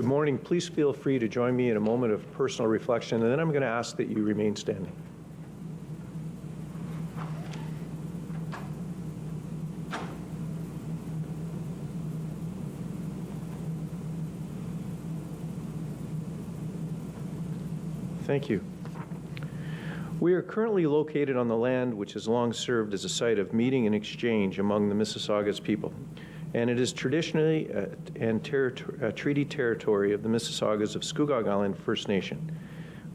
Good morning. Please feel free to join me in a moment of personal reflection, and then I'm going to ask that you remain standing. Thank you. We are currently located on the land which has long served as a site of meeting and exchange among the Mississauga's people, and it is traditionally and treaty territory of the Mississaugas of Scugog Island First Nation.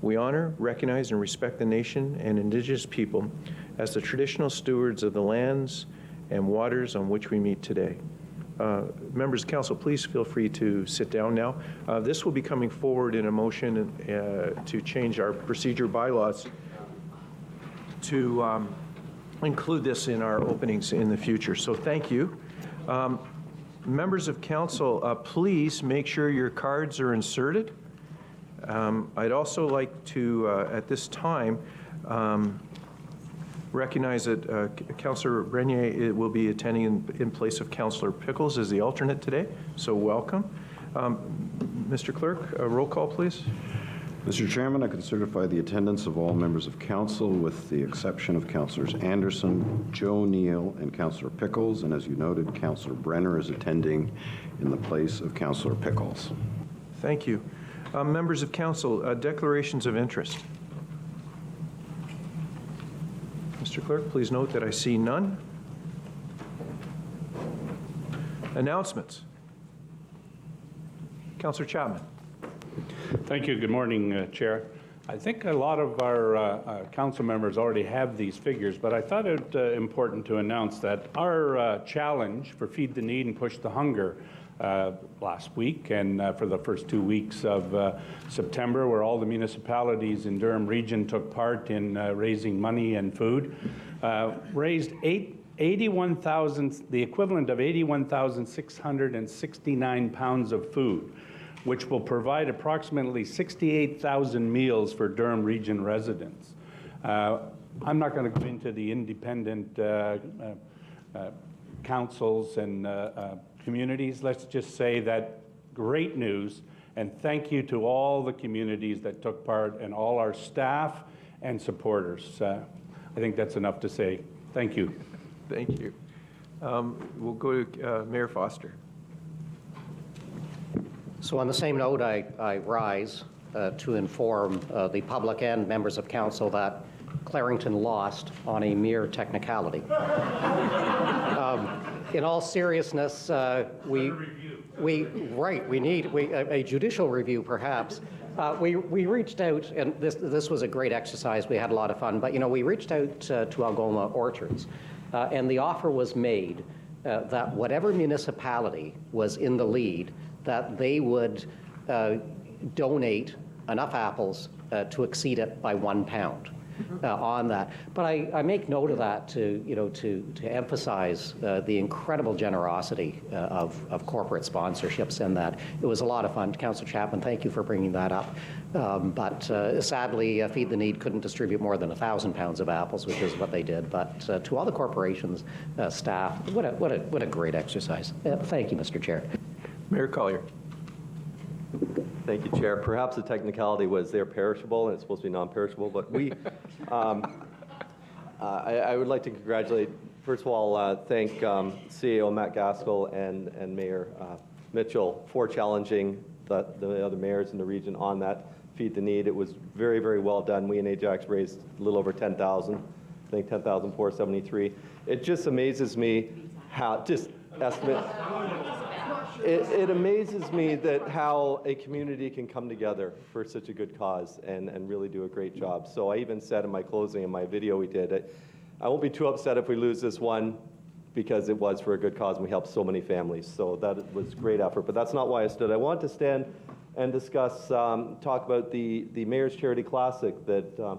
We honor, recognize, and respect the nation and Indigenous people as the traditional stewards of the lands and waters on which we meet today. Members of Council, please feel free to sit down now. This will be coming forward in a motion to change our procedure bylaws to include this in our openings in the future. So thank you. Members of Council, please make sure your cards are inserted. I'd also like to, at this time, recognize that Councillor Renier will be attending in place of Councillor Pickles as the alternate today, so welcome. Mr. Clerk, a roll call, please. Mr. Chairman, I can certify the attendance of all members of Council with the exception of Councillors Anderson, Joe Neal, and Councillor Pickles, and as you noted, Councillor Brenner is attending in the place of Councillor Pickles. Thank you. Members of Council, declarations of interest. Mr. Clerk, please note that I see none. Announcements. Councillor Chapman. Thank you. Good morning, Chair. I think a lot of our council members already have these figures, but I thought it important to announce that our challenge for Feed the Need and Push the Hunger last week and for the first 2 weeks of September, where all the municipalities in Durham region took part in raising money and food, raised 81,000, the equivalent of 81,669 pounds of food, which will provide approximately 68,000 meals for Durham region residents. I'm not going to go into the independent councils and communities. Let's just say that great news, and thank you to all the communities that took part and all our staff and supporters. I think that's enough to say. Thank you. Thank you. We'll go to Mayor Foster. So on the same note, I rise to inform the public and members of council that Clarington lost on a mere technicality. In all seriousness, we need a judicial review, perhaps. We reached out, and this was a great exercise. We had a lot of fun, but we reached out to Algoma Orchards, and the offer was made that whatever municipality was in the lead, that they would donate enough apples to exceed it by 1 pound on that. But I make note of that to emphasize the incredible generosity of corporate sponsorships in that. It was a lot of fun. Councillor Chapman, thank you for bringing that up. But sadly, Feed the Need couldn't distribute more than 1,000 pounds of apples, which is what they did. But to all the corporations, staff, what a great exercise. Thank you, Mr. Chair. Mayor Collier. Thank you, Chair. Perhaps the technicality was they're perishable and it's supposed to be non-perishable, but we, I would like to congratulate, first of all, thank CEO Matt Gaskell and Mayor Mitchell for challenging the other mayors in the region on that Feed the Need. It was very, very well done. We in Ajax raised a little over 10,000, I think 10,473. It just amazes me how, just estimate, it amazes me that how a community can come together for such a good cause and really do a great job. So I even said in my closing in my video we did, I won't be too upset if we lose this one because it was for a good cause and we helped so many families. So that was great effort, but that's not why I stood. I want to stand and discuss, talk about the Mayor's Charity Classic that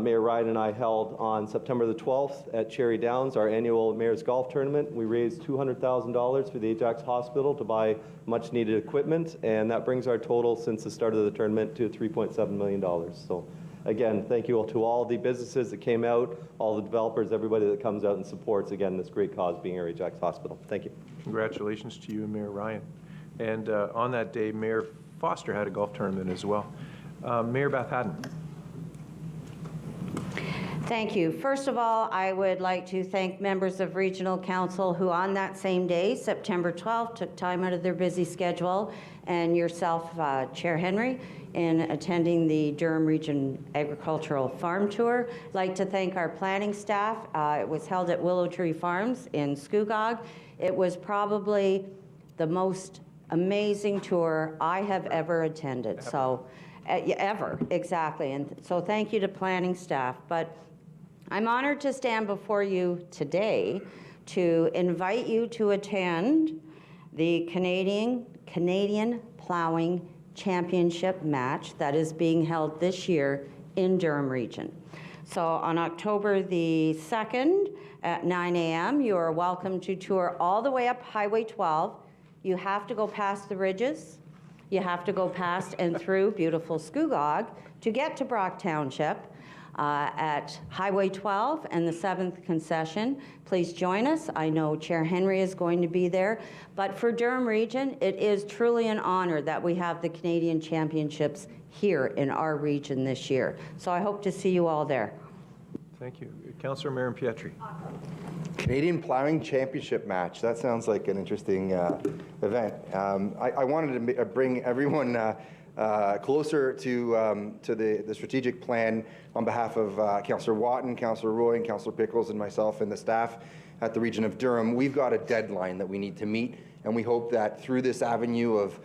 Mayor Ryan and I held on September the 12th at Cherry Downs, our annual Mayor's Golf Tournament. We raised $200,000 for the Ajax Hospital to buy much needed equipment, and that brings our total since the start of the tournament to $3.7 million. So again, thank you all to all the businesses that came out, all the developers, everybody that comes out and supports, again, this great cause being our Ajax Hospital. Thank you. Congratulations to you and Mayor Ryan. And on that day, Mayor Foster had a golf tournament as well. Mayor Beth Haddon. Thank you. First of all, I would like to thank members of Regional Council who on that same day, September 12th, took time out of their busy schedule, and yourself, Chair Henry, in attending the Durham Region Agricultural Farm Tour. I'd like to thank our planning staff. It was held at Willow Tree Farms in Scugog. It was probably the most amazing tour I have ever attended. So, ever, exactly. And so thank you to planning staff. But I'm honored to stand before you today to invite you to attend the Canadian Plowing Championship match that is being held this year in Durham Region. So on October the 2nd at 9 a.m., you are welcome to tour all the way up Highway 12. You have to go past the ridges. You have to go past and through beautiful Scugog to get to Brock Township. At Highway 12 and the 7th concession. Please join us. I know Chair Henry is going to be there. But for Durham Region, it is truly an honor that we have the Canadian Championships here in our region this year. So I hope to see you all there. Thank you. Councillor Marin Pietri. Canadian Plowing Championship match. That sounds like an interesting event. I wanted to bring everyone closer to the strategic plan on behalf of Councillor Watton, Councillor Roy, and Councillor Pickles, and myself and the staff at the Region of Durham. We've got a deadline that we need to meet, and we hope that through this avenue of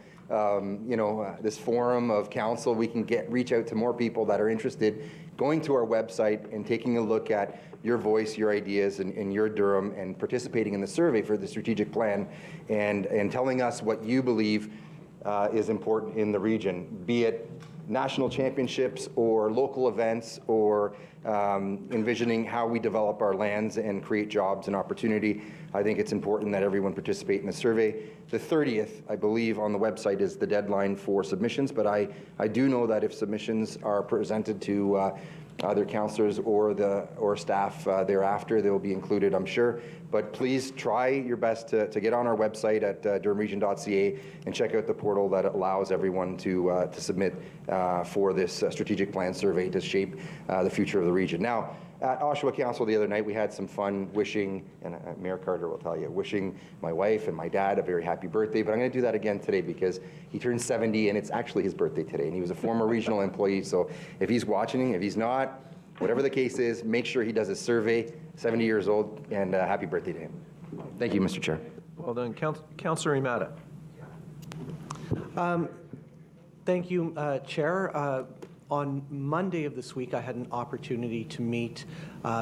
this forum of council, we can reach out to more people that are interested, going to our website and taking a look at your voice, your ideas in your Durham, and participating in the survey for the strategic plan, and telling us what you believe is important in the region, be it national championships or local events or envisioning how we develop our lands and create jobs and opportunity. I think it's important that everyone participate in the survey. The 30th, I believe, on the website is the deadline for submissions, but I do know that if submissions are presented to either councillors or staff thereafter, they will be included, I'm sure. But please try your best to get on our website at durhamregion.ca and check out the portal that allows everyone to submit for this strategic plan survey to shape the future of the region. Now, at Oshawa Council the other night, we had some fun wishing, and Mayor Carter will tell you, wishing my wife and my dad a very happy birthday, but I'm going to do that again today because he turned 70 and it's actually his birthday today, and he was a former regional employee, so if he's watching, if he's not, whatever the case is, make sure he does his survey, 70 years old, and happy birthday to him. Thank you, Mr. Chair. Well done. Councillor Imada. Thank you, Chair. On Monday of this week, I had an opportunity to meet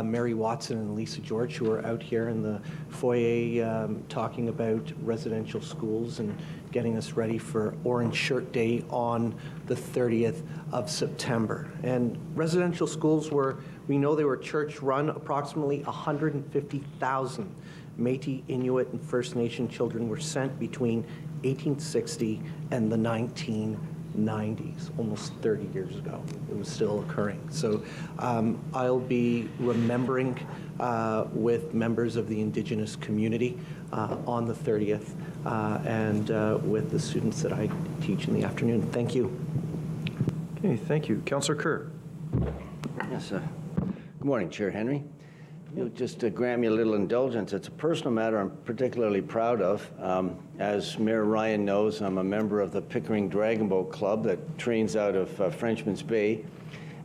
Mary Watson and Lisa George, who are out here in the foyer talking about residential schools and getting us ready for Orange Shirt Day on the 30th of September. And residential schools we know they were church-run. Approximately 150,000 Métis, Inuit, and First Nation children were sent between 1860 and the 1990s, almost 30 years ago. It was still occurring. So I'll be remembering with members of the Indigenous community on the 30th and with the students that I teach in the afternoon. Thank you. Okay, thank you. Councillor Kerr. Yes, good morning, Chair Henry. You'll just grant me a little indulgence. It's a personal matter I'm particularly proud of. As Mayor Ryan knows, I'm a member of the Pickering Dragon Boat Club that trains out of Frenchman's Bay.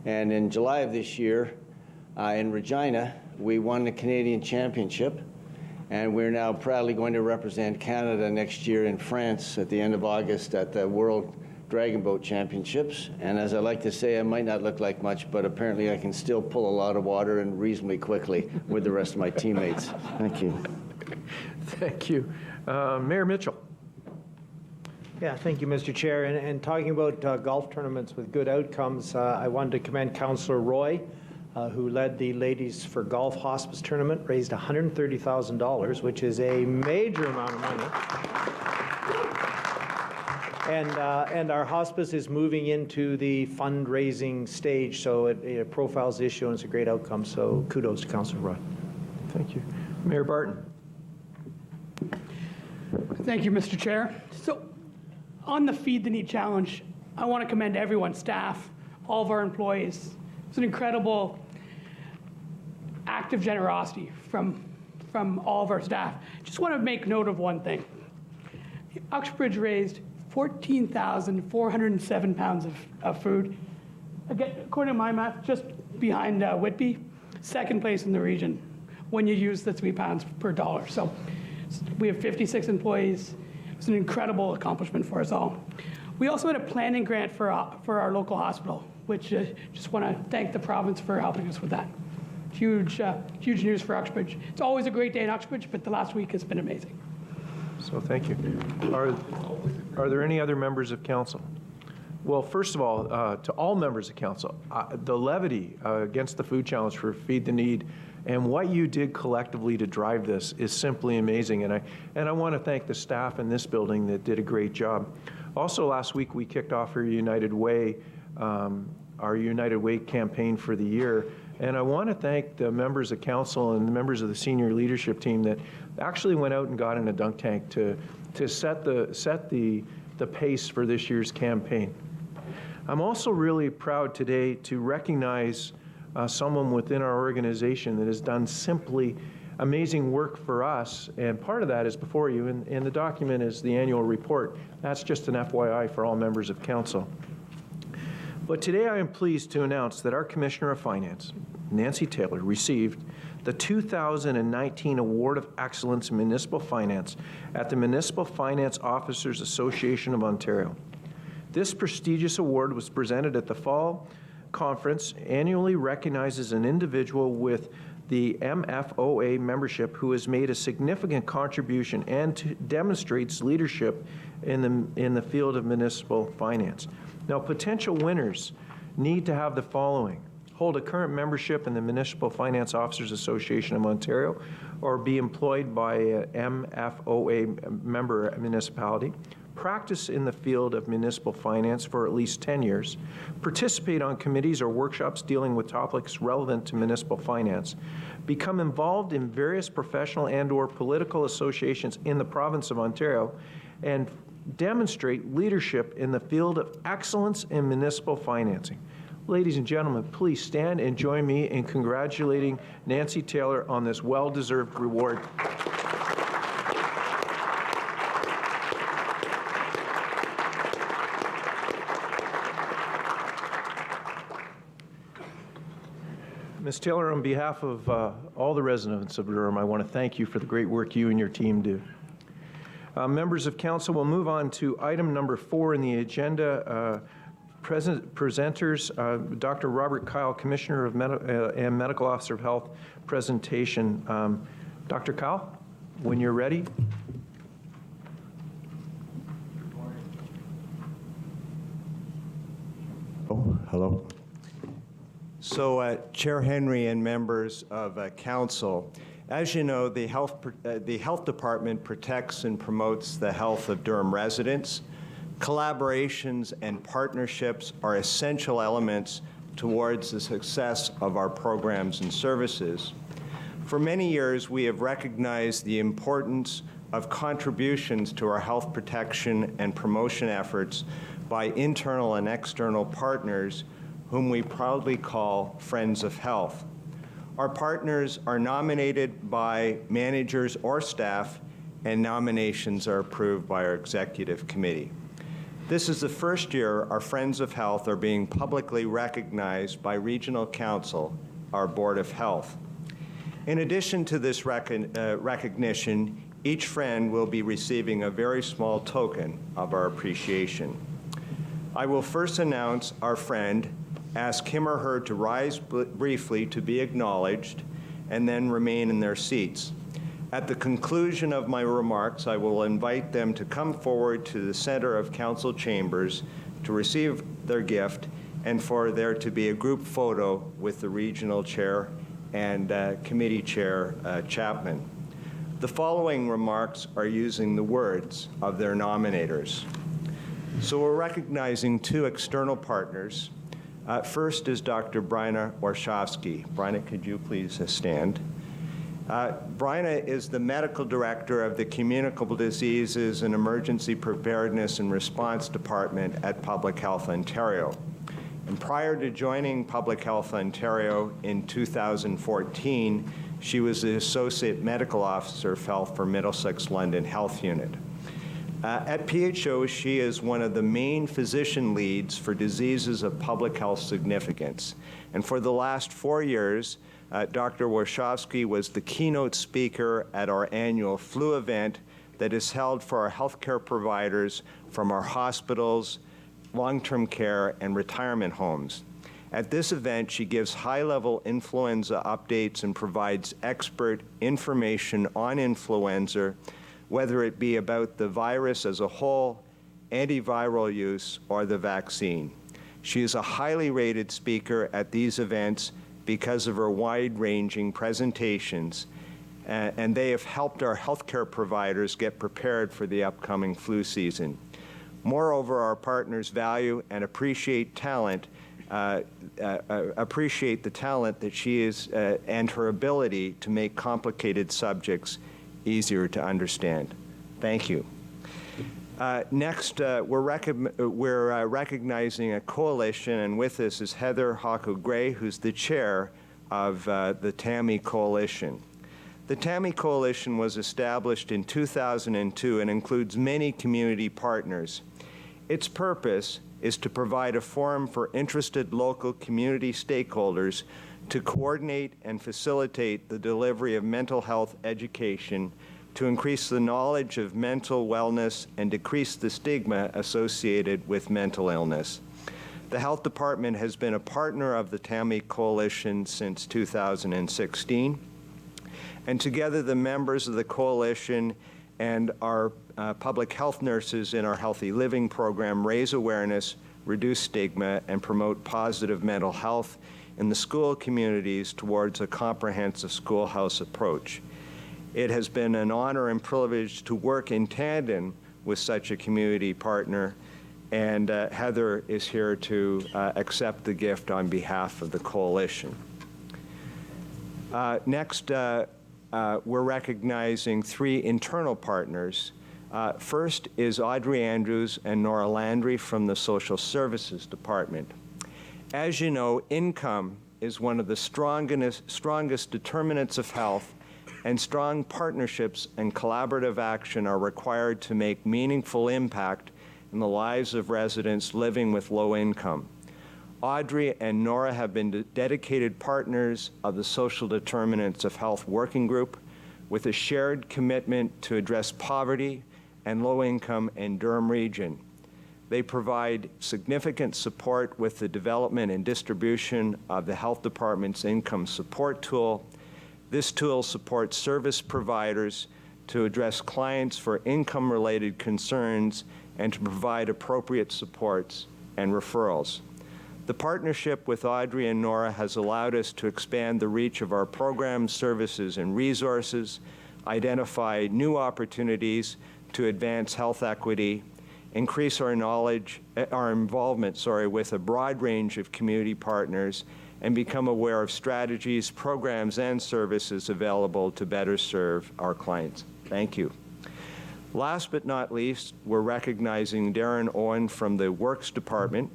And in July of this year, in Regina, we won the Canadian Championship. And we're now proudly going to represent Canada next year in France at the end of August at the World Dragon Boat Championships. And as I like to say, I might not look like much, but apparently I can still pull a lot of water and reasonably quickly with the rest of my teammates. Thank you. Thank you. Mayor Mitchell. Yeah, thank you, Mr. Chair. And talking about golf tournaments with good outcomes, I wanted to commend Councillor Roy, who led the Ladies for Golf Hospice Tournament, raised $130,000, which is a major amount of money. And our hospice is moving into the fundraising stage, so it profiles the issue and it's a great outcome. So kudos to Councillor Roy. Thank you. Mayor Barton. Thank you, Mr. Chair. So On the Feed the Need Challenge, I want to commend everyone, staff, all of our employees. It's an incredible act of generosity from all of our staff. Just want to make note of one thing. Uxbridge raised 14,407 pounds of food. Again, according to my math, just behind Whitby, second place in the region when you use the 3 pounds per dollar. So we have 56 employees. It's an incredible accomplishment for us all. We also had a planning grant for our local hospital, which just want to thank the province for helping us with that. Huge news for Uxbridge. It's always a great day in Uxbridge, but the last week has been amazing. So thank you. Are there any other members of council? Well, first of all, to all members of council, the levity against the food challenge for Feed the Need and what you did collectively to drive this is simply amazing. And I want to thank the staff in this building that did a great job. Also, last week we kicked off our United Way campaign for the year. And I want to thank the members of council and the members of the senior leadership team that actually went out and got in a dunk tank to set the pace for this year's campaign. I'm also really proud today to recognize someone within our organization that has done simply amazing work for us, and part of that is before you, and the document is the annual report. That's just an FYI for all members of council. But today I am pleased to announce that our Commissioner of Finance, Nancy Taylor, received the 2019 Award of Excellence in Municipal Finance at the Municipal Finance Officers Association of Ontario. This prestigious award was presented at the Fall Conference, annually recognizes an individual with the MFOA membership who has made a significant contribution and demonstrates leadership in the field of municipal finance. Now, potential winners need to have the following: hold a current membership in the Municipal Finance Officers Association of Ontario, or be employed by a MFOA member municipality, practice in the field of municipal finance for at least 10 years, participate on committees or workshops dealing with topics relevant to municipal finance, become involved in various professional and/or political associations in the province of Ontario, and demonstrate leadership in the field of excellence in municipal financing. Ladies and gentlemen, please stand and join me in congratulating Nancy Taylor on this well-deserved reward. Ms. Taylor, on behalf of all the residents of Durham, I want to thank you for the great work you and your team do. Members of council, we'll move on to item number 4 in the agenda. Presenters, Dr. Robert Kyle, Commissioner of and Medical Officer of Health, presentation. Dr. Kyle, when you're ready. Oh, hello. So, Chair Henry and members of council, as you know, the health department protects and promotes the health of Durham residents. Collaborations and partnerships are essential elements towards the success of our programs and services. For many years, we have recognized the importance of contributions to our health protection and promotion efforts by internal and external partners, whom we proudly call Friends of Health. Our partners are nominated by managers or staff, and nominations are approved by our executive committee. This is the first year our Friends of Health are being publicly recognized by Regional Council, our Board of Health. In addition to this recognition, each friend will be receiving a very small token of our appreciation. I will first announce our friend, ask him or her to rise briefly to be acknowledged, and then remain in their seats. At the conclusion of my remarks, I will invite them to come forward to the center of council chambers to receive their gift, and for there to be a group photo with the regional chair and committee chair Chapman. The following remarks are using the words of their nominators. So we're recognizing 2 external partners. First is Dr. Bryna Warshawski. Bryna, could you please stand? Bryna is the medical director of the Communicable Diseases and Emergency Preparedness and Response Department at Public Health Ontario. And prior to joining Public Health Ontario in 2014, she was the Associate Medical Officer of Health for Middlesex London Health Unit. At PHO, she is one of the main physician leads for diseases of public health significance. And for the last 4 years, Dr. Warshawski was the keynote speaker at our annual flu event that is held for our healthcare providers from our hospitals, long-term care, and retirement homes. At this event, she gives high-level influenza updates and provides expert information on influenza, whether it be about the virus as a whole, antiviral use, or the vaccine. She is a highly rated speaker at these events because of her wide-ranging presentations, and they have helped our healthcare providers get prepared for the upcoming flu season. Moreover, our partners value and appreciate the talent that she is and her ability to make complicated subjects easier to understand. Thank you. Next, we're recognizing a coalition, and with us is Heather Hawkey-Gray, who's the chair of the TAMI Coalition. The TAMI Coalition was established in 2002 and includes many community partners. Its purpose is to provide a forum for interested local community stakeholders to coordinate and facilitate the delivery of mental health education, to increase the knowledge of mental wellness and decrease the stigma associated with mental illness. The Health Department has been a partner of the TAMI Coalition since 2016, and together the members of the coalition and our public health nurses in our Healthy Living program raise awareness, reduce stigma, and promote positive mental health in the school communities towards a comprehensive schoolhouse approach. It has been an honor and privilege to work in tandem with such a community partner, and Heather is here to accept the gift on behalf of the coalition. Next, we're recognizing 3 internal partners. First is Audrey Andrews and Nora Landry from the Social Services Department. As you know, income is one of the strongest determinants of health, and strong partnerships and collaborative action are required to make meaningful impact in the lives of residents living with low income. Audrey and Nora have been dedicated partners of the Social Determinants of Health Working Group with a shared commitment to address poverty and low income in Durham region. They provide significant support with the development and distribution of the Health Department's income support tool. This tool supports service providers to address clients for income-related concerns and to provide appropriate supports and referrals. The partnership with Audrey and Nora has allowed us to expand the reach of our programs, services, and resources, identify new opportunities to advance health equity, increase our involvement with a broad range of community partners, and become aware of strategies, programs, and services available to better serve our clients. Thank you. Last but not least, we're recognizing Darren Owen from the Works Department.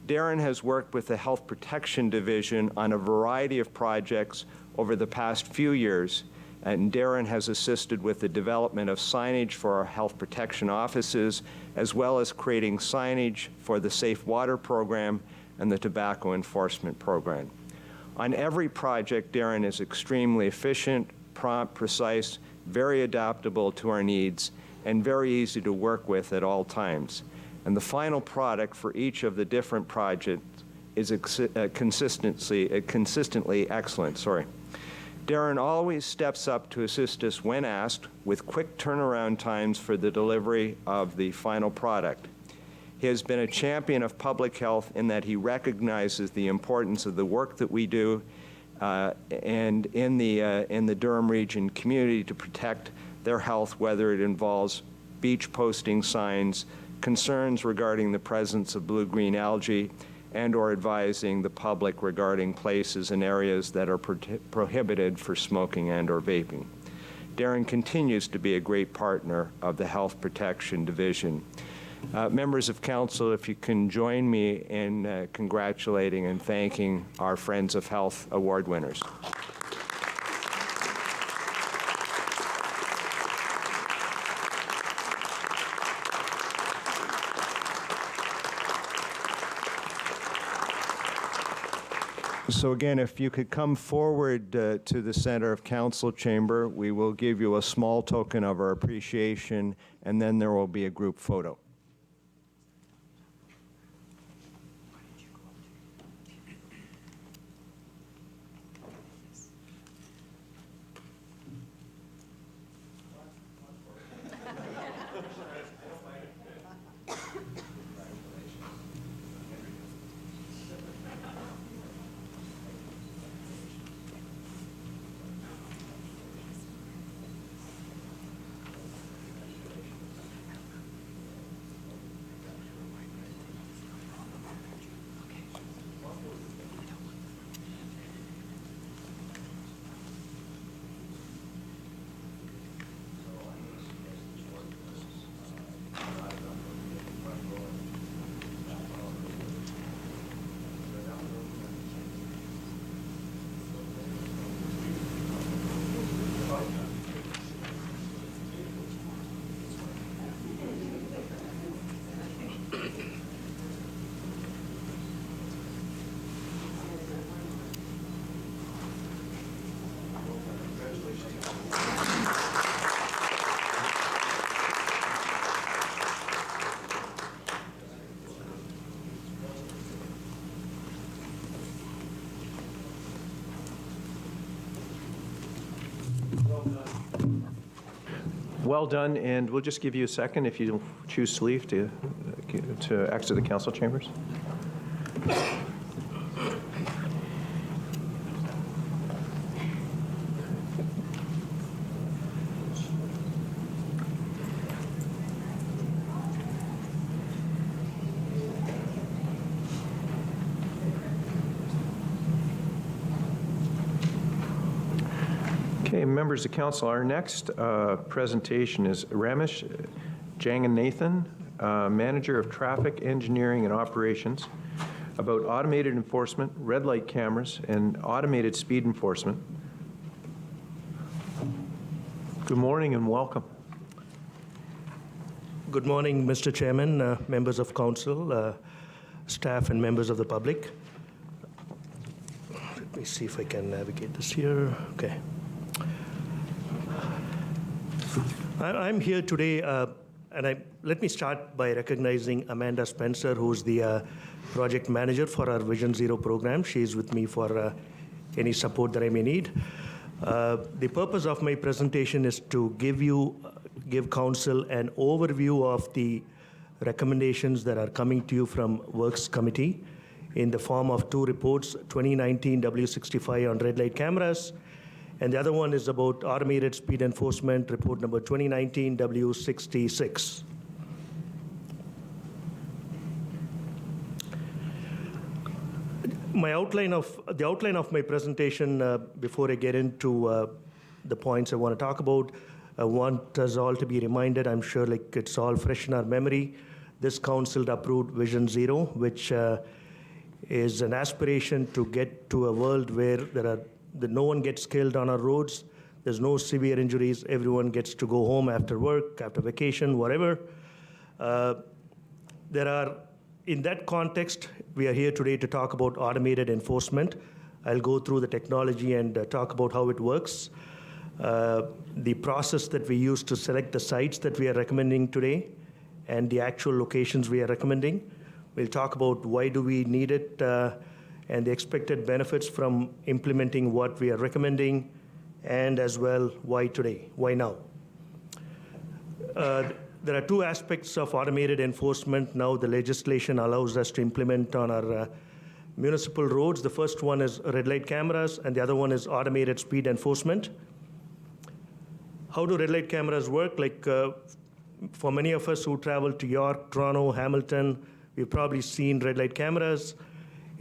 Darren has worked with the Health Protection Division on a variety of projects over the past few years, and Darren has assisted with the development of signage for our health protection offices, as well as creating signage for the Safe Water program and the Tobacco Enforcement program. On every project, Darren is extremely efficient, prompt, precise, very adaptable to our needs, and very easy to work with at all times. And the final product for each of the different projects is consistently excellent. Darren always steps up to assist us when asked, with quick turnaround times for the delivery of the final product. He has been a champion of public health in that he recognizes the importance of the work that we do and in the Durham region community to protect their health, whether it involves beach posting signs, concerns regarding the presence of blue-green algae, and/or advising the public regarding places and areas that are prohibited for smoking and/or vaping. Darren continues to be a great partner of the Health Protection Division. Members of Council, if you can join me in congratulating and thanking our Friends of Health Award winners. So again, if you could come forward to the center of Council chamber, we will give you a small token of our appreciation, and then there will be a group photo. Well done, and we'll just give you a second if you choose to leave to exit the council chambers. Okay, members of council, our next presentation is Ramesh Janganathan, Manager of Traffic Engineering and Operations, about automated enforcement, red light cameras, and automated speed enforcement. Good morning and welcome. Good morning, Mr. Chairman, members of council, staff, and members of the public. Let me see if I can navigate this here. Okay. I'm here today, and let me start by recognizing Amanda Spencer, who's the project manager for our Vision Zero program. She's with me for any support that I may need. The purpose of my presentation is to give council an overview of the recommendations that are coming to you from Works Committee in the form of two reports, 2019 W65 on red light cameras, and the other one is about automated speed enforcement, report number 2019 W66. The outline of my presentation, before I get into the points I want to talk about, I want us all to be reminded, I'm sure like it's all fresh in our memory, this council approved Vision Zero, which is an aspiration to get to a world where no one gets killed on our roads, there's no severe injuries, everyone gets to go home after work, after vacation, whatever. In that context, we are here today to talk about automated enforcement. I'll go through the technology and talk about how it works. The process that we use to select the sites that we are recommending today and the actual locations we are recommending. We'll talk about why do we need it and the expected benefits from implementing what we are recommending, and as well, why today, why now. There are two aspects of automated enforcement now the legislation allows us to implement on our municipal roads. The first one is red light cameras, and the other one is automated speed enforcement. How do red light cameras work? Like for many of us who travel to York, Toronto, Hamilton, we've probably seen red light cameras.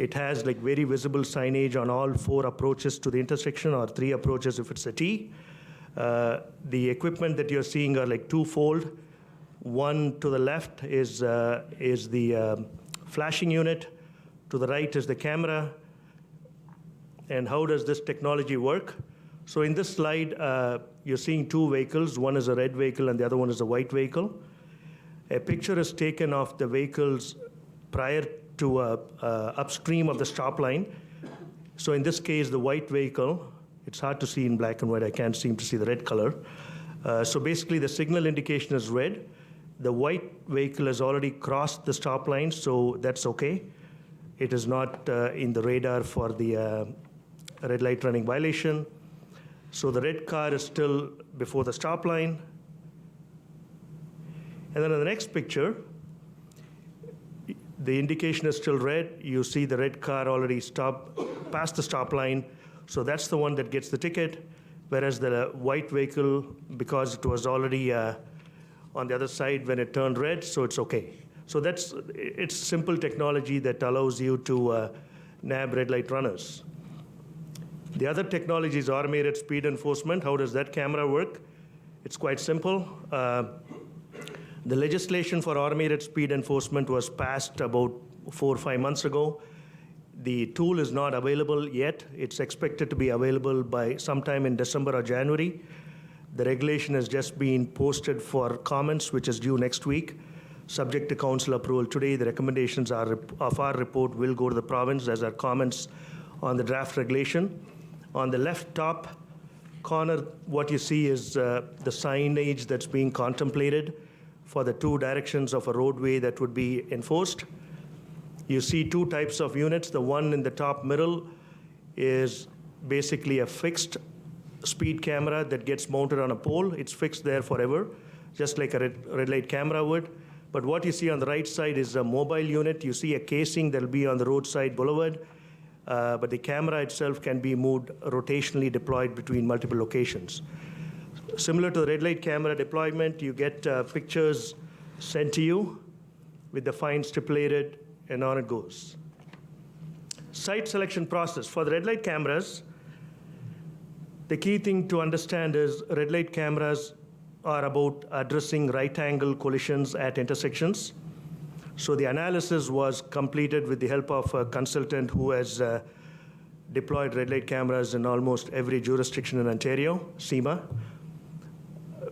It has like very visible signage on all 4 approaches to the intersection, or 3 approaches if it's a T. The equipment that you're seeing are like twofold. One to the left is the flashing unit. To the right is the camera. And how does this technology work? So in this slide, you're seeing 2 vehicles. One is a red vehicle and the other one is a white vehicle. A picture is taken of the vehicles prior to upstream of the stop line. So in this case, the white vehicle, it's hard to see in black and white. I can't seem to see the red color. So basically, the signal indication is red. The white vehicle has already crossed the stop line, so that's okay. It is not in the radar for the red light running violation. So the red car is still before the stop line. And then in the next picture, the indication is still red. You see the red car already past the stop line. So that's the one that gets the ticket. Whereas the white vehicle, because it was already on the other side when it turned red, so it's okay. So it's simple technology that allows you to nab red light runners. The other technology is automated speed enforcement. How does that camera work? It's quite simple. The legislation for automated speed enforcement was passed about 4 or 5 months ago. The tool is not available yet. It's expected to be available by sometime in December or January. The regulation has just been posted for comments, which is due next week. Subject to council approval today, the recommendations of our report will go to the province as our comments on the draft regulation. On the left top corner, what you see is the signage that's being contemplated for the 2 directions of a roadway that would be enforced. You see 2 types of units. The one in the top middle is basically a fixed speed camera that gets mounted on a pole. It's fixed there forever, just like a red light camera would. But what you see on the right side is a mobile unit. You see a casing that'll be on the roadside boulevard, but the camera itself can be moved rotationally deployed between multiple locations. Similar to the red light camera deployment, you get pictures sent to you with the fine stipulated, and on it goes. Site selection process. For the red light cameras, the key thing to understand is red light cameras are about addressing right-angle collisions at intersections. So the analysis was completed with the help of a consultant who has deployed red light cameras in almost every jurisdiction in Ontario, SEMA.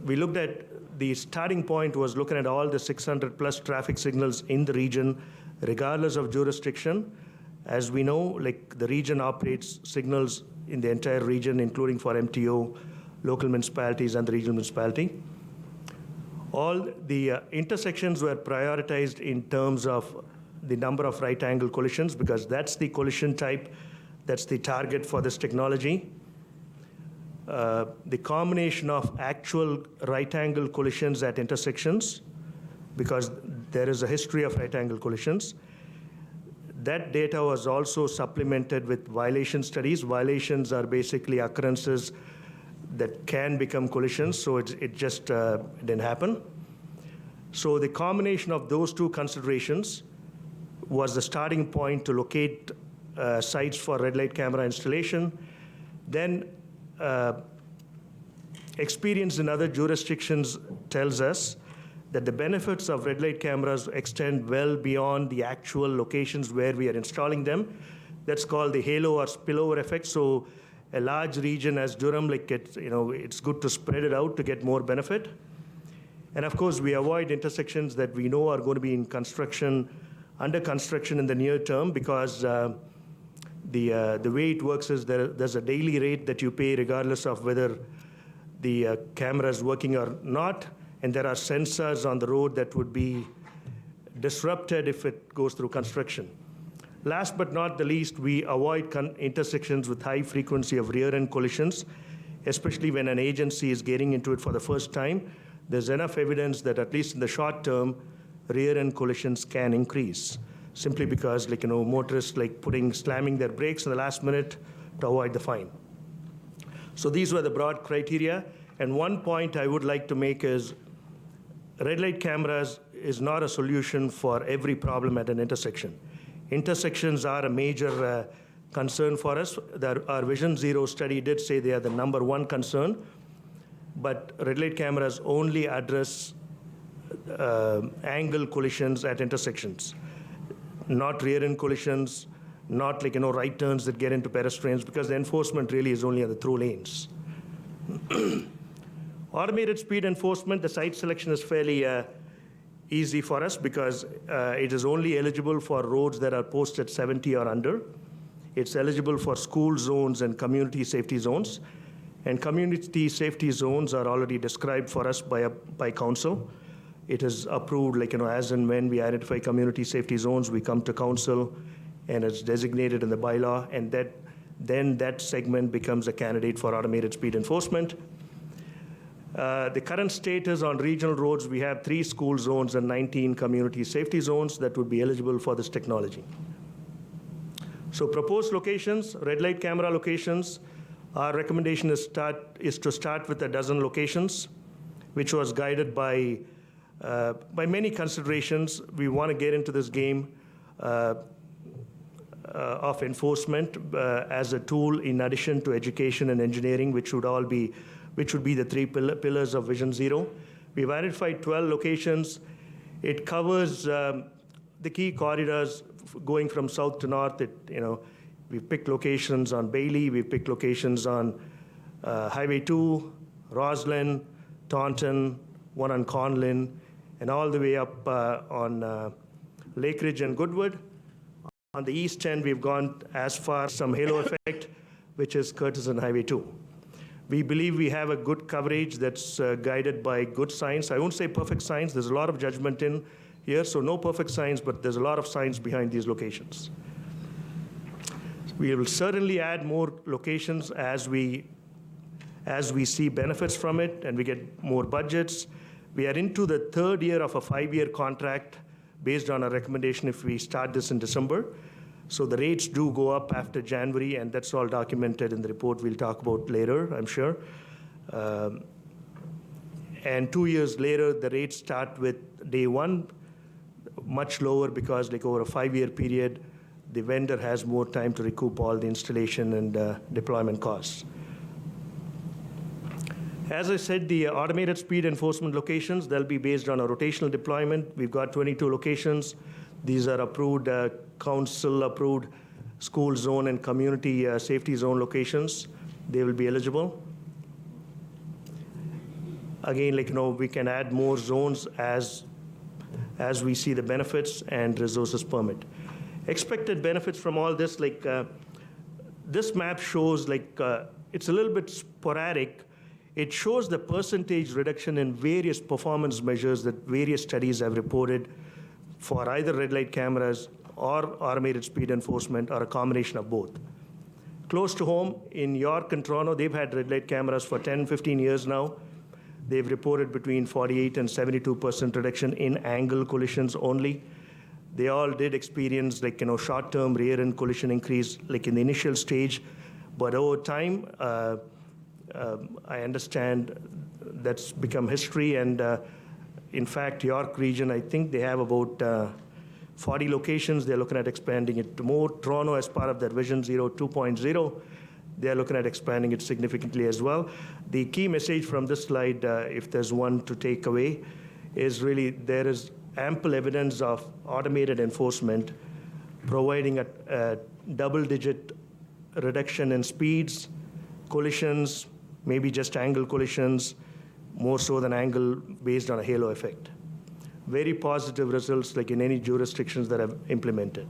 We looked at the starting point was looking at all the 600 plus traffic signals in the region, regardless of jurisdiction. As we know, like the region operates signals in the entire region, including for MTO, local municipalities, and the regional municipality. All the intersections were prioritized in terms of the number of right-angle collisions, because that's the collision type, that's the target for this technology. The combination of actual right-angle collisions at intersections, because there is a history of right-angle collisions. That data was also supplemented with violation studies. Violations are basically occurrences that can become collisions, so it just didn't happen. So the combination of those 2 considerations was the starting point to locate sites for red light camera installation. Then experience in other jurisdictions tells us that the benefits of red light cameras extend well beyond the actual locations where we are installing them. That's called the halo or spillover effect. So a large region as Durham, like it's good to spread it out to get more benefit. And of course, we avoid intersections that we know are going to be in construction, under construction in the near term, because the way it works is there's a daily rate that you pay regardless of whether the camera is working or not. And there are sensors on the road that would be disrupted if it goes through construction. Last but not the least, we avoid intersections with high frequency of rear-end collisions, especially when an agency is getting into it for the first time. There's enough evidence that at least in the short term, rear-end collisions can increase, simply because motorists slamming their brakes in the last minute to avoid the fine. So these were the broad criteria. And one point I would like to make is red light cameras is not a solution for every problem at an intersection. Intersections are a major concern for us. Our Vision Zero study did say they are the number one concern, but red light cameras only address angle collisions at intersections, not rear-end collisions, not like, right turns that get into pedestrians, because the enforcement really is only on the through lanes. Automated speed enforcement, the site selection is fairly easy for us because it is only eligible for roads that are posted 70 or under. It's eligible for school zones and community safety zones. And community safety zones are already described for us by council. It is approved, as and when we identify community safety zones, we come to council, and it's designated in the bylaw, and then that segment becomes a candidate for automated speed enforcement. The current status on regional roads, we have 3 school zones and 19 community safety zones that would be eligible for this technology. So proposed locations, red light camera locations, our recommendation is to start with a dozen locations, which was guided by many considerations. We want to get into this game of enforcement as a tool in addition to education and engineering, which would be the 3 pillars of Vision Zero. We've identified 12 locations. It covers the key corridors going from south to north. We've picked locations on Bailey, we've picked locations on Highway 2, Roslyn, Taunton, one on Conlin, and all the way up on Lake Ridge and Goodwood. On the east end, we've gone as far some halo effect, which is Curtis and Highway 2. We believe we have a good coverage that's guided by good science. I won't say perfect science. There's a lot of judgment in here, so no perfect science, but there's a lot of science behind these locations. We will certainly add more locations as we see benefits from it and we get more budgets. We are into the 3rd year of a 5-year contract based on a recommendation if we start this in December. So the rates do go up after January, and that's all documented in the report we'll talk about later, I'm sure. And 2 years later, the rates start with day 1, much lower because over a 5-year period, the vendor has more time to recoup all the installation and deployment costs. As I said, the automated speed enforcement locations, they'll be based on a rotational deployment. We've got 22 locations. These are approved, council-approved school zone and community safety zone locations. They will be eligible. Again, we can add more zones as we see the benefits and resources permit. Expected benefits from all this, this map shows, it's a little bit sporadic. It shows the percentage reduction in various performance measures that various studies have reported for either red light cameras or automated speed enforcement or a combination of both. Close to home, in York and Toronto, they've had red light cameras for 10, 15 years now. They've reported between 48 and 72% reduction in angle collisions only. They all did experience short-term rear-end collision increase in the initial stage, but over time, I understand that's become history, and in fact, York region, I think they have about 40 locations. They're looking at expanding it to more. Toronto, as part of their Vision Zero 2.0, they're looking at expanding it significantly as well. The key message from this slide, if there's one to take away, is really there is ample evidence of automated enforcement providing a double-digit reduction in speeds, collisions, maybe just angle collisions, more so than angle based on a halo effect. Very positive results in any jurisdictions that have implemented.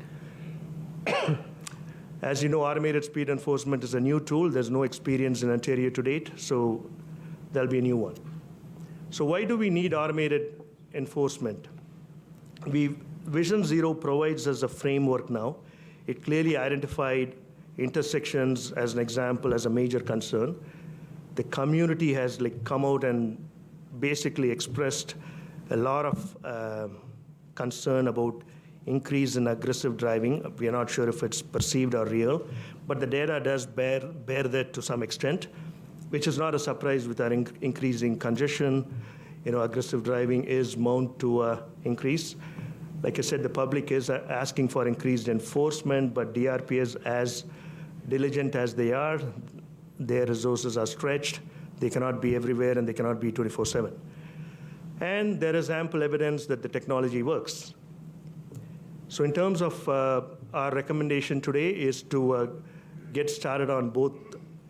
As you know, automated speed enforcement is a new tool. There's no experience in Ontario to date, so there'll be a new one. So why do we need automated enforcement? Vision Zero provides us a framework now. It clearly identified intersections, as an example, as a major concern. The community has come out and basically expressed a lot of concern about increase in aggressive driving. We are not sure if it's perceived or real, but the data does bear that to some extent, which is not a surprise with our increasing congestion. Aggressive driving is bound to increase. Like I said, the public is asking for increased enforcement, but DRP is as diligent as they are. Their resources are stretched. They cannot be everywhere, and they cannot be 24/7. And there is ample evidence that the technology works. So in terms of our recommendation today is to get started on both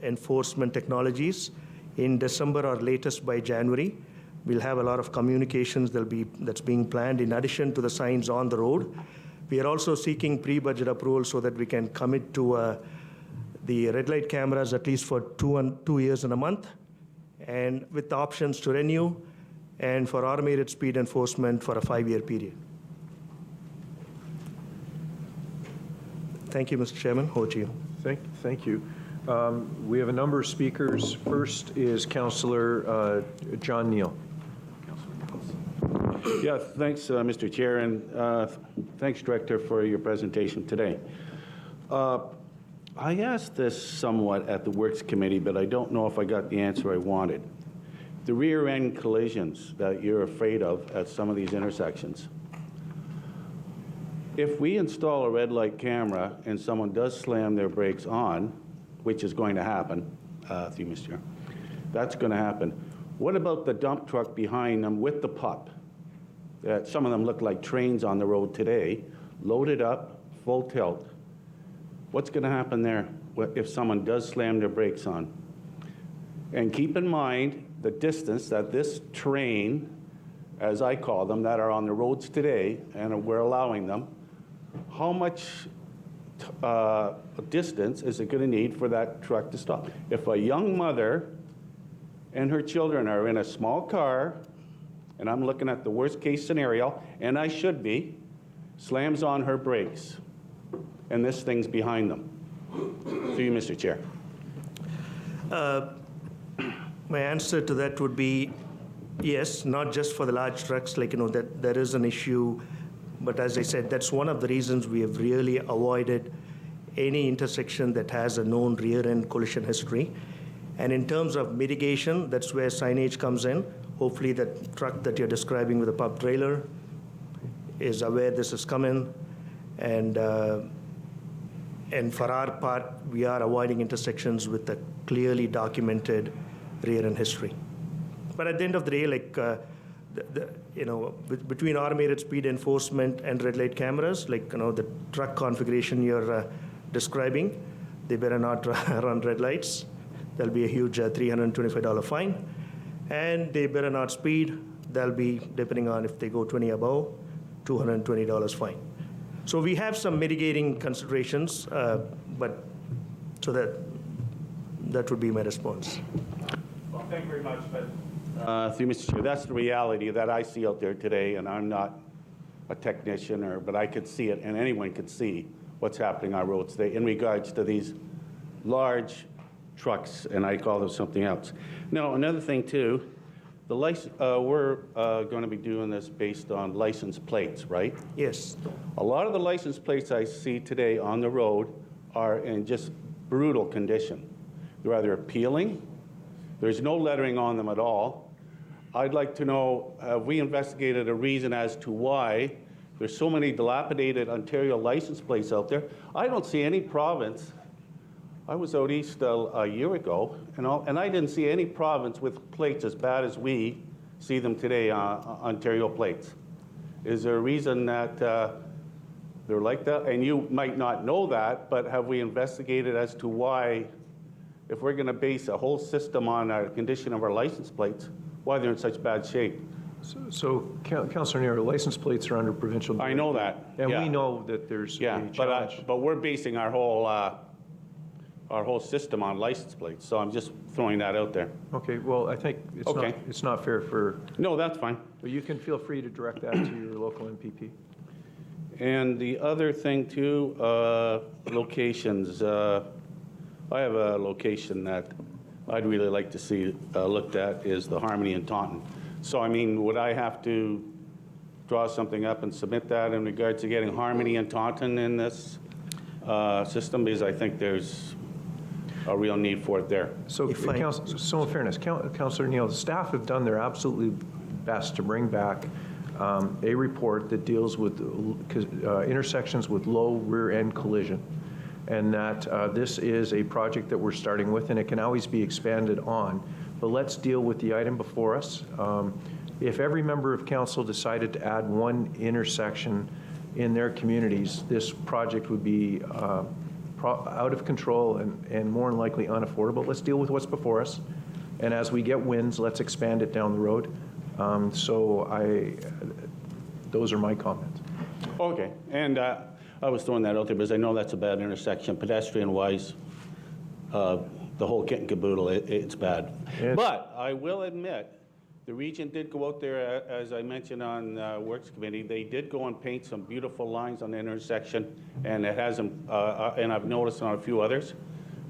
enforcement technologies in December or latest by January. We'll have a lot of communications that's being planned in addition to the signs on the road. We are also seeking pre-budget approval so that we can commit to the red light cameras at least for 2 years and a month, and with the options to renew, and for automated speed enforcement for a 5-year period. Thank you, Mr. Chairman. Over to you. Thank you. We have a number of speakers. First is Councillor John Neal. Yeah, thanks, Mr. Chair, and thanks, Director, for your presentation today. I asked this somewhat at the Works Committee, but I don't know if I got the answer I wanted. The rear-end collisions that you're afraid of at some of these intersections. If we install a red light camera and someone does slam their brakes on, which is going to happen, through Mr. Chair, that's going to happen. What about the dump truck behind them with the pup? Some of them look like trains on the road today, loaded up, full tilt. What's going to happen there if someone does slam their brakes on? And keep in mind the distance that this train, as I call them, that are on the roads today, and we're allowing them, how much distance is it going to need for that truck to stop? If a young mother and her children are in a small car, and I'm looking at the worst case scenario, and I should be, slams on her brakes, and this thing's behind them. Through you, Mr. Chair. My answer to that would be yes, not just for the large trucks, that there is an issue, but as I said, that's one of the reasons we have really avoided any intersection that has a known rear-end collision history. And in terms of mitigation, that's where signage comes in. Hopefully that truck that you're describing with a pub trailer is aware this is coming. And for our part, we are avoiding intersections with a clearly documented rear-end history. But at the end of the day, between automated speed enforcement and red light cameras, the truck configuration you're describing, they better not run red lights. There'll be a huge $325 fine. And they better not speed. That'll be, depending on if they go 20 above, $220 fine. So we have some mitigating considerations, but so that would be my response. Well, thank you very much. But through Mr. Chair, that's the reality that I see out there today, and I'm not a technician, but I could see it, and anyone could see what's happening on roads today in regards to these large trucks, and I call them something else. Now, another thing too, the we're going to be doing this based on license plates, right? Yes. A lot of the license plates I see today on the road are in just brutal condition. They're either peeling, there's no lettering on them at all. I'd like to know, have we investigated a reason as to why there's so many dilapidated Ontario license plates out there? I don't see any province. I was out east a year ago, and I didn't see any province with plates as bad as we see them today, Ontario plates. Is there a reason that they're like that? And you might not know that, but have we investigated as to why, if we're going to base a whole system on the condition of our license plates, why they're in such bad shape? So Councillor Neal, license plates are under provincial. I know that. And yeah. we know that there's a challenge. But we're basing our whole system on license plates, so I'm just throwing that out there. Okay, well, I think it's not fair for... No, that's fine. But you can feel free to direct that to your local MPP. And the other thing too, locations. I have a location that I'd really like to see looked at is the Harmony in Taunton. So I mean, would I have to draw something up and submit that in regards to getting Harmony in Taunton in this system? Because I think there's a real need for it there. So, so in fairness, Councillor Neal, the staff have done their absolute best to bring back a report that deals with intersections with low rear-end collision, and that this is a project that we're starting with, and it can always be expanded on. But let's deal with the item before us. If every member of council decided to add one intersection in their communities, this project would be out of control and more than likely unaffordable. Let's deal with what's before us, and as we get wins, let's expand it down the road. Those are my comments. Okay, and I was throwing that out there because I know that's a bad intersection, pedestrian-wise, the whole kit and caboodle, it's bad. But I will admit, the region did go out there, as I mentioned on Works Committee, they did go and paint some beautiful lines on the intersection, and it hasn't, and I've noticed on a few others,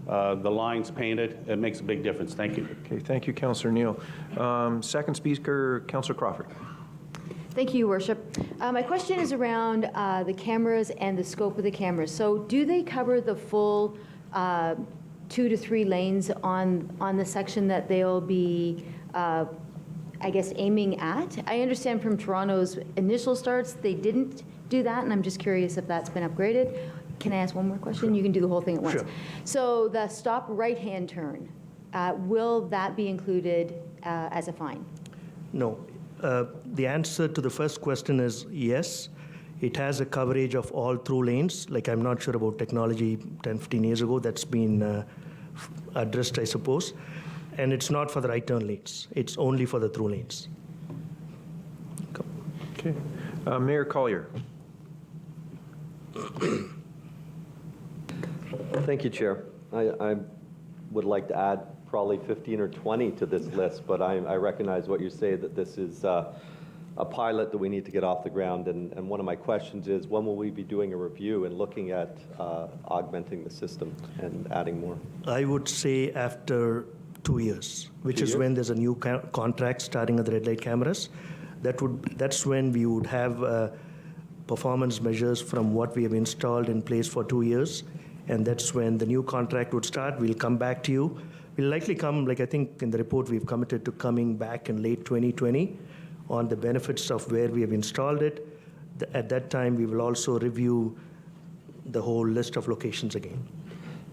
the lines painted, it makes a big difference. Thank you. Okay, thank you, Councillor Neal. Second speaker, Councillor Crawford. Thank you, Your Worship. My question is around the cameras and the scope of the cameras. So do they cover the full 2 to 3 lanes on the section that they'll be, I guess, aiming at? I understand from Toronto's initial starts, they didn't do that, and I'm just curious if that's been upgraded. Can I ask one more question? You can do the whole thing at once. Sure. So the stop right-hand turn, will that be included as a fine? No. The answer to the first question is yes. It has a coverage of all through lanes. Like, I'm not sure about technology 10, 15 years ago. That's been addressed, I suppose. And it's not for the right turn lanes. It's only for the through lanes. Okay. Mayor Collier. Thank you, Chair. I would like to add probably 15 or 20 to this list, but I recognize what you say, that this is a pilot that we need to get off the ground. And one of my questions is, when will we be doing a review and looking at augmenting the system and adding more? I would say after 2 years, which is when there's a new contract starting with the red light cameras. That's when we would have performance measures from what we have installed in place for 2 years. And that's when the new contract would start. We'll come back to you. We'll likely come, like I think in the report, we've committed to coming back in late 2020 on the benefits of where we have installed it. At that time, we will also review the whole list of locations again.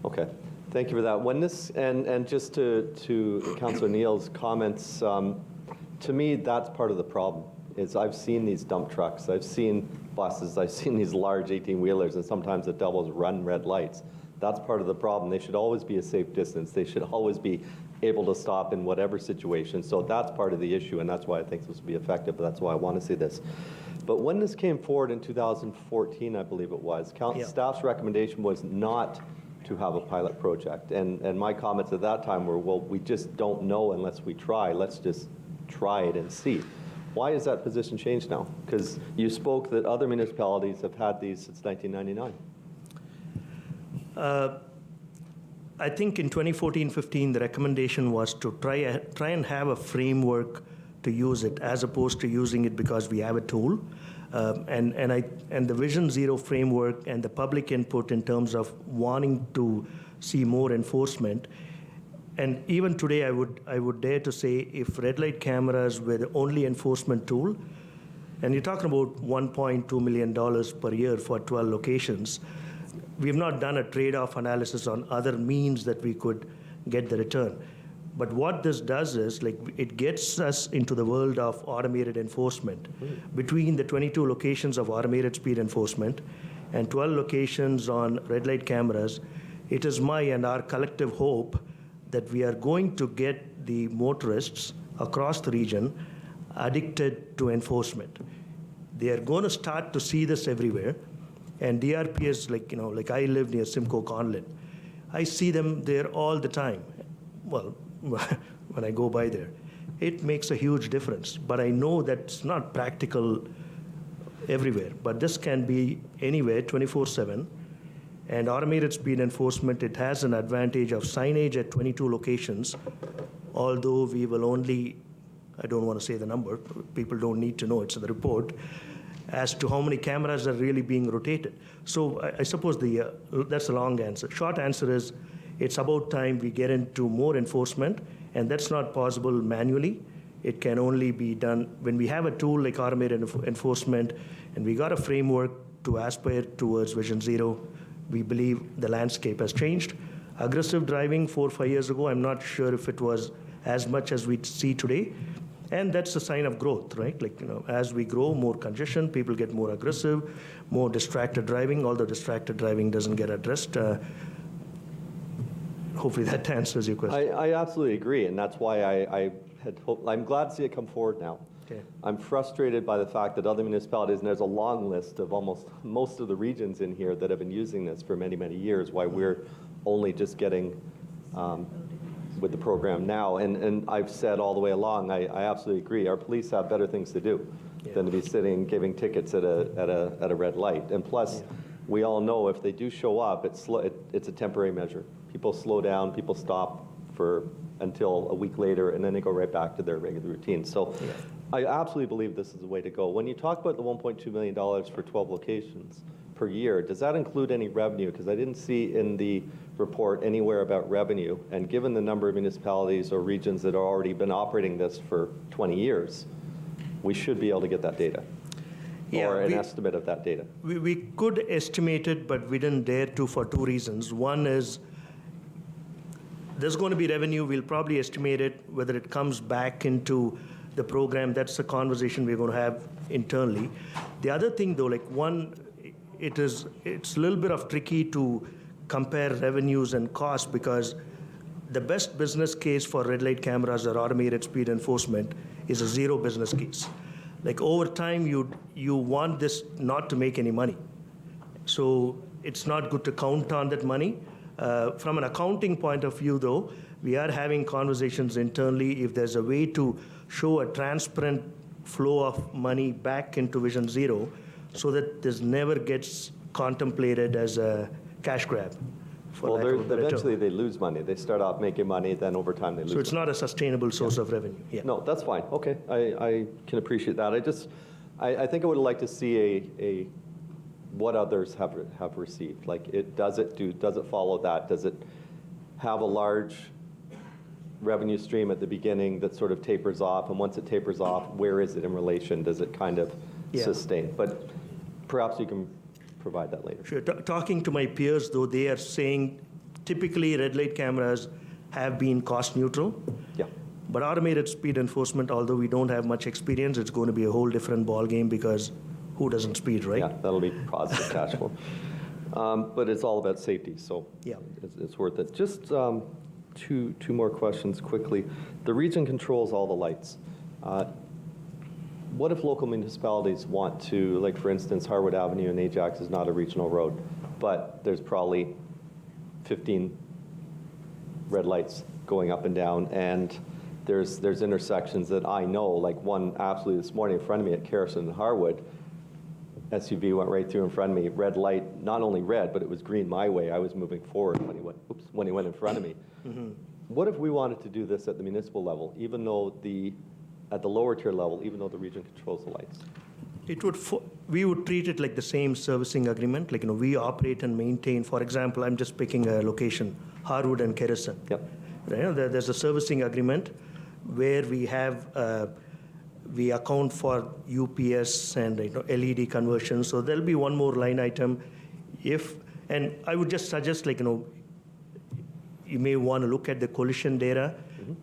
Okay, thank you for that. When this, and just to Councillor Neal's comments, to me, that's part of the problem, is I've seen these dump trucks, I've seen buses, I've seen these large 18-wheelers, and sometimes the doubles run red lights. That's part of the problem. They should always be a safe distance. They should always be able to stop in whatever situation. So that's part of the issue, and that's why I think this will be effective. That's why I want to see this. But when this came forward in 2014, I believe it was, staff's recommendation was not to have a pilot project. And my comments at that time were, well, we just don't know unless we try. Let's just try it and see. Why has that position changed now? Because you spoke that other municipalities have had these since 1999. I think in 2014-15, the recommendation was to try and have a framework to use it, as opposed to using it because we have a tool. And the Vision Zero framework and the public input in terms of wanting to see more enforcement. And even today, I would dare to say, if red light cameras were the only enforcement tool, and you're talking about $1.2 million per year for 12 locations, we have not done a trade-off analysis on other means that we could get the return. But what this does is, like, it gets us into the world of automated enforcement. Between the 22 locations of automated speed enforcement and 12 locations on red light cameras, it is my and our collective hope that we are going to get the motorists across the region addicted to enforcement. They are going to start to see this everywhere. And DRP is like I live near Simcoe Conlin. I see them there all the time. Well, when I go by there, it makes a huge difference. But I know that's not practical everywhere. But this can be anywhere 24/7. And automated speed enforcement, it has an advantage of signage at 22 locations, although we will only, I don't want to say the number, people don't need to know, it's in the report, as to how many cameras are really being rotated. So I suppose that's a long answer. Short answer is, it's about time we get into more enforcement, and that's not possible manually. It can only be done when we have a tool like automated enforcement, and we got a framework to aspire towards Vision Zero. We believe the landscape has changed. Aggressive driving 4 or 5 years ago, I'm not sure if it was as much as we see today. And that's a sign of growth, right? Like, as we grow, more congestion, people get more aggressive, more distracted driving, although distracted driving doesn't get addressed. Hopefully that answers your question. I absolutely agree, and that's why I had hoped, I'm glad to see it come forward now. Okay. I'm frustrated by the fact that other municipalities, and there's a long list of almost most of the regions in here that have been using this for many, many years, why we're only just getting with the program now. And I've said all the way along, I absolutely agree. Our police have better things to do than to be sitting giving tickets at a red light. And plus, we all know if they do show up, it's a temporary measure. People slow down, people stop until a week later, and then they go right back to their regular routine. So I absolutely believe this is the way to go. When you talk about the $1.2 million for 12 locations per year, does that include any revenue? Because I didn't see in the report anywhere about revenue. And given the number of municipalities or regions that have already been operating this for 20 years, we should be able to get that data. Or an estimate of that data. We could estimate it, but we didn't dare to for 2 reasons. One is there's going to be revenue. We'll probably estimate it, whether it comes back into the program. That's a conversation we're going to have internally. The other thing, though, it's a little bit of tricky to compare revenues and costs, because the best business case for red light cameras or automated speed enforcement is a zero business case. Like, over time, you want this not to make any money. So it's not good to count on that money. From an accounting point of view, though, we are having conversations internally if there's a way to show a transparent flow of money back into Vision Zero so that this never gets contemplated as a cash grab. Well, eventually they lose money. They start off making money, then over time they lose So it's money. not a sustainable source of revenue. Yeah. No, that's fine. Okay, I can appreciate that. I think I would like to see what others have received. Like, does it follow that? Does it have a large revenue stream at the beginning that sort of tapers off? And once it tapers off, where is it in relation? Does it kind of sustain? But perhaps you can provide that later. Sure. Talking to my peers, though, they are saying typically red light cameras have been cost neutral. Yeah. But automated speed enforcement, although we don't have much experience, it's going to be a whole different ballgame, because who doesn't speed, right? Yeah, that'll be positive cash flow. But it's all about safety, so it's worth it. Just two more questions quickly. The region controls all the lights. What if local municipalities want to, like for instance, Harwood Avenue in Ajax is not a regional road, but there's probably 15 red lights going up and down, and there's intersections that I know, like one absolutely this morning in front of me at Carison and Harwood, SUV went right through in front of me, red light, not only red, but it was green my way. I was moving forward when he went in front of me. Mm-hmm. What if we wanted to do this at the municipal level, even though at the lower tier level, even though the region controls the lights? We would treat it like the same servicing agreement. Like, we operate and maintain, for example, I'm just picking a location, Harwood and Kerrison. Yep. There's a servicing agreement where we account for UPS and LED conversion. So there'll be one more line item. And I would just suggest, you may want to look at the collision data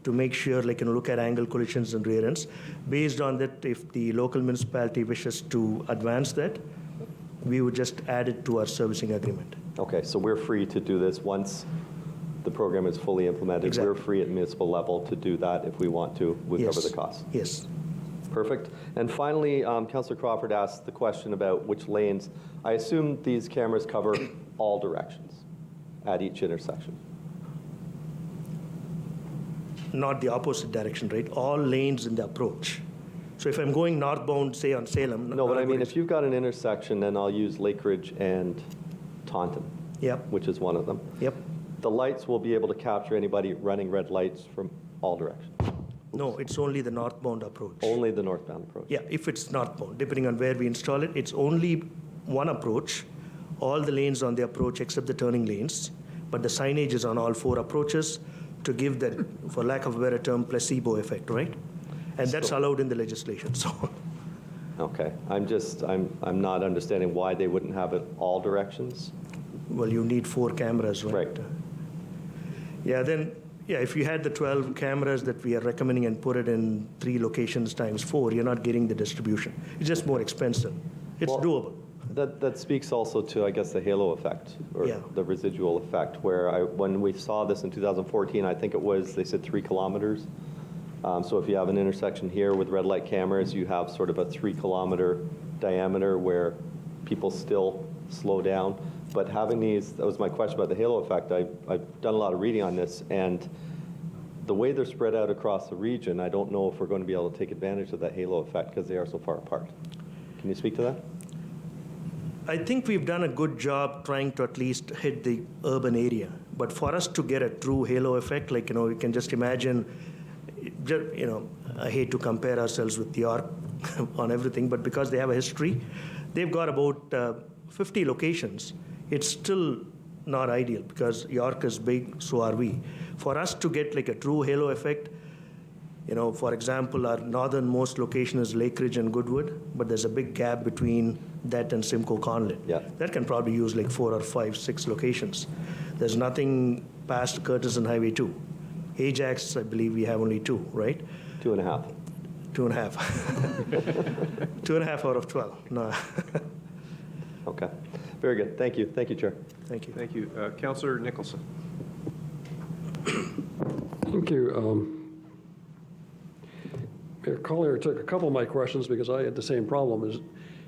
to make sure, look at angle collisions and rear ends. Based on that, if the local municipality wishes to advance that, we would just add it to our servicing agreement. Okay, so we're free to do this once the program is fully implemented. Exactly. We're free at municipal level to do that if we want to. We cover the costs. Yes. Perfect. And finally, Councillor Crawford asked the question about which lanes. I assume these cameras cover all directions at each intersection. Not the opposite direction, right? All lanes in the approach. So if I'm going northbound, say on Salem. No, but I mean, if you've got an intersection, then I'll use Lake Ridge and Taunton, which is one of them. Yep. The lights will be able to capture anybody running red lights from all directions. No, it's only the northbound approach. Only the northbound approach. Yeah, if it's northbound, depending on where we install it, it's only one approach, all the lanes on the approach except the turning lanes, but the signage is on all 4 approaches to give that, for lack of a better term, placebo effect, right? And that's allowed in the legislation, so. Okay, I'm not understanding why they wouldn't have it all directions. Well, you need 4 cameras, right? Right. Yeah, if you had the 12 cameras that we are recommending and put it in 3 locations times 4, you're not getting the distribution. It's just more expensive. It's Well, doable. That speaks also to, I guess, the halo effect, or Yeah. the residual effect, where when we saw this in 2014, I think it was, they said 3 kilometers. So if you have an intersection here with red light cameras, you have sort of a 3-kilometer diameter where people still slow down. But having these, that was my question about the halo effect. I've done a lot of reading on this, and the way they're spread out across the region, I don't know if we're going to be able to take advantage of that halo effect because they are so far apart. Can you speak to that? I think we've done a good job trying to at least hit the urban area. But for us to get a true halo effect, like, you can just imagine, I hate to compare ourselves with York on everything, but because they have a history, they've got about 50 locations. It's still not ideal because York is big, so are we. For us to get like a true halo effect, for example, our northernmost location is Lake Ridge and Goodwood, but there's a big gap between that and Simcoe Conlin. Yeah. That can probably use like 4 or 5, 6 locations. There's nothing past Curtis and Highway 2. Ajax, I believe we have only 2, right? 2.5. 2.5. 2.5 out of 12. No. Okay. Very good. Thank you. Thank you, Chair. Thank you. Thank you. Councillor Nicholson. Thank you. Mayor Collier took a couple of my questions because I had the same problem. Is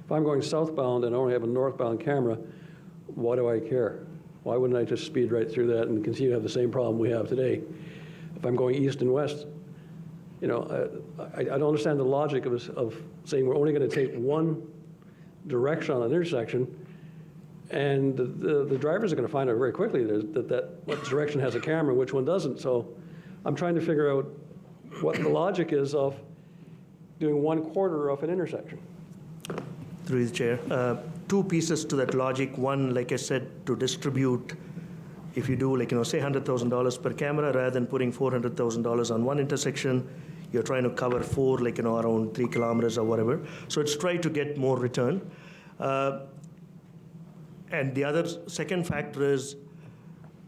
if I'm going southbound and I only have a northbound camera, why do I care? Why wouldn't I just speed right through that and continue to have the same problem we have today? If I'm going east and west, I don't understand the logic of saying we're only going to take one direction on an intersection, and the drivers are going to find out very quickly that what direction has a camera and which one doesn't. So I'm trying to figure out what the logic is of doing 1/4 of an intersection. Through the chair. 2 pieces to that logic. One, like I said, to distribute, if you do say $100,000 per camera, rather than putting $400,000 on one intersection, you're trying to cover 4, around 3 kilometers or whatever. So it's try to get more return. And the second factor is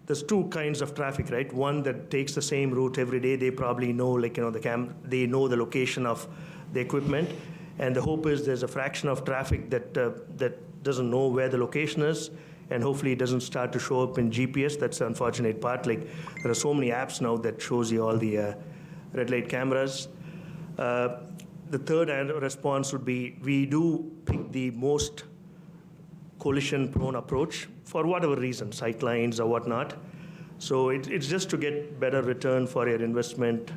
there's 2 kinds of traffic, right? One that takes the same route every day. They probably know, they know the location of the equipment. And the hope is there's a fraction of traffic that doesn't know where the location is, and hopefully it doesn't start to show up in GPS. That's the unfortunate part. There are so many apps now that shows you all the red light cameras. The third response would be we do pick the most collision-prone approach for whatever reason, sight lines or whatnot. So it's just to get better return for your investment.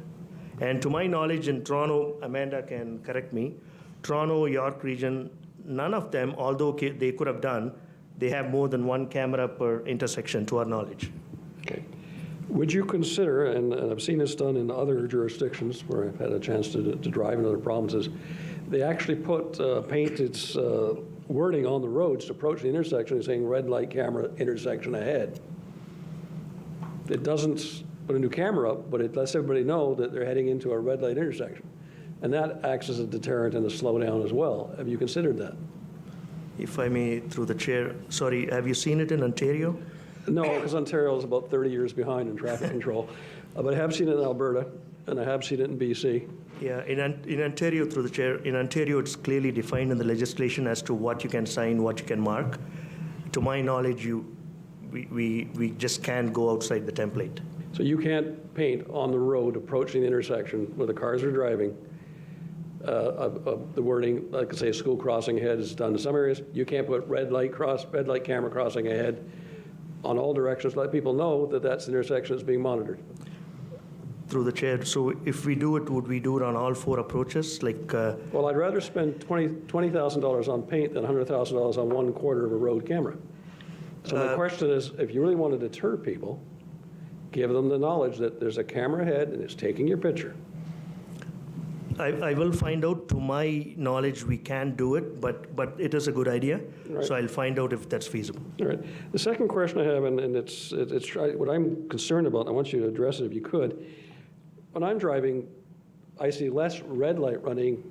And to my knowledge, in Toronto, Amanda can correct me, Toronto, York region, none of them, although they could have done, they have more than 1 camera per intersection, to our knowledge. Okay. Would you consider, and I've seen this done in other jurisdictions where I've had a chance to drive in other provinces, they actually paint its wording on the roads to approach the intersection saying red light camera intersection ahead. It doesn't put a new camera up, but it lets everybody know that they're heading into a red light intersection. And that acts as a deterrent and a slowdown as well. Have you considered that? If I may, through the chair, sorry, have you seen it in Ontario? No, because Ontario is about 30 years behind in traffic control. But I have seen it in Alberta, and I have seen it in BC. Yeah, in Ontario, through the chair, in Ontario, it's clearly defined in the legislation as to what you can sign, what you can mark. To my knowledge, we just can't go outside the template. So you can't paint on the road approaching the intersection where the cars are driving the wording, like say a school crossing ahead is done in some areas. You can't put red light camera crossing ahead on all directions, let people know that that's the intersection that's being monitored. Through the chair, so if we do it, would we do it on all 4 approaches? Well, I'd rather spend $20,000 on paint than $100,000 on 1/4 of a road camera. So my question is, if you really want to deter people, give them the knowledge that there's a camera ahead and it's taking your picture. I will find out. To my knowledge, we can do it, but it is a good idea. Right. So I'll find out if that's feasible. All right. The second question I have, and it's what I'm concerned about, and I want you to address it if you could. When I'm driving I see less red light running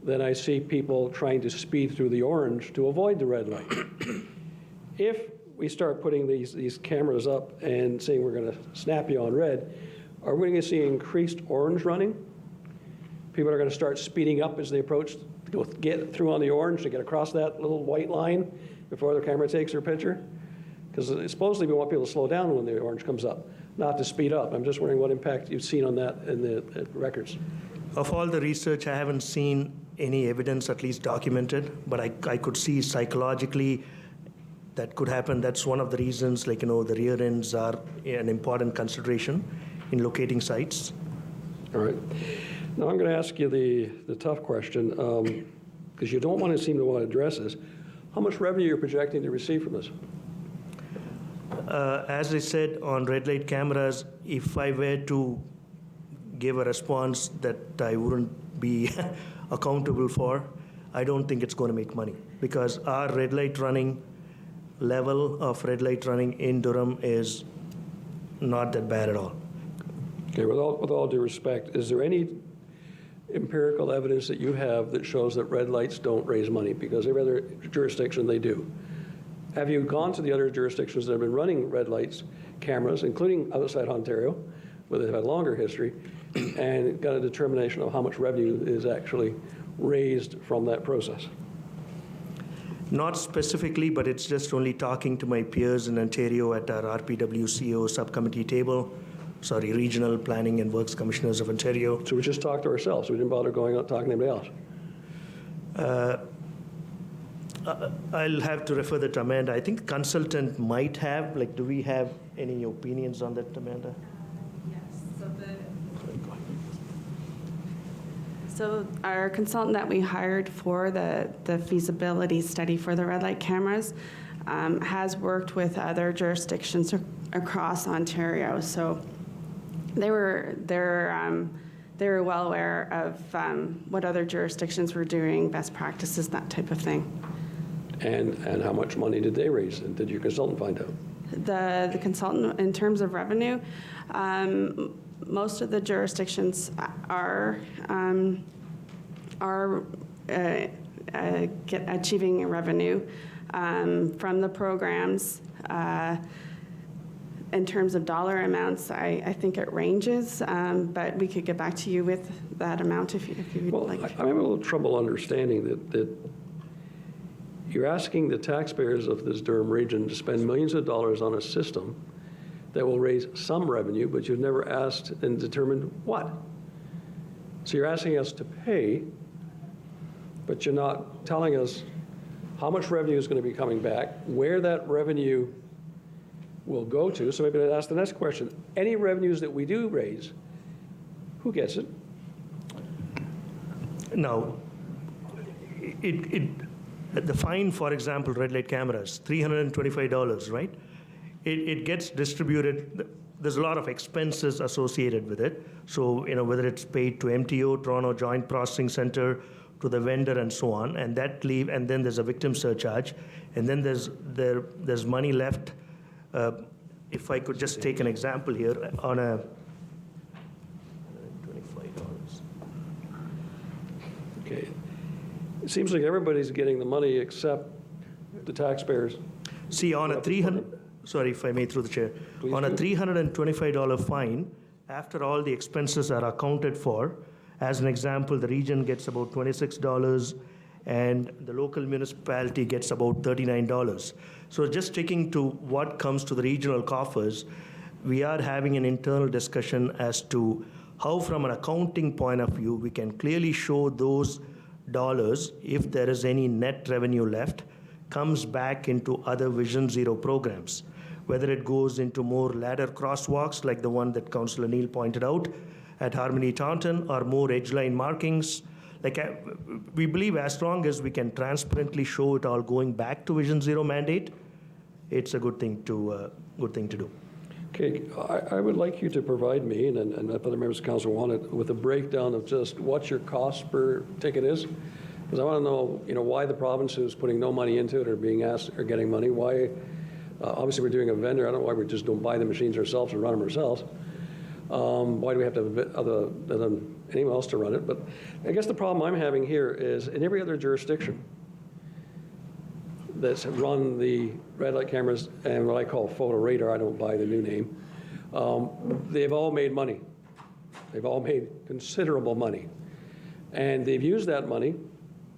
than I see people trying to speed through the orange to avoid the red light. If we start putting these cameras up and saying we're going to snap you on red, are we going to see increased orange running? People are going to start speeding up as they approach to get through on the orange to get across that little white line before the camera takes their picture? Because supposedly we want people to slow down when the orange comes up, not to speed up. I'm just wondering what impact you've seen on that in the records. Of all the research, I haven't seen any evidence, at least documented, but I could see psychologically that could happen. That's one of the reasons, like, the rear ends are an important consideration in locating sites. All right. Now I'm going to ask you the tough question, because you don't want to seem to want to address this. How much revenue you're projecting to receive from this? As I said, on red light cameras, if I were to give a response that I wouldn't be accountable for, I don't think it's going to make money, because our red light running level of red light running in Durham is not that bad at all. Okay, with all due respect, is there any empirical evidence that you have that shows that red lights don't raise money? Because every other jurisdiction they do. Have you gone to the other jurisdictions that have been running red lights cameras, including outside Ontario, where they've had longer history, and got a determination of how much revenue is actually raised from that process? Not specifically, but it's just only talking to my peers in Ontario at our RPWCO subcommittee table. Sorry, Regional Planning and Works Commissioners of Ontario. So we just talked to ourselves. We didn't bother going out talking to anybody else. I'll have to refer that to Amanda. I think consultant might have, do we have any opinions on that, Amanda? So our consultant that we hired for the feasibility study for the red light cameras has worked with other jurisdictions across Ontario. So they were well aware of what other jurisdictions were doing, best practices, that type of thing. And how much money did they raise, and did your consultant find out? The consultant, in terms of revenue, most of the jurisdictions are achieving revenue from the programs. In terms of dollar amounts, I think it ranges, but we could get back to you with that amount if you would like. I'm having a little trouble understanding that you're asking the taxpayers of this Durham region to spend millions of dollars on a system that will raise some revenue, but you've never asked and determined what. So you're asking us to pay, but you're not telling us how much revenue is going to be coming back, where that revenue will go to. So maybe I'd ask the next question. Any revenues that we do raise, who gets it? Now, the fine, for example, red light cameras, $325, right? It gets distributed. There's a lot of expenses associated with it. So, whether it's paid to MTO, Toronto Joint Processing Center, to the vendor and so on, and then there's a victim surcharge, and then there's money left. If I could just take an example here, on a $125. Okay. It seems like everybody's getting the money except the taxpayers. See, on a 300, sorry if I may through the chair, Please on a do. $325 fine, after all the expenses are accounted for, as an example, the region gets about $26 and the local municipality gets about $39. So just sticking to what comes to the regional coffers, we are having an internal discussion as to how, from an accounting point of view, we can clearly show those dollars, if there is any net revenue left, comes back into other Vision Zero programs, whether it goes into more ladder crosswalks like the one that Councillor Neil pointed out at Harmony Taunton, or more edgeline markings. We believe as long as we can transparently show it all going back to Vision Zero mandate, it's a good thing to do. Okay, I would like you to provide me, and if other members of council want it, with a breakdown of just what your cost per ticket is. Because I want to know, why the province who's putting no money into it or being asked or getting money, why, obviously we're doing a vendor, I don't know why we just don't buy the machines ourselves and run them ourselves. Why do we have to have other than anyone else to run it? But I guess the problem I'm having here is in every other jurisdiction that's run the red light cameras and what I call photo radar, I don't buy the new name, they've all made money. They've all made considerable money. And they've used that money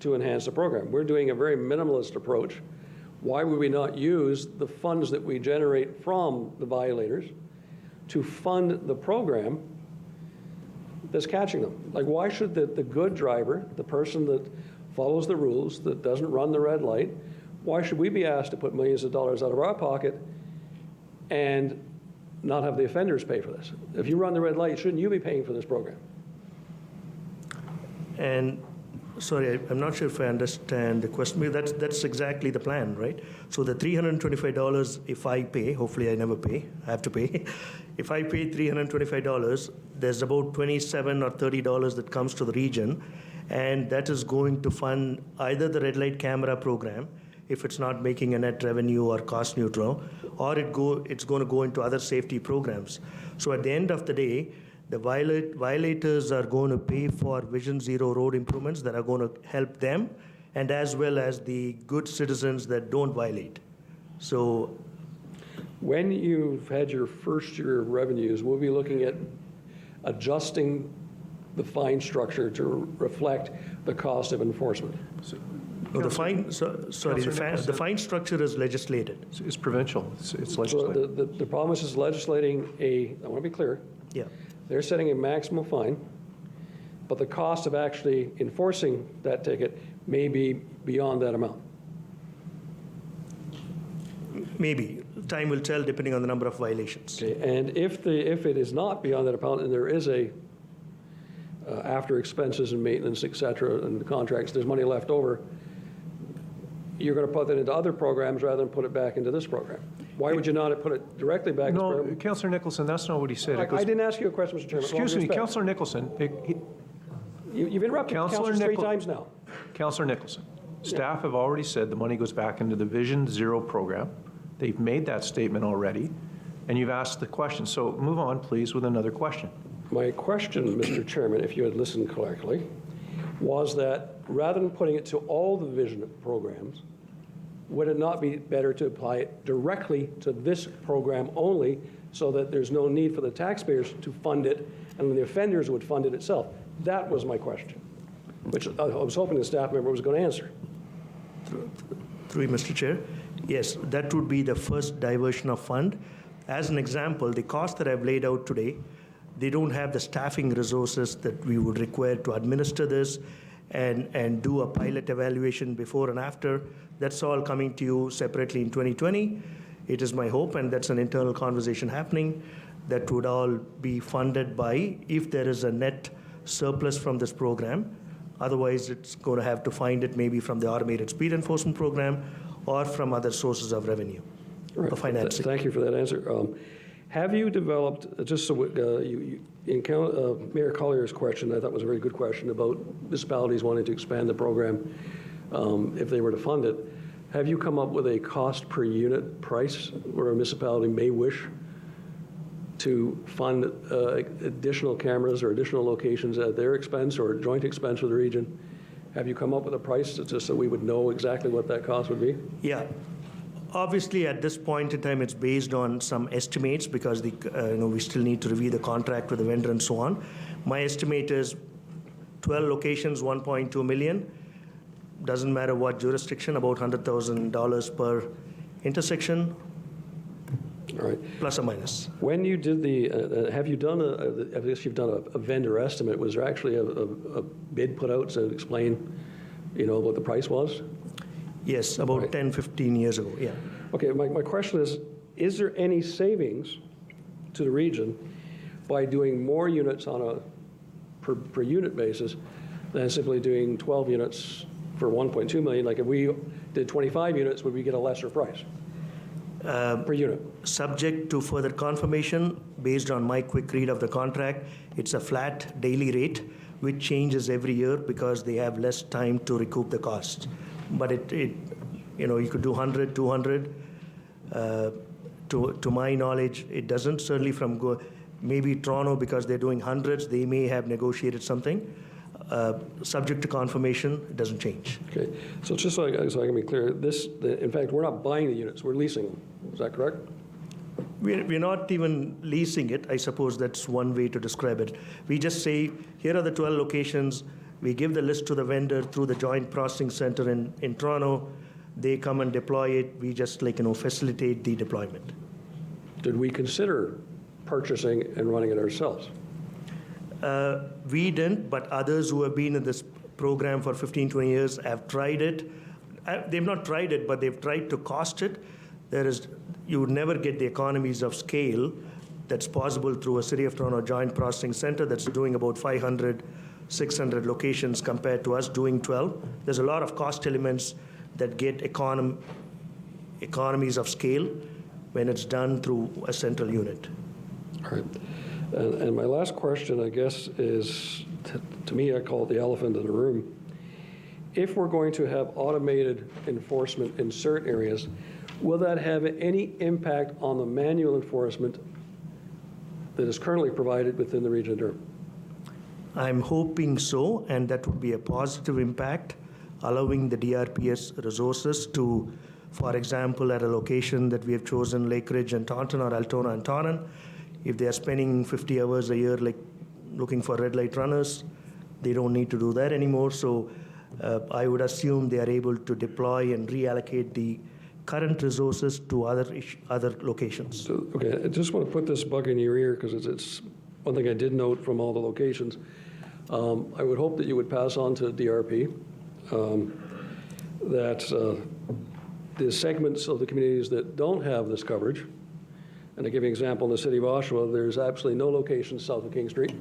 to enhance the program. We're doing a very minimalist approach. Why would we not use the funds that we generate from the violators to fund the program that's catching them? Like, why should the good driver, the person that follows the rules, that doesn't run the red light, why should we be asked to put millions of dollars out of our pocket and not have the offenders pay for this? If you run the red light, shouldn't you be paying for this program? And sorry, I'm not sure if I understand the question. That's exactly the plan, right? So the $325, if I pay, hopefully I never pay, I have to pay. If I pay $325, there's about $27 or $30 that comes to the region, and that is going to fund either the red light camera program, if it's not making a net revenue or cost neutral, or it's going to go into other safety programs. So at the end of the day, the violators are going to pay for Vision Zero road improvements that are going to help them, and as well as the good citizens that don't violate. So when you've had your first year of revenues, we'll be looking at adjusting the fine structure to reflect the cost of enforcement. no, the fine, the fine structure is legislated. It's provincial. It's legislated. So the problem is legislating I want to be clear. Yeah. They're setting a maximum fine, but the cost of actually enforcing that ticket may be beyond that amount. Maybe. Time will tell depending on the number of violations. Okay. And if it is not beyond that amount and there is after expenses and maintenance, et cetera, and the contracts, there's money left over, you're going to put that into other programs rather than put it back into this program. Why would you not put it directly back into this program? Councillor Nicholson, that's not what he said. I didn't ask you a question, Mr. Chairman. Excuse me, Councillor Nicholson. You've interrupted Councillor three times now. Councillor Nicholson, staff have already said the money goes back into the Vision Zero program. They've made that statement already, and you've asked the question. So move on, please, with another question. My question, Mr. Chairman, if you had listened correctly, was that rather than putting it to all the Vision programs, would it not be better to apply it directly to this program only so that there's no need for the taxpayers to fund it and the offenders would fund it itself? That was my question, which I was hoping the staff member was going to answer. Through you, Mr. Chair. Yes, that would be the first diversion of fund. As an example, the cost that I've laid out today, they don't have the staffing resources that we would require to administer this and do a pilot evaluation before and after. That's all coming to you separately in 2020. It is my hope, and that's an internal conversation happening, that would all be funded by, if there is a net surplus from this program. Otherwise, it's going to have to find it maybe from the automated speed enforcement program or from other sources of revenue or financing. Thank you for that answer. Have you developed, just so Mayor Collier's question, I thought was a very good question about municipalities wanting to expand the program if they were to fund it. Have you come up with a cost per unit price where a municipality may wish to fund additional cameras or additional locations at their expense or joint expense with the region? Have you come up with a price just so we would know exactly what that cost would be? Yeah. Obviously, at this point in time, it's based on some estimates because we still need to review the contract with the vendor and so on. My estimate is 12 locations, 1.2 million. Doesn't matter what jurisdiction, about $100,000 per intersection. All right. Plus or minus. When you did have you done I guess you've done a vendor estimate. Was there actually a bid put out to explain, what the price was? Yes, about 10, 15 years ago, yeah. Okay, my question is there any savings to the region by doing more units on a per unit basis than simply doing 12 units for 1.2 million? Like if we did 25 units, would we get a lesser price per unit? Subject to further confirmation, based on my quick read of the contract, it's a flat daily rate, which changes every year because they have less time to recoup the costs. But you could do 100, 200. To my knowledge, it doesn't. Certainly Maybe Toronto, because they're doing hundreds, they may have negotiated something. Subject to confirmation, it doesn't change. Okay, so just so I can be clear, in fact, we're not buying the units, we're leasing them. Is that correct? We're not even leasing it. I suppose that's one way to describe it. We just say, here are the 12 locations. We give the list to the vendor through the Joint Processing Center in Toronto. They come and deploy it. We just facilitate the deployment. Did we consider purchasing and running it ourselves? We didn't, but others who have been in this program for 15, 20 years have tried it. They've not tried it, but they've tried to cost it. You would never get the economies of scale that's possible through a City of Toronto Joint Processing Center that's doing about 500, 600 locations compared to us doing 12. There's a lot of cost elements that get economies of scale when it's done through a central unit. All right. And my last question, I guess, is, to me, I call it the elephant in the room. If we're going to have automated enforcement in certain areas, will that have any impact on the manual enforcement that is currently provided within the region of Durham? I'm hoping so, and that would be a positive impact, allowing the DRPS resources to, for example, at a location that we have chosen, Lake Ridge and Taunton or Altona and Taunton, if they are spending 50 hours a year looking for red light runners, they don't need to do that anymore. So I would assume they are able to deploy and reallocate the current resources to other locations. So, okay, I just want to put this bug in your ear because it's one thing I did note from all the locations. I would hope that you would pass on to DRP that the segments of the communities that don't have this coverage, and to give you an example, in the city of Oshawa, there's absolutely no locations south of King Street,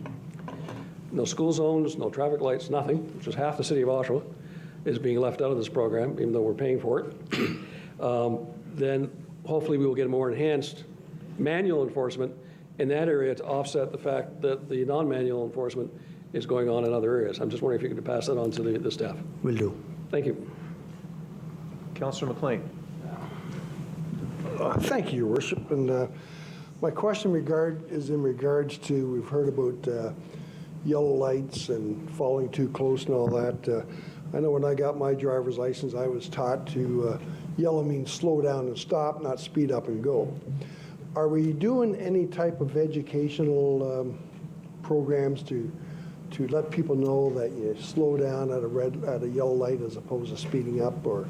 no school zones, no traffic lights, nothing, which is half the city of Oshawa is being left out of this program, even though we're paying for it. Then hopefully we will get more enhanced manual enforcement in that area to offset the fact that the non-manual enforcement is going on in other areas. I'm just wondering if you could pass that on to the staff. Will do. Thank you. Councillor McLean. Thank you, Your Worship. And my question is in regards to, we've heard about yellow lights and following too close and all that. I know when I got my driver's license, I was taught to yellow means slow down and stop, not speed up and go. Are we doing any type of educational programs to let people know that you slow down at a yellow light as opposed to speeding up, or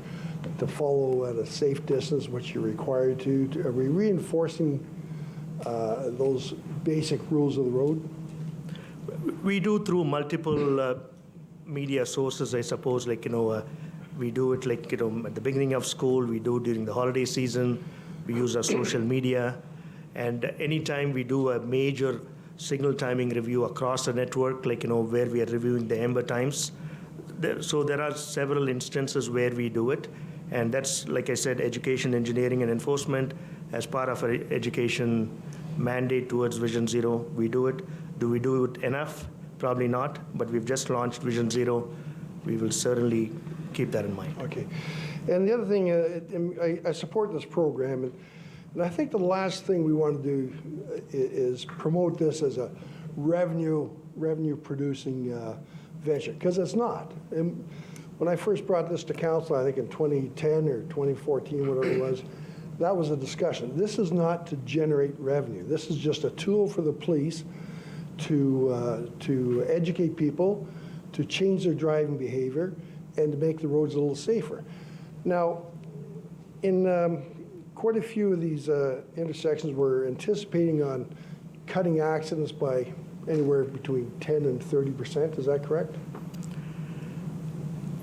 to follow at a safe distance, which you're required to? Are we reinforcing those basic rules of the road? We do through multiple media sources, I suppose. We do it at the beginning of school. We do during the holiday season. We use our social media, and anytime we do a major signal timing review across the network, where we are reviewing the Ember times. So there are several instances where we do it, and that's, like I said, education, engineering, and enforcement as part of our education mandate towards Vision Zero. We do it. Do we do it enough? Probably not, but we've just launched Vision Zero. We will certainly keep that in mind. Okay. And the other thing, I support this program, and I think the last thing we want to do is promote this as a revenue-producing venture, because it's not. And when I first brought this to council, I think in 2010 or 2014, whatever it was, that was a discussion. This is not to generate revenue. This is just a tool for the police to educate people, to change their driving behavior, and to make the roads a little safer. Now, in quite a few of these intersections, we're anticipating on cutting accidents by anywhere between 10 and 30%. Is that correct?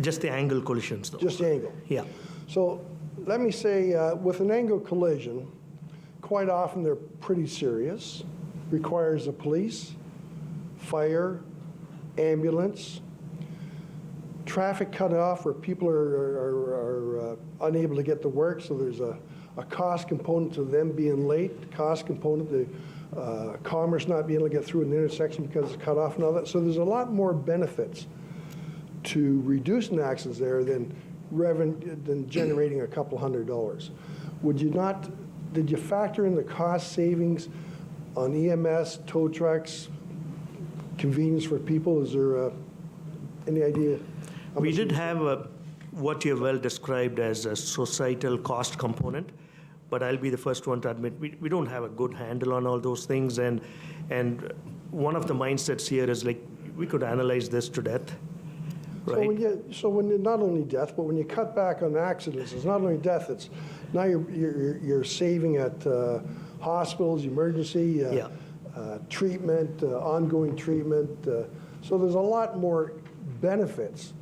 Just the angle collisions, though. Just the angle? Yeah. So let me say, with an angle collision, quite often they're pretty serious, requires the police, fire, ambulance, traffic cut off where people are unable to get to work, so there's a cost component to them being late, cost component to commerce not being able to get through an intersection because it's cut off and all that. So there's a lot more benefits to reducing accidents there than generating a couple $100. Did you factor in the cost savings on EMS, tow trucks, convenience for people? Is there any idea? We did have what you have well described as a societal cost component, but I'll be the first one to admit we don't have a good handle on all those things. And one of the mindsets here is like we could analyze this to death. Right. So when you're not only death, but when you cut back on accidents, it's not only death. It's now you're saving at hospitals, emergency treatment, ongoing treatment. So there's a lot more benefits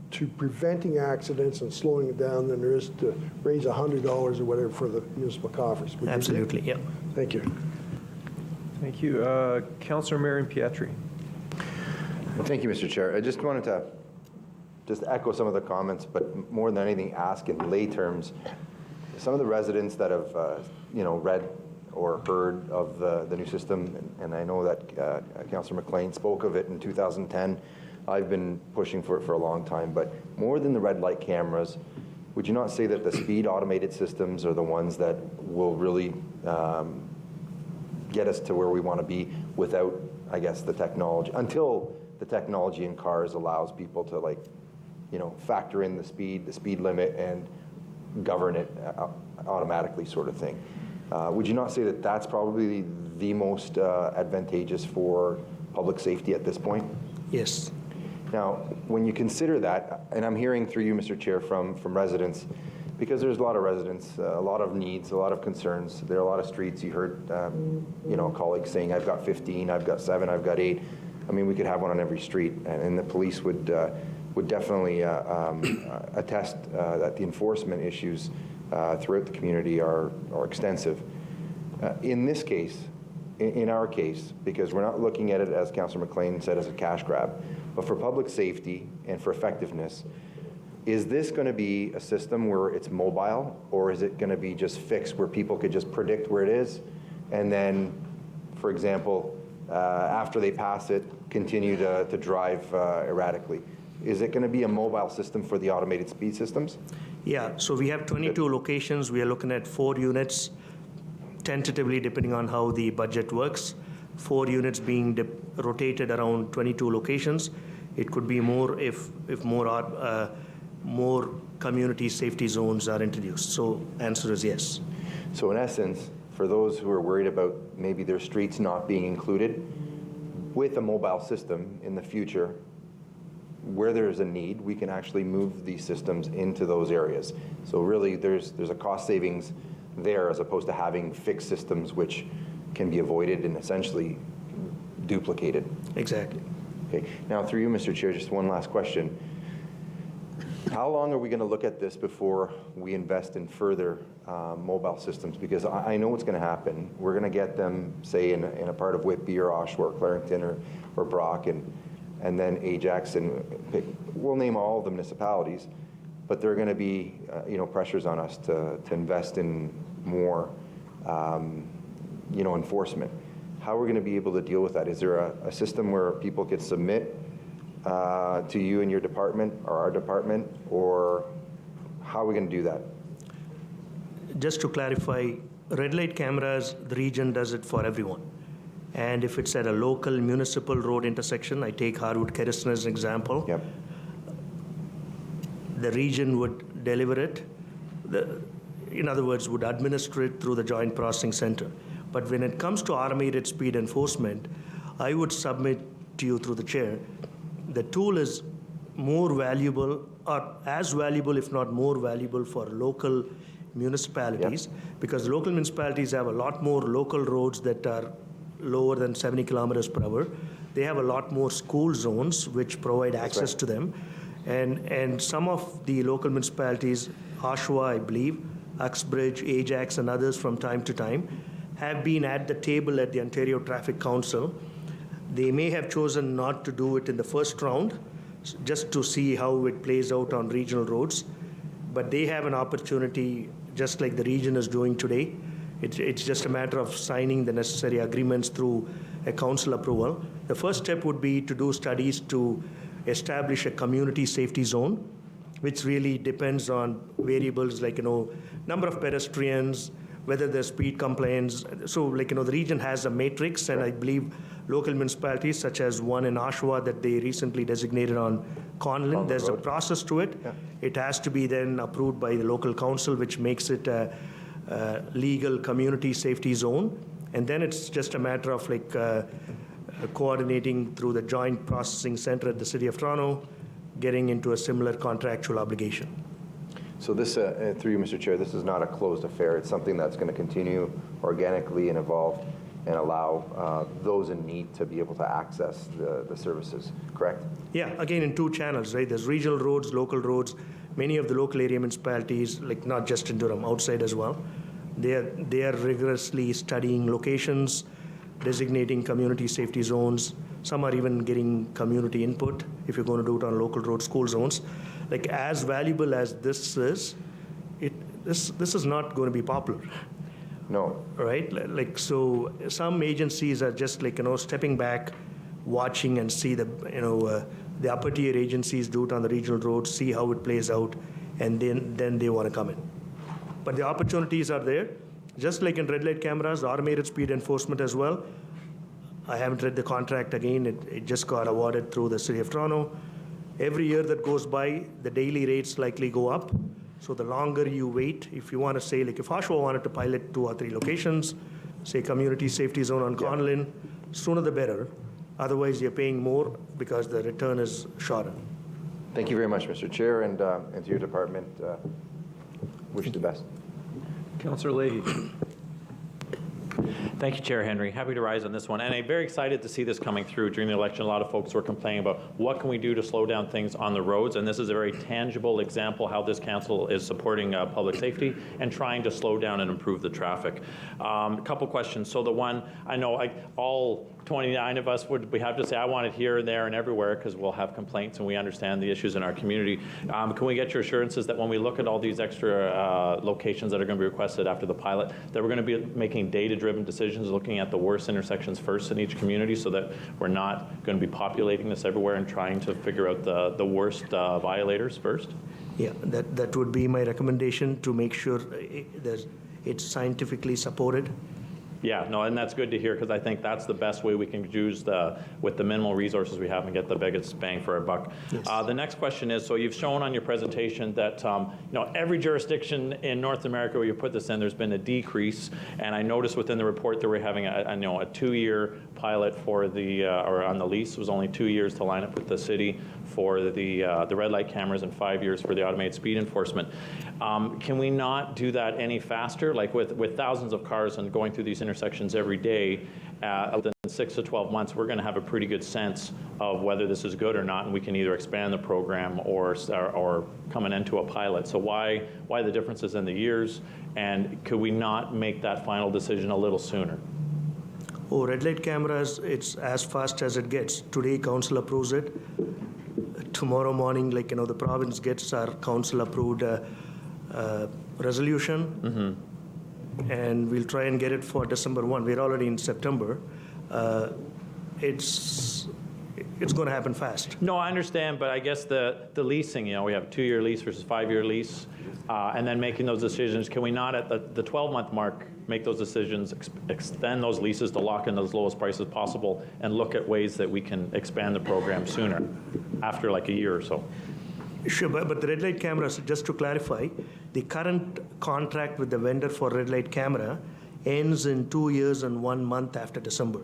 to preventing accidents and slowing it down than there is to raise $100 or whatever for the municipal coffers. Absolutely. Yeah. Thank you. Thank you. Councillor Marion Pietri. Thank you, Mr. Chair. I just wanted to echo some of the comments, but more than anything, ask in lay terms. Some of the residents that have, read or heard of the new system, and I know that Councillor McLean spoke of it in 2010. I've been pushing for it for a long time, but more than the red light cameras, would you not say that the speed automated systems are the ones that will really get us to where we want to be without, I guess, the technology, until the technology in cars allows people to factor in the speed limit and govern it automatically, sort of thing. Would you not say that that's probably the most advantageous for public safety at this point? Yes. Now, when you consider that, and I'm hearing through you, Mr. Chair, from residents, because there's a lot of residents, a lot of needs, a lot of concerns. There are a lot of streets. You heard, colleagues saying, "I've got 15, I've got 7, I've got 8." I mean, we could have one on every street, and the police would definitely attest that the enforcement issues throughout the community are extensive. In this case, in our case, because we're not looking at it, as Councillor McLean said, as a cash grab, but for public safety and for effectiveness, is this going to be a system where it's mobile, or is it going to be just fixed where people could just predict where it is and then, for example, after they pass it, continue to drive erratically? Is it going to be a mobile system for the automated speed systems? Yeah, so we have 22 locations. We are looking at 4 units, tentatively, depending on how the budget works. 4 units being rotated around 22 locations. It could be more if more community safety zones are introduced. So answer is yes. So in essence, for those who are worried about maybe their streets not being included, with a mobile system in the future, where there's a need, we can actually move these systems into those areas. So really, there's a cost savings there as opposed to having fixed systems which can be avoided and essentially duplicated. Exactly. Okay. Now, through you, Mr. Chair, just one last question. How long are we going to look at this before we invest in further mobile systems? Because I know what's going to happen. We're going to get them, say, in a part of Whitby or Oshawa or Clarington or Brock, and then Ajax, and we'll name all the municipalities, but there are going to be pressures on us to invest in more enforcement. How are we going to be able to deal with that? Is there a system where people could submit to you and your department or our department, or how are we going to do that? Just to clarify, red light cameras, the region does it for everyone. And if it's at a local municipal road intersection, I take Harwood Kerrison as an example. Yep. The region would deliver it. In other words, would administer it through the Joint Processing Center. But when it comes to automated speed enforcement, I would submit to you through the chair, the tool is more valuable, or as valuable, if not more valuable, for local municipalities, because local municipalities have a lot more local roads that are lower than 70 kilometers per hour. They have a lot more school zones which provide access to them. And some of the local municipalities, Oshawa, I believe, Uxbridge, Ajax, and others from time to time, have been at the table at the Ontario Traffic Council. They may have chosen not to do it in the first round, just to see how it plays out on regional roads. But they have an opportunity, just like the region is doing today. It's just a matter of signing the necessary agreements through a council approval. The first step would be to do studies to establish a community safety zone, which really depends on variables like, number of pedestrians, whether there's speed complaints. So the region has a matrix, and I believe local municipalities, such as one in Oshawa that they recently designated on Conlin, there's a process to it. Yeah. It has to be then approved by the local council, which makes it a legal community safety zone. And then it's just a matter of coordinating through the Joint Processing Center at the City of Toronto, getting into a similar contractual obligation. So this, through you, Mr. Chair, this is not a closed affair. It's something that's going to continue organically and evolve and allow those in need to be able to access the services, correct? Yeah, again, in 2 channels, right? There's regional roads, local roads. Many of the local area municipalities, not just in Durham, outside as well, they are rigorously studying locations, designating community safety zones. Some are even getting community input if you're going to do it on local road school zones. As valuable as this is, this is not going to be popular. No. Right? So some agencies are just stepping back, watching and see the upper tier agencies do it on the regional roads, see how it plays out, and then they want to come in. But the opportunities are there. Just like in red light cameras, automated speed enforcement as well. I haven't read the contract again. It just got awarded through the City of Toronto. Every year that goes by, the daily rates likely go up. So the longer you wait, if you want to say, if Oshawa wanted to pilot 2 or 3 locations, say community safety zone on Conlin, sooner the better. Otherwise, you're paying more because the return is shorter. Thank you very much, Mr. Chair, and to your department, wish you the best. Councillor Leahy. Thank you, Chair Henry. Happy to rise on this one. And I'm very excited to see this coming through. During the election, a lot of folks were complaining about what can we do to slow down things on the roads. And this is a very tangible example how this council is supporting public safety and trying to slow down and improve the traffic. A couple questions. So the one, I know all 29 of us we have to say, I want it here and there and everywhere because we'll have complaints and we understand the issues in our community. Can we get your assurances that when we look at all these extra locations that are going to be requested after the pilot, that we're going to be making data-driven decisions, looking at the worst intersections first in each community so that we're not going to be populating this everywhere and trying to figure out the worst violators first? Yeah, that would be my recommendation, to make sure it's scientifically supported. Yeah, no, and that's good to hear because I think that's the best way we can use with the minimal resources we have and get the biggest bang for our buck. Yes. The next question is, so you've shown on your presentation that every jurisdiction in North America where you put this in, there's been a decrease, and I noticed within the report that we're having a 2-year pilot for or on the lease. It was only 2 years to line up with the city for the red light cameras and 5 years for the automated speed enforcement. Can we not do that any faster? Like with thousands of cars and going through these intersections every day, within 6 to 12 months, we're going to have a pretty good sense of whether this is good or not, and we can either expand the program or come an end to a pilot. So why the differences in the years, and could we not make that final decision a little sooner? Oh, red light cameras, it's as fast as it gets. Today, council approves it. Tomorrow morning, the province gets our council-approved resolution, and we'll try and get it for December 1. We're already in September. It's going to happen fast. No, I understand, but I guess the leasing, we have a 2-year lease versus 5-year lease, and then making those decisions, can we not at the 12-month mark make those decisions, extend those leases to lock in those lowest prices possible, and look at ways that we can expand the program sooner, after a year or so? Sure, but the red light cameras, just to clarify, the current contract with the vendor for red light camera ends in 2 years and 1 month after December.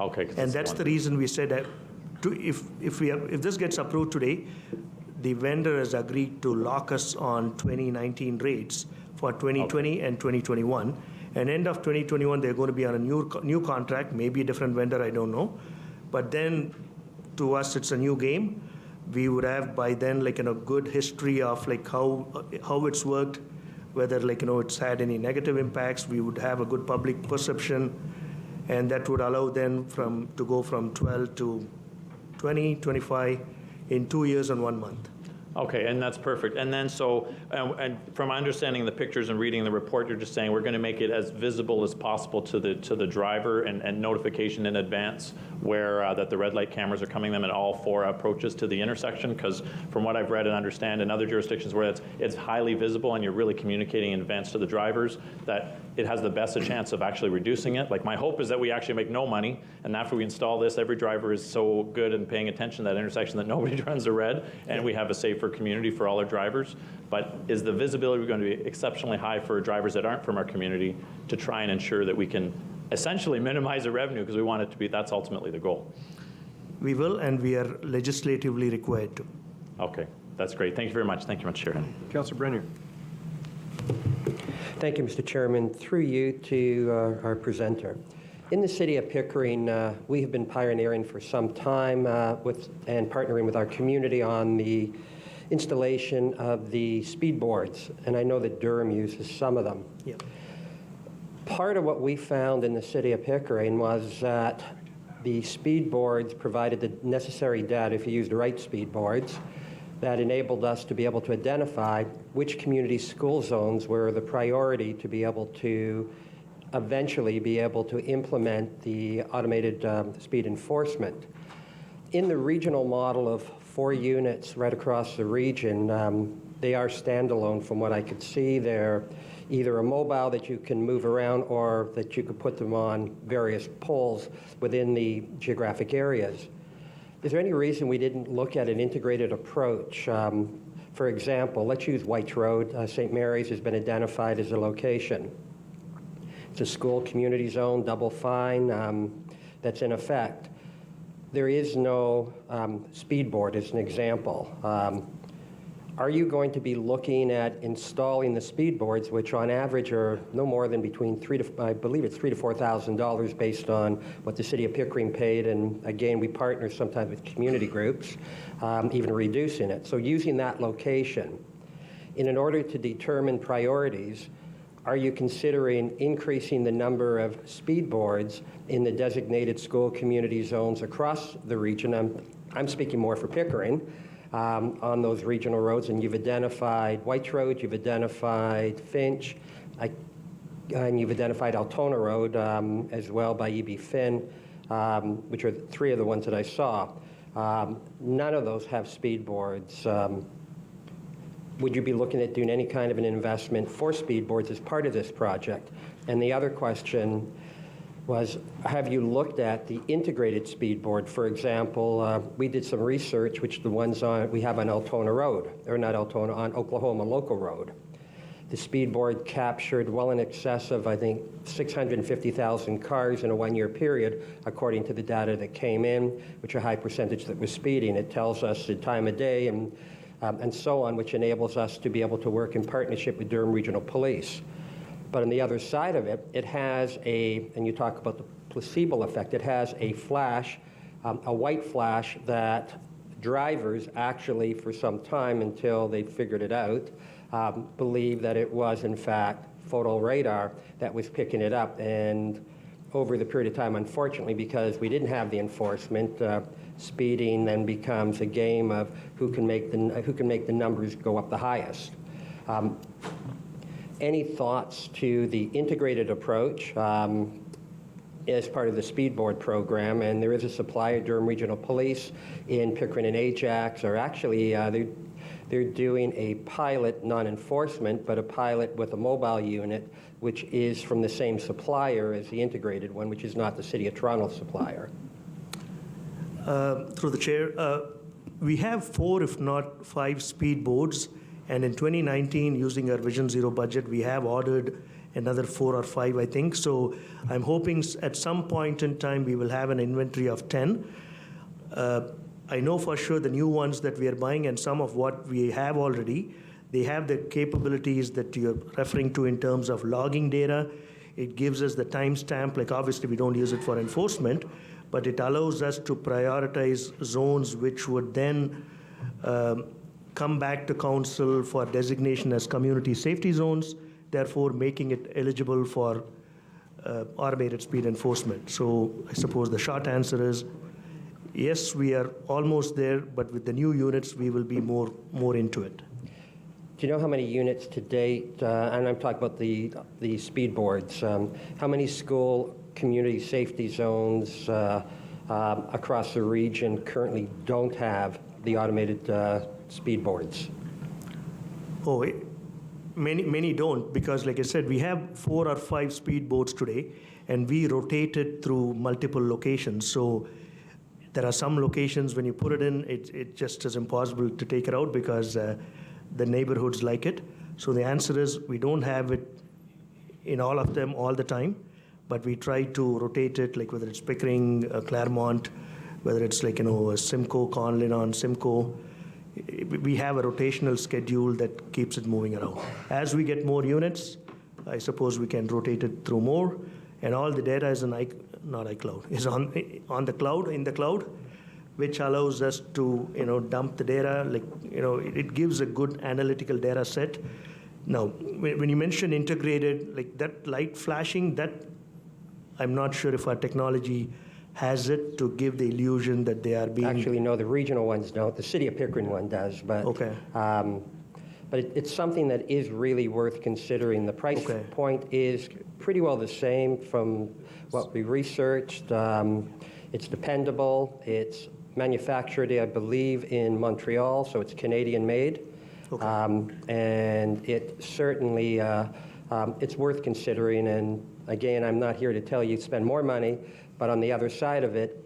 Okay. And that's the reason we said that if this gets approved today, the vendor has agreed to lock us on 2019 rates for 2020 and 2021. And end of 2021, they're going to be on a new contract, maybe a different vendor, I don't know. But then, to us, it's a new game. We would have by then a good history of how it's worked, whether it's had any negative impacts. We would have a good public perception, and that would allow them to go from 12 to 20, 25 in 2 years and 1 month. Okay, and that's perfect. And then so, and from understanding the pictures and reading the report, you're just saying we're going to make it as visible as possible to the driver and notification in advance where that the red light cameras are coming them at all 4 approaches to the intersection? Because from what I've read and understand in other jurisdictions where it's highly visible and you're really communicating in advance to the drivers, that it has the best chance of actually reducing it. Like my hope is that we actually make no money, and after we install this, every driver is so good in paying attention to that intersection that nobody runs the red, and we have a safer community for all our drivers. But is the visibility going to be exceptionally high for drivers that aren't from our community to try and ensure that we can essentially minimize the revenue, because we want it to be, that's ultimately the goal? We will, and we are legislatively required to. Okay, that's great. Thank you very much. Thank you much, Chair. Councillor Brenner. Thank you, Mr. Chairman. Through you to our presenter. In the city of Pickering, we have been pioneering for some time and partnering with our community on the installation of the speed boards, and I know that Durham uses some of them. Yeah. Part of what we found in the city of Pickering was that the speed boards provided the necessary data, if you used the right speed boards, that enabled us to be able to identify which community school zones were the priority to be able to eventually be able to implement the automated speed enforcement. In the regional model of 4 units right across the region, they are standalone from what I could see. They're either a mobile that you can move around or that you could put them on various poles within the geographic areas. Is there any reason we didn't look at an integrated approach? For example, let's use White Road. St. Mary's has been identified as a location. It's a school community zone, double fine, that's in effect. There is no speed board, as an example. Are you going to be looking at installing the speed boards, which on average are no more than between $3,000 to $4,000 based on what the city of Pickering paid, and again, we partner sometimes with community groups, even reducing it. So using that location, in order to determine priorities, are you considering increasing the number of speed boards in the designated school community zones across the region? I'm speaking more for Pickering. On those regional roads, and you've identified White Road, you've identified Finch, and you've identified Altona Road as well by E.B. Finn, which are 3 of the ones that I saw. None of those have speed boards. Would you be looking at doing any kind of an investment for speed boards as part of this project? And the other question was, have you looked at the integrated speed board? For example, we did some research, which the ones we have on Altona Road, or not Altona, on Oklahoma Local Road. The speed board captured well in excess of, I think, 650,000 cars in a 1-year period, according to the data that came in, which are a high percentage that was speeding. It tells us the time of day and so on, which enables us to be able to work in partnership with Durham Regional Police. But on the other side of it, it has and you talk about the placebo effect, it has a flash, a white flash that drivers actually, for some time until they figured it out, believe that it was in fact photo radar that was picking it up. And over the period of time, unfortunately, because we didn't have the enforcement, speeding then becomes a game of who can make the numbers go up the highest. Any thoughts to the integrated approach as part of the speed board program? And there is a supplier, Durham Regional Police in Pickering and Ajax, or actually they're doing a pilot, non-enforcement, but a pilot with a mobile unit, which is from the same supplier as the integrated one, which is not the City of Toronto supplier. Through the chair, we have 4, if not 5 speed boards. And in 2019, using our Vision Zero budget, we have ordered another 4 or 5, I think. So I'm hoping at some point in time, we will have an inventory of 10. I know for sure the new ones that we are buying and some of what we have already, they have the capabilities that you're referring to in terms of logging data. It gives us the timestamp, like obviously we don't use it for enforcement, but it allows us to prioritize zones which would then come back to council for designation as community safety zones, therefore making it eligible for automated speed enforcement. So I suppose the short answer is Yes, we are almost there, but with the new units, we will be more into it. Do you know how many units to date, and I'm talking about the speed boards, how many school community safety zones across the region currently don't have the automated speed boards? Oh, many don't, because like I said, we have 4 or 5 speed boards today, and we rotate it through multiple locations. So there are some locations when you put it in, it just is impossible to take it out because the neighborhoods like it. So the answer is we don't have it in all of them all the time, but we try to rotate it, like whether it's Pickering, Claremont, whether it's like, Simcoe, Conlin, Simcoe. We have a rotational schedule that keeps it moving around. As we get more units, I suppose we can rotate it through more, and all the data is in not iCloud, is on the cloud, in the cloud, which allows us to dump the data. It gives a good analytical data set. Now, when you mention integrated, like that light flashing, that I'm not sure if our technology has it to give the illusion that they are being... Actually, no, the regional ones don't. The City of Pickering one does, but okay. But it's something that is really worth considering. The price point is pretty well the same from what we researched. It's dependable. It's manufactured, I believe, in Montreal, so it's Canadian-made. And it certainly, it's worth considering. And again, I'm not here to tell you to spend more money, but on the other side of it,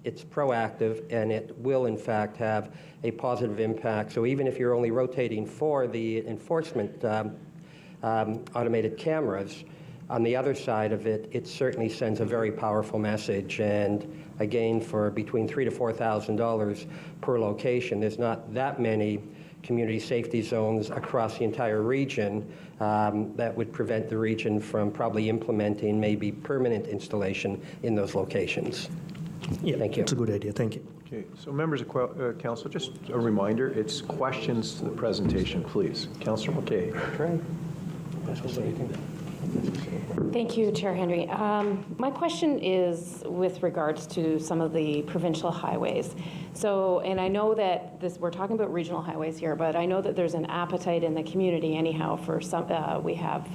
it's proactive, and it will, in fact, have a positive impact. So even if you're only rotating for the enforcement automated cameras, on the other side of it, it certainly sends a very powerful message. And again, for between $3,000 to $4,000 per location, there's not that many community safety zones across the entire region that would prevent the region from probably implementing maybe permanent installation in those locations. Yeah, thank you. It's a good idea. Thank you. Okay, so members of council, just a reminder, it's questions to the presentation, please. Councillor McKay. Thank you, Chair Henry. My question is with regards to some of the provincial highways. So, and I know that we're talking about regional highways here, but I know that there's an appetite in the community anyhow for some, we have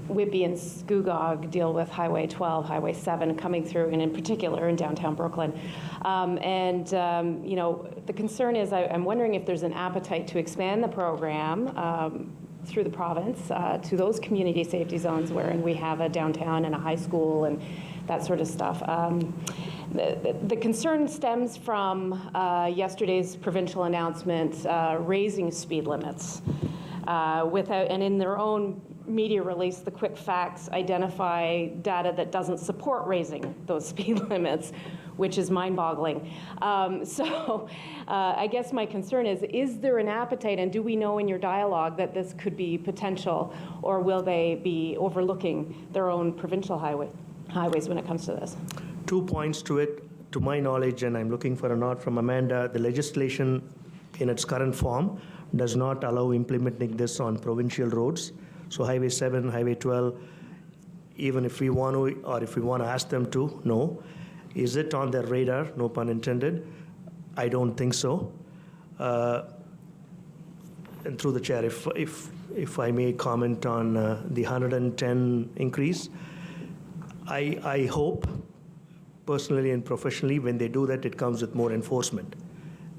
Whitby and Scugog deal with Highway 12, Highway 7 coming through, and in particular in downtown Brooklyn. The concern is I'm wondering if there's an appetite to expand the program through the province to those community safety zones wherein we have a downtown and a high school and that sort of stuff. The concern stems from yesterday's provincial announcement raising speed limits and in their own media release, the quick facts identify data that doesn't support raising those speed limits, which is mind-boggling. I guess my concern is there an appetite, and do we know in your dialogue that this could be potential, or will they be overlooking their own provincial highways when it comes to this? 2 points to it. To my knowledge, and I'm looking for a nod from Amanda, the legislation in its current form does not allow implementing this on provincial roads. So Highway 7, Highway 12, even if we want to, or if we want to ask them to, no. Is it on their radar? No pun intended. I don't think so. And through the chair, if I may comment on the 110 increase, I hope, personally and professionally, when they do that, it comes with more enforcement.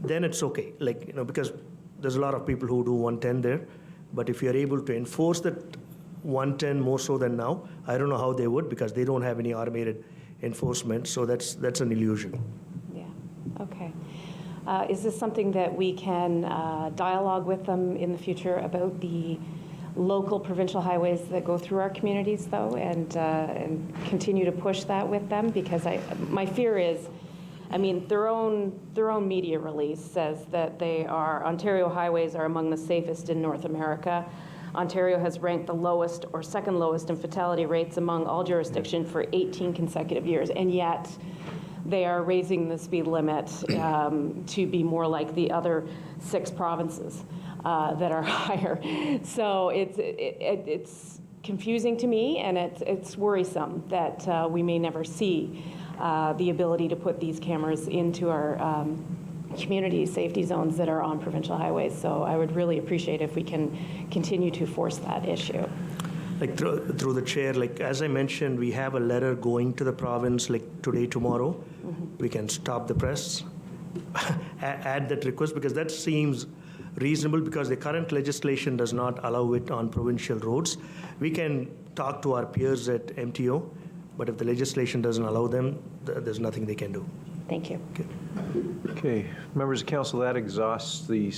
Then it's okay, because there's a lot of people who do 110 there. But if you're able to enforce that 110 more so than now, I don't know how they would, because they don't have any automated enforcement. So that's an illusion. Yeah. Okay. Is this something that we can dialogue with them in the future about the local provincial highways that go through our communities, though, and continue to push that with them? Because my fear is, their own media release says that Ontario highways are among the safest in North America. Ontario has ranked the lowest or second lowest in fatality rates among all jurisdictions for 18 consecutive years, and yet they are raising the speed limit to be more like the other 6 provinces that are higher. So it's confusing to me, and it's worrisome that we may never see the ability to put these cameras into our community safety zones that are on provincial highways. So I would really appreciate if we can continue to force that issue. Like through the chair, like as I mentioned, we have a letter going to the province like today, tomorrow. We can stop the press, add that request, because that seems reasonable, because the current legislation does not allow it on provincial roads. We can talk to our peers at MTO, but if the legislation doesn't allow them, there's nothing they can do. Thank you. Okay, members of council, that exhausts the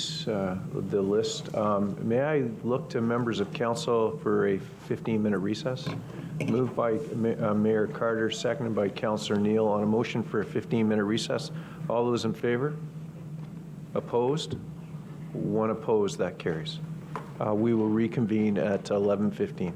list. May I look to members of council for a 15-minute recess? Moved by Mayor Carter, seconded by Councillor Neal on a motion for a 15-minute recess. All those in favor? Opposed? One opposed, that carries. We will reconvene at 11:15.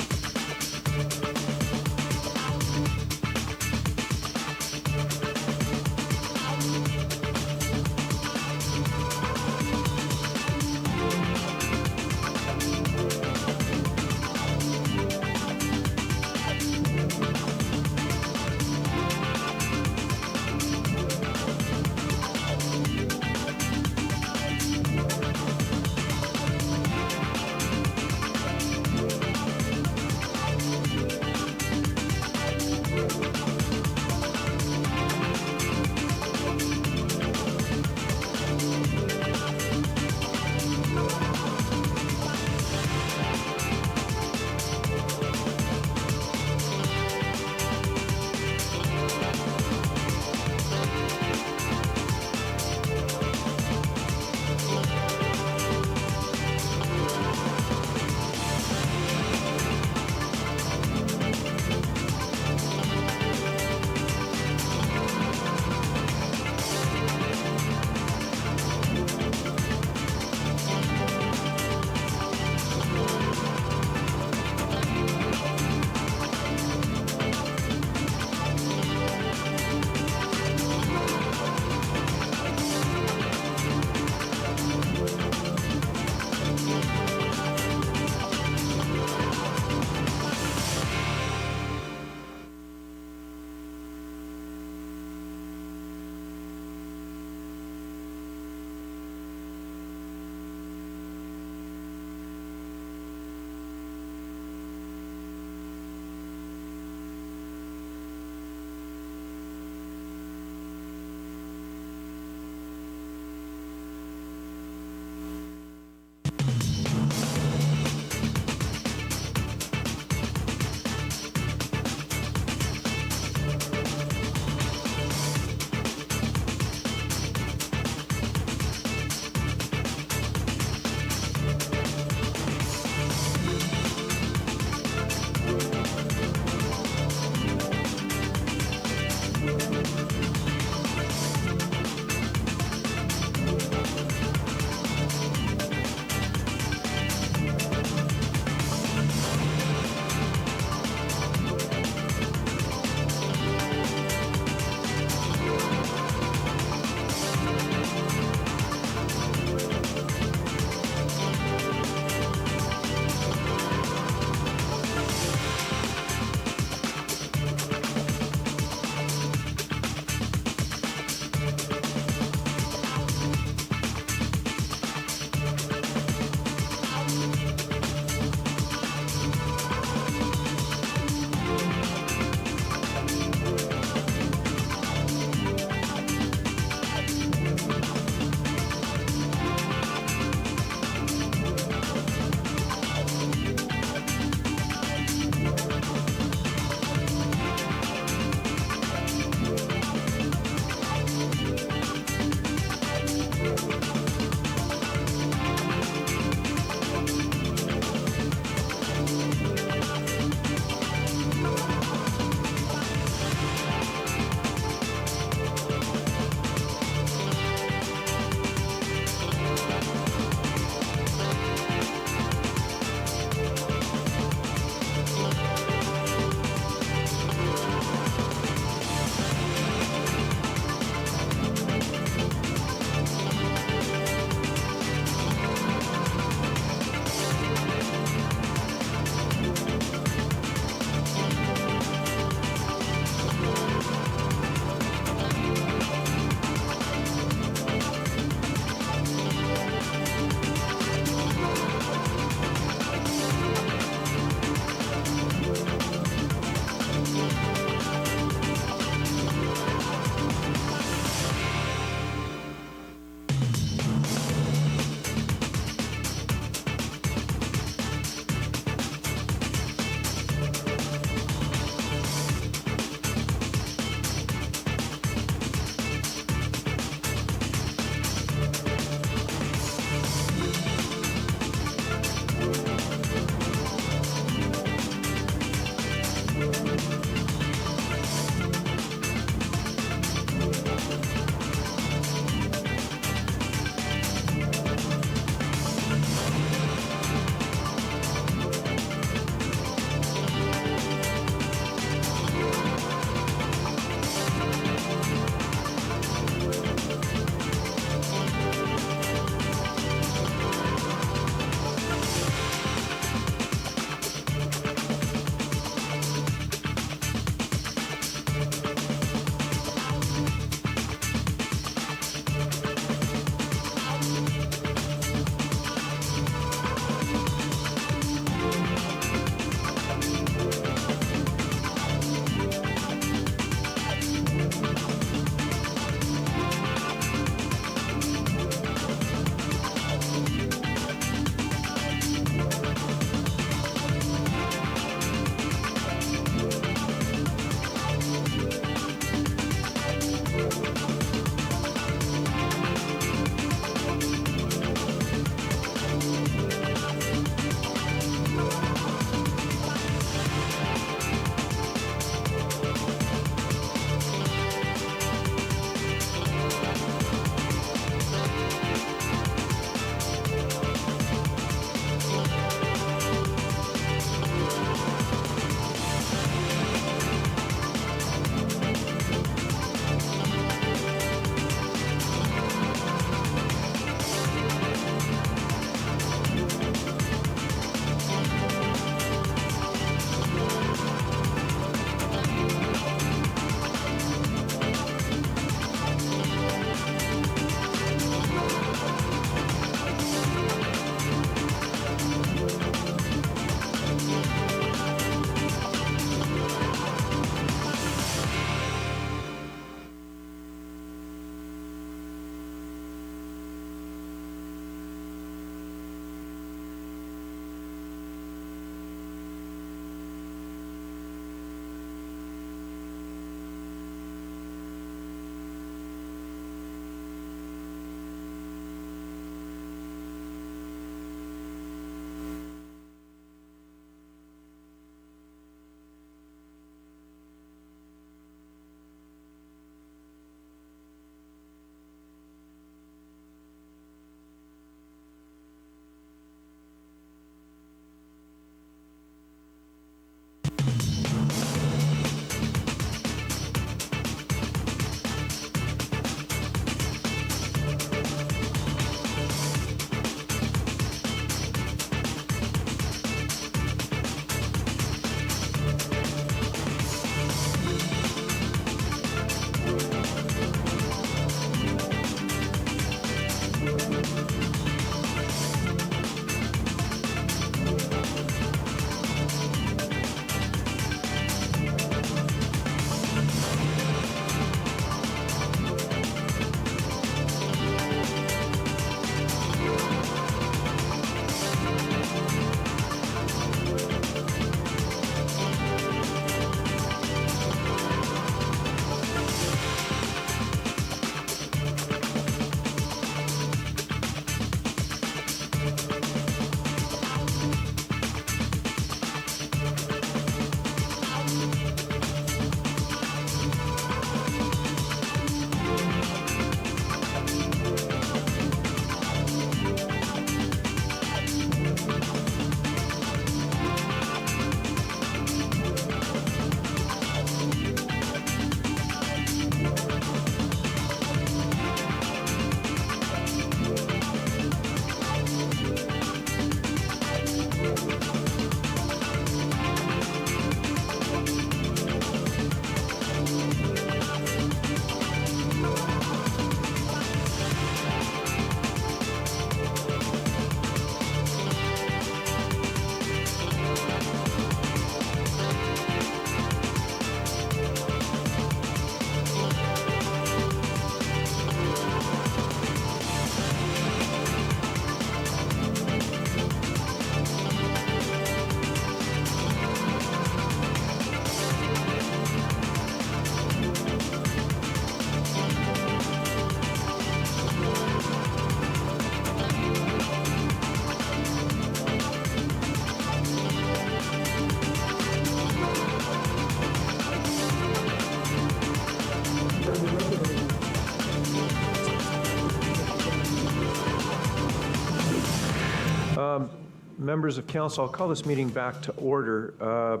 Members of council, I'll call this meeting back to order.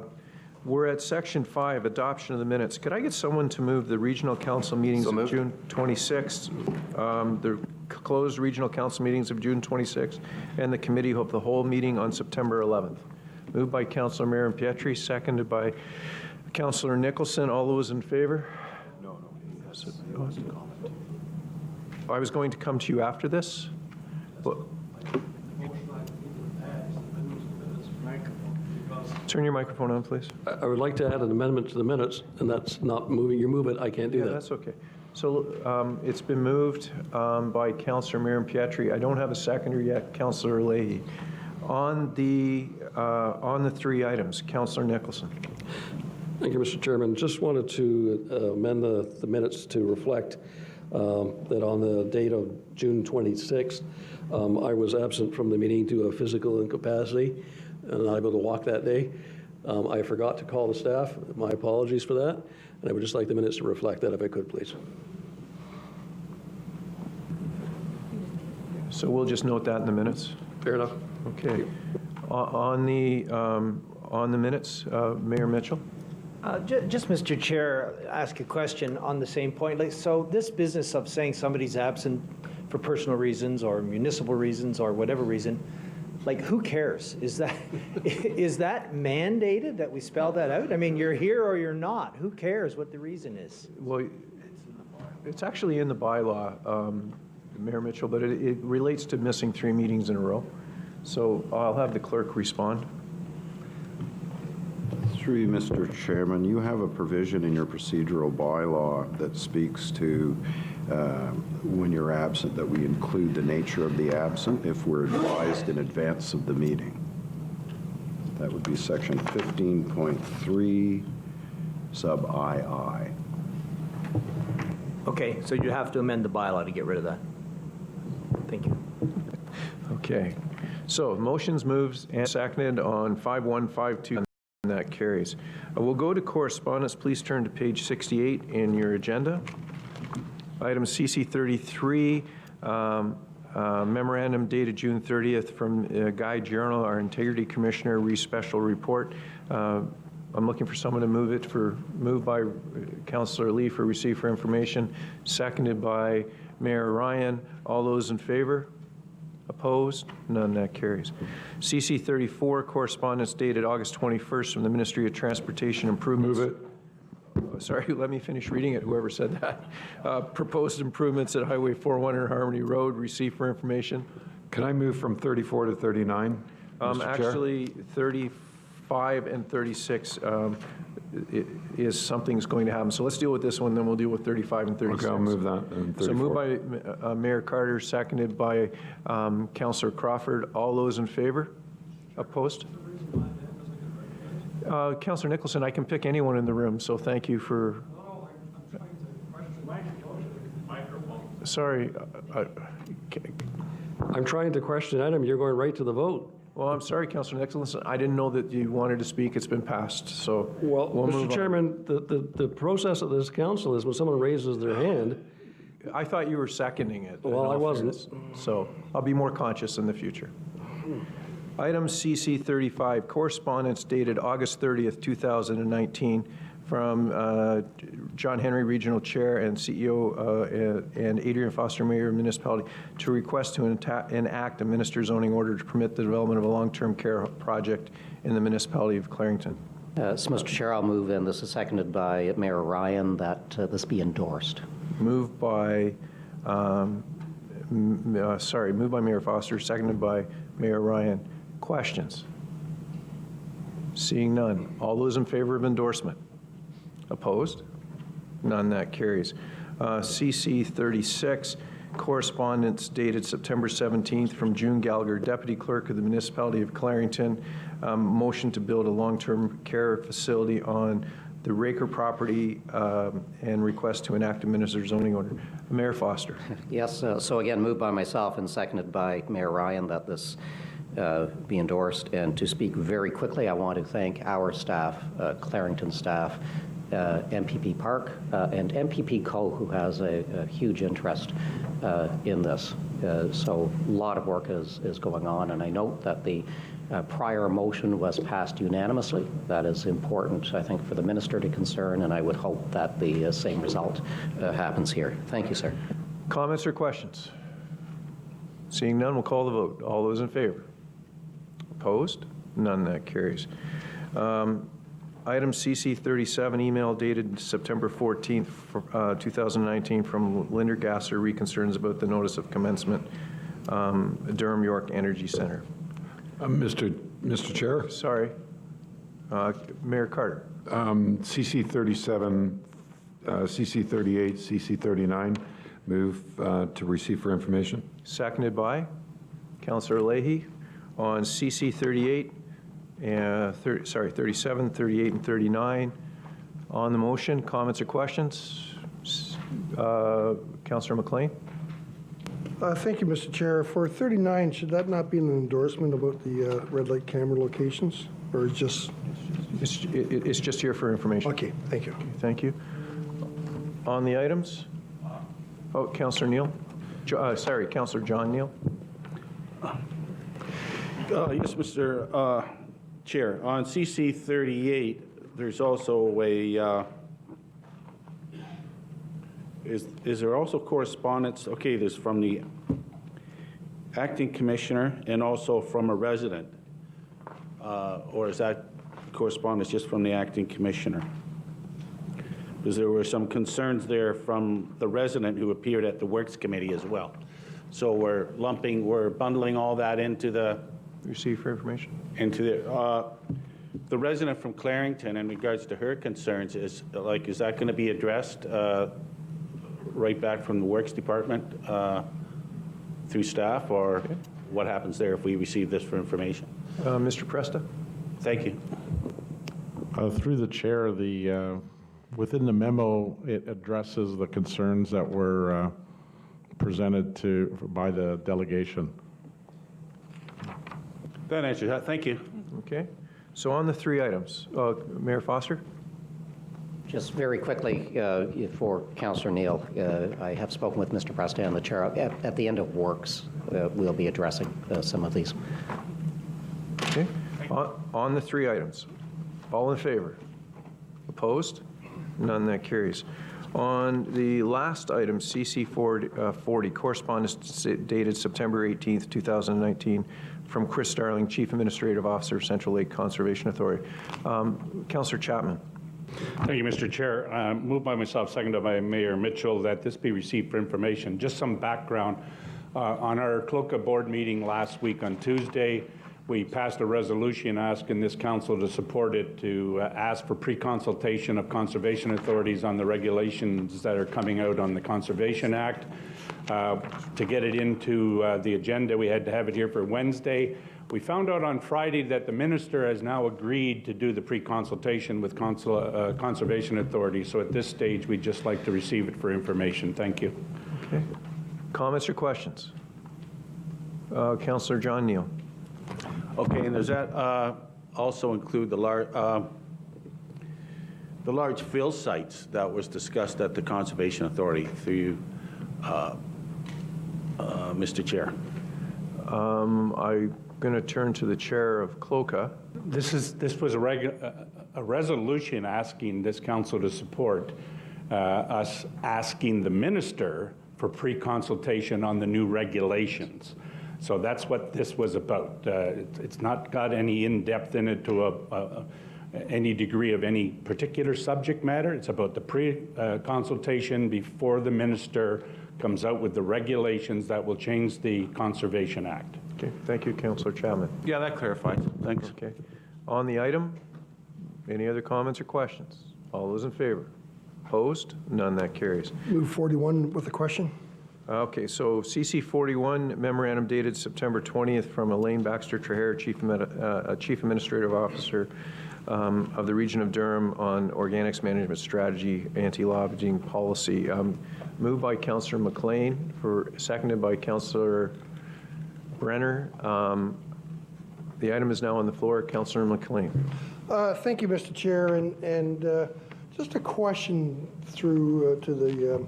We're at section 5, adoption of the minutes. Could I get someone to move the regional council meetings of June 26th, the closed regional council meetings of June 26th, and the committee of the whole meeting on September 11th? Moved by Councilor Mayor Pietri, seconded by Councilor Nicholson. All those in favor? No. I was going to come to you after this. Well, turn your microphone on, please. I would like to add an amendment to the minutes, and that's not moving. You move it, I can't do that. That's okay. So it's been moved by Councilor Miriam Pietri. I don't have a seconder yet, Councilor Leahy. On the 3 items, Councilor Nicholson. Thank you, Mr. Chairman. Just wanted to amend the minutes to reflect that on the date of June 26th, I was absent from the meeting due to a physical incapacity and not able to walk that day. I forgot to call the staff. My apologies for that. And I would just like the minutes to reflect that if I could, please. So we'll just note that in the minutes. Fair enough. Okay. On the minutes, Mayor Mitchell. Just, Mr. Chair, ask a question on the same point. Like, so this business of saying somebody's absent for personal reasons or municipal reasons or whatever reason, like, who cares? Is that mandated that we spell that out? I mean, you're here or you're not. Who cares what the reason is? Well, it's actually in the bylaw, Mayor Mitchell, but it relates to missing 3 meetings in a row. So I'll have the clerk respond. Through you, Mr. Chairman, you have a provision in your procedural bylaw that speaks to when you're absent, that we include the nature of the absent if we're advised in advance of the meeting. That would be section 15.3 sub II. Okay, so you have to amend the bylaw to get rid of that. Thank you. Okay. So motions moved and seconded on 5152. And that carries. We'll go to correspondence. Please turn to page 68 in your agenda. Item CC 33, memorandum dated June 30th from Guy Journal, our Integrity Commissioner, re-special report. I'm looking for someone to move it moved by Councillor Lee for receive for information, seconded by Mayor Ryan. All those in favor? Opposed? None. That carries. CC 34, correspondence dated August 21st from the Ministry of Transportation Improvements. Move it. Sorry, let me finish reading it, whoever said that. Proposed improvements at Highway 401 Harmony Road, received for information. Can I move from 34 to 39, Mr. Chair? Actually, 35 and 36 is something's going to happen. So let's deal with this one, then we'll deal with 35 and 36. Okay, I'll move that. So moved by Mayor Carter, seconded by Councillor Crawford. All those in favor? Opposed? Councillor Nicholson, I can pick anyone in the room, so thank you for... Sorry. I'm trying to question item. You're going right to the vote. Well, I'm sorry, Councillor Nicholson. I didn't know that you wanted to speak. It's been passed, so well, we'll move Mr. Chairman, the process of this council is when someone raises their hand. I thought you were seconding it. Well, I wasn't. So I'll be more conscious in the future. Item CC 35, correspondence dated August 30th, 2019, from John Henry, Regional Chair and CEO, and Adrian Foster, Mayor of Municipality, to request to enact a minister's zoning order to permit the development of a long-term care project in the municipality of Clarington. So, Mr. Chair, I'll move, and this is seconded by Mayor Ryan, that this be endorsed. Moved by, moved by Mayor Foster, seconded by Mayor Ryan. Questions? Seeing none. All those in favor of endorsement? Opposed? None. That carries. CC 36, correspondence dated September 17th from June Gallagher, Deputy Clerk of the Municipality of Clarington. Motion to build a long-term care facility on the Raker property and request to enact a minister's zoning order. Mayor Foster. Yes, so again, moved by myself and seconded by Mayor Ryan that this be endorsed. And to speak very quickly, I want to thank our staff, Clarington staff, MPP Park, and MPP Co., who has a huge interest in this. So a lot of work is going on, and I note that the prior motion was passed unanimously. That is important, I think, for the minister to concern, and I would hope that the same result happens here. Thank you, sir. Comments or questions? Seeing none, we'll call the vote. All those in favor? Opposed? None. That carries. Item CC 37, email dated September 14th, 2019, from Linda Gasser, reconcerns about the notice of commencement, Durham York Energy Center. Mr. Chair? Sorry. Mayor Carter. CC 37, CC 38, CC 39, move to receive for information. Seconded by Councillor Leahy. On CC 38, 37, 38, and 39. On the motion, comments or questions? Councillor McLean. Thank you, Mr. Chair. For 39, should that not be an endorsement about the red light camera locations, or is just? It's just here for information. Okay, thank you. Okay, thank you. On the items? Oh, Councillor Neal. Sorry, Councillor John Neal. Yes, Mr. Chair. On CC 38, there's also a, is there also correspondence? Okay, there's from the acting commissioner and also from a resident. Or is that correspondence just from the acting commissioner? Because there were some concerns there from the resident who appeared at the Works Committee as well. So we're bundling all that into the... Receive for information? Into the resident from Clarington, in regards to her concerns, is that going to be addressed right back from the Works Department through staff, or what happens there if we receive this for information? Mr. Presta? Thank you. Through the chair, within the memo, it addresses the concerns that were presented by the delegation. That answers that. Thank you. Okay. So on the three items, Mayor Foster? Just very quickly, for Councillor Neal, I have spoken with Mr. Presta and the chair. At the end of Works, we'll be addressing some of these. Okay. On the three items, all in favor? Opposed? None. That carries. On the last item, CC 40, correspondence dated September 18th, 2019, from Chris Starling, Chief Administrative Officer of Central Lake Conservation Authority. Councillor Chapman. Thank you, Mr. Chair. Moved by myself, seconded by Mayor Mitchell, that this be received for information. Just some background. On our CLOCA board meeting last week on Tuesday, we passed a resolution asking this council to support it, to ask for pre-consultation of conservation authorities on the regulations that are coming out on the Conservation Act. To get it into the agenda, we had to have it here for Wednesday. We found out on Friday that the minister has now agreed to do the pre-consultation with conservation authorities. So at this stage, we'd just like to receive it for information. Thank you. Okay. Comments or questions? Councillor John Neal. Okay, and does that also include the large fill sites that was discussed at the Conservation Authority through you, Mr. Chair? I'm going to turn to the chair of CLOCA. This was a resolution asking this council to support us asking the minister for pre-consultation on the new regulations. So that's what this was about. It's not got any in-depth in it to any degree of any particular subject matter. It's about the pre-consultation before the minister comes out with the regulations that will change the Conservation Act. Okay, thank you, Councillor Chapman. Yeah, that clarifies. Thanks. Okay. On the item, any other comments or questions? All those in favor? Opposed? None. That carries. Move 41 with a question. Okay, so CC 41, memorandum dated September 20th from Elaine Baxter Traher, Chief Administrative Officer of the Region of Durham on Organics Management Strategy, Anti-Lobbying Policy. Moved by Councillor McLean, seconded by Councillor Brenner. The item is now on the floor. Councillor McLean. Thank you, Mr. Chair, and Just a question through to the,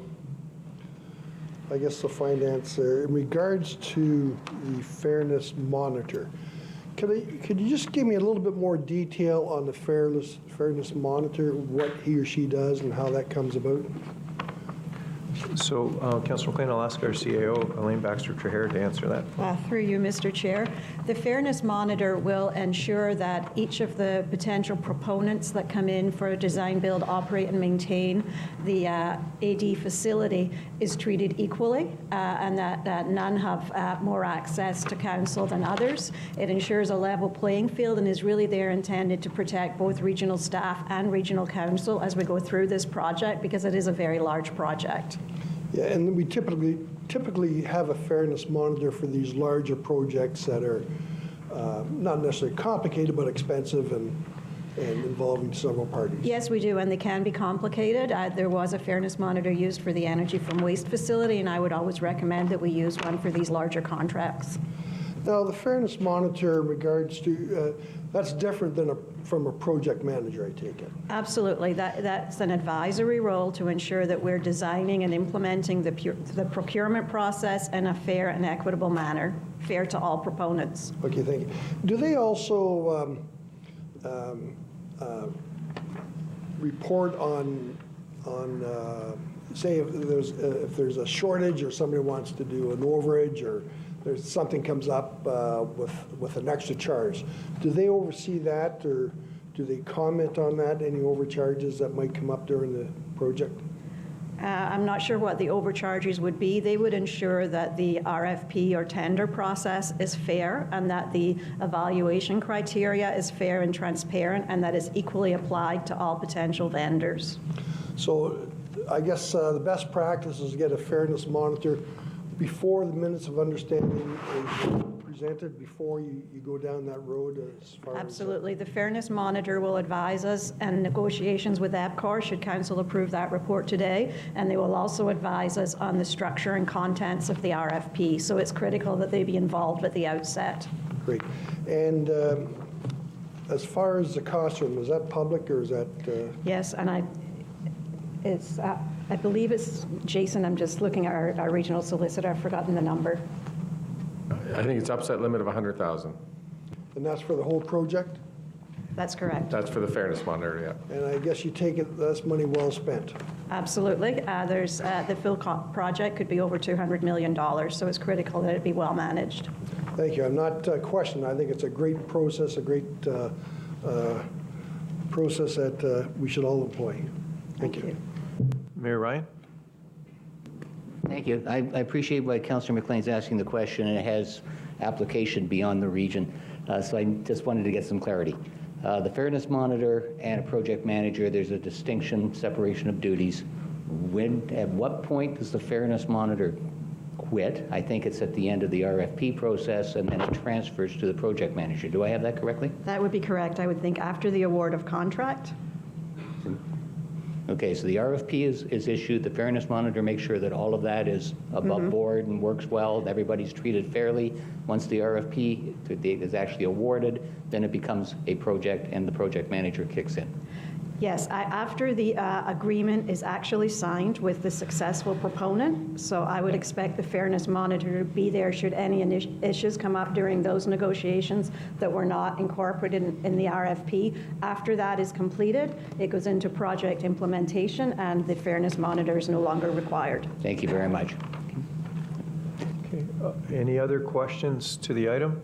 I guess, the finance in regards to the fairness monitor. Could you just give me a little bit more detail on the fairness monitor, what he or she does and how that comes about? So, Councillor McLean, I'll ask our CAO, Elaine Baxter-Trahere, to answer that. Through you, Mr. Chair. The Fairness Monitor will ensure that each of the potential proponents that come in for a design, build, operate, and maintain the AD facility is treated equally, and that none have more access to council than others. It ensures a level playing field and is really there intended to protect both regional staff and regional council as we go through this project, because it is a very large project. Yeah, and we typically have a fairness monitor for these larger projects that are not necessarily complicated, but expensive and involving several parties. Yes, we do, and they can be complicated. There was a fairness monitor used for the energy from waste facility, and I would always recommend that we use one for these larger contracts. Now, the fairness monitor in regards to, that's different than from a project manager, I take it. Absolutely. That's an advisory role to ensure that we're designing and implementing the procurement process in a fair and equitable manner, fair to all proponents. Okay, thank you. Do they also report on say if there's a shortage or somebody wants to do an overage or there's something comes up with an extra charge, do they oversee that, or do they comment on that, any overcharges that might come up during the project? I'm not sure what the overcharges would be. They would ensure that the RFP or tender process is fair and that the evaluation criteria is fair and transparent and that is equally applied to all potential vendors. So I guess the best practice is to get a fairness monitor before the minutes of understanding is presented, before you go down that road as far Absolutely. The Fairness Monitor will advise us and negotiations with APCOR should Council approve that report today, and they will also advise us on the structure and contents of the RFP. So it's critical that they be involved at the outset. Great. And as far as the cost room, is that public or is that? Yes, and I believe it's Jason. I'm just looking at our regional solicitor. I've forgotten the number. I think it's upset limit of 100,000. And that's for the whole project? That's correct. That's for the Fairness Monitor, yeah. And I guess you take it that's money well spent. Absolutely. There's the Phil project could be over $200 million, so it's critical that it be well managed. Thank you. I'm not questioning. I think it's a great process, a great process that we should all employ. Thank you. Mayor Ryan? Thank you. I appreciate why Councillor McLean's asking the question, and it has application beyond the region. So I just wanted to get some clarity. The Fairness Monitor and a project manager, there's a distinction, separation of duties. At what point does the Fairness Monitor quit? I think it's at the end of the RFP process, and then it transfers to the project manager. Do I have that correctly? That would be correct. I would think after the award of contract. Okay, so the RFP is issued, the Fairness Monitor makes sure that all of that is above board and works well, and everybody's treated fairly. Once the RFP is actually awarded, then it becomes a project and the project manager kicks in. Yes, after the agreement is actually signed with the successful proponent, so I would expect the Fairness Monitor to be there should any issues come up during those negotiations that were not incorporated in the RFP. After that is completed, it goes into project implementation, and the Fairness Monitor is no longer required. Thank you very much. Okay. Any other questions to the item?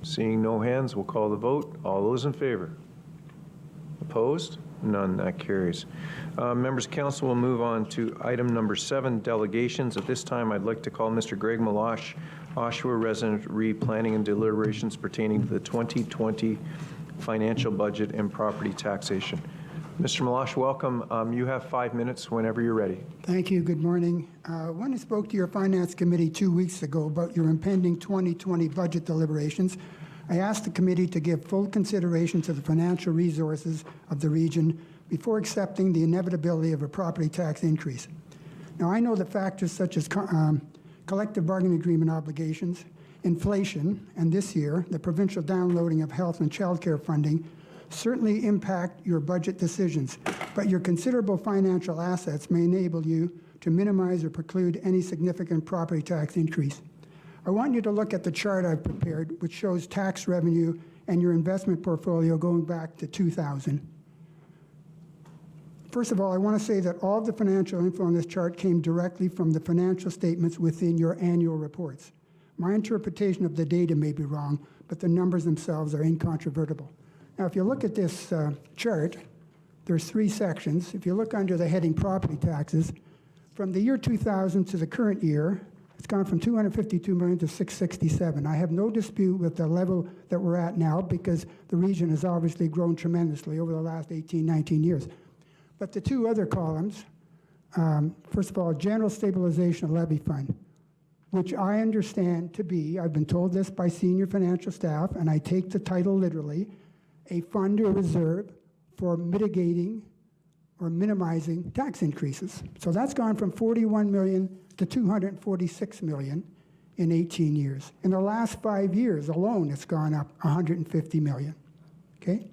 Seeing no hands, we'll call the vote. All those in favor? Opposed? None. That carries. Members of Council will move on to item number 7, delegations. At this time, I'd like to call Mr. Greg Malash, Oshawa resident, re-planning and deliberations pertaining to the 2020 financial budget and property taxation. Mr. Malash, welcome. You have 5 minutes whenever you're ready. Thank you. Good morning. When I spoke to your Finance Committee 2 weeks ago about your impending 2020 budget deliberations, I asked the committee to give full consideration to the financial resources of the region before accepting the inevitability of a property tax increase. Now, I know that factors such as collective bargaining agreement obligations, inflation, and this year, the provincial downloading of health and child care funding certainly impact your budget decisions, but your considerable financial assets may enable you to minimize or preclude any significant property tax increase. I want you to look at the chart I've prepared, which shows tax revenue and your investment portfolio going back to 2000. First of all, I want to say that all of the financial info on this chart came directly from the financial statements within your annual reports. My interpretation of the data may be wrong, but the numbers themselves are incontrovertible. Now, if you look at this chart, there's 3 sections. If you look under the heading property taxes, from the year 2000 to the current year, it's gone from $252 million to $667. I have no dispute with the level that we're at now because the region has obviously grown tremendously over the last 18, 19 years. But the 2 other columns, first of all, General Stabilization Levy Fund, which I understand to be, I've been told this by senior financial staff, and I take the title literally, a fund or reserve for mitigating or minimizing tax increases. So that's gone from $41 million to $246 million in 18 years. In the last 5 years alone, it's gone up $150 million, okay?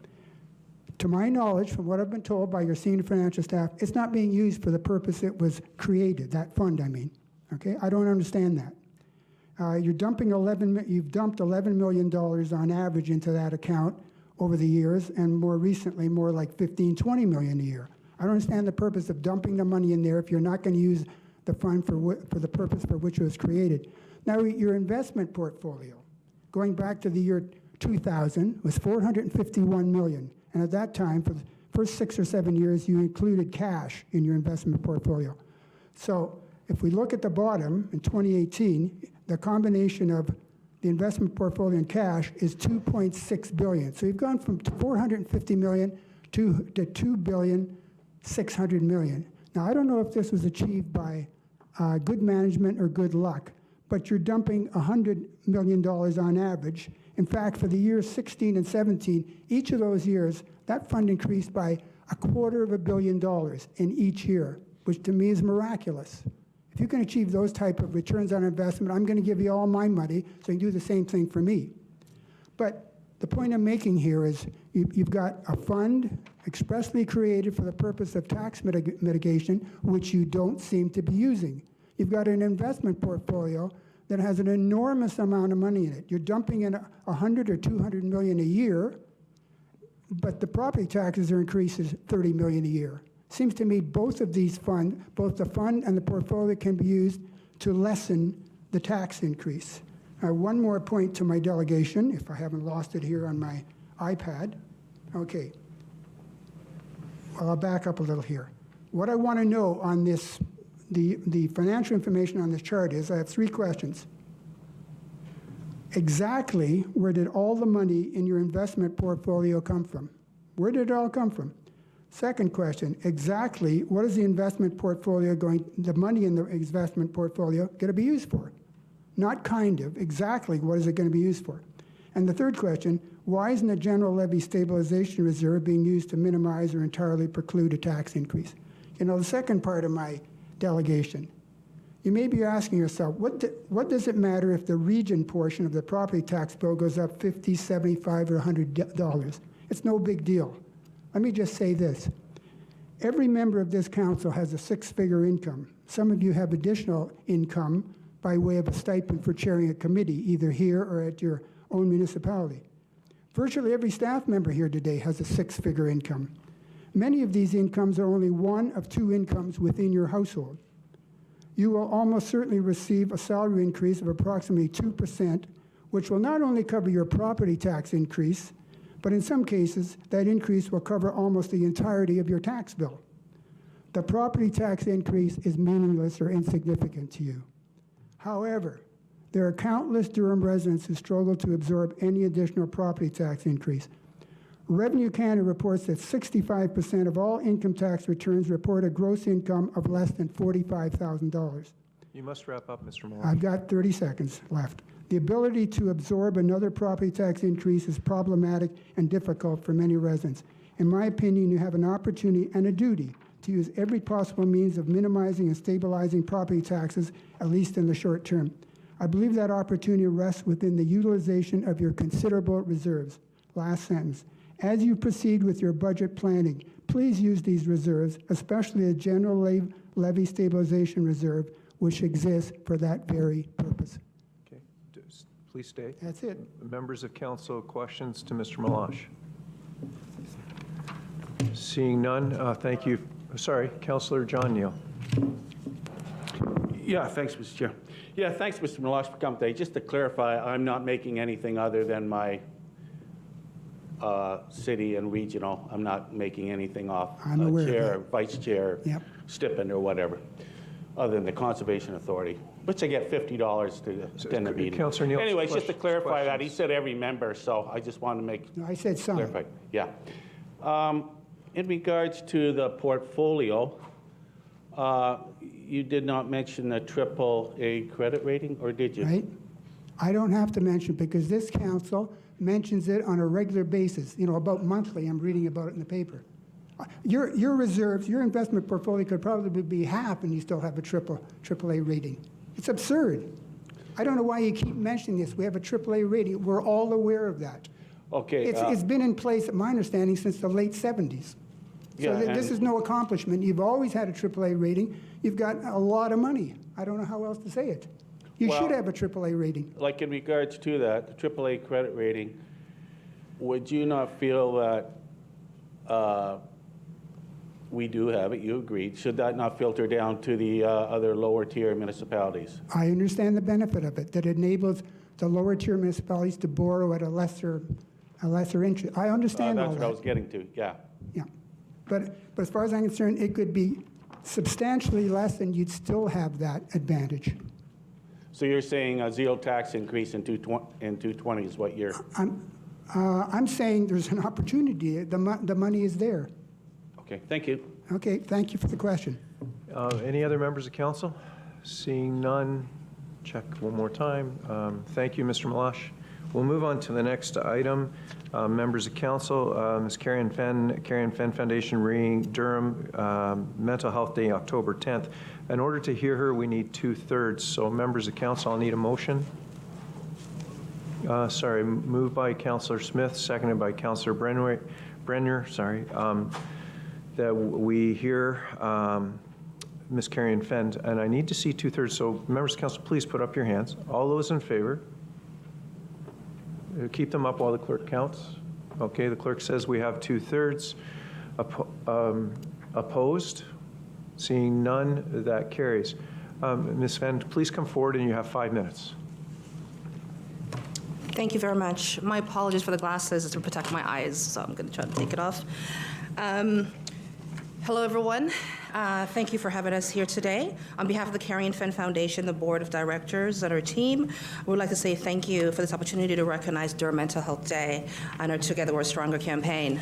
To my knowledge, from what I've been told by your senior financial staff, it's not being used for the purpose it was created, that fund, I mean, okay? I don't understand that. You've dumped $11 million on average into that account over the years, and more recently, more like $15, $20 million a year. I don't understand the purpose of dumping the money in there if you're not going to use the fund for the purpose for which it was created. Now, your investment portfolio, going back to the year 2000, was $451 million. And at that time, for the first 6 or 7 years, you included cash in your investment portfolio. So if we look at the bottom, in 2018, the combination of the investment portfolio and cash is $2.6 billion. So you've gone from $450 million to $2.6 billion. Now, I don't know if this was achieved by good management or good luck, but you're dumping $100 million on average. In fact, for the years 16 and 17, each of those years, that fund increased by $250 million in each year, which to me is miraculous. If you can achieve those type of returns on investment, I'm going to give you all my money, so you can do the same thing for me. But the point I'm making here is you've got a fund expressly created for the purpose of tax mitigation, which you don't seem to be using. You've got an investment portfolio that has an enormous amount of money in it. You're dumping in 100 or 200 million a year, but the property taxes are increases 30 million a year. Seems to me both of these funds, both the fund and the portfolio, can be used to lessen the tax increase. One more point to my delegation, if I haven't lost it here on my iPad. Okay. Well, I'll back up a little here. What I want to know on this, the financial information on this chart is, I have 3 questions. Exactly where did all the money in your investment portfolio come from? Where did it all come from? Second question, exactly what is the investment portfolio the money in the investment portfolio going to be used for? Not kind of, exactly what is it going to be used for? And the third question, why isn't the general levy stabilization reserve being used to minimize or entirely preclude a tax increase? You know, the second part of my delegation, you may be asking yourself, what does it matter if the region portion of the property tax bill goes up $50, $75, or $100? It's no big deal. Let me just say this. Every member of this council has a 6-figure income. Some of you have additional income by way of a stipend for chairing a committee, either here or at your own municipality. Virtually every staff member here today has a 6-figure income. Many of these incomes are only one of 2 incomes within your household. You will almost certainly receive a salary increase of approximately 2%, which will not only cover your property tax increase, but in some cases, that increase will cover almost the entirety of your tax bill. The property tax increase is meaningless or insignificant to you. However, there are countless Durham residents who struggle to absorb any additional property tax increase. Revenue Canada reports that 65% of all income tax returns report a gross income of less than $45,000. You must wrap up, Mr. Moore. I've got 30 seconds left. The ability to absorb another property tax increase is problematic and difficult for many residents. In my opinion, you have an opportunity and a duty to use every possible means of minimizing and stabilizing property taxes, at least in the short term. I believe that opportunity rests within the utilization of your considerable reserves. Last sentence. As you proceed with your budget planning, please use these reserves, especially the general levy stabilization reserve, which exists for that very purpose. Okay, please stay. That's it. Members of council, questions to Mr. Malash? Seeing none, thank you. Sorry, Councillor John Neal. Yeah, thanks, Mr. Chair. Yeah, thanks, Mr. Malash, for coming today. Just to clarify, I'm not making anything other than my city and regional. I'm not making anything off I'm aware of chair, that. vice chair, Yep. stipend or whatever, other than the Conservation Authority, which I get $50 to attend the meeting. Councillor Neal, Anyways, just to clarify that, he questions. said every member, so I just wanted to make No, I said some. clarify. Yeah. In regards to the portfolio, you did not mention a AAA credit rating, or did you? Right? I don't have to mention because this council mentions it on a regular basis, about monthly. I'm reading about it in the paper. Your reserves, your investment portfolio could probably be half and you still have a AAA rating. It's absurd. I don't know why you keep mentioning this. We have a AAA rating. We're all aware of that. Okay. It's been in place, my understanding, since the late 70s. So Yeah, this is no accomplishment. You've always had a AAA rating. You've got a lot of money. I don't know how else to say it. You Well, should have a AAA rating. Like in regards to that, the AAA credit rating, would you not feel that we do have it, you agreed, should that not filter down to the other lower tier municipalities? I understand the benefit of it, that it enables the lower tier municipalities to borrow at a lesser interest. I understand all That's what I was that. getting to, yeah. Yeah. But as far as I'm concerned, it could be substantially less and you'd still have that advantage. So you're saying a zero tax increase in 220 is what you're... I'm saying there's an opportunity. The money is there. Okay, thank you. Okay, thank you for the question. Any other members of council? Seeing none, check one more time. Thank you, Mr. Malash. We'll move on to the next item. Members of council, Ms. Carrie Fenn Foundation reading Durham Mental Health Day, October 10th. In order to hear her, we need 2/3. So members of council, I'll need a motion. Sorry, moved by Councillor Smith, seconded by Councillor Brenner, sorry, that we hear Ms. Carrie Fenn, and I need to see 2/3. So members of council, please put up your hands. All those in favor? Keep them up while the clerk counts. Okay, the clerk says we have 2/3. Opposed? Seeing none, that carries. Ms. Fenn, please come forward and you have 5 minutes. Thank you very much. My apologies for the glasses. It's to protect my eyes, so I'm going to try to take it off. Hello, everyone. Thank you for having us here today. On behalf of the Carrie Fenn Foundation, the Board of Directors, and our team, we would like to say thank you for this opportunity to recognize Durham Mental Health Day and our Together We're Stronger campaign.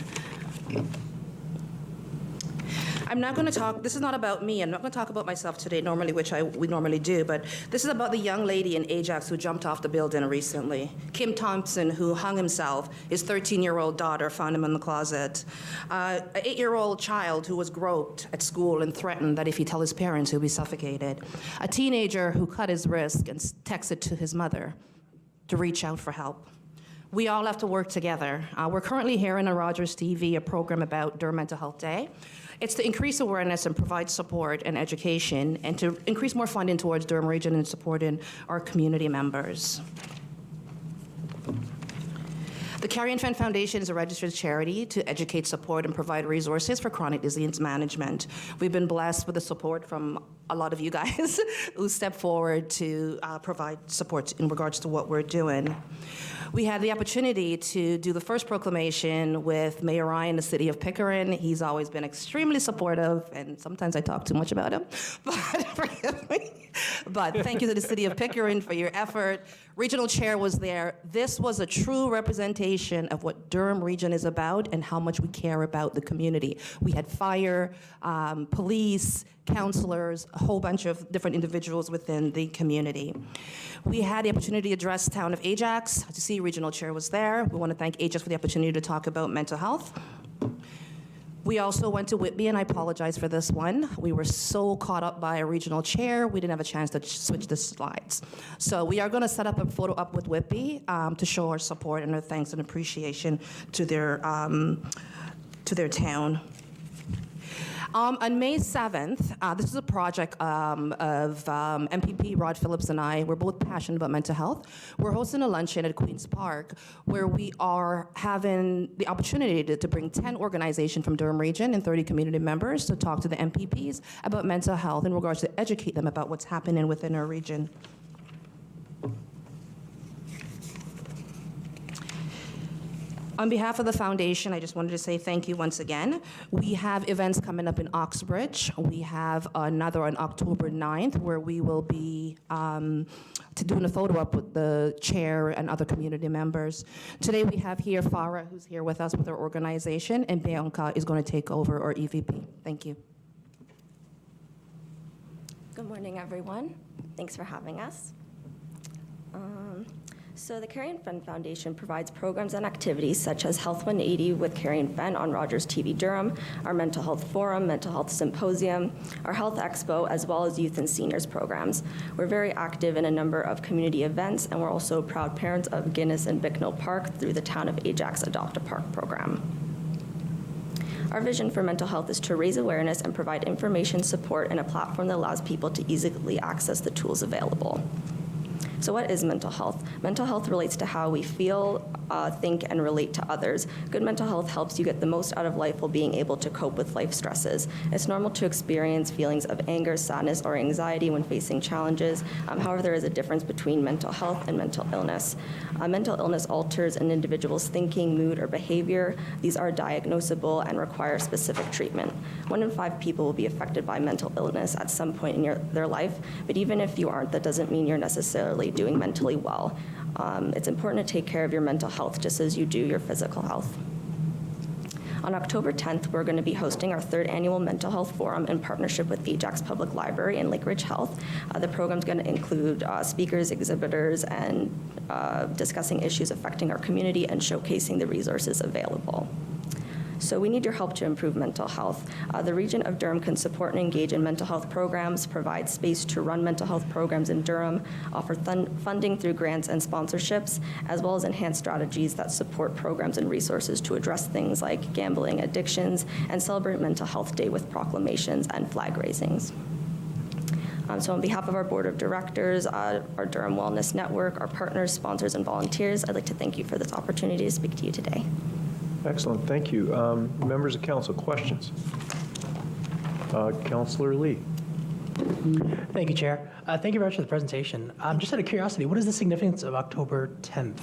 I'm not going to talk, this is not about me. I'm not going to talk about myself today, normally, which we normally do, but this is about the young lady in Ajax who jumped off the building recently. Kim Thompson, who hung himself. His 13-year-old daughter found him in the closet. An 8-year-old child who was groped at school and threatened that if he tell his parents, he'll be suffocated. A teenager who cut his wrist and texted to his mother to reach out for help. We all have to work together. We're currently hearing on Rogers TV a program about Durham Mental Health Day. It's to increase awareness and provide support and education, and to increase more funding towards Durham Region and supporting our community members. The Carrie Fenn Foundation is a registered charity to educate, support, and provide resources for chronic disease management. We've been blessed with the support from a lot of you guys who stepped forward to provide support in regards to what we're doing. We had the opportunity to do the first proclamation with Mayor Ryan in the city of Pickering. He's always been extremely supportive, and sometimes I talk too much about him, but forgive me. But thank you to the city of Pickering for your effort. Regional chair was there. This was a true representation of what Durham Region is about and how much we care about the community. We had fire, police, counselors, a whole bunch of different individuals within the community. We had the opportunity to address the town of Ajax. To see regional chair was there. We want to thank Ajax for the opportunity to talk about mental health. We also went to Whitby, and I apologize for this one. We were so caught up by a regional chair, we didn't have a chance to switch the slides. So we are going to set up a photo up with Whitby to show our support and our thanks and appreciation to their town. On May 7th, this is a project of MPP Rod Phillips and I. We're both passionate about mental health. We're hosting a luncheon at Queen's Park where we are having the opportunity to bring 10 organizations from Durham region and 30 community members to talk to the MPPs about mental health in regards to educate them about what's happening within our region. On behalf of the foundation, I just wanted to say thank you once again. We have events coming up in Oxbridge. We have another on October 9th where we will be doing a photo up with the chair and other community members. Today we have here Farah, who's here with us with our organization, and Bianca is going to take over our EVP. Thank you. Good morning, everyone. Thanks for having us. So the Carrie and Fenn Foundation provides programs and activities such as Health 180 with Carrie and Fenn on Rogers TV Durham, our Mental Health Forum, Mental Health Symposium, our Health Expo, as well as youth and seniors programs. We're very active in a number of community events, and we're also proud parents of Guinness and Bicknell Park through the Town of Ajax Adopt a Park program. Our vision for mental health is to raise awareness and provide information, support, and a platform that allows people to easily access the tools available. So what is mental health? Mental health relates to how we feel, think, and relate to others. Good mental health helps you get the most out of life while being able to cope with life stresses. It's normal to experience feelings of anger, sadness, or anxiety when facing challenges. However, there is a difference between mental health and mental illness. Mental illness alters an individual's thinking, mood, or behavior. These are diagnosable and require specific treatment. 1 in 5 people will be affected by mental illness at some point in their life, but even if you aren't, that doesn't mean you're necessarily doing mentally well. It's important to take care of your mental health just as you do your physical health. On October 10th, we're going to be hosting our 3rd annual Mental Health Forum in partnership with Ajax Public Library and Lake Ridge Health. The program's going to include speakers, exhibitors, and discussing issues affecting our community and showcasing the resources available. So we need your help to improve mental health. The region of Durham can support and engage in mental health programs, provide space to run mental health programs in Durham, offer funding through grants and sponsorships, as well as enhance strategies that support programs and resources to address things like gambling, addictions, and celebrate Mental Health Day with proclamations and flag raisings. So on behalf of our board of directors, our Durham Wellness Network, our partners, sponsors, and volunteers, I'd like to thank you for this opportunity to speak to you today. Excellent, thank you. Members of council, questions? Councillor Lee. Thank you, Chair. Thank you very much for the presentation. Just out of curiosity, what is the significance of October 10th?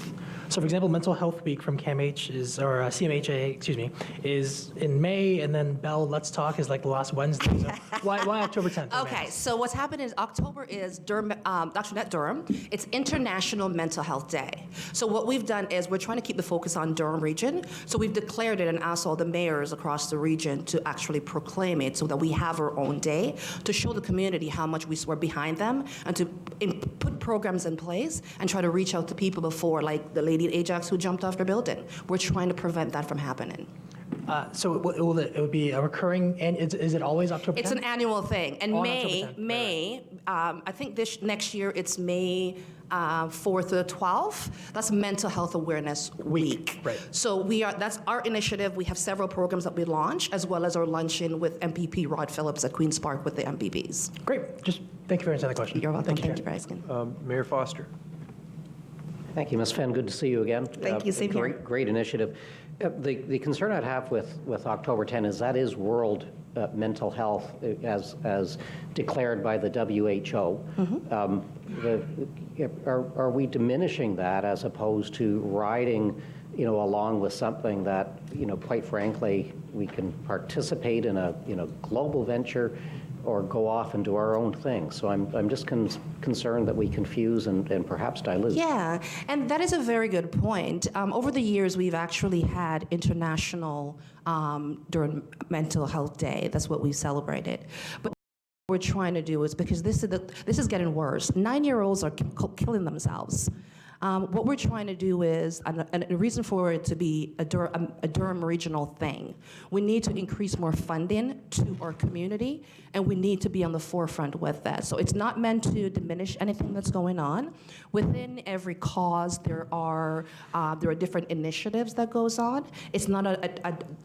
So, for example, Mental Health Week from CAMH CMHA, excuse me, is in May, and then Bell Let's Talk is like the last Wednesday. So why October 10th? Okay, so what's happened is October is Durham, actually not Durham, it's International Mental Health Day. So what we've done is we're trying to keep the focus on Durham region. So we've declared it and asked all the mayors across the region to actually proclaim it so that we have our own day to show the community how much we're behind them and to put programs in place and try to reach out to people before, like the lady at Ajax who jumped off the building. We're trying to prevent that from happening. So it would be a recurring, and is it always October 10th? It's an annual thing. And On May, October 10th, May, I think this next year it's May 4th to the 12th. That's Mental Health Awareness Week. Right. So that's our initiative. We have several programs that we launch, as well as our luncheon with MPP Rod Phillips at Queen's Park with the MPPs. Great. Just thank you for answering the question. You're welcome. Thank you, for asking. Mayor Foster. Thank you, Ms. Fenn. Good to see you again. Thank you. Same here. Great initiative. The concern I'd have with October 10 is that is World Mental Health as declared by the WHO. Are we diminishing that as opposed to riding, along with something that, quite frankly, we can participate in a global venture or go off and do our own thing? So I'm just concerned that we confuse and perhaps dilute. Yeah, and that is a very good point. Over the years, we've actually had international during Mental Health Day. That's what we celebrated. But what we're trying to do is, because this is getting worse. 9-year-olds are killing themselves. What we're trying to do is, and the reason for it to be a Durham regional thing, we need to increase more funding to our community, and we need to be on the forefront with that. So it's not meant to diminish anything that's going on. Within every cause, there are different initiatives that goes on. It's not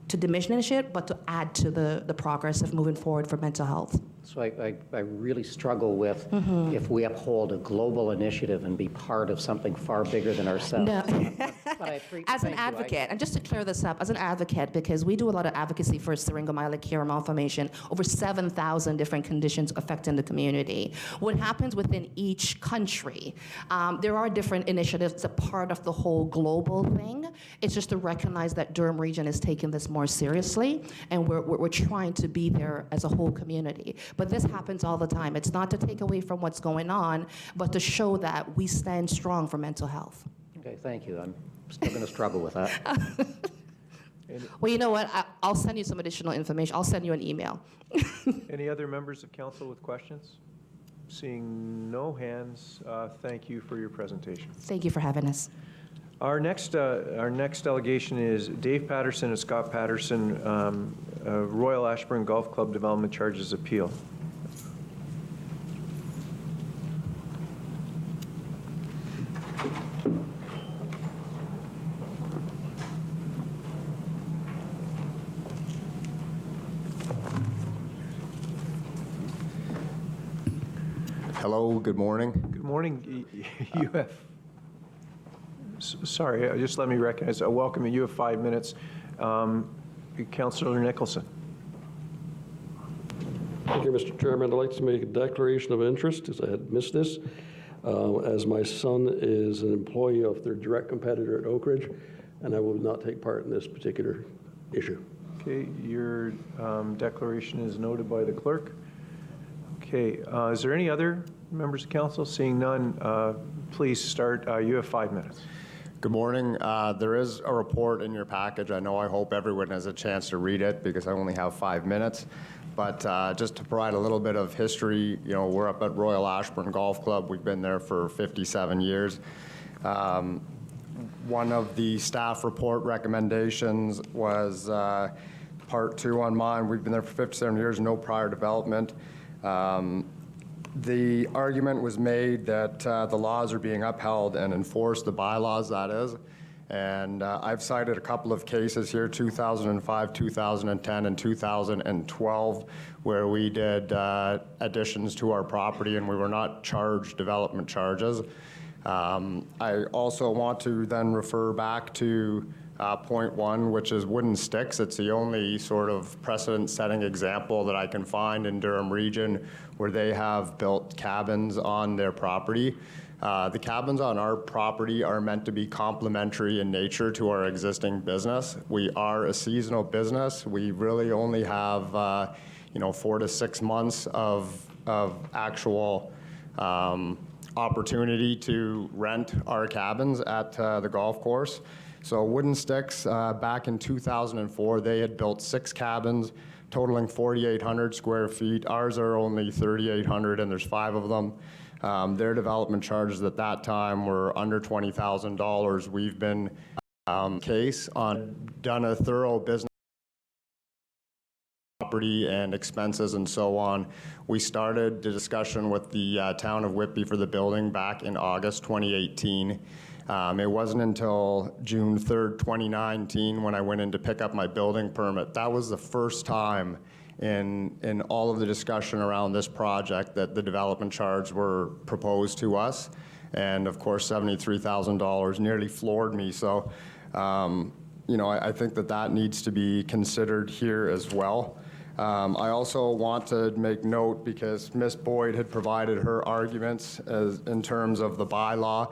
to diminish it, but to add to the progress of moving forward for mental health. So I really struggle with if we uphold a global initiative and be part of something far bigger than ourselves. No. But As an advocate, and just to clear this up, as an advocate, because we do a lot of advocacy for syringomyelocarcinoma malformation, over 7,000 different conditions affecting the community. What happens within each country, there are different initiatives that's a part of the whole global thing. It's just to recognize that Durham region is taking this more seriously, and we're trying to be there as a whole community. But this happens all the time. It's not to take away from what's going on, but to show that we stand strong for mental health. Okay, thank you. I'm still going to struggle with that. Well, you know what? I'll send you some additional information. I'll send you an email. Any other members of council with questions? Seeing no hands, thank you for your presentation. Thank you for having us. Our next delegation is Dave Patterson and Scott Patterson, Royal Ashburn Golf Club Development Charges Appeal. Hello, good morning. Good morning. You have, sorry, just let me recognize, welcome you. You have 5 minutes. Councillor Nicholson. Thank you, Mr. Chairman. I'd like to make a declaration of interest, as I had missed this, as my son is an employee of their direct competitor at Oak Ridge, and I will not take part in this particular issue. Okay, your declaration is noted by the clerk. Okay, is there any other members of council? Seeing none, please start. You have 5 minutes. Good morning. There is a report in your package. I hope everyone has a chance to read it because I only have 5 minutes. But just to provide a little bit of history, we're up at Royal Ashburn Golf Club. We've been there for 57 years. One of the staff report recommendations was part 2 on mine. We've been there for 57 years, no prior development. The argument was made that the laws are being upheld and enforced, the bylaws that is, and I've cited a couple of cases here, 2005, 2010, and 2012, where we did additions to our property and we were not charged development charges. I also want to then refer back to point 1, which is wooden sticks. It's the only sort of precedent-setting example that I can find in Durham region where they have built cabins on their property. The cabins on our property are meant to be complementary in nature to our existing business. We are a seasonal business. We really only have 4 to 6 months of actual opportunity to rent our cabins at the golf course. So Wooden Sticks, back in 2004, they had built 6 cabins totaling 4,800 square feet. Ours are only 3,800 and there's 5 of them. Their development charges at that time were under $20,000. We've been done a thorough business property and expenses and so on. We started the discussion with the town of Whitby for the building back in August 2018. It wasn't until June 3rd, 2019 when I went in to pick up my building permit. That was the first time in all of the discussion around this project that the development charge were proposed to us. And of course, $73,000 nearly floored me. So, I think that needs to be considered here as well. I also want to make note, because Ms. Boyd had provided her arguments in terms of the bylaw,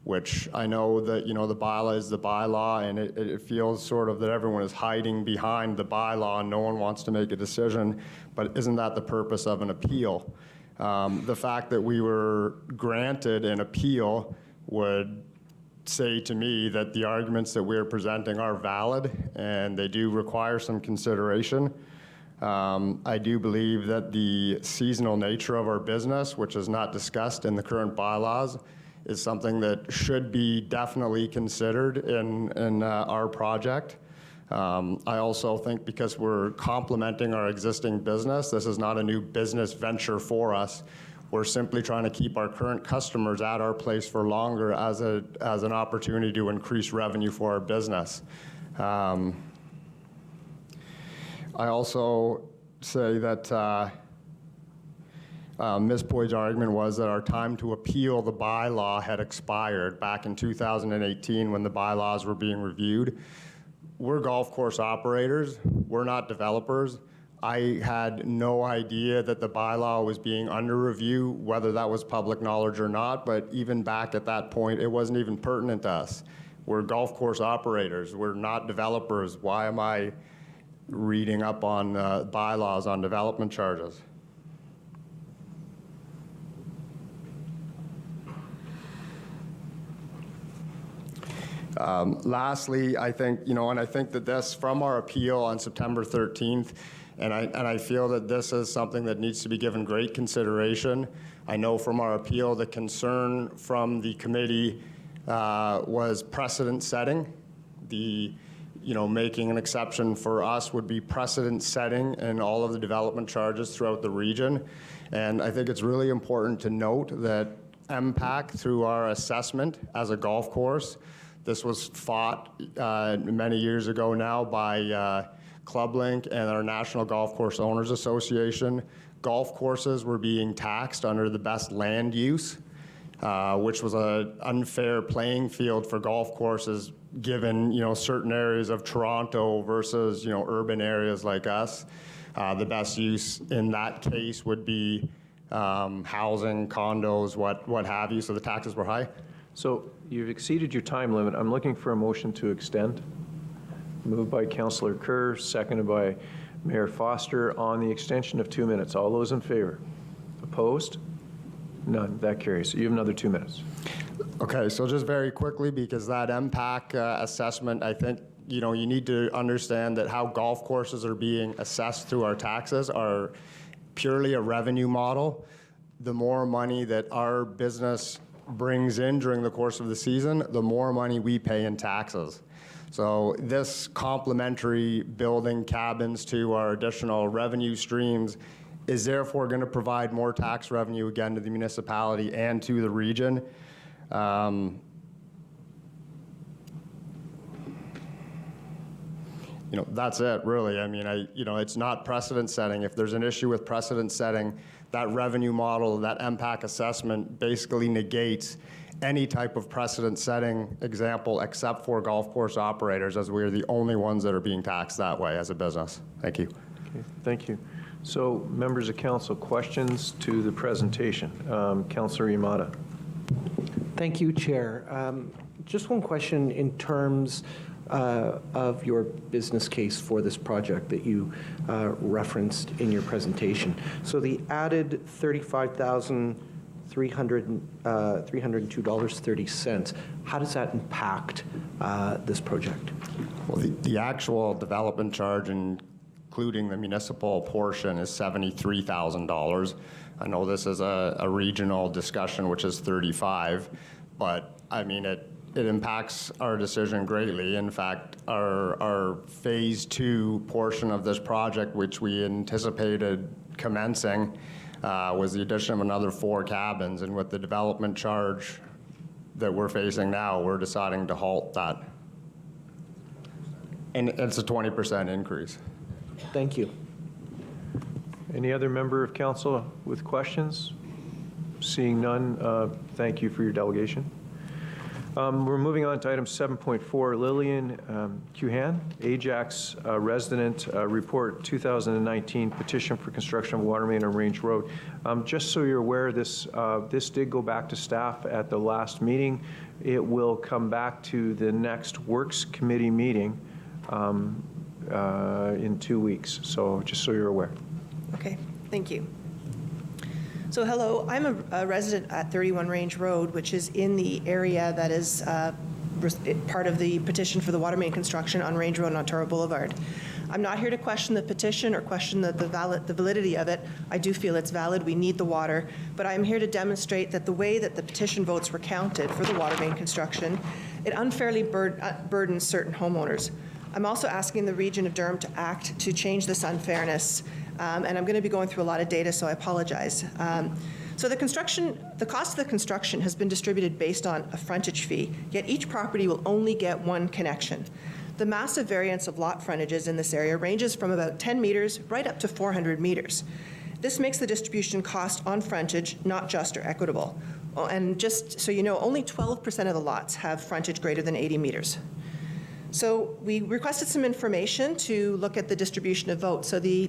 which I know that, the bylaw is the bylaw, and it feels sort of that everyone is hiding behind the bylaw and no one wants to make a decision, but isn't that the purpose of an appeal? The fact that we were granted an appeal would say to me that the arguments that we're presenting are valid and they do require some consideration. I do believe that the seasonal nature of our business, which is not discussed in the current bylaws, is something that should be definitely considered in our project. I also think because we're complementing our existing business, this is not a new business venture for us. We're simply trying to keep our current customers at our place for longer as an opportunity to increase revenue for our business. I also say that Ms. Boyd's argument was that our time to appeal the bylaw had expired back in 2018 when the bylaws were being reviewed. We're golf course operators. We're not developers. I had no idea that the bylaw was being under review, whether that was public knowledge or not, but even back at that point, it wasn't even pertinent to us. We're golf course operators. We're not developers. Why am I reading up on bylaws on development charges? Lastly, I think, and I think that this, from our appeal on September 13th, and I feel that this is something that needs to be given great consideration. I know from our appeal, the concern from the committee was precedent setting. Making an exception for us would be precedent setting in all of the development charges throughout the region. And I think it's really important to note that MPAC, through our assessment as a golf course, this was fought many years ago now by ClubLink and our National Golf Course Owners Association. Golf courses were being taxed under the best land use, which was an unfair playing field for golf courses given certain areas of Toronto versus urban areas like us. The best use in that case would be housing, condos, what have you, so the taxes were high. So you've exceeded your time limit. I'm looking for a motion to extend. Moved by Councillor Kerr, seconded by Mayor Foster on the extension of 2 minutes. All those in favor? Opposed? None. That carries. So you have another 2 minutes. Okay, so just very quickly, because that MPAC assessment, I think, you need to understand that how golf courses are being assessed through our taxes are purely a revenue model. The more money that our business brings in during the course of the season, the more money we pay in taxes. So this complementary building cabins to our additional revenue streams is therefore going to provide more tax revenue again to the municipality and to the region. That's it, really. I mean, it's not precedent setting. If there's an issue with precedent setting, that revenue model, that MPAC assessment basically negates any type of precedent setting example except for golf course operators, as we're the only ones that are being taxed that way as a business. Thank you. Okay, thank you. So, members of council, questions to the presentation. Councillor Yamada. Thank you, Chair. Just one question in terms of your business case for this project that you referenced in your presentation. So the added $35,302.30, how does that impact this project? Well, the actual development charge, including the municipal portion, is $73,000. I know this is a regional discussion, which is 35, but I mean, it impacts our decision greatly. In fact, our phase 2 portion of this project, which we anticipated commencing, was the addition of another 4 cabins. And with the development charge that we're facing now, we're deciding to halt that. And it's a 20% increase. Thank you. Any other member of council with questions? Seeing none, thank you for your delegation. We're moving on to item 7.4. Lillian Cuhan, Ajax resident, report 2019 petition for construction of water main on Range Road. Just so you're aware, this did go back to staff at the last meeting. It will come back to the next Works Committee meeting in 2 weeks. So just so you're aware. Okay, thank you. So hello, I'm a resident at 31 Range Road, which is in the area that is part of the petition for the water main construction on Range Road and Ontario Boulevard. I'm not here to question the petition or question the validity of it. I do feel it's valid. We need the water. But I'm here to demonstrate that the way that the petition votes were counted for the water main construction, it unfairly burdens certain homeowners. I'm also asking the region of Durham to act to change this unfairness. And I'm going to be going through a lot of data, so I apologize. So the cost of the construction has been distributed based on a frontage fee, yet each property will only get one connection. The massive variance of lot frontages in this area ranges from about 10 meters right up to 400 meters. This makes the distribution cost on frontage not just or equitable. And just so you know, only 12% of the lots have frontage greater than 80 meters. So we requested some information to look at the distribution of votes. So the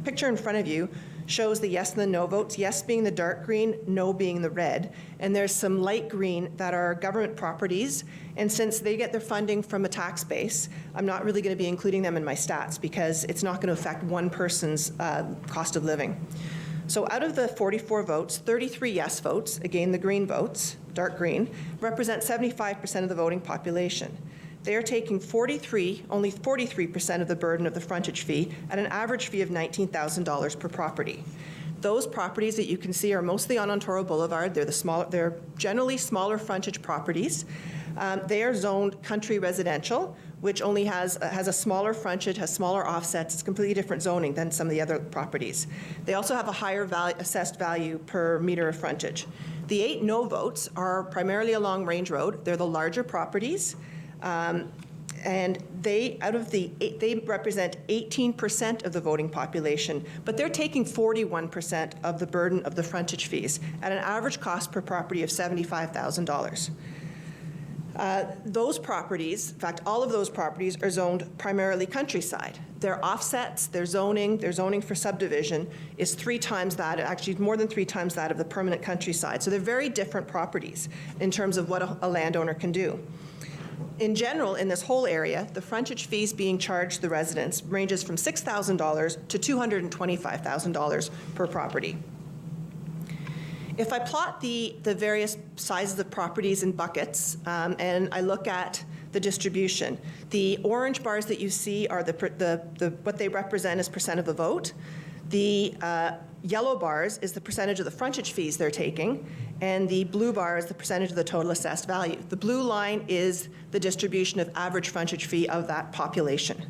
picture in front of you shows the yes and the no votes, yes being the dark green, no being the red. And there's some light green that are government properties. And since they get their funding from a tax base, I'm not really going to be including them in my stats because it's not going to affect one person's cost of living. So out of the 44 votes, 33 yes votes, again the green votes, dark green, represent 75% of the voting population. They are taking only 43% of the burden of the frontage fee at an average fee of $19,000 per property. Those properties that you can see are mostly on Ontario Boulevard. They're generally smaller frontage properties. They are zoned country residential, which only has a smaller frontage, has smaller offsets. It's completely different zoning than some of the other properties. They also have a higher assessed value per meter of frontage. The 8 no votes are primarily along Range Road. They're the larger properties. And they represent 18% of the voting population, but they're taking 41% of the burden of the frontage fees at an average cost per property of $75,000. Those properties, in fact, all of those properties are zoned primarily countryside. Their offsets, their zoning for subdivision is 3 times that, actually more than 3 times that of the permanent countryside. So they're very different properties in terms of what a landowner can do. In general, in this whole area, the frontage fees being charged the residents ranges from $6,000 to $225,000 per property. If I plot the various sizes of properties in buckets and I look at the distribution, the orange bars that you see are what they represent as percent of the vote. The yellow bars is the percentage of the frontage fees they're taking, and the blue bar is the percentage of the total assessed value. The blue line is the distribution of average frontage fee of that population.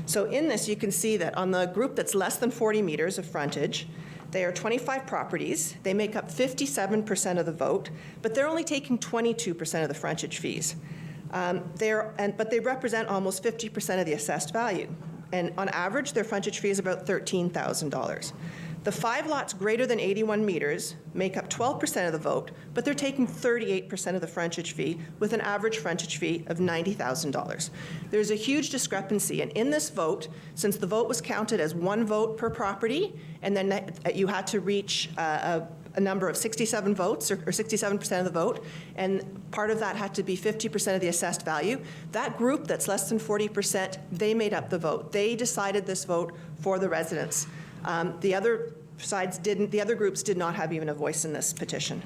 So in this, you can see that on the group that's less than 40 meters of frontage, they are 25 properties. They make up 57% of the vote, but they're only taking 22% of the frontage fees. But they represent almost 50% of the assessed value. And on average, their frontage fee is about $13,000. The 5 lots greater than 81 meters make up 12% of the vote, but they're taking 38% of the frontage fee with an average frontage fee of $90,000. There's a huge discrepancy, and in this vote, since the vote was counted as 1 vote per property, and then you had to reach a number of 67 votes, or 67% of the vote, and part of that had to be 50% of the assessed value. That group that's less than 40%, they made up the vote. They decided this vote for the residents. The other sides didn't. The other groups did not have even a voice in this petition.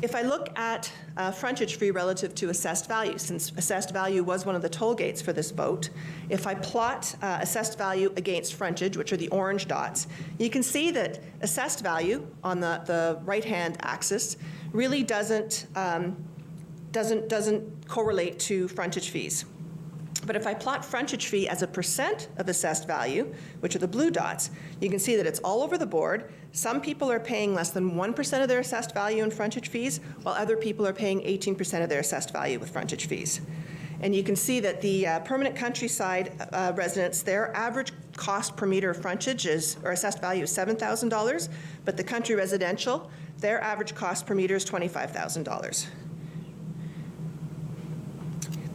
If I look at frontage fee relative to assessed value, since assessed value was one of the toll gates for this vote, if I plot assessed value against frontage, which are the orange dots, you can see that assessed value on the right-hand axis really doesn't correlate to frontage fees. But if I plot frontage fee as a percent of assessed value, which are the blue dots, you can see that it's all over the board. Some people are paying less than 1% of their assessed value in frontage fees, while other people are paying 18% of their assessed value with frontage fees. And you can see that the permanent countryside residents, their average cost per meter of frontage or assessed value is $7,000, but the country residential, their average cost per meter is $25,000.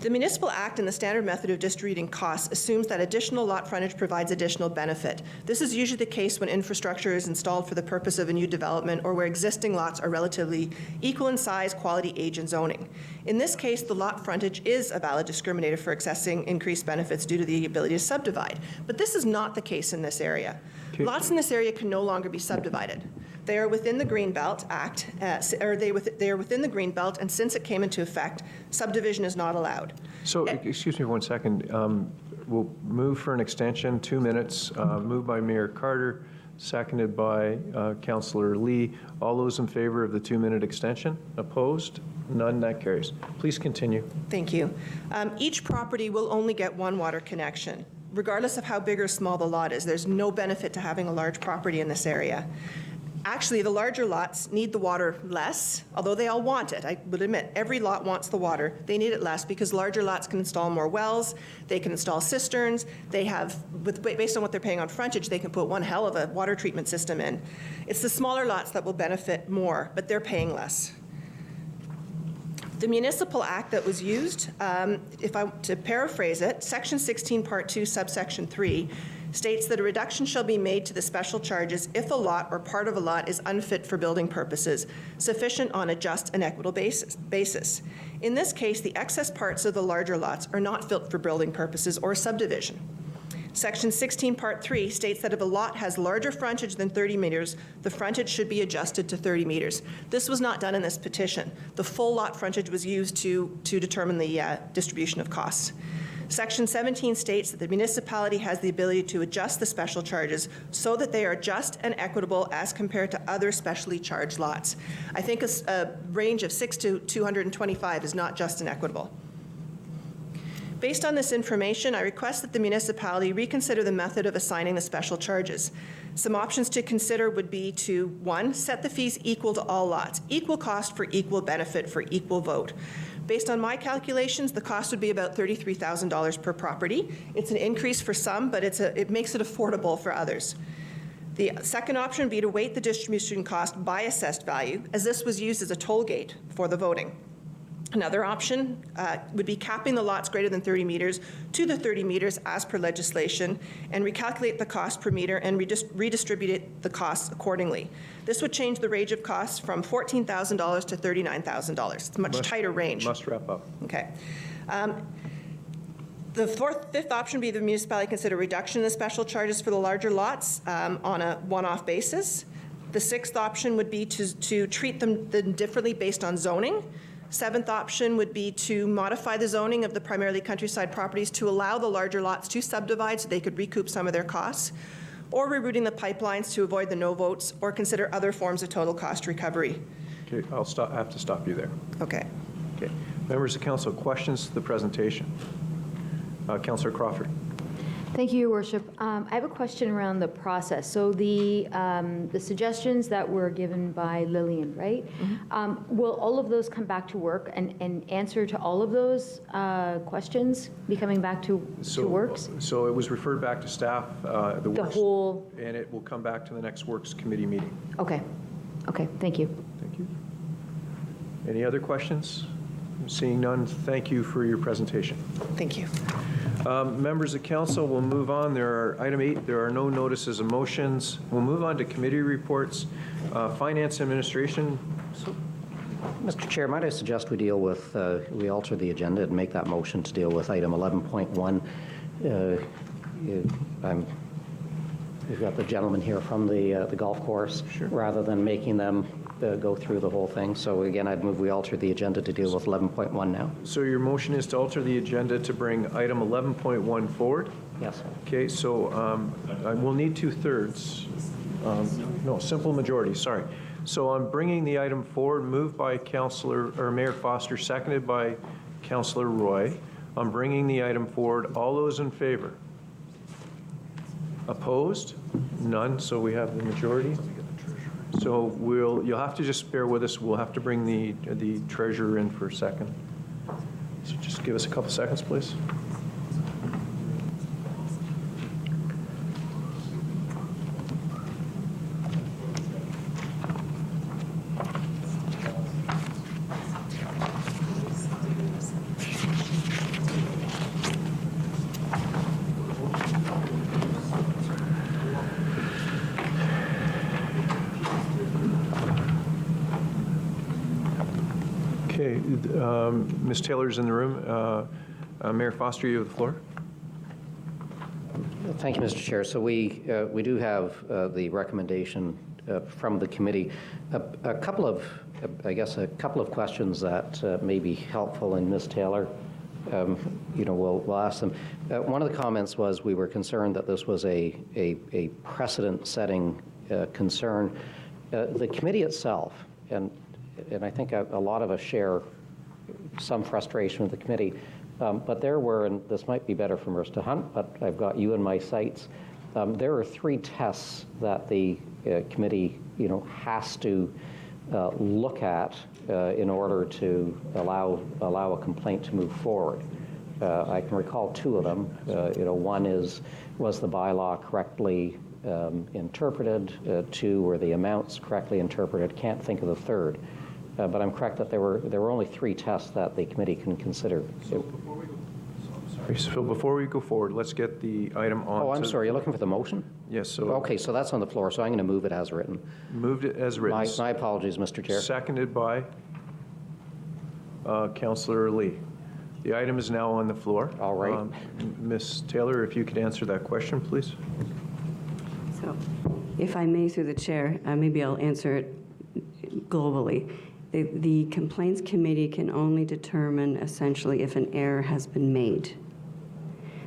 The Municipal Act and the standard method of distributing costs assumes that additional lot frontage provides additional benefit. This is usually the case when infrastructure is installed for the purpose of a new development or where existing lots are relatively equal in size, quality, age, and zoning. In this case, the lot frontage is a valid discriminator for accessing increased benefits due to the ability to subdivide. But this is not the case in this area. Lots in this area can no longer be subdivided. They are within the Greenbelt Act, they are within the Greenbelt, and since it came into effect, subdivision is not allowed. So, excuse me 1 second. We'll move for an extension, 2 minutes. Moved by Mayor Carter, seconded by Councillor Lee. All those in favor of the 2-minute extension? Opposed? None. That carries. Please continue. Thank you. Each property will only get one water connection, regardless of how big or small the lot is. There's no benefit to having a large property in this area. Actually, the larger lots need the water less, although they all want it. I would admit, every lot wants the water. They need it less because larger lots can install more wells, they can install cisterns, they have, based on what they're paying on frontage, they can put one hell of a water treatment system in. It's the smaller lots that will benefit more, but they're paying less. The municipal act that was used, to paraphrase it, Section 16, Part 2, subsection 3, states that a reduction shall be made to the special charges if a lot or part of a lot is unfit for building purposes, sufficient on a just and equitable basis. In this case, the excess parts of the larger lots are not fit for building purposes or subdivision. Section 16, Part 3 states that if a lot has larger frontage than 30 meters, the frontage should be adjusted to 30 meters. This was not done in this petition. The full lot frontage was used to determine the distribution of costs. Section 17 states that the municipality has the ability to adjust the special charges so that they are just and equitable as compared to other specially charged lots. I think a range of 6 to 225 is not just and equitable. Based on this information, I request that the municipality reconsider the method of assigning the special charges. Some options to consider would be to, 1, set the fees equal to all lots, equal cost for equal benefit for equal vote. Based on my calculations, the cost would be about $33,000 per property. It's an increase for some, but it makes it affordable for others. The second option would be to weight the distribution cost by assessed value, as this was used as a toll gate for the voting. Another option would be capping the lots greater than 30 meters to the 30 meters as per legislation and recalculate the cost per meter and redistribute the costs accordingly. This would change the range of costs from $14,000 to $39,000. It's a much tighter range. Must wrap up. Okay. The fifth option would be the municipality consider reduction in the special charges for the larger lots on a one-off basis. The sixth option would be to treat them differently based on zoning. Seventh option would be to modify the zoning of the primarily countryside properties to allow the larger lots to subdivide so they could recoup some of their costs, or rerouting the pipelines to avoid the no votes, or consider other forms of total cost recovery. Okay, I have to stop you there. Okay. Okay. Members of council, questions to the presentation? Councillor Crawford. Thank you, Your Worship. I have a question around the process. So the suggestions that were given by Lillian, right? Mm-hmm. Will all of those come back to work and answer to all of those questions be coming back to works? So it was referred back to staff, the works, whole, and it will come back to the next works committee meeting. Okay. Okay, thank you. Thank you. Any other questions? Seeing none, thank you for your presentation. Thank you. Members of council, we'll move on. Item 8, there are no notices of motions. We'll move on to committee reports. Finance Administration. Mr. Chair, might I suggest we deal with, we alter the agenda and make that motion to deal with item 11.1. We've got the gentleman here from the golf course, sure, rather than making them go through the whole thing. So again, I'd move we alter the agenda to deal with 11.1 now. So your motion is to alter the agenda to bring item 11.1 forward? Yes. Okay, so we'll need 2/3. No, simple majority, sorry. So I'm bringing the item forward, moved by Mayor Foster, seconded by Councillor Roy. I'm bringing the item forward. All those in favor? Opposed? None, so we have the majority. So you'll have to just bear with us. We'll have to bring the treasurer in for a second. So just give us a couple seconds, please. Okay, Ms. Taylor's in the room. Mayor Foster, you have the floor. Thank you, Mr. Chair. So we do have the recommendation from the committee. A couple of, I guess, a couple of questions that may be helpful, and Ms. Taylor, we'll ask them. One of the comments was we were concerned that this was a precedent-setting concern. The committee itself, and I think a lot of us share some frustration with the committee, but there were, and this might be better for Mr. Hunt, but I've got you in my sights, there are 3 tests that the committee, has to look at in order to allow a complaint to move forward. I can recall 2 of them. One was the bylaw correctly interpreted? 2, were the amounts correctly interpreted? Can't think of the third. But I'm correct that there were only 3 tests that the committee can consider. So before we go forward, let's get the item on. Oh, I'm sorry. You're looking for the motion? Yes. So okay. So that's on the floor. So I'm going to move it as written. Moved it as written. My apologies, Mr. Chair. Seconded by Councillor Lee. The item is now on the floor. All right. Ms. Taylor, if you could answer that question, please. So, if I may, through the chair, maybe I'll answer it globally. The Complaints Committee can only determine essentially if an error has been made.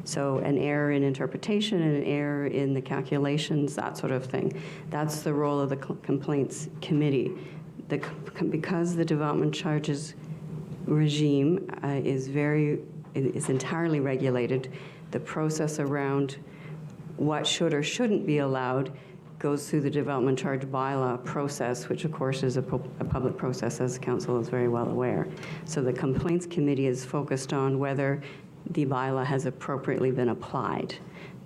So an error in interpretation, an error in the calculations, that sort of thing. That's the role of the Complaints Committee. Because the development charges regime is entirely regulated, the process around what should or shouldn't be allowed goes through the development charge bylaw process, which of course is a public process, as council is very well aware. So the Complaints Committee is focused on whether the bylaw has appropriately been applied.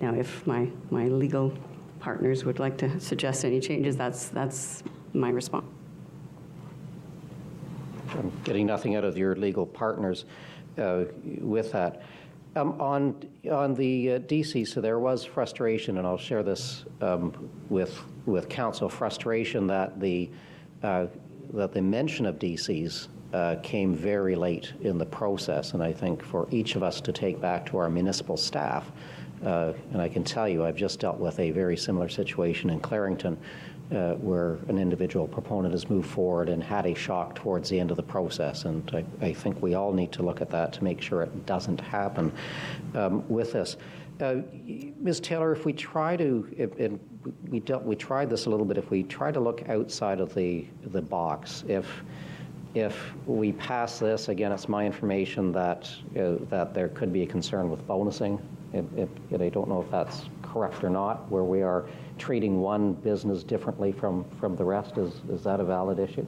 Now, if my legal partners would like to suggest any changes, that's my response. I'm getting nothing out of your legal partners with that. On the DC, so there was frustration, and I'll share this with council, frustration that the mention of DCs came very late in the process, and I think for each of us to take back to our municipal staff, and I can tell you I've just dealt with a very similar situation in Clarington, where an individual proponent has moved forward and had a shock towards the end of the process. And I think we all need to look at that to make sure it doesn't happen with this. Ms. Taylor, if we try to, we tried this a little bit, if we try to look outside of the box, if we pass this, again, it's my information that there could be a concern with bonusing. I don't know if that's correct or not, where we are treating one business differently from the rest. Is that a valid issue?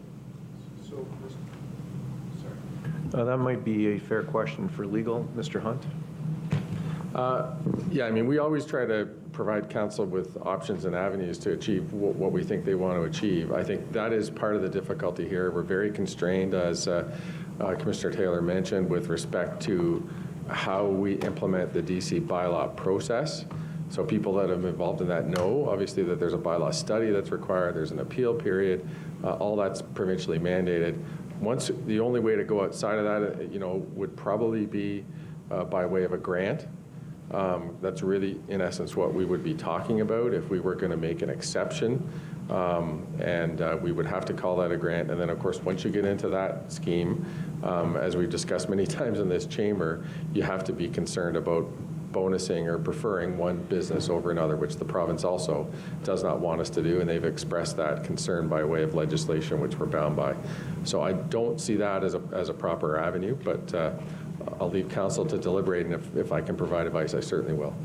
That might be a fair question for legal. Mr. Hunt? Yeah, I mean, we always try to provide council with options and avenues to achieve what we think they want to achieve. I think that is part of the difficulty here. We're very constrained, as Commissioner Taylor mentioned, with respect to how we implement the DC bylaw process. So people that have been involved in that know, obviously, that there's a bylaw study that's required, there's an appeal period, all that's provincially mandated. The only way to go outside of that, would probably be by way of a grant. That's really, in essence, what we would be talking about if we were going to make an exception. And we would have to call that a grant. And then, of course, once you get into that scheme, as we've discussed many times in this chamber, you have to be concerned about bonusing or preferring one business over another, which the province also does not want us to do, and they've expressed that concern by way of legislation, which we're bound by. So I don't see that as a proper avenue, but I'll leave council to deliberate, and if I can provide advice, I certainly will.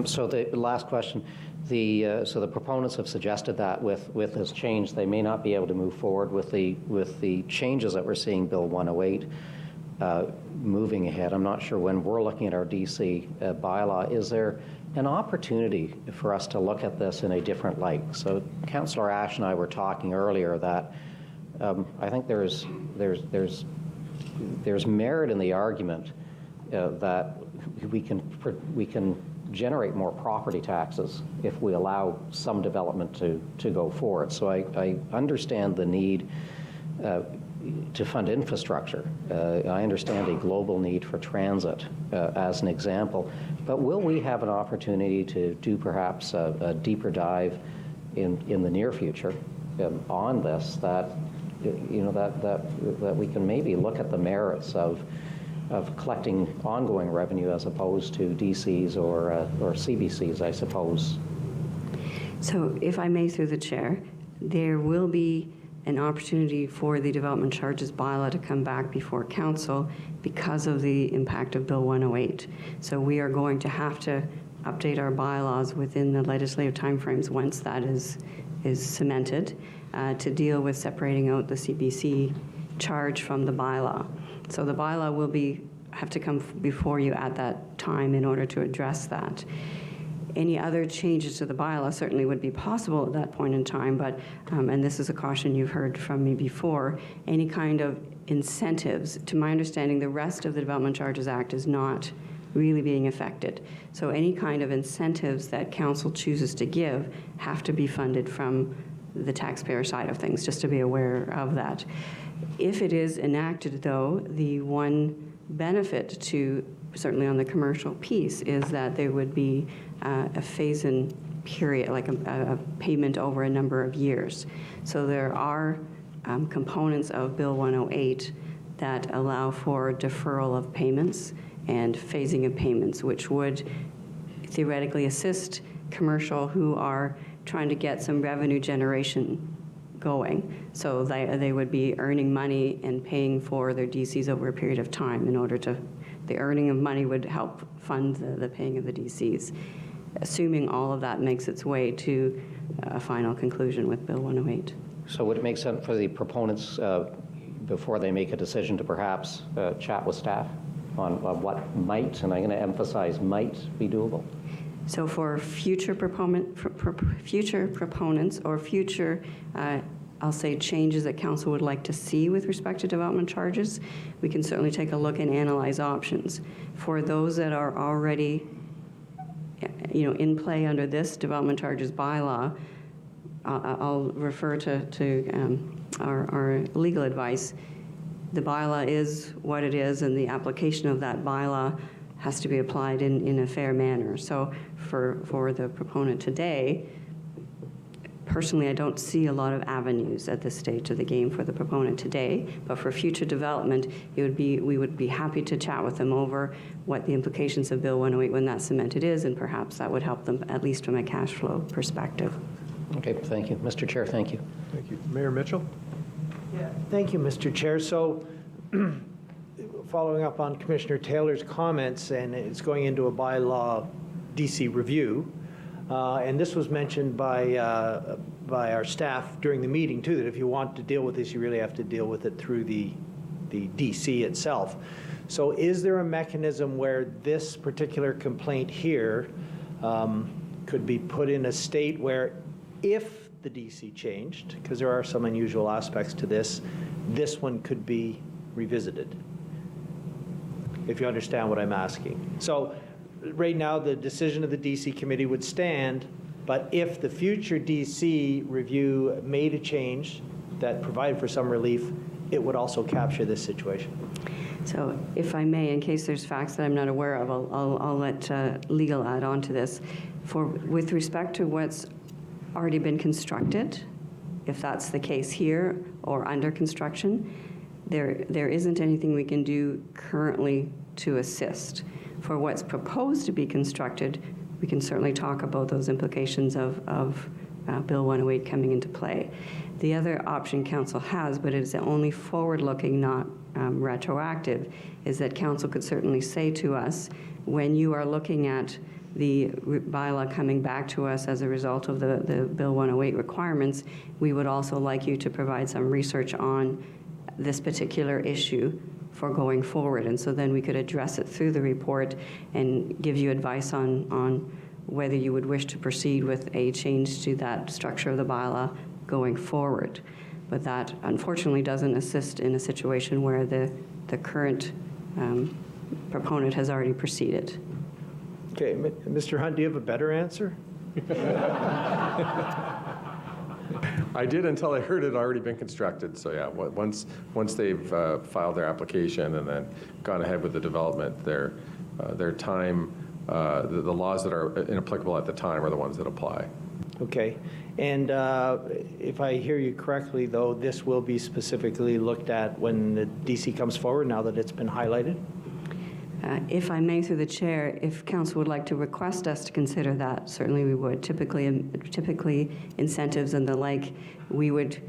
So the last question, so the proponents have suggested that with this change, they may not be able to move forward with the changes that we're seeing Bill 108 moving ahead. I'm not sure when we're looking at our DC bylaw, is there an opportunity for us to look at this in a different light? So Councillor Ash and I were talking earlier that I think there's merit in the argument that we can generate more property taxes if we allow some development to go forward. So I understand the need to fund infrastructure. I understand a global need for transit as an example, but will we have an opportunity to do perhaps a deeper dive in the near future on this, that that we can maybe look at the merits of collecting ongoing revenue as opposed to DCs or CBCs, I suppose. So if I may, through the chair, there will be an opportunity for the development charges bylaw to come back before council because of the impact of Bill 108. So we are going to have to update our bylaws within the legislative timeframes once that is cemented to deal with separating out the CBC charge from the bylaw. So the bylaw will have to come before you at that time in order to address that. Any other changes to the bylaw certainly would be possible at that point in time, but, and this is a caution you've heard from me before, any kind of incentives, to my understanding, the rest of the Development Charges Act is not really being affected. So any kind of incentives that council chooses to give have to be funded from the taxpayer side of things, just to be aware of that. If it is enacted, though, the one benefit to, certainly on the commercial piece, is that there would be a phase-in period, like a payment over a number of years. So there are components of Bill 108 that allow for deferral of payments and phasing of payments, which would theoretically assist commercial who are trying to get some revenue generation going. So they would be earning money and paying for their DCs over a period of time in order to, the earning of money would help fund the paying of the DCs, assuming all of that makes its way to a final conclusion with Bill 108. So would it make sense for the proponents, before they make a decision, to perhaps chat with staff on what might, and I'm going to emphasize might, be doable? So for future proponents or future, I'll say, changes that council would like to see with respect to development charges, we can certainly take a look and analyze options. For those that are already in play under this development charges bylaw, I'll refer to our legal advice. The bylaw is what it is, and the application of that bylaw has to be applied in a fair manner. So for the proponent today, personally, I don't see a lot of avenues at this stage of the game for the proponent today, but for future development, we would be happy to chat with them over what the implications of Bill 108 when that's cemented is, and perhaps that would help them, at least from a cash flow perspective. Okay, thank you. Mr. Chair, thank you. Thank you. Mayor Mitchell? Yeah, thank you, Mr. Chair. So following up on Commissioner Taylor's comments, and it's going into a bylaw DC review, and this was mentioned by our staff during the meeting too, that if you want to deal with this, you really have to deal with it through the DC itself. So is there a mechanism where this particular complaint here could be put in a state where, if the DC changed, because there are some unusual aspects to this one could be revisited? If you understand what I'm asking. So right now, the decision of the DC committee would stand, but if the future DC review made a change that provided for some relief, it would also capture this situation. So if I may, in case there's facts that I'm not aware of, I'll let legal add on to this. With respect to what's already been constructed, if that's the case here or under construction, there isn't anything we can do currently to assist. For what's proposed to be constructed, we can certainly talk about those implications of Bill 108 coming into play. The other option council has, but it is only forward-looking, not retroactive, is that council could certainly say to us, when you are looking at the bylaw coming back to us as a result of the Bill 108 requirements, we would also like you to provide some research on this particular issue for going forward. And so then we could address it through the report and give you advice on whether you would wish to proceed with a change to that structure of the bylaw going forward. But that unfortunately doesn't assist in a situation where the current proponent has already proceeded. Okay, Mr. Hunt, do you have a better answer? I did until I heard it had already been constructed. So yeah, once they've filed their application and then gone ahead with the development, their time, the laws that are inapplicable at the time are the ones that apply. Okay. And if I hear you correctly, though, this will be specifically looked at when the DC comes forward, now that it's been highlighted? If I may, through the chair, if council would like to request us to consider that, certainly we would. Typically incentives and the like, we would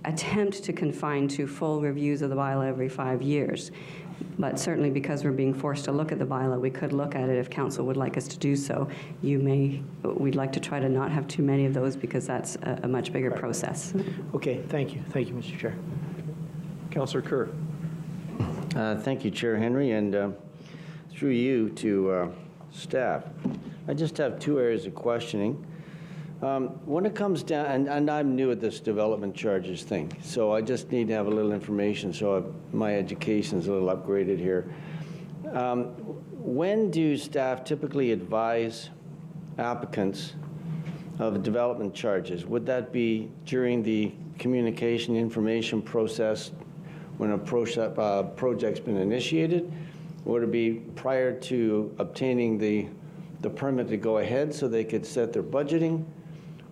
attempt to confine to full reviews of the bylaw every 5 years. But certainly because we're being forced to look at the bylaw, we could look at it if council would like us to do so. We'd like to try to not have too many of those because that's a much bigger process. Okay, thank you. Thank you, Mr. Chair. Councillor Kerr. Thank you, Chair Henry, and through you to staff. I just have 2 areas of questioning. When it comes down, and I'm new at this development charges thing, so I just need to have a little information so my education's a little upgraded here. When do staff typically advise applicants of development charges? Would that be during the communication information process when a project's been initiated? Would it be prior to obtaining the permit to go ahead so they could set their budgeting?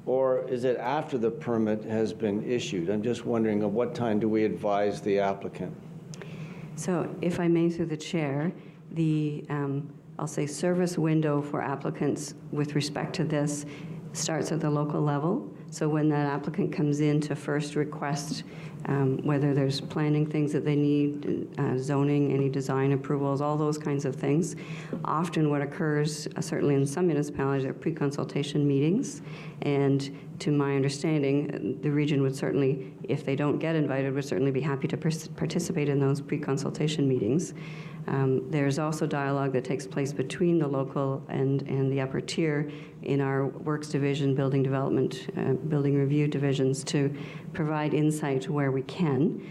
Or is it after the permit has been issued? I'm just wondering at what time do we advise the applicant? So if I may, through the chair, the, I'll say, service window for applicants with respect to this starts at the local level. So when that applicant comes in to first request whether there's planning things that they need, zoning, any design approvals, all those kinds of things. Often what occurs, certainly in some municipalities, are pre-consultation meetings. And to my understanding, the region would certainly, if they don't get invited, would certainly be happy to participate in those pre-consultation meetings. There's also dialogue that takes place between the local and the upper tier in our works division, building development, building review divisions to provide insight where we can.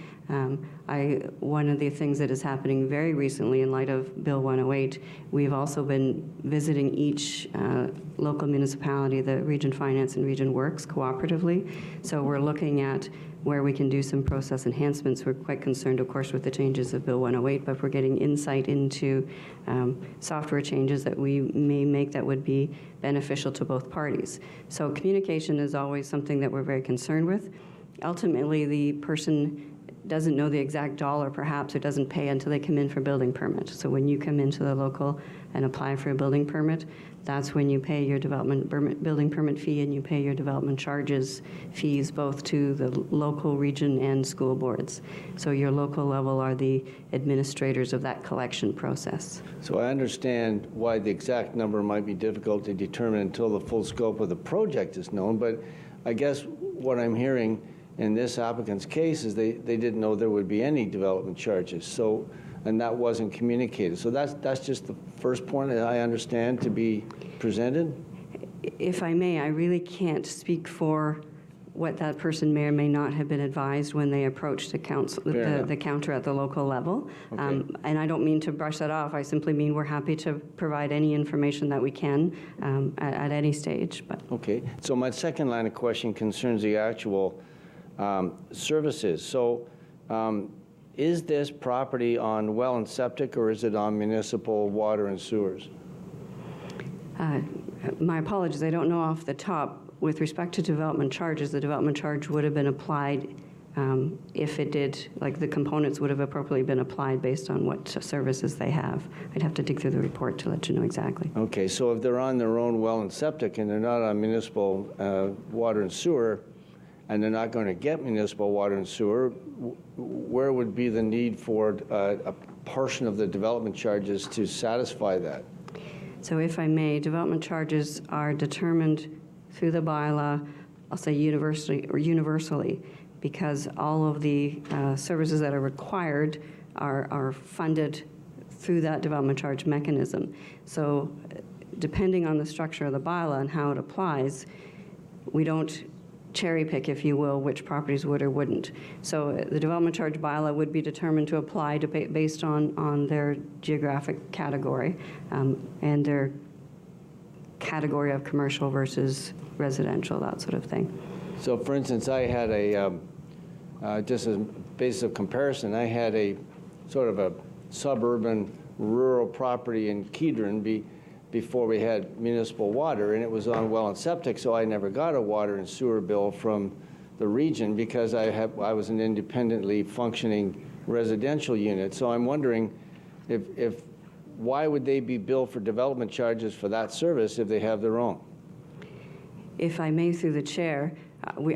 One of the things that is happening very recently in light of Bill 108, we've also been visiting each local municipality, the Region Finance and Region Works cooperatively. So we're looking at where we can do some process enhancements. We're quite concerned, of course, with the changes of Bill 108, but we're getting insight into software changes that we may make that would be beneficial to both parties. So communication is always something that we're very concerned with. Ultimately, the person doesn't know the exact dollar, perhaps, or doesn't pay until they come in for building permit. So when you come into the local and apply for a building permit, that's when you pay your building permit fee and you pay your development charges fees both to the local, region, and school boards. So your local level are the administrators of that collection process. So I understand why the exact number might be difficult to determine until the full scope of the project is known, but I guess what I'm hearing in this applicant's case is they didn't know there would be any development charges. So, and that wasn't communicated. So that's just the first point that I understand to be presented. If I may, I really can't speak for what that person may or may not have been advised when they approached the council, the counter at the local level. Okay. And I don't mean to brush that off. I simply mean we're happy to provide any information that we can at any stage. But. Okay. So my second line of question concerns the actual services. So is this property on well and septic, or is it on municipal water and sewers? My apologies, I don't know off the top. With respect to development charges, the development charge would have been applied if it did, like the components would have appropriately been applied based on what services they have. I'd have to dig through the report to let you know exactly. Okay, so if they're on their own well and septic and they're not on municipal water and sewer, and they're not going to get municipal water and sewer, where would be the need for a portion of the development charges to satisfy that? So if I may, development charges are determined through the bylaw, I'll say universally, because all of the services that are required are funded through that development charge mechanism. So depending on the structure of the bylaw and how it applies, we don't cherry pick, if you will, which properties would or wouldn't. So the development charge bylaw would be determined to apply based on their geographic category and their category of commercial versus residential, that sort of thing. So for instance, I had just as a basis of comparison, I had a sort of a suburban rural property in Kedron before we had municipal water, and it was on well and septic, so I never got a water and sewer bill from the region because I was an independently functioning residential unit. So I'm wondering why would they be billed for development charges for that service if they have their own? If I may, through the chair,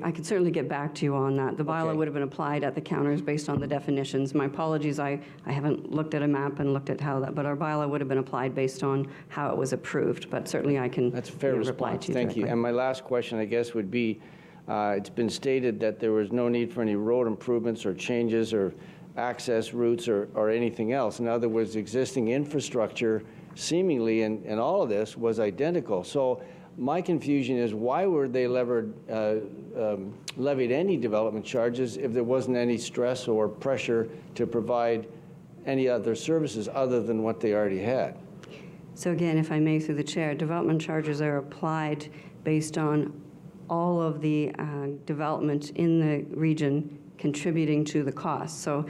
I could certainly get back to you on that. The bylaw would have been applied at the counters based on the definitions. My apologies, I haven't looked at a map and looked at how that, but our bylaw would have been applied based on how it was approved. But certainly I can That's a fair reply response. to you Thank you. directly. And my last question, I guess, would be, it's been stated that there was no need for any road improvements or changes or access routes or anything else. In other words, existing infrastructure seemingly in all of this was identical. So my confusion is why were they levied any development charges if there wasn't any stress or pressure to provide any other services other than what they already had? So again, if I may, through the chair, development charges are applied based on all of the development in the region contributing to the cost. So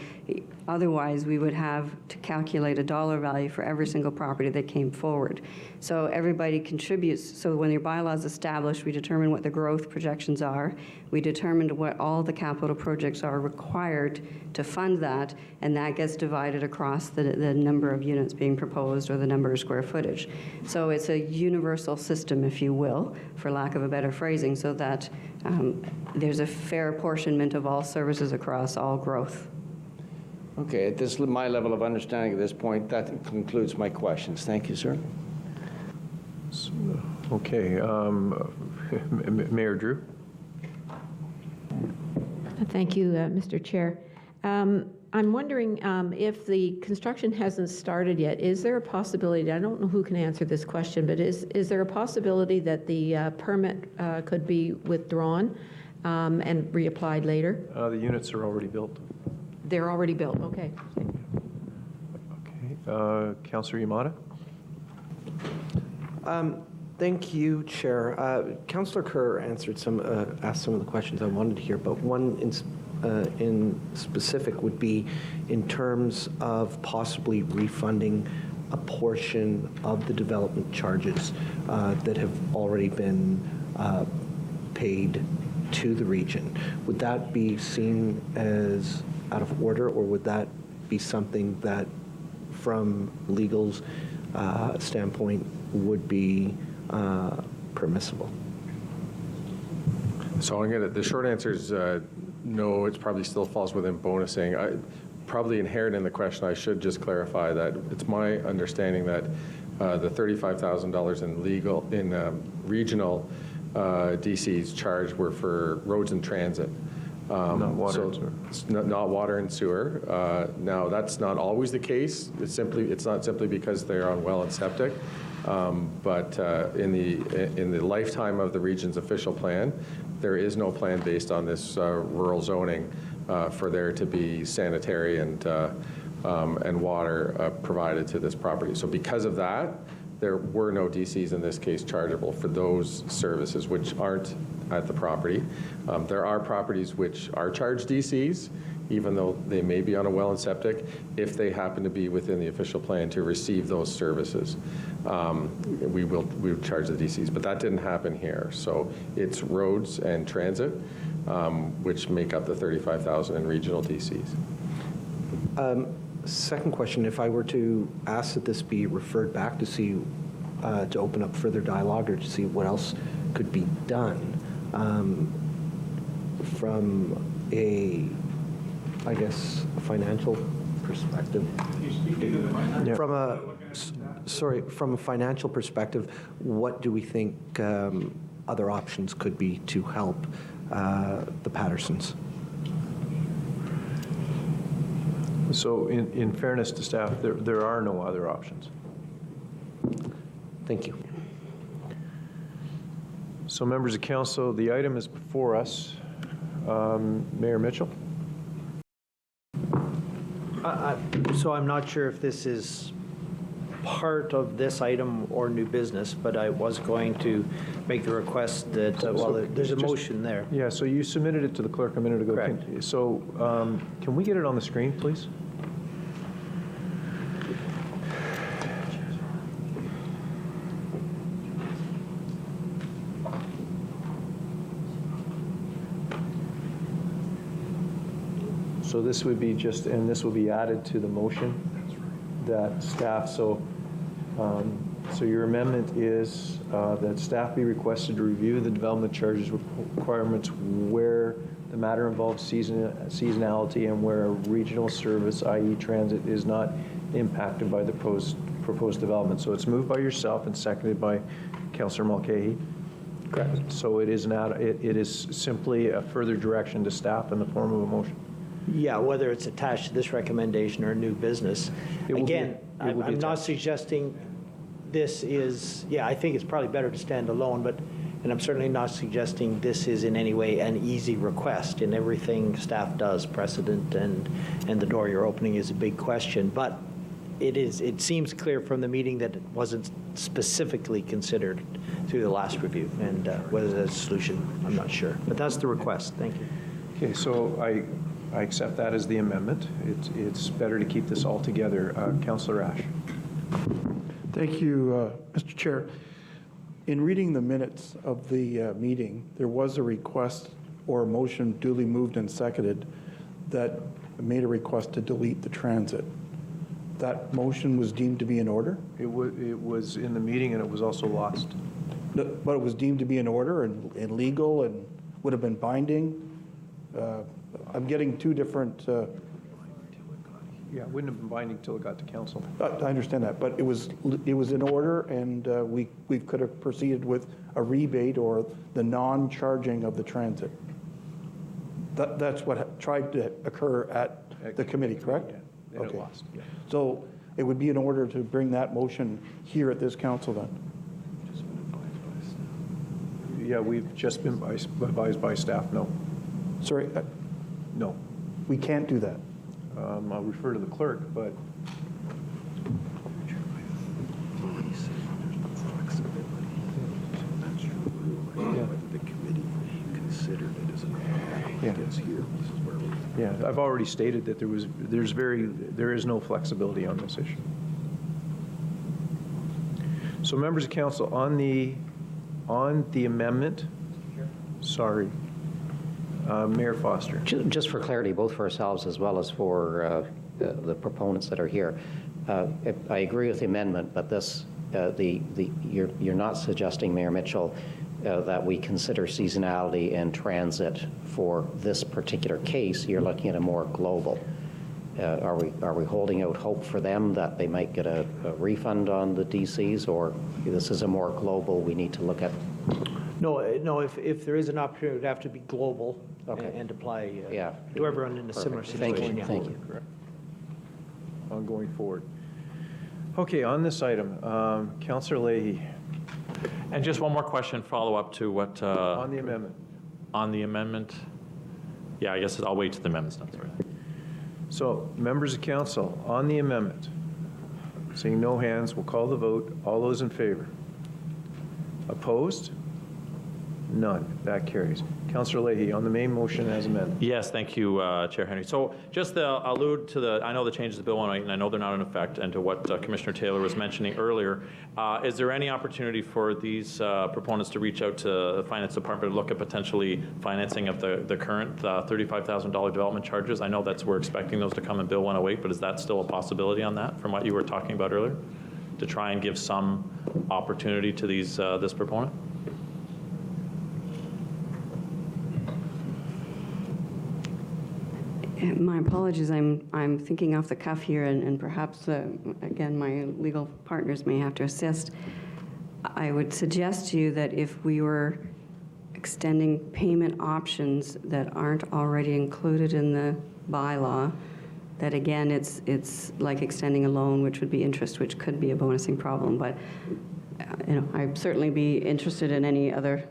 otherwise, we would have to calculate a dollar value for every single property that came forward. So everybody contributes. So when your bylaw is established, we determine what the growth projections are. We determined what all the capital projects are required to fund that, and that gets divided across the number of units being proposed or the number of square footage. So it's a universal system, if you will, for lack of a better phrasing, so that there's a fair apportionment of all services across all growth. Okay, at my level of understanding at this point, that concludes my questions. Thank you, sir. Okay, Mayor Drew? Thank you, Mr. Chair. I'm wondering if the construction hasn't started yet, is there a possibility, I don't know who can answer this question, but is there a possibility that the permit could be withdrawn and reapplied later? The units are already built. They're already built, okay. Okay, Councillor Yamada? Thank you, Chair. Councillor Kerr answered asked some of the questions I wanted to hear, but one in specific would be in terms of possibly refunding a portion of the development charges that have already been paid to the region. Would that be seen as out of order, or would that be something that, from legal's standpoint, would be permissible? So the short answer is no, it probably still falls within bonusing. Probably inherent in the question, I should just clarify that it's my understanding that the $35,000 in regional DCs charged were for roads and transit. Not water and sewer. Not water and sewer. Now, that's not always the case. It's not simply because they're on well and septic. But in the lifetime of the region's official plan, there is no plan based on this rural zoning for there to be sanitary and water provided to this property. So because of that, there were no DCs in this case chargeable for those services which aren't at the property. There are properties which are charged DCs, even though they may be on a well and septic, if they happen to be within the official plan to receive those services. We would charge the DCs, but that didn't happen here. So it's roads and transit, which make up the $35,000 in regional DCs. Second question, if I were to ask that this be referred back to see, to open up further dialogue or to see what else could be done from a financial perspective. Yeah. From a financial perspective, what do we think other options could be to help the Pattersons? So in fairness to staff, there are no other options. Thank you. So members of council, the item is before us. Mayor Mitchell? So I'm not sure if this is part of this item or new business, but I was going to make the request that, there's a motion there. Yeah, so you submitted it to the clerk a minute ago. Correct. So can we get it on the screen, please? So this would be just, and this will be added to the motion that staff, so your amendment is that staff be requested to review the development charges requirements where the matter involves seasonality and where a regional service, i.e. transit, is not impacted by the proposed development. So it's moved by yourself and seconded by Councillor Mulcahy. Correct. So it is it is simply a further direction to staff in the form of a motion. Yeah, whether it's attached to this recommendation or new business. Again, I'm not suggesting this is, I think it's probably better to stand alone, and I'm certainly not suggesting this is in any way an easy request. In everything staff does, precedent and the door you're opening is a big question. But it seems clear from the meeting that it wasn't specifically considered through the last review. And whether there's a solution, I'm not sure. But that's the request. Thank you. Okay, so I accept that as the amendment. It's better to keep this all together. Councillor Ash. Thank you, Mr. Chair. In reading the minutes of the meeting, there was a request or a motion duly moved and seconded that made a request to delete the transit. That motion was deemed to be in order? It was in the meeting and it was also lost. But it was deemed to be in order and legal and would have been binding? I'm getting two different... Yeah, it wouldn't have been binding until it got to council. I understand that, but it was in order, and we could have proceeded with a rebate or the non-charging of the transit. That's what tried to occur at the committee, correct? Yeah, and it lost. Yeah. So it would be in order to bring that motion here at this council then? Yeah, we've just been advised by staff, no. Sorry? No. We can't do that? I'll refer to the clerk, but... Yeah, I've already stated that there is no flexibility on this issue. So members of council, on the amendment, sorry, Mayor Foster. Just for clarity, both for ourselves as well as for the proponents that are here, I agree with the amendment, but this, you're not suggesting, Mayor Mitchell, that we consider seasonality and transit for this particular case. You're looking at a more global. Are we holding out hope for them that they might get a refund on the DCs, or this is a more global, we need to look at? No, if there is an opportunity, it would have to be global and apply to everyone in a similar situation. Thank you. Correct. On going forward. Okay, on this item, Councillor Leahy. And just one more question, follow up to what... on the amendment. On the amendment? Yeah, I guess I'll wait till the amendment's done. Sorry. So, members of council, on the amendment, seeing no hands, we'll call the vote. All those in favor? Opposed? None. That carries. Councillor Leahy, on the main motion as amended. Yes, thank you, Chair Henry. So just to allude to I know the changes to Bill 108, and I know they're not in effect, and to what Commissioner Taylor was mentioning earlier, is there any opportunity for these proponents to reach out to the Finance Department to look at potentially financing of the current $35,000 development charges? I know we're expecting those to come in Bill 108, but is that still a possibility on that from what you were talking about earlier? To try and give some opportunity to this proponent? My apologies, I'm thinking off the cuff here, and perhaps, again, my legal partners may have to assist. I would suggest to you that if we were extending payment options that aren't already included in the bylaw, that again, it's like extending a loan, which would be interest, which could be a bonusing problem. But I'd certainly be interested in any other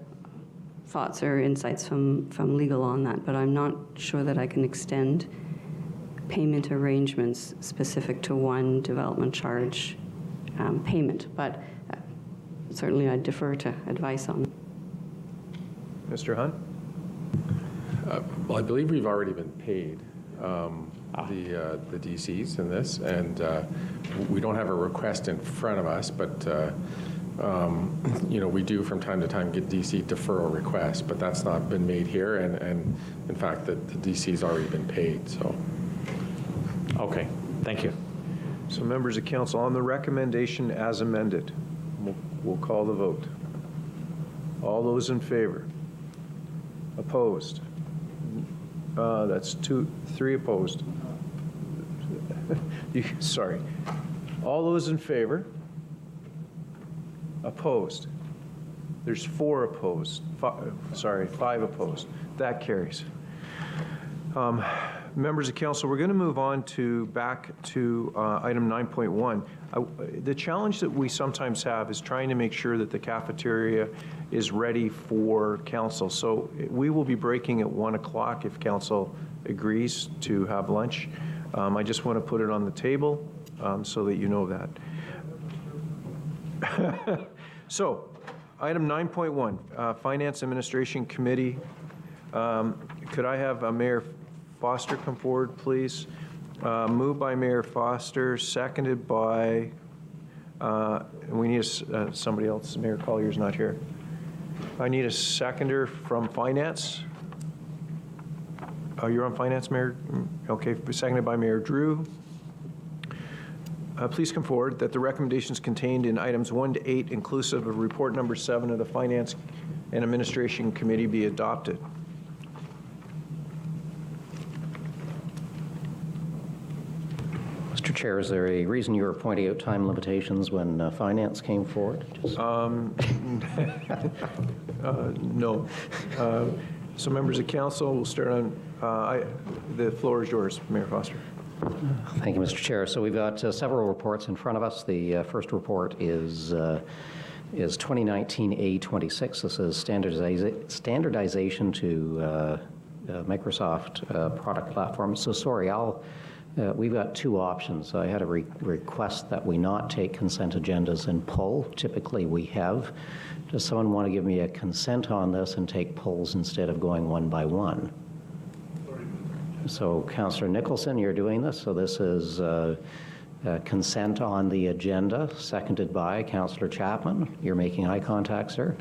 thoughts or insights from legal on that, but I'm not sure that I can extend payment arrangements specific to one development charge payment, but certainly I'd defer to advice on that. Mr. Hunt? Well, I believe we've already been paid the DCs in this, and we don't have a request in front of us, but We do from time to time get DC deferral requests, but that's not been made here, and in fact, the DC's already been paid, so. Okay, thank you. So members of council, on the recommendation as amended, we'll call the vote. All those in favor? Opposed? That's 3 opposed. Sorry. All those in favor? Opposed? There's 4 opposed. 5 opposed. That carries. Members of council, we're going to move on back to item 9.1. The challenge that we sometimes have is trying to make sure that the cafeteria is ready for council. So we will be breaking at 1 o'clock if council agrees to have lunch. I just want to put it on the table so that you know that. So, item 9.1, Finance Administration Committee. Could I have Mayor Foster come forward, please? Moved by Mayor Foster, seconded by, we need somebody else. Mayor Collier's not here. I need a seconder from Finance. Oh, you're on Finance, Mayor? Okay, seconded by Mayor Drew. Please come forward that the recommendations contained in items 1 to 8, inclusive of report number 7 of the Finance and Administration Committee, be adopted. Mr. Chair, is there a reason you were pointing out time limitations when Finance came forward? No. So members of council, we'll start on, the floor is yours, Mayor Foster. Thank you, Mr. Chair. So we've got several reports in front of us. The first report is 2019-A26. This is standardization to Microsoft product platform. So sorry, we've got 2 options. I had a request that we not take consent agendas and pull. Typically we have. Does someone want to give me a consent on this and take polls instead of going one by one? So Councillor Nicholson, you're doing this. So this is consent on the agenda, seconded by Councillor Chapman. You're making eye contact, sir.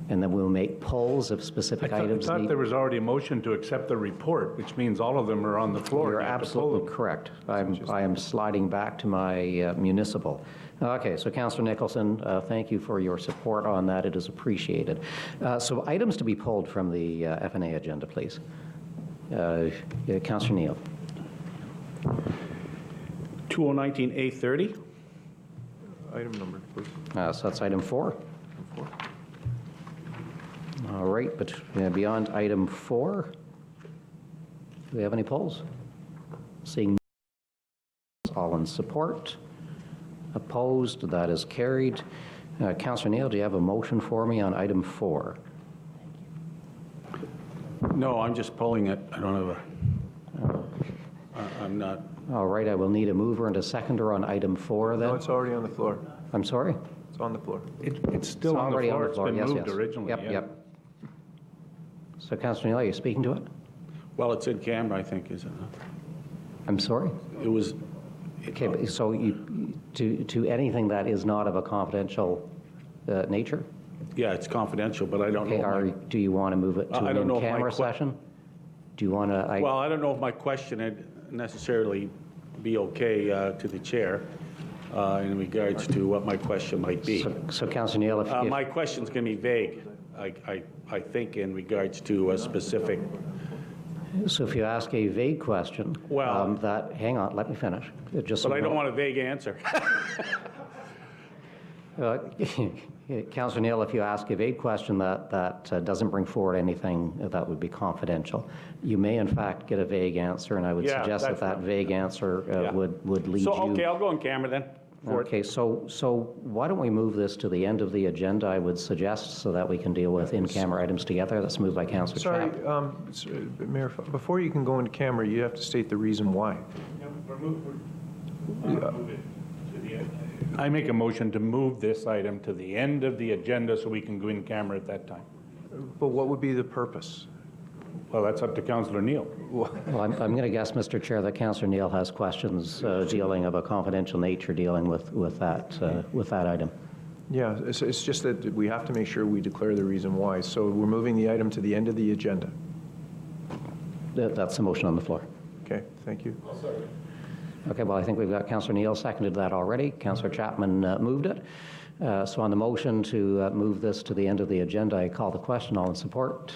And then we'll make polls of specific items. I thought there was already a motion to accept the report, which means all of them are on the floor. You're absolutely correct. I am sliding back to my municipal. Okay, so Councillor Nicholson, thank you for your support on that. It is appreciated. So items to be pulled from the F&A agenda, please. Councillor Neal. 2019-A30. Item number, please. So that's item 4. All right, but beyond item 4, do we have any polls? Seeing all in support. Opposed, that is carried. Councillor Neal, do you have a motion for me on item 4? No, I'm just pulling it. I don't have I'm not. All right, I will need a mover and a seconder on item 4 then. No, it's already on the floor. I'm sorry? It's on the floor. It's still on the floor. It's been moved originally. Yep. So Councillor Neal, are you speaking to it? Well, it's in camera, I think, is it not? I'm sorry? It was. Okay, so to anything that is not of a confidential nature? Yeah, it's confidential, but I don't know. Do you want to move it to an in-camera session? Do you want to? Well, I don't know if my question would necessarily be okay to the chair in regards to what my question might be. So Councillor Neal, if my question's going to be vague, I think, in regards to a specific. So if you ask a vague question, well, hang on, let me finish. But I don't want a vague answer. Councillor Neal, if you ask a vague question that doesn't bring forward anything that would be confidential, you may in fact get a vague answer, and I would suggest that vague answer would lead you. So, okay, I'll go on camera then. Okay, so why don't we move this to the end of the agenda, I would suggest, so that we can deal with in-camera items together. That's moved by Councillor Chapman. Sorry, Mayor, before you can go into camera, you have to state the reason why. I make a motion to move this item to the end of the agenda so we can go in camera at that time. But what would be the purpose? Well, that's up to Councillor Neal. Well, I'm going to guess, Mr. Chair, that Councillor Neal has questions dealing of a confidential nature dealing with that item. Yeah, it's just that we have to make sure we declare the reason why. So we're moving the item to the end of the agenda. That's the motion on the floor. Okay, thank you. Okay, well, I think we've got Councillor Neal seconded that already. Councillor Chapman moved it. So on the motion to move this to the end of the agenda, I call the question. All in support?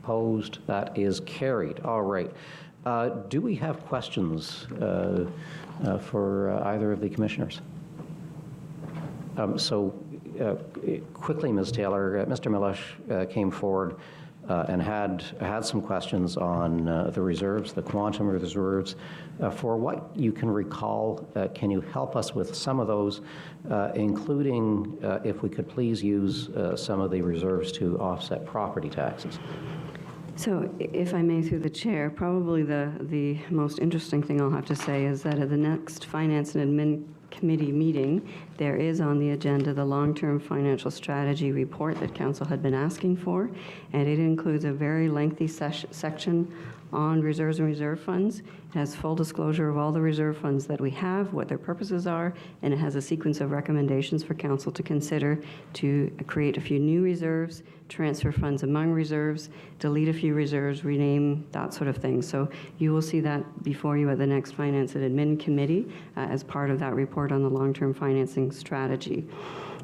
Opposed? That is carried. All right. Do we have questions for either of the commissioners? Quickly, Ms. Taylor, Mr. Milish came forward and had some questions on the reserves, the quantum of reserves. For what you can recall, can you help us with some of those, including if we could please use some of the reserves to offset property taxes? So if I may, through the chair, probably the most interesting thing I'll have to say is that at the next Finance and Admin Committee meeting, there is on the agenda the long-term financial strategy report that Council had been asking for, and it includes a very lengthy section on reserves and reserve funds. It has full disclosure of all the reserve funds that we have, what their purposes are, and it has a sequence of recommendations for Council to consider to create a few new reserves, transfer funds among reserves, delete a few reserves, rename, that sort of thing. So you will see that before you at the next Finance and Admin Committee as part of that report on the long-term financing strategy.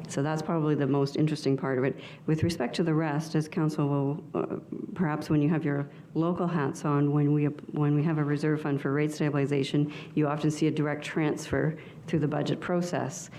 So that's probably the most interesting part of it. With respect to the rest, as Council will, perhaps when you have your local hats on, when we have a reserve fund for rate stabilization, you often see a direct transfer through the budget process.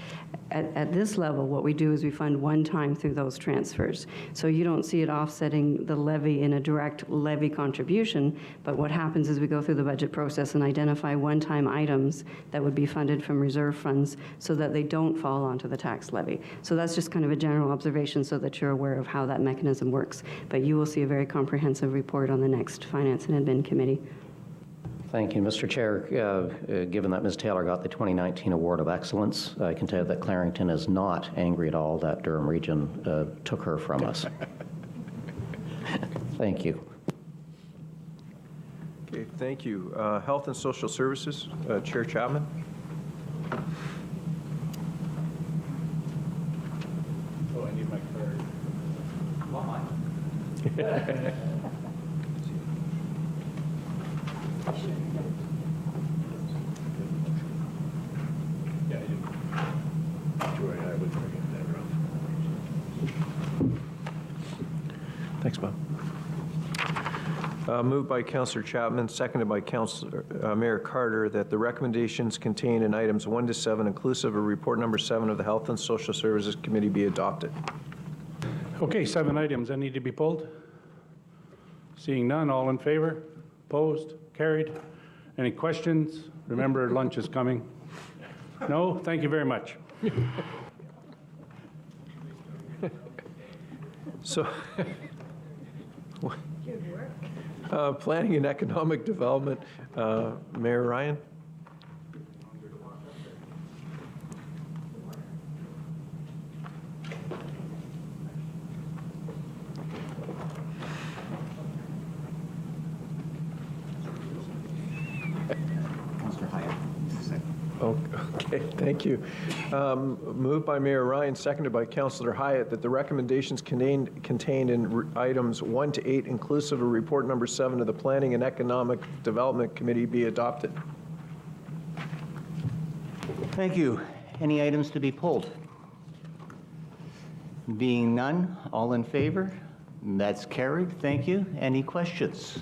At this level, what we do is we fund one time through those transfers. So you don't see it offsetting the levy in a direct levy contribution, but what happens is we go through the budget process and identify one-time items that would be funded from reserve funds so that they don't fall onto the tax levy. So that's just kind of a general observation so that you're aware of how that mechanism works. But you will see a very comprehensive report on the next Finance and Admin Committee. Thank you, Mr. Chair. Given that Ms. Taylor got the 2019 Award of Excellence, I can tell you that Clarington is not angry at all that Durham Region took her from us. Thank you. Okay, thank you. Health and Social Services, Chair Chapman. Oh, I need my card. Want mine? Yeah, I do. Joy, I would forget that, Ralph. Thanks, Bob. Moved by Councillor Chapman, seconded by Councillor Mayor Carter, that the recommendations contained in items 1 to 7, inclusive of report number 7 of the Health and Social Services Committee, be adopted. Okay, 7 items that need to be pulled. Seeing none, all in favor? Opposed? Carried. Any questions? Remember, lunch is coming. No? Thank you very much. So, Planning and Economic Development, Mayor Ryan. Okay, thank you. Moved by Mayor Ryan, seconded by Councillor Hyatt, that the recommendations contained in items 1 to 8, inclusive of report number 7 of the Planning and Economic Development Committee, be adopted. Thank you. Any items to be pulled? Being none, all in favor? That's carried. Thank you. Any questions?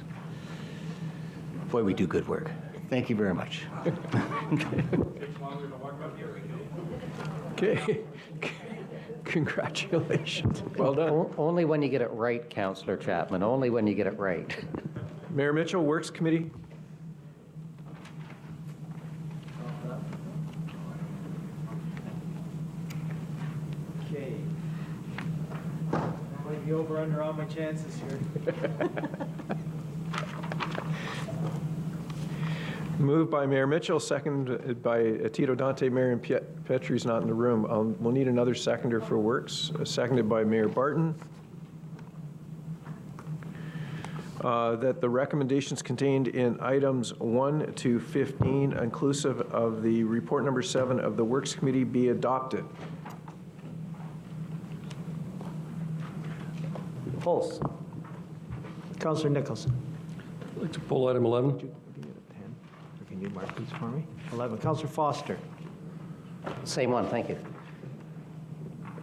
Boy, we do good work. Thank you very much. Okay. Congratulations. Well done. Only when you get it right, Councillor Chapman. Only when you get it right. Mayor Mitchell, Works Committee. Okay. I might be over under all my chances here. Moved by Mayor Mitchell, seconded by Tito Dante. Marion Petrie's not in the room. We'll need another seconder for Works. Seconded by Mayor Barton. That the recommendations contained in items 1 to 15, inclusive of the report number 7 of the Works Committee, be adopted. Polls. Councillor Nicholson. I'd like to pull item 11. Can you mark these for me? 11. Councillor Foster. Same one, thank you.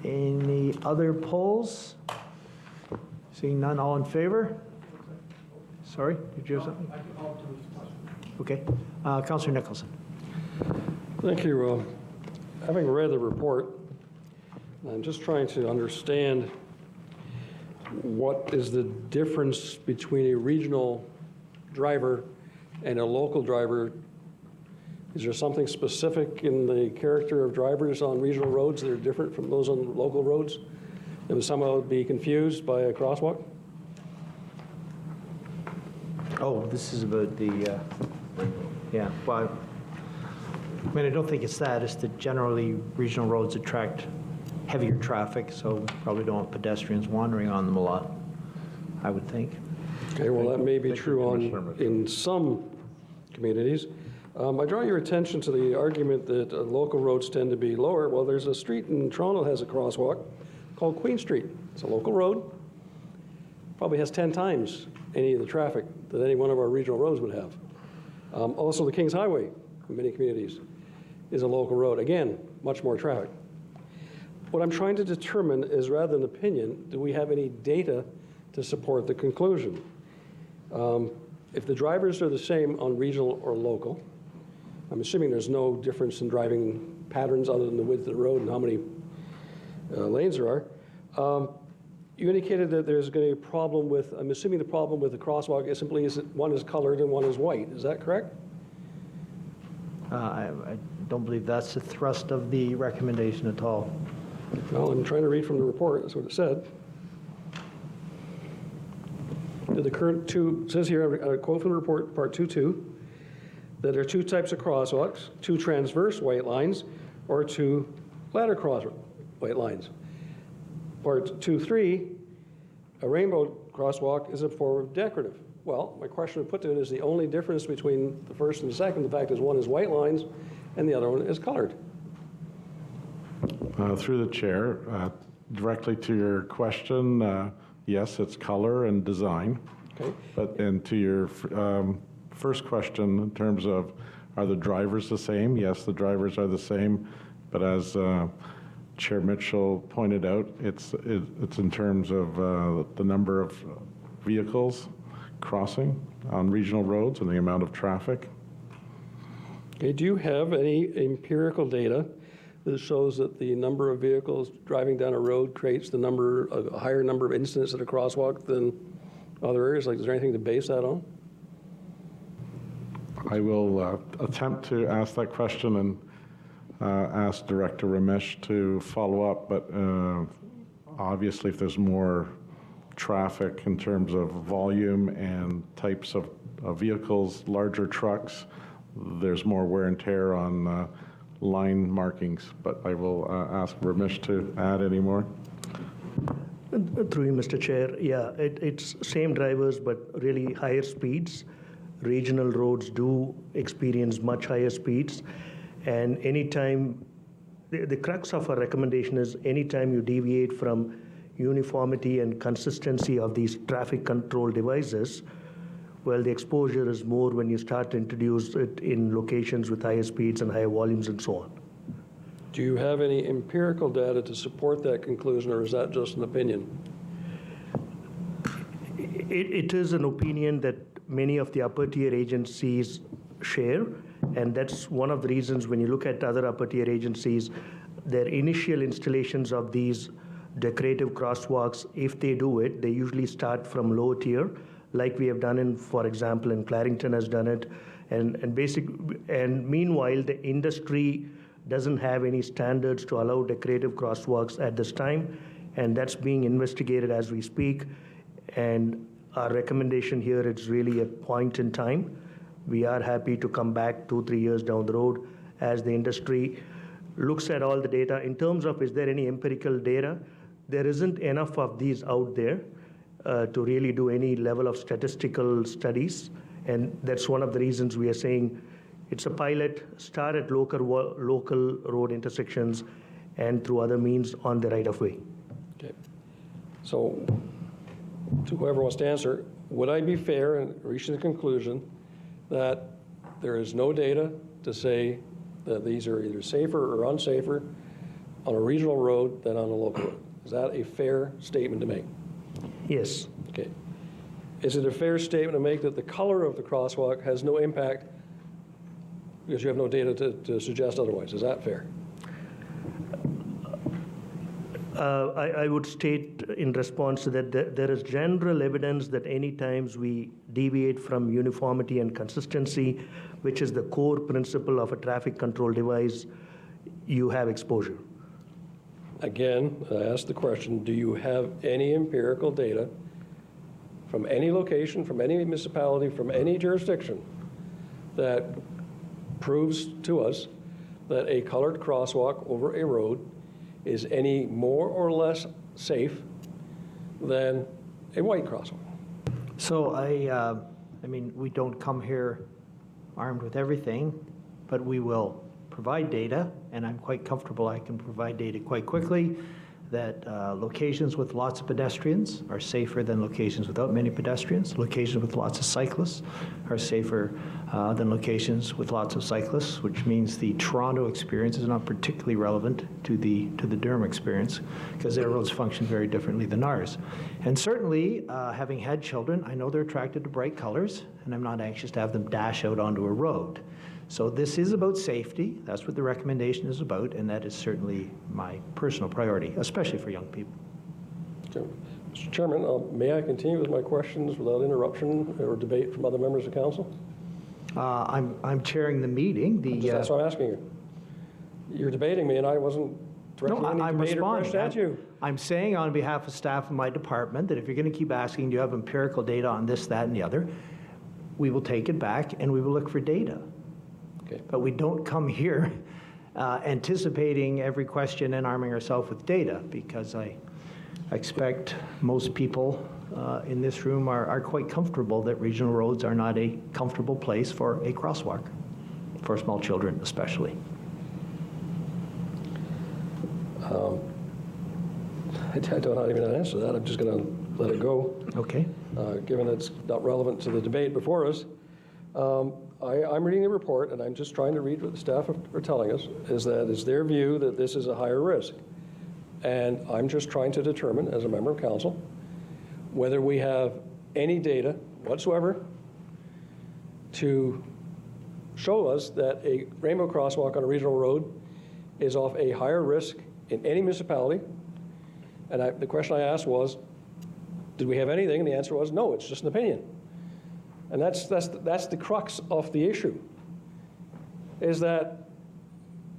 Any other polls? Seeing none, all in favor? Sorry, did you have something? Okay. Councillor Nicholson. Thank you. Having read the report, I'm just trying to understand what is the difference between a regional driver and a local driver. Is there something specific in the character of drivers on regional roads that are different from those on local roads that would somehow be confused by a crosswalk? Oh, this is about the, yeah, well, I mean, I don't think it's that. It's that generally regional roads attract heavier traffic, so probably don't want pedestrians wandering on them a lot, I would think. Okay, well, that may be true in some communities. I draw your attention to the argument that local roads tend to be lower. Well, there's a street in Toronto that has a crosswalk called Queen Street. It's a local road. Probably has 10 times any of the traffic that any one of our regional roads would have. Also, the Kings Highway in many communities is a local road. Again, much more traffic. What I'm trying to determine is, rather than opinion, do we have any data to support the conclusion? If the drivers are the same on regional or local, I'm assuming there's no difference in driving patterns other than the width of the road and how many lanes there are. You indicated that there's going to be a problem with, I'm assuming the problem with the crosswalk is simply is that one is colored and one is white. Is that correct? I don't believe that's the thrust of the recommendation at all. Well, I'm trying to read from the report. That's what it said. The current two, it says here, a quote from the report, part 2.2, that there are two types of crosswalks, two transverse white lines, or two ladder cross white lines. Part 2.3, a rainbow crosswalk is a form of decorative. Well, my question would put to it is the only difference between the first and the second, the fact is one is white lines and the other one is colored. Through the chair, directly to your question, yes, it's color and design. Okay. And to your first question, in terms of are the drivers the same? Yes, the drivers are the same, but as Chair Mitchell pointed out, it's in terms of the number of vehicles crossing on regional roads and the amount of traffic. Okay, do you have any empirical data that shows that the number of vehicles driving down a road creates a higher number of incidents at a crosswalk than other areas? Like, is there anything to base that on? I will attempt to ask that question and ask Director Ramesh to follow up, but obviously if there's more traffic in terms of volume and types of vehicles, larger trucks, there's more wear and tear on line markings, but I will ask Ramesh to add any more. Through you, Mr. Chair, yeah, it's same drivers, but really higher speeds. Regional roads do experience much higher speeds, and anytime, the crux of our recommendation is anytime you deviate from uniformity and consistency of these traffic control devices, well, the exposure is more when you start to introduce it in locations with higher speeds and higher volumes and so on. Do you have any empirical data to support that conclusion, or is that just an opinion? It is an opinion that many of the upper tier agencies share, and that's one of the reasons when you look at other upper tier agencies, their initial installations of these decorative crosswalks, if they do it, they usually start from low tier, like we have done in, for example, in Clarington has done it, and meanwhile the industry doesn't have any standards to allow decorative crosswalks at this time, and that's being investigated as we speak. And our recommendation here is really a point in time. We are happy to come back 2-3 years down the road as the industry looks at all the data. In terms of is there any empirical data, there isn't enough of these out there to really do any level of statistical studies, and that's one of the reasons we are saying it's a pilot, start at local road intersections and through other means on the right of way. Okay. So to whoever wants to answer, would I be fair in reaching the conclusion that there is no data to say that these are either safer or unsafer on a regional road than on a local road? Is that a fair statement to make? Yes. Okay. Is it a fair statement to make that the color of the crosswalk has no impact because you have no data to suggest otherwise? Is that fair? I would state in response to that, there is general evidence that any times we deviate from uniformity and consistency, which is the core principle of a traffic control device, you have exposure. Again, I asked the question, do you have any empirical data from any location, from any municipality, from any jurisdiction that proves to us that a colored crosswalk over a road is any more or less safe than a white crosswalk? So I mean, we don't come here armed with everything, but we will provide data, and I'm quite comfortable I can provide data quite quickly, that locations with lots of pedestrians are safer than locations without many pedestrians. Locations with lots of cyclists are safer than locations with lots of cyclists, which means the Toronto experience is not particularly relevant to the Durham experience, because their roads function very differently than ours. And certainly, having had children, I know they're attracted to bright colors, and I'm not anxious to have them dash out onto a road. So this is about safety. That's what the recommendation is about, and that is certainly my personal priority, especially for young people. Okay. Mr. Chairman, may I continue with my questions without interruption or debate from other members of council? I'm chairing the meeting. That's what I'm asking you. You're debating me, and I wasn't directing any debate or question at you. I'm saying on behalf of staff in my department that if you're going to keep asking, do you have empirical data on this, that, and the other, we will take it back and we will look for data. Okay. But we don't come here anticipating every question and arming ourselves with data, because I expect most people in this room are quite comfortable that regional roads are not a comfortable place for a crosswalk, for small children especially. I don't know how to even answer that. I'm just going to let it go. Okay. Given it's not relevant to the debate before us. I'm reading the report, and I'm just trying to read what the staff are telling us, is that it's their view that this is a higher risk. And I'm just trying to determine, as a member of council, whether we have any data whatsoever to show us that a rainbow crosswalk on a regional road is of a higher risk in any municipality. And the question I asked was, did we have anything? And the answer was, no, it's just an opinion. And that's the crux of the issue, is that,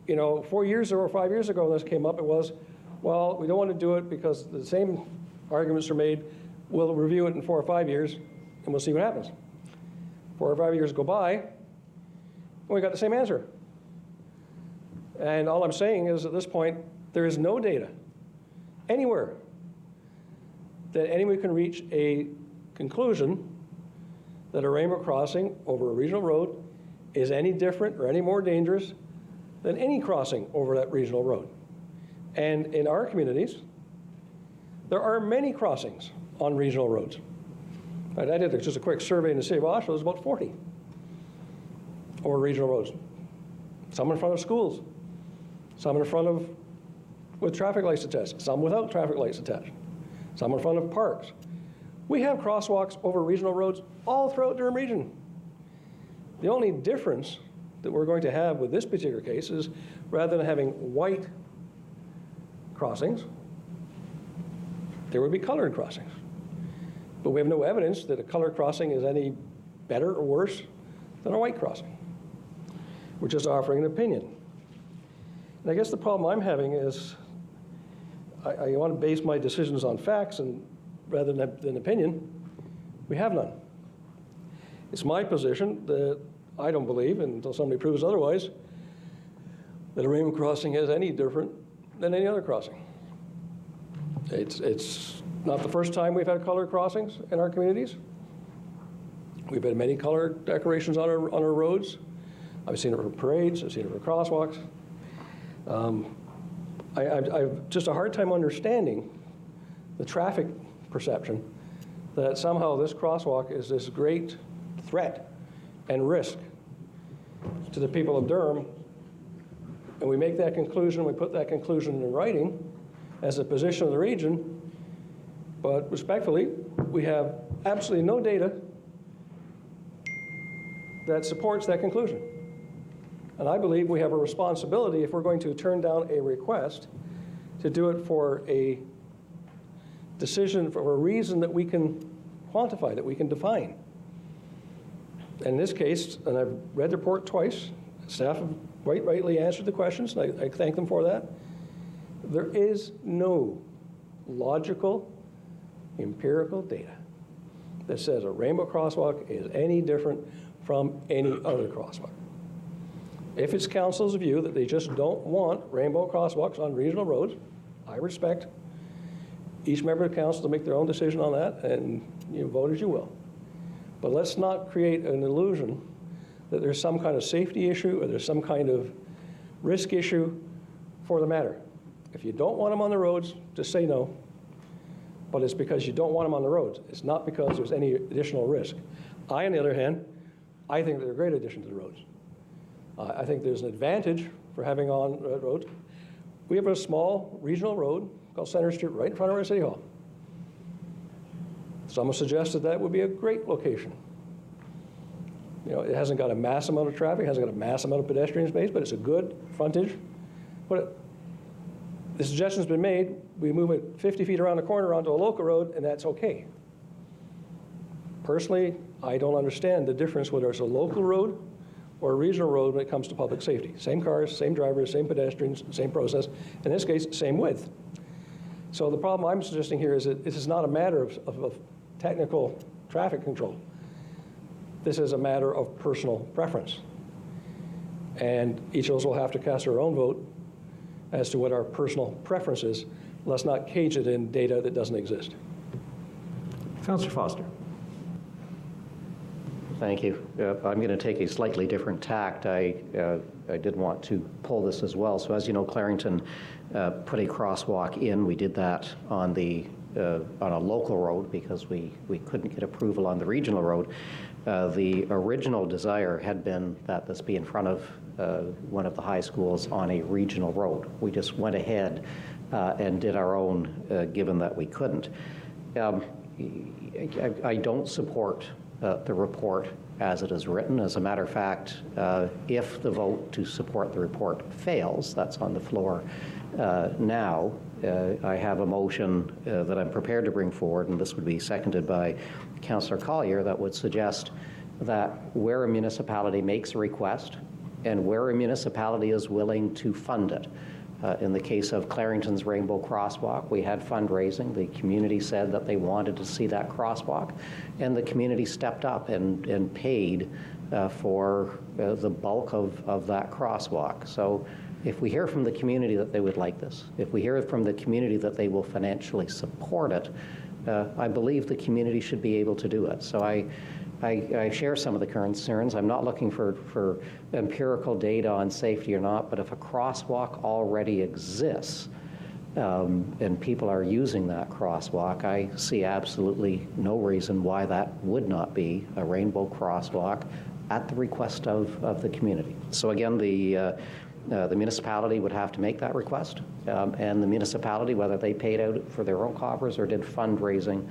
4 years or 5 years ago when this came up, it was, well, we don't want to do it because the same arguments are made. We'll review it in 4 or 5 years, and we'll see what happens. 4 or 5 years go by, and we got the same answer. And all I'm saying is, at this point, there is no data anywhere that anyone can reach a conclusion that a rainbow crossing over a regional road is any different or any more dangerous than any crossing over that regional road. And in our communities, there are many crossings on regional roads. I did just a quick survey in the city of Oshawa. There's about 40 over regional roads. Some in front of schools, some in front of with traffic lights attached, some without traffic lights attached, some in front of parks. We have crosswalks over regional roads all throughout Durham region. The only difference that we're going to have with this particular case is, rather than having white crossings, there would be colored crossings. But we have no evidence that a colored crossing is any better or worse than a white crossing. We're just offering an opinion. And I guess the problem I'm having is I want to base my decisions on facts, and rather than opinion. We have none. It's my position that I don't believe, until somebody proves otherwise, that a rainbow crossing is any different than any other crossing. It's not the first time we've had colored crossings in our communities. We've had many colored decorations on our roads. I've seen it for parades, I've seen it for crosswalks. I've just a hard time understanding the traffic perception that somehow this crosswalk is this great threat and risk to the people of Durham, and we make that conclusion, we put that conclusion in writing as a position of the region, but respectfully, we have absolutely no data that supports that conclusion. And I believe we have a responsibility, if we're going to turn down a request, to do it for a decision, for a reason that we can quantify, that we can define. In this case, and I've read the report twice, staff have quite rightly answered the questions, and I thank them for that. There is no logical, empirical data that says a rainbow crosswalk is any different from any other crosswalk. If it's council's view that they just don't want rainbow crosswalks on regional roads, I respect each member of council to make their own decision on that, and you vote as you will. But let's not create an illusion that there's some kind of safety issue or there's some kind of risk issue for the matter. If you don't want them on the roads, just say no. But it's because you don't want them on the roads. It's not because there's any additional risk. I, on the other hand, I think they're a great addition to the roads. I think there's an advantage for having on roads. We have a small regional road called Center Street right in front of our city hall. Someone suggested that would be a great location. You know, it hasn't got a mass amount of traffic, hasn't got a mass amount of pedestrian space, but it's a good frontage. But the suggestion's been made, we move it 50 feet around the corner onto a local road, and that's okay. Personally, I don't understand the difference whether it's a local road or a regional road when it comes to public safety. Same cars, same drivers, same pedestrians, same process. In this case, same width. So the problem I'm suggesting here is that this is not a matter of technical traffic control. This is a matter of personal preference. And each of us will have to cast our own vote as to what our personal preference is. Let's not cage it in data that doesn't exist. Councillor Foster. Thank you. I'm going to take a slightly different tact. I did want to pull this as well. So as you know, Clarington put a crosswalk in. We did that on a local road because we couldn't get approval on the regional road. The original desire had been that this be in front of one of the high schools on a regional road. We just went ahead and did our own, given that we couldn't. I don't support the report as it is written. As a matter of fact, if the vote to support the report fails, that's on the floor now, I have a motion that I'm prepared to bring forward, and this would be seconded by Councillor Collier, that would suggest that where a municipality makes a request and where a municipality is willing to fund it, in the case of Clarington's Rainbow Crosswalk, we had fundraising. The community said that they wanted to see that crosswalk, and the community stepped up and paid for the bulk of that crosswalk. So if we hear from the community that they would like this, if we hear from the community that they will financially support it, I believe the community should be able to do it. So I share some of the concerns. I'm not looking for empirical data on safety or not, but if a crosswalk already exists and people are using that crosswalk, I see absolutely no reason why that would not be a rainbow crosswalk at the request of the community. So again, the municipality would have to make that request, and the municipality, whether they paid out for their own coffers or did fundraising,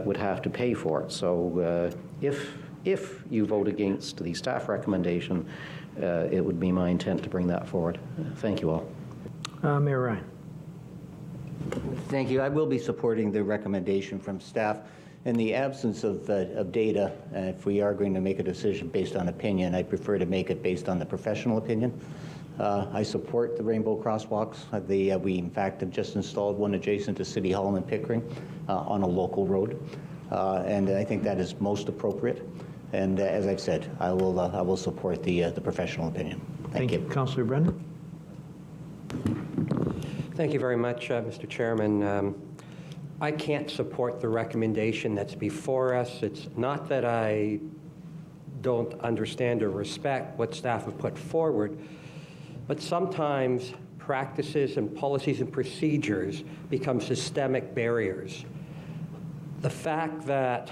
would have to pay for it. So if you vote against the staff recommendation, it would be my intent to bring that forward. Thank you all. Mayor Ryan. Thank you. I will be supporting the recommendation from staff. In the absence of data, if we are going to make a decision based on opinion, I prefer to make it based on the professional opinion. I support the rainbow crosswalks. We, in fact, have just installed one adjacent to City Hall in Pickering on a local road, and I think that is most appropriate. And as I've said, I will support the professional opinion. Thank you. Councillor Brendan. Thank you very much, Mr. Chairman. I can't support the recommendation that's before us. It's not that I don't understand or respect what staff have put forward, but sometimes practices and policies and procedures become systemic barriers. the fact that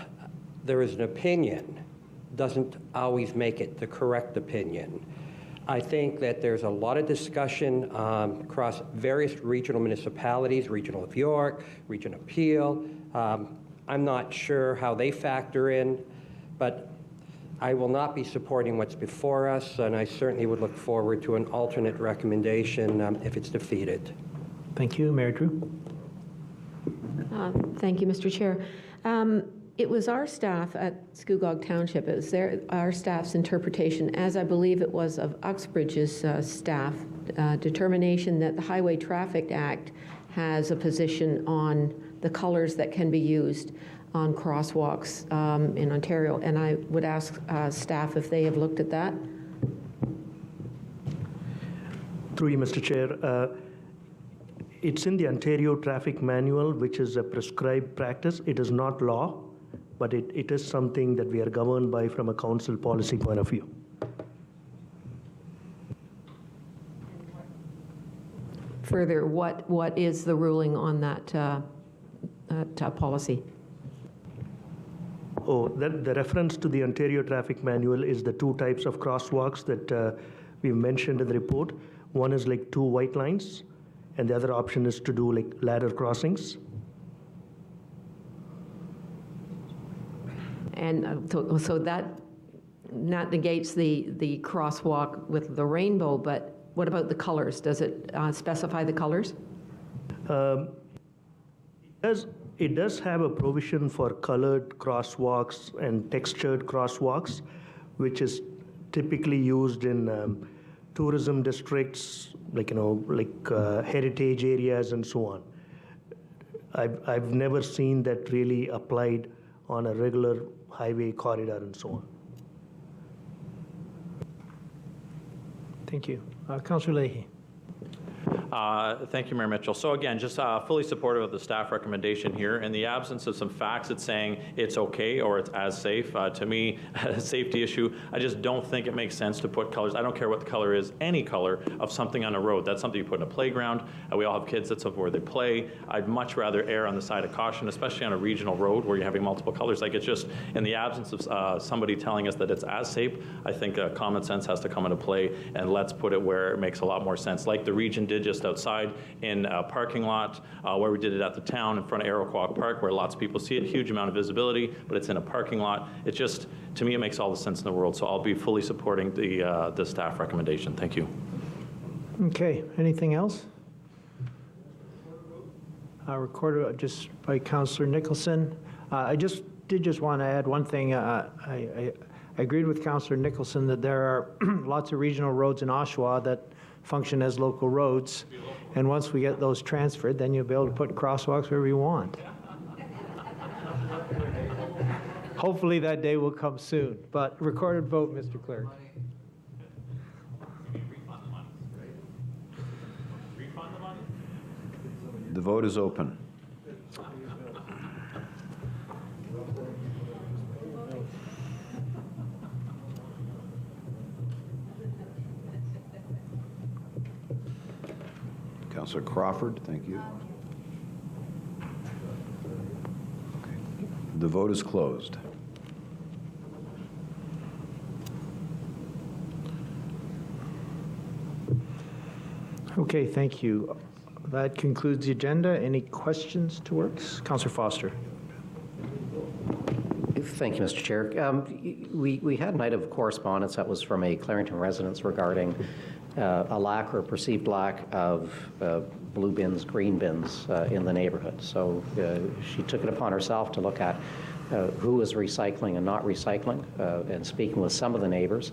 there is an opinion doesn't always make it the correct opinion. I think that there's a lot of discussion across various regional municipalities, Regional of York, Region of Peel. I'm not sure how they factor in, but I will not be supporting what's before us, and I certainly would look forward to an alternate recommendation if it's defeated. Thank you. Mayor Drew? Thank you, Mr. Chair. It was our staff at Scugog Township, it was our staff's interpretation, as I believe it was of Uxbridge's staff, determination that the Highway Traffic Act has a position on the colors that can be used on crosswalks in Ontario. And I would ask staff if they have looked at that. Through you, Mr. Chair. It's in the Ontario Traffic Manual, which is a prescribed practice. It is not law, but it is something that we are governed by from a council policy point of view. Further, what is the ruling on that policy? Oh, the reference to the Ontario Traffic Manual is the two types of crosswalks that we've mentioned in the report. One is like two white lines, and the other option is to do like ladder crossings. And so that negates the crosswalk with the rainbow, but what about the colors? Does it specify the colors? It does have a provision for colored crosswalks and textured crosswalks, which is typically used in tourism districts, like heritage areas and so on. I've never seen that really applied on a regular highway corridor and so on. Thank you. Councillor Leahy. Thank you, Mayor Mitchell. So again, just fully supportive of the staff recommendation here. In the absence of some facts that's saying it's okay or it's as safe, to me, a safety issue, I just don't think it makes sense to put colors. I don't care what the color is, any color of something on a road. That's something you put in a playground. We all have kids, that's where they play. I'd much rather err on the side of caution, especially on a regional road where you're having multiple colors. Like, it's just, in the absence of somebody telling us that it's as safe, I think common sense has to come into play, and let's put it where it makes a lot more sense. Like the region did just outside in a parking lot, where we did it at the town in front of Arrowquack Park, where lots of people see it, huge amount of visibility, but it's in a parking lot. It just, to me, it makes all the sense in the world. So I'll be fully supporting the staff recommendation. Thank you. Okay, anything else? Recorded just by Councillor Nicholson. I just want to add one thing. I agreed with Councillor Nicholson that there are lots of regional roads in Oshawa that function as local roads, and once we get those transferred, then you'll be able to put crosswalks wherever you want. Hopefully that day will come soon, but recorded vote, Mr. Clerk. The vote is open. Councillor Crawford, thank you. The vote is closed. Okay, thank you. That concludes the agenda. Any questions to Works? Councillor Foster. Thank you, Mr. Chair. We had an item of correspondence that was from a Clarington resident regarding a lack or perceived lack of blue bins, green bins in the neighborhood. So she took it upon herself to look at who was recycling and not recycling, and speaking with some of the neighbors,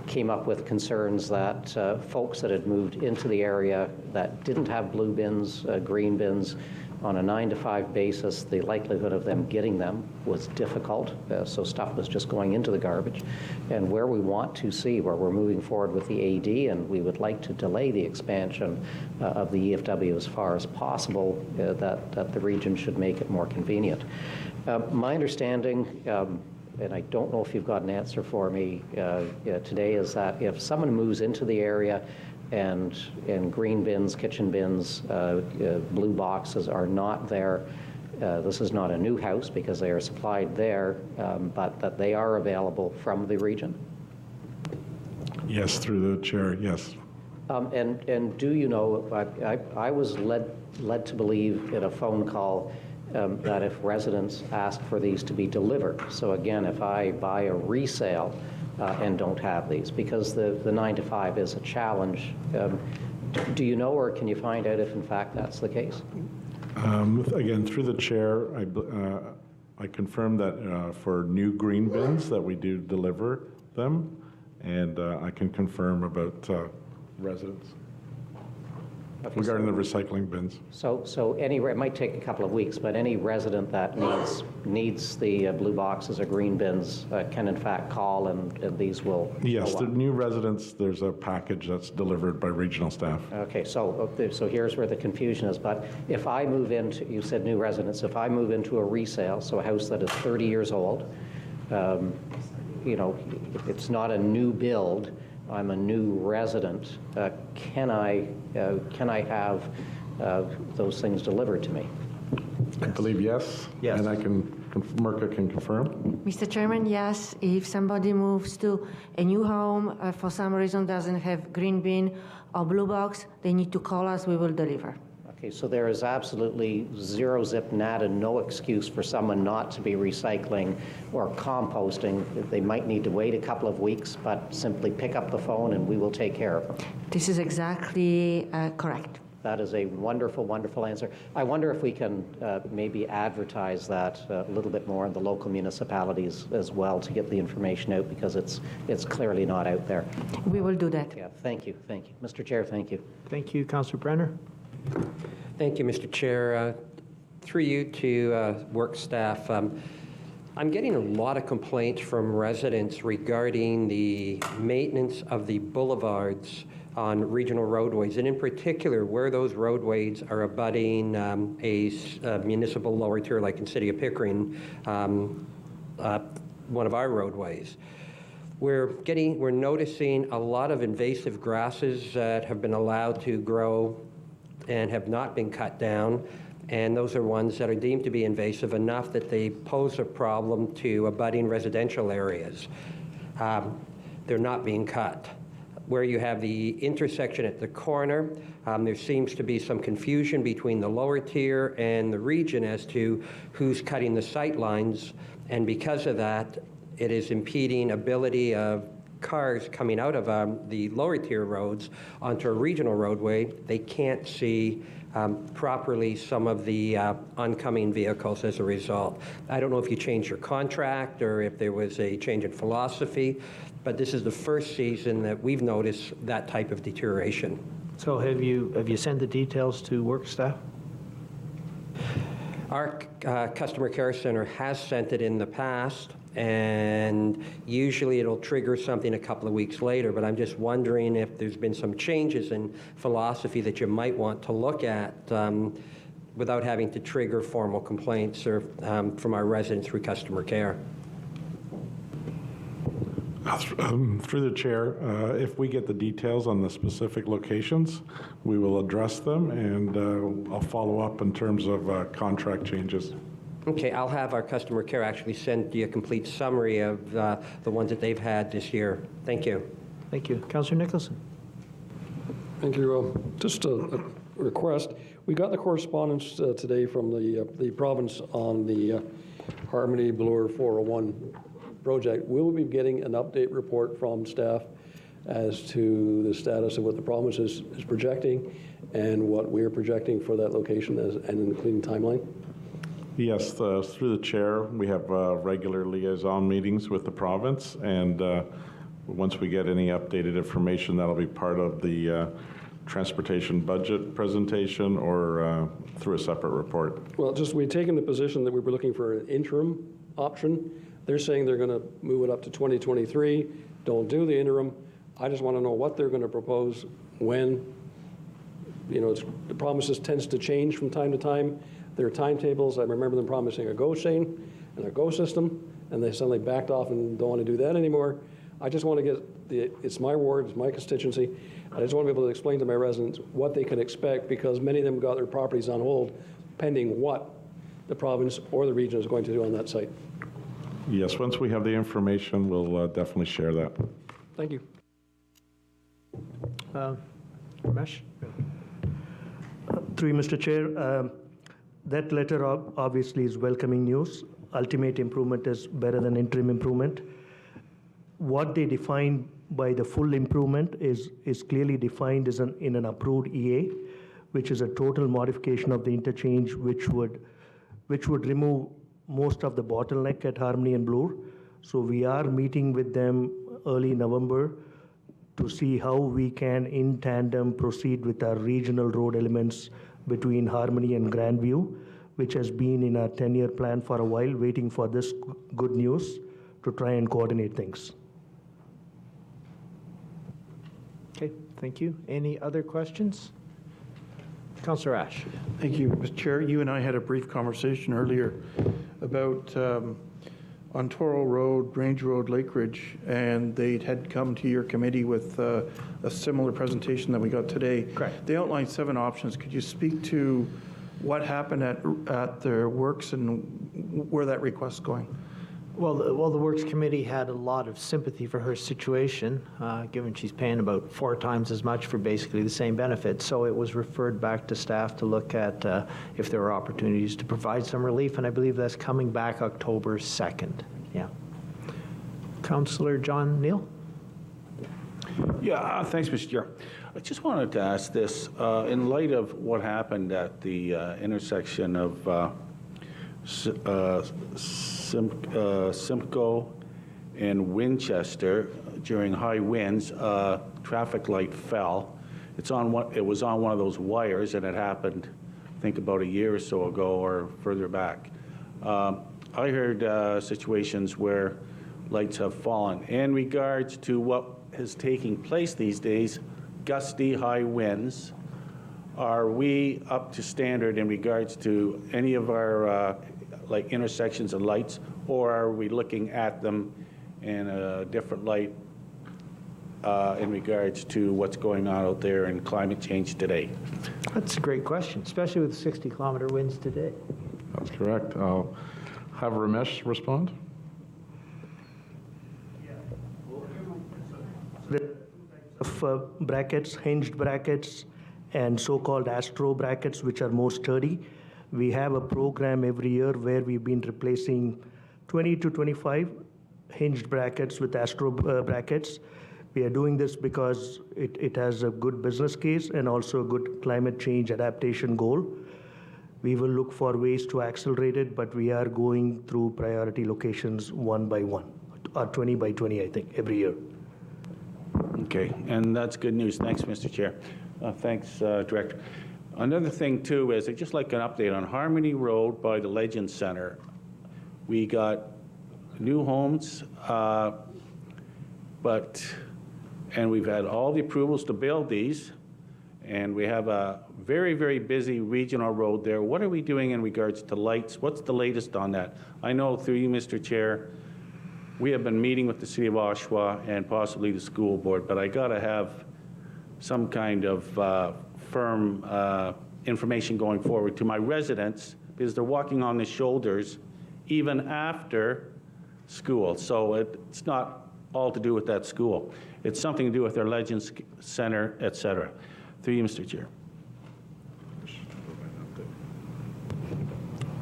came up with concerns that folks that had moved into the area that didn't have blue bins, green bins, on a 9-to-5 basis, the likelihood of them getting them was difficult, so stuff was just going into the garbage. And where we want to see, where we're moving forward with the AD, and we would like to delay the expansion of the EFW as far as possible, that the region should make it more convenient. My understanding, and I don't know if you've got an answer for me today, is that if someone moves into the area and green bins, kitchen bins, blue boxes are not there, this is not a new house because they are supplied there, but that they are available from the region? Yes, through the chair, yes. And do you know, I was led to believe in a phone call that if residents ask for these to be delivered, so again, if I buy a resale and don't have these, because the 9 to 5 is a challenge, do you know, or can you find out if in fact that's the case? Again, through the chair, I confirm that for new green bins that we do deliver them, and I can confirm about residents regarding the recycling bins. So it might take a couple of weeks, but any resident that needs the blue boxes or green bins can in fact call, and these will Yes, go the up. new residents, there's a package that's delivered by regional staff. Okay, so here's where the confusion is, but if I move into, you said new residents, if I move into a resale, so a house that is 30 years old, it's not a new build, I'm a new resident, can I have those things delivered to me? I believe yes. Yes. And Mirka can confirm. Mr. Chairman, yes, if somebody moves to a new home, for some reason doesn't have green bin or blue box, they need to call us, we will deliver. Okay, so there is absolutely zero zip nada, no excuse for someone not to be recycling or composting. They might need to wait a couple of weeks, but simply pick up the phone and we will take care of them. This is exactly correct. That is a wonderful, wonderful answer. I wonder if we can maybe advertise that a little bit more in the local municipalities as well to get the information out, because it's clearly not out there. We will do that. Yeah, thank you, thank you. Mr. Chair, thank you. Thank you, Councillor Brenner. Thank you, Mr. Chair. Through you to work staff, I'm getting a lot of complaints from residents regarding the maintenance of the boulevards on regional roadways, and in particular where those roadways are abutting a municipal lower tier, like in City of Pickering, one of our roadways. We're noticing a lot of invasive grasses that have been allowed to grow and have not been cut down, and those are ones that are deemed to be invasive enough that they pose a problem to abutting residential areas. They're not being cut. Where you have the intersection at the corner, there seems to be some confusion between the lower tier and the region as to who's cutting the sight lines, and because of that, it is impeding ability of cars coming out of the lower tier roads onto a regional roadway. They can't see properly some of the oncoming vehicles as a result. I don't know if you changed your contract or if there was a change in philosophy, but this is the first season that we've noticed that type of deterioration. So have you sent the details to work staff? Our customer care center has sent it in the past, and usually it'll trigger something a couple of weeks later, but I'm just wondering if there's been some changes in philosophy that you might want to look at without having to trigger formal complaints or from our residents through customer care. Through the chair, if we get the details on the specific locations, we will address them, and I'll follow up in terms of contract changes. Okay, I'll have our customer care actually send you a complete summary of the ones that they've had this year. Thank you. Thank you. Councillor Nicholson. Thank you. Just a request. We got the correspondence today from the province on the Harmony Bloor 401 project. Will we be getting an update report from staff as to the status of what the province is projecting and what we're projecting for that location and including timeline? Yes, through the chair, we have regular liaison meetings with the province, and once we get any updated information, that'll be part of the transportation budget presentation or through a separate report. Well, we'd taken the position that we were looking for an interim option. They're saying they're going to move it up to 2023, don't do the interim. I just want to know what they're going to propose, when. You know, the promises tends to change from time to time. Their timetables, I remember them promising a GO chain and a GO system, and they suddenly backed off and don't want to do that anymore. I just want to get it's my ward, it's my constituency. I just want to be able to explain to my residents what they can expect, because many of them got their properties on hold pending what the province or the region is going to do on that site. Yes, once we have the information, we'll definitely share that. Thank you. Ramesh? Through you, Mr. Chair, that letter obviously is welcoming news. Ultimate improvement is better than interim improvement. What they define by the full improvement is clearly defined as in an approved EA, which is a total modification of the interchange, which would remove most of the bottleneck at Harmony and Bloor. So we are meeting with them early November to see how we can, in tandem, proceed with our regional road elements between Harmony and Grandview, which has been in our 10-year plan for a while, waiting for this good news to try and coordinate things. Okay, thank you. Any other questions? Councillor Ash. Thank you, Mr. Chair. You and I had a brief conversation earlier about on Toro Road, Range Road, Lake Ridge, and they had come to your committee with a similar presentation that we got today. Correct. They outlined 7 options. Could you speak to what happened at their works and where that request's going? Well, the Works Committee had a lot of sympathy for her situation, given she's paying about 4 times as much for basically the same benefits. So it was referred back to staff to look at if there were opportunities to provide some relief, and I believe that's coming back October 2nd. Yeah. Councillor John Neal? Yeah, thanks, Mr. Chair. I just wanted to ask this, in light of what happened at the intersection of Simcoe and Winchester during high winds, traffic light fell. It was on one of those wires, and it happened, I think, about a year or so ago or further back. I heard situations where lights have fallen. In regards to what is taking place these days, gusty high winds, are we up to standard in regards to any of our like intersections and lights, or are we looking at them in a different light in regards to what's going on out there in climate change today? That's a great question, especially with 60-kilometer winds today. That's correct. I'll have Ramesh respond. Of brackets, hinged brackets, and so-called Astro brackets, which are more sturdy. We have a program every year where we've been replacing 20 to 25 hinged brackets with Astro brackets. We are doing this because it has a good business case and also a good climate change adaptation goal. We will look for ways to accelerate it, but we are going through priority locations one by one, or 20 by 20, I think, every year. Okay, and that's good news. Thanks, Mr. Chair. Thanks, Director. Another thing, too, is I'd just like an update on Harmony Road by the Legends Center. We got new homes, and we've had all the approvals to build these, and we have a very, very busy regional road there. What are we doing in regards to lights? What's the latest on that? I know through you, Mr. Chair, we have been meeting with the City of Oshawa and possibly the school board, but I got to have some kind of firm information going forward to my residents, because they're walking on the shoulders even after school. So it's not all to do with that school. It's something to do with their Legends Center, et cetera. Through you, Mr. Chair.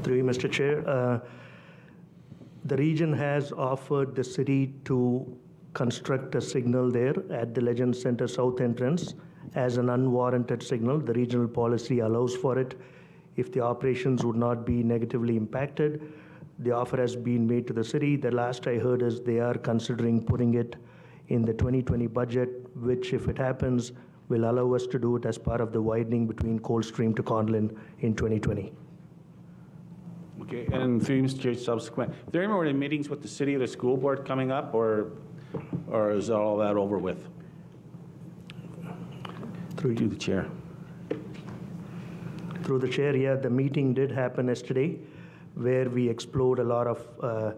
Through you, Mr. Chair. The region has offered the city to construct a signal there at the Legends Center South entrance as an unwarranted signal. The regional policy allows for it if the operations would not be negatively impacted. The offer has been made to the city. The last I heard is they are considering putting it in the 2020 budget, which, if it happens, will allow us to do it as part of the widening between Coldstream to Conlin in 2020. Okay, and through you, Mr. Chair, subsequent. Are there any more meetings with the city or the school board coming up, or is all that over with? Through you, the chair. Through the chair, yeah, the meeting did happen yesterday, where we explored a lot of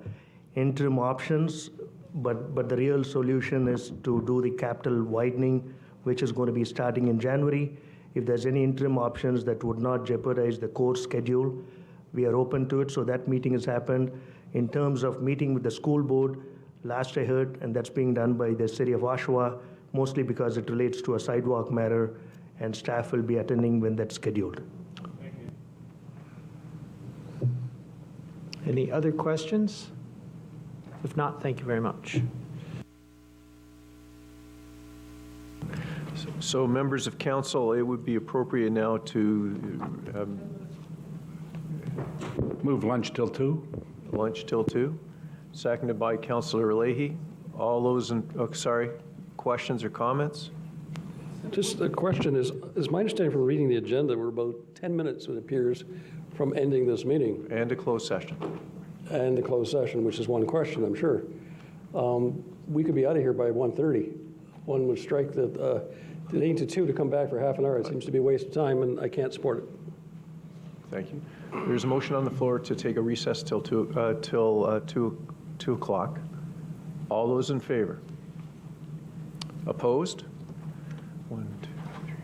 interim options, but the real solution is to do the capital widening, which is going to be starting in January. If there's any interim options that would not jeopardize the core schedule, we are open to it, so that meeting has happened. In terms of meeting with the school board, last I heard, and that's being done by the city of Oshawa, mostly because it relates to a sidewalk matter, and staff will be attending when that's scheduled. Any other questions? If not, thank you very much. So members of council, it would be appropriate now to Move lunch till 2. lunch till 2, seconded by Councillor Leahy. All those questions or comments? Just a question is my understanding from reading the agenda, we're about 10 minutes, it appears, from ending this meeting. And a closed session. And the closed session, which is one question, I'm sure. We could be out of here by 1:30. One would strike that delaying to 2 to come back for half an hour. It seems to be a waste of time, and I can't support it. Thank you. There's a motion on the floor to take a recess till 2 o'clock. All those in favor? Opposed? 1, 2, 3,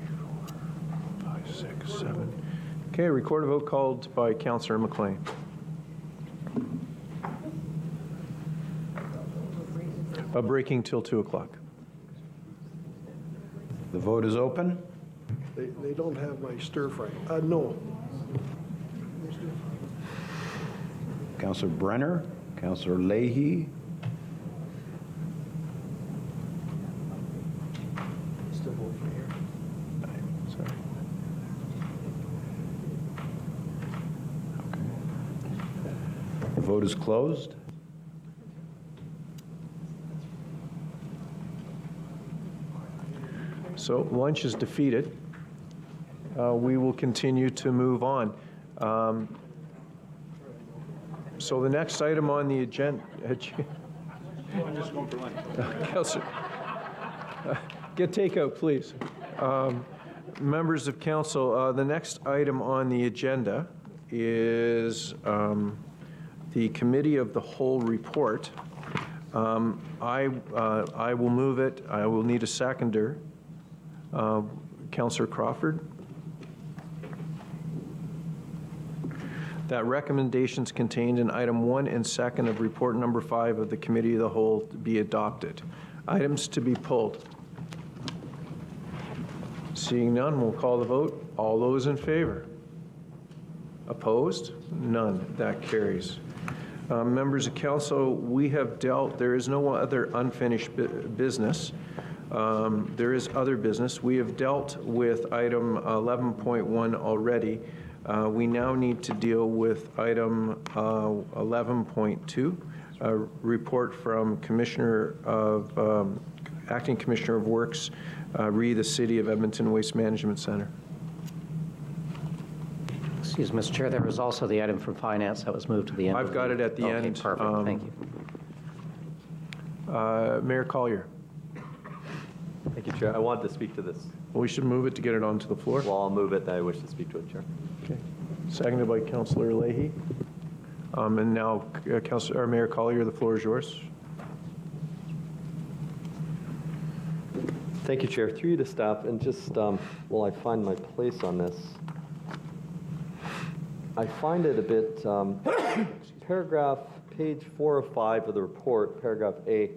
4, 5, 6, 7. Okay, record a vote called by Councillor McLean. Breaking till 2 o'clock. The vote is open. They don't have my stir fry. No. Councillor Brenner, Councillor Leahy. Still vote for here. Sorry. The vote is closed. So lunch is defeated. We will continue to move on. So the next item on the agenda. I'm just going for lunch. Councillor, get takeout, please. Members of council, the next item on the agenda is the Committee of the Whole report. I will move it. I will need a seconder. Councillor Crawford. That recommendations contained in item 1 and 2 of report number 5 of the Committee of the Whole be adopted. Items to be pulled. Seeing none, we'll call the vote. All those in favor? Opposed? None. That carries. Members of council, we have dealt, there is no other unfinished business. There is other business. We have dealt with item 11.1 already. We now need to deal with item 11.2, a report from Acting Commissioner of Works, re the City of Edmonton Waste Management Center. Excuse me, Mr. Chair, there was also the item from Finance that was moved to the end. I've got it at the end. Perfect, thank you. Mayor Collier. Thank you, Chair. I wanted to speak to this. Well, we should move it to get it onto the floor. Well, I'll move it, then I wish to speak to it, Chair. Okay. Seconded by Councillor Leahy. And now, Mayor Collier, the floor is yours. Thank you, Chair. Through you to staff, and just while I find my place on this, I find it a bit, paragraph, page 4 of 5 of the report, paragraph A,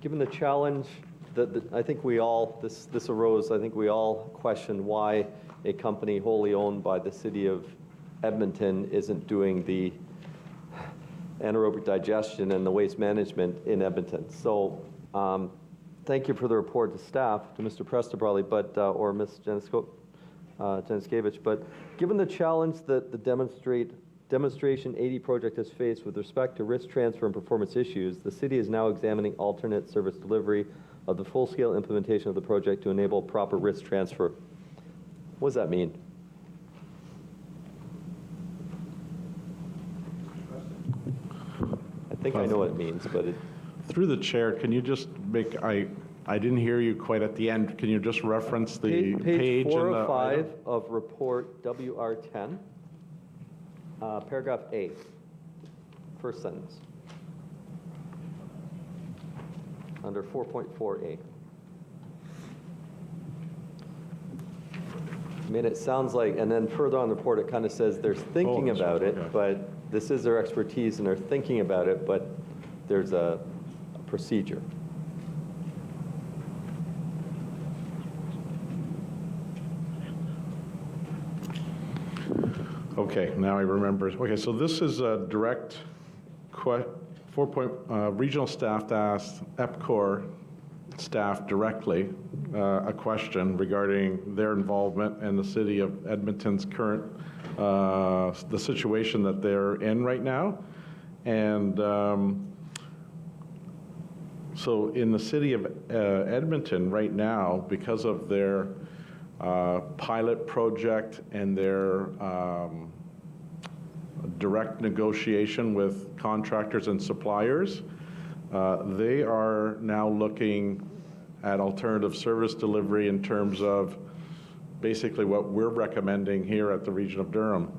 given the challenge that I think we all, this arose, I think we all question why a company wholly owned by the City of Edmonton isn't doing the anaerobic digestion and the waste management in Edmonton. So thank you for the report to staff, to Mr. Presta but or Ms. Janiskevich, but given the challenge that the Demonstration 80 project has faced with respect to risk transfer and performance issues, the city is now examining alternate service delivery of the full-scale implementation of the project to enable proper risk transfer. What does that mean? I think I know what it means, but it... Through the chair, can you just make, I didn't hear you quite at the end. Can you just reference the page? Page 4 and of 5 item? of report WR10, paragraph A, first sentence, under 4.4A. I mean, it sounds like, and then further on the report, it kind of says they're thinking about it, but this is their expertise and they're thinking about it, but there's a procedure. Okay, now I remember. Okay, so this is a direct regional staff asked EPCOR staff directly a question regarding their involvement in the city of Edmonton's current, the situation that they're in right now. And so in the city of Edmonton right now, because of their pilot project and their direct negotiation with contractors and suppliers, they are now looking at alternative service delivery in terms of basically what we're recommending here at the Region of Durham,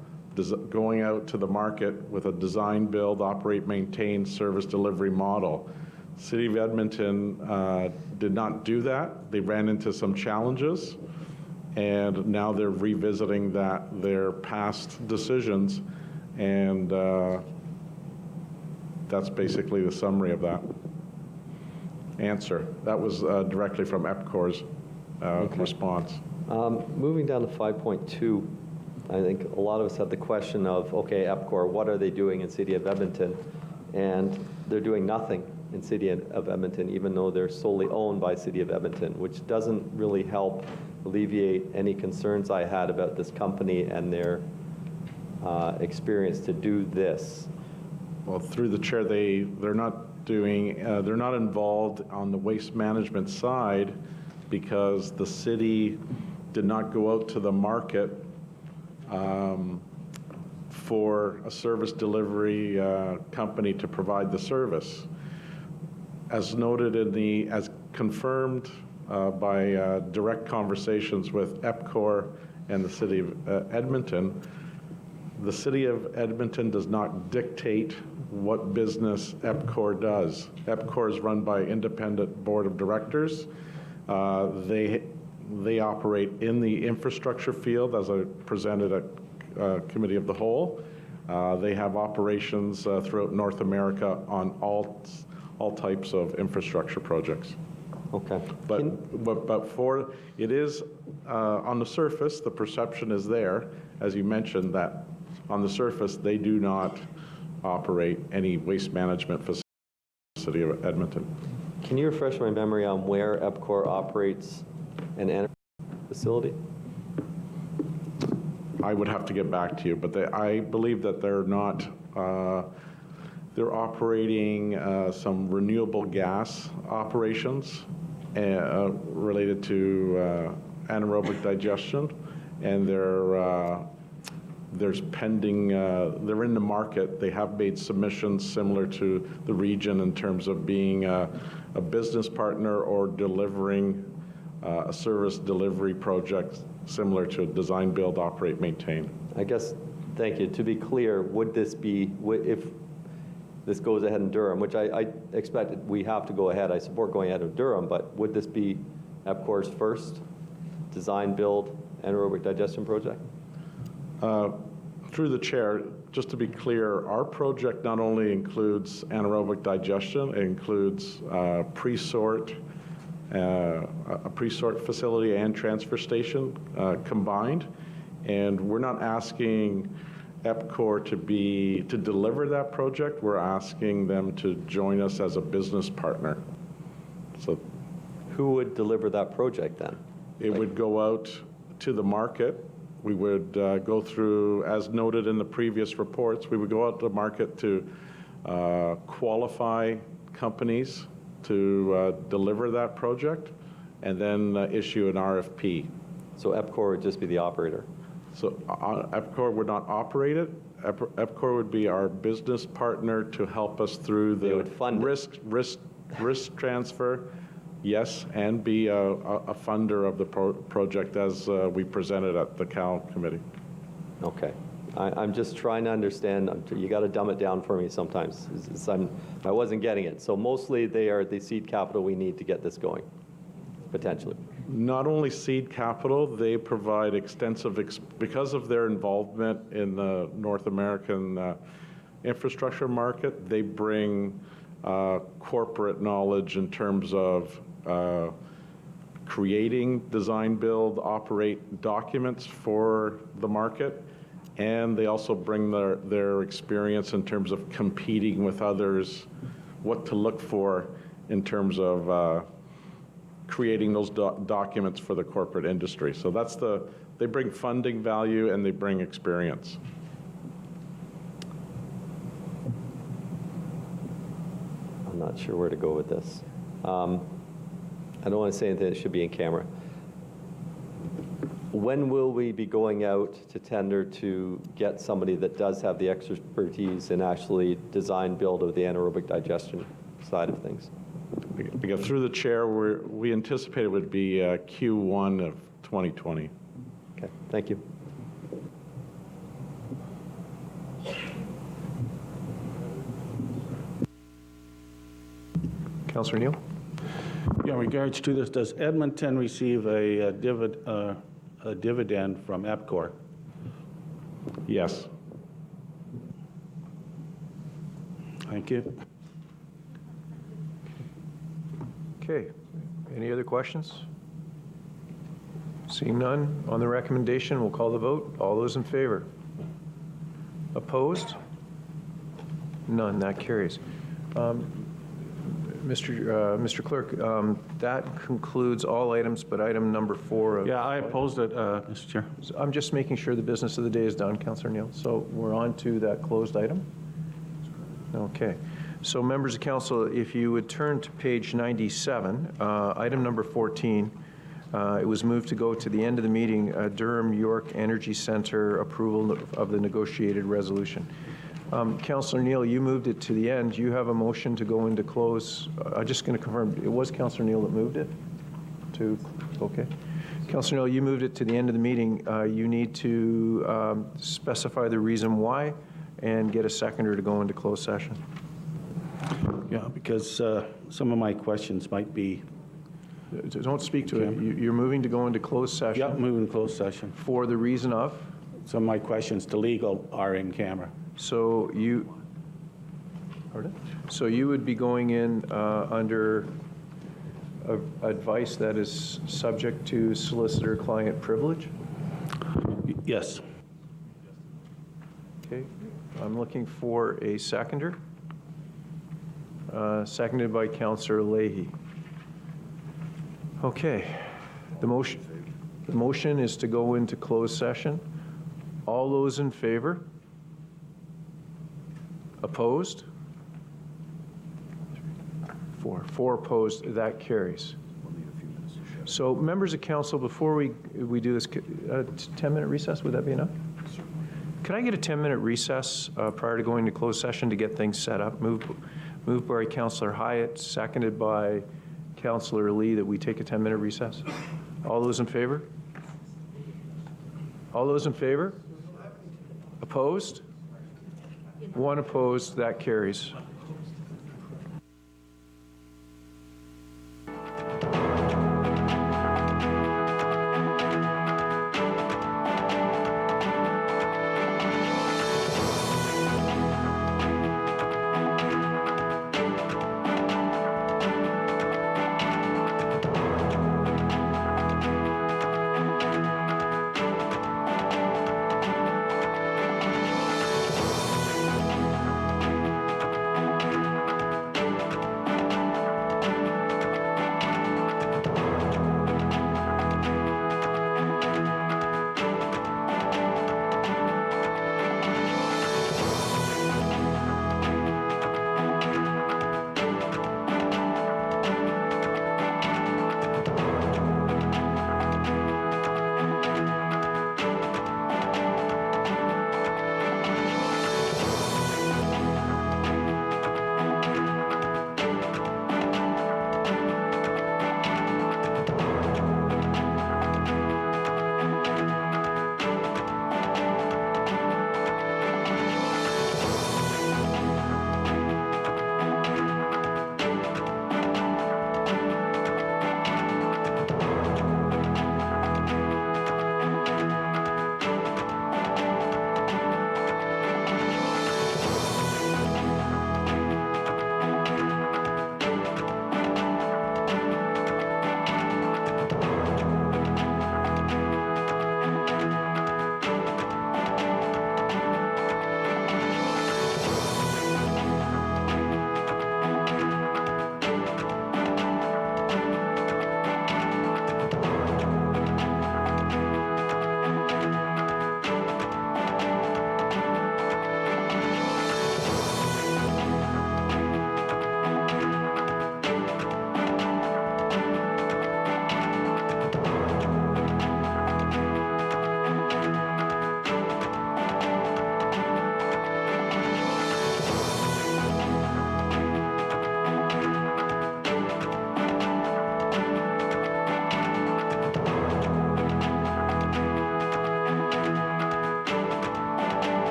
going out to the market with a design, build, operate, maintain service delivery model. City of Edmonton did not do that. They ran into some challenges, and now they're revisiting their past decisions, and that's basically the summary of that answer. That was directly from EPCOR's response. Moving down to 5.2, I think a lot of us have the question of, okay, EPCOR, what are they doing in City of Edmonton? And they're doing nothing in City of Edmonton, even though they're solely owned by City of Edmonton, which doesn't really help alleviate any concerns I had about this company and their experience to do this. Well, through the chair, they're not doing, they're not involved on the waste management side because the city did not go out to the market for a service delivery company to provide the service. As noted as confirmed by direct conversations with EPCOR and the City of Edmonton, the City of Edmonton does not dictate what business EPCOR does. EPCOR is run by independent board of directors. They operate in the infrastructure field, as I presented at Committee of the Whole. They have operations throughout North America on all types of infrastructure projects. Okay. But for it is on the surface, the perception is there, as you mentioned, that on the surface they do not operate any waste management facility in the City of Edmonton. Can you refresh my memory on where EPCOR operates an energy facility? I would have to get back to you, but I believe that they're not. They're operating some renewable gas operations related to anaerobic digestion, and there's pending, they're in the market. They have made submissions similar to the region in terms of being a business partner or delivering a service delivery project similar to design, build, operate, maintain. I guess, thank you. To be clear, would this be, if this goes ahead in Durham, which I expect we have to go ahead, I support going ahead of Durham, but would this be EPCOR's first design, build, anaerobic digestion project? Through the chair, just to be clear, our project not only includes anaerobic digestion, it includes pre-sort, a pre-sort facility and transfer station combined, and we're not asking EPCOR to deliver that project. We're asking them to join us as a business partner. So, who would deliver that project then? It would go out to the market. We would go through, as noted in the previous reports, we would go out to the market to qualify companies to deliver that project, and then issue an RFP. So EPCOR would just be the operator? So EPCOR would not operate it. EPCOR would be our business partner to help us through the risk transfer, yes, and be a funder of the project as we presented at the Cal Committee. Okay. I'm just trying to understand. You got to dumb it down for me sometimes. I wasn't getting it. So mostly they are the seed capital we need to get this going, potentially. not only seed capital, they provide extensive, because of their involvement in the North American infrastructure market, they bring corporate knowledge in terms of creating design, build, operate documents for the market, and they also bring their experience in terms of competing with others, what to look for in terms of creating those documents for the corporate industry. So they bring funding value and they bring experience. I'm not sure where to go with this. I don't want to say anything that should be in camera. When will we be going out to tender to get somebody that does have the expertise in actually design build of the anaerobic digestion side of things? Because through the chair, we anticipate it would be Q1 of 2020. Okay, thank you. Councillor Neal? Yeah, in regards to this, does Edmonton receive a dividend from EPCOR? Yes. Thank you. Okay. Any other questions? Seeing none, on the recommendation, we'll call the vote. All those in favor? Opposed? None. That carries. Mr. Clerk, that concludes all items but item number 4. Yeah, I opposed it, Mr. Chair. I'm just making sure the business of the day is done, Councillor Neal. So we're on to that closed item? Okay. So members of council, if you would turn to page 97, item number 14, it was moved to go to the end of the meeting, Durham York Energy Center approval of the negotiated resolution. Councillor Neal, you moved it to the end. You have a motion to go into close. I'm just going to confirm, it was Councillor Neal that moved it? Okay. Councillor Neal, you moved it to the end of the meeting. You need to specify the reason why and get a seconder to go into closed session. Yeah, because some of my questions might be... Don't speak to it. You're moving to go into closed session? Yep, moving closed session. For the reason of? Some of my questions to legal are in camera. So you would be going in under advice that is subject to solicitor-client privilege? Yes. Okay. I'm looking for a seconder. Seconded by Councillor Leahy. Okay. The motion is to go into closed session. All those in favor? Opposed? 4 opposed. That carries. So members of council, before we do this, 10-minute recess, would that be enough? Could I get a 10-minute recess prior to going to closed session to get things set up? Moved by Councillor Hyatt, seconded by Councillor Lee, that we take a 10-minute recess. All those in favor? All those in favor? Opposed? 1 opposed. That carries.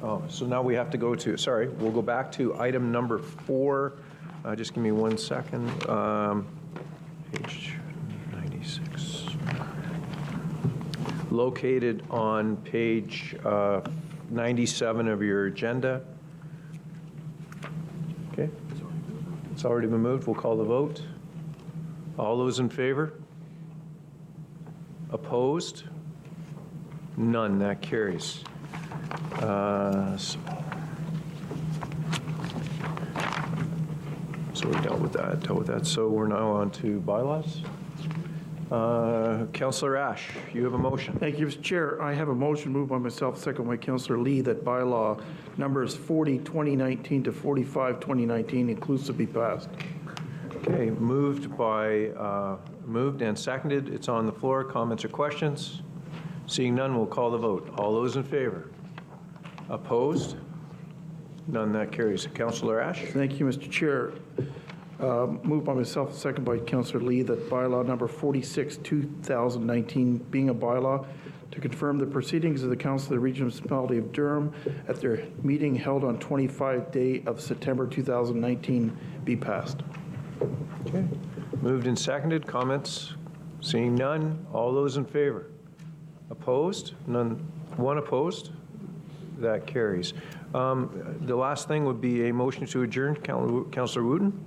Oh, so now we have to go to, sorry, we'll go back to item number 4. Just give me 1 second. Page 96. Located on page 97 of your agenda. Okay. It's already been moved. We'll call the vote. All those in favor? Opposed? None. That carries. So we dealt with that. So we're now on to bylaws. Councillor Ash, you have a motion. Thank you, Mr. Chair. I have a motion moved by myself, second by Councillor Lee, that bylaw numbers 40, 2019 to 45, 2019 inclusive be passed. Okay, moved and seconded. It's on the floor. Comments or questions? Seeing none, we'll call the vote. All those in favor? Opposed? None. That carries. Councillor Ash? Thank you, Mr. Chair. Moved by myself, second by Councillor Lee, that bylaw number 46, 2019, being a bylaw to confirm the proceedings of the Council of the Regional Municipality of Durham at their meeting held on 25 day of September 2019 be passed. Okay. Moved and seconded. Comments? Seeing none. All those in favor? Opposed? None. One opposed? That carries. The last thing would be a motion to adjourn. Councillor Wooten?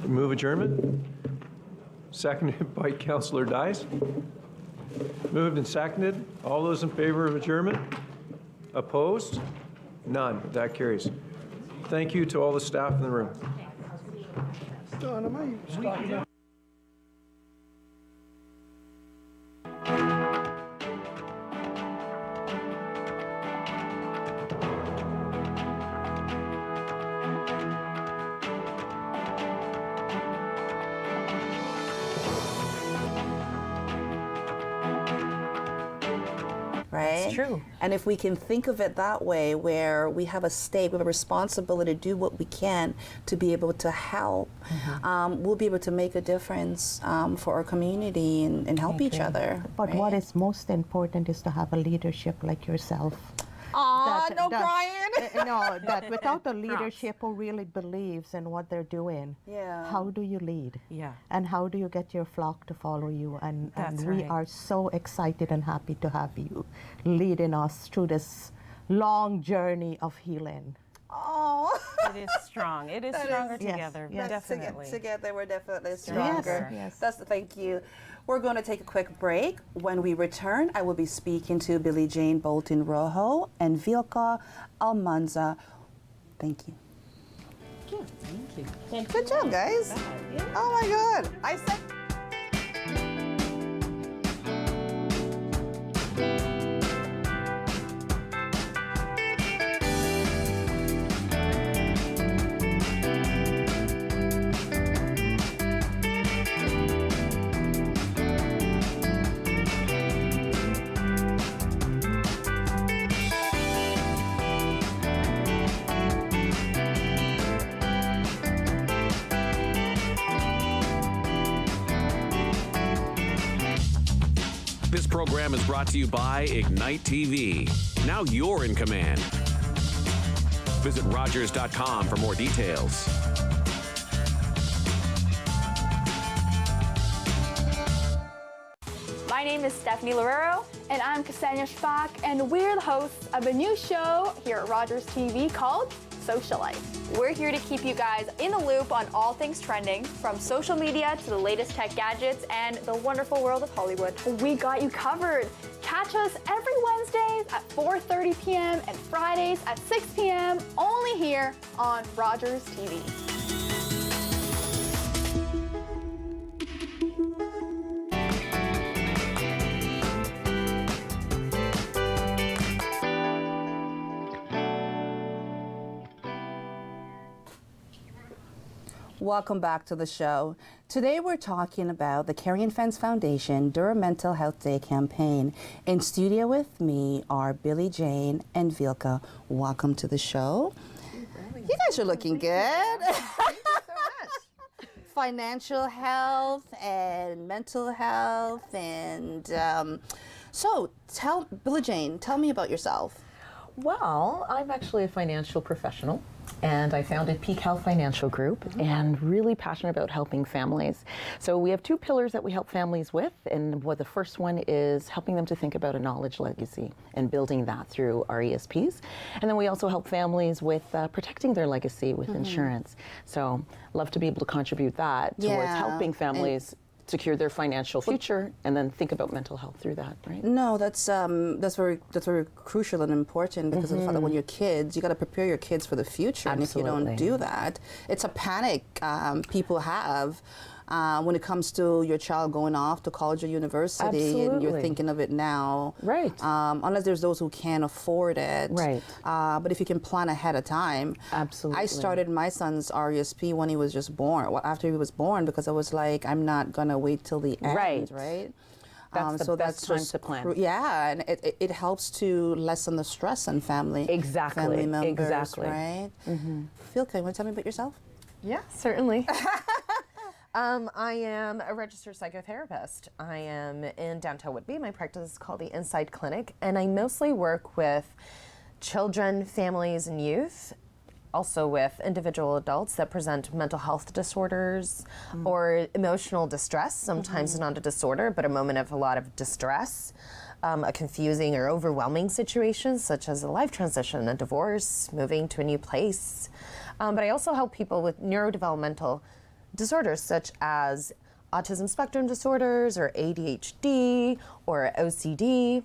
Move adjournment. Seconded by Councillor Dice. Moved and seconded. All those in favor of adjournment? Opposed? None. That carries. Thank you to all the staff in the room. Don, am I stopping? Right? It's true. And if we can think of it that way, where we have a stake, we have a responsibility to do what we can to be able to help, we'll be able to make a difference for our community and help each other. But right? what is most important is to have a leadership like yourself. Aw, no crying. No, that without a leadership who really believes in what they're doing, how do you lead? Yeah. And how do you get your flock to follow you? And we right. are so excited and happy to have you leading us through this long journey of healing. Oh. It is strong. It is stronger together, definitely. Together, we're definitely stronger. Yes. Thank you. We're going to take a quick break. When we return, I will be speaking to Billie Jane Bolton Rojo and Vilka Almanza. Thank you. Thank you. Good job, guys. Oh my God. I said. This program is brought to you by Ignite TV. Now you're in command. Visit Rogers.com for more details. My name is Stephanie Lorero, and I'm Ksenia Shpak, and we're the hosts of a new show here at Rogers TV called Socialite. We're here to keep you guys in the loop on all things trending, from social media to the latest tech gadgets and the wonderful world of Hollywood. We got you covered. Catch us every Wednesdays at 4:30 p.m. and Fridays at 6 p.m. only here on Rogers TV. Welcome back to the show. Today we're talking about the Carry and Fence Foundation Durham Mental Health Day campaign. In studio with me are Billie Jane and Vilka. Welcome to the show. You guys are looking good. Financial health and mental health, and so Billie Jane, tell me about yourself. Well, I'm actually a financial professional, and I founded Peak Health Financial Group, and really passionate about helping families. So we have two pillars that we help families with, and the first one is helping them to think about a knowledge legacy and building that through our ESPs. And then we also help families with protecting their legacy with insurance. So love to be able to contribute that towards helping families secure their financial future and then think about mental health through that, right? No, that's very crucial and important because of the fact that when you're kids, you got to prepare your kids for the future. Absolutely. And if you don't do that, it's a panic people have when it comes to your child going off to college or university, and you're thinking of it now. Right. Unless there's those who can't afford it. Right. But if you can plan ahead of time. Absolutely. I started my son's RESP when he was just born, after he was born, because I was like, I'm not going to wait till the end, right? That's the best time to plan. And it helps to lessen the stress on family. Exactly. Family members, Exactly. right? Philka, you want to tell me about yourself? Yeah, certainly. I am a registered psychotherapist. I am in downtown Whitby. My practice is called the Inside Clinic, and I mostly work with children, families, and youth, also with individual adults that present mental health disorders or emotional distress. Sometimes not a disorder, but a moment of a lot of distress, a confusing or overwhelming situation, such as a life transition, a divorce, moving to a new place. But I also help people with neurodevelopmental disorders such as autism spectrum disorders or ADHD or OCD.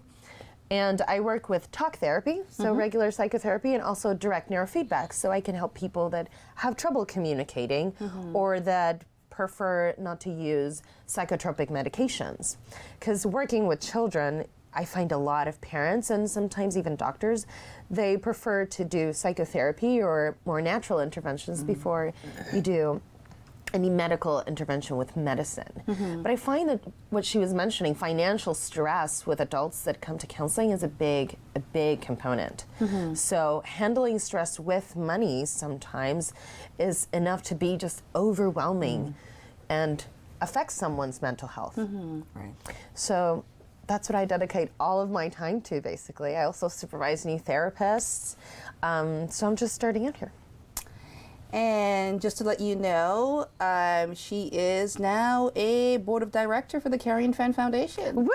And I work with talk therapy, so regular psychotherapy, and also direct neurofeedback, so I can help people that have trouble communicating or that prefer not to use psychotropic medications. Because working with children, I find a lot of parents and sometimes even doctors, they prefer to do psychotherapy or more natural interventions before you do any medical intervention with medicine. But I find that what she was mentioning, financial stress with adults that come to counseling, is a big component. So handling stress with money sometimes is enough to be just overwhelming and affect someone's mental health. Right. So that's what I dedicate all of my time to, basically. I also supervise new therapists. So I'm just starting out here. And just to let you know, she is now a board of director for the Carrie Fan Foundation. Woo!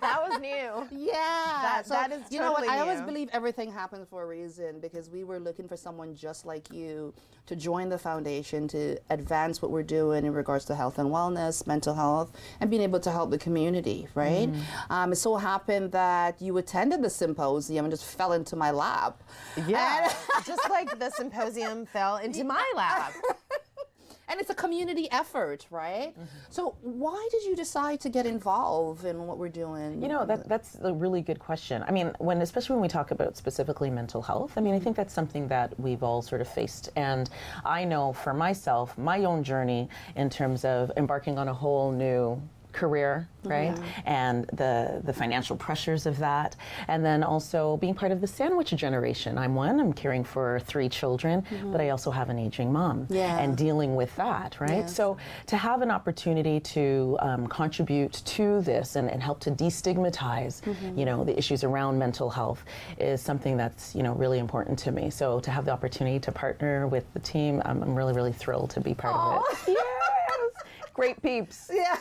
That was new. Yeah. That is you know what? totally I always new. believe everything happens for a reason, because we were looking for someone just like you to join the foundation to advance what we're doing in regards to health and wellness, mental health, and being able to help the community, right? It so happened that you attended the symposium and just fell into my lap. Yeah, just like the symposium fell into my lap. And it's a community effort, right? So why did you decide to get involved in what we're doing? You know, that's a really good question. I mean, especially when we talk about specifically mental health, I mean, I think that's something that we've all sort of faced. And I know for myself, my own journey in terms of embarking on a whole new career, right? And the financial pressures of that. And then also being part of the sandwich generation. I'm caring for 3 children, but I also have an aging mom and dealing with that, right? Yes. So to have an opportunity to contribute to this and help to destigmatize, you know, the issues around mental health is something that's, you know, really important to me. So to have the opportunity to partner with the team, I'm really, really thrilled to be part of it. Yes! Great peeps. Yeah.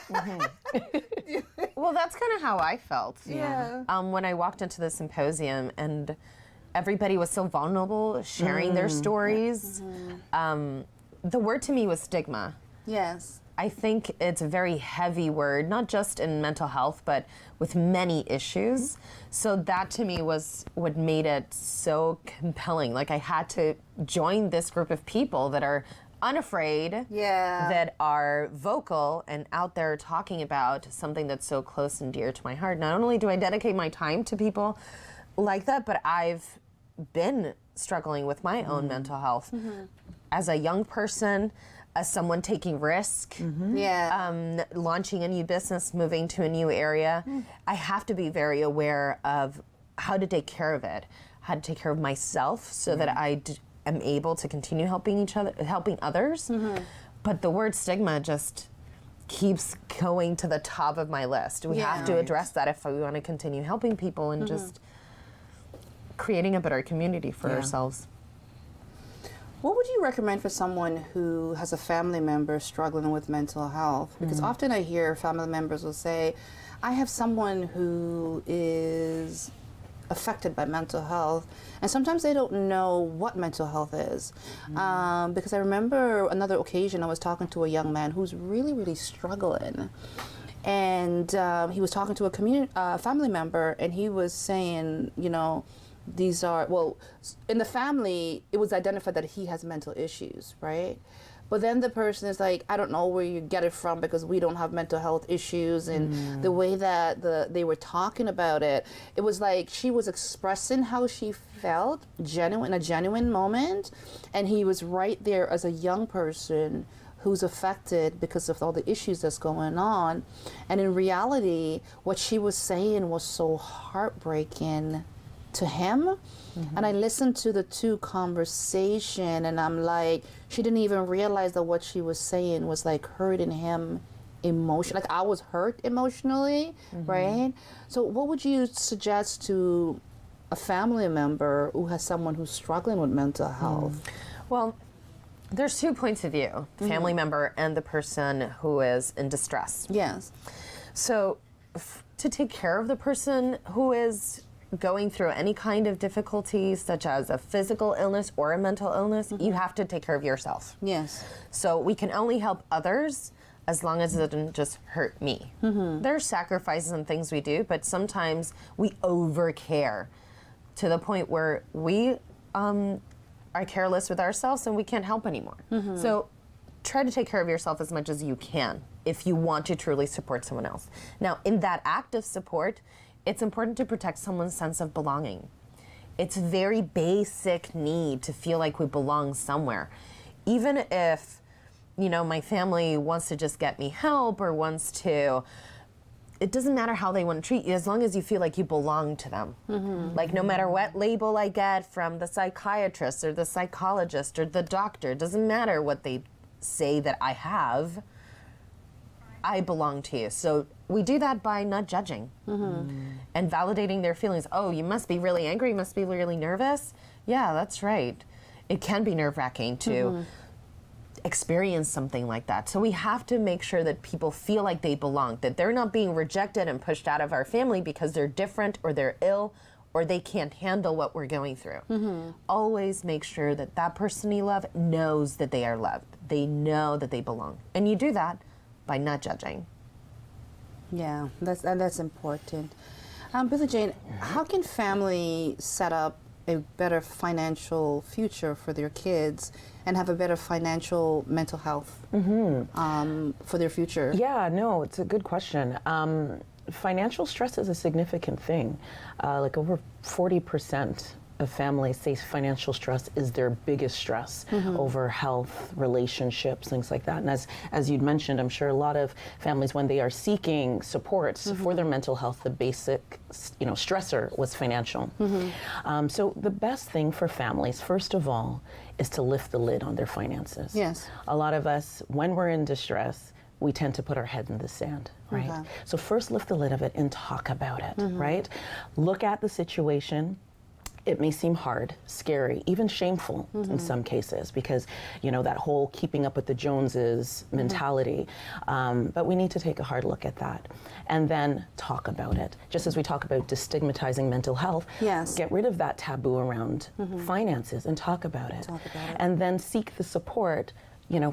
Well, that's kind of how I felt. Yeah. When I walked into the symposium and everybody was so vulnerable, sharing their stories. The word to me was stigma. Yes. I think it's a very heavy word, not just in mental health, but with many issues. So that to me was what made it so compelling. Like, I had to join this group of people that are unafraid, that are vocal and out there talking about something that's so close and dear to my heart. Not only do I dedicate my time to people like that, but I've been struggling with my own mental health as a young person, as someone taking risk, launching a new business, moving to a new area. I have to be very aware of how to take care of it, how to take care of myself so that I am able to continue helping others. But the word stigma just, keeps going to the top of my list. We have to address that if we want to continue helping people and just creating a better community for ourselves. What would you recommend for someone who has a family member struggling with mental health? Because often I hear family members will say, I have someone who is affected by mental health, and sometimes they don't know what mental health is. Because I remember another occasion I was talking to a young man who's really, really struggling. And he was talking to a family member, and he was saying, you know, these are, well, in the family, it was identified that he has mental issues, right? But then the person is like, I don't know where you get it from because we don't have mental health issues. And the way that they were talking about it, it was like she was expressing how she felt in a genuine moment. And he was right there as a young person who's affected because of all the issues that's going on. And in reality, what she was saying was so heartbreaking to him. And I listened to the two conversation, and I'm like, she didn't even realize that what she was saying was like hurting him emotionally. Like I was hurt emotionally, right? So what would you suggest to a family member who has someone who's struggling with mental health? Well, there's 2 points of view, the family member and the person who is in distress. Yes. So to take care of the person who is going through any kind of difficulties, such as a physical illness or a mental illness, you have to take care of yourself. Yes. So we can only help others as long as it doesn't just hurt me. There's sacrifices and things we do, but sometimes we overcare to the point where we are careless with ourselves and we can't help anymore. So try to take care of yourself as much as you can if you want to truly support someone else. Now, in that act of support, it's important to protect someone's sense of belonging. It's a very basic need to feel like we belong somewhere. Even if, you know, my family wants to just get me help or wants to, it doesn't matter how they want to treat you as long as you feel like you belong to them. Like no matter what label I get from the psychiatrist or the psychologist or the doctor, it doesn't matter what they say that I have, I belong to you. So we do that by not judging and validating their feelings. Oh, you must be really angry, you must be really nervous. Yeah, that's right. It can be nerve-wracking to experience something like that. So we have to make sure that people feel like they belong, that they're not being rejected and pushed out of our family because they're different or they're ill or they can't handle what we're going through. Always make sure that that person you love knows that they are loved. They know that they belong. And you do that by not judging. Yeah, that's important. Billie Jane, how can family set up a better financial future for their kids and have a better financial mental health for their future? Yeah, no, it's a good question. Financial stress is a significant thing. Like over 40% of families say financial stress is their biggest stress over health, relationships, things like that. And as you'd mentioned, I'm sure a lot of families, when they are seeking supports for their mental health, the basic, stressor was financial. So the best thing for families, first of all, is to lift the lid on their finances. Yes. A lot of us, when we're in distress, we tend to put our head in the sand, right? So first lift the lid of it and talk about it, right? Look at the situation. It may seem hard, scary, even shameful in some cases because, that whole keeping up with the Joneses mentality. But we need to take a hard look at that and then talk about it. Just as we talk about destigmatizing mental health, get rid of that taboo around finances and talk about it. And then seek the support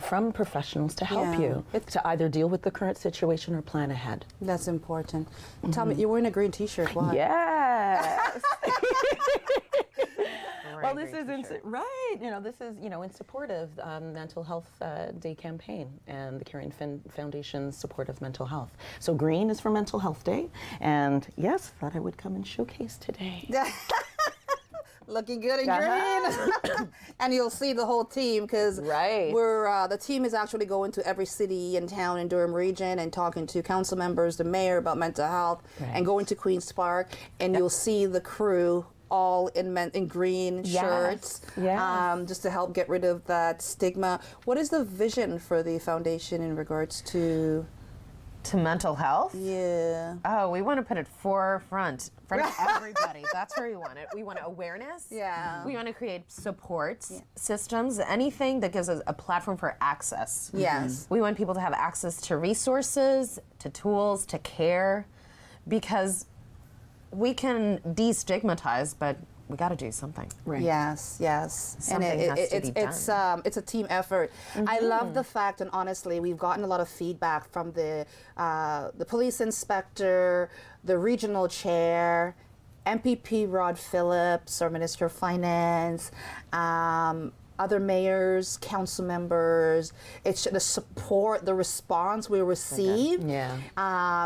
from professionals to help you to either deal with the current situation or plan ahead. That's important. Tell me, you're wearing a green t-shirt. Why? Yes. Well, this is right. This is in support of Mental Health Day campaign and the Carrion Foundation's support of mental health. So green is for Mental Health Day, and yes, thought I would come and showcase today. Looking good in green. And you'll see the whole team because we're the team is actually going to every city and town in Durham region and talking to council members, the mayor about mental health, and going to Queen's Park, and you'll see the crew all in green shirts, just to help get rid of that stigma. What is the vision for the foundation in regards to To mental health? Yeah. Oh, we want to put it forefront for everybody. That's where we want it. We want awareness. Yeah. We want to create support systems, anything that gives us a platform for access. Yes. We want people to have access to resources, to tools, to care, because we can destigmatize, but we got to do something. Right. Yes, yes. Something and has to be done. It's a team effort. I love the fact, and honestly, we've gotten a lot of feedback from the police inspector, the regional chair, MPP Rod Phillips, our Minister of Finance, other mayors, council members. It's the support, the response we receive. Yeah.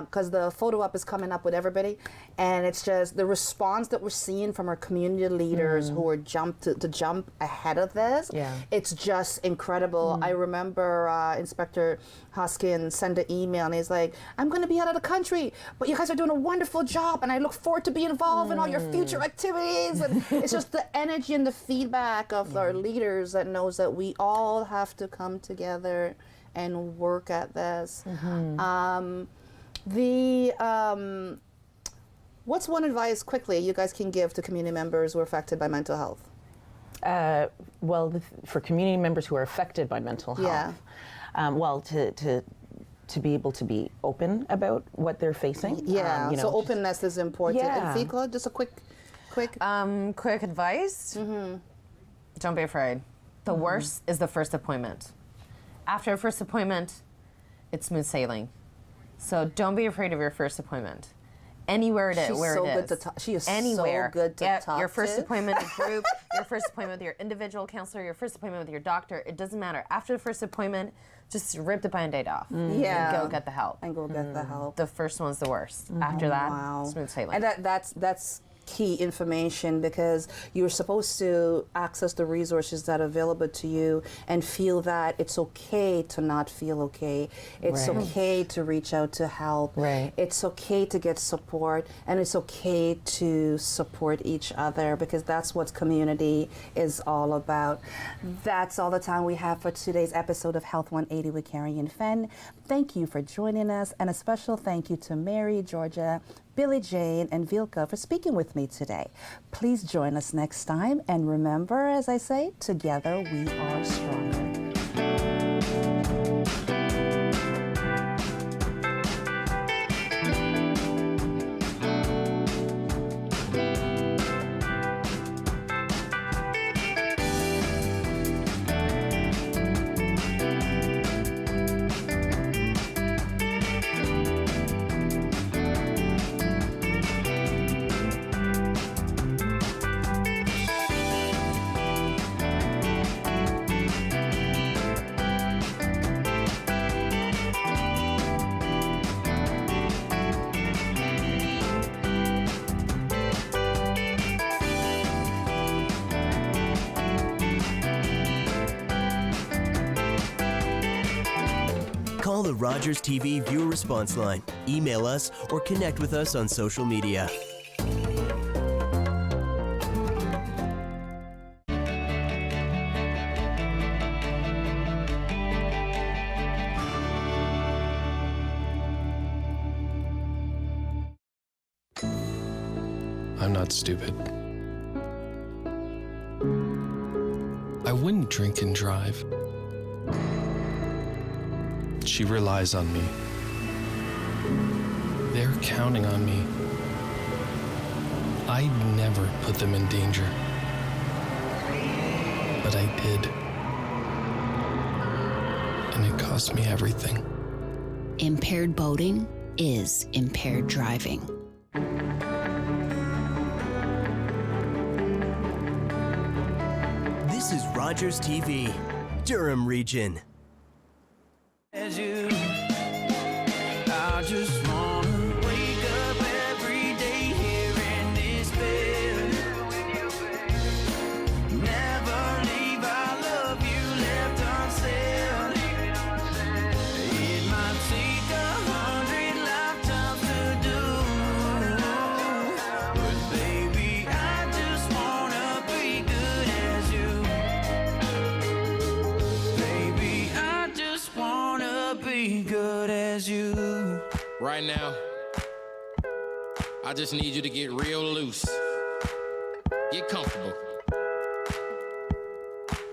Because the photo up is coming up with everybody, and it's just the response that we're seeing from our community leaders who are to jump ahead of this. Yeah. It's just incredible. I remember Inspector Hoskins sent an email, and he's like, "I'm going to be out of the country, but you guys are doing a wonderful job, and I look forward to being involved in all your future activities." And it's just the energy and the feedback of our leaders that knows that we all have to come together and work at this. What's one advice quickly you guys can give to community members who are affected by mental health? For community members who are affected by mental health, to be able to be open about what they're facing. Yeah, so openness is important. Yeah. And Fika, just a quick advice. Don't be afraid. The worst is the first appointment. After a first appointment, it's smooth sailing. So don't be afraid of your first appointment. Anywhere it is, She's where so it good is. to talk. She is anywhere. so good to talk Your first to. appointment in group, your first appointment with your individual counselor, your first appointment with your doctor. It doesn't matter. After the first appointment, just rip the Band-Aid off. Yeah. And go get the help. And go get the help. The first one's the worst. After that, smooth sailing. And that's key information, because you're supposed to access the resources that are available to you and feel that it's okay to not feel okay. It's okay to reach out to help. It's okay to get support, and it's okay to support each other, because that's what community is all about. That's all the time we have for today's episode of Health 180 with Carrie and Fenn. Thank you for joining us, and a special thank you to Mary, Georgia, Billy Jane, and Vilka for speaking with me today. Please join us next time, and remember, as I say, together we are stronger. Call the Rogers TV viewer response line, email us, or connect with us on social media. I'm not stupid. I wouldn't drink and drive. She relies on me. They're counting on me. I'd never put them in danger. But I did. And it cost me everything. Impaired boating is impaired driving. This is Rogers TV, Durham Region. As you, I just wanna wake up every day here in this bed. Never leave, I love you left unsaid. It might take 100 lifetimes to do, but baby, I just wanna be good as you. Baby, I just wanna be good as you. Right now, I just need you to get real loose. Get comfortable.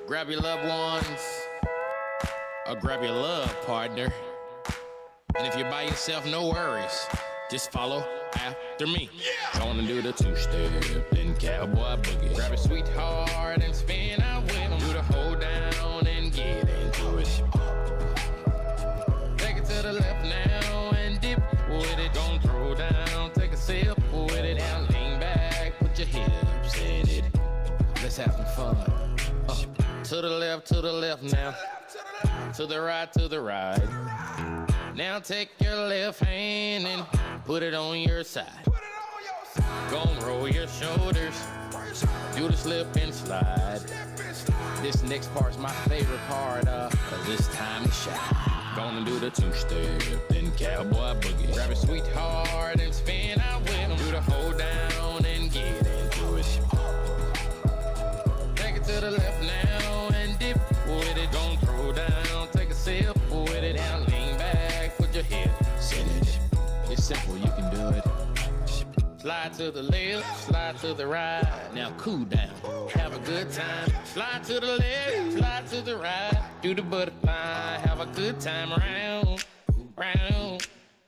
Grab your loved ones, or grab your love partner. And if you're by yourself, no worries. Just follow after me. Gonna do the two-step, then cowboy boogie. Grab a sweetheart and spin out with him. Do the hold down and get into it. Take it to the left now and dip with it. Don't throw down, take a sip with it. Now lean back, put your hips in it. Let's have some fun. To the left now. To the right. Now take your left hand and put it on your side. Gonna roll your shoulders, do the slip and slide. This next part's my favorite part, cause it's time to shine. Gonna do the two-step, then cowboy boogie. Grab a sweetheart and spin out with him. Do the hold down and get into it. Take it to the left now and dip with it. Don't throw down, take a sip with it. Now lean back, put your hips in it. It's simple, you can do it. Slide to the left, slide to the right. Now cool down, have a good time. Slide to the left, slide to the right. Do the butterfly, have a good time. Round, round,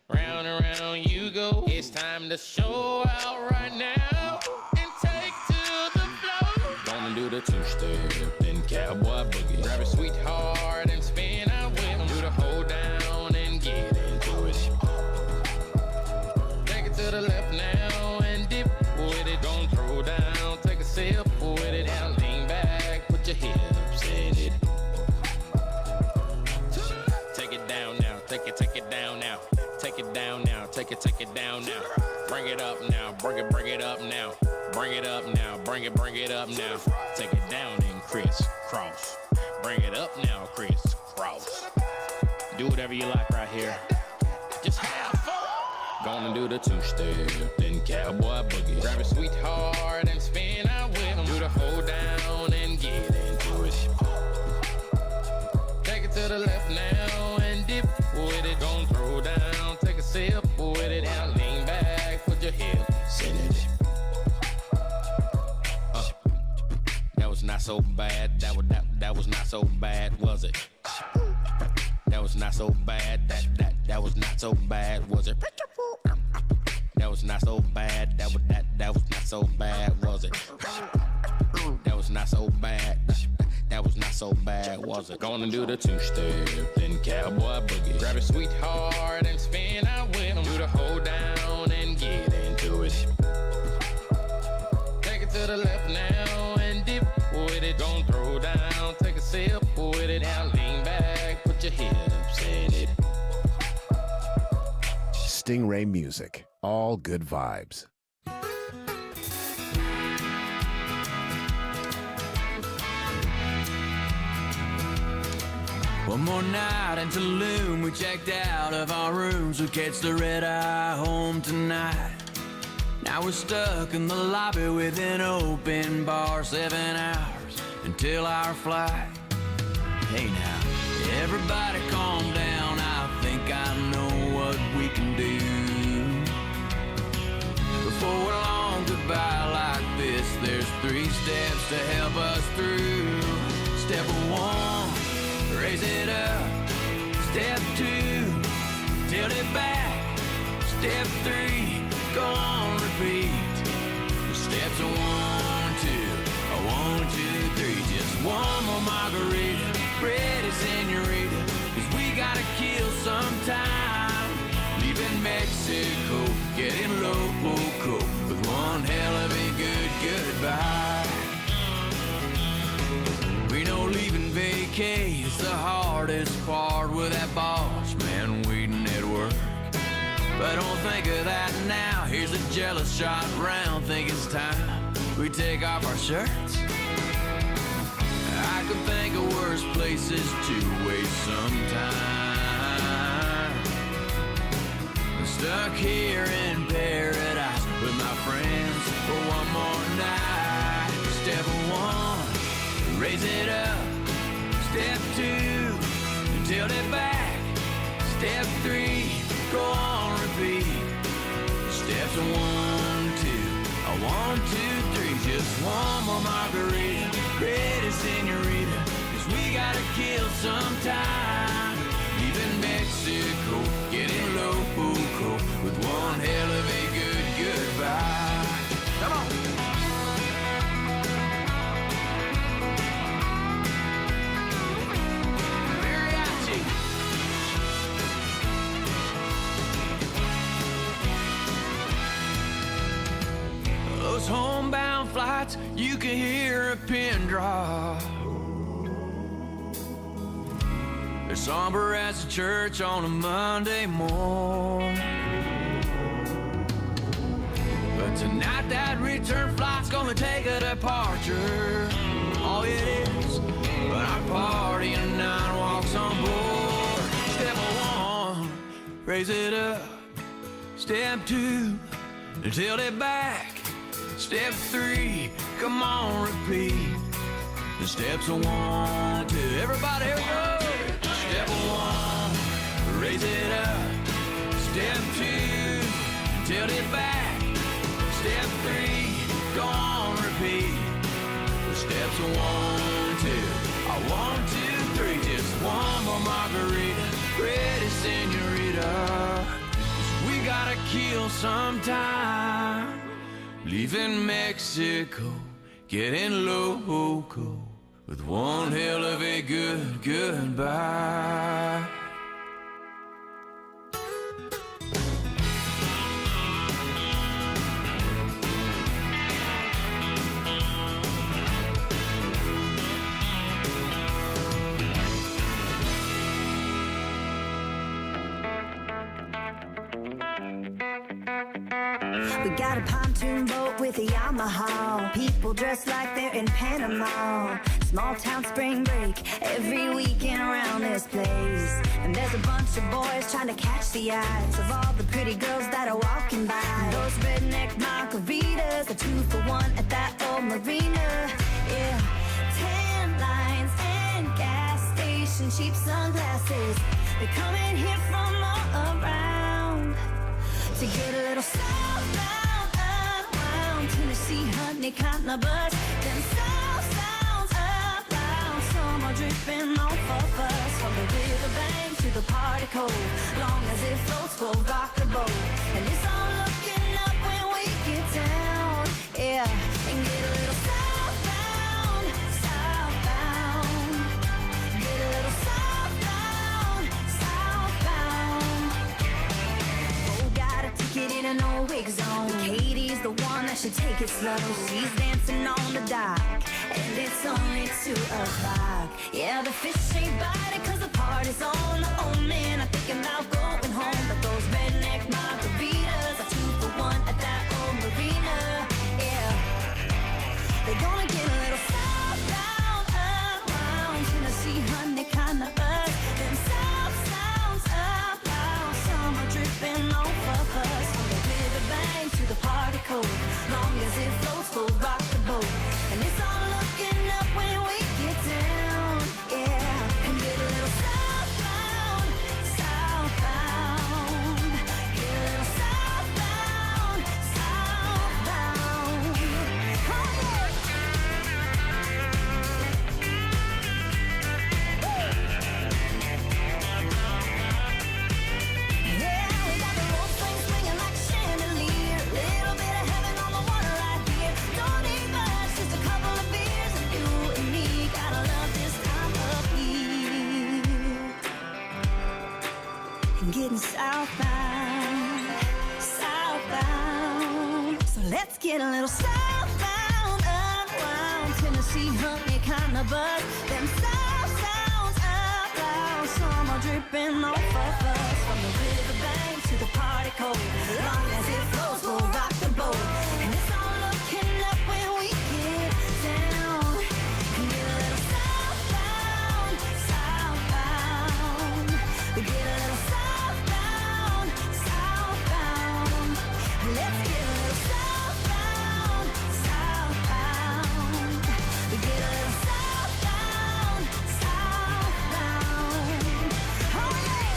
round and round you go. It's time to show out right now and take to the floor. Gonna do the two-step, then cowboy boogie. Grab a sweetheart and spin out with him. Do the hold down and get into it. Take it to the left now and dip with it. Don't throw down, take a sip with it. Now lean back, put your hips in it. Take it down now, take it down now. Take it down now, take it down now. Bring it up now, bring it up now. Bring it up now, bring it up now. Take it down and crisscross. Bring it up now, crisscross. Do whatever you like right here. Just have fun. Gonna do the two-step, then cowboy boogie. Grab a sweetheart and spin out with him. Do the hold down and get into it. Take it to the left now and dip with it. Don't throw down, take a sip with it. Now lean back, put your hips in it. That was not so bad. That was not so bad, was it? That was not so bad. That was not so bad, was it? That was not so bad. That was not so bad, was it? That was not so bad. That was not so bad, was it? Gonna do the two-step, then cowboy boogie. Grab a sweetheart and spin out with him. Do the hold down and get into it. Take it to the left now and dip with it. Don't throw down, take a sip with it. Now lean back, put your hips in it. Stingray Music. All good vibes. One more night in Tulum, we checked out of our rooms. We catch the red-eye home tonight. Now we're stuck in the lobby with an open bar. 7 hours until our flight. Hey now, everybody calm down. I think I know what we can do. Before a long goodbye like this, there's 3 steps to help us through. Step 1, raise it up. Step 2, tilt it back. Step 3, go on repeat. Steps 1, 2, 1, 2, 3. Just one more margarita, pretty senorita, 'cause we gotta kill some time. Leaving Mexico, getting loco with one hell of a good goodbye. We know leaving vacay is the hardest part with that boss man waiting at work. But don't think of that now. Here's a jealous shot round. Think it's time we take off our shirts. I could think of worse places to waste some time. I'm stuck here in paradise with my friends for one more night. Step 1, raise it up. Step 2, tilt it back. Step 3, go on repeat. Steps 1, 2, 1, 2, 3. Just one more margarita, pretty senorita, 'cause we gotta kill some time. Leaving Mexico, getting loco with one hell of a good goodbye. Come on. Mariachi. Those homebound flights, you can hear a pin drop. They're somber as a church on a Monday morning. But tonight that return flight's gonna take a departure. Oh, it is. But our party and nine walks on board. Step 1, raise it up. Step 2, tilt it back. Step 3, come on, repeat. The steps 1, 2, everybody, here we go. Step 1, raise it up. Step 2, tilt it back. Step 3, go on, repeat. The steps 1, 2, 1, 2, 3. Just one more margarita, pretty senorita. We gotta kill some time. Leaving Mexico, getting loco with one hell of a good goodbye. We got a pontoon boat with a Yamaha. People dressed like they're in Panama. Small town spring break every weekend around this place. And there's a bunch of boys trying to catch the eyes of all the pretty girls that are walking by. Those redneck margaritas are 2 for 1 at that old marina. Yeah, tan lines and gas station, cheap sunglasses. They're coming here from all around to get a little southbound, unwound. Tennessee, honey, cotton, a bus. Them south sounds up loud. Summer dripping off of us. From the riverbank to the party cove. Long as it floats, we'll rock the boat. And it's all looking up when we get down. Yeah, and get a little southbound, southbound. Get a little southbound, southbound. Oh, got a ticket in an old wig zone. Katie's the one that should take it slow. She's dancing on the dock, and it's only 2 o'clock. Yeah, the fish ain't biting 'cause the party's on. Oh man, I'm thinking about going home. But those redneck margaritas are 2 for 1 at that old marina. Yeah, they're gonna get a little southbound, unwound. Tennessee, honey, kinda us. Them south sounds up loud. Summer dripping off of us. From the riverbank to the party cove. Long as it floats, we'll rock the boat. And it's all looking up when we get down. Yeah, and get a little southbound, southbound. Get a little southbound, southbound. Oh, yeah. Yeah, we got the rope swing swinging like a chandelier. Little bit of heaven on the water right here. Don't need much, just a couple of beers, and you and me gotta love this time of year. And getting southbound, southbound. So let's get a little southbound, unwound. Tennessee, honey, kind of buzz. Them south sounds up loud. Summer dripping off of us. From the riverbank to the party cove. Long as it flows, we'll rock the boat. And it's all looking up when we get down. And get a little southbound, southbound. We get a little southbound, southbound. Let's get a little southbound, southbound. We get a little southbound, southbound. Oh yeah.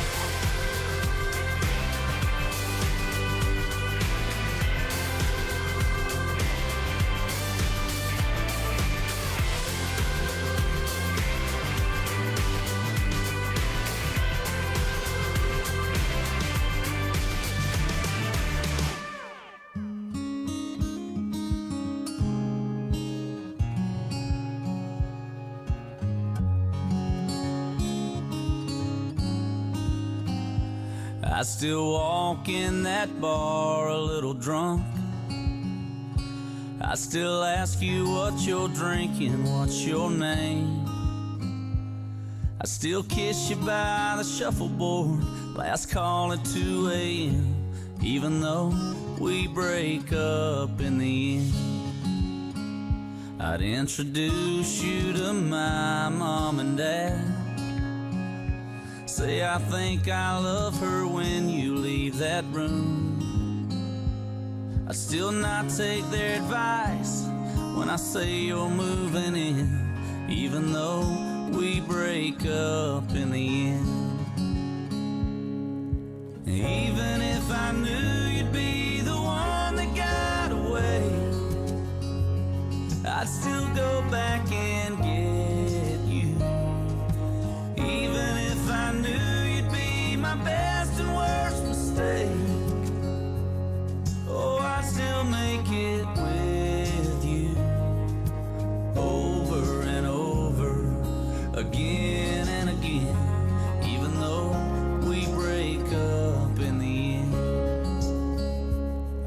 I still walk in that bar a little drunk. I still ask you what you're drinking, what's your name. I still kiss you by the shuffleboard, last call at 2 a.m. Even though we break up in the end. I'd introduce you to my mom and dad. Say I think I love her when you leave that room. I'd still not take their advice when I say you're moving in, even though we break up in the end. Even if I knew you'd be the one that got away, I'd still go back and get you. Even if I knew you'd be my best and worst mistake, oh, I'd still make it with you. Over and over, again and again, even though we break up in the end.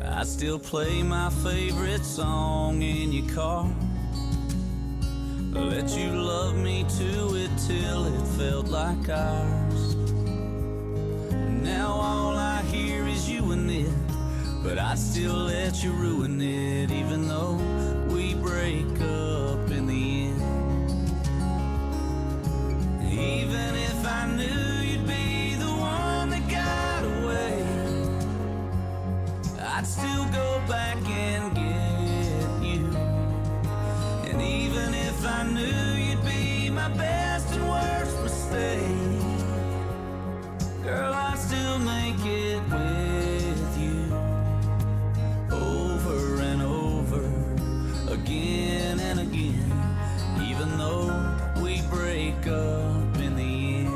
I still play my favorite song in your car, let you love me to it till it felt like ours. Now all I hear is you and it, but I'd still let you ruin it, even though we break up in the end. Even if I knew you'd be the one that got away, I'd still go back and get you. And even if I knew you'd be my best and worst mistake, girl, I'd still make it with you. Over and over, again and again, even though we break up in the end.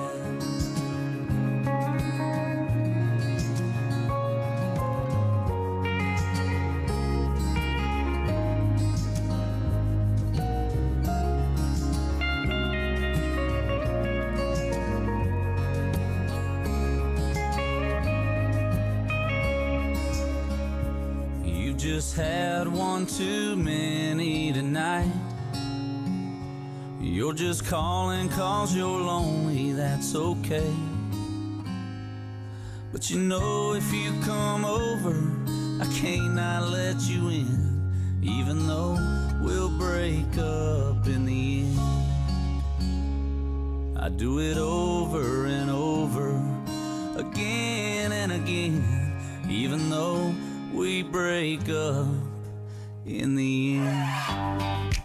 You just had one too many tonight. You're just calling 'cause you're lonely, that's okay. But you know if you come over, I can't not let you in, even though we'll break up in the end. I do it over and over, again and again, even though we break up in the end.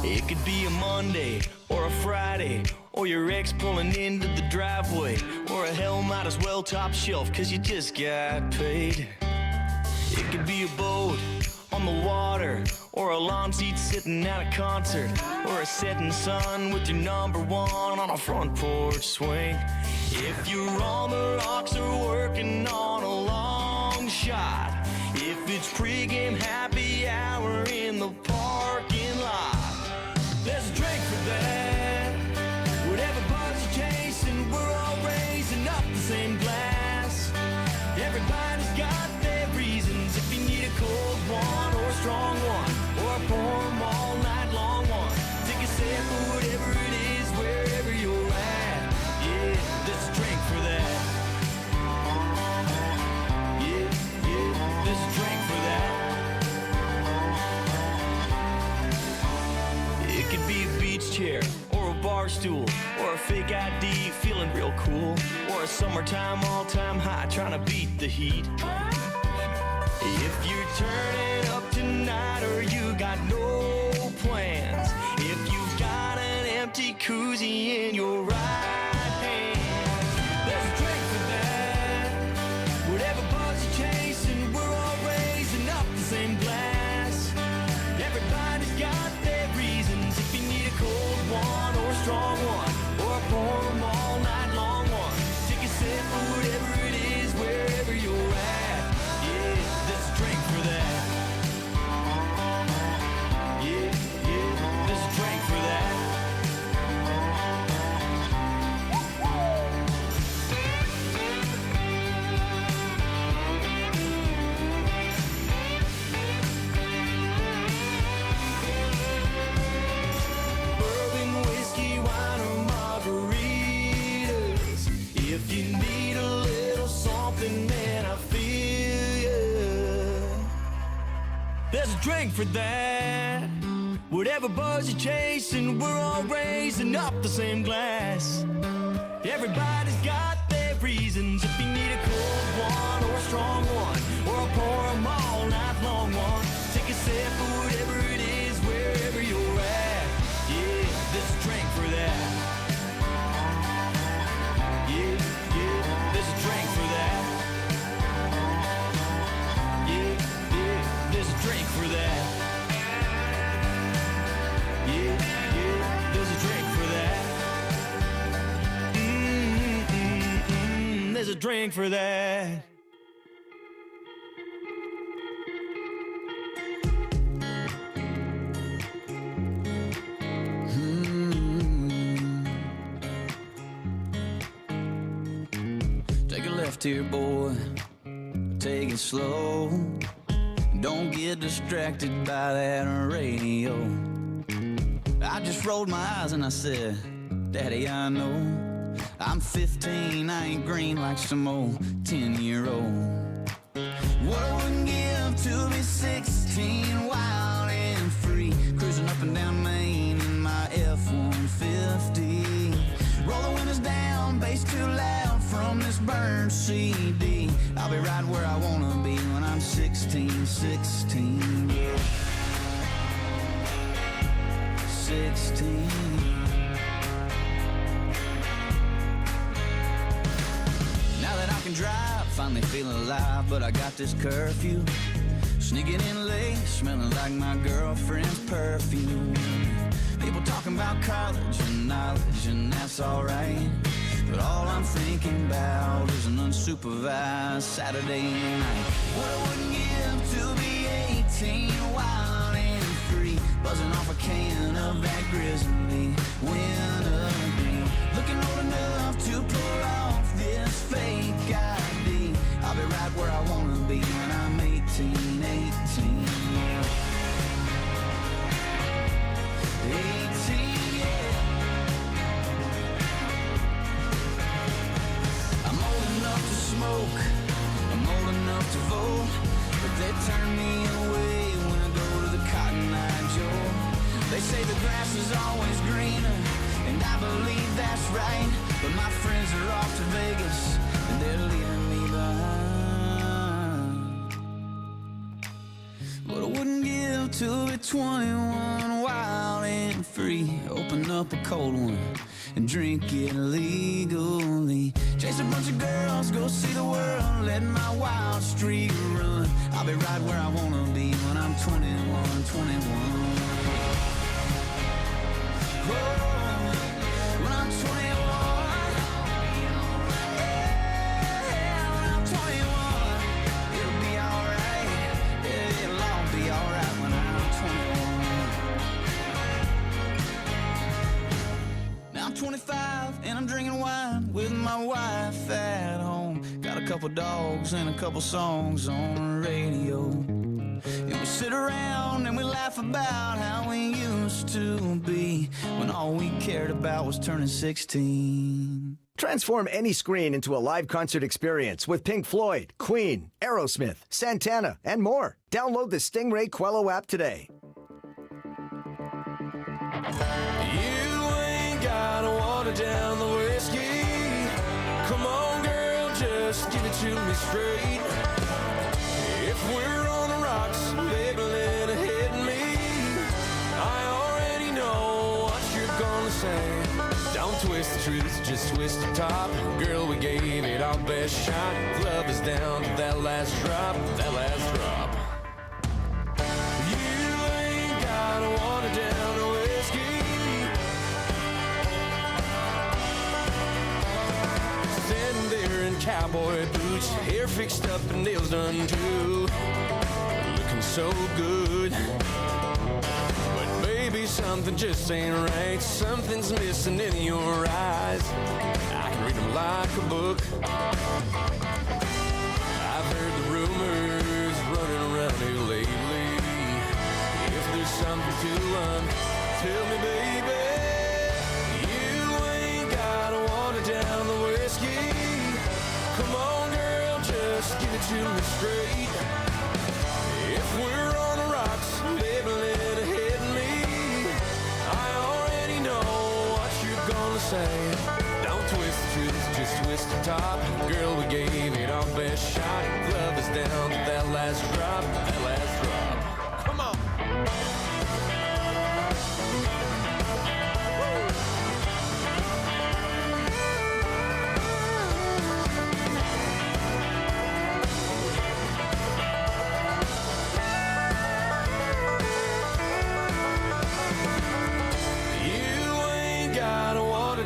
It could be a Monday or a Friday, or your ex pulling into the driveway, or a hell might as well top shelf 'cause you just got paid. It could be a boat on the water, or a lawn seat sitting at a concert, or a setting sun with your number one on a front porch swing. If you're on the rocks or working on a long shot, if it's pregame happy hour in the parking lot, there's a drink for that. Whatever buzz you're chasing, we're all raising up the same glass. Everybody's got their reasons. If you need a cold one or a strong one, or a pour 'em all night long one, take a sip of whatever it is, wherever you're at. Yeah, there's a drink for that. Yeah, yeah, there's a drink for that. It could be a beach chair, or a bar stool, or a fake ID feeling real cool, or a summertime all-time high trying to beat the heat. If you're turning up tonight or you got no plans, if you've got an empty koozie in your right hand, there's a drink for that. Whatever buzz you're chasing, we're all raising up the same glass. Everybody's got their reasons. If you need a cold one or a strong one, or a pour 'em all night long one, take a sip of whatever it is, wherever you're at. Yeah, there's a drink for that. Yeah, yeah, drink for that. Whatever buzz you're chasing, we're all raising up the same glass. Everybody's got their reasons. If you need a cold one or a strong one, or a pour 'em all night long one, take a sip of whatever it is, wherever you're at. Yeah, there's a drink for that. Yeah, yeah, there's a drink for that. Yeah, yeah, there's a drink for that. Yeah, yeah, there's a drink for that. There's a drink for that. Take a left here, boy. Take it slow. Don't get distracted by that radio. I just rolled my eyes and I said, Daddy, I know I'm 15, I ain't green like some old 10-year-old. What I wouldn't give to be 16, wild and free, cruising up and down Main in my F-150. Roll the windows down, bass too loud from this burned CD. I'll be right where I wanna be when I'm 16, 16, yeah. 16. Now that I can drive, finally feeling alive, but I got this curfew. Sneaking in late, smelling like my girlfriend's perfume. People talking about college and knowledge, and that's alright. But all I'm thinking about is an unsupervised Saturday night. What I wouldn't give to be 18, wild and free, buzzing off a can of that grizzly wintergreen. Looking old enough to pull off this fake ID. I'll be right where I wanna be when I'm 18, 18. 18, yeah. I'm old enough to smoke, I'm old enough to vote, but they turn me away when I go to the Cotton Eye Joe. They say the grass is always greener, and I believe that's right, but my friends are off to Vegas, and they're leaving me behind. But I wouldn't give to be 21, wild and free. Open up a cold one and drink it legally. Chase a bunch of girls, go see the world, let my wild streak run. I'll be right where I wanna be when I'm 21, 21. Oh, when I'm 21, yeah, when I'm 21, it'll be alright, yeah, it'll all be alright when I'm 21. Now I'm 25 and I'm drinking wine with my wife at home. Got a couple dogs and a couple songs on the radio. And we sit around and we laugh about how we used to be, when all we cared about was turning 16. Transform any screen into a live concert experience with Pink Floyd, Queen, Aerosmith, Santana, and more. Download the Stingray Quello app today. You ain't gotta water down the whiskey. Come on, girl, just give it to me straight. If we're on the rocks, baby, let it hit me. I already know what you're gonna say. Don't twist the truth, just twist the top. Girl, we gave it our best shot. Love is down to that last drop, that last drop. You ain't gotta water down the whiskey. Standing there in cowboy boots, hair fixed up and nails done too, looking so good. But baby, something just ain't right. Something's missing in your eyes. I can read them like a book. I've heard the rumors running around here lately. If there's something to tell me, baby. You ain't gotta water down the whiskey. Come on, girl, just give it to me straight. If we're on the rocks, say. Don't twist the truth, just twist the top. Girl, we gave it our best shot. Love is down to that last drop, that last drop. Come on.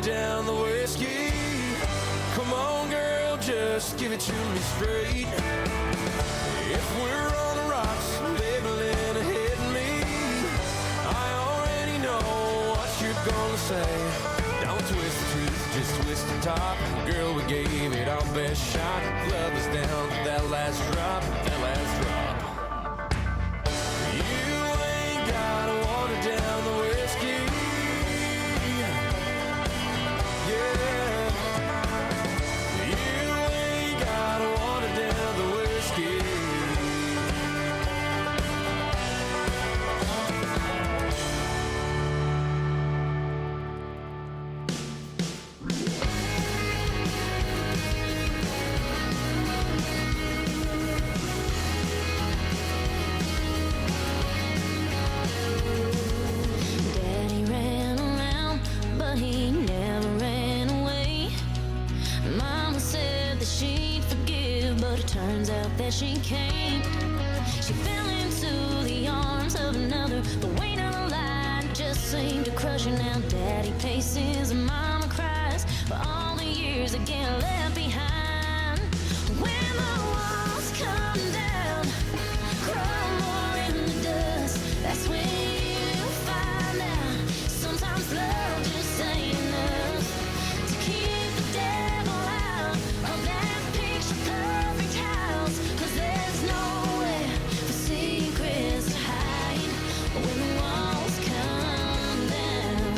Down the whiskey. Come on, girl, just give it to me straight. If we're on the rocks, baby, let it hit me. I already know what you're gonna say. Don't twist the truth, just twist the top. Girl, we gave it our best shot. Love is down to that last drop, that last drop. You ain't gotta water down the whiskey. Turns out that she can't. She fell into the arms of another. The weight of the lie just seemed to crush her. Now daddy paces and mama cries for all the years that get left behind. When the walls come down, crumble in the dust, that's when you find out sometimes love just ain't enough to keep the devil out of that picture perfect house. 'Cause there's nowhere for secrets to hide when the walls come down.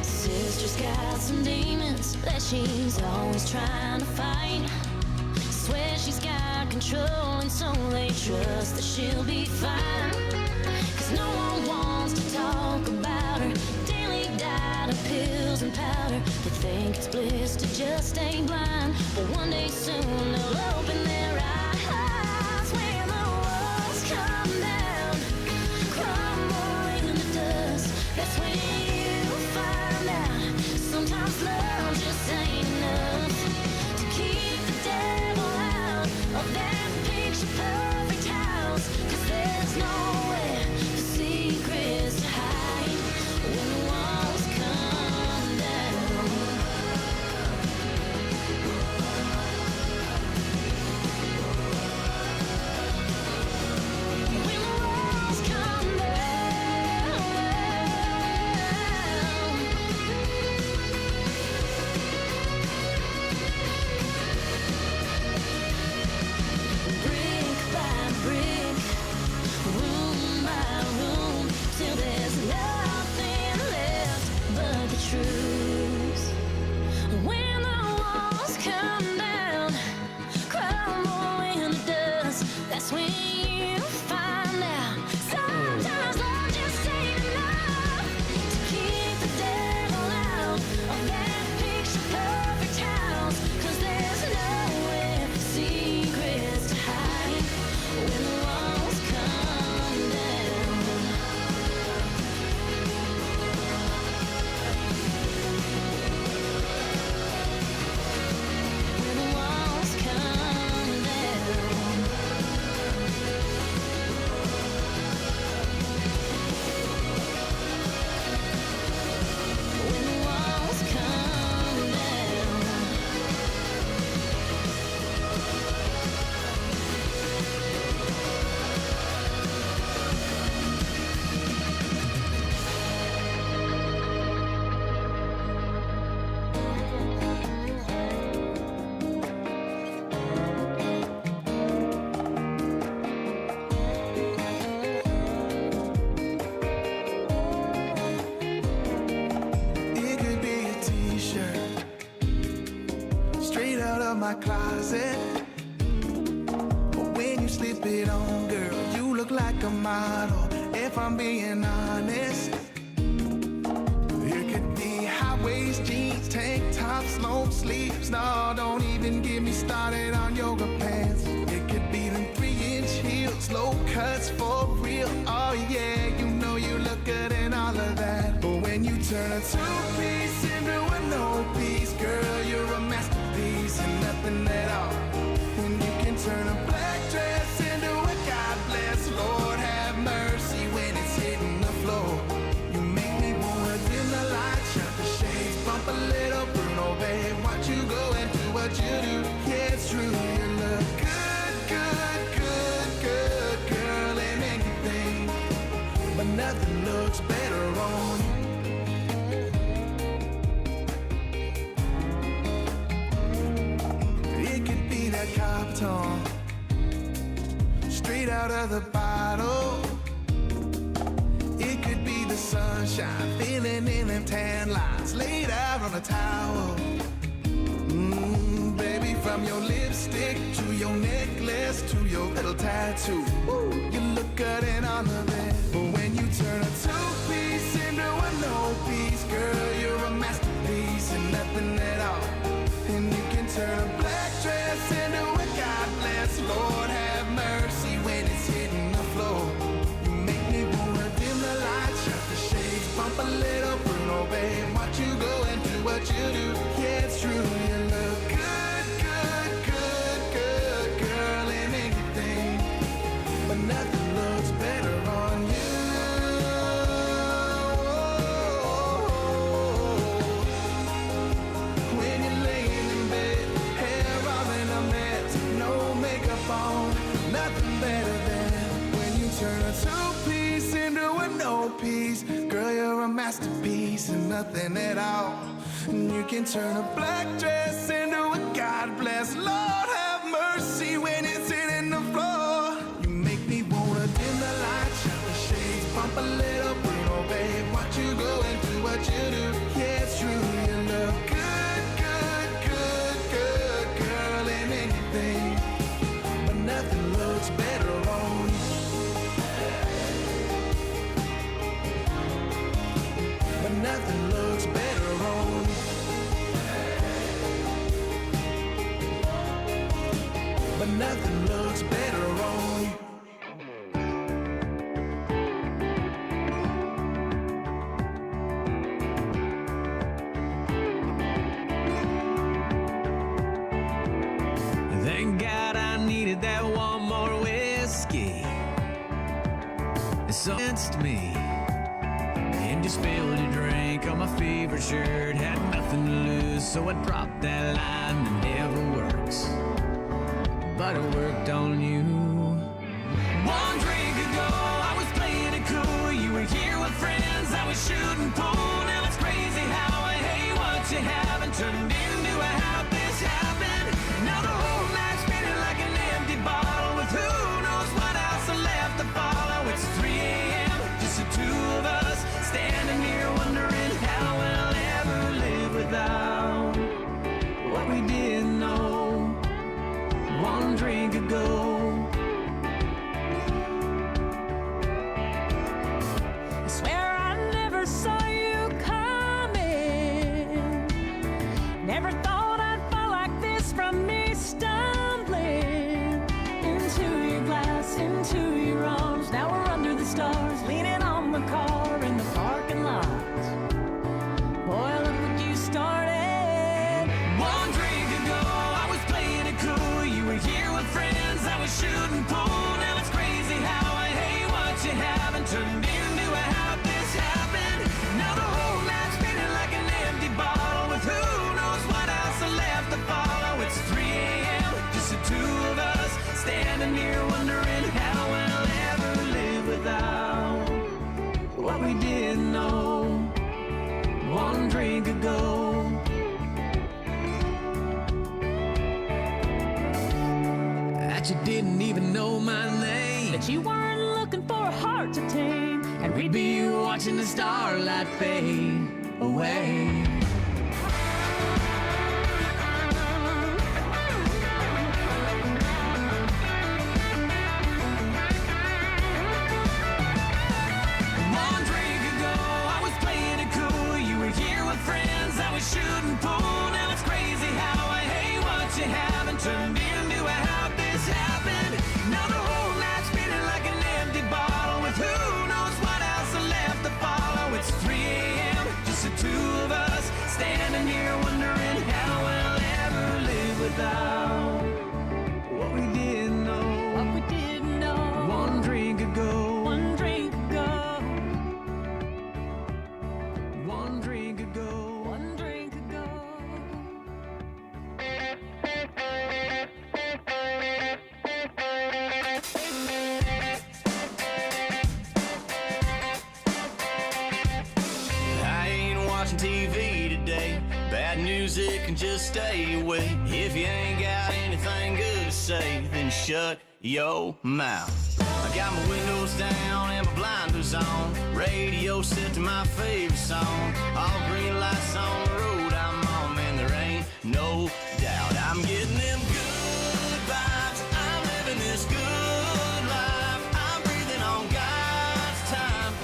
Sister's got some demons that she's always trying to fight. Swear she's got control and so they trust that she'll be fine. 'Cause no one wants to talk about her daily diet of pills and powder. They think it's bliss to just stay blind, but one day soon they'll open their eyes. When the walls come down, crumble in the dust, that's when you find out sometimes love just ain't enough to keep the devil out of that picture perfect house. 'Cause there's nowhere for secrets to hide when the walls come down. When the walls come down. Brick by brick, room by room, till there's nothing left but the truth. When the walls come down, crumble in the dust, that's when you find out sometimes love just ain't enough to keep the devil out of that picture perfect house. 'Cause there's nowhere for secrets to hide when the walls come down. When the walls come down. When the walls come down. It could be a t-shirt straight out of my closet, but when you slip it on, girl, you look like a model. If I'm being honest, waist jeans, tank tops, long sleeves. No, don't even get me started on yoga pants. It could be them 3-inch heels, low cuts for real. Oh yeah, you know you look good in all of that. But when you turn a two-piece into a no-piece, girl, you're a masterpiece and nothing at all. When you can turn a black dress into a God bless, Lord have mercy when it's hitting the floor. You make me wanna dim the light, shut the shades, bump a little Bruno, babe. Watch you go and do what you do. Yeah, it's true, you look good, good, good, good, girl, in anything. But nothing looks better on you. It could be that cop tone, straight out of the bottle. It could be the sunshine, feeling in them tan lines, laid out on a towel. Baby, from your lipstick to your necklace to your little tattoo, you look good in all of it. But when you turn a two-piece into a no-piece, girl, you're a masterpiece and nothing at all. And you can turn a black dress into a God bless, Lord have mercy when it's hitting the floor. You make me wanna dim the light, shut the shades, bump a little Bruno, babe. Watch you go and do what you do. Yeah, it's true, you look good, good, good, good, girl, in anything. But nothing looks better on you. When you're laying in bed, hair all in a mess, no makeup on, nothing better than when you turn a two-piece into a no-piece. Girl, you're a masterpiece and nothing at all. And you can turn a black dress into a God bless, Lord have mercy when it's hitting the floor. You make me wanna dim the light, shut the shades, bump a little Bruno, babe. Watch you go and do what you do. Yeah, it's true, you look good, good, good, good, girl, in anything. But nothing looks better on you. But nothing looks better on you. But nothing looks better on you. Thank God I needed that one more whiskey. It's against me. And you spilled your drink on my favorite shirt. Had nothing to lose, so I dropped that line that never works. But it worked on you. One drink ago, I was playing it cool. You were here with friends, I was shooting pool. Now it's crazy how I hate what you haven't turned into a how this happened. Now the whole night's spinning like an empty bottle with who knows what else left to follow. It's 3 a.m., just the two of us, standing here wondering how we'll ever live without what we didn't know one drink ago. I swear I never saw you coming. Never thought I'd fall like this from me stumbling into your glass, into your arms. Now we're under the stars, leaning on the car in the parking lot. Boy, look what you started. One drink ago, I was playing it cool. You were here with friends, I was shooting pool. Now it's crazy how I hate what you haven't turned into a how this happened. Now the whole night's spinning like an empty bottle with who knows what else left to follow. It's 3 a.m., just the two of us, standing here wondering how we'll ever live without what we didn't know one drink ago. That you didn't even know my name. That you weren't looking for a heart to tame. And we'd be watching the starlight fade away. One drink ago, I was playing it cool. You were here with friends, I music and just stay away. If you ain't got anything good to say, then shut your mouth. I got my windows down and my blinders on, radio set to my favorite song. All green lights on the road I'm on, man, there ain't no doubt. I'm getting them good vibes, I'm living this good life. I'm breathing on God's time,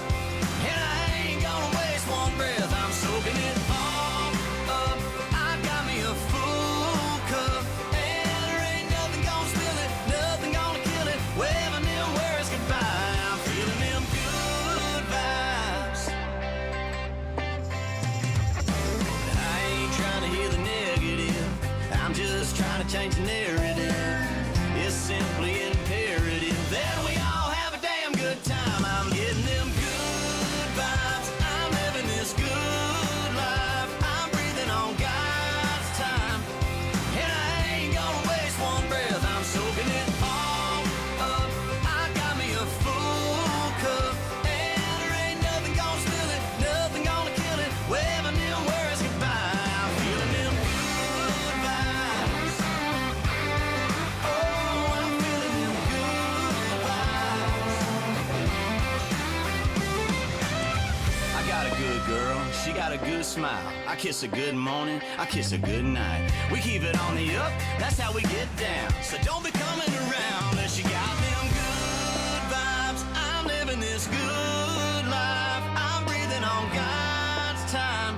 and I ain't gonna waste one breath. I'm soaking it all up. I got me a full cup, and there ain't nothing gonna spill it, nothing gonna kill it. Waving them words goodbye, I'm feeling them good vibes. I ain't trying to hear the negative, I'm just trying to change the narrative. It's simply imperative that we all have a damn good time. I'm getting them good vibes, I'm living this good life. I'm breathing on God's time, and I ain't gonna waste one breath. I'm soaking it all up. I got me a full cup, and there ain't nothing gonna spill it, nothing gonna kill it. Waving them words goodbye, I'm feeling them good vibes. Oh, I'm feeling them good vibes. I got a good girl, she got a good smile. I kiss a good morning, I kiss a good night. We keep it on the up, that's how we get down. So don't be coming around unless you got them good vibes. I'm living this good life. I'm breathing on God's time,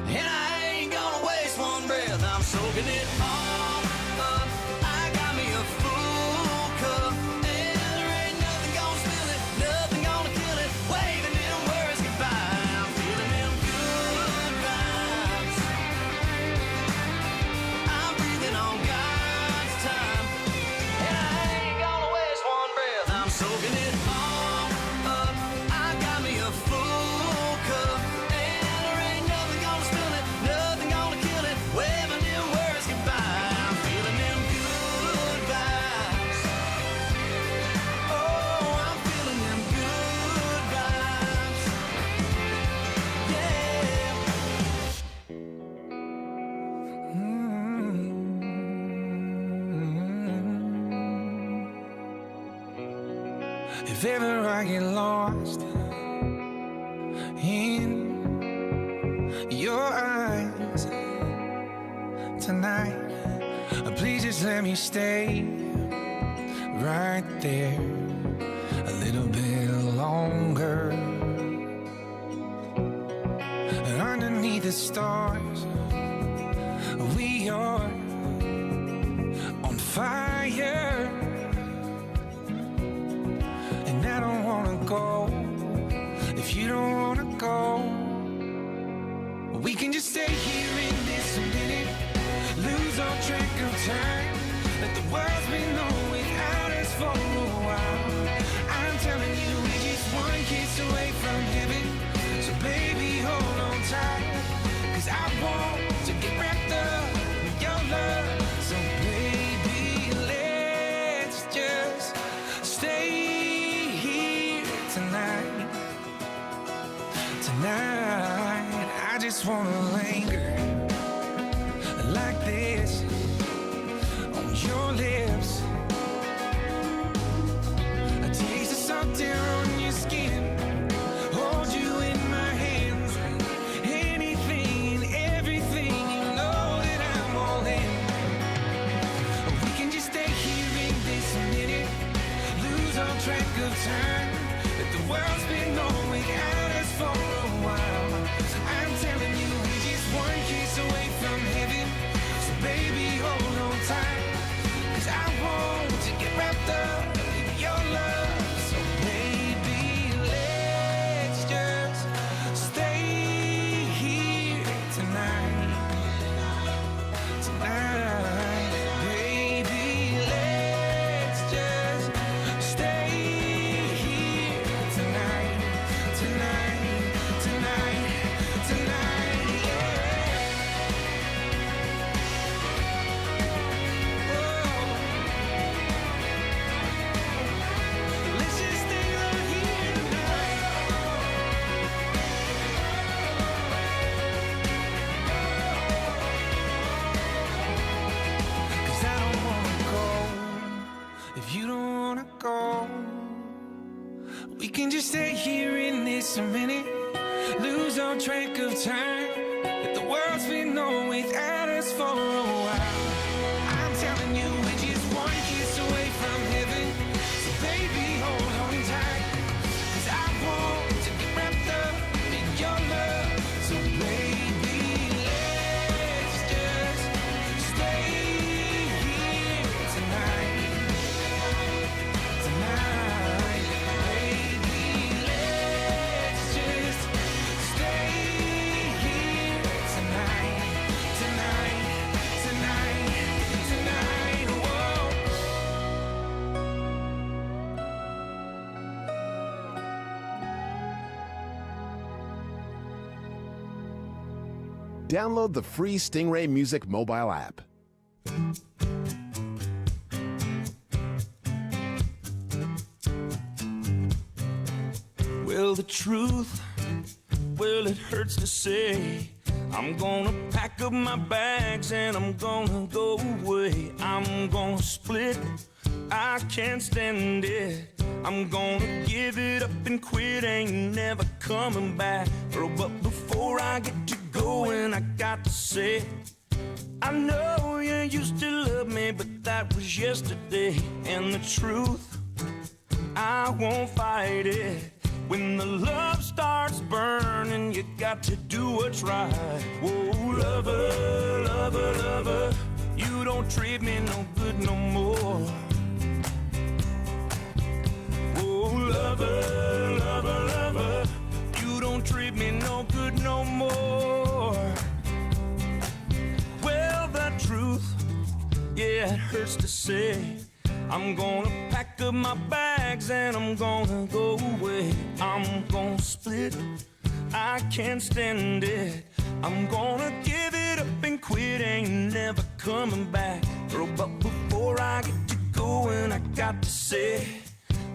and I ain't gonna waste one breath. I'm soaking it all up. I got me a full cup, and there ain't nothing gonna spill it, nothing gonna kill it. Waving them words goodbye, I'm feeling them good vibes. I'm breathing on God's time, and I ain't gonna waste one breath. I'm soaking it all up. I got me a full cup, and there ain't nothing gonna spill it, nothing gonna kill it. Waving them words goodbye, I'm feeling them good vibes. Oh, I'm feeling them good vibes. If ever I get lost in your eyes tonight, please just let me stay right there a little bit longer. And underneath the stars, we are on fire. And I don't wanna go if you don't wanna go. We can just stay here in this minute, lose all track of time. Let the world spin on without us for a while. I'm telling you, we're just one kiss away from heaven. So baby, hold on tight, 'cause I want to get wrapped up with your love. So baby, let's just stay here tonight. Tonight, I just wanna linger like this on your lips. I taste the salt air on your skin, hold you in my hands. Anything and everything, you know that I'm all in. We can just stay here in this minute, lose all track of time. Let the world spin on without us for a while. I'm telling you, we're just one kiss away from heaven. So baby, hold on tight, 'cause I won't We can just stay here in this a minute, lose all track of time. Let the world's been on without us for a while. I'm telling you, we're just one kiss away from heaven. So baby, hold on tight, 'cause I want to get wrapped up in your love. So baby, let's just stay here tonight. Tonight, baby, let's just stay here tonight. Tonight, tonight, tonight, whoa. Download the free Stingray Music mobile app. Well, the truth, well, it hurts to say. I'm gonna pack up my bags and I'm gonna go away. I'm gonna split, I can't stand it. I'm gonna give it up and quit, ain't never coming back. Girl, but before I get to going, I got to say, I know you used to love me, but that was yesterday. And the truth, I won't fight it. When the love starts burning, you got to do what's right. Whoa, lover, lover, lover, you don't treat me no good no more. Whoa, lover, lover, lover, you don't treat me no good no more. Well, the truth, yeah, it hurts to say. I'm gonna pack up my bags and I'm gonna go away. I'm gonna split, I can't stand it. I'm gonna give it up and quit, ain't never coming back. Girl, but before I get to going, I got to say,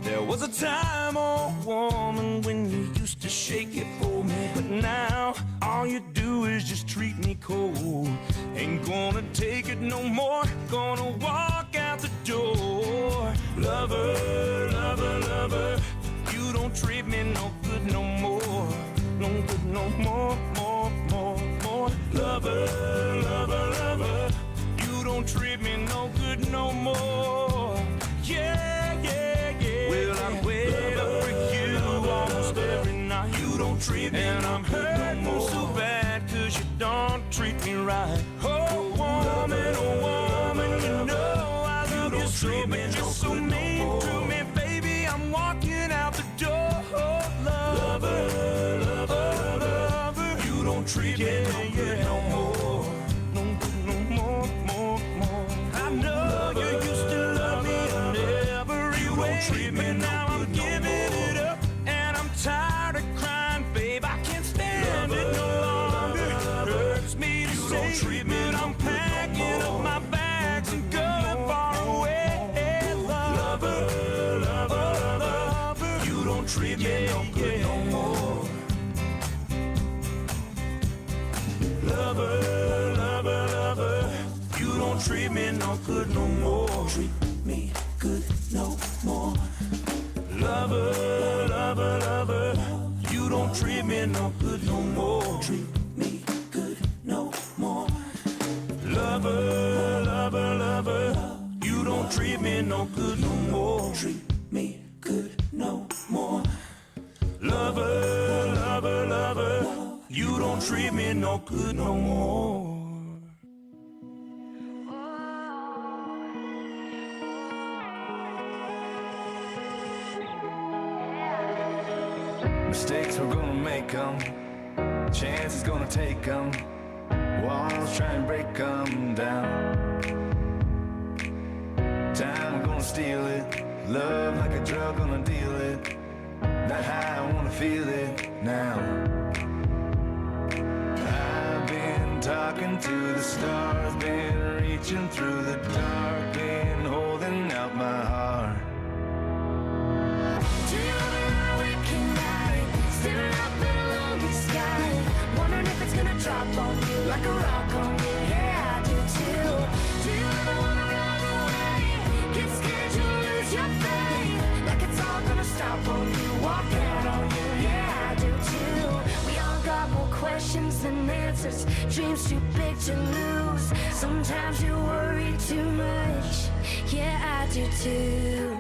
there was a time, oh woman, when you used to shake it for me. But now, all you do is just treat me cold. Ain't gonna take it no more, gonna walk out the door. Lover, lover, lover, you don't treat me no good no more. No good no more, more, more, more. Lover, lover, lover, you don't treat me no good no more. Yeah, yeah, yeah. Well, I wait up for you almost every night. You don't treat me and I'm hurting no so bad, 'cause you don't treat me right. Oh, woman, you know I love you so, but you're so mean to me, baby. I'm walking out the door. Lover, lover, lover, you don't treat me no good no more. No good no more, more, more. I know you used to love me in every way, treat me now I'm giving it up, and I'm tired of crying, babe. I can't stand it no longer. Hurts me to say, but I'm packing up my bags and going far away. Lover, lover, lover, you don't treat me no good no more. Lover, lover, lover, you don't treat me no good no more. Treat me good no more. Lover, lover, lover, you don't treat me no good no more. Treat me good no more. Lover, lover, lover, you don't treat me no good no more. Treat me good no more. Lover, lover, lover, you don't treat me no good no more. Mistakes, we're gonna make them. Chances, gonna take them. Walls, try and break them down. Time, we're gonna steal it. Love like a drug, gonna deal it. That high, I wanna feel it now. I've been talking to the stars, been reaching through the dark, been holding out my heart. Staring up at a lonely sky, wondering if it's gonna drop on you like a rock on you. Yeah, I do too. Do you ever wanna run away? Get scared you'll lose your faith, like it's all gonna stop on you questions than answers, dreams too big to lose. Sometimes you worry too much, yeah, I do too.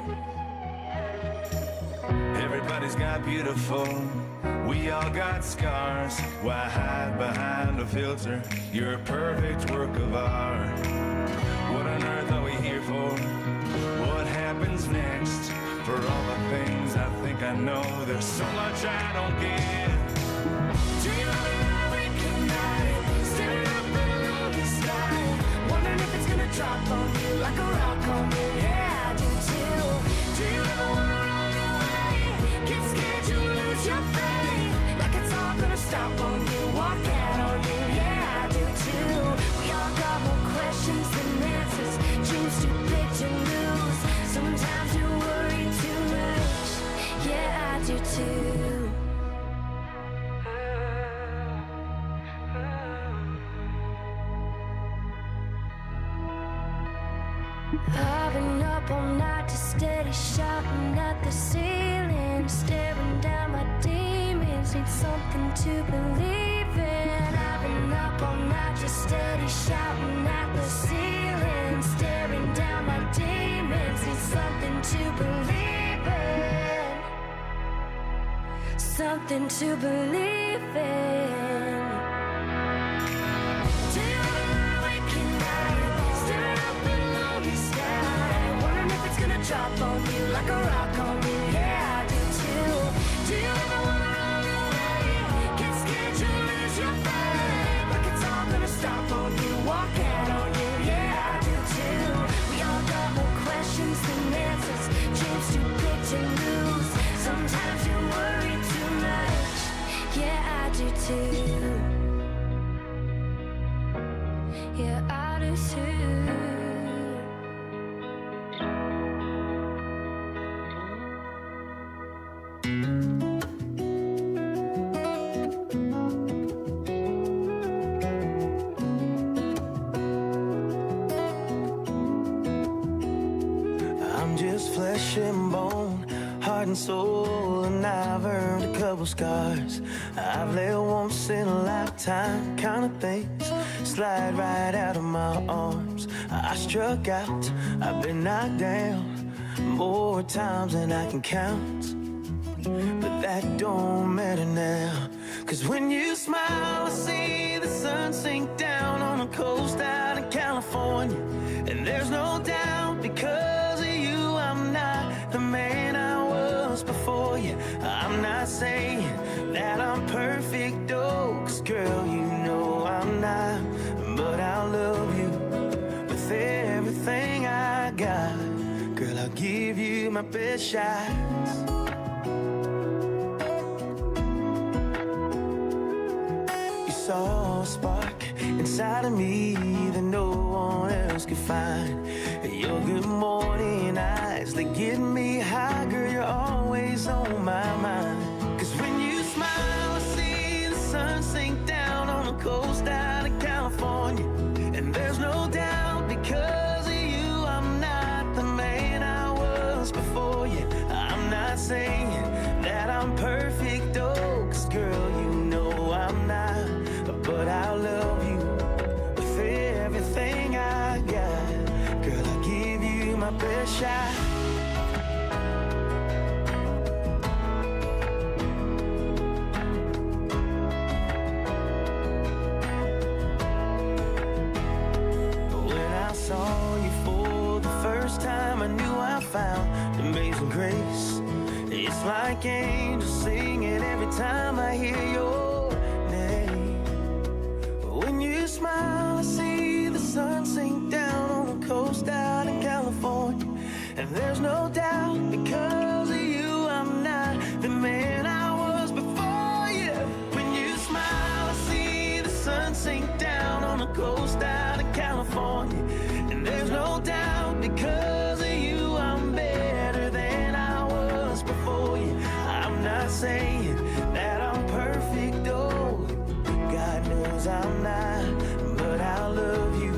Everybody's got beautiful, we all got scars. Why hide behind a filter? You're a perfect work of art. What on earth are we here for? What happens next? For all the things I think I know, there's so much I don't get. Do you ever lie awake at night, staring up at a lonely sky, wondering if it's gonna drop on you like a rock on me? Yeah, I do too. Do you ever wanna run away, get scared you lose your faith, like it's all gonna stop on you, walk out on you? Yeah, I do too. We all got more questions than answers, dreams too big to lose. Sometimes you worry too much, yeah, I do too. I've been up all night to steady shouting at the ceiling, staring down my demons, need something to believe in. I've been up all night to steady shouting at the ceiling, staring down my demons, need something to believe in. Something to believe in. Do you ever lie awake at night, staring up at a lonely sky, wondering if it's gonna drop on you like a rock on me? Yeah, I do too. Do you ever wanna run away, get scared you lose your faith, like it's all gonna stop on you, walk out on you? Yeah, I do too. We all got more questions than answers, dreams too big to lose. Sometimes you worry too much, yeah, I do too. Yeah, I do too. I'm just flesh and bone, heart and soul, and I've earned a couple scars. I've let once in a lifetime kind of things slide right out of my arms. I struck out, I've been knocked down more times than I can count, but that don't matter now. 'Cause when you smile, I see the sun sink down on the coast out in California. And there's no doubt, because of you, I'm not the man I was before you. I'm not saying that I'm perfect, oh, 'cause girl, you know I'm not. But I'll love you with everything I got. Girl, I'll give you my best shots. You saw a spark inside of me that no one else could find. Your good morning eyes, they get me high. Girl, you're always on my mind. 'Cause when you smile, I see the sun sink down on the coast out of California. And there's no doubt, because of you, I'm not the man I was before you. I'm not saying that I'm perfect, oh, 'cause girl, you know I'm not. But I'll love you with everything I got. Girl, I'll give you my best shot. When I saw you for the first time, I knew I found amazing grace. It's like angels singing every time I hear your name. When you smile, I see the sun sink down on the coast out in California. And there's no doubt, because of you, I'm not the man I was before you. When you smile, I see the sun sink down on the coast out in California. And there's no doubt, because of you, I'm better than I was before you. I'm not saying that I'm perfect, oh, God knows I'm not. But I'll love you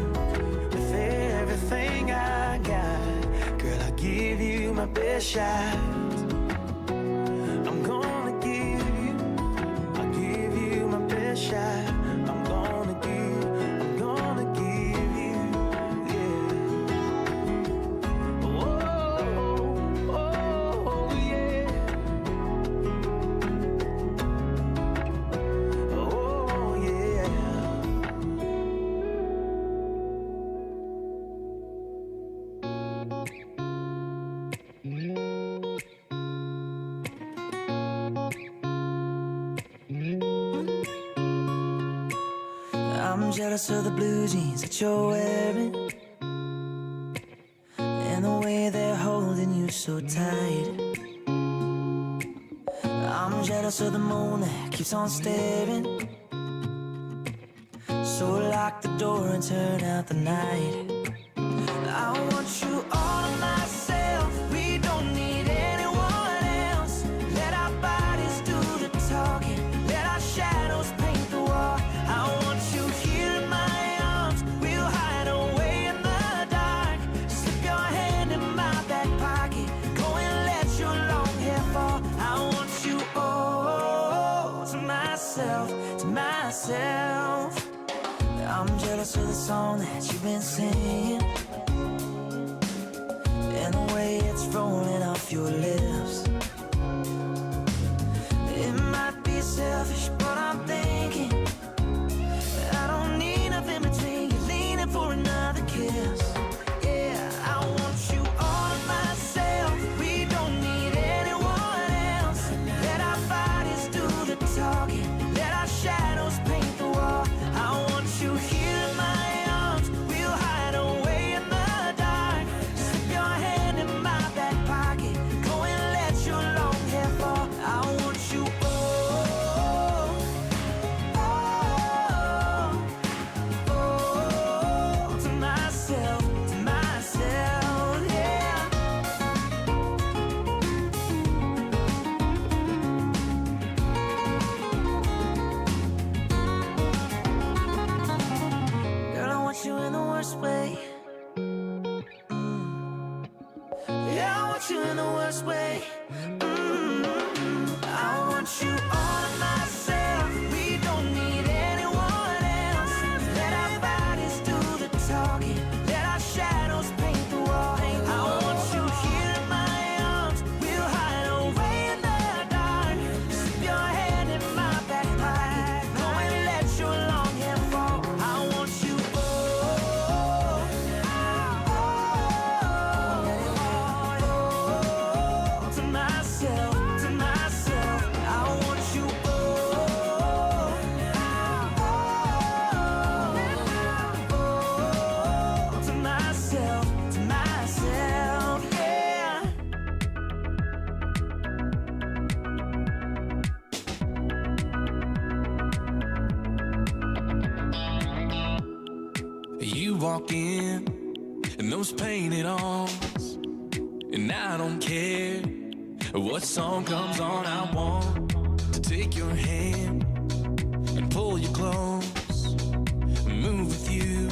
with everything I got. Girl, I'll give you my best shot. I'm gonna give you, I'll give you my best shot. I'm jealous of the blue jeans that you're wearing, and the way they're holding you so tight. I'm jealous of the moon that keeps on staring, so lock the door and turn out the night. I want you all to myself, we don't need anyone else. Let our bodies do the talking, let our shadows paint the wall. I want you here in my arms, we'll hide away in the dark. Slip your hand in my back pocket, go and let your long hair fall. I want you all to myself, to myself. I'm jealous of the song that you've been singing, and the way it's rolling off your lips. It might be selfish, but I'm thinking I don't need nothing between you, leaning for another kiss. Yeah, I want you all to myself, we don't need anyone else. Let our bodies do the talking, let our shadows paint the wall. I want you here in my arms, we'll hide away in the dark. Slip your hand in my back pocket, go and let your long hair fall. I want you all, to myself, yeah. Girl, I want you in the worst way. Yeah, I want you in the worst way. I want you all to myself, we don't need anyone else. Let our bodies do the talking, let our shadows paint the wall. I want you here in my arms, we'll hide away in the dark. Slip your hand in my back pocket, go and let your long hair fall. I want you to myself, to myself. I want you to myself, yeah. You walk in those painted arms, and I don't care what song comes on. I want to take your hand and pull you close, move with you,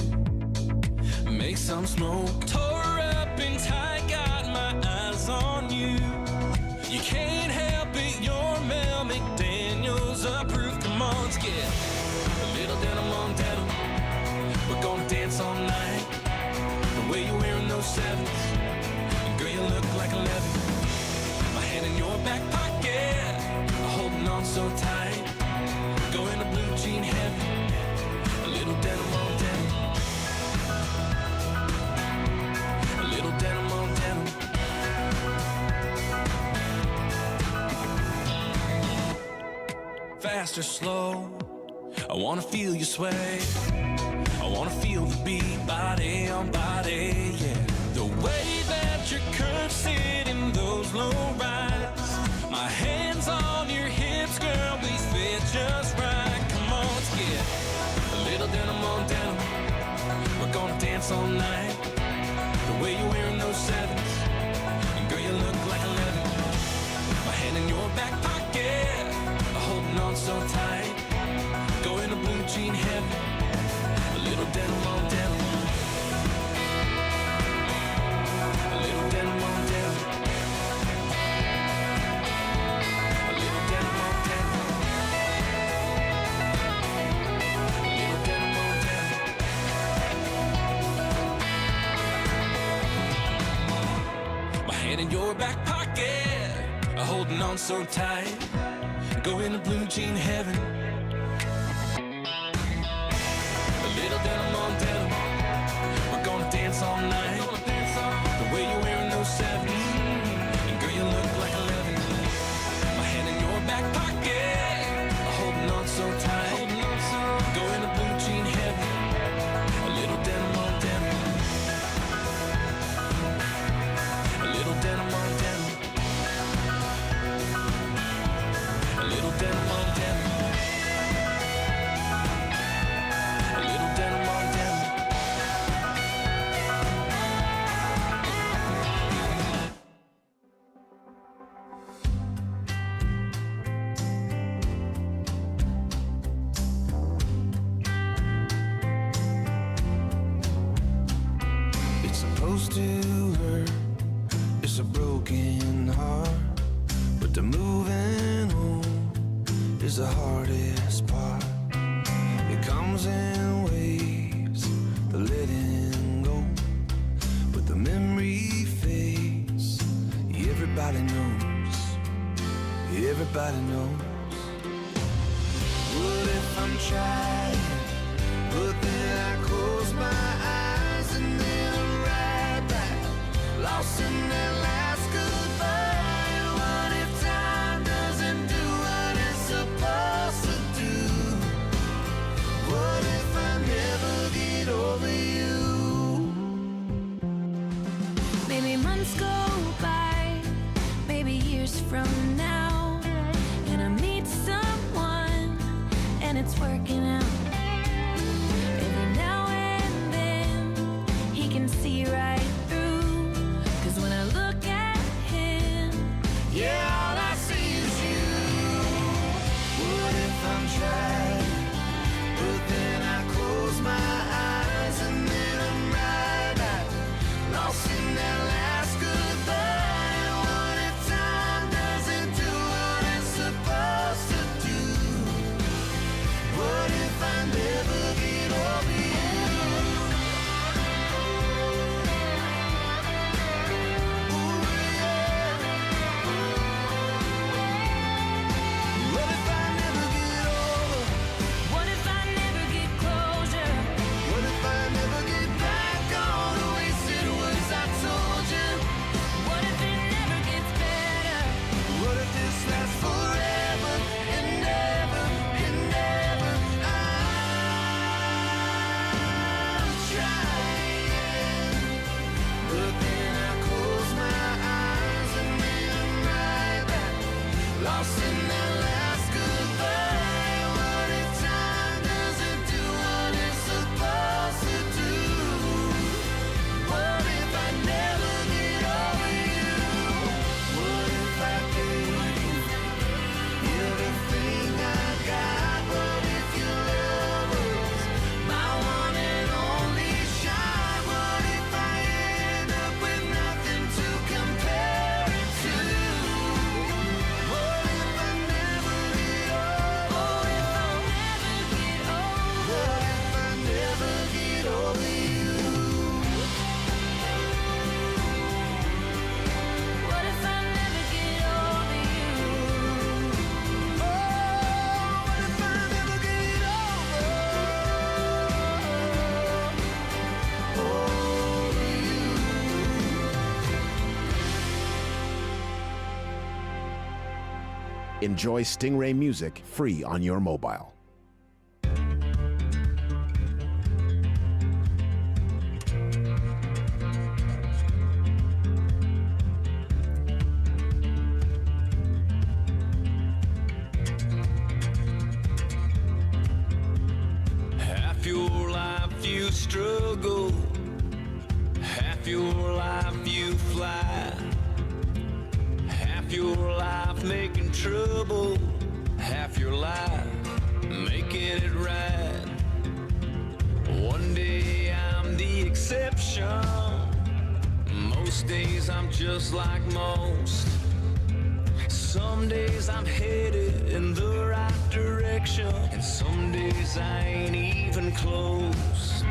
make some smoke. Tore up and tight, got my eyes on you. You can't help it, you're Mel McDaniel's approved. Come on, let's get a little denim on denim. We're gonna dance all night. The way you're wearing those sevens, girl, you look like 11. My hand in your back pocket, holding on so tight. Go into blue jean heaven, a little denim on denim. A little denim on denim. Fast or slow, I wanna feel you sway. I wanna feel the beat, body on body, yeah. The way that your curves sit in those low rides. My hands on your hips, girl, we fit just right. Come on, let's get a little denim on denim. We're gonna dance all night. The way you're wearing those sevens, and girl, you look like 11. My hand in your back pocket, holding on so tight. Go into blue jean heaven, a little denim on denim. A little denim on denim. A little denim on denim. A little denim on denim. My hand in your back pocket, holding on so tight. Go into blue jean heaven. A little denim on denim. We're gonna dance all night. The way you're wearing those sevens, and girl, you look like 11. My hand in your back pocket, holding on so tight. Go into blue jean heaven. to her. It's a broken heart, but the moving on is the hardest part. It comes in waves, the letting go, but the memory fades. Everybody knows, everybody knows. What if I'm trying, but then I close my eyes and then I'm right back, lost in that last goodbye. And what if time doesn't do what it's supposed to do? What if I never get over you? Maybe months go by, maybe years from now, and I meet someone and it's working out. Every now and then he can see right through, 'cause when I look at him, Yeah, all I see is you. What if I'm trying, but then I close my eyes and then I'm right back, lost in that last goodbye. And what if time doesn't do what it's supposed to do? What if I never get over you? What if I never get over? what if I never get closure? What if I never get back all the wasted words I told you? What if it never gets better? What if this lasts forever and ever and ever? I'm trying, but then I close my eyes and then I'm right back, lost in that last goodbye. What if time doesn't do what it's supposed to do? What if I never get over you? What if I gave everything I got? What if your love was my one and only shot? What if I end up with nothing to compare it to? What if I never get over? Oh, if I'll never get over. What if I never get over you? What if I never get over you? What if I never get over you? Enjoy Stingray music free on your mobile. Half your life you struggle, half your life you fly, half your life making trouble, half your life making it right. One day I'm the exception, most days I'm just like most. Some days I'm headed in the right direction, and some days I ain't even close.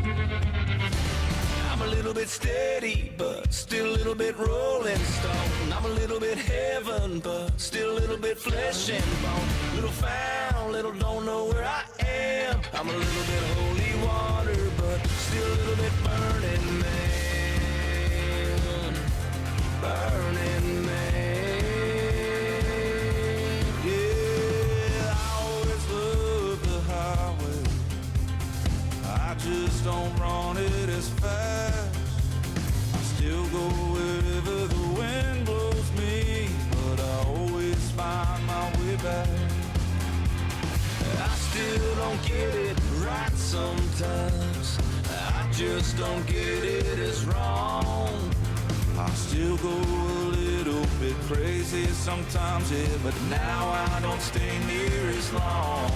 I'm a little bit steady, but still a little bit rolling stone. I'm a little bit heaven, but still a little bit flesh and bone. Little found, little don't know where I am. I'm a little bit holy water, but still a little bit burning man. Burning man. Yeah, I always love the highway. I just don't run it as fast. I still go wherever the wind blows me, but I always find my way back. I still don't get it right sometimes. I just don't get it as wrong. I still go a little bit crazy sometimes, yeah, but now I don't stay near as long.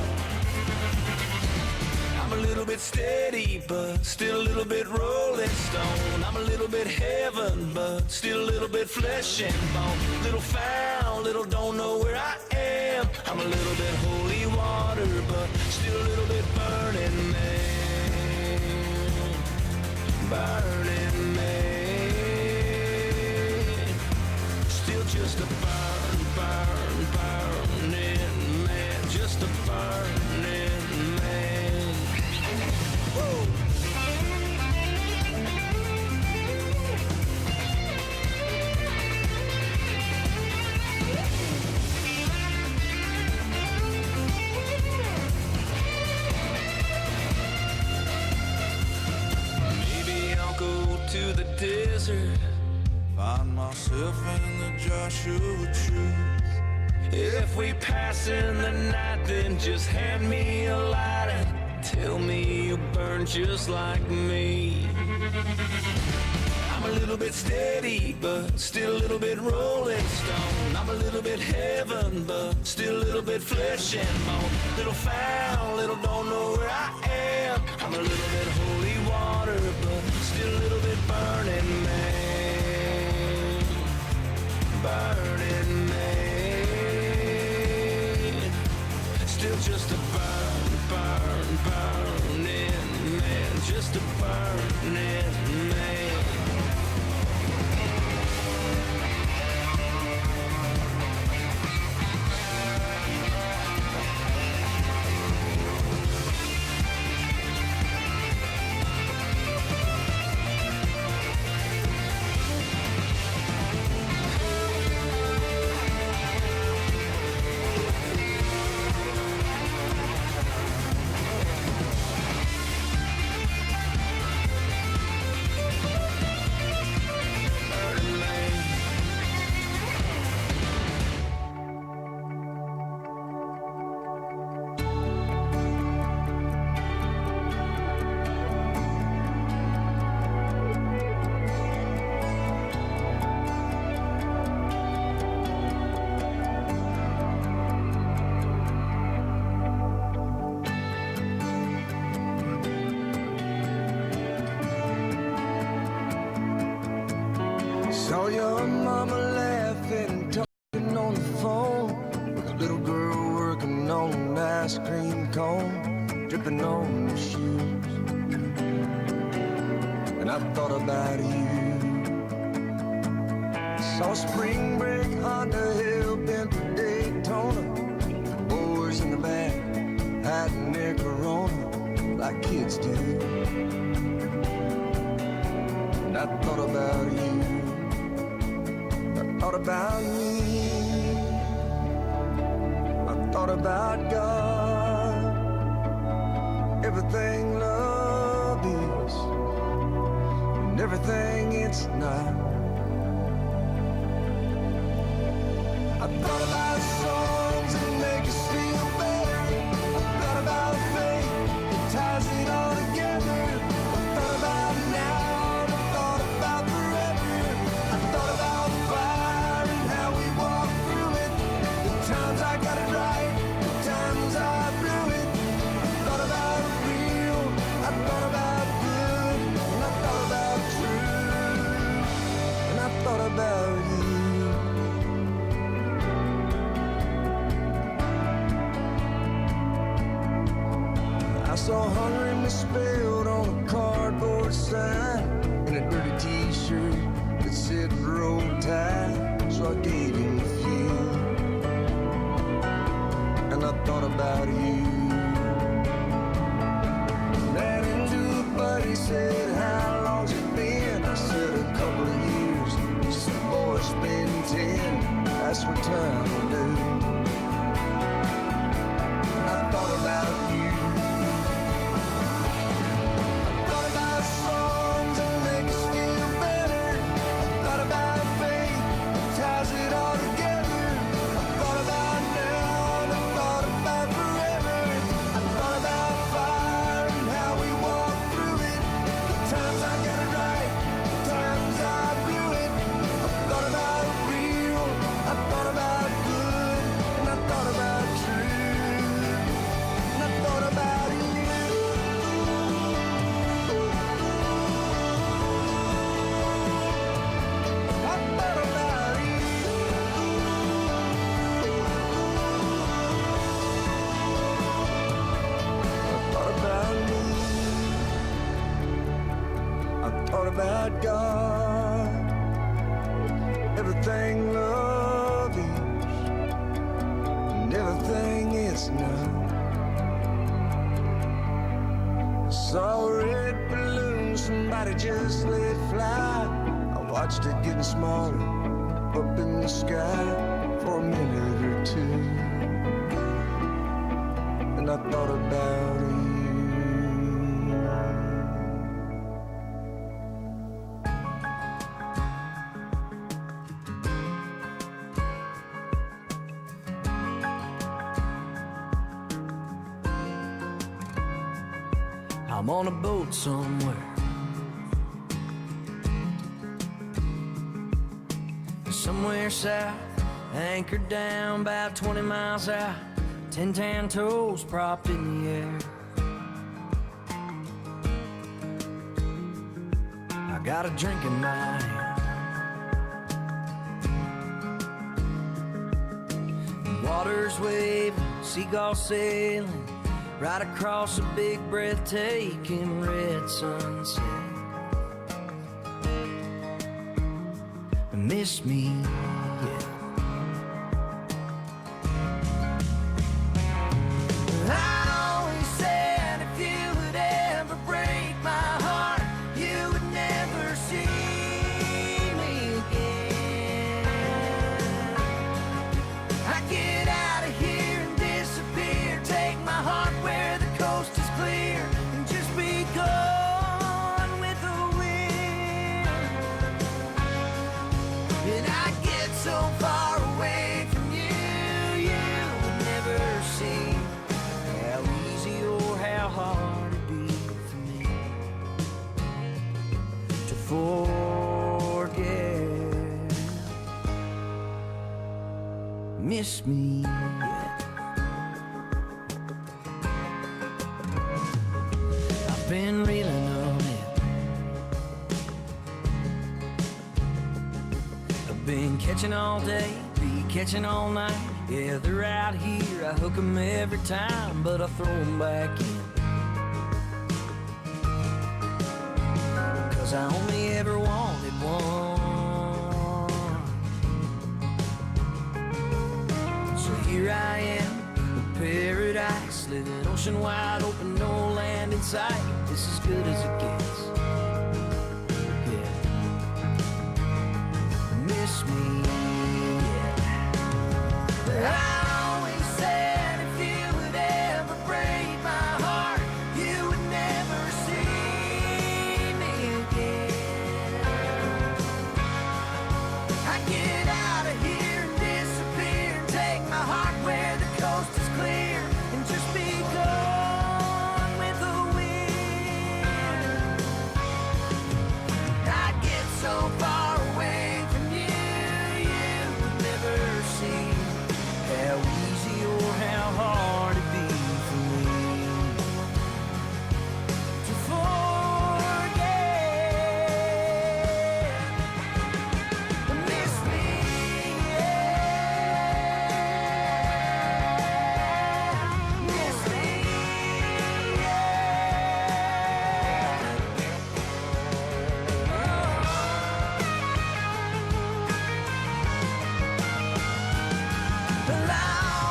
I'm a little bit steady, but still a little bit rolling stone. I'm a little bit heaven, but still a little bit flesh and bone. Little foul, little don't know where I am. I'm a little bit holy water, but still a little bit burning man. Burning man. Still just a burning man. Just a burning man. Woo! To the desert, find myself in the Joshua tree. If we pass in the night, then just hand me a lighter. Tell me you burn just like me. I'm a little bit steady, but still a little bit rolling stone. I'm a little bit heaven, but still a little bit flesh and bone. Little foul, little don't know where I am. I'm a little bit holy water, but still a little bit burning man. Burning man. Still just a burning man. Just a burning man. Saw your mama laughing and talking on the phone with a little girl working on an ice cream cone, dripping on her shoes. And I thought about you. Saw spring break Honda Hellbent to Daytona, boys in the back hiding their Corona like kids do. And I thought about you. Thought about me, I thought about God, everything love is, and everything it's not. I thought about songs that make us feel better. I thought about faith that ties it all together. I thought about now, I thought about forever. I thought about fire and how we walk through it. The times I got it right, the times I blew it. I thought about real, I thought about good, and I thought about true, and I thought about you. I saw hungry misspelled on a cardboard sign and a dirty t-shirt that said roll tide, so I gave him a few. And I thought about you. Ran into a buddy, said, how long's it been? I said, a couple of years. He said, boy, it's been 10. That's what time will do. I thought about you. I thought about good, about God. Everything love is, and everything is now. I saw a red balloon somebody just let fly. I watched it getting smaller up in the sky for a minute or two, and I thought about you. I'm on a boat somewhere, somewhere south, anchored down about 20 miles out, 10 tan toes propped in the air. I got a drink in my hand, water's waving, seagulls sailing right across a big breathtaking red sunset. Miss me, yeah. I always said if you would ever break my heart, you would never see me again. I get out of here and disappear, take my heart where the coast is clear, and just be gone with the wind. And I get so far away from you, you would never see how easy or how hard it'd be for me to forget. Miss me yet. I've been reeling on it, I've been catching all day, be catching all night. Yeah, they're out here, I hook 'em every time, but I throw 'em back in. 'Cause I only ever wanted one. So here I am, in paradise, living ocean wide open, no land in sight. This is good as it gets. Yeah. Miss me. I always said if you would ever break my heart, you would never see me again. I get out of here and disappear, take my heart where the coast is clear, and just be gone with the wind. I get so far away from you, you would never see how easy or how hard it'd be for me to forget. Miss me, yeah. Miss me, Well, I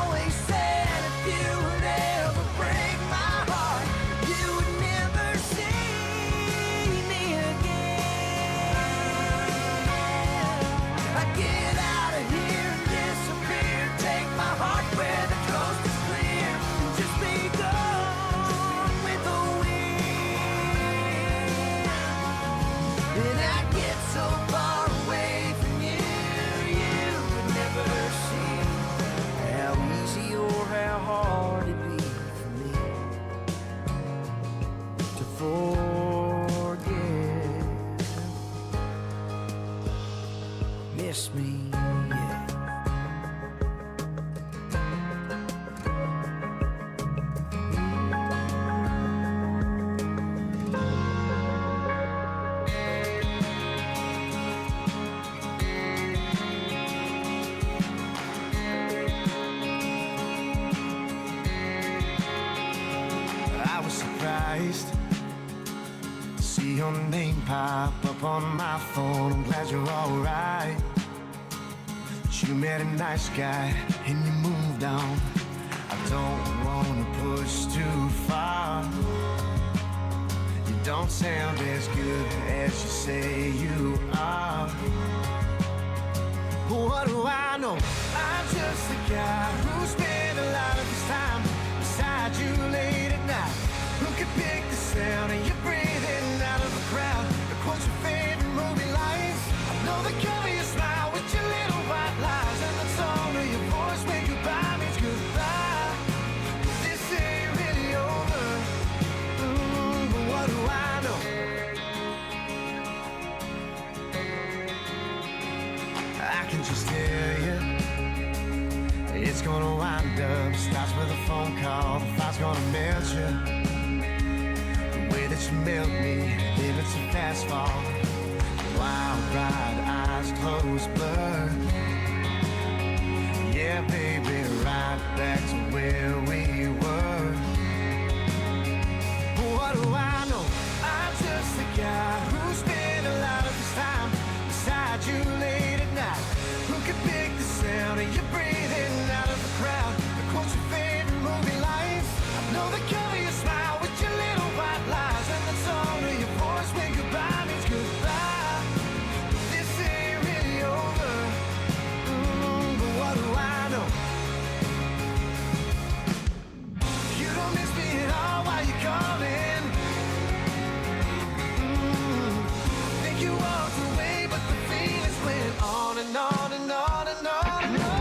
always said if you would ever break my heart, you would never see me again. I get out of here and disappear, take my heart where the coast is clear, and just be gone with the wind. And I get so far away from you, you would never see how easy or how hard it'd be for me to forget. Miss me, yeah. I was surprised to see see your name pop up on my phone. I'm glad you're alright. You met a nice guy and you moved on. I don't wanna push too far. You don't sound as good as you say you are. What do I know? I'm just a guy who spent a lot of his time beside you late at night. Who could pick the sound of you breathing out of a crowd? The quotes your favorite movie lines. I know the cover of your smile with your little white lies, and the tone of your voice when goodbye means goodbye. But this ain't really over. But what do I know? I can just tell you, it's gonna wind up. Starts with a phone call, the fire's gonna melt you. The way that you melt me, then it's a fast fall. Wild ride, eyes closed, blur. Yeah, baby, right back to where we were. What do I know? I'm just a guy who spent a lot of his time beside you late at night. Who could pick the sound of you breathing out of the crowd? The quotes your favorite movie lines. I know the cover of your smile with your little white lies, and the tone of your voice when goodbye means goodbye. But this ain't really over. But what do I know? If you don't miss me at all while you're calling, think you walked away, but the feelings went on and on and on and on and on.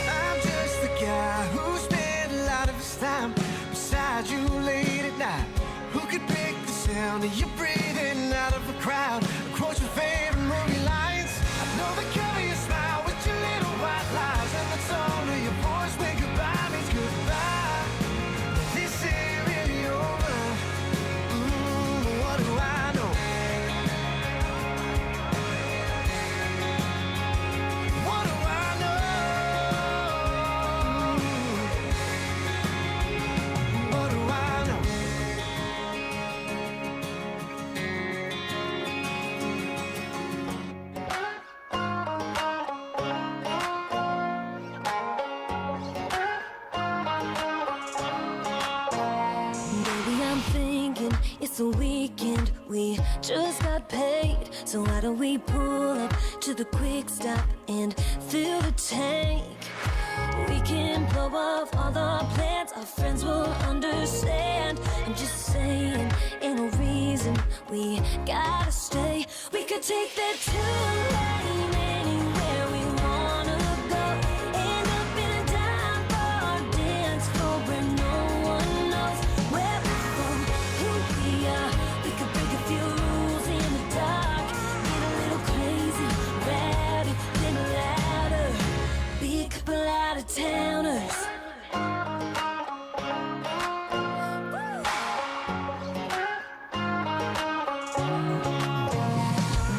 I'm just the guy who spent a lot of his time beside you late at night. Who could pick the sound of you breathing out of a crowd? Quote your favorite movie lines. I know the cover of your smile with your little white lies, and the tone of your voice when goodbye means goodbye. But this ain't really over. But what do I know? What do I know? What do I know? Baby, I'm thinking it's a weekend. We just got paid, so why don't we pull up to the quick stop and fill the tank? We can blow off all the plans, our friends will understand. I'm just saying, ain't no reason we gotta stay. We could take that 2-lane anywhere we wanna go. End up in a dime bar dance floor where no one knows where we're from, who we are. We could break a few rules in the dark, get a little crazy, rowdy, then louder, be a couple out of towners.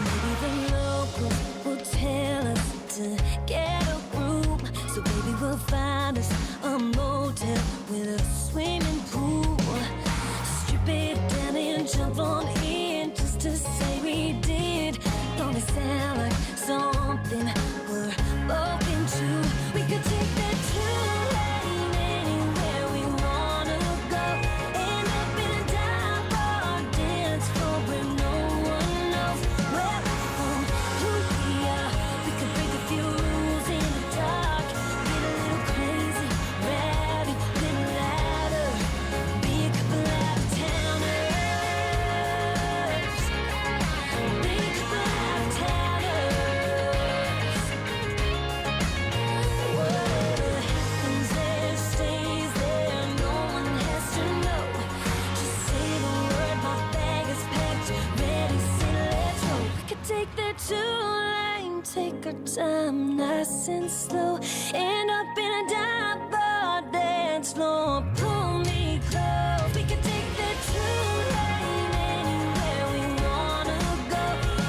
Maybe the locals will tell us to get a room, so baby we'll find us a motel with a swimming pool. Strip it down and jump on in just to say we did. Don't it sound like something we're both into? We could take that 2-lane anywhere we wanna go. End up in a dime bar dance floor where no one knows where we're from, who we are. We could break a few rules in the dark, get a little crazy, rowdy, then louder, be a couple out of towners, be a couple out of towners. Whatever happens there stays there, no one has to know. Just say the word, my bag is packed, ready, set, let's go. We could take that 2-lane, take our time, nice and slow. End up in a dime bar dance floor, pull me close. We could take that 2-lane anywhere we wanna go.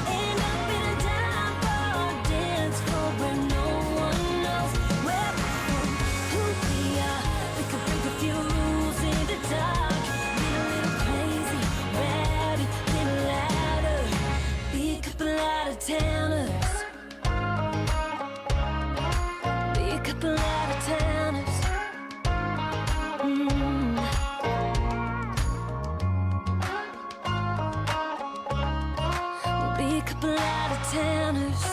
End up in a dime couple out of towners.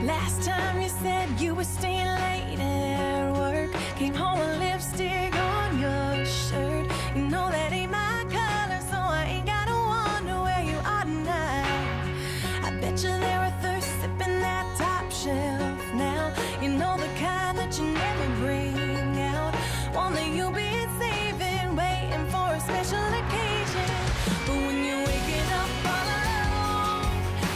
Last time you said you were staying late at work, came home with lipstick on your shirt. You know that ain't my color, so I ain't gotta wonder where you are tonight. I bet you there a thirst sipping that top shelf now. You know the kind that you never bring out, one that you've been saving, waiting for a special occasion. But when you're waking up all alone,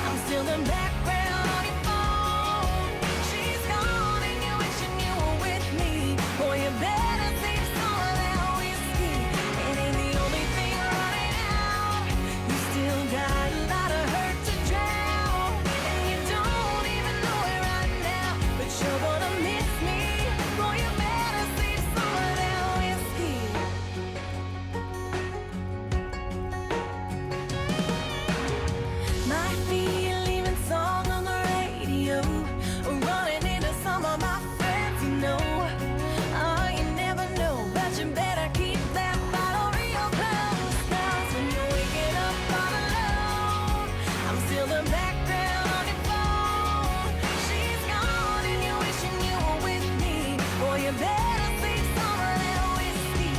I'm still the background on your phone. She's gone and you're wishing you were with me. Boy, you better save some of that whiskey. It ain't the only thing running out. You still got a lot of hurt to drown, and you don't even know it right now. But you're gonna miss me. Boy, you better save some of that whiskey. Might be a leaving song on the radio, or running into some of my friends, you know. Oh, you never know, but you better keep that bottle real close. 'Cause when you're waking up all alone, I'm still the background on your phone. She's gone and you're wishing you were with me. Boy, you better save some of that whiskey.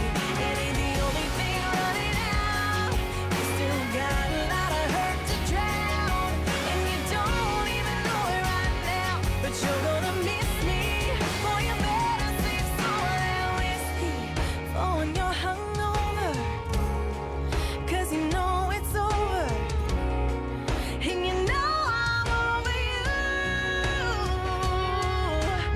It ain't the only thing running out. You still got a lot of hurt to drown, and you don't even know it right now. But you're gonna miss me. Boy, you better save some of that whiskey for when you're hungover. 'Cause you know it's over, and you know I'm over you.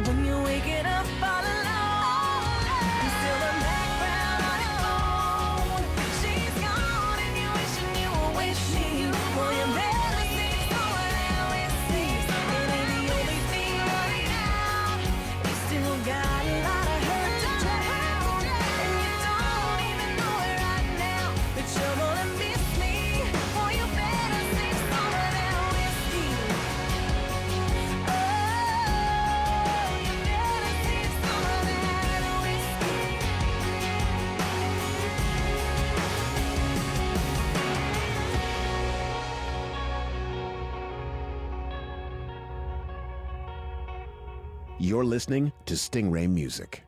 When you're waking up all alone, you're still the background on your phone. She's gone and you're wishing you were with me. Boy, you better save some of that whiskey. It ain't the only thing running out. You still got a lot of hurt to drown, and you don't even know it right now. But you're gonna miss me. Boy, you better save some of that whiskey. Oh, you better save some of that whiskey. You're listening to Stingray Music.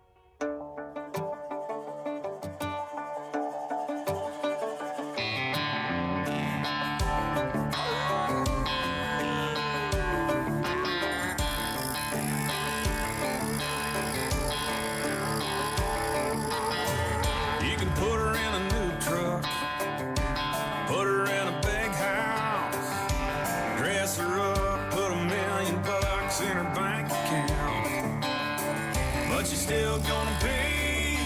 You can put her in a new truck, put her in a big house, dress her up, put $1 million in her bank account. But she's still gonna be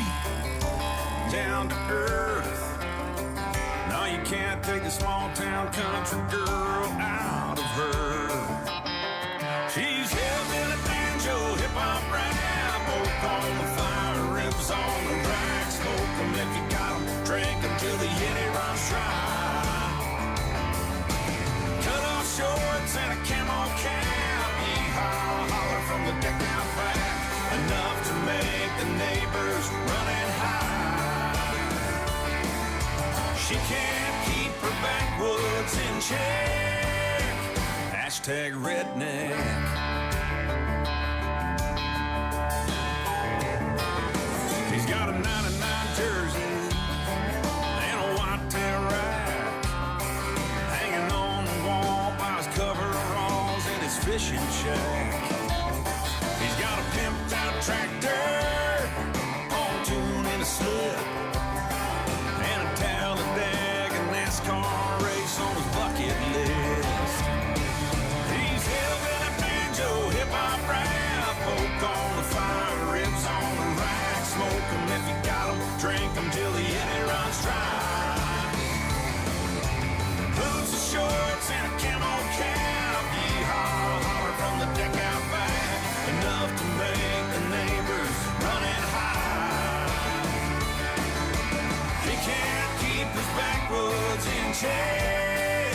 down to earth. No, you can't take the small town country girl out of her. She's hillbilly banjo, hip hop rap, oak on the fire, ribs on the rack, smoke 'em if you got 'em, drink 'em till the yeti runs dry. Cut off shorts and a camo cap, yeehaw, holler from the deck out back, enough to make the neighbors running high. She can't keep her backwoods in check, hashtag redneck. He's got a 99 jersey and a whitetail rack hanging on the wall by his coveralls in his fishing shack. He's got a pimped out tractor, pontoon in a slip, and a Talladega NASCAR race on his bucket list. He's hillbilly banjo, hip hop rap, oak on the fire, ribs on the rack, smoke 'em if you got 'em, drink 'em till the yeti runs dry. Boots and shorts and a camo cap, yeehaw, holler from the deck out back, enough to make the neighbors running high. He can't keep his backwoods in check,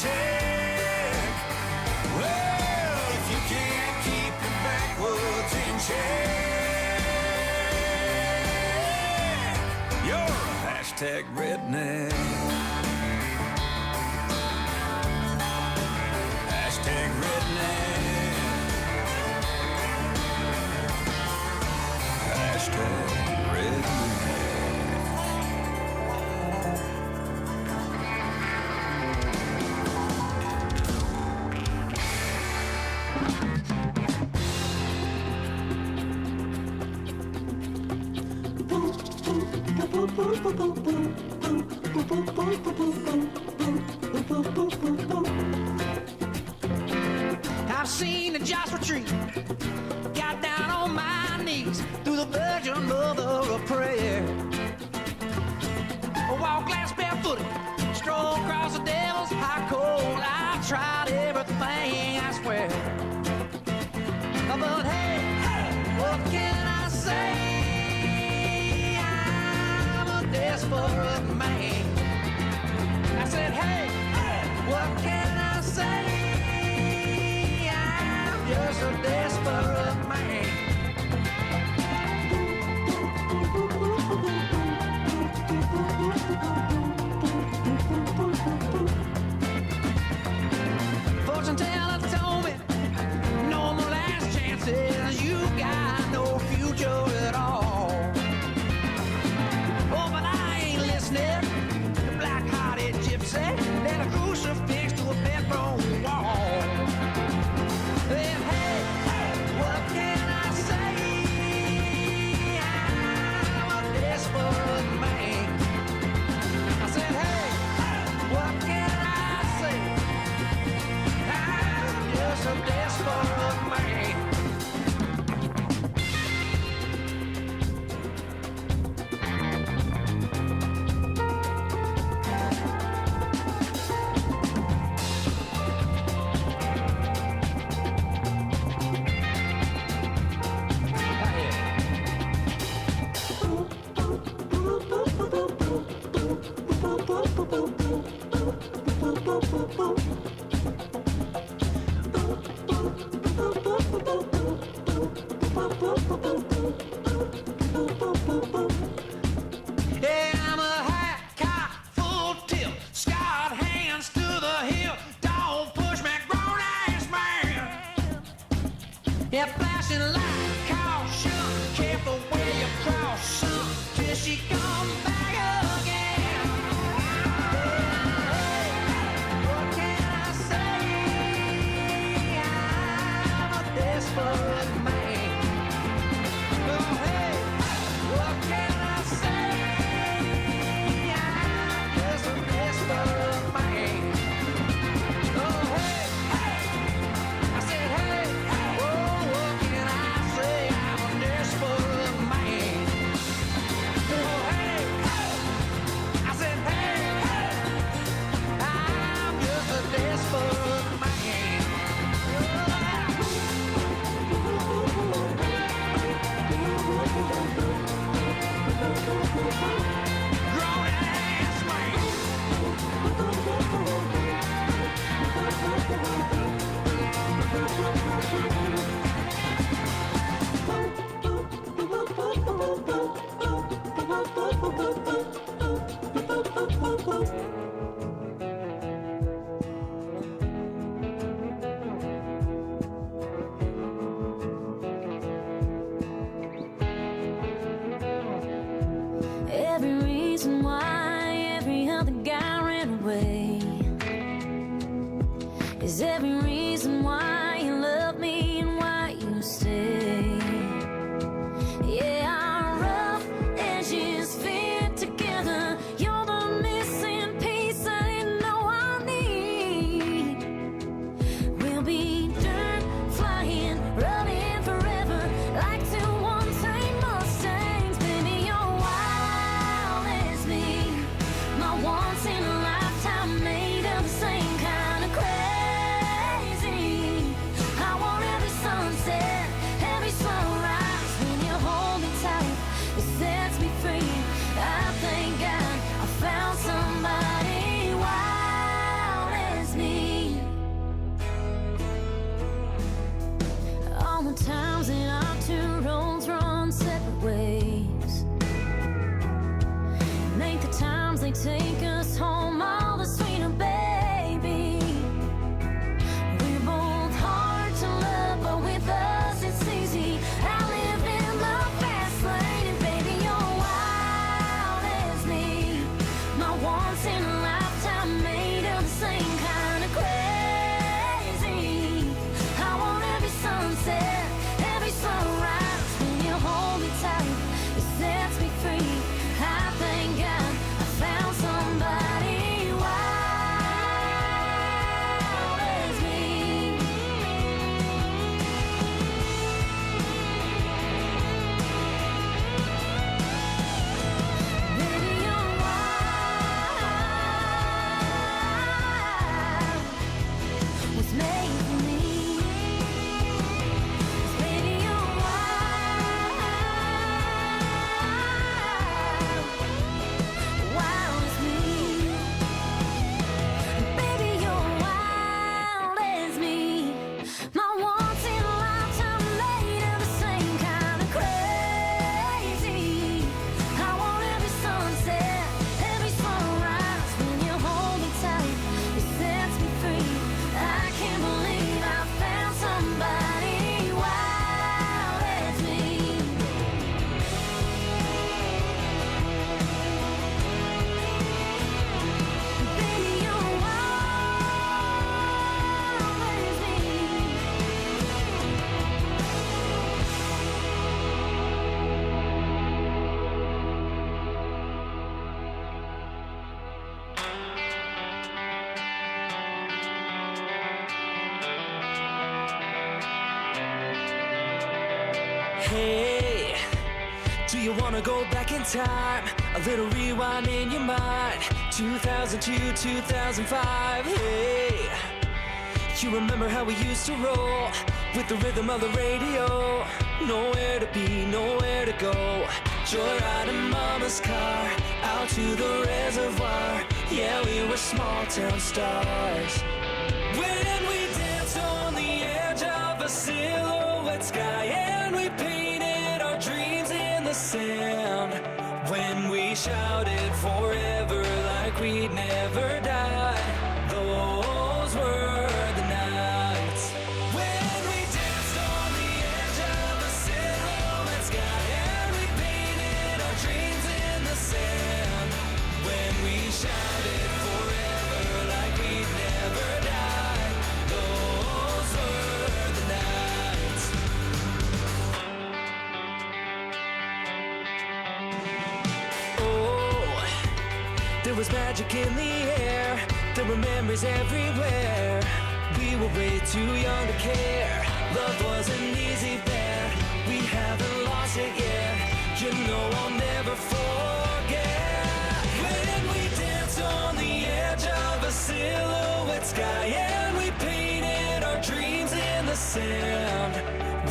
check. Well, if you can't keep your backwoods in check, you're a hashtag redneck. Hashtag redneck. Hashtag redneck. I've seen the Joshua tree, got down on my knees through the Virgin Mother of Prayer. I walk glass barefooted, stroll across the devil's high cold. I've tried everything, I swear. But hey, what can I say? I'm a desperate man. I said, hey, what can I say? I'm just a desperate man. Fortune teller told me, no more last chances. You got no future at all. Oh, but I ain't listening. The black-hearted gypsy led a crucifix to a bedroom wall. And hey, what can I say? I'm a desperate man. I said, hey, what can I say? I'm just a desperate man. Yeah, I'm a high cock, full tilt, scarred hands to the hill. Don't push me, grown ass man. Yeah, flashing light, caution, careful where you cross, son, till she come back again. Hey, what can I say? I'm a desperate man. Oh, hey, what can I say? I'm just a desperate man. Oh, hey, I said, hey, oh, what can I say? I'm a desperate man. Oh, hey, I said, hey, I'm just a desperate man. Grown ass Every reason why every other guy ran away is every reason why you love me and why you stay. Yeah, our rough edges fit together. You're the missing piece I didn't know I need. We'll be dirt flying, running forever like two one-time Mustangs. Baby, you're wild as me. My once in a lifetime made of the same kind of crazy. Hey, do you wanna go back in time? A little rewind in your mind. 2002, 2005. Hey, you remember how we used to roll with the rhythm of the radio? Nowhere to be, nowhere to go. Joyride in mama's car, out to the reservoir. Yeah, we were small town stars. When we danced on the edge of a silhouette sky, and we painted our dreams in the sand. When we shouted forever like we'd never die. Those were the nights. When we danced on the edge of a silhouette sky, and we painted our dreams in the sand. When we shouted forever like we'd never die. Those were the nights. Oh, there was magic in the air. There were memories everywhere. We were way too young to care. Love wasn't easy there. We haven't lost it yet. You know I'll never forget. When we danced on the edge of a silhouette sky, and we painted our dreams in the sand.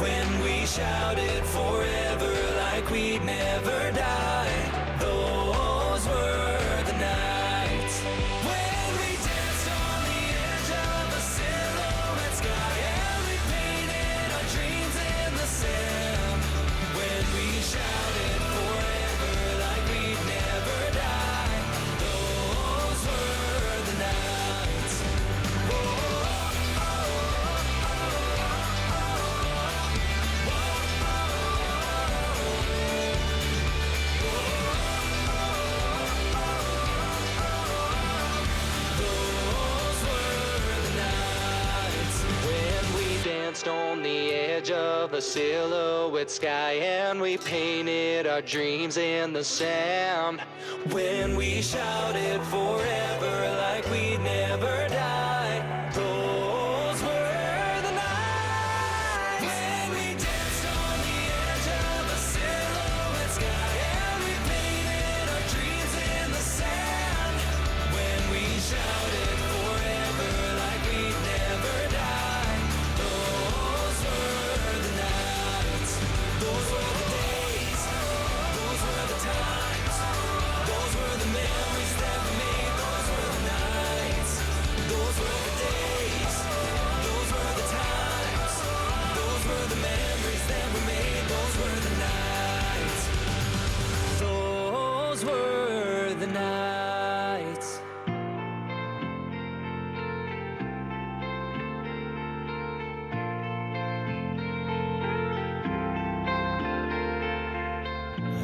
When we shouted forever like we'd never die. Those were the nights. When we danced on the edge of a silhouette sky, and we painted our dreams in the sand. When we shouted forever like we'd never die. Those were the nights. Those were the nights. When we danced on the edge of a silhouette sky, and we painted our dreams in the sand. When we shouted forever like we'd never die. Those were the nights. When we danced on the edge of a silhouette sky, and we painted our dreams in the sand. When we shouted forever like we'd never die. Those were the nights. Those were the days. Those were the times. Those were the memories that we made. Those were the nights. Those were the days. Those were the times. Those were the memories that we made. Those were the nights. Those were the nights.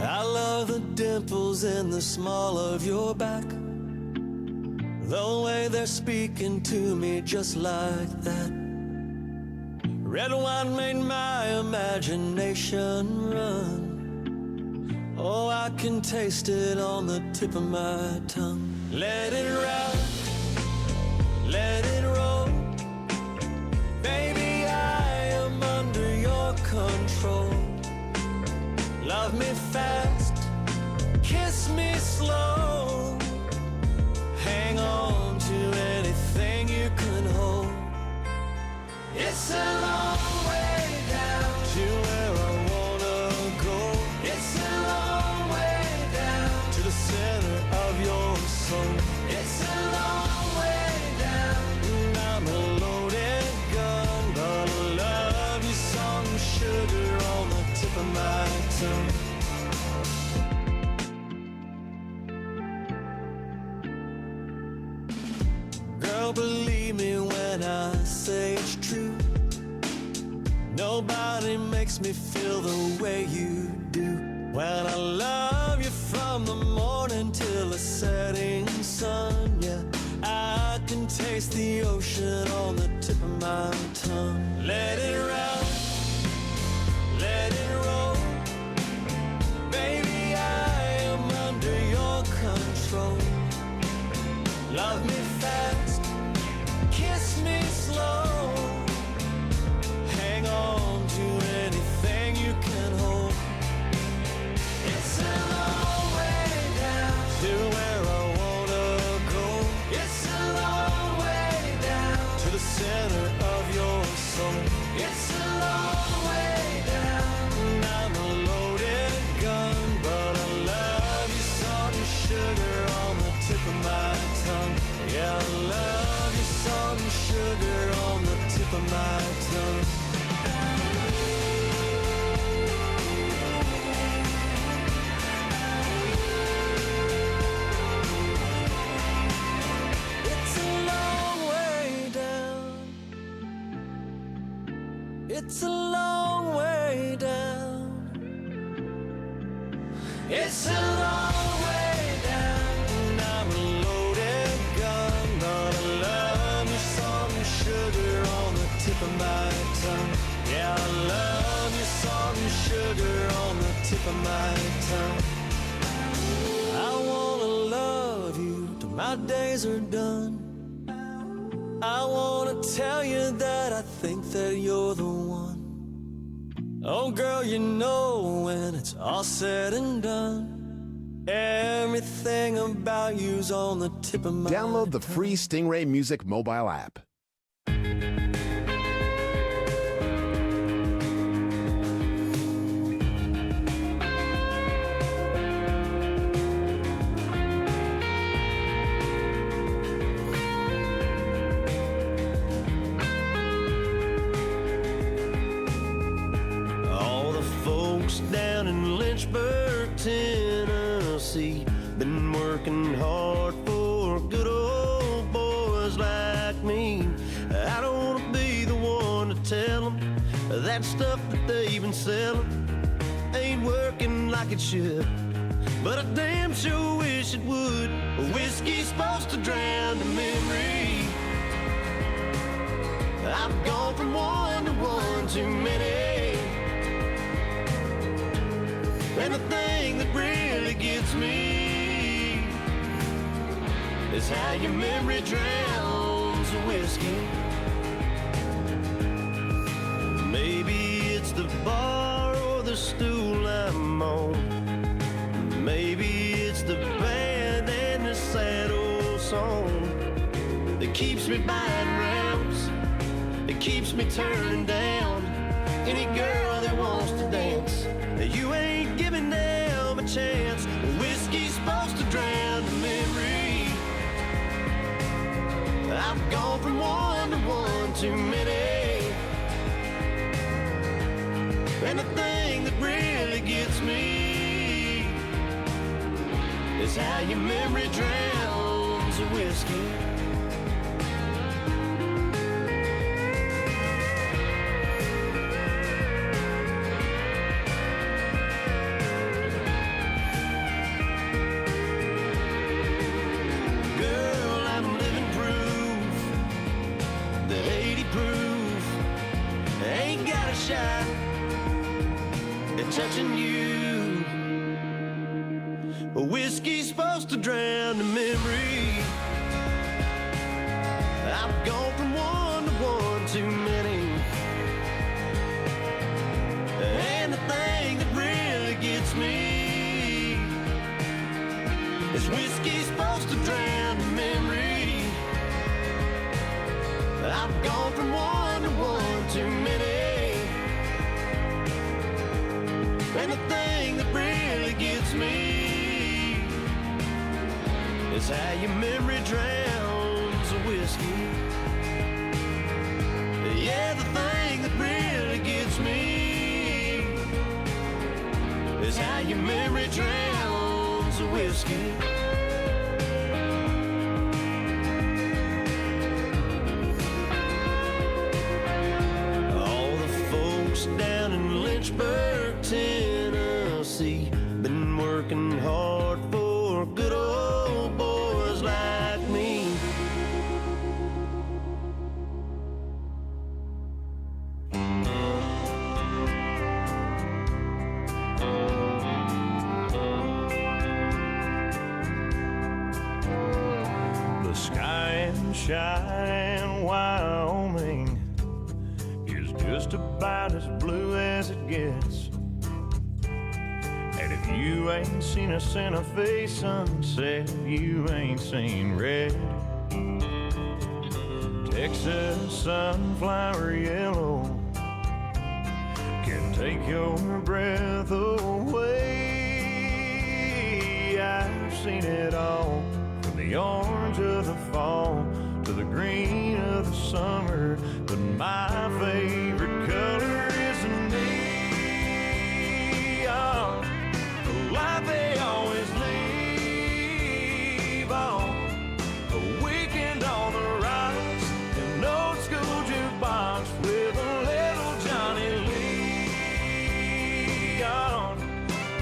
I love the dimples in the small of your back. The way they're speaking to me just like that. Red wine made my imagination run. Oh, I can taste it on the tip of my tongue. Let it ride, let it roll. Baby, I am under your control. Love me fast, kiss me slow. Hang on to anything you can hold. It's a long way down to where I wanna go. It's a long way down to the center of your soul. It's a long way down. And I'm a loaded gun, but I love you some sugar on the tip of my tongue. Girl, believe me when I say it's true. Nobody makes me feel the way you do. When I love you from the morning till the setting sun, yeah, I can taste the ocean on the tip of my tongue. Let it ride, let it roll. Baby, I am under your control. Love me fast, kiss me slow. Hang on to anything you can hold. center of your soul. It's a long way down, and I'm a loaded gun, but I love you, salt and sugar on the tip of my tongue. Yeah, I love you, salt and sugar on the tip of my tongue. It's a long way down. It's a long way down. It's a long way down. And I'm a loaded gun, but I love you, salt and sugar on the tip of my tongue. Yeah, I love you, salt and sugar on the tip of my tongue. I wanna love you till my days are done. I wanna tell you that I think that you're the one. Oh girl, you know when it's all said and done, everything about you's on the tip of my Download the free Stingray Music mobile app. All the folks down in Lynchburg, Tennessee, been working hard for good old boys like me. I don't want to be the one to tell them that stuff that they've been selling ain't working like it should, but I damn sure wish it would. Whiskey's supposed to drown the memory. I've gone from one to one too many, and the thing that really gets me is how your memory drowns the whiskey. Maybe it's the bar or the stool I'm on. Maybe it's the band and the sad old song that keeps me buying rounds. It keeps me turning down any girl that wants to dance. You ain't giving them a chance. Whiskey's supposed to drown the memory. I've gone from one to one too many, and the thing that really gets me is how your memory drowns the whiskey. Shot at touching you. Whiskey's supposed to drown the memory. I've gone from one to one too many, and the thing that really gets me is whiskey's supposed to drown the memory. I've gone from one to one too many, and the thing that really gets me is how your memory drowns the whiskey. Yeah, the thing that really gets me is how your memory drowns the whiskey. All the folks down in Lynchburg, Tennessee, been working hard for good old boys like me. The sky in Cheyenne, Wyoming is just about as blue as it gets. And if you ain't seen a Santa Fe sunset, you ain't seen red. Texas sunflower yellow can take your breath away. I've seen it all, from the orange of the fall to the green of the summer, but my favorite color is neon, the light they always leave on. A weekend on the rocks, an old school jukebox with a little Johnny Lee on.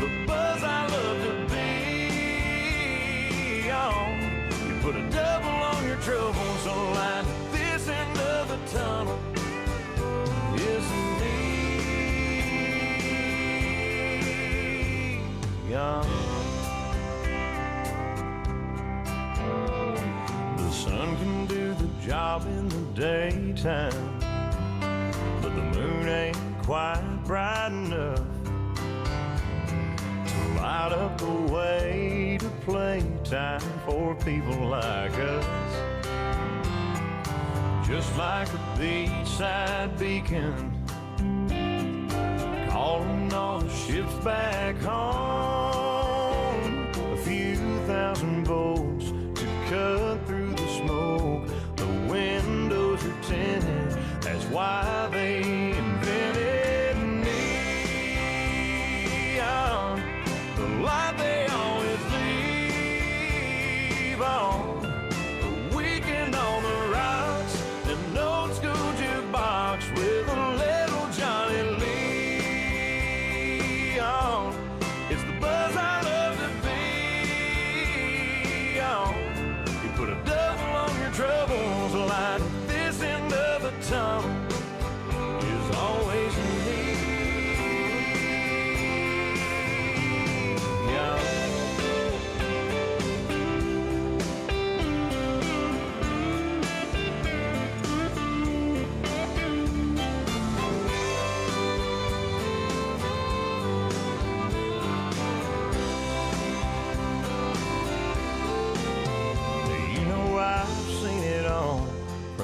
The buzz I love to be on. You put a double on your trouble, so light this end of the tunnel is neon. The sun can do the job in the daytime, but the moon ain't quite bright enough to light up the way to playtime for people like us. Just like a beachside beacon, calling all the ships back home. A few thousand volts to cut through the smoke. The windows are tinted, that's why they invented neon. The light they always leave on. A weekend on the rocks, an old school jukebox with a little Johnny Lee on. It's the buzz I love to be on. You put a double on your troubles, like this end of the tunnel is always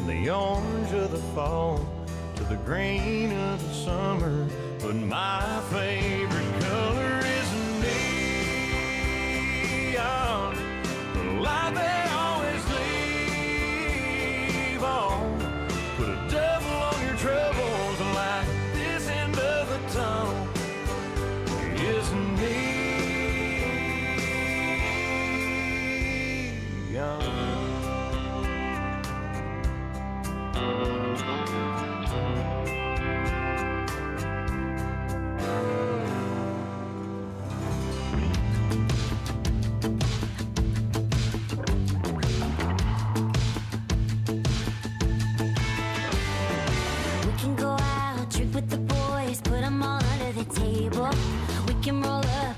the orange of the fall to the green of the summer, but my favorite color is neon. The light they always leave on. Put a double on your troubles, like this end of the tunnel is neon.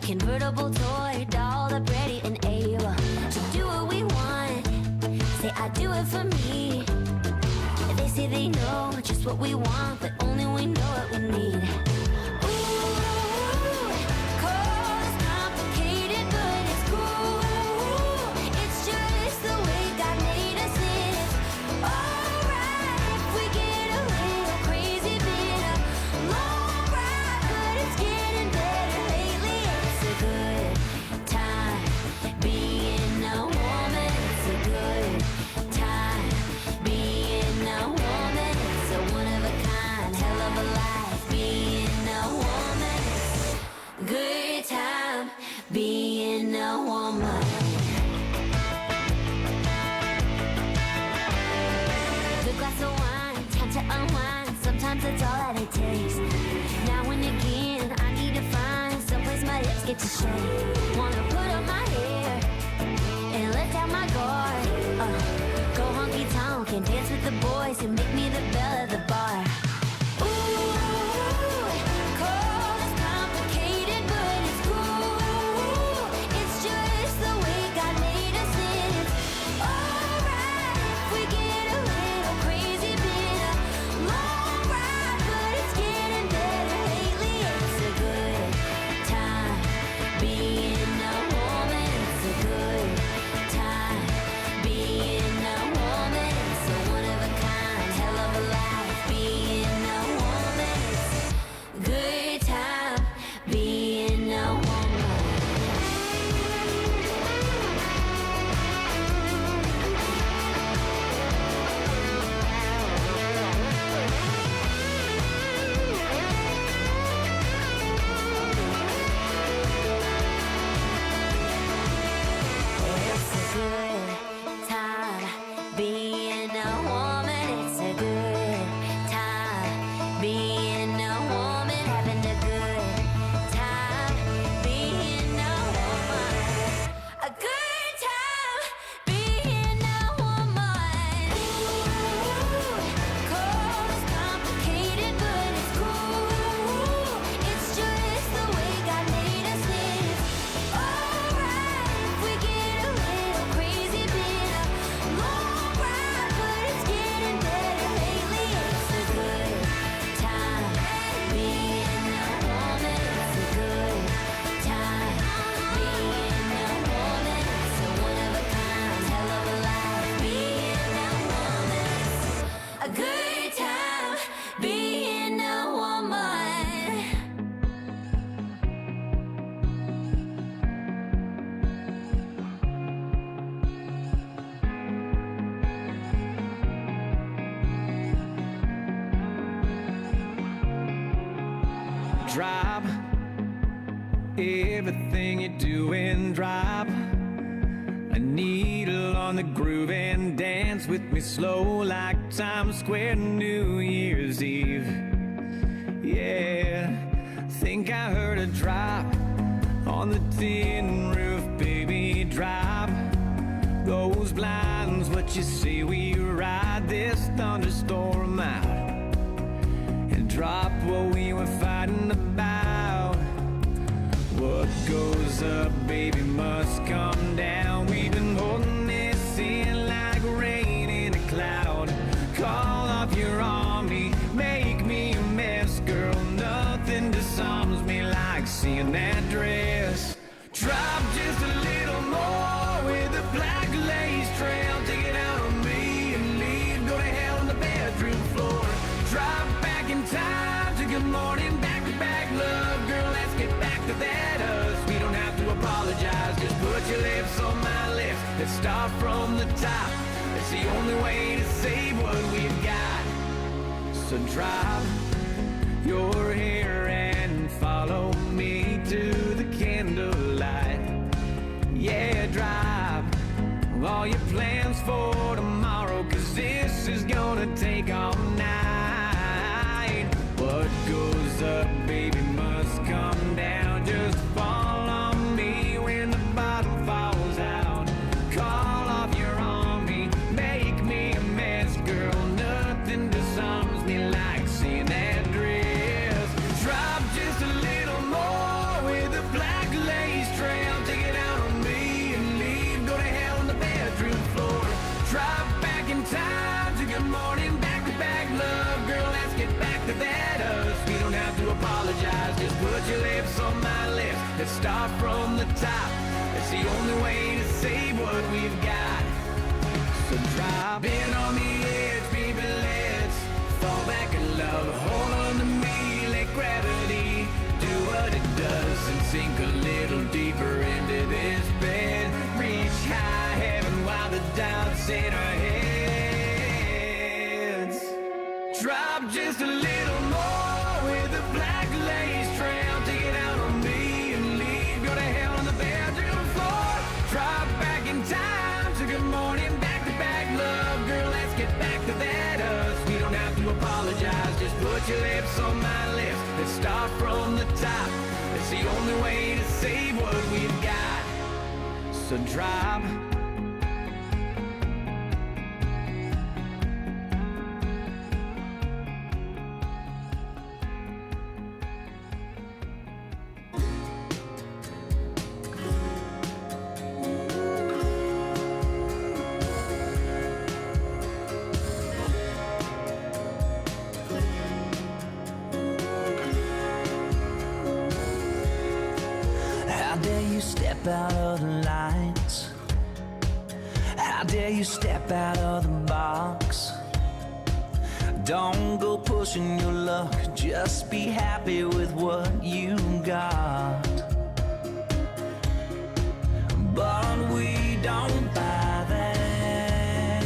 Convertible toy doll, the ready and able to do what we want. Say I do it for me. They say they know just what we want, but only we know what we need. Being a woman. Good glass of wine, time to unwind. Sometimes that's all that it takes. Now and again, I need to find someplace my hips get to shake. Wanna put up my hair and let down my guard. Go honky tonk and dance with the boys who make me the belle of the bar. Being a woman, so one of a kind. drop everything you're doing, drop a needle on the groove and dance with me slow like Times Square New Year's Eve. Yeah, think I heard a drop on the tin roof, baby, drop those blinds, what you say we ride this thunderstorm out and drop what we were fighting about. What goes up, baby, must come down. We've been holding this in like rain in a cloud. Call off your army, make me a mess, girl. Nothing disarms me like seeing that dress. Drop just a little more with a black lace trail. Take it out on me and leave. Go to hell on the bedroom floor. Drop back in time to good morning, back to back love. Girl, let's get back to that us. We don't have to apologize. Just put your lips on my lips. Let's start from the top. It's the only way to save what we've got. So drop your hair and follow me to the candlelight. Yeah, drop all your plans for tomorrow, 'cause this is gonna take all night. What goes up, baby, must come down. Just fall on me when the bottom falls out. Call off your army, make me a mess, girl. Nothing disarms me like seeing that dress. Drop just a little more with a black lace trail. Take it out on me and leave. Go to hell on the bedroom floor. Drop back in time to good morning, back to back love. Girl, let's get back to that us. We don't have to apologize. Just put your lips on my lips. Let's start from the top. It's the only way to save what we've got. So drop in on the edge, baby, let's fall back in love. Hold on to me, let gravity do what it does and sink a little deeper into this bed. Reach high heaven while the doubts in our heads. Drop just a little more with a black lace trail. Take it out on me and leave. Go to hell on the bedroom floor. Drop back in time to good morning, back to back love. Girl, let's get back to that us. We don't have to apologize. Just put your lips on my lips. Let's start from the top. It's the only way to save what we've got. So drop. How dare you step out of the lines? How dare you step out of the box? Don't go pushing your luck, just be happy with what you got. But we don't buy that.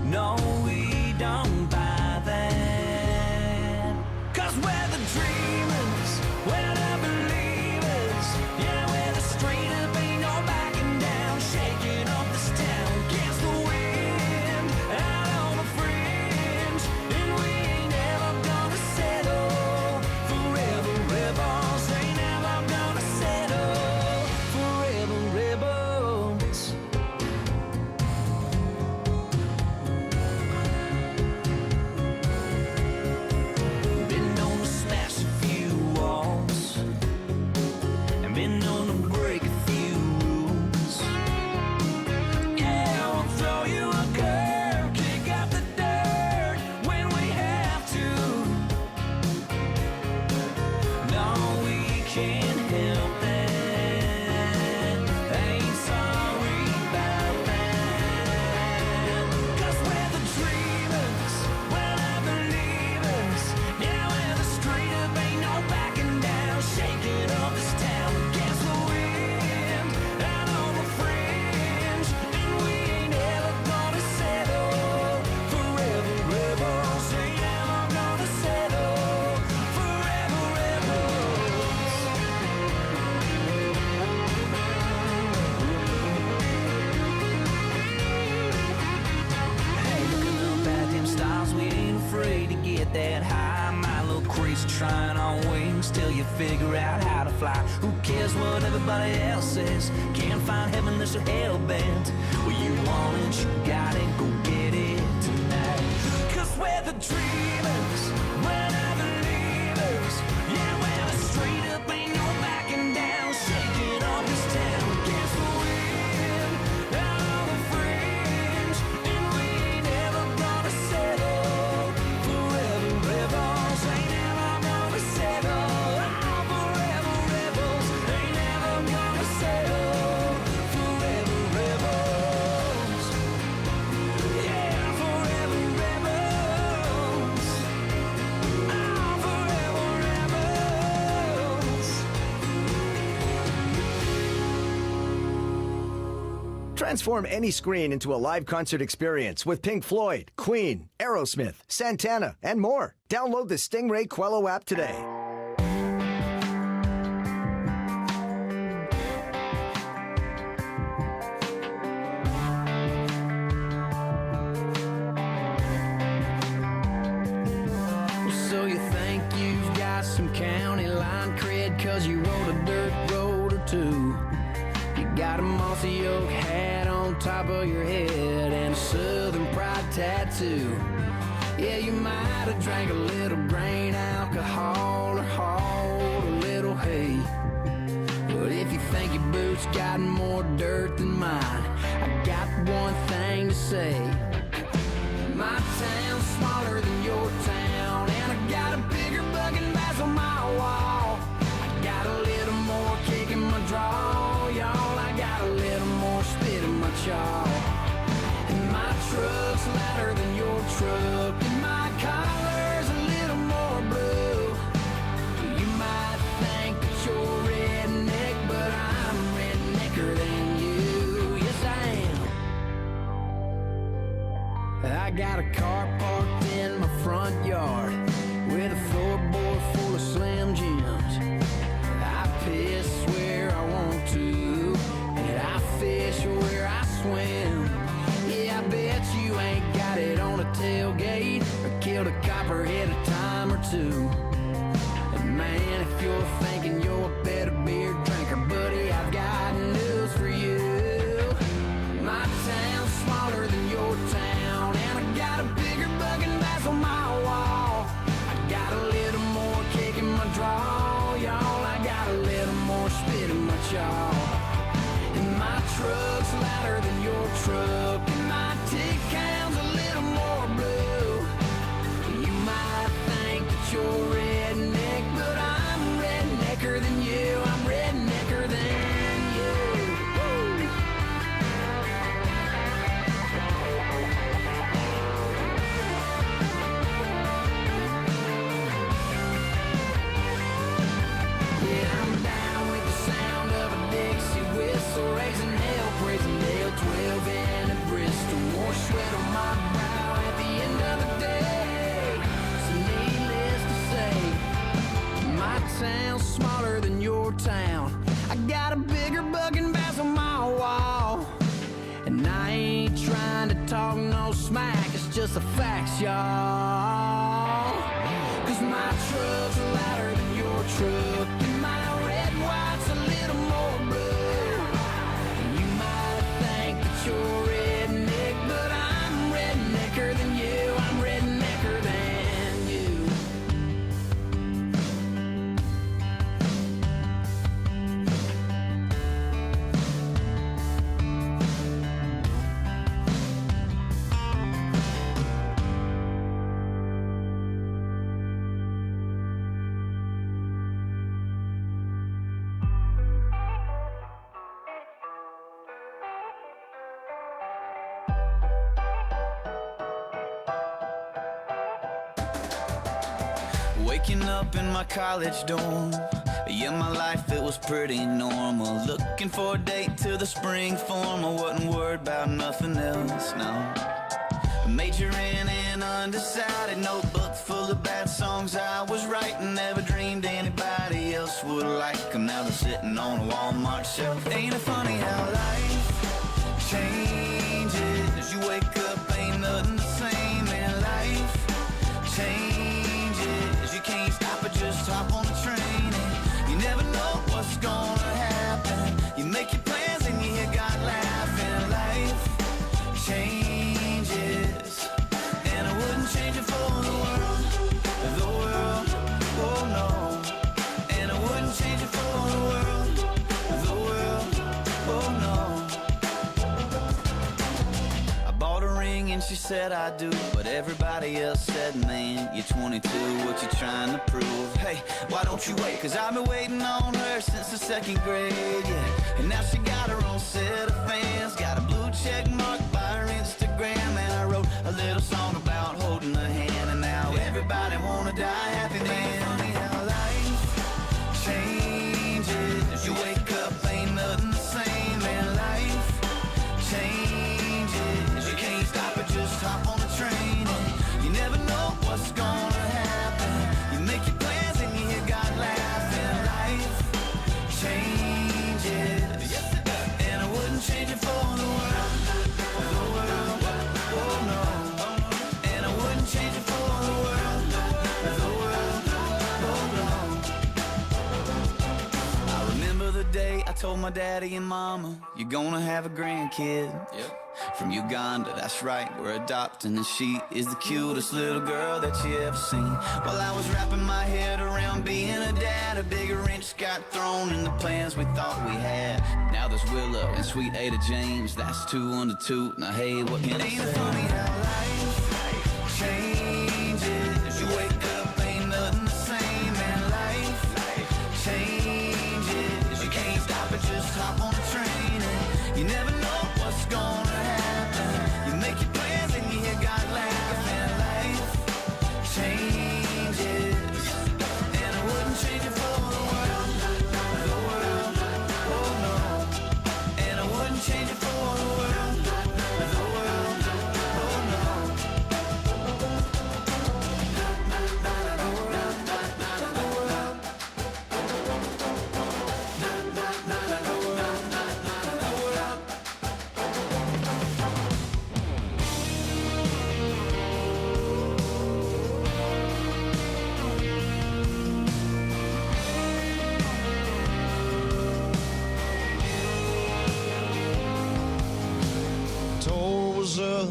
No, we don't buy that. 'Cause we're the dreamers, we're the believers. Yeah, we're the straight up, ain't no backing down. Shaking up this town against the wind, out on the fringe. And we ain't never gonna settle. Forever rebels, ain't never gonna settle. Forever rebels. that high. My little crazy trying on wings till you figure out how to fly. Who cares what everybody else says? Can't find heaven unless you're hell-bent. Well, you want it, you got it, go get it tonight. 'Cause we're the dreamers, we're not the leavers. Yeah, we're the straight up, ain't no backing down. Shaking up this town against the wind and all the fringe. And we ain't ever gonna settle. Forever rebels ain't never gonna settle. Oh, forever rebels ain't never gonna settle. Forever rebels. Yeah, forever rebels. Oh, forever rebels. Transform any screen into a live concert experience with Pink Floyd, Queen, Aerosmith, Santana, and more. Download the Stingray Quello app today. So you think you've got some county line cred 'cause you rode a dirt road or two. You got a mossy oak hat on top of your head and a Southern Pride tattoo. Yeah, you might have drank a little grain alcohol or hauled a little hay. But if you think your boots got more dirt than mine, I got one thing to say. My town's smaller than your town, and I got a bigger bugging bass on my wall. I got a little more kick in my draw, y'all. I got a little more spit in my jaw. And my truck's louder than your truck, and my collar's a little more blue. You might think that you're redneck, but I'm rednecker than you. Yes, I am. I got a car parked in my front yard with a floorboard full of Slim Jims. I piss where I want to, and I fish where I swim. Yeah, I bet you ain't got it on a tailgate or killed a copperhead a time or two. And man, if you're thinking you're a better beer drinker, buddy, I've got news for you. My town's smaller than your town, and I got a bigger bugging bass on my wall. I got a little more kick in my draw, y'all. I got a little more spit in my jaw. And my truck's louder than your truck, and my tick count's a little more blue. You might think that you're redneck, but I'm rednecker than you. I'm rednecker than you. Woo! Yeah, I'm down with the sound of a Dixie whistle, raising hell, praising hell, 12 in at Bristol. More sweat on my brow at the end of the day. So needless to say, my town's smaller than your town. I got a bigger bugging bass on my wall. And I ain't trying to talk no smack, it's just the facts, y'all. 'Cause my truck's louder than your truck, and my red white's a little more blue. You might think that you're redneck, but I'm rednecker than you. I'm rednecker than you. Waking up in my college dorm, yeah, my life, it was pretty normal. Looking for a date to the spring form, I wasn't worried about nothing else, no. Majoring in undecided, notebook full of bad songs I was writing. Never dreamed anybody else would like them. Now they're sitting on a Walmart shelf. Ain't it funny how life changes? You wake up, ain't nothing the same, and life changes. said I do, but everybody else said, man, you're 22, what you trying to prove? Hey, why don't you wait? Cause I've been waiting on her since the 2nd grade, yeah. And now she got her own set of fans, got a blue check mark by her Instagram. And I wrote a little song about holding her hand, and now everybody wanna die happy, man. Funny how life changes. You wake up, ain't nothing the same, and life changes. You can't stop it, just hop on the train, and you never know what's gonna happen. You make your plans and you hear God laughing. Life changes, and I wouldn't change it for the world. The world, oh no. And I wouldn't change it for the world. The world, oh no. I remember the day I told my daddy and mama, you're gonna have a grandkid. Yep. From Uganda, that's right, we're adopting, and she is the cutest little girl that you ever seen. While I was wrapping my head around being a dad, a bigger wrench got thrown in the plans we thought we had. Now there's Willow and sweet Ada James, that's 2 under 2. Now hey, what can I say? Ain't it funny how life changes? You wake up, ain't nothing the same, and life changes. You can't stop it, just hop on the train, and you never know what's gonna happen. You make your plans and you hear God laughing. Life changes, and I wouldn't change it for the world. The world, oh no. And I wouldn't change it for the world. The world, oh no. Tour was up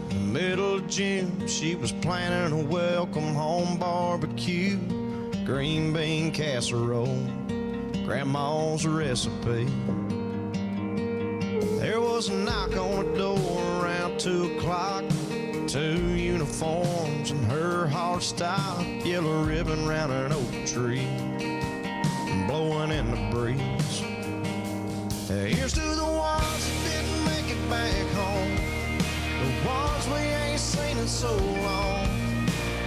in the middle of June. She was planning a welcome home barbecue, green bean casserole, grandma's recipe. There was a knock on the door around 2 o'clock. 2 uniforms and her heart stopped. Yellow ribbon round an oak tree, blowing in the breeze. Here's to the ones that didn't make it back home, the ones we ain't seen in so long.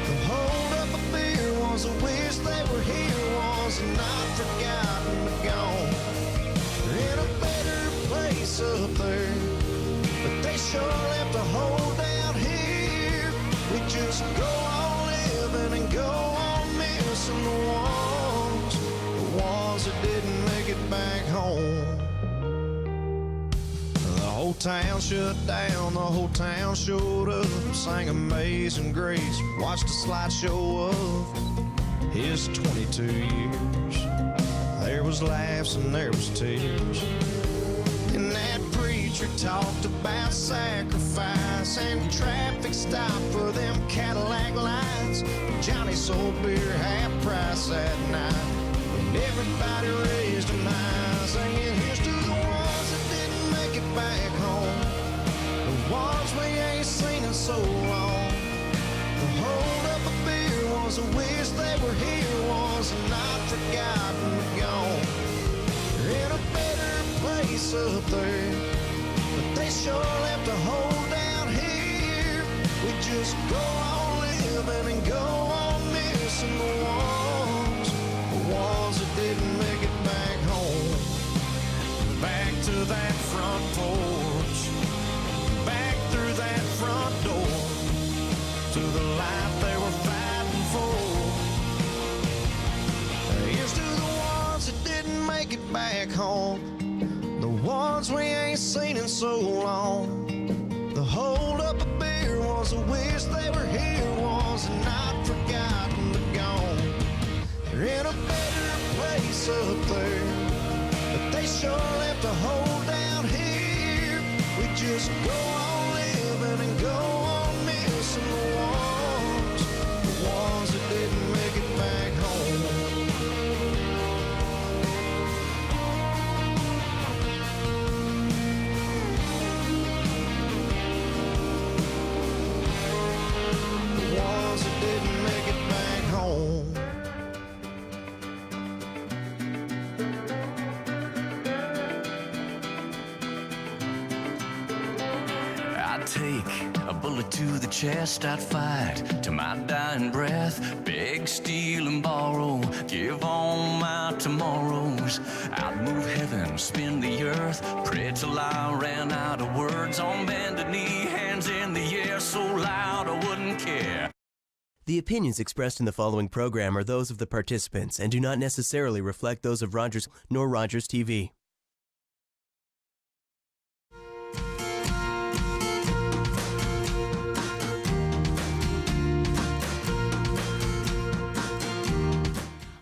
The hold up a beer was a wish they were here, was not forgotten but gone. They're in a better place up there, but they sure left a hole down here. We just go on living and go on missing the ones that didn't make it back home. The whole town shut down, the whole town showed up, sang Amazing Grace, watched a slideshow of his 22 years. There was laughs and there was tears, and that preacher talked about sacrifice and traffic stop for them Cadillac lights. Johnny sold beer half price that night, and everybody raised them high, singing here's to the ones that didn't make it back home, the ones we ain't seen in so long. The hold up a beer was a wish they were here, was not forgotten but gone. They're in a better place up there, but they sure left a hole down here. We just go on living and go on missing the ones that didn't make it back home. Back to that front porch, back through that front door, to the life they were fighting for. Here's to the ones that didn't make it back home, the ones we ain't seen in so long. The hold up a beer was a wish they were here, was not forgotten but gone. They're in a better place up there, but they sure left a hole down here. We just go on living and go on missing the ones that didn't make it back home. chest I'd fight to my dying breath. Beg, steal, and borrow, give all my tomorrows. I'd move heaven, spin the earth, pray till I ran out of words. On bended knee, hands in the air, so loud I wouldn't care. The opinions expressed in the following program are those of the participants and do not necessarily reflect those of Rogers nor Rogers TV.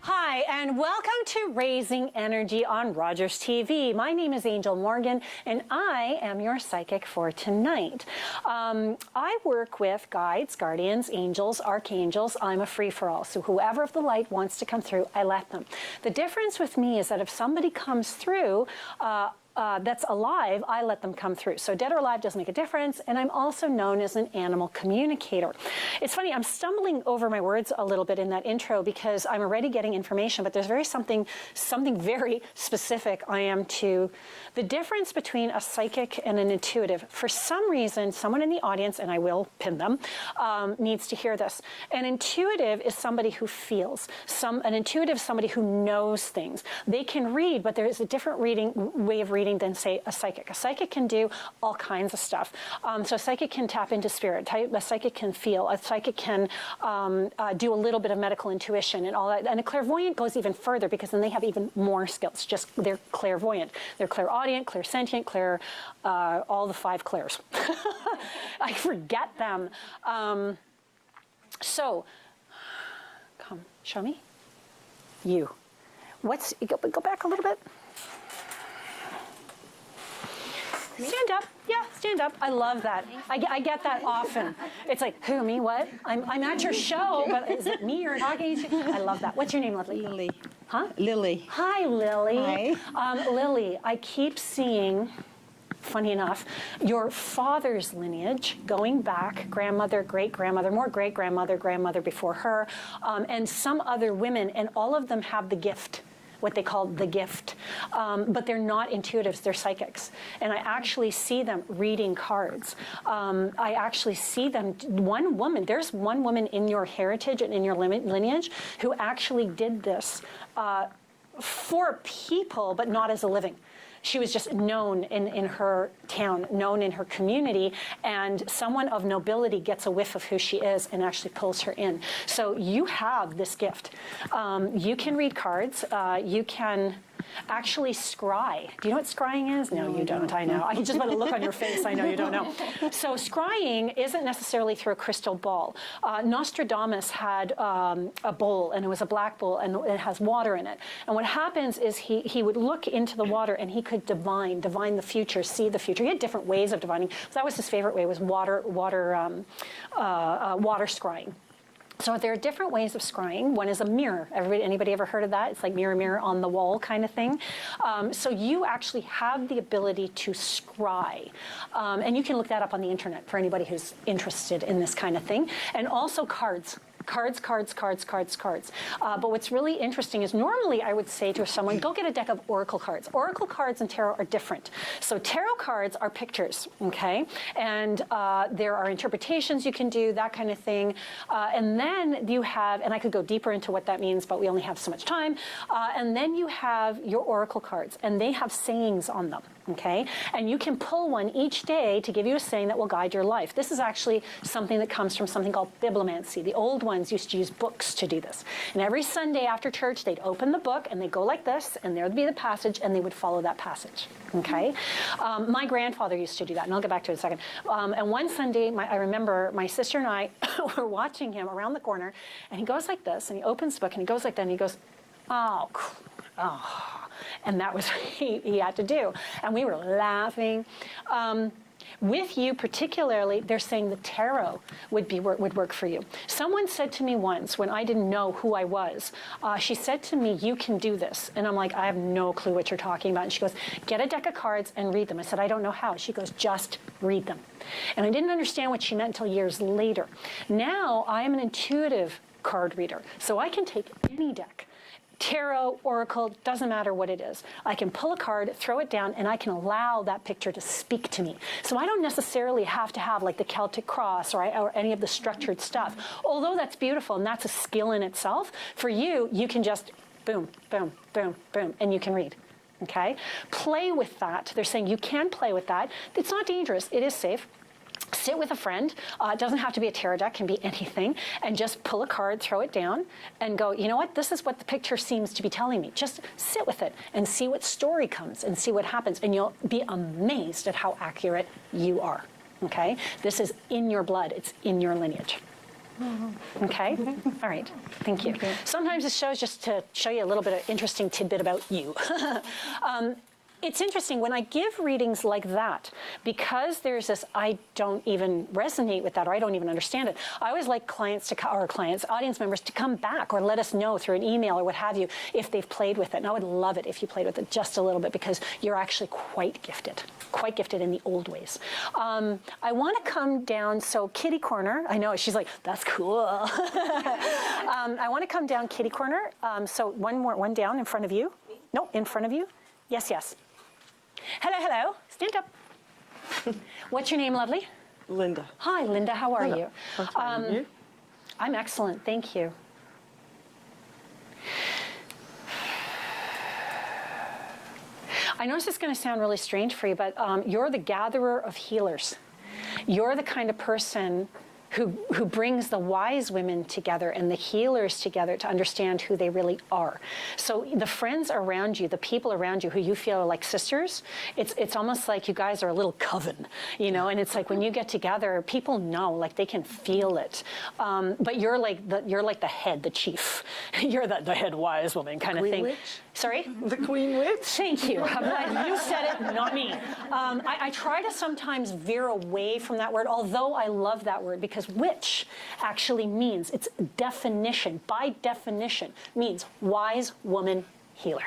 Hi, and welcome to Raising Energy on Rogers TV. My name is Angel Morgan, and I am your psychic for tonight. I work with guides, guardians, angels, archangels. I'm a free-for-all, so whoever of the light wants to come through, I let them. The difference with me is that if somebody comes through, that's alive, I let them come through. So dead or alive doesn't make a difference, and I'm also known as an animal communicator. It's funny, I'm stumbling over my words a little bit in that intro because I'm already getting information, but there's something very specific I am to. The difference between a psychic and an intuitive, for some reason, someone in the audience, and I will pin them, needs to hear this. An intuitive is somebody who feels. An intuitive is somebody who knows things. They can read, but there is a different way of reading than, say, a psychic. A psychic can do all kinds of stuff. So a psychic can tap into spirit. A psychic can feel. A psychic can do a little bit of medical intuition and all that. And a clairvoyant goes even further because then they have even more skills. Just they're clairvoyant. They're clairaudient, clairsentient, all the 5 clairs. I forget them. So, come, show me. You. Go back a little bit. Stand up. Yeah, stand up. I love that. I get that often. It's like, who, me, what? I'm at your show, but is it me you're talking to? I love that. What's your name, Lovely? Lily. Huh? Lily. Hi, Lily. Hi. Lily, I keep seeing, funny enough, your father's lineage going back, grandmother, great-grandmother, more great-grandmother, grandmother before her, and some other women, and all of them have the gift, what they call the gift. But they're not intuitives, they're psychics. And I actually see them reading cards. I actually see them, there's one woman in your heritage and in your lineage who actually did this for people, but not as a living. She was just known in her town, known in her community, and someone of nobility gets a whiff of who she is and actually pulls her in. So you have this gift. You can read cards. You can actually scry. Do you know what scrying is? No, you don't. I know. I can just by the look on your face, I know you don't know. So scrying isn't necessarily through a crystal ball. Nostradamus had a bowl, and it was a black bowl, and it has water in it. And what happens is he would look into the water, and he could divine the future, see the future. He had different ways of divining. So that was his favorite way, was water scrying. So there are different ways of scrying. One is a mirror. Anybody ever heard of that? It's like mirror, mirror on the wall kind of thing. So you actually have the ability to scry. And you can look that up on the internet for anybody who's interested in this kind of thing. And also cards. Cards. But what's really interesting is normally I would say to someone, go get a deck of oracle cards. Oracle cards and tarot are different. So tarot cards are pictures, okay? And there are interpretations you can do, that kind of thing. And then you have, and I could go deeper into what that means, but we only have so much time. And then you have your oracle cards, and they have sayings on them, okay? And you can pull one each day to give you a saying that will guide your life. This is actually something that comes from something called bibliomancy. The old ones used to use books to do this. And every Sunday after church, they'd open the book, and they'd go like this, and there would be the passage, and they would follow that passage, okay? My grandfather used to do that, and I'll get back to it in a second. And one Sunday, I remember my sister and I were watching him around the corner, and he goes like this, and he opens the book, and he goes like that, and he goes, oh. And that was what he had to do. And we were laughing. With you particularly, they're saying the tarot would work for you. Someone said to me once, when I didn't know who I was, she said to me, you can do this. And I'm like, I have no clue what you're talking about. And she goes, get a deck of cards and read them. I said, I don't know how. She goes, just read them. And I didn't understand what she meant until years later. Now I am an intuitive card reader. So I can take any deck, tarot, oracle, doesn't matter what it is. I can pull a card, throw it down, and I can allow that picture to speak to me. So I don't necessarily have to have like the Celtic cross or any of the structured stuff. Although that's beautiful and that's a skill in itself, for you, you can just boom, boom, boom, boom, and you can read. Okay? Play with that. They're saying you can play with that. It's not dangerous. It is safe. Sit with a friend. It doesn't have to be a tarot deck, can be anything, and just pull a card, throw it down, and go, you know what, this is what the picture seems to be telling me. Just sit with it and see what story comes and see what happens, and you'll be amazed at how accurate you are, okay? This is in your blood. It's in your lineage. Okay? All right. Thank you. Sometimes this show is just to show you a little bit of interesting tidbit about you. It's interesting, when I give readings like that, because there's this, I don't even resonate with that, or I don't even understand it, I always like audience members to come back or let us know through an email or what have you if they've played with it. And I would love it if you played with it just a little bit, because you're actually quite gifted in the old ways. I want to come down, so kitty corner, I know, she's like, that's cool. I want to come down kitty corner. So one down in front of you. No, in front of you. Yes, yes. Hello, hello. Stand up. What's your name, lovely? Linda. Hi, Linda. How are you? I'm fine. You? I'm excellent. Thank you. I know this is going to sound really strange for you, but you're the gatherer of healers. You're the kind of person who brings the wise women together and the healers together to understand who they really are. So the friends around you, the people around you who you feel are like sisters, it's almost like you guys are a little coven, you know, and it's like when you get together, people know, like they can feel it. But you're like the head, the chief. You're the head wise woman kind of thing. Witch? Sorry? The Queen Witch? Thank you. You said it, not me. I try to sometimes veer away from that word, although I love that word, because witch actually means, its definition, by definition, means wise woman healer.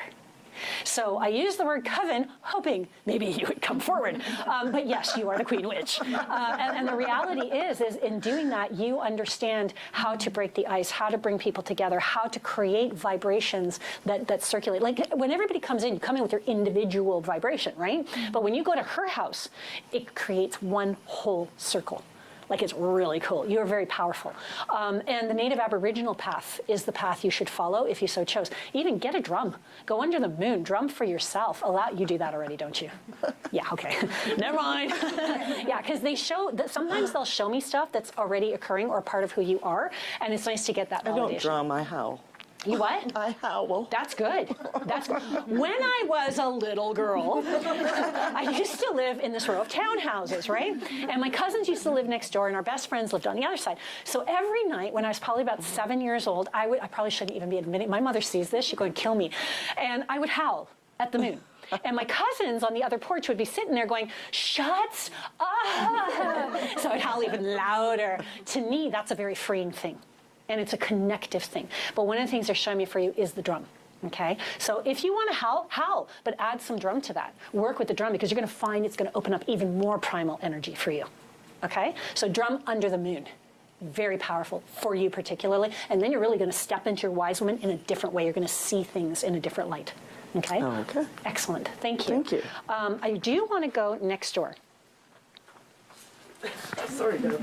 So I use the word coven, hoping maybe you would come forward. But yes, you are the Queen Witch. And the reality is in doing that, you understand how to break the ice, how to bring people together, how to create vibrations that circulate. Like when everybody comes in, you come in with your individual vibration, right? But when you go to her house, it creates one whole circle. Like, it's really cool. You're very powerful. And the Native Aboriginal path is the path you should follow if you so chose. Even get a drum. Go under the moon. Drum for yourself. You do that already, don't you? Yeah, okay. Never mind. Yeah, because sometimes they'll show me stuff that's already occurring or part of who you are, and it's nice to get that validation. I don't drum, I howl. You what? I howl. That's good. That's good. When I was a little girl, I used to live in this row of townhouses, right? And my cousins used to live next door, and our best friends lived on the other side. So every night when I was probably about 7 years old, I probably shouldn't even be admitting, my mother sees this, she'd go and kill me. And I would howl at the moon. And my cousins on the other porch would be sitting there going, "Shut up!" So I'd howl even louder. To me, that's a very freeing thing. And it's a connective thing. But one of the things they're showing me for you is the drum, okay? So if you want to howl, but add some drum to that. Work with the drum, because you're going to find it's going to open up even more primal energy for you, okay? So drum under the moon. Very powerful for you particularly. And then you're really going to step into your wise woman in a different way. You're going to see things in a different light, okay? Oh, okay. Excellent. Thank you. Thank you. I do want to go next door. Sorry, no.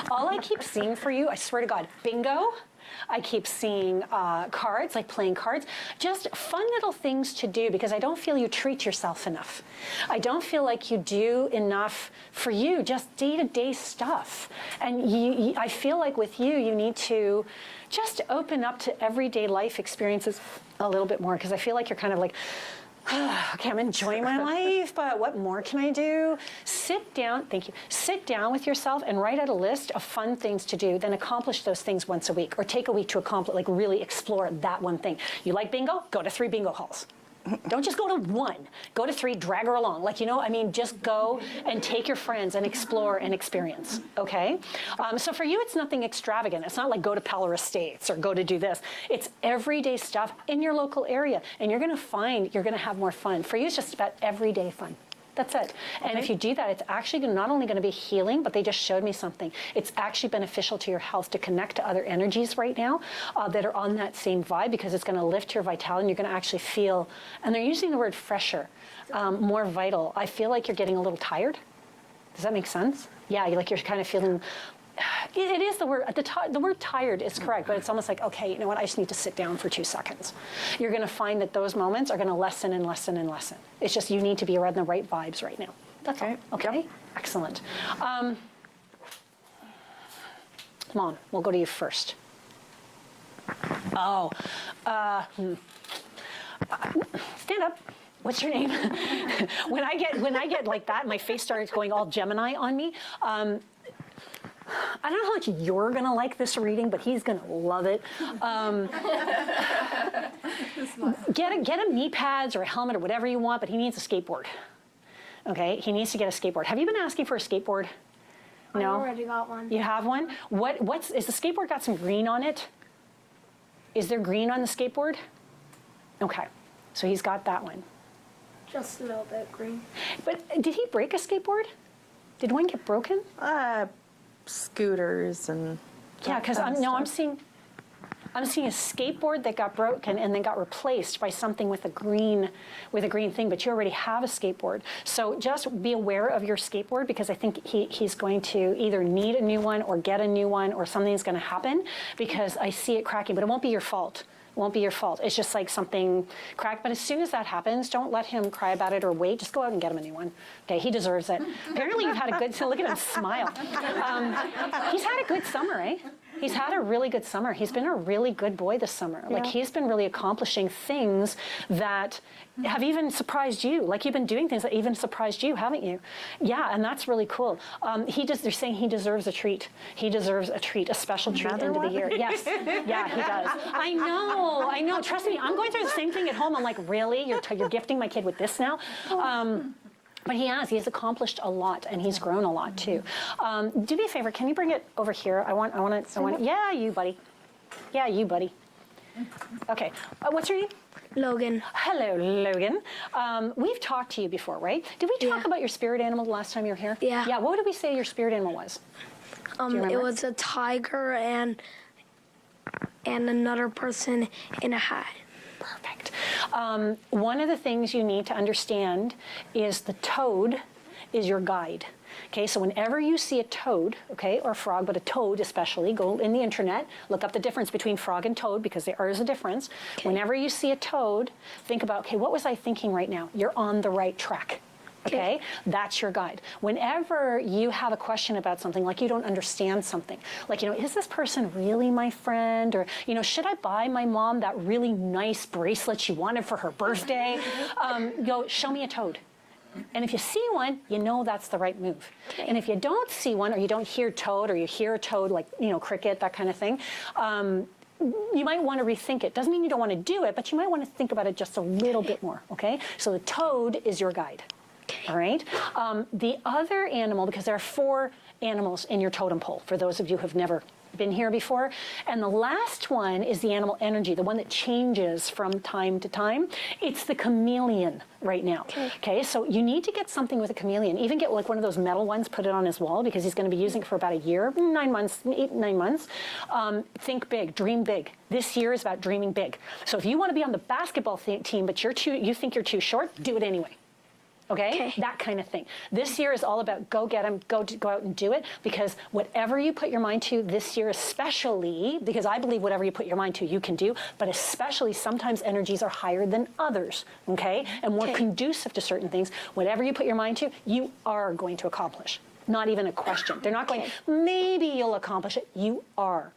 All I keep seeing for you, I swear to God, bingo. I keep seeing cards, like playing cards. Just fun little things to do, because I don't feel you treat yourself enough. I don't feel like you do enough for you, just day-to-day stuff. And I feel like with you, you need to just open up to everyday life experiences a little bit more, because I feel like you're kind of like, okay, I'm enjoying my life, but what more can I do? Sit down, thank you. Sit down with yourself and write out a list of fun things to do, then accomplish those things once a week, or take a week to accomplish, like really explore that one thing. You like bingo? Go to 3 bingo halls. Don't just go to 1. Go to 3, drag her along. Like, just go and take your friends and explore and experience, okay? So for you, it's nothing extravagant. It's not like go to Peller Estates or go to do this. It's everyday stuff in your local area, and you're going to find you're going to have more fun. For you, it's just about everyday fun. That's it. And if you do that, it's actually not only going to be healing, but they just showed me something. It's actually beneficial to your health to connect to other energies right now that are on that same vibe, because it's going to lift your vitality and you're going to actually feel, and they're using the word fresher, more vital. I feel like you're getting a little tired. Does that make sense? Yeah, you're kind of feeling, it is the word, the word tired is correct, but it's almost like, okay, you know what, I just need to sit down for 2 seconds. You're going to find that those moments are going to lessen and lessen and lessen. It's just you need to be around the right vibes right now. That's all. Okay? Yep. Excellent. Mom, we'll go to you first. Oh, stand up. What's your name? when I get like that, my face starts going all Gemini on me. I don't know how much you're going to like this reading, but he's going to love it. Get him knee pads or a helmet or whatever you want, but he needs a skateboard. Okay? He needs to get a skateboard. Have you been asking for a skateboard? No? I already got one. You have one? Is the skateboard got some green on it? Is there green on the skateboard? Okay. So he's got that one. Just a little bit green. But did he break a skateboard? Did one get broken? Scooters and yeah, because I'm seeing a skateboard that got broken and then got replaced by something with a green thing. But you already have a skateboard, so just be aware of your skateboard, because I think he's going to either need a new one or get a new one, or something's going to happen, because I see it cracking. But it won't be your fault. It won't be your fault. It's just like something cracked. But as soon as that happens, don't let him cry about it or wait. Just go out and get him a new one. Okay, he deserves it. Apparently you've had a good, so look at him smile. He's had a good summer, eh? He's had a really good summer. He's been a really good boy this summer. Yeah. Like, he's been really accomplishing things that have even surprised you. Like, you've been doing things that even surprised you, haven't you? Yeah, and that's really cool. They're saying he deserves a treat. He deserves a treat, a special treat end of the year. Yes, yeah, he does. I know. Trust me, I'm going through the same thing at home. I'm like, really? You're gifting my kid with this now? But he has accomplished a lot, and he's grown a lot too. Do me a favor, can you bring it over here? I want, yeah, you buddy. Yeah, you buddy. Okay, what's your name? Logan. Hello, Logan. We've talked to you before, right? Did we talk about your spirit animal the last time you were here? Yeah. Yeah, what did we say your spirit animal was? It was a tiger and another person in a hat. Perfect. One of the things you need to understand is the toad is your guide. Okay, so whenever you see a toad, okay, or a frog, but a toad especially, go in the internet, look up the difference between frog and toad, because there is a difference. Okay. Whenever you see a toad, think about, okay, what was I thinking right now? You're on the right track. Okay, that's your guide. Whenever you have a question about something, like you don't understand something, like, is this person really my friend? Or, should I buy my mom that really nice bracelet she wanted for her birthday? Go, show me a toad. And if you see one, that's the right move. Okay. And if you don't see one, or you don't hear toad, or you hear a toad, like, cricket, that kind of thing, you might want to rethink it. Doesn't mean you don't want to do it, but you might want to think about it just a little bit more, okay? So the toad is your guide. All right. The other animal, because there are 4 animals in your totem pole, for those of you who have never been here before, and the last one is the animal energy, the one that changes from time to time. It's the chameleon right now. Okay, so you need to get something with a chameleon. Even get like one of those metal ones, put it on his wall, because he's going to be using it for about a year, 9 months, 8, 9 months. Think big, dream big. This year is about dreaming big. So if you want to be on the basketball team, but you think you're too short, do it anyway. Okay? That kind of thing. This year is all about go get them, go out and do it, because whatever you put your mind to this year, especially, because I believe whatever you put your mind to, you can do, but especially sometimes energies are higher than others, okay? And more conducive to certain things. Whatever you put your mind to, you are going to accomplish. Not even a question. They're not going, maybe you'll accomplish it. You are.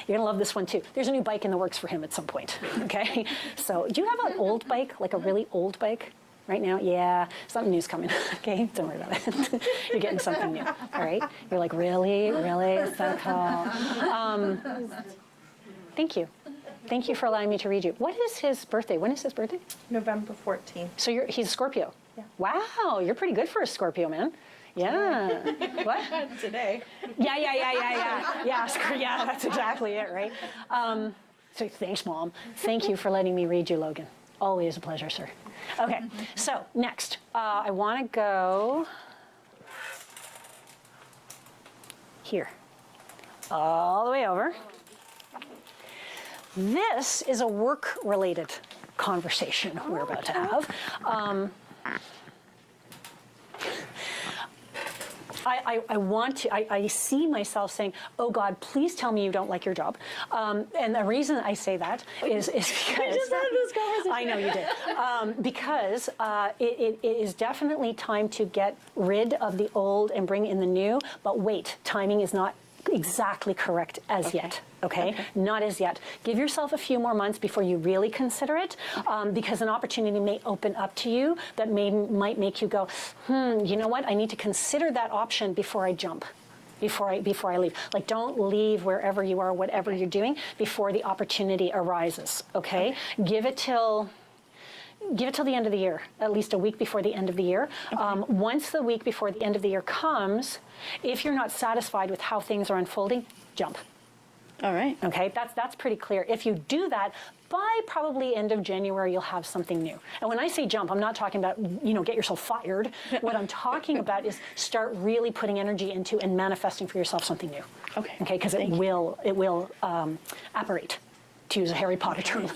You're going to love this one, too. There's a new bike in the works for him at some point, okay? So do you have an old bike, like a really old bike right now? Yeah, something new's coming, okay? Don't worry about it. You're getting something new, all right? You're like, really? Really? So cool. Thank you. Thank you for allowing me to read you. What is his birthday? When is his birthday? November 14th. So he's a Scorpio? Yeah. Wow, you're pretty good for a Scorpio, man. Yeah. What? Today. Yeah. Yeah, that's exactly it, right? So thanks, Mom. Thank you for letting me read you, Logan. Always a pleasure, sir. Okay, so next, I want to go here, all the way over. This is a work-related conversation we're about to have. I see myself saying, oh God, please tell me you don't like your job. And the reason I say that is because— We just had this conversation. I know you did. Because it is definitely time to get rid of the old and bring in the new, but wait, timing is not exactly correct as yet. Okay? Not as yet. Give yourself a few more months before you really consider it, because an opportunity may open up to you that might make you go, you know what? I need to consider that option before I jump. Before I leave. Like, don't leave wherever you are, whatever you're doing, before the opportunity arises. Okay? Give it till the end of the year, at least a week before the end of the year. Once the week before the end of the year comes, if you're not satisfied with how things are unfolding, jump. All right. Okay, that's pretty clear. If you do that, by probably end of January, you'll have something new. And when I say jump, I'm not talking about, get yourself fired. What I'm talking about is start really putting energy into and manifesting for yourself something new. Okay. Okay, because it will apparate, to use a Harry Potter term.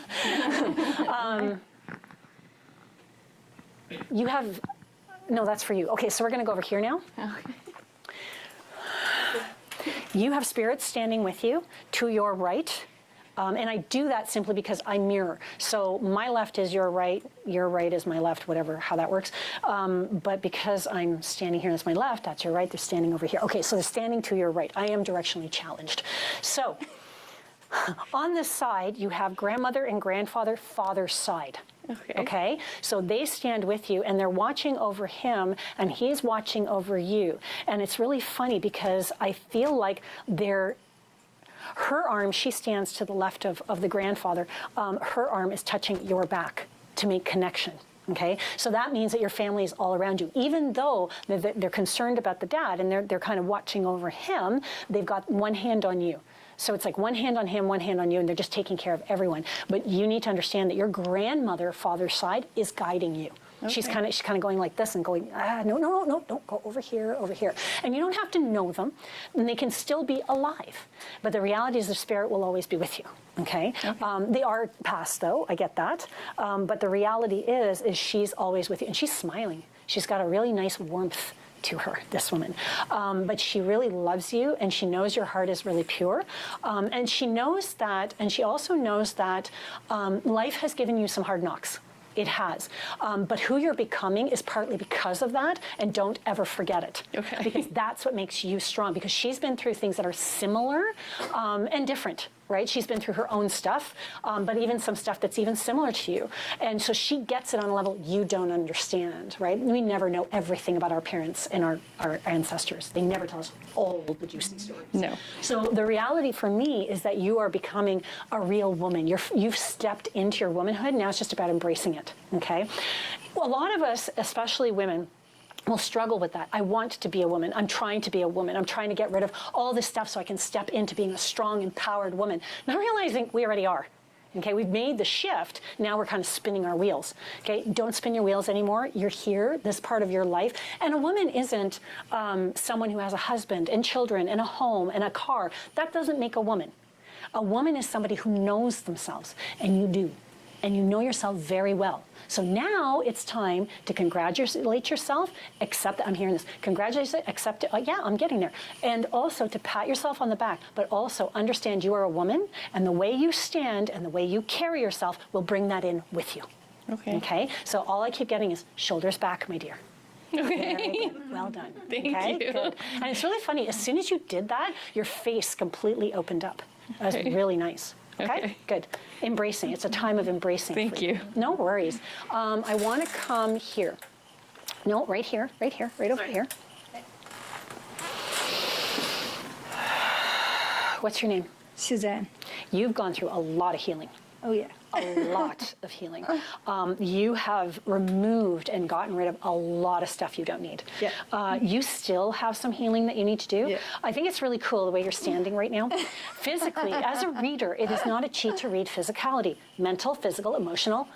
You have, no, that's for you. Okay, so we're going to go over here now. Okay. You have spirits standing with you to your right. And I do that simply because I mirror. So my left is your right is my left, whatever, how that works. But because I'm standing here, that's my left, that's your right, they're standing over here. Okay, so they're standing to your right. I am directionally challenged. So on this side, you have grandmother and grandfather, father's side. Okay, so they stand with you and they're watching over him and he's watching over you. And it's really funny because I feel like her arm, she stands to the left of the grandfather, her arm is touching your back to make connection. Okay, so that means that your family is all around you. Even though they're concerned about the dad and they're kind of watching over him, they've got one hand on you. So it's like one hand on him, one hand on you, and they're just taking care of everyone. But you need to understand that your grandmother, father's side, is guiding you. Okay. She's kind of going like this and going, no, don't go over here, over here. And you don't have to know them, and they can still be alive. But the reality is the spirit will always be with you, okay? They are past, though, I get that. But the reality is she's always with you, and she's smiling. She's got a really nice warmth to her, this woman. But she really loves you, and she knows your heart is really pure. And she knows that, and she also knows that life has given you some hard knocks. It has. But who you're becoming is partly because of that, and don't ever forget it. Okay. Because that's what makes you strong, because she's been through things that are similar and different, right? She's been through her own stuff, but even some stuff that's even similar to you. And so she gets it on a level you don't understand, right? We never know everything about our parents and our ancestors. They never tell us all the juicy stories. No. So the reality for me is that you are becoming a real woman. You've stepped into your womanhood. Now it's just about embracing it, okay? Well, a lot of us, especially women, will struggle with that. I want to be a woman. I'm trying to be a woman. I'm trying to get rid of all this stuff so I can step into being a strong, empowered woman. Not realizing we already are. Okay, we've made the shift. Now we're kind of spinning our wheels. Okay, don't spin your wheels anymore. You're here, this part of your life. And a woman isn't someone who has a husband and children and a home and a car. That doesn't make a woman. A woman is somebody who knows themselves, and you do. And you know yourself very well. So now it's time to congratulate yourself, accept that I'm hearing this. Congratulate, accept it. Yeah, I'm getting there. And also to pat yourself on the back, but also understand you are a woman, and the way you stand and the way you carry yourself will bring that in with you. Okay. Okay? So all I keep getting is shoulders back, my dear. Okay. Well done. Thank you. Good. And it's really funny. As soon as you did that, your face completely opened up. That was really nice. Okay, good. Embracing. It's a time of embracing. Thank you. No worries. I want to come here. No, right here, right over here. What's your name? Suzanne. You've gone through a lot of healing. Oh, yeah. A lot of healing. You have removed and gotten rid of a lot of stuff you don't need. Yeah. You still have some healing that you need to do. Yeah. I think it's really cool the way you're standing right now. Physically, as a reader, it is not a cheat to read physicality. Mental, physical, emotional,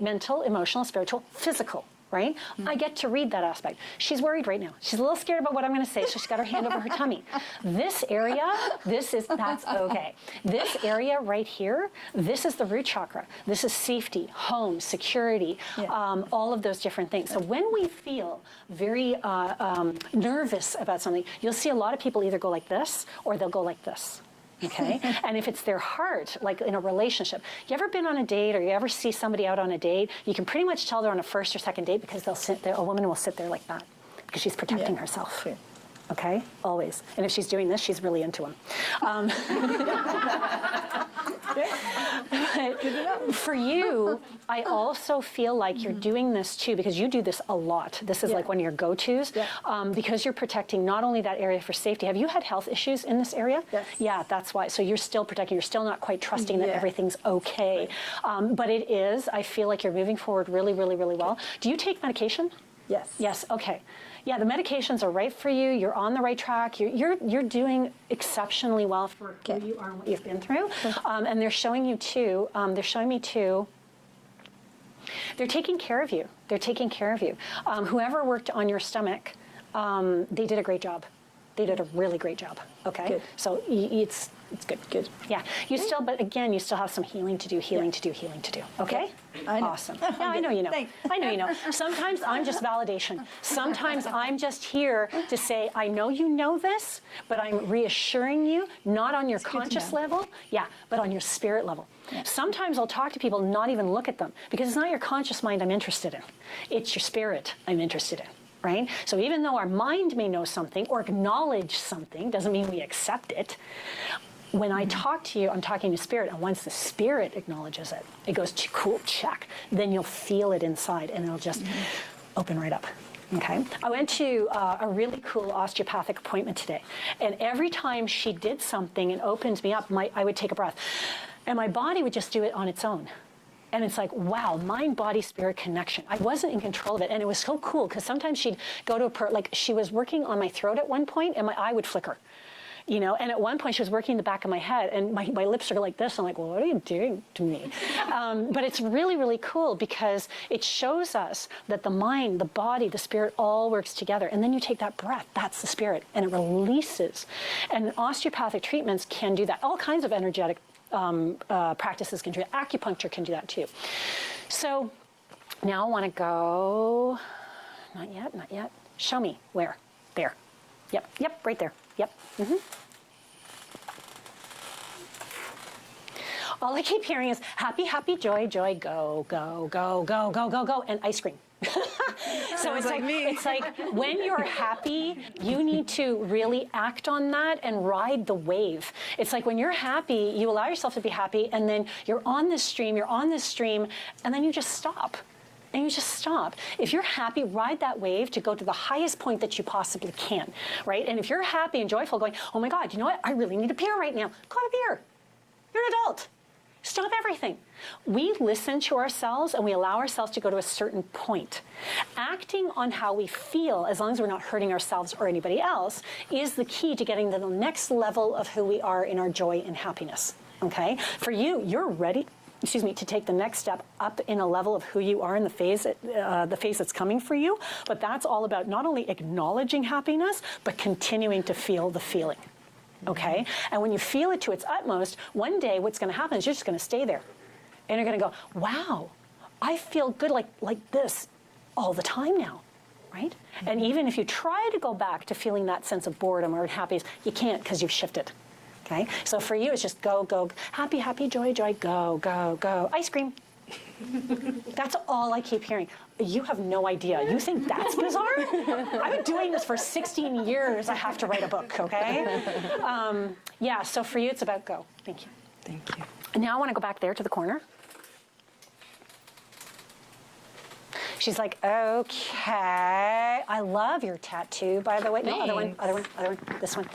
mental, emotional, spiritual, physical. Right? I get to read that aspect. She's worried right now. She's a little scared about what I'm going to say, so she's got her hand over her tummy. This area, that's okay. This area right here, this is the root chakra. This is safety, home, security, all of those different things. So when we feel very nervous about something, you'll see a lot of people either go like this or they'll go like this. Okay, and if it's their heart, like in a relationship, you ever been on a date or you ever see somebody out on a date, you can pretty much tell they're on a first or second date because they'll sit there, a woman will sit there like that because she's protecting herself. Sure. Okay, always. And if she's doing this, she's really into him. For you, I also feel like you're doing this too because you do this a lot. This is like one of your go-tos because you're protecting not only that area for safety. Have you had health issues in this area? Yes. Yeah, that's why. So you're still protecting. You're still not quite trusting that everything's okay. But it is. I feel like you're moving forward really, really, really well. Do you take medication? Yes. Yes. Okay. Yeah, the medications are right for you. You're on the right track. You're doing exceptionally well for who you are and what you've been through. And they're showing you too. They're showing me too. They're taking care of you. They're taking care of you. Whoever worked on your stomach, they did a great job. They did a really great job. Okay. Good. So it's good. Good. Yeah. You still, but again, you still have some healing to do. Healing to do. Okay. I know. Awesome. Yeah, I know you know. Thanks. I know you know. Sometimes I'm just validation. Sometimes I'm just here to say, I know you know this, but I'm reassuring you, not on your conscious level, but on your spirit level. Yeah. Sometimes I'll talk to people, not even look at them, because it's not your conscious mind I'm interested in. It's your spirit I'm interested in. Right? So even though our mind may know something or acknowledge something, doesn't mean we accept it. When I talk to you, I'm talking to spirit, and once the spirit acknowledges it, it goes, cool, check. Then you'll feel it inside, and it'll just open right up. Okay. I went to a really cool osteopathic appointment today, and every time she did something and opened me up, I would take a breath, and my body would just do it on its own. And it's like, wow, mind, body, spirit connection. I wasn't in control of it. And it was so cool because sometimes she'd go to like she was working on my throat at one point and my eye would flicker. You know, and at one point she was working the back of my head and my lips are like this. I'm like, well, what are you doing to me? But it's really, really cool because it shows us that the mind, the body, the spirit all works together. And then you take that breath, that's the spirit, and it releases. And osteopathic treatments can do that. All kinds of energetic practices can do that. Acupuncture can do that too. So now I want to go, not yet. Show me where, there. Yep, right there. Yep. All I keep hearing is happy, happy, joy, joy, go, go, go, go, go, go, go, and ice cream. So it's like me. It's like when you're happy, you need to really act on that and ride the wave. It's like when you're happy, you allow yourself to be happy, and then you're on this stream, and then you just stop. And you just stop. If you're happy, ride that wave to go to the highest point that you possibly can, right? And if you're happy and joyful, going, oh my God, you know what? I really need a beer right now. Go have a beer. You're an adult. Stop everything. We listen to ourselves and we allow ourselves to go to a certain point. Acting on how we feel, as long as we're not hurting ourselves or anybody else, is the key to getting to the next level of who we are in our joy and happiness, okay? For you, you're ready, to take the next step up in a level of who you are in the phase that's coming for you. But that's all about not only acknowledging happiness, but continuing to feel the feeling. Okay? And when you feel it to its utmost, one day what's going to happen is you're just going to stay there. And you're going to go, wow, I feel good like this all the time now. Right? And even if you try to go back to feeling that sense of boredom or happiness, you can't because you've shifted. Okay? So for you, it's just go, go, happy, happy, joy, joy, go, go, go. Ice cream. That's all I keep hearing. You have no idea. You think that's bizarre? I've been doing this for 16 years. I have to write a book, okay? So for you, it's about go. Thank you. Thank you. And now I want to go back there to the corner. She's like, okay. I love your tattoo, by the way. No, other one. This one.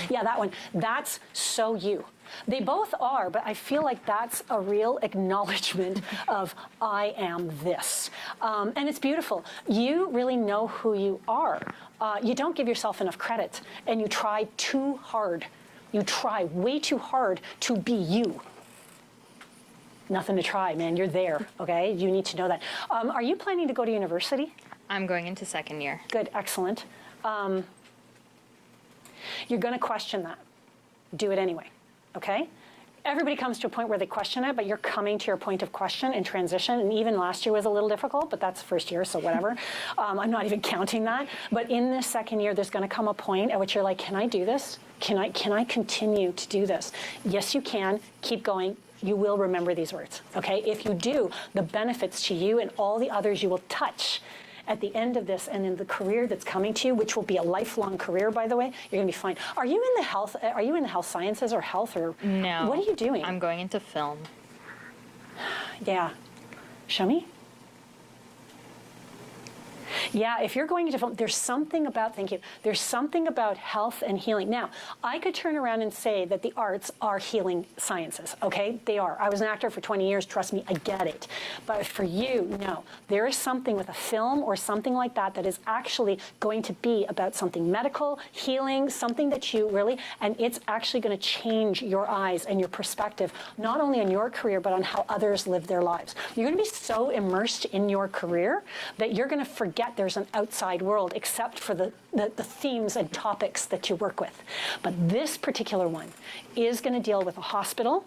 Yeah, that one. That's so you. They both are, but I feel like that's a real acknowledgement of I am this. And it's beautiful. You really know who you are. You don't give yourself enough credit, and you try too hard. You try way too hard to be you. nothing to try, man. You're there, okay? You need to know that. Are you planning to go to university? I'm going into second year. Good, excellent. You're going to question that. Do it anyway, okay? Everybody comes to a point where they question it, but you're coming to your point of question and transition. And even last year was a little difficult, but that's first year, so whatever. I'm not even counting that. But in this second year, there's going to come a point at which you're like, can I do this? Can I continue to do this? Yes, you can. Keep going. You will remember these words, okay? If you do, the benefits to you and all the others you will touch at the end of this and in the career that's coming to you, which will be a lifelong career, by the way, you're going to be fine. Are you in the health sciences or health, or no? What are you doing? I'm going into film. Yeah. Show me. Yeah, if you're going into film, there's something about, thank you, there's something about health and healing. Now, I could turn around and say that the arts are healing sciences, okay? They are. I was an actor for 20 years, trust me, I get it. But for you, no. There is something with a film or something like that that is actually going to be about something medical, healing, something that you really, and it's actually going to change your eyes and your perspective, not only on your career, but on how others live their lives. You're going to be so immersed in your career that you're going to forget there's an outside world except for the themes and topics that you work with. But this particular one is going to deal with a hospital.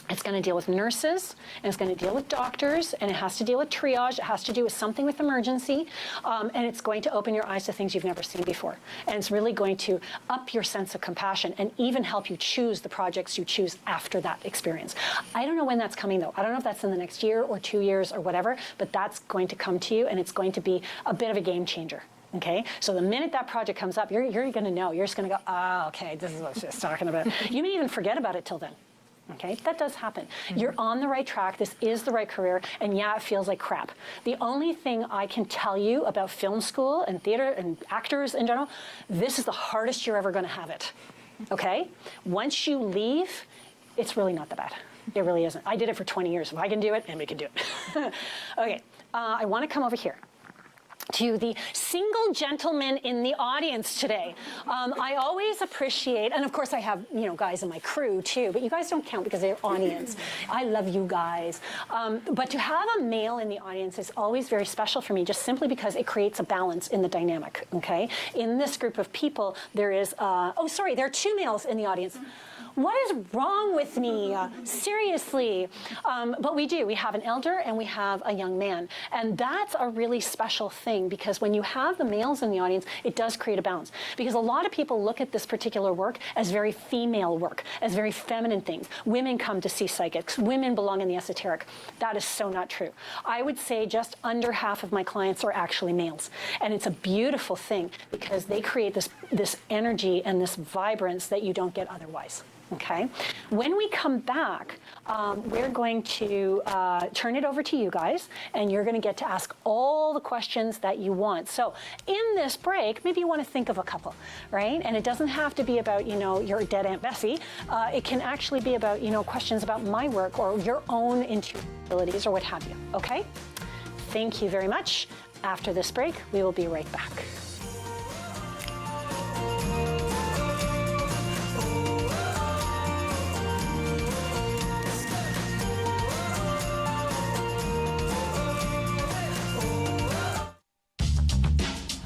It's going to deal with nurses, and it's going to deal with doctors, and it has to deal with triage. It has to do with something with emergency, and it's going to open your eyes to things you've never seen before. And it's really going to up your sense of compassion and even help you choose the projects you choose after that experience. I don't know when that's coming, though. I don't know if that's in the next year or 2 years or whatever, but that's going to come to you, and it's going to be a bit of a game changer. Okay, so the minute that project comes up, you're going to know. You're just going to go, okay, this is what she's talking about. You may even forget about it till then. Okay, that does happen. You're on the right track. This is the right career. And yeah, it feels like crap. The only thing I can tell you about film school and theater and actors in general, this is the hardest you're ever going to have it. Okay? Once you leave, it's really not that bad. It really isn't. I did it for 20 years. If I can do it, anybody can do it. Okay, I want to come over here to the single gentleman in the audience today. I always appreciate, and of course I have, guys in my crew too, but you guys don't count because they're audience. I love you guys. But to have a male in the audience is always very special for me, just simply because it creates a balance in the dynamic, okay? In this group of people, there is, there are two males in the audience. What is wrong with me? Seriously. But we do. We have an elder and we have a young man. And that's a really special thing, because when you have the males in the audience, it does create a balance. Because a lot of people look at this particular work as very female work, as very feminine things. Women come to see psychics. Women belong in the esoteric. That is so not true. I would say just under half of my clients are actually males. And it's a beautiful thing because they create this energy and this vibrance that you don't get otherwise. Okay. When we come back, we're going to turn it over to you guys, and you're going to get to ask all the questions that you want. So in this break, maybe you want to think of a couple, right? And it doesn't have to be about, your dead Aunt Bessie. It can actually be about, questions about my work or your own intuitive abilities or what have you. Okay. Thank you very much. After this break, we will be right back.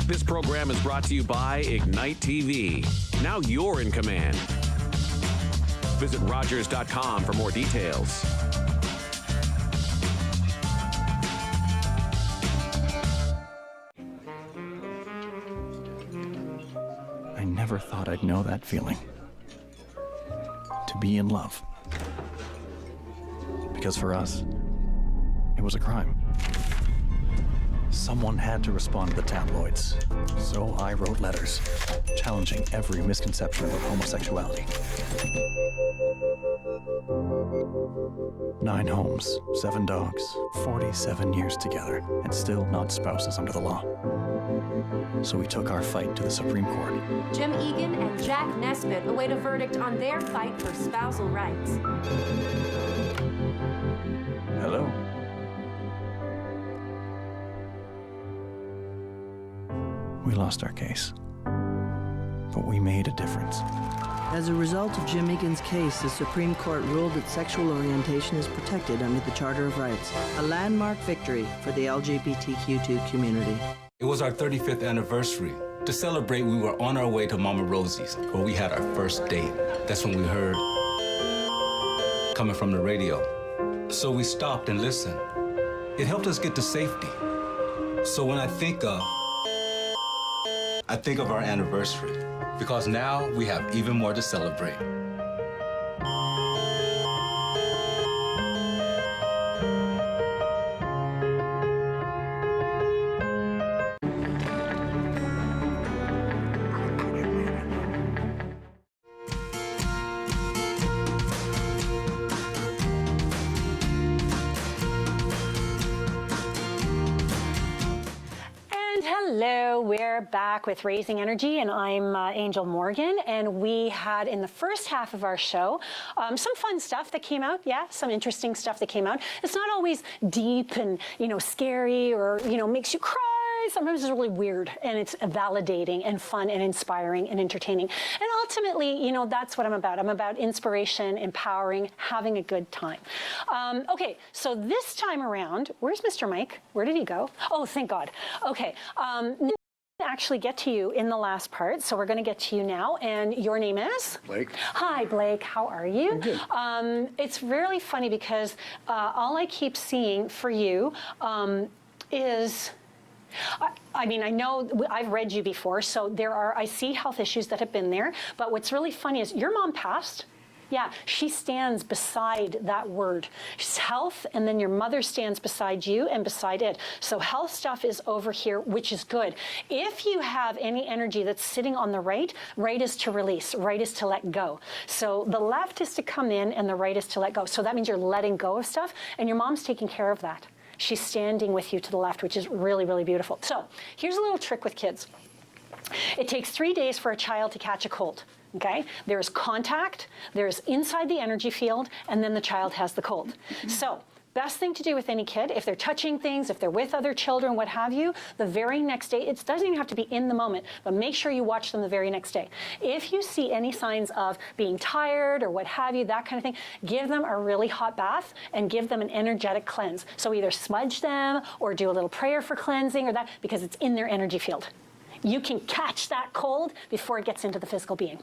This program is brought to you by Ignite TV. Now you're in command. Visit Rogers.com for more details. I never thought I'd know that feeling. To be in love. Because for us, it was a crime. Someone had to respond to the tabloids, so I wrote letters, challenging every misconception about homosexuality. 9 homes, 7 dogs, 47 years together, and still not spouses under the law. So we took our fight to the Supreme Court. Jim Egan and Jack Nesbitt await a verdict on their fight for spousal rights. Hello. We lost our case, but we made a difference. As a result of Jim Egan's case, the Supreme Court ruled that sexual orientation is protected under the Charter of Rights, a landmark victory for the LGBTQ2 community. It was our 35th anniversary. To celebrate, we were on our way to Mama Rosie's, where we had our first date. That's when we heard coming from the radio. So we stopped and listened. It helped us get to safety. So when I think of our anniversary, because now we have even more to celebrate. Hello, we're back with Raising Energy, and I'm Angel Morgan, and we had in the first half of our show some fun stuff that came out, some interesting stuff that came out. It's not always deep and, scary or, makes you cry. Sometimes it's really weird, and it's validating and fun and inspiring and entertaining. And ultimately, that's what I'm about. I'm about inspiration, empowering, having a good time. Okay, so this time around, where's Mr. Mike? Where did he go? Oh, thank God. Okay. Actually get to you in the last part, so we're going to get to you now, and your name is? Blake. Hi, Blake. How are you? I'm good. It's really funny because all I keep seeing for you is... I mean, I know I've read you before, so I see health issues that have been there, but what's really funny is your mom passed. Yeah, she stands beside that word. It's health, and then your mother stands beside you and beside it. So health stuff is over here, which is good. If you have any energy that's sitting on the right is to release, right is to let go. So the left is to come in, and the right is to let go. So that means you're letting go of stuff, and your mom's taking care of that. She's standing with you to the left, which is really, really beautiful. So here's a little trick with kids. It takes 3 days for a child to catch a cold. Okay, there's contact, there's inside the energy field, and then the child has the cold. So best thing to do with any kid, if they're touching things, if they're with other children, what have you, the very next day, it doesn't even have to be in the moment, but make sure you watch them the very next day. If you see any signs of being tired or what have you, that kind of thing, give them a really hot bath and give them an energetic cleanse. So either smudge them or do a little prayer for cleansing or that, because it's in their energy field. You can catch that cold before it gets into the physical being.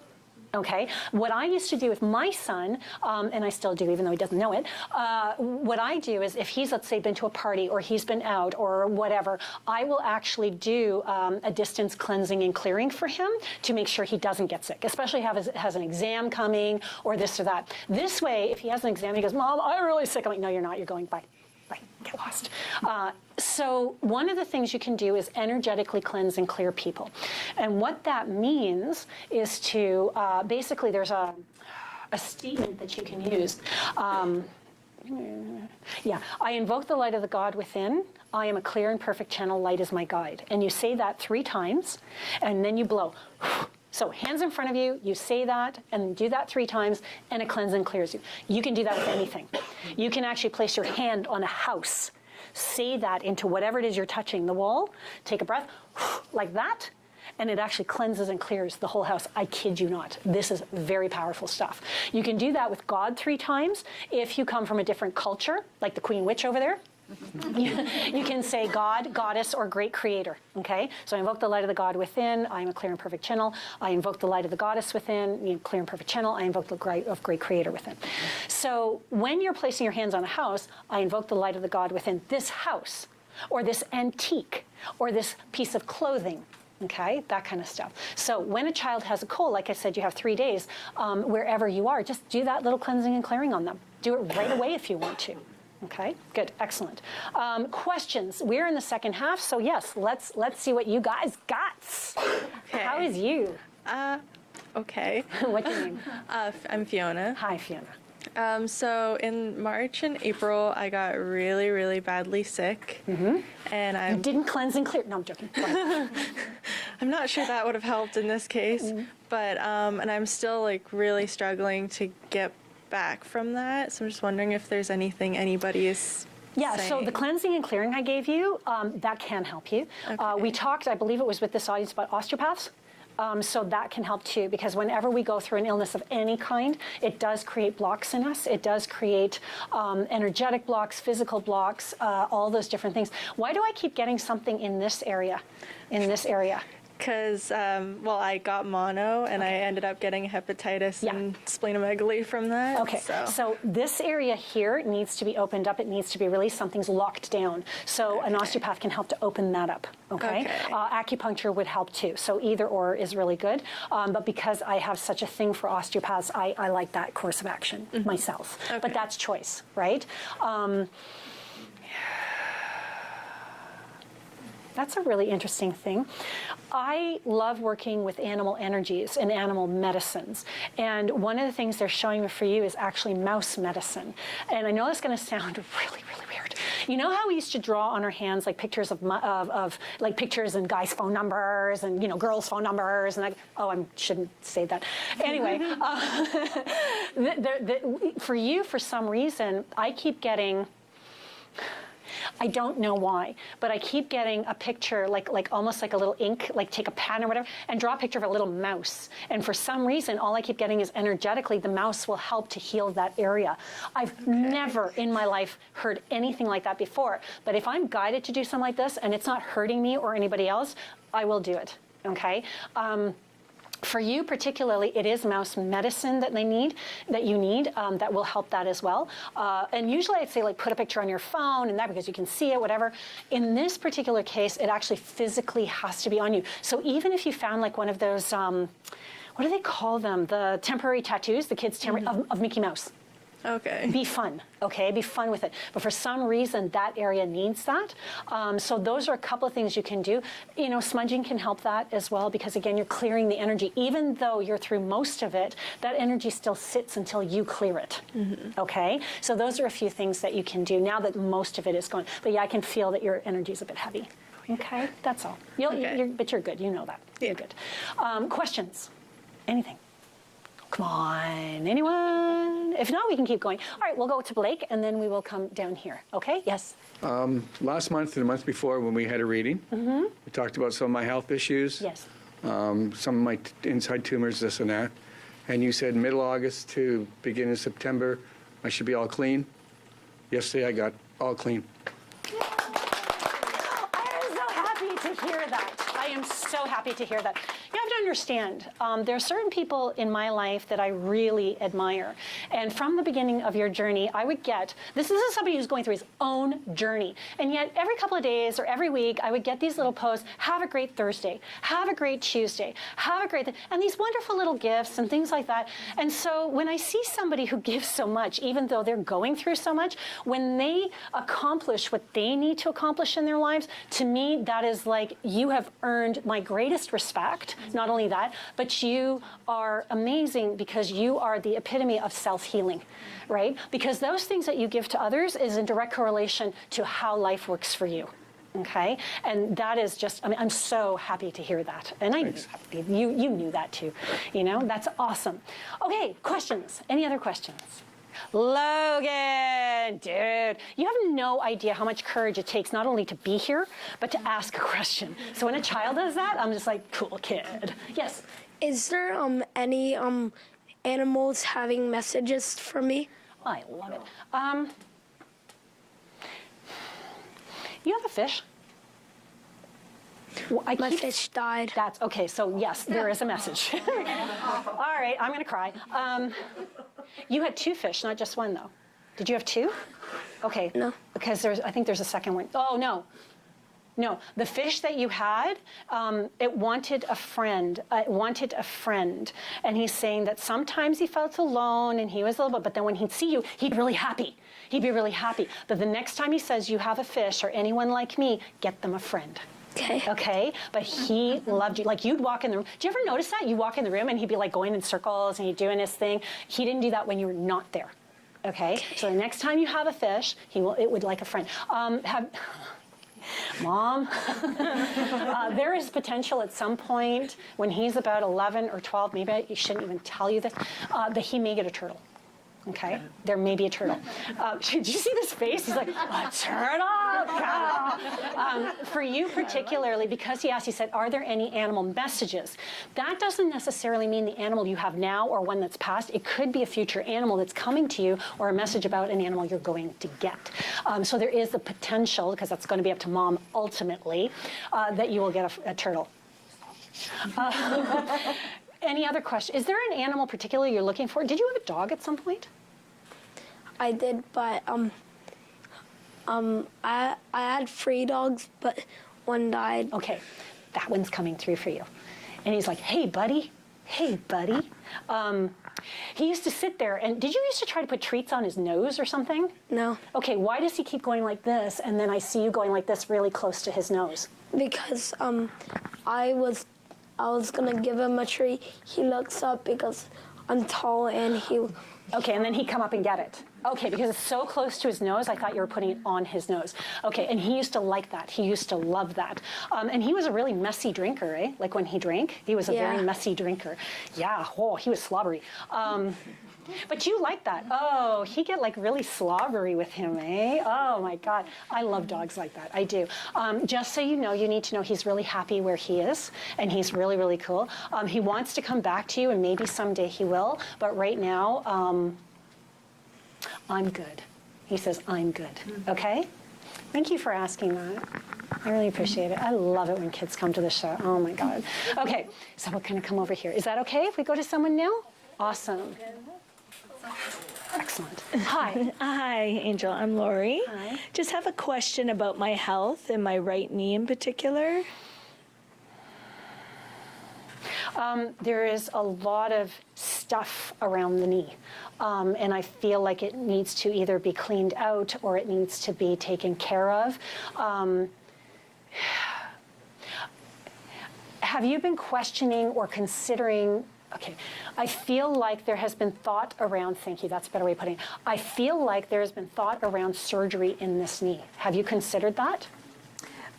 Okay, what I used to do with my son, and I still do even though he doesn't know it, what I do is if he's, let's say, been to a party or he's been out or whatever, I will actually do a distance cleansing and clearing for him to make sure he doesn't get sick, especially if he has an exam coming or this or that. This way, if he has an exam, he goes, Mom, I'm really sick. I'm like, no, you're not. You're going, bye. Bye, get lost. So one of the things you can do is energetically cleanse and clear people. And what that means is to, basically there's a statement that you can use. Yeah, I invoke the light of the God within. I am a clear and perfect channel. Light is my guide. And you say that 3 times, and then you blow. So hands in front of you, you say that, and do that 3 times, and it cleanses and clears you. You can do that with anything. You can actually place your hand on a house. Say that into whatever it is you're touching, the wall. Take a breath, like that, and it actually cleanses and clears the whole house. I kid you not. This is very powerful stuff. You can do that with God 3 times. If you come from a different culture, like the Queen Witch over there, you can say God, Goddess, or Great Creator, okay? So I invoke the light of the God within. I am a clear and perfect channel. I invoke the light of the Goddess within, clear and perfect channel. I invoke the Great Creator within. So when you're placing your hands on a house, I invoke the light of the God within this house, or this antique, or this piece of clothing, okay? That kind of stuff. So when a child has a cold, like I said, you have 3 days, wherever you are, just do that little cleansing and clearing on them. Do it right away if you want to. Okay, good, excellent. Questions? We're in the second half, so yes, let's see what you guys got. Okay. How is you? Okay. What's your name? I'm Fiona. Hi, Fiona. So in March and April, I got really, really badly sick. And I didn't cleanse and clear. No, I'm joking. I'm not sure that would have helped in this case, but and I'm still like really struggling to get back from that. So I'm just wondering if there's anything anybody is Yeah, so the cleansing and clearing I gave you, that can help you. Okay. We talked, I believe it was with this audience, about osteopaths. So that can help too, because whenever we go through an illness of any kind, it does create blocks in us. It does create energetic blocks, physical blocks, all those different things. Why do I keep getting something in this area? Because, well, I got mono, and I ended up getting hepatitis and splenomegaly from that. Okay, so this area here needs to be opened up. It needs to be released. Something's locked down. So an osteopath can help to open that up, okay? Acupuncture would help too. So either or is really good. But because I have such a thing for osteopaths, I like that course of action myself. But that's choice, right? That's a really interesting thing. I love working with animal energies and animal medicines. And one of the things they're showing me for you is actually mouse medicine. And I know it's going to sound really, really weird. You know how we used to draw on our hands like pictures of like pictures and guys' phone numbers and, you know, girls' phone numbers and like, oh, I shouldn't say that. Anyway, for you, for some reason, I keep getting, I don't know why, but I keep getting a picture, like almost like a little ink, like take a pen or whatever, and draw a picture of a little mouse. And for some reason, all I keep getting is energetically, the mouse will help to heal that area. I've never in my life heard anything like that before. But if I'm guided to do something like this and it's not hurting me or anybody else, I will do it, okay? For you particularly, it is mouse medicine that you need, that will help that as well. And usually I'd say like put a picture on your phone and that because you can see it, whatever. In this particular case, it actually physically has to be on you. So even if you found like one of those, what do they call them? The temporary tattoos, the kids' of Mickey Mouse. Okay. Be fun, okay? Be fun with it. But for some reason, that area needs that. So those are a couple of things you can do. You know, smudging can help that as well because, again, you're clearing the energy. Even though you're through most of it, that energy still sits until you clear it, okay? So those are a few things that you can do now that most of it is gone. But yeah, I can feel that your energy is a bit heavy, okay? That's all. But you're good. You know that. You're good. Questions? Anything? Come on, anyone? If not, we can keep going. All right, we'll go to Blake, and then we will come down here. Okay, yes? Last month and the month before when we had a reading, we talked about some of my health issues. Yes. Some of my inside tumors, this and that. And you said middle August to beginning of September, I should be all clean. Yesterday, I got all clean. I am so happy to hear that. I am so happy to hear that. You have to understand, there are certain people in my life that I really admire. And from the beginning of your journey, I would get, this is somebody who's going through his own journey. And yet every couple of days or every week, I would get these little posts, have a great Thursday, have a great Tuesday, have a great, and these wonderful little gifts and things like that. And so when I see somebody who gives so much, even though they're going through so much, when they accomplish what they need to accomplish in their lives, to me, that is like, you have earned my greatest respect. Not only that, but you are amazing because you are the epitome of self-healing, right? Because those things that you give to others is in direct correlation to how life works for you, okay? And that is just, I mean, I'm so happy to hear that. And you knew that too, you know? That's awesome. Okay, questions? Any other questions? Logan, dude, you have no idea how much courage it takes not only to be here, but to ask a question. So when a child does that, I'm just like, cool kid. Yes? Is there any animals having messages for me? I love it. You have a fish? Well, My fish died. That's okay. So yes, there is a message. All right, I'm gonna cry. You had two fish, not just one, though. Did you have two? Okay. No. Because I think there's a second one. Oh no. No, the fish that you had, it wanted a friend. It wanted a friend, and he's saying that sometimes he felt alone, and he was a little bit. But then when he'd see you, he'd be really happy. He'd be really happy. But the next time he says you have a fish or anyone like me, get them a friend. Okay. Okay, but he loved you. Like you'd walk in the room. Do you ever notice that? You walk in the room and he'd be like going in circles and he'd doing his thing. He didn't do that when you were not there. Okay. So the next time you have a fish, it would like a friend. Mom, there is potential at some point when he's about 11 or 12, maybe I shouldn't even tell you this, that he may get a turtle. okay? There may be a turtle. Did you see this face? He's like, a turtle? For you particularly, because he asked, he said, are there any animal messages? That doesn't necessarily mean the animal you have now or one that's passed. It could be a future animal that's coming to you or a message about an animal you're going to get. So there is the potential, because that's going to be up to mom ultimately, that you will get a turtle. Any other question? Is there an animal particularly you're looking for? Did you have a dog at some point? I did, but I had 3 dogs, but one died. Okay, that one's coming through for you. And he's like, hey, buddy. Hey, buddy. He used to sit there, and did you used to try to put treats on his nose or something? No. Okay, why does he keep going like this, and then I see you going like this really close to his nose? Because I was gonna give him a treat. He looks up because I'm tall, and he... Okay, and then he'd come up and get it. Okay, because it's so close to his nose, I thought you were putting it on his nose. Okay, and he used to like that. He used to love that. And he was a really messy drinker, eh? Like when he drank, he was a very messy drinker. Yeah, oh, he was slobbery. But you like that. Oh, he get like really slobbery with him, eh? Oh my God, I love dogs like that, I do. Just so you know, you need to know he's really happy where he is, and he's really, really cool. He wants to come back to you, and maybe someday he will, but right now, I'm good. He says, I'm good, okay? Thank you for asking that. I really appreciate it. I love it when kids come to the show. Oh my God. Okay, so we're gonna come over here. Is that okay if we go to someone new? Awesome. Excellent. Hi. Hi, Angel. I'm Lori. Hi. Just have a question about my health and my right knee in particular. There is a lot of stuff around the knee, and I feel like it needs to either be cleaned out or it needs to be taken care of. Have you been questioning or considering? Okay, I feel like there has been thought around, thank you, that's a better way of putting it. I feel like there has been thought around surgery in this knee. Have you considered that?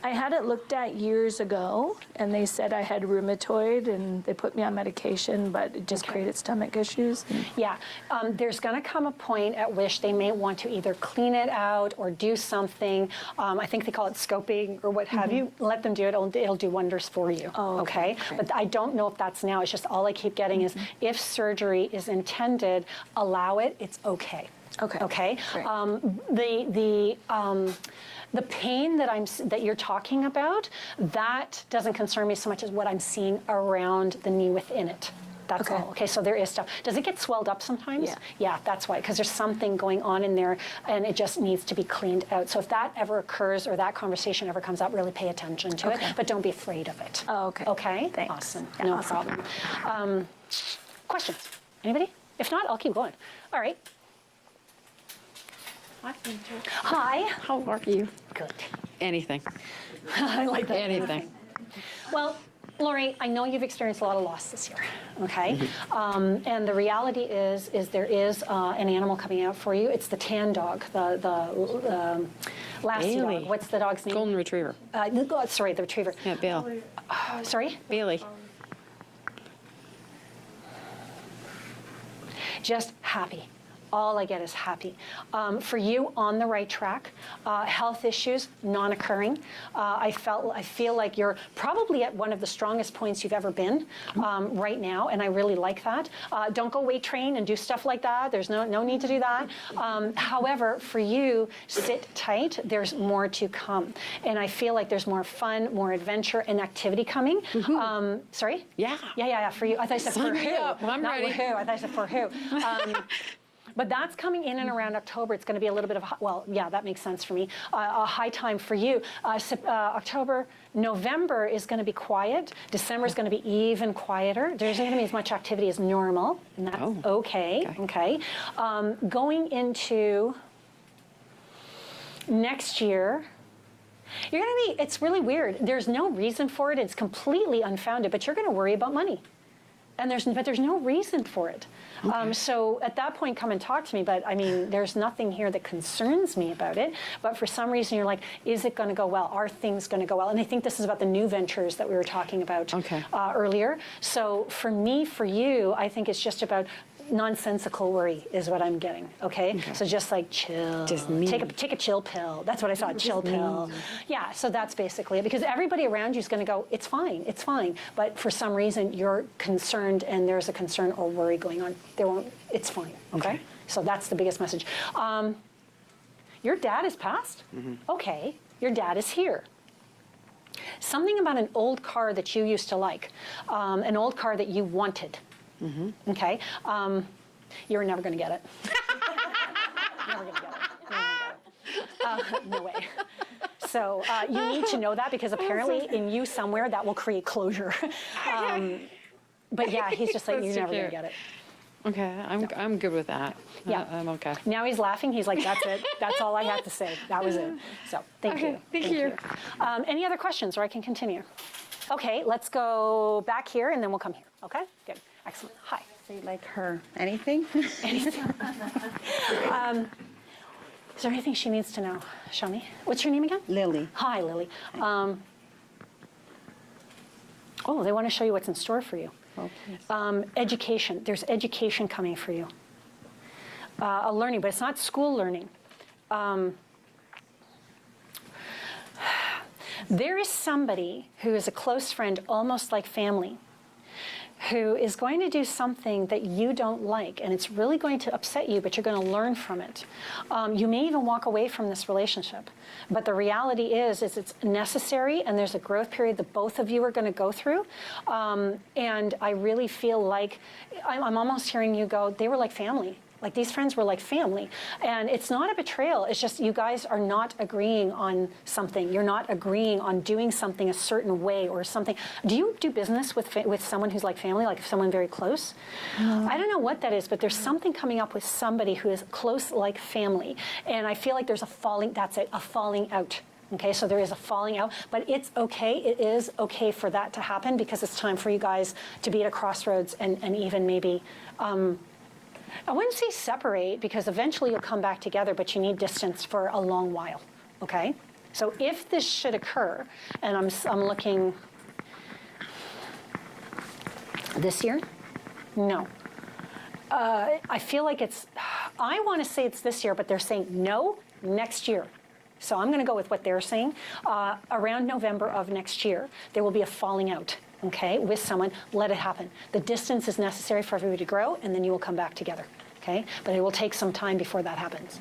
I had it looked at years ago, and they said I had rheumatoid, and they put me on medication, but it just created stomach issues. Yeah, there's going to come a point at which they may want to either clean it out or do something. I think they call it scoping or what have you. Let them do it. It'll do wonders for you. Oh, okay. But I don't know if that's now. It's just all I keep getting is if surgery is intended, allow it. It's okay. Okay. Okay. The pain that you're talking about, that doesn't concern me so much as what I'm seeing around the knee within it. That's all. Okay, so there is stuff. Does it get swelled up sometimes? Yeah. Yeah, that's why, because there's something going on in there, and it just needs to be cleaned out. So if that ever occurs or that conversation ever comes up, really pay attention to it, but don't be afraid of it. Oh, okay. Okay? Thanks. Awesome. Yeah, No awesome. problem. Questions? Anybody? If not, I'll keep going. All right. Hi. How are you? Good. Anything. I like that. Anything. Well, Lori, I know you've experienced a lot of loss this year, okay? And the reality is there is an animal coming out for you. It's the tan dog, the lassie dog. What's the dog's name? Golden Retriever. Sorry, the retriever. Yeah, Bill. Sorry? Bailey. Just happy. All I get is happy. For you, on the right track. Health issues, non-occurring. I feel like you're probably at one of the strongest points you've ever been right now, and I really like that. Don't go weight train and do stuff like that. There's no need to do that. However, for you, sit tight. There's more to come, and I feel like there's more fun, more adventure, and activity coming. Sorry? Yeah. Yeah. For you, I thought I said Sign for me who? up. I'm Not ready. who. I thought I said for who. But that's coming in and around October. It's going to be a little bit of, that makes sense for me. A high time for you. October, November is going to be quiet. December is going to be even quieter. There isn't going to be as much activity as normal, and that's okay. Going into next year, you're going to be, it's really weird. There's no reason for it. It's completely unfounded, but you're going to worry about money. But there's no reason for it. So at that point, come and talk to me. But I mean, there's nothing here that concerns me about it. But for some reason, you're like, is it going to go well? Are things going to go well? And I think this is about the new ventures that we were talking about earlier. So for me, for you, I think it's just about nonsensical worry is what I'm getting, okay? So just like chill. Just me. Take a chill pill. That's what I saw, chill pill. Yeah, so that's basically it. Because everybody around you is going to go, it's fine, it's fine. But for some reason, you're concerned and there's a concern or worry going on. It's fine, okay? So that's the biggest message. Your dad is passed? Okay, your dad is here. Something about an old car that you used to like, an old car that you wanted, okay? You're never going to get it. Never going to get it. Never gonna get it. No way. So you need to know that because apparently in you somewhere that will create closure. But yeah, he's just like, you're never going to get it. Okay, I'm good with that. Yeah. I'm okay. Now he's laughing. He's like, that's it. That's all I had to say. That was it. So thank you. Thank you. Any other questions or I can continue? Okay, let's go back here and then we'll come here. Okay, good. Excellent. Hi. Say like her. Anything? Anything. Is there anything she needs to know? Show me. What's your name again? Lily. Hi, Lily. Oh, they want to show you what's in store for you. Oh, please. Education. There's education coming for you. A learning, but it's not school learning. There is somebody who is a close friend, almost like family, who is going to do something that you don't like, and it's really going to upset you, but you're going to learn from it. You may even walk away from this relationship, but the reality is it's necessary, and there's a growth period that both of you are going to go through. And I really feel like I'm almost hearing you go, they were like family. Like these friends were like family. And it's not a betrayal. It's just you guys are not agreeing on something. You're not agreeing on doing something a certain way or something. Do you do business with someone who's like family, like someone very close? No. I don't know what that is, but there's something coming up with somebody who is close like family. And I feel like there's a falling out. Okay, so there is a falling out, but it's okay. It is okay for that to happen because it's time for you guys to be at a crossroads and even maybe, I wouldn't say separate because eventually you'll come back together, but you need distance for a long while, okay? So if this should occur, and I'm looking this year, no. I feel like I want to say it's this year, but they're saying no, next year. So I'm going to go with what they're saying. Around November of next year, there will be a falling out. Okay, with someone, let it happen. The distance is necessary for everybody to grow, and then you will come back together, okay? But it will take some time before that happens,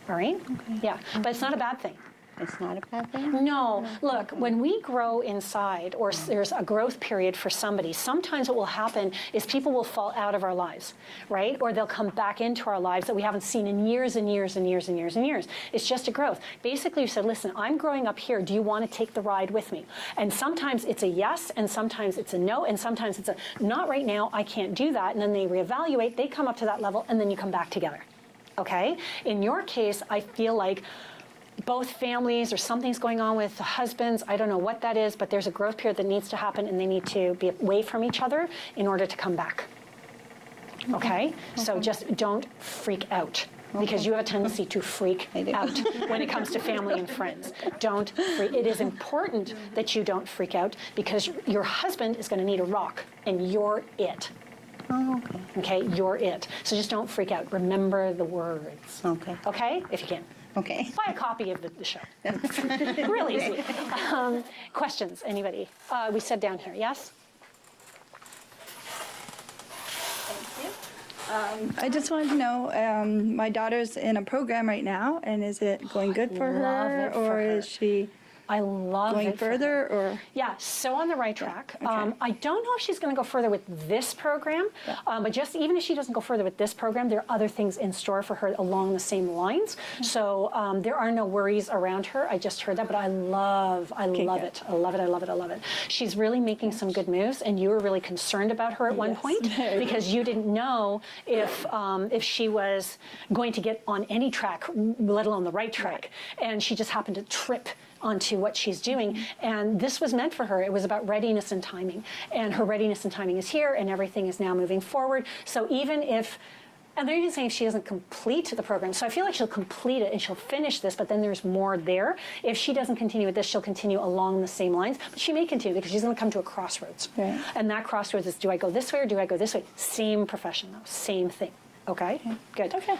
all right? Okay. Yeah, but it's not a bad thing. It's not a bad thing? No. Look, when we grow inside or there's a growth period for somebody, sometimes what will happen is people will fall out of our lives, right? Or they'll come back into our lives that we haven't seen in years and years and years and years and years. It's just a growth. Basically, you said, listen, I'm growing up here. Do you want to take the ride with me? And sometimes it's a yes, and sometimes it's a no, and sometimes it's a not right now, I can't do that. And then they reevaluate, they come up to that level, and then you come back together, okay? In your case, I feel like both families or something's going on with the husbands. I don't know what that is, but there's a growth period that needs to happen and they need to be away from each other in order to come back. Okay? So just don't freak out because you have a tendency to freak out when it comes to family and friends. Don't freak. It is important that you don't freak out because your husband is going to need a rock and you're it. Oh, okay. Okay? You're it. So just don't freak out. Remember the words. Okay. Okay? If you can. Okay. Buy a copy of the show. Real easy. Questions, anybody? We said down here, yes? I just wanted to know, my daughter's in a program right now, and is it going good for her, or is she I love going it further, or? Yeah, so on the right track. Yeah, okay. I don't know if she's going to go further with this program, but just even if she doesn't go further with this program, there are other things in store for her along the same lines. So there are no worries around her. I just heard that, but I love it. I love it. I love it. I love it. She's really making some good moves, and you were really concerned about her at one point because you didn't know if she was going to get on any track, let alone the right track, and she just happened to trip onto what she's doing, and this was meant for her. It was about readiness and timing, and her readiness and timing is here, and everything is now moving forward. So even if And they're even saying she doesn't complete the program. So I feel like she'll complete it and she'll finish this, but then there's more there. If she doesn't continue with this, she'll continue along the same lines. But she may continue because she's going to come to a crossroads. Right. And that crossroads is, do I go this way or do I go this way? Same profession, though. Same thing. Okay? Good. Okay.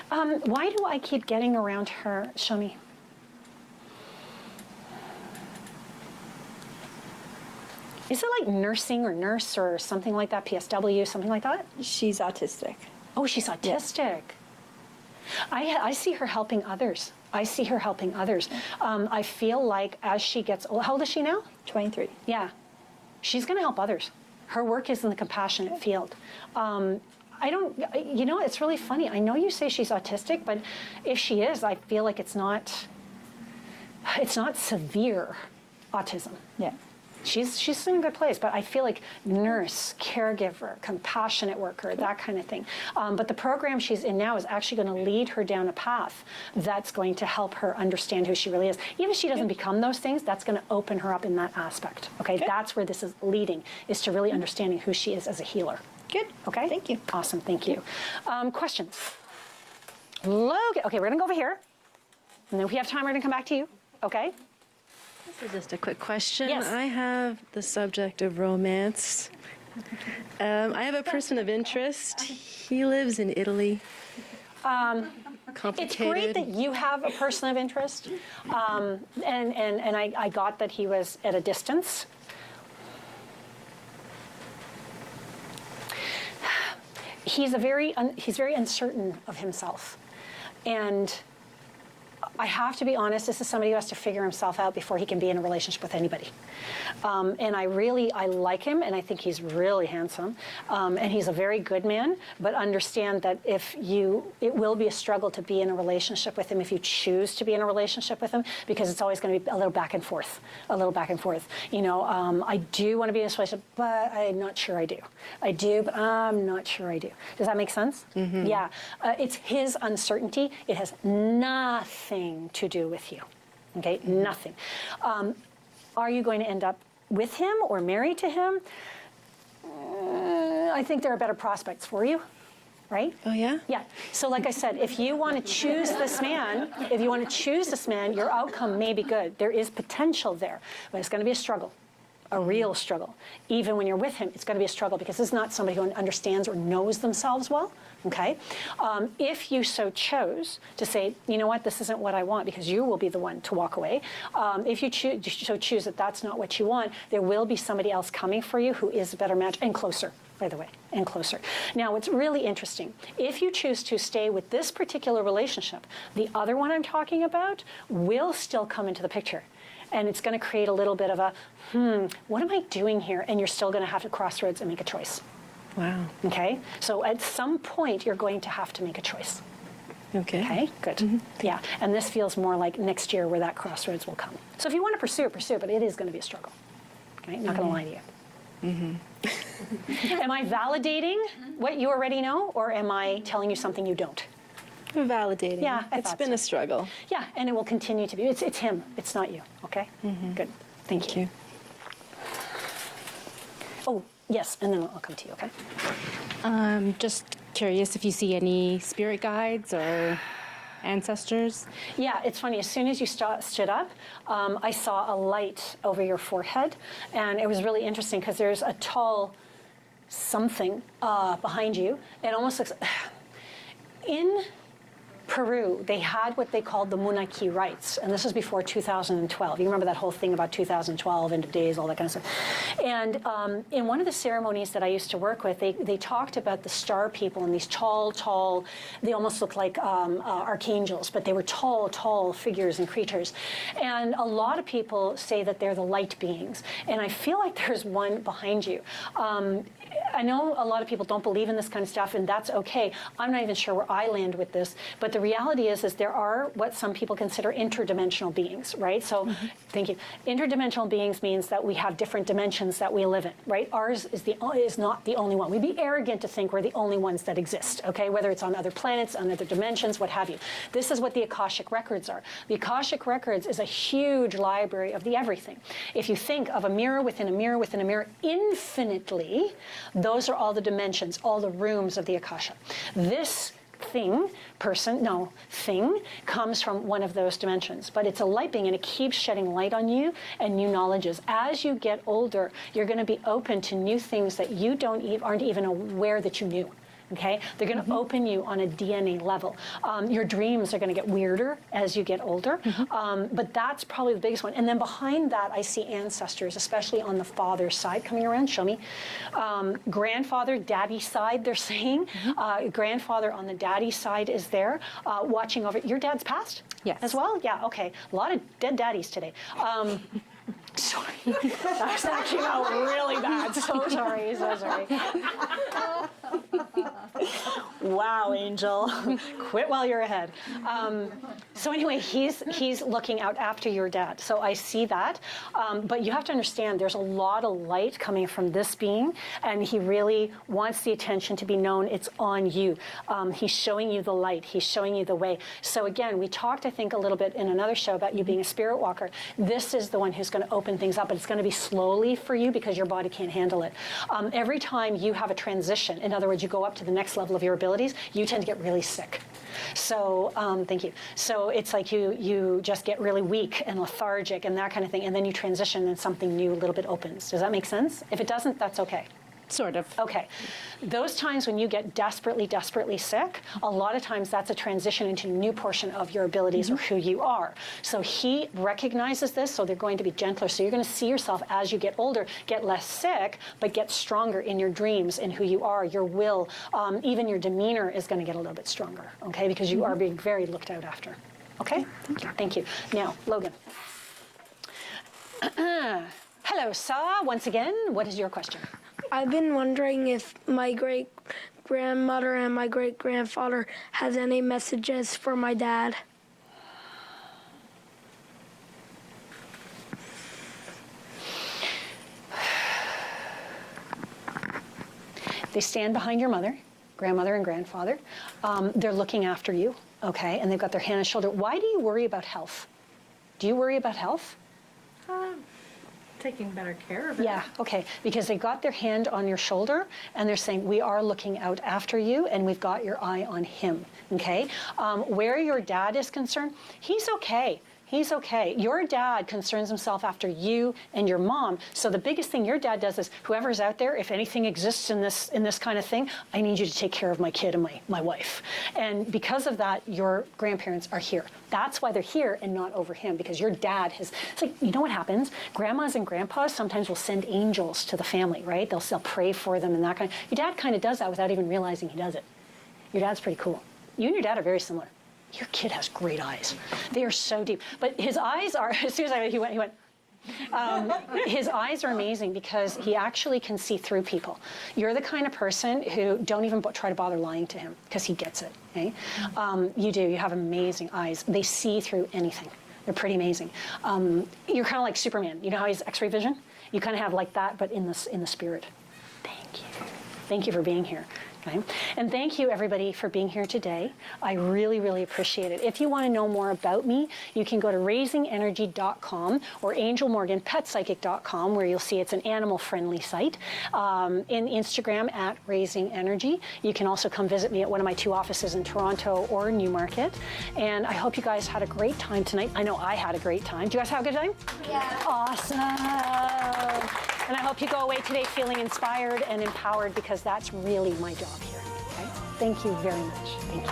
Why do I keep getting around her? Show me. Is it like nursing or nurse or something like that, PSW, something like that? She's autistic. Oh, she's autistic. I see her helping others. I see her helping others. I feel like as she gets old, how old is she now? 23. Yeah. She's going to help others. Her work is in the compassionate field. I don't, you know, it's really funny. I know you say she's autistic, but if she is, I feel like it's not severe autism. Yeah. She's in a good place, but I feel like nurse, caregiver, compassionate worker, that kind of thing. But the program she's in now is actually going to lead her down a path that's going to help her understand who she really is. Even if she doesn't become those things, that's going to open her up in that aspect. Okay, that's where this is leading, is to really understanding who she is as a healer. Good. Okay. Thank you. Awesome. Thank you. Questions? Logan. Okay, we're going to go over here, and then if we have time, we're going to come back to you. Okay. This is just a quick question. Yes. I have the subject of romance. I have a person of interest. He lives in Italy. It's great that you have a person of interest, and I got that he was at a distance. He's very uncertain of himself, and I have to be honest, this is somebody who has to figure himself out before he can be in a relationship with anybody. And I like him, and I think he's really handsome, and he's a very good man, but understand that it will be a struggle to be in a relationship with him if you choose to be in a relationship with him, because it's always going to be a little back and forth. You know, I do want to be in this relationship, but I'm not sure I do. I do, but I'm not sure I do. Does that make sense? Mm-hmm. Yeah. It's his uncertainty. It has nothing to do with you. Okay? Mm-hmm. Nothing. Are you going to end up with him or married to him? I think there are better prospects for you, right? Oh, yeah? Yeah. So like I said, if you want to choose this man, your outcome may be good. There is potential there, but it's going to be a struggle. A real struggle. Even when you're with him, it's going to be a struggle because this is not somebody who understands or knows themselves well, okay? If you so chose to say, you know what, this isn't what I want, because you will be the one to walk away. If you choose that that's not what you want, there will be somebody else coming for you who is a better match and closer, by the way, and closer. Now, what's really interesting, if you choose to stay with this particular relationship, the other one I'm talking about will still come into the picture. And it's going to create a little bit of a, what am I doing here? And you're still going to have to crossroads and make a choice. Wow. Okay? So at some point, you're going to have to make a choice. Okay. Okay? Good. Mm-hmm. Yeah. And this feels more like next year where that crossroads will come. So if you want to pursue it, but it is going to be a struggle. Okay? Not going to lie to you. Mm-hmm. Am I validating what you already know, or am I telling you something you don't? Validating. Yeah, it's been a struggle. Yeah, and it will continue to be. It's him. It's not you. Okay. Mm-hmm. Good. Thank you. Oh yes, and then I'll come to you. Okay. Just curious if you see any spirit guides or ancestors. Yeah, it's funny. As soon as you stood up, I saw a light over your forehead, and it was really interesting because there's a tall something behind you. It almost looks in Peru, they had what they called the Munaki rites, and this was before 2012. You remember that whole thing about 2012, end of days, all that kind of stuff. And in one of the ceremonies that I used to work with, they talked about the star people and these tall, they almost looked like archangels, but they were tall figures and creatures. And a lot of people say that they're the light beings, and I feel like there's one behind you. I know a lot of people don't believe in this kind of stuff, and that's okay. I'm not even sure where I land with this, but the reality is there are what some people consider interdimensional beings, right? So, thank you. Interdimensional beings means that we have different dimensions that we live in, right? Ours is not the only one. We'd be arrogant to think we're the only ones that exist, okay? Whether it's on other planets, on other dimensions, what have you. This is what the Akashic Records are. The Akashic Records is a huge library of the everything. If you think of a mirror within a mirror within a mirror infinitely, those are all the dimensions, all the rooms of the Akasha. This thing comes from one of those dimensions, but it's a light being, and it keeps shedding light on you and new knowledges. As you get older, you're going to be open to new things that you aren't even aware that you knew. Okay, they're going to open you on a DNA level. Your dreams are going to get weirder as you get older, but that's probably the biggest one. And then behind that, I see ancestors, especially on the father's side, coming around. Show me. Grandfather, daddy's side, they're saying. Grandfather on the daddy's side is there, watching over. Your dad's passed? Yes. As well? Yeah, okay. A lot of dead daddies today. Sorry, that's actually really bad. So sorry, so sorry. Wow, Angel, quit while you're ahead. So anyway, he's looking out after your dad. So I see that, but you have to understand there's a lot of light coming from this being, and he really wants the attention to be known. It's on you. He's showing you the light. He's showing you the way. So again, we talked, I think, a little bit in another show about you being a spirit walker. This is the one who's going to open things up, but it's going to be slowly for you because your body can't handle it. Every time you have a transition, in other words, you go up to the next level of your abilities, you tend to get really sick. So thank you. So it's like you just get really weak and lethargic and that kind of thing, and then you transition and something new a little bit opens. Does that make sense? If it doesn't, that's okay. Sort of. Okay. Those times when you get desperately, desperately sick, a lot of times that's a transition into a new portion of your abilities or who you are. So he recognizes this, so they're going to be gentler. So you're going to see yourself as you get older, get less sick, but get stronger in your dreams and who you are, your will, even your demeanor is going to get a little bit stronger, okay? Because you are being very looked out after. Okay? Thank you. Thank you. Now, Logan. Hello, Sa. Once again, what is your question? I've been wondering if my great-grandmother and my great-grandfather has any messages for my dad. They stand behind your mother, grandmother and grandfather. They're looking after you, okay? And they've got their hand on the shoulder. Why do you worry about health? Do you worry about health? Taking better care of it. Yeah, okay, because they got their hand on your shoulder and they're saying, we are looking out after you and we've got your eye on him, okay? Where your dad is concerned, he's okay. He's okay. Your dad concerns himself after you and your mom. So the biggest thing your dad does is, whoever's out there, if anything exists in this kind of thing, I need you to take care of my kid and my wife. And because of that, your grandparents are here. That's why they're here and not over him, because your dad has, it's like, you know what happens? Grandmas and grandpas sometimes will send angels to the family, right? They'll pray for them and that kind of, your dad kind of does that without even realizing he does it. Your dad's pretty cool. You and your dad are very similar. Your kid has great eyes. They are so deep. But his eyes are, as soon as he went, his eyes are amazing because he actually can see through people. You're the kind of person who don't even try to bother lying to him because he gets it, okay? You do, you have amazing eyes. They see through anything. They're pretty amazing. You're kind of like Superman. You know how he has X-ray vision? You kind of have like that, but in the spirit. Thank you. Thank you for being here. Okay. And thank you, everybody, for being here today. I really, really appreciate it. If you want to know more about me, you can go to raisingenergy.com or angelmorganpetpsychic.com, where you'll see it's an animal-friendly site. In Instagram at Raising Energy. You can also come visit me at one of my 2 offices in Toronto or Newmarket. And I hope you guys had a great time tonight. I know I had a great time. Do you guys have a good time? Yeah. Awesome. And I hope you go away today feeling inspired and empowered, because that's really my job here. Okay? Thank you very much. Thank you.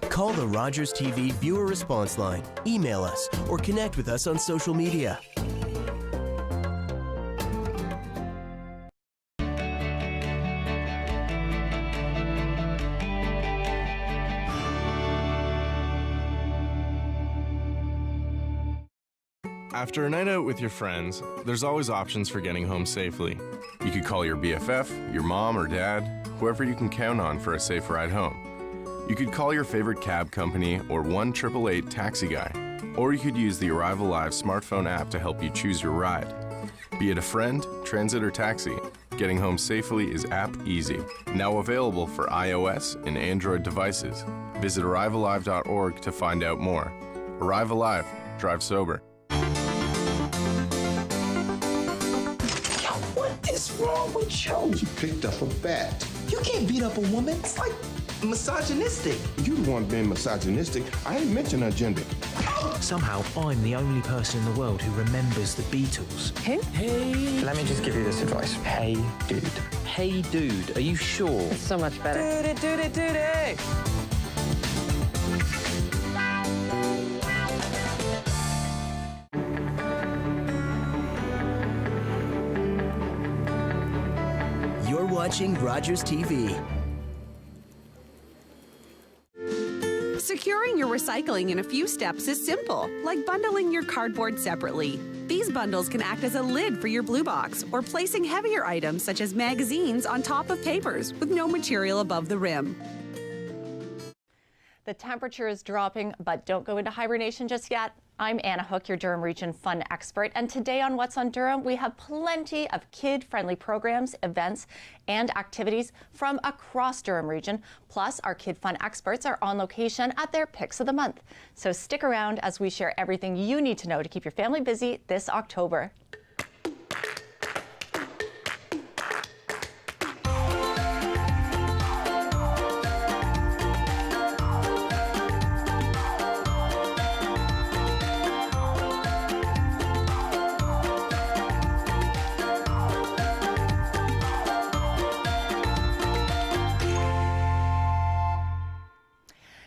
Call the Rogers TV viewer response line, email us, or connect with us on social media. After a night out with your friends, there's always options for getting home safely. You could call your BFF, your mom or dad, whoever you can count on for a safe ride home. You could call your favorite cab company or 1-888 taxi guy. Or you could use the Arrive Alive smartphone app to help you choose your ride. Be it a friend, transit, or taxi, getting home safely is app easy. Now available for iOS and Android devices. Visit arrivealive.org to find out more. Arrive Alive. Drive sober. What is wrong with you? You picked up a bat. You can't beat up a woman. It's like misogynistic. You the one being misogynistic. I ain't mentioned her gender. Somehow, I'm the only person in the world who remembers the Beatles. Who? Hey. Let me just give you this advice. Hey, dude. Hey, dude, are you sure? It's so much better. Dude. You're watching Rogers TV. Securing your recycling in a few steps is simple, like bundling your cardboard separately. These bundles can act as a lid for your blue box or placing heavier items such as magazines on top of papers with no material above the rim. The temperature is dropping, but don't go into hibernation just yet. I'm Anna Hook, your Durham Region Fun expert, and today on What's on Durham, we have plenty of kid-friendly programs, events, and activities from across Durham Region. Plus, our kid fun experts are on location at their picks of the month. So stick around as we share everything you need to know to keep your family busy this October.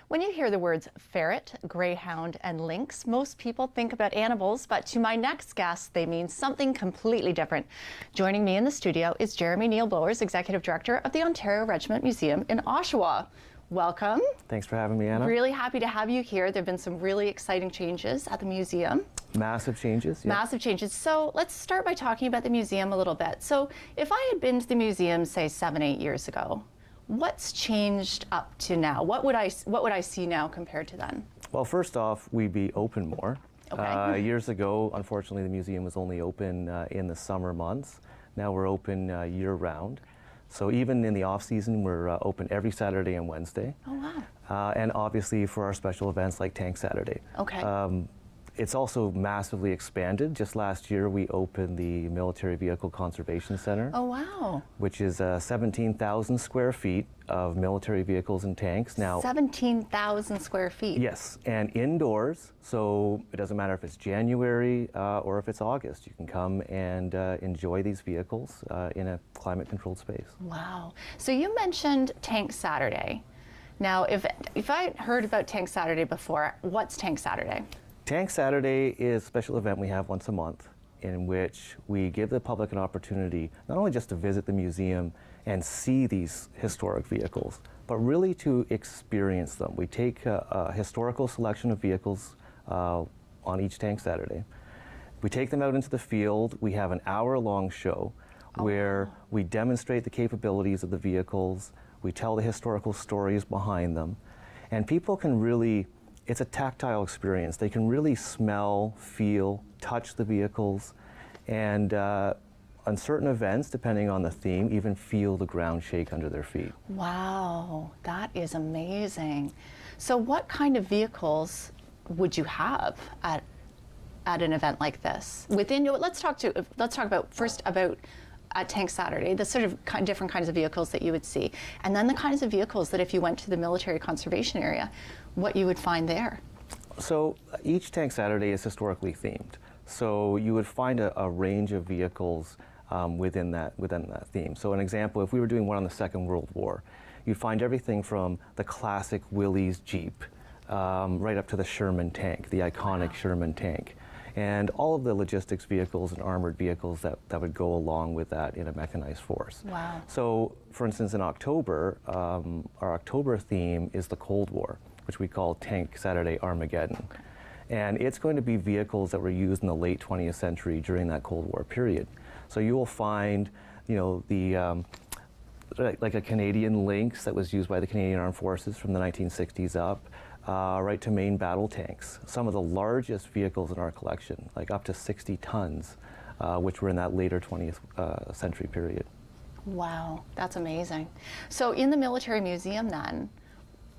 When you hear the words ferret, greyhound, and lynx, most people think about animals, but to my next guest, they mean something completely different. Joining me in the studio is Jeremy Neil Blowers, Executive Director of the Ontario Regiment Museum in Oshawa. Welcome. Thanks for having me, Anna. Really happy to have you here. There have been some really exciting changes at the museum. Massive changes. Yeah. Massive changes. So let's start by talking about the museum a little bit. So if I had been to the museum, say 7-8 years ago, what's changed up to now? What would I see now compared to then? Well, first off, we'd be open more. Okay. Years ago, unfortunately, the museum was only open in the summer months. Now we're open year-round. So even in the off-season, we're open every Saturday and Wednesday. Oh, wow. And obviously for our special events like Tank Saturday. Okay. It's also massively expanded. Just last year, we opened the Military Vehicle Conservation Center. Oh, wow. Which is 17,000 square feet of military vehicles and tanks. Now, 17,000 square feet. yes, and indoors, so it doesn't matter if it's January or if it's August. You can come and enjoy these vehicles in a climate-controlled space. Wow. So you mentioned Tank Saturday. Now, if I heard about Tank Saturday before, what's Tank Saturday? Tank Saturday is a special event we have once a month in which we give the public an opportunity not only just to visit the museum and see these historic vehicles, but really to experience them. We take a historical selection of vehicles on each Tank Saturday. We take them out into the field. We have an hour-long show where we demonstrate the capabilities of the vehicles. We tell the historical stories behind them. And people can really, it's a tactile experience. They can really smell, feel, touch the vehicles, and on certain events, depending on the theme, even feel the ground shake under their feet. Wow, that is amazing. So what kind of vehicles would you have at an event like this? Within your, let's talk about first about at Tank Saturday, the sort of different kinds of vehicles that you would see, and then the kinds of vehicles that if you went to the military conservation area, what you would find there. So each Tank Saturday is historically themed. So you would find a range of vehicles within that theme. So an example, if we were doing one on the Second World War, you'd find everything from the classic Willys Jeep right up to the Sherman tank, the iconic Sherman tank, and all of the logistics vehicles and armored vehicles that would go along with that in a mechanized force. Wow. So, for instance, in October, our October theme is the Cold War, which we call Tank Saturday Armageddon. And it's going to be vehicles that were used in the late 20th century during that Cold War period. So you will find, you know, the like a Canadian Lynx that was used by the Canadian Armed Forces from the 1960s up, right to main battle tanks. Some of the largest vehicles in our collection, like up to 60 tons, which were in that later 20th century period. Wow, that's amazing. So in the military museum then,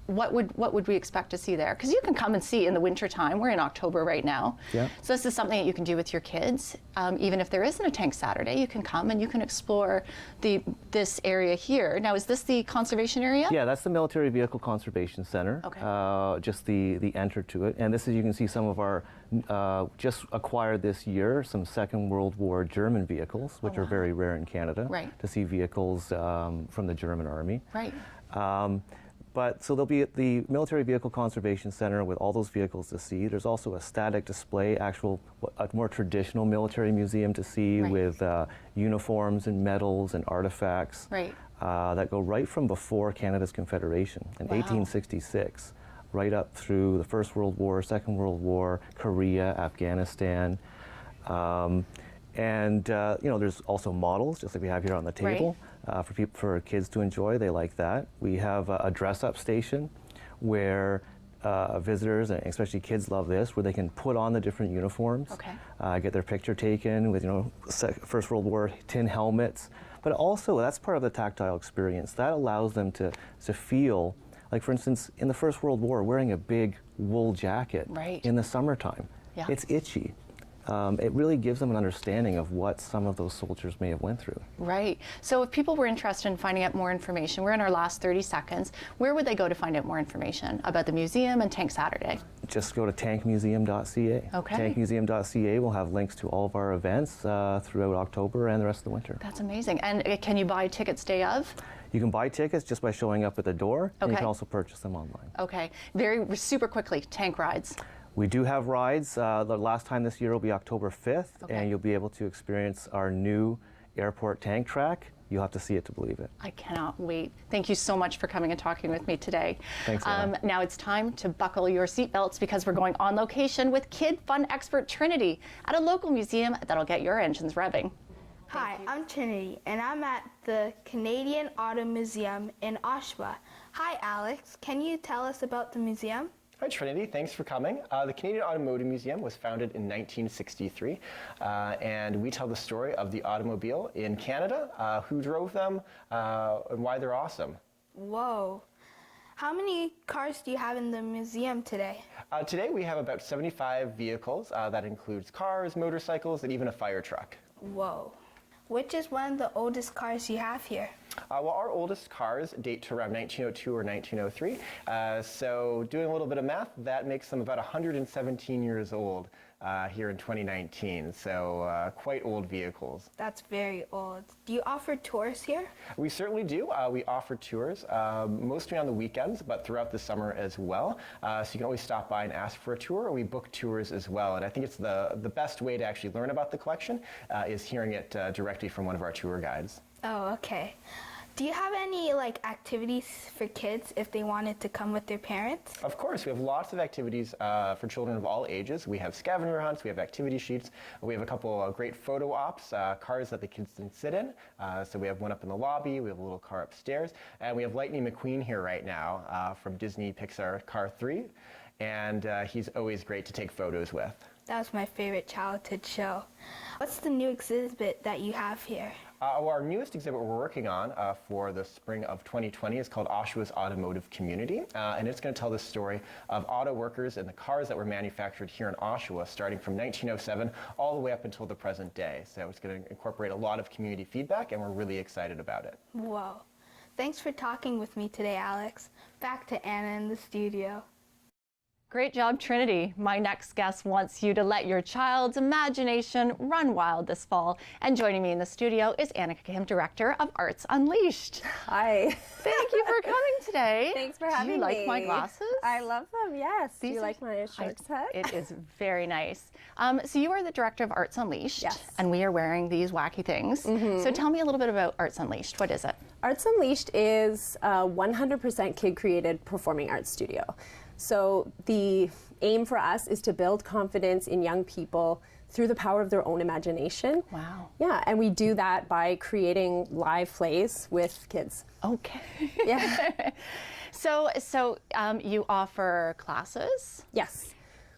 what would we expect to see there? Because you can come and see in the winter time. We're in October right now. Yeah. So this is something that you can do with your kids. Even if there isn't a tank Saturday, you can come and you can explore this area here. Now, is this the conservation area? Yeah, that's the Military Vehicle Conservation Center. Okay. Just the enter to it. And this is, you can see some of our, just acquired this year, some Second World War German vehicles, which are very rare in Canada. Right. To see vehicles from the German Army. Right. But so they'll be at the Military Vehicle Conservation Center with all those vehicles to see. There's also a static display, a more traditional military museum to see with uniforms and medals and artifacts that go right from before Canada's Confederation in 1866, right up through the First World War, Second World War, Korea, Afghanistan. And you know, there's also models, just like we have here on the table. For kids to enjoy. They like that. We have a dress-up station where visitors, and especially kids, love this, where they can put on the different uniforms, get their picture taken with, you know, First World War tin helmets. But also, that's part of the tactile experience. That allows them to feel, like for instance, in the First World War, wearing a big wool jacket in the summertime. Yeah. It's itchy. It really gives them an understanding of what some of those soldiers may have went through. Right. So if people were interested in finding out more information, we're in our last 30 seconds, where would they go to find out more information about the museum and Tank Saturday? Just go to tankmuseum.ca. Okay. Tankmuseum.ca will have links to all of our events throughout October and the rest of the winter. That's amazing. And can you buy tickets day of? You can buy tickets just by showing up at the door, and you can also purchase them online. Okay. Super quickly, tank rides. We do have rides. The last time this year will be October 5th, and you'll be able to experience our new airport tank track. You'll have to see it to believe it. I cannot wait. Thank you so much for coming and talking with me today. Thanks, Anna. Now it's time to buckle your seatbelts because we're going on location with kid fun expert Trinity at a local museum that'll get your engines revving. Hi, I'm Trinity, and I'm at the Canadian Auto Museum in Oshawa. Hi, Alex. Can you tell us about the museum? Hi Trinity, thanks for coming. The Canadian Automotive Museum was founded in 1963, and we tell the story of the automobile in Canada, who drove them, and why they're awesome. Whoa. How many cars do you have in the museum today? Today we have about 75 vehicles. That includes cars, motorcycles, and even a fire truck. Whoa. Which is one of the oldest cars you have here? Well, our oldest cars date to around 1902 or 1903. So doing a little bit of math, that makes them about 117 years old here in 2019. So quite old vehicles. That's very old. Do you offer tours here? We certainly do. We offer tours mostly on the weekends, but throughout the summer as well. So you can always stop by and ask for a tour, or we book tours as well. And I think it's the best way to actually learn about the collection is hearing it directly from one of our tour guides. Oh, okay. Do you have any activities for kids if they wanted to come with their parents? Of course, we have lots of activities for children of all ages. We have scavenger hunts, we have activity sheets, we have a couple of great photo ops, cars that the kids can sit in. So we have one up in the lobby, we have a little car upstairs, and we have Lightning McQueen here right now from Disney Pixar Car 3, and he's always great to take photos with. That was my favorite childhood show. What's the new exhibit that you have here? Our newest exhibit we're working on for the spring of 2020 is called Oshawa's Automotive Community, and it's going to tell the story of auto workers and the cars that were manufactured here in Oshawa starting from 1907 all the way up until the present day. So it's going to incorporate a lot of community feedback, and we're really excited about it. Whoa. Thanks for talking with me today, Alex. Back to Anna in the studio. Great job, Trinity. My next guest wants you to let your child's imagination run wild this fall. And joining me in the studio is Annika Kim, Director of Arts Unleashed. Hi. Thank you for coming today. Thanks for having me. Do you like my glasses? I love them, yes. Do you like my shark's head? It is very nice. So you are the Director of Arts Unleashed. Yes. And we are wearing these wacky things. Mm-hmm. So tell me a little bit about Arts Unleashed. What is it? Arts Unleashed is a 100% kid-created performing arts studio. So the aim for us is to build confidence in young people through the power of their own imagination. Wow. Yeah, and we do that by creating live plays with kids. Okay. Yeah. So you offer classes? Yes.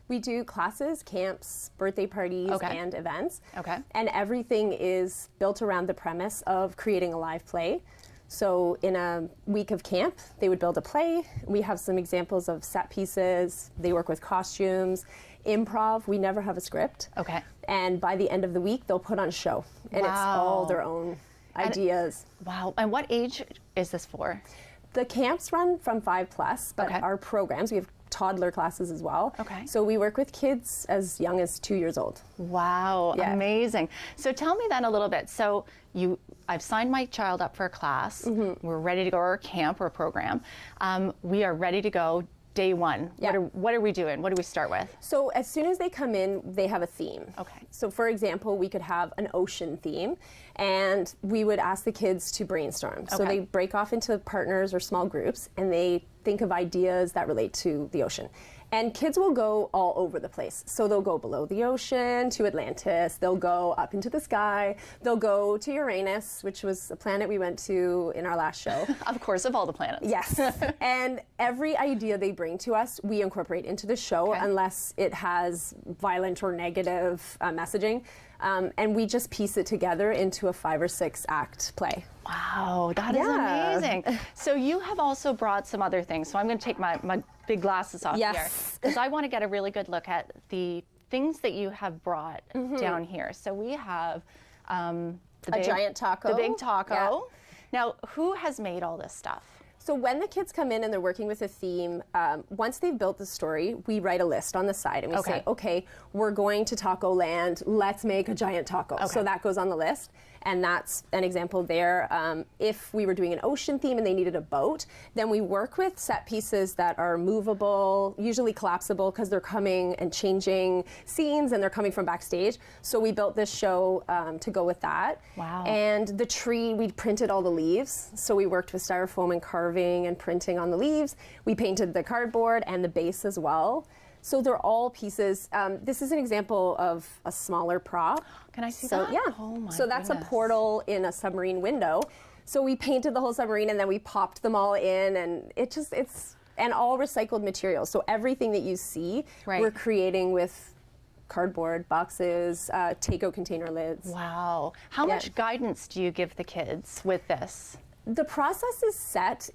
We do classes, camps, birthday parties, Okay. and events. Okay. And everything is built around the premise of creating a live play. So in a week of camp, they would build a play. We have some examples of set pieces. They work with costumes, improv. We never have a script. Okay. And by the end of the week, they'll put on a show. And it's all their own ideas. Wow. And what age is this for? The camps run from 5+, but our programs, we have toddler classes as well. Okay. So we work with kids as young as 2 years old. Wow, Yeah. amazing. So tell me then a little bit. So I've signed my child up for a class. We're ready to go to our camp or program. We are ready to go day one. Yeah. What are we doing? What do we start with? So as soon as they come in, they have a theme. Okay. So for example, we could have an ocean theme, and we would ask the kids to brainstorm. So Okay. they break off into partners or small groups, and they think of ideas that relate to the ocean. And kids will go all over the place. So they'll go below the ocean to Atlantis, they'll go up into the sky, they'll go to Uranus, which was a planet we went to in our last show. Of course, of all the planets. Yes. And every idea they bring to us, we incorporate into the show unless it has violent or negative messaging. And we just piece it together into a 5 or 6 act play. Wow, that is amazing. So you have also brought some other things. So I'm going to take my big glasses off here, because I want to get a really good look at the things that you have brought down here. So we have a giant taco. The big taco. Yeah. Now, who has made all this stuff? So when the kids come in and they're working with a theme, once they've built the story, we write a list on the side and we say, okay, we're going to Taco Land, let's make a giant taco. So that goes on the list. And that's an example there. If we were doing an ocean theme and they needed a boat, then we work with set pieces that are movable, usually collapsible, because they're coming and changing scenes and they're coming from backstage. So we built this show to go with that. Wow. And the tree, we printed all the leaves. So we worked with styrofoam and carving and printing on the leaves. We painted the cardboard and the base as well. So they're all pieces. This is an example of a smaller prop. Can I see that? Yeah. Oh my So that's goodness. a portal in a submarine window. So we painted the whole submarine and then we popped them all in, and it's and all recycled materials. So everything that you see, we're creating with cardboard boxes, take-out container lids. Wow. How much guidance do you give the kids with this? The process is set.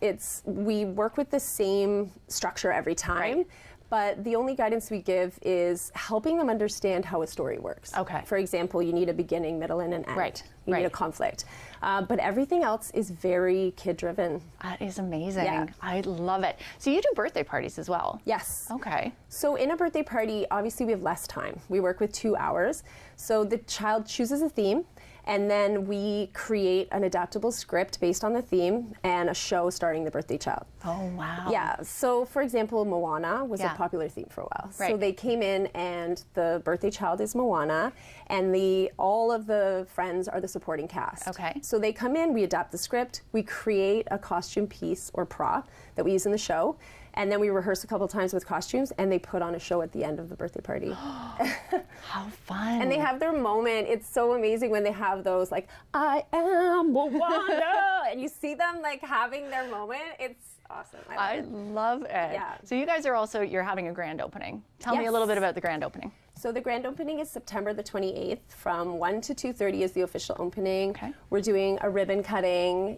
We work with the same structure every time. But the only guidance we give is helping them understand how a story works. Okay. For example, you need a beginning, middle, and an end. Right. You need a conflict. But everything else is very kid-driven. That is amazing. Yeah. I love it. So you do birthday parties as well? Yes. Okay. So in a birthday party, obviously we have less time. We work with 2 hours. So the child chooses a theme, and then we create an adaptable script based on the theme and a show starring the birthday child. Oh, wow. Yeah. So, for example, Moana was a popular theme for a while. So they came in, and the birthday child is Moana, and all of the friends are the supporting cast. Okay. So they come in, we adapt the script, we create a costume piece or prop that we use in the show, and then we rehearse a couple times with costumes, and they put on a show at the end of the birthday party. How fun. And they have their moment. It's so amazing when they have those, like, I am Moana, and you see them, like, having their moment. It's awesome. I love it. Yeah. So you guys are you're having a grand opening. Tell me a little bit about the grand opening. So the grand opening is September the 28th from 1 to 2:30 is the official opening. Okay. We're doing a ribbon cutting,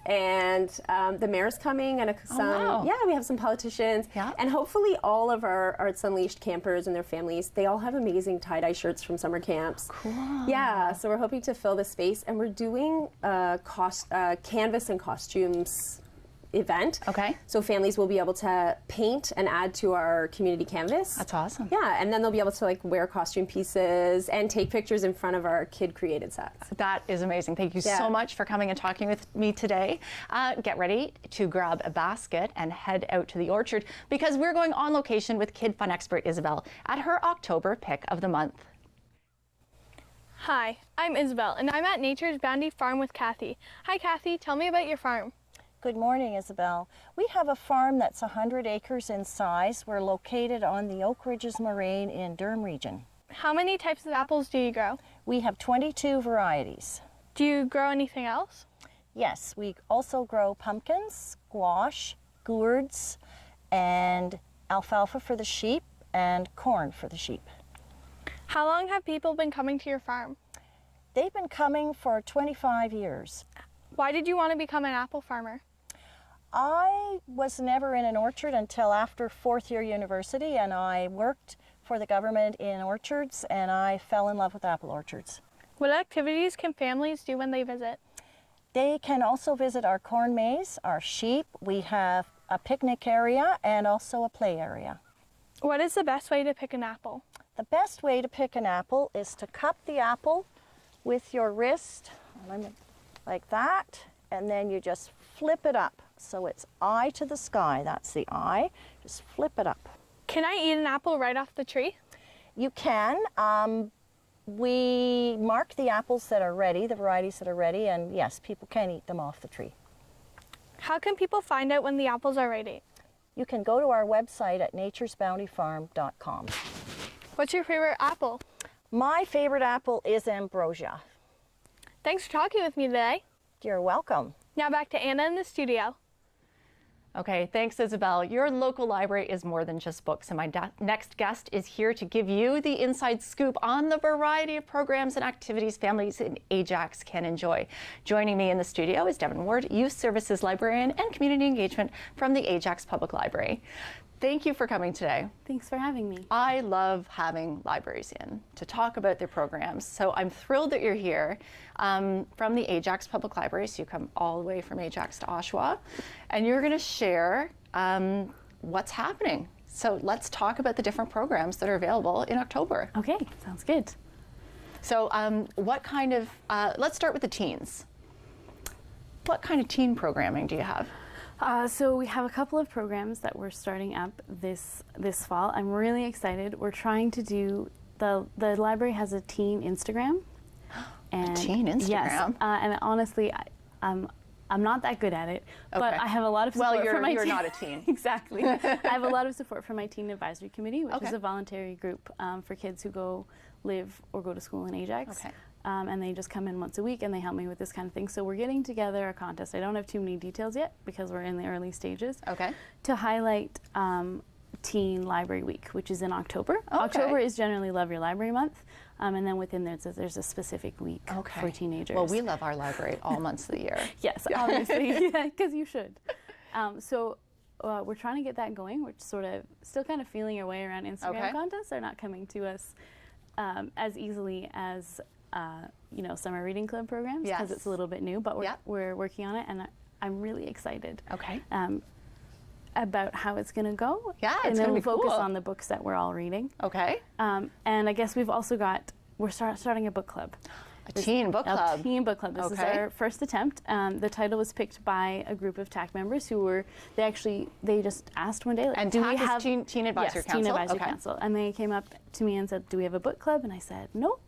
and the mayor's coming, and we have some politicians, and hopefully all of our Arts Unleashed campers and their families, they all have amazing tie-dye shirts from summer camps. Cool. Yeah, so we're hoping to fill the space, and we're doing a canvas and costumes event. Okay. So families will be able to paint and add to our community canvas. That's awesome. Yeah, and then they'll be able to wear costume pieces and take pictures in front of our kid-created sets. That is amazing. Thank you so much for coming and talking with me today. Get ready to grab a basket and head out to the orchard, because we're going on location with Kid Fun expert Isabel at her October pick of the month. Hi, I'm Isabel, and I'm at Nature's Bounty Farm with Kathy. Hi, Kathy. Tell me about your farm. Good morning, Isabel. We have a farm that's 100 acres in size. We're located on the Oak Ridges Moraine in Durham region. How many types of apples do you grow? We have 22 varieties. Do you grow anything else? Yes, we also grow pumpkins, squash, gourds, and alfalfa for the sheep, and corn for the sheep. How long have people been coming to your farm? They've been coming for 25 years. Why did you want to become an apple farmer? I was never in an orchard until after fourth year university, and I worked for the government in orchards, and I fell in love with apple orchards. What activities can families do when they visit? They can also visit our corn maze, our sheep. We have a picnic area and also a play area. What is the best way to pick an apple? The best way to pick an apple is to cup the apple with your wrist, like that, and then you just flip it up. So it's eye to the sky, that's the eye. Just flip it up. Can I eat an apple right off the tree? You can. We mark the apples that are ready, the varieties that are ready, and yes, people can eat them off the tree. How can people find out when the apples are ready? You can go to our website at naturesbountyfarm.com. What's your favorite apple? My favorite apple is ambrosia. Thanks for talking with me today. You're welcome. Now back to Anna in the studio. Okay, thanks, Isabel. Your local library is more than just books, and my next guest is here to give you the inside scoop on the variety of programs and activities families in Ajax can enjoy. Joining me in the studio is Devin Ward, Youth Services Librarian and Community Engagement from the Ajax Public Library. Thank you for coming today. Thanks for having me. I love having libraries in to talk about their programs, so I'm thrilled that you're here from the Ajax Public Library. So you come all the way from Ajax to Oshawa, and you're going to share what's happening. So let's talk about the different programs that are available in October. Okay, sounds good. So what kind of, let's start with the teens. What kind of teen programming do you have? So we have a couple of programs that we're starting up this fall. I'm really excited. We're trying to do, the library has a teen Instagram. And, a teen Instagram? Yes, and honestly, I'm not that good at it, but I have a lot of support from my you're not a teen. Exactly. I have a lot of support from my Teen Advisory Committee, which is a voluntary group for kids who go live or go to school in Ajax. Okay. And they just come in once a week and they help me with this kind of thing. So we're getting together a contest. I don't have too many details yet because we're in the early stages. Okay. To highlight Teen Library Week, which is in October. Okay. October is generally Love Your Library Month. And then within there's a specific week for teenagers. Well, we love our library all months of the year. Yes, obviously, because you should. So we're trying to get that going. We're sort of still kind of feeling our way around Instagram contests. They're not coming to us as easily as summer reading club programs because it's a little bit new, but we're working on it, and I'm really excited. Okay. About how it's going to go. Yeah, and it's then going to be we'll focus cool. on the books that we're all reading. Okay. And I guess we've also we're starting a book club. A teen book club. A teen book club. This is our first attempt. The title was picked by a group of TAC members who they just asked one day, like, and do TAC we have Teen Advisory Council? Teen Advisory Council. And they came up to me and said, do we have a book club? And I said, no.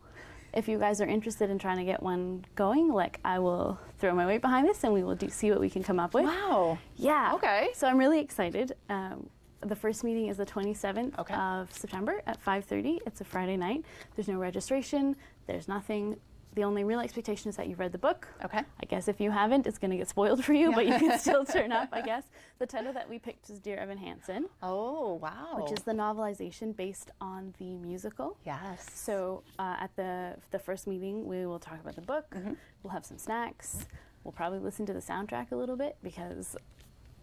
If you guys are interested in trying to get one going, like, I will throw my weight behind this and we will see what we can come up with. Wow. Yeah. Okay. So I'm really excited. The first meeting is the 27th of September at 5:30. It's a Friday night. There's no registration. There's nothing. The only real expectation is that you've read the book. Okay. I guess if you haven't, it's going to get spoiled for you, but you can still turn up, I guess. The title that we picked is Dear Evan Hansen. Oh, wow. Which is the novelization based on the musical. Yes. So at the first meeting, we will talk about the book. Mm-hmm. We'll have some snacks. We'll probably listen to the soundtrack a little bit because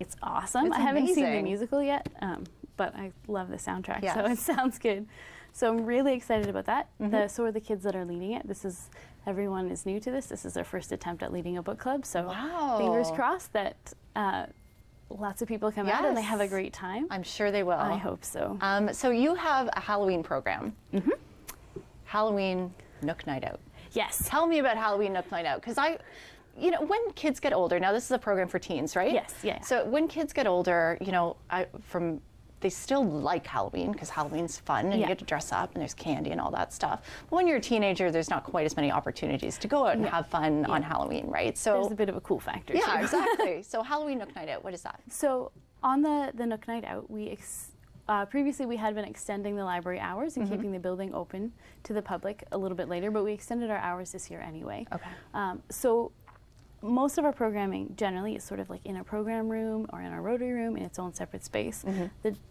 it's awesome. It's I haven't seen the amazing. musical yet, but I love the soundtrack, so it sounds good. So I'm really excited about that. Mm-hmm. So are the kids that are leading it. Everyone is new to this. This is their first attempt at leading a book club. So fingers crossed that lots of people come out and they have a great time. I'm sure they will. I hope so. So you have a Halloween program. Mm-hmm. Halloween Nook Night Out. Yes. Tell me about Halloween Nook Night Out, because when kids get older, now this is a program for teens, right? Yes, yeah. So when kids get older, from they still like Halloween because Halloween's fun and you get to dress up and there's candy and all that stuff. But when you're a teenager, there's not quite as many opportunities to go out and have fun on Halloween, right? So there's a bit of a cool factor. Yeah, too. exactly. So Halloween Nook Night Out, what is that? So on the Nook Night Out, previously we had been extending the library hours and keeping the building open to the public a little bit later, but we extended our hours this year anyway. Okay. So most of our programming generally is sort of like in a program room or in our rotary room in its own separate space.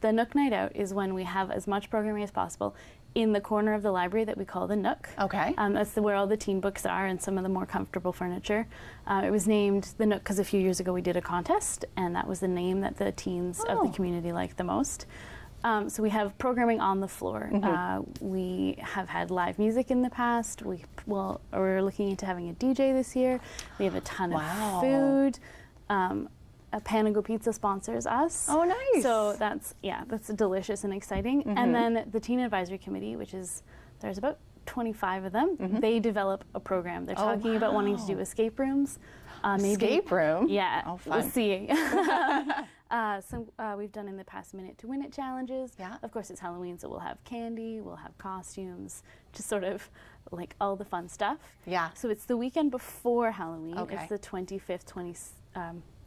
The Nook Night Out is when we have as much programming as possible in the corner of the library that we call the Nook. Okay. That's where all the teen books are and some of the more comfortable furniture. It was named the Nook because a few years ago we did a contest, and that was the name that the teens of the community liked the most. So we have programming on the floor. We have had live music in the past. We're looking into having a DJ this year. We have a ton of food. Panago Pizza sponsors us. Oh, nice. So that's delicious and exciting. And then the Teen Advisory Committee, there's about 25 of them. They develop a program. They're talking about wanting to do escape rooms. Escape room? Yeah. Oh, fun. We'll see. We've done in the past Minute to Win It challenges. Yeah. Of course, it's Halloween, so we'll have candy, we'll have costumes, just sort of like all the fun stuff. Yeah. So it's the weekend before Halloween. Okay. It's the 25th,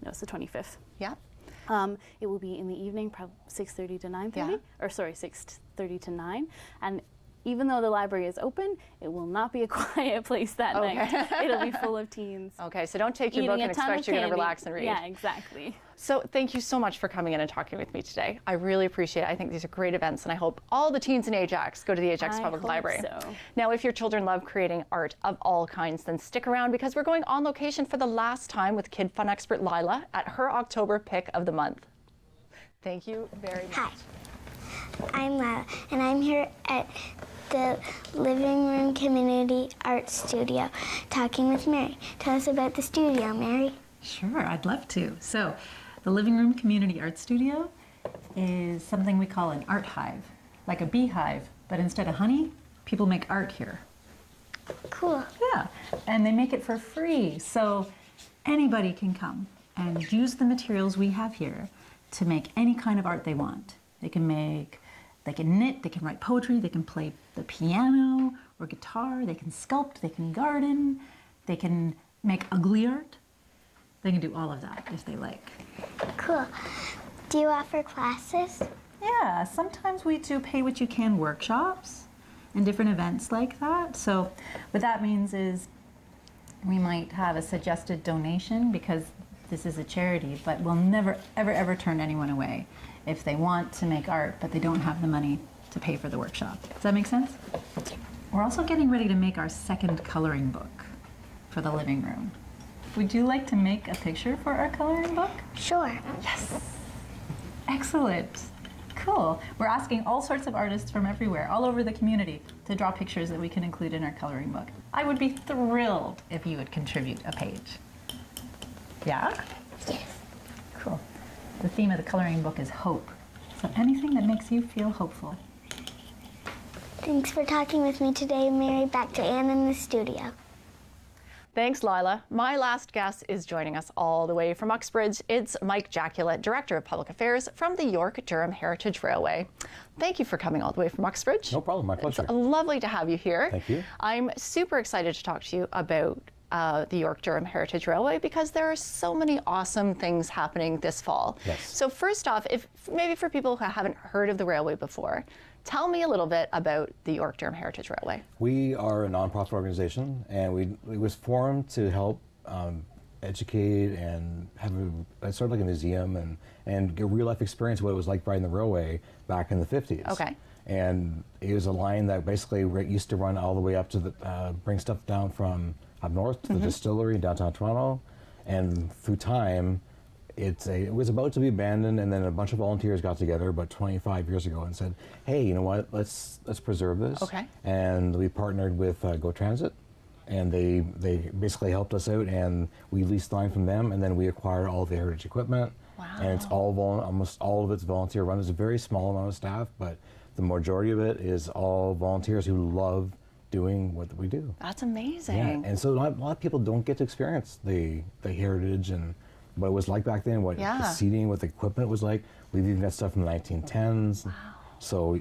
it's the 25th. Yeah. It will be in the evening, probably 6:30 to 9:30, or sorry, 6:30 to 9. And even though the library is open, it will not be a quiet place that night. It'll be full of teens. Okay, so don't take your book and expect you're going to relax and read. Yeah, exactly. So thank you so much for coming in and talking with me today. I really appreciate it. I think these are great events, and I hope all the teens in Ajax go to the Ajax Public Library. So. Now, if your children love creating art of all kinds, then stick around because we're going on location for the last time with kid fun expert Lila at her October pick of the month. Thank you very much. Hi, I'm Lila, and I'm here at the Living Room Community Art Studio talking with Mary. Tell us about the studio, Mary. Sure, I'd love to. So, the Living Room Community Art Studio is something we call an art hive, like a beehive, but instead of honey, people make art here. Cool. Yeah, and they make it for free, so anybody can come and use the materials we have here to make any kind of art they want. They can knit, they can write poetry, they can play the piano or guitar, they can sculpt, they can garden, they can make ugly art. They can do all of that if they like. Cool. Do you offer classes? Yeah, sometimes we do pay what you can workshops and different events like that. So what that means is we might have a suggested donation because this is a charity, but we'll never, ever, ever turn anyone away if they want to make art, but they don't have the money to pay for the workshop. Does that make sense? We're also getting ready to make our second coloring book for the living room. Would you like to make a picture for our coloring book? Sure. Yes. Excellent. Cool. We're asking all sorts of artists from everywhere, all over the community, to draw pictures that we can include in our coloring book. I would be thrilled if you would contribute a page. Yeah? Yes. Cool. The theme of the coloring book is hope. So anything that makes you feel hopeful. Thanks for talking with me today, Mary. Back to Anne in the studio. Thanks, Lila. My last guest is joining us all the way from Uxbridge. It's Mike Jaculett, Director of Public Affairs from the York-Durham Heritage Railway. Thank you for coming all the way from Uxbridge. No problem, my pleasure. It's lovely to have you here. Thank you. I'm super excited to talk to you about the York-Durham Heritage Railway because there are so many awesome things happening this fall. Yes. So first off, if maybe for people who haven't heard of the railway before, tell me a little bit about the York-Durham Heritage Railway. We are a nonprofit organization, and it was formed to help educate and have sort of like a museum and get real life experience of what it was like riding the railway back in the 50s. Okay. And it was a line that basically used to run all the way up to the, bring stuff down from up north to the distillery in downtown Toronto, and through time, it was about to be abandoned, and then a bunch of volunteers got together about 25 years ago and said, "Hey, you know what? Let's preserve this." Okay. And we partnered with Go Transit, and they basically helped us out, and we leased the line from them, and then we acquired all the heritage equipment. Wow. And it's almost all of it's volunteer run. There's a very small amount of staff, but the majority of it is all volunteers who love doing what we do. That's amazing. Yeah, and so a lot of people don't get to experience the heritage and what it was like back then, what the seating, what the equipment was like. We've even got stuff from the 1910s. Wow. So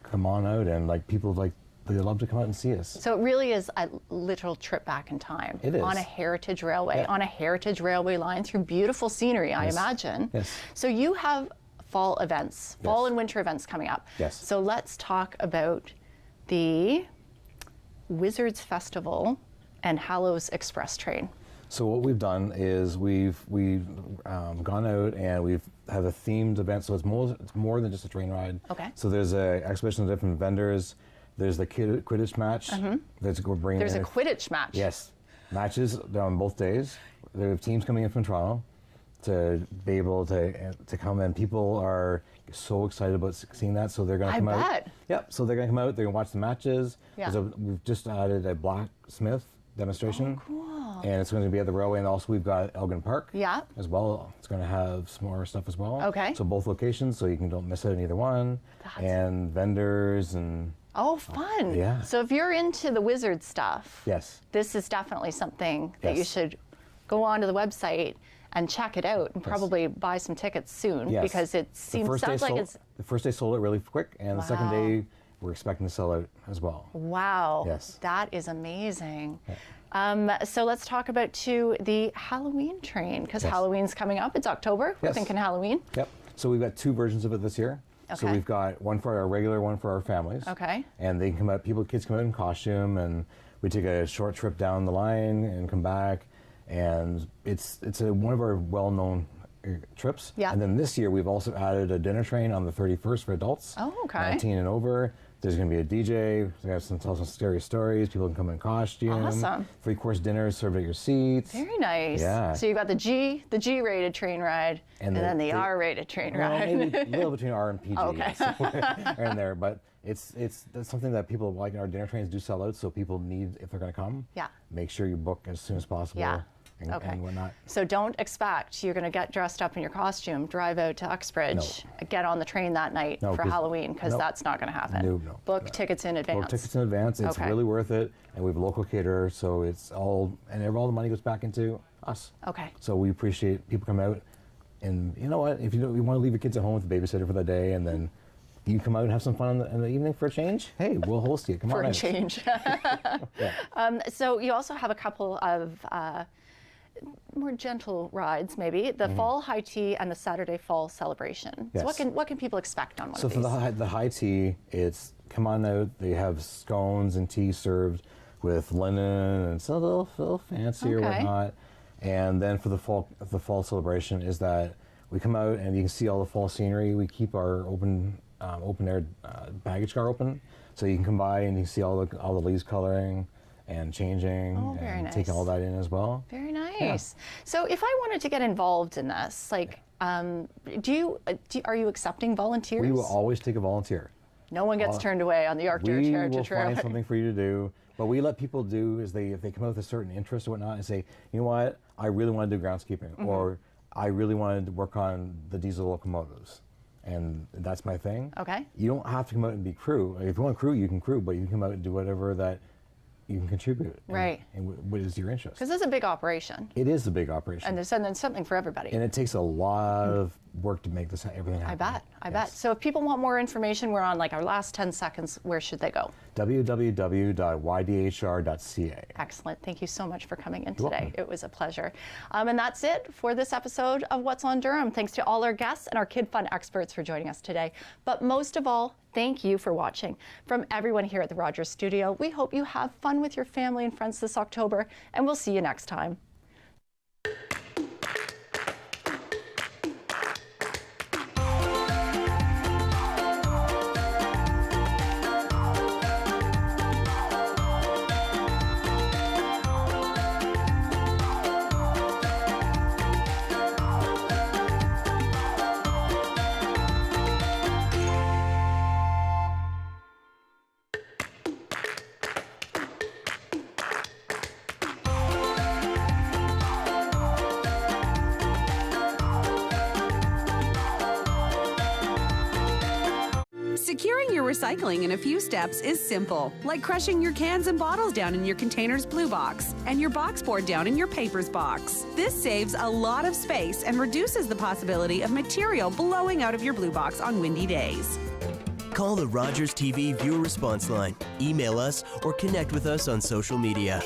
come on out, and like people like they love to come out and see us. So it really is a literal trip back in time. It is. On a heritage railway, on a heritage railway line through beautiful scenery, I imagine. Yes. So you have fall events, fall and winter events coming up. Yes. So let's talk about the Wizards Festival and Hallows Express train. So what we've done is we've gone out and we've have a themed event. So it's more than just a train ride. Okay. So there's an exhibition of different vendors. There's the Quidditch match. That's we're bringing. There's a Quidditch match. Yes, matches on both days. There are teams coming in from Toronto to be able to come in. People are so excited about seeing that, so they're going to come out. I bet. Yep. So they're going to come out. They're going to watch the matches. Yeah. We've just added a blacksmith demonstration. Oh, cool. And it's going to be at the railway, and also we've got Elgin Park. Yeah. As well. It's going to have some more stuff as well. Okay. So both locations, so you don't miss out on either one. And vendors and. Oh, fun. Yeah. So if you're into the wizard stuff, yes, this is definitely something that you should go onto the website and check it out and probably buy some tickets soon because it sounds like it's... The first day sold out really quick, and the second day we're expecting to sell out as well. Wow. Yes. That is amazing. Yeah. So let's talk about the Halloween train, because Halloween's coming up. It's October. We're thinking Halloween. Yep. So we've got two versions of it this year. Okay. So we've got one for our regular, one for our families. Okay. And they can come out, kids come out in costume, and we take a short trip down the line and come back. And it's one of our well-known trips. Yeah. And then this year we've also added a dinner train on the 31st for adults. Oh, okay. 19 and over. There's going to be a DJ. We're going to tell some scary stories. People can come in costume. Awesome. 3-course dinners served at your seats. Very nice. Yeah. So you got the G-rated train ride, and then the R-rated train ride. Maybe a little between R and PG. Okay. In there, but that's something that people like. Our dinner trains do sell out, so people need, if they're going to come, make sure you book as soon as possible. Yeah. And whatnot. So don't expect you're going to get dressed up in your costume, drive out to Uxbridge, get on the train that night for Halloween, because that's not going to happen. No. Book tickets in advance. Book tickets in advance. It's really worth it, and we have a local caterer, so it's all the money goes back into us. Okay. So we appreciate people come out, and you know what? If you want to leave your kids at home with a babysitter for the day, and then you come out and have some fun in the evening for a change, hey, we'll host you. Come on for out. a change. So you also have a couple of more gentle rides, maybe the fall high tea and the Saturday fall celebration. Yes. So what can people expect on one of these? So for the high tea, it's come on out. They have scones and tea served with linen, and it's a little fancy or whatnot. And then for the fall celebration is that we come out and you can see all the fall scenery. We keep our open air baggage car open, so you can come by and you can see all the leaves coloring and changing and take all that in as well. Very nice. Yeah. So if I wanted to get involved in this, like, are you accepting volunteers? We will always take a volunteer. No one gets turned away on the Arctic Heritage Trail. We will find something for you to do. But we let people do is if they come out with a certain interest or whatnot and say, you know what, I really want to do groundskeeping, or I really wanted to work on the diesel locomotives, and that's my thing. Okay. You don't have to come out and be crew. If you want to crew, you can crew, but you can come out and do whatever that you can contribute. Right. And what is your interest? Because it's a big operation. It is a big operation. And there's something for everybody. And it takes a lot of work to make everything happen. I bet. So if people want more information, we're on like our last 10 seconds. Where should they go? www.ydhr.ca. Excellent. Thank you so much for coming in You're today. welcome. It was a pleasure. And that's it for this episode of What's on Durham. Thanks to all our guests and our Kid Fun experts for joining us today. But most of all, thank you for watching. From everyone here at the Rogers Studio, we hope you have fun with your family and friends this October, and we'll see you next time. recycling in a few steps is simple, like crushing your cans and bottles down in your container's blue box and your box board down in your papers box. This saves a lot of space and reduces the possibility of material blowing out of your blue box on windy days. Call the Rogers TV viewer response line, email us, or connect with us on social media.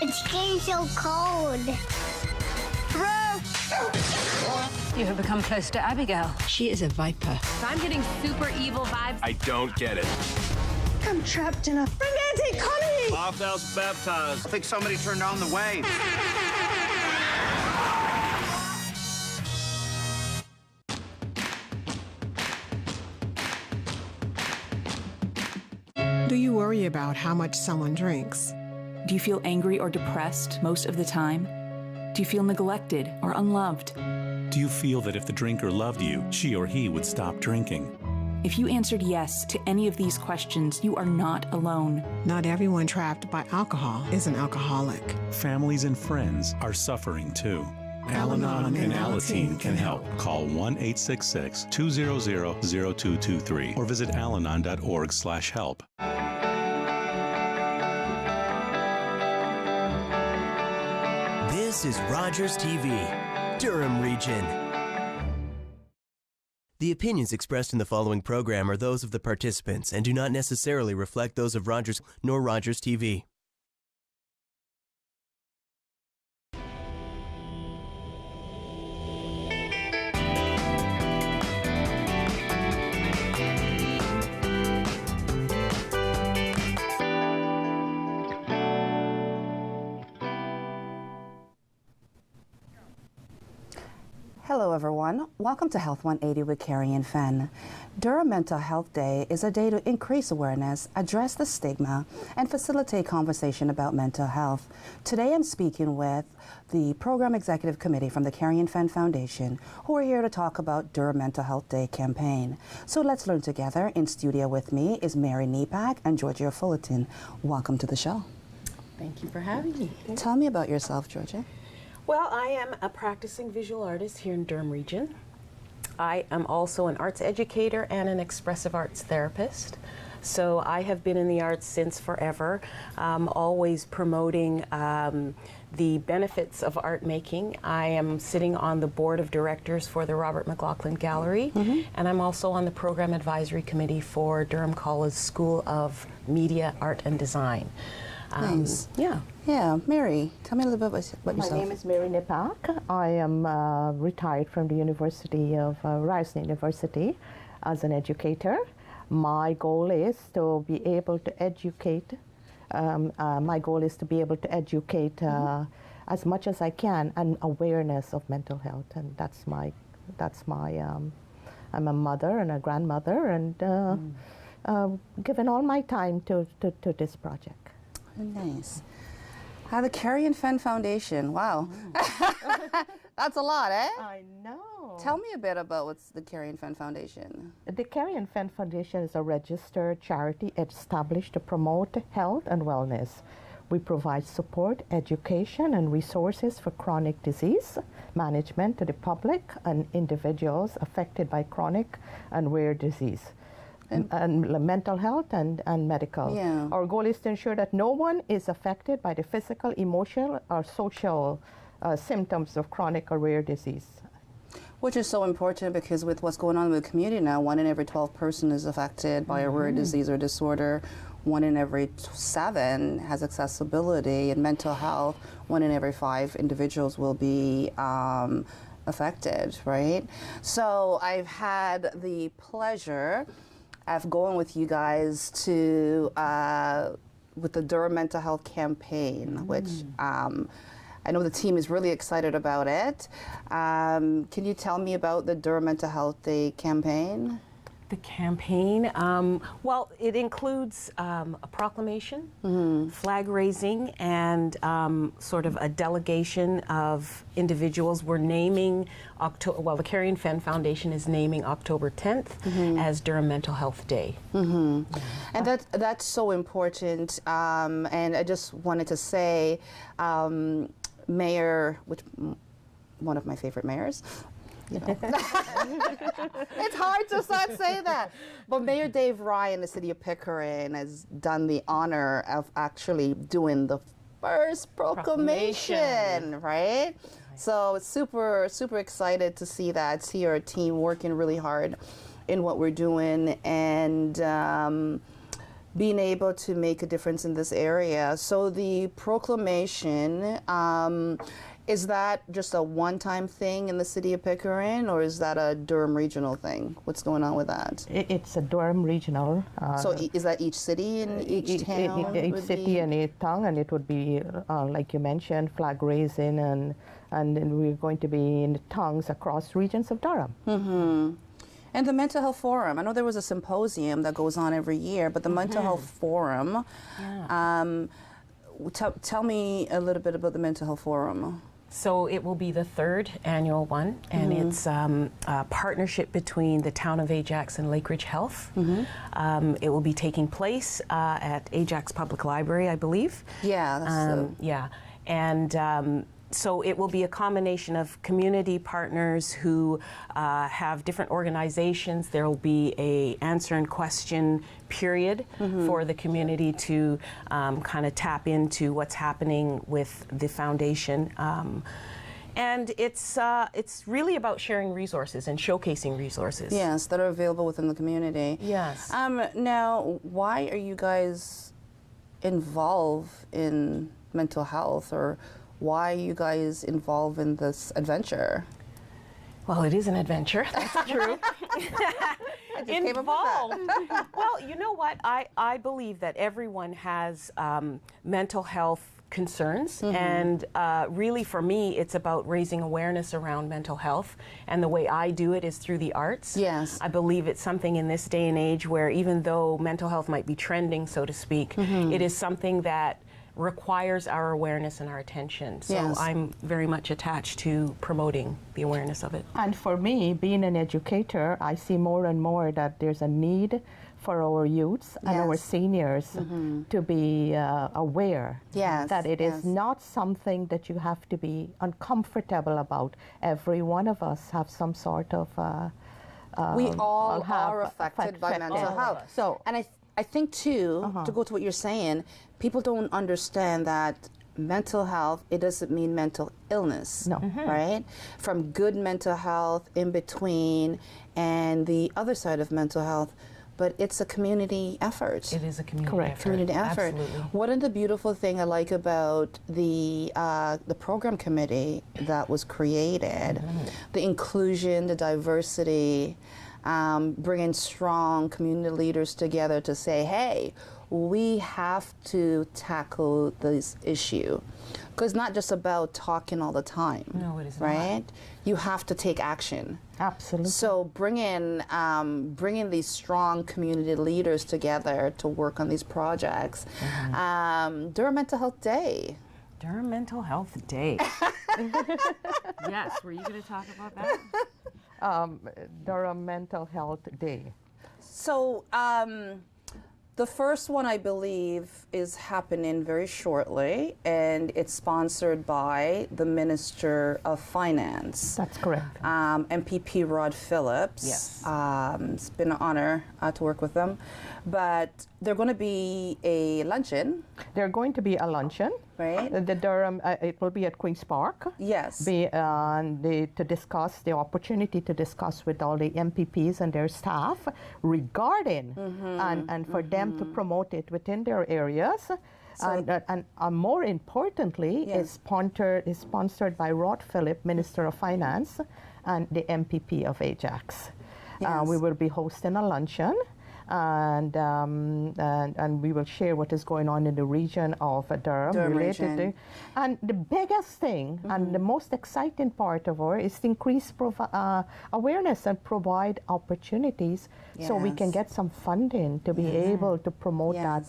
It's getting so cold. You have become close to Abigail. She is a viper. I'm getting super evil vibes. I don't get it. I'm trapped in a romantic comedy. Bathhouse baptized. I think somebody turned on the wave. Do you worry about how much someone drinks? Do you feel angry or depressed most of the time? Do you feel neglected or unloved? Do you feel that if the drinker loved you, she or he would stop drinking? If you answered yes to any of these questions, you are not alone. Not everyone trapped by alcohol is an alcoholic. Families and friends are suffering too. Al-Anon and Alateen can help. Call 1-866-200-0223 or visit alanon.org/help. This is Rogers TV, Durham Region. The opinions expressed in the following program are those of the participants and do not necessarily reflect those of Rogers nor Rogers TV. Hello everyone, welcome to Health 180 with Carrie and Fenn. Durham Mental Health Day is a day to increase awareness, address the stigma, and facilitate conversation about mental health. Today I'm speaking with the Program Executive Committee from the Carrie and Fenn Foundation, who are here to talk about Durham Mental Health Day campaign. So let's learn together. In studio with me is Mary Nepak and Georgia Fullerton. Welcome to the show. Thank you for having me. Tell me about yourself, Georgia. Well, I am a practicing visual artist here in Durham Region. I am also an arts educator and an expressive arts therapist. So I have been in the arts since forever, always promoting the benefits of art making. I am sitting on the board of directors for the Robert McLaughlin Gallery, and I'm also on the program advisory committee for Durham College School of Media, Art and Design. Nice. Yeah. Yeah, Mary, tell me a little bit about yourself. My name is Mary Nepak. I am retired from the University of Ryerson University as an educator. My goal is to be able to educate. As much as I can, and awareness of mental health, and that's my. I'm a mother and a grandmother, and given all my time to this project. Nice. The Carrie and Fenn Foundation. Wow. That's a lot, eh? I know. Tell me a bit about what's the Carrie and Fenn Foundation. The Carrie and Fenn Foundation is a registered charity established to promote health and wellness. We provide support, education, and resources for chronic disease management to the public and individuals affected by chronic and rare disease. And mental health and medical. Yeah. Our goal is to ensure that no one is affected by the physical, emotional, or social symptoms of chronic or rare disease. Which is so important because with what's going on in the community now, 1 in every 12 person is affected by a rare disease or disorder. 1 in every 7 has accessibility, and mental health, 1 in every 5 individuals will be affected, right? So I've had the pleasure of going with you guys to with the Durham Mental Health campaign, which I know the team is really excited about it. Can you tell me about the Durham Mental Health Day campaign? The campaign, well, it includes a proclamation, flag raising, and sort of a delegation of individuals. We're naming the Carrie and Fenn Foundation is naming October 10th as Durham Mental Health Day. And that's so important. And I just wanted to say, Mayor, one of my favorite mayors. You know. It's hard to not say that. But Mayor Dave Rye in the city of Pickering has done the honor of actually doing the first proclamation. Right? So it's super, super excited to see that, see our team working really hard in what we're doing and being able to make a difference in this area. So the proclamation, is that just a one-time thing in the city of Pickering, or is that a Durham regional thing? What's going on with that? It's a Durham regional. So is that each city and each town? Each city and each town, and it would be, like you mentioned, flag raising, and then we're going to be in the towns across regions of Durham. And the Mental Health Forum, I know there was a symposium that goes on every year, but the Mental Health Forum, tell me a little bit about the Mental Health Forum. So it will be the third annual one, and it's a partnership between the town of Ajax and Lake Ridge Health. It will be taking place at Ajax Public Library, I believe. Yeah, and so it will be a combination of community partners who have different organizations. There will be a answer and question period for the community to kind of tap into what's happening with the foundation. And it's really about sharing resources and showcasing resources. Yes, that are available within the community. Yes. Now, why are you guys involved in mental health, or why are you guys involved in this adventure? Well, it is an adventure, that's true. Involved. Well, you know what? I believe that everyone has mental health concerns, and really for me, it's about raising awareness around mental health, and the way I do it is through the arts. Yes. I believe it's something in this day and age where even though mental health might be trending, so to speak, it is something that requires our awareness and our attention. So I'm very much attached to promoting the awareness of it. And for me, being an educator, I see more and more that there's a need for our youths and our seniors to be aware that it is not something that you have to be uncomfortable about. Every one of us have some sort of we all are affected by mental health. So, and I think too, to go to what you're saying, people don't understand that mental health, it doesn't mean mental illness, right? From good mental health, in between, and the other side of mental health, but it's a community effort. It is a community effort. Community effort. Absolutely. One of the beautiful thing I like about the program committee that was created, the inclusion, the diversity, bringing strong community leaders together to say, hey, we have to tackle this issue. Because it's not just about talking all the time. No, it is right? You have to take action. Absolutely. So bringing these strong community leaders together to work on these projects. Durham Mental Health Day. Durham Mental Health Day. Yes, were you going to talk about that? Durham Mental Health Day. So the first one, I believe, is happening very shortly, and it's sponsored by the Minister of Finance. That's correct. MPP Rod Phillips. Yes. It's been an honor to work with them. But there's going to be a luncheon. There's going to be a luncheon. Right. The Durham, it will be at Queen's Park. Yes. To discuss the opportunity to discuss with all the MPPs and their staff regarding and for them to promote it within their areas. So and more importantly, is sponsored by Rod Phillips, Minister of Finance, and the MPP of Ajax. Yes. We will be hosting a luncheon. and we will share what is going on in the region of Durham related to. And the biggest thing and the most exciting part of it is to increase awareness and provide opportunities so we can get some funding to be able to promote that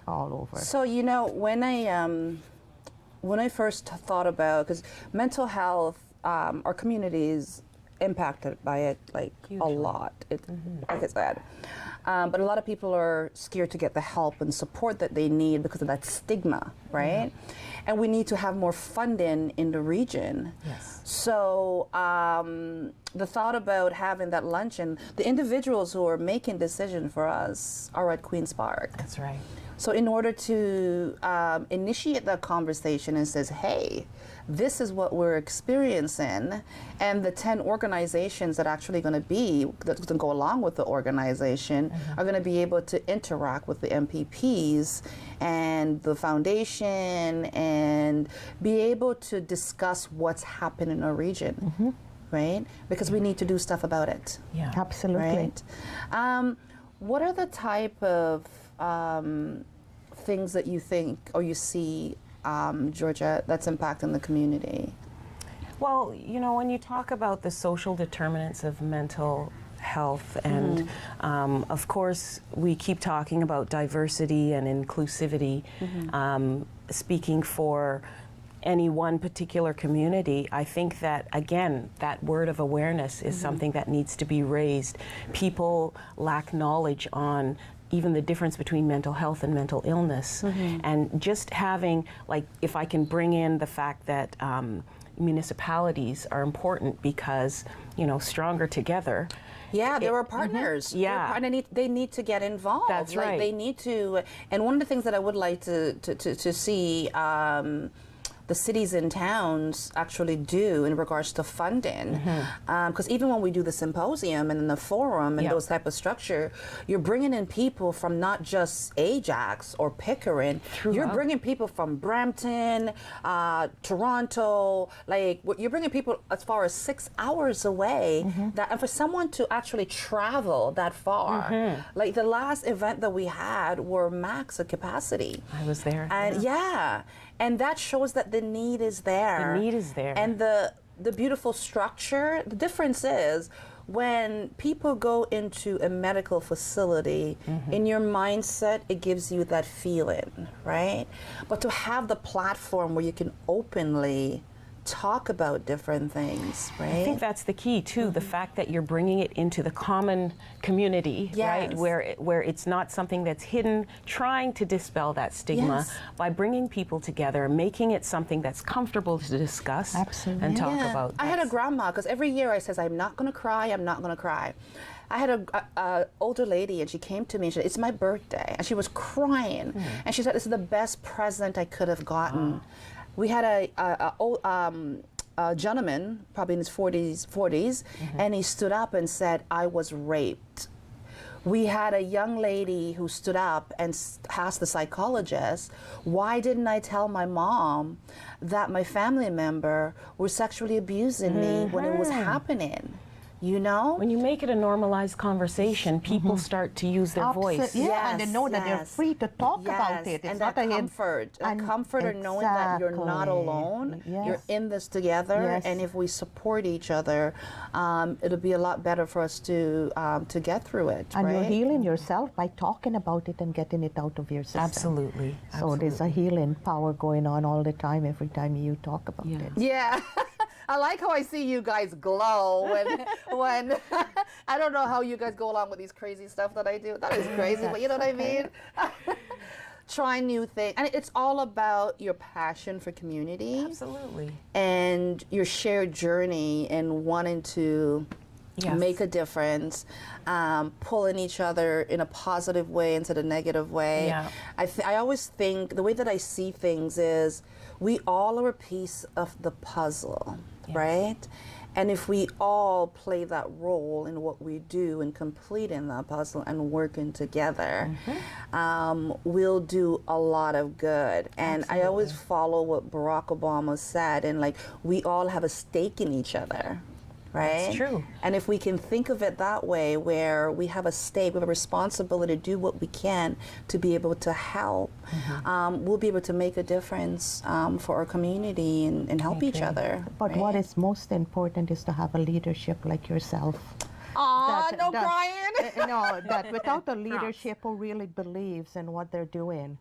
all over. So you know, when I first thought about, because mental health, our community is impacted by it like a lot. Like I said. But a lot of people are scared to get the help and support that they need because of that stigma, right? And we need to have more funding in the region. Yes. So the thought about having that luncheon, the individuals who are making decisions for us are at Queen's Park. That's right. So in order to initiate that conversation and says, hey, this is what we're experiencing, and the 10 organizations that are actually going to go along with the organization are going to be able to interact with the MPPs and the foundation and be able to discuss what's happening in our region, right? Because we need to do stuff about it. Yeah, absolutely. Right? What are the type of things that you think or you see, Georgia, that's impacting the community? Well, you know, when you talk about the social determinants of mental health, and of course, we keep talking about diversity and inclusivity, speaking for any one particular community, I think that, again, that word of awareness is something that needs to be raised. People lack knowledge on even the difference between mental health and mental illness. And just having, like, if I can bring in the fact that municipalities are important because, you know, stronger together. Yeah, they were partners. Yeah. They need to get involved. That's right. They need to, and one of the things that I would like to see the cities and towns actually do in regards to funding. Because even when we do the symposium and the forum and those type of structure, you're bringing in people from not just Ajax or Pickering, you're bringing people from Brampton, Toronto, like you're bringing people as far as 6 hours away. And for someone to actually travel that far, like the last event that we had were max of capacity. I was there. And and that shows that the need is there. The need is there. And the beautiful structure, the difference is when people go into a medical facility, in your mindset, it gives you that feeling, right? But to have the platform where you can openly talk about different things, right? I think that's the key too, the fact that you're bringing it into the common community, right? Where it's not something that's hidden, trying to dispel that stigma by bringing people together, making it something that's comfortable to discuss and talk about. I had a grandma, because every year I says, I'm not gonna cry, I'm not gonna cry. I had a older lady, and she came to me and she said, it's my birthday, and she was crying, and she said, this is the best present I could have gotten. We had a gentleman, probably in his 40s, and he stood up and said, I was raped. We had a young lady who stood up and asked the psychologist, why didn't I tell my mom that my family member was sexually abusing me when it was happening? You know? When you make it a normalized conversation, people start to use their voice. And they know that they're free to talk about it. It's and not that a comfort, of knowing that you're not alone, you're in this together, and if we support each other, it'll be a lot better for us to get through it. And you're healing yourself by talking about it and getting it out of your system. Absolutely. So there's a healing power going on all the time, every time you talk about it. Yeah. I like how I see you guys glow when I don't know how you guys go along with these crazy stuff that I do. That is crazy, but you know what I mean? Try new things. And it's all about your passion for community. Absolutely. And your shared journey and wanting to make a difference, pulling each other in a positive way instead of a negative way. I always think the way that I see things is we all are a piece of the puzzle, right? And if we all play that role in what we do in completing that puzzle and working together, we'll do a lot of good. And I always follow what Barack Obama said, and like, we all have a stake in each other, right? That's true. And if we can think of it that way, where we have a stake, we have a responsibility to do what we can to be able to help, we'll be able to make a difference for our community and help each other. But what is most important is to have a leadership like yourself. Crying. That without a leadership who really believes in what they're doing,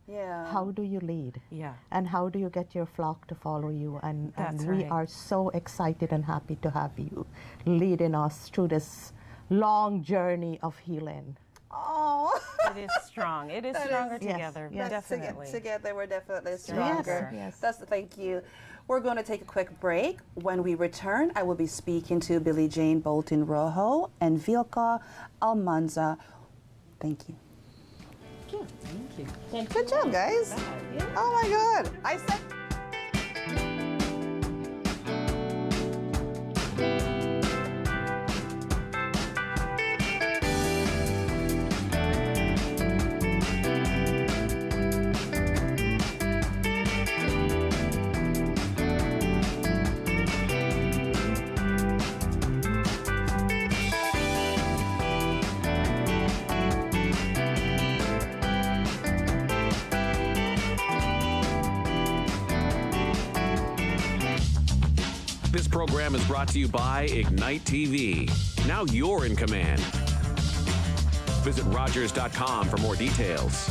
how do you lead? Yeah. And how do you get your flock to follow you? And we are so excited and happy to have you leading us through this long journey of healing. Oh, it is strong. It is stronger together. Yes. Definitely. Together, we're definitely stronger. Yes. Thank you. We're going to take a quick break. When we return, I will be speaking to Billie Jane Bolton Rojo and Vilka Almanza. Thank you. Thank you. Good job, guys. Oh my God. I said. This program is brought to you by Ignite TV. Now you're in command. Visit Rogers.com for more details.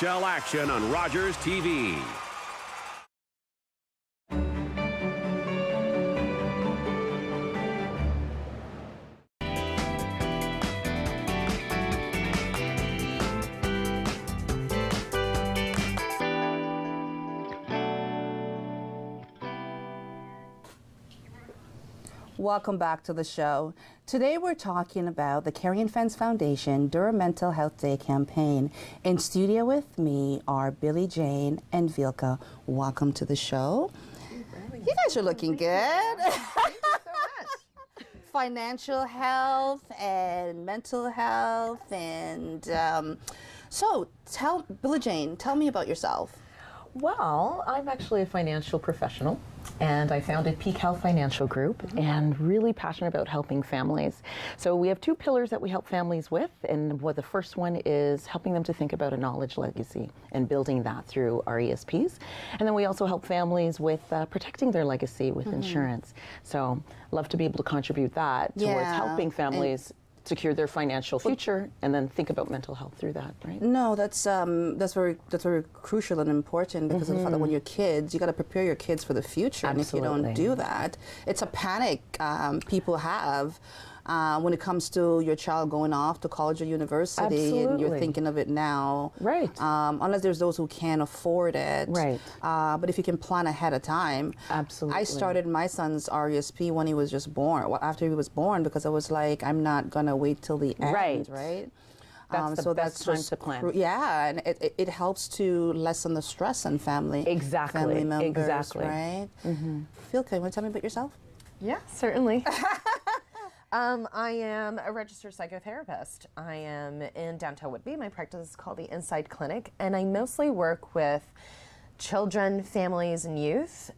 OHL action on Rogers TV. Welcome back to the show. Today we're talking about the Carrie and Friends Foundation Durham Mental Health Day campaign. In studio with me are Billie Jane and Vilka. Welcome to the show. You guys are looking good. Financial health and mental health and so Billie Jane, tell me about yourself. Well, I'm actually a financial professional, and I founded Peak Health Financial Group, and really passionate about helping families. So we have two pillars that we help families with, and the first one is helping them to think about a knowledge legacy and building that through our ESPs. And then we also help families with protecting their legacy with insurance. So love to be able to contribute that towards helping families secure their financial future and then think about mental health through that, right? No, that's very crucial and important because of the fact that when you're kids, you got to prepare your kids for the future. Absolutely. And if you don't do that, it's a panic people have when it comes to your child going off to college or university. Absolutely. And you're thinking of it now. Right. Unless there's those who can't afford it. Right. But if you can plan ahead of time. Absolutely. I started my son's RESP when he was just born, after he was born, because I was like, I'm not going to wait till the end, right? That's the best time to plan. And it helps to lessen the stress on family. Exactly. Family members, exactly. right? Phil, can you want to tell me about yourself? Yeah, certainly. I am a registered psychotherapist. I am in downtown Whitby. My practice is called the Inside Clinic, and I mostly work with children, families, and youth,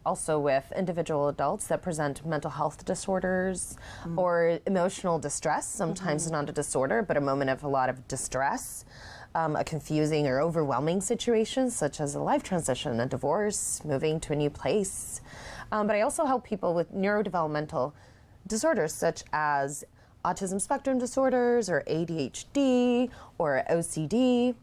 also with individual adults that present mental health disorders or emotional distress. Sometimes not a disorder, but a moment of a lot of distress, a confusing or overwhelming situation, such as a life transition, a divorce, moving to a new place. But I also help people with neurodevelopmental disorders such as autism spectrum disorders or ADHD or OCD.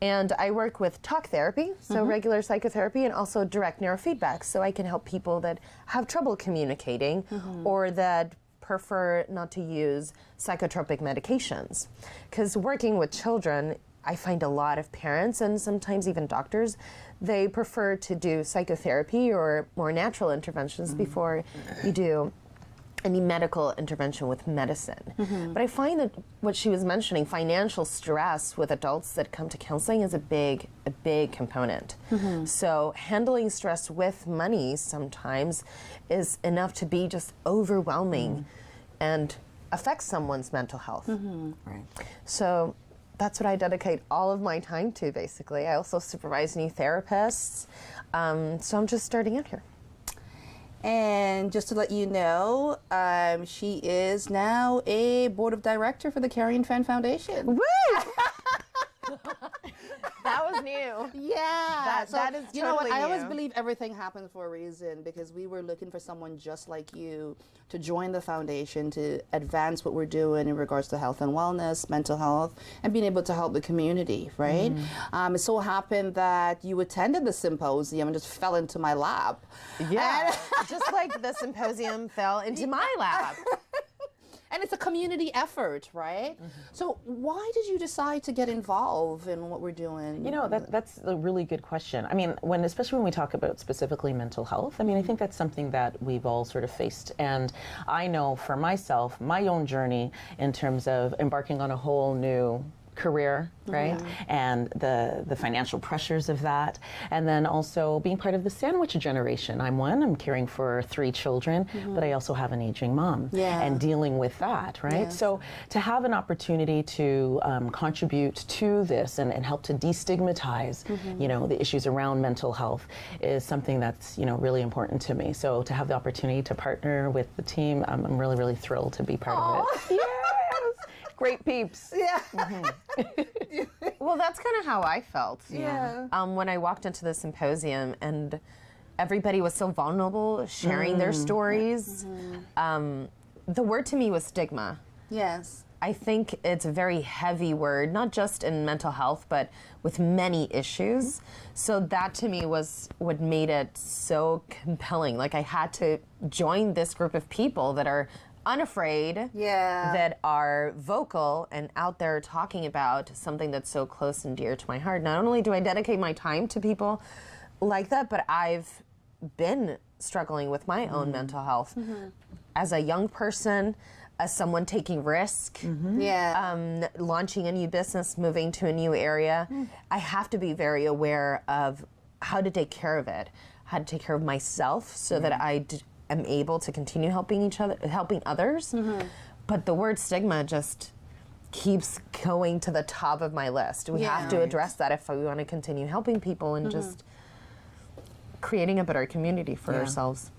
And I work with talk therapy, so regular psychotherapy, and also direct neurofeedback, so I can help people that have trouble communicating or that prefer not to use psychotropic medications. Because working with children, I find a lot of parents and sometimes even doctors, they prefer to do psychotherapy or more natural interventions before you do any medical intervention with medicine. But I find that what she was mentioning, financial stress with adults that come to counseling, is a big component. So handling stress with money sometimes is enough to be just overwhelming and affect someone's mental health. Right. So that's what I dedicate all of my time to, basically. I also supervise new therapists. So I'm just starting out here. And just to let you know, she is now a board of director for the Carrie Fan Foundation. Woo! That was new. Yeah. That is you know what? totally I always new. believe everything happens for a reason, because we were looking for someone just like you to join the foundation to advance what we're doing in regards to health and wellness, mental health, and being able to help the community, right? It so happened that you attended the symposium and just fell into my lap. Yeah, just like the symposium fell into my lap. And it's a community effort, right? So why did you decide to get involved in what we're doing? You know, that's a really good question. I mean, especially when we talk about specifically mental health, I mean, I think that's something that we've all sort of faced. And I know for myself, my own journey in terms of embarking on a whole new career, right? And the financial pressures of that. And then also being part of the sandwich generation. I'm caring for 3 children, but I also have an aging mom and dealing with that, right? Yes. So to have an opportunity to contribute to this and help to destigmatize, you know, the issues around mental health is something that's, you know, really important to me. So to have the opportunity to partner with the team, I'm really, really thrilled to be part of it. Yes! Great peeps. Yeah. Well, that's kind of how I felt. Yeah. When I walked into the symposium and everybody was so vulnerable, sharing their stories. The word to me was stigma. Yes. I think it's a very heavy word, not just in mental health, but with many issues. So that to me was what made it so compelling. Like, I had to join this group of people that are unafraid, that are vocal and out there talking about something that's so close and dear to my heart. Not only do I dedicate my time to people like that, but I've been struggling with my own mental health as a young person, as someone taking risk, launching a new business, moving to a new area. I have to be very aware of how to take care of it, how to take care of myself, so that I am able to continue helping others. But the word stigma just keeps going to the top of my list. We have to address that if we want to continue helping people and just creating a better community for ourselves.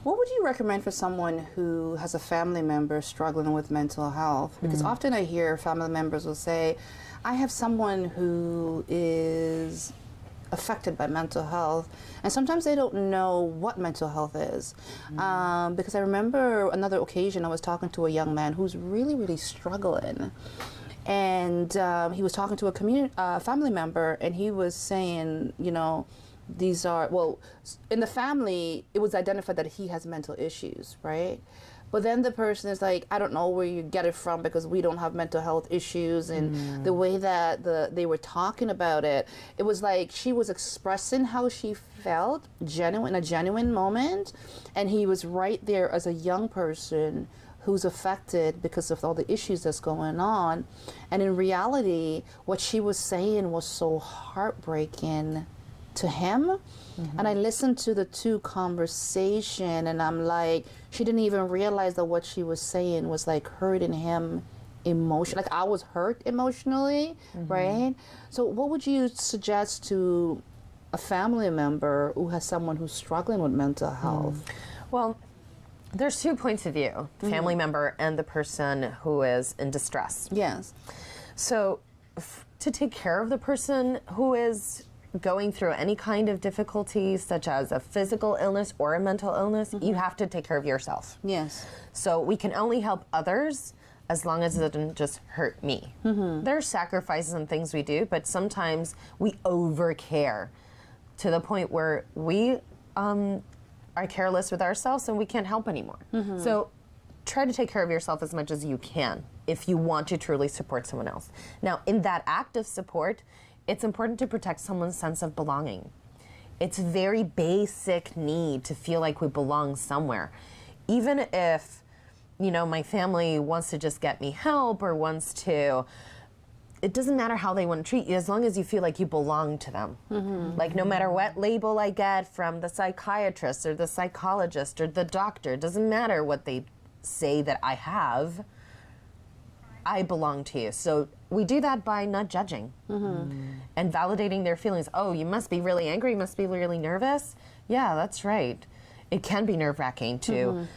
What would you recommend for someone who has a family member struggling with mental health? Because often I hear family members will say, I have someone who is affected by mental health, and sometimes they don't know what mental health is. Because I remember another occasion I was talking to a young man who's really, really struggling, and he was talking to a family member, and he was saying, you know, these are, well, in the family it was identified that he has mental issues, right? But then the person is like, I don't know where you get it from, because we don't have mental health issues. And the way that they were talking about it, it was like she was expressing how she felt in a genuine moment. And he was right there as a young person who's affected because of all the issues that's going on. And in reality, what she was saying was so heartbreaking to him. And I listened to the 2 conversation, and I'm like, she didn't even realize that what she was saying was like hurting him emotionally. Like, I was hurt emotionally, right? So what would you suggest to a family member who has someone who's struggling with mental health? Well, there's 2 points of view, the family member and the person who is in distress. Yes. So to take care of the person who is going through any kind of difficulties, such as a physical illness or a mental illness, you have to take care of yourself. Yes. So we can only help others as long as it doesn't just hurt me. There's sacrifices and things we do, but sometimes we overcare to the point where we are careless with ourselves and we can't help anymore. So try to take care of yourself as much as you can if you want to truly support someone else. Now, in that act of support, it's important to protect someone's sense of belonging. It's a very basic need to feel like we belong somewhere. even if, you know, my family wants to just get me help or wants to, it doesn't matter how they want to treat you as long as you feel like you belong to them. Like no matter what label I get from the psychiatrist or the psychologist or the doctor, it doesn't matter what they say that I have, I belong to you. So we do that by not judging and validating their feelings. Oh, you must be really angry, you must be really nervous. Yeah, that's right. It can be nerve-wracking to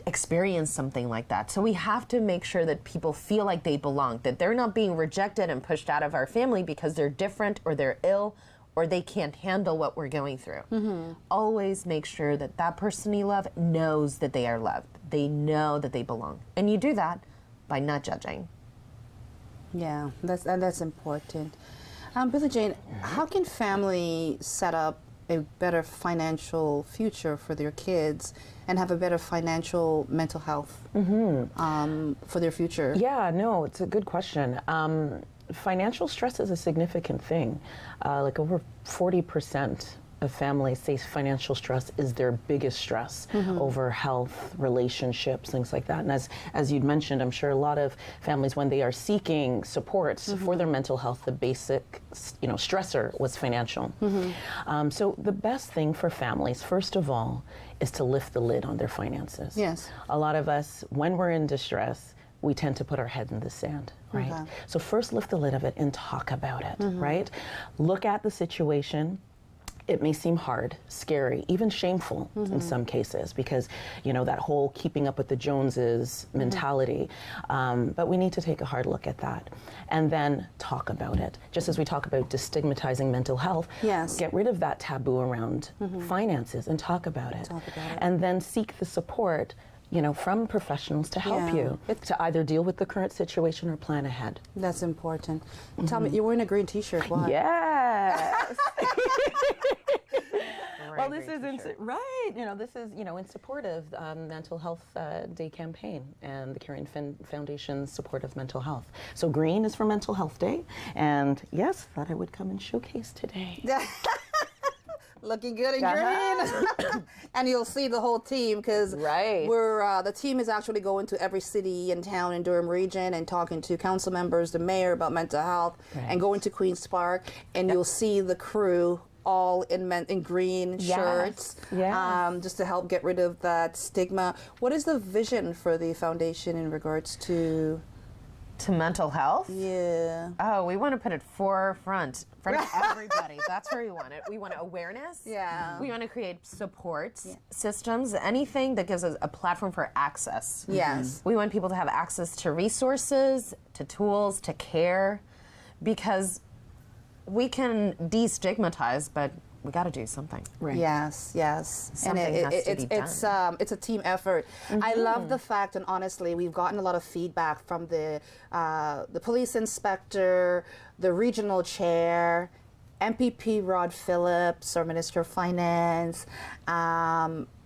experience something like that. So we have to make sure that people feel like they belong, that they're not being rejected and pushed out of our family because they're different or they're ill or they can't handle what we're going through. Always make sure that that person you love knows that they are loved. They know that they belong. And you do that by not judging. Yeah, that's important. Billie Jane, how can family set up a better financial future for their kids and have a better financial mental health for their future? Yeah, no, it's a good question. Financial stress is a significant thing. Like over 40% of families say financial stress is their biggest stress over health, relationships, things like that. And as you'd mentioned, I'm sure a lot of families, when they are seeking supports for their mental health, the basic, stressor was financial. So the best thing for families, first of all, is to lift the lid on their finances. Yes. A lot of us, when we're in distress, we tend to put our head in the sand, right? Okay. So first lift the lid of it and talk about it, right? Look at the situation. It may seem hard, scary, even shameful in some cases because, that whole keeping up with the Joneses mentality. But we need to take a hard look at that and then talk about it. Just as we talk about destigmatizing mental health, get rid of that taboo around finances and talk about it. And then seek the support from professionals to help you to either deal with the current situation or plan ahead. That's important. Tell me, you're wearing a green t-shirt. Why? Yes. Well, this is in support of Mental Health Day campaign and the Caring Foundation's support of mental health. So green is for Mental Health Day, and yes, thought I would come and showcase today. Looking good in green. And you'll see the whole team because we're the team is actually going to every city and town in Durham region and talking to council members, the mayor about mental health, and going to Queen's Park, and you'll see the crew all in green shirts, just to help get rid of that stigma. What is the vision for the foundation in regards to mental health? Yeah. Oh, we want to put it forefront for everybody. That's where we want it. We want awareness. Yeah. We want to create support systems, anything that gives us a platform for access. Yes. We want people to have access to resources, to tools, to care, because we can destigmatize, but we got to do something. Right. Yes, yes. Something has to be done. It's a team effort. I love the fact, and honestly, we've gotten a lot of feedback from the police inspector, the regional chair, MPP Rod Phillips, our Minister of Finance,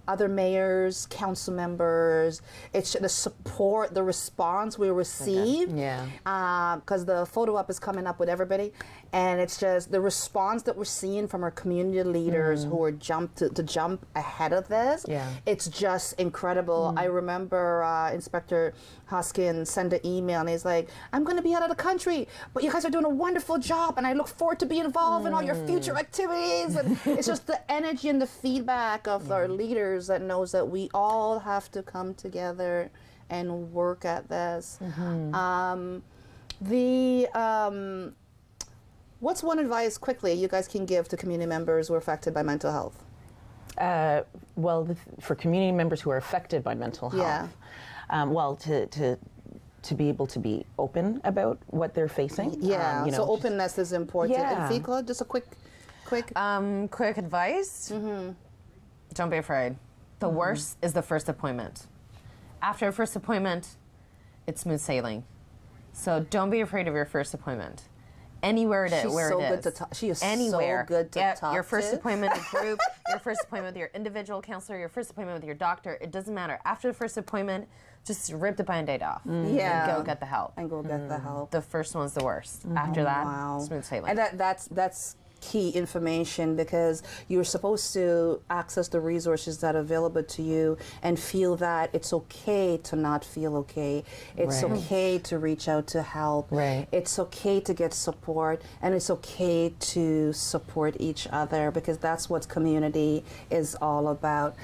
other mayors, council members. It's the support, the response we receive. Because the photo op is coming up with everybody, and it's just the response that we're seeing from our community leaders who are to jump ahead of this. It's just incredible. I remember Inspector Hoskins sent an email, and he's like, "I'm going to be out of the country, but you guys are doing a wonderful job, and I look forward to being involved in all your future activities." And it's just the energy and the feedback of our leaders that knows that we all have to come together and work at this. What's one advice quickly you guys can give to community members who are affected by mental health? For community members who are affected by mental health, to be able to be open about what they're facing. So openness is important. And Fikla, just a quick advice. Don't be afraid. The worst is the first appointment. After a first appointment, it's smooth sailing. So don't be afraid of your first appointment. Anywhere it is, She is anywhere. so good to talk your first to. appointment in group, your first appointment with your individual counselor, your first appointment with your doctor. It doesn't matter. After the first appointment, just rip the Band-Aid off and go get the help. And go get the help. The first one's the worst. After that, smooth sailing. And that's key information, because you're supposed to access the resources that are available to you and feel that it's okay to not feel okay. It's Right. okay to reach out to help. Right. It's okay to get support, and it's okay to support each other, because that's what community is all about.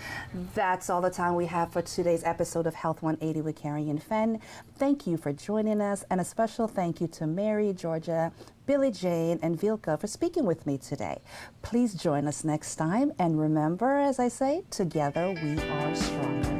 That's all the time we have for today's episode of Health 180 with Carrie and Fenn. Thank you for joining us, and a special thank you to Mary, Georgia, Billy Jane, and Vilka for speaking with me today. Please join us next time, and remember, as I say, together we are stronger.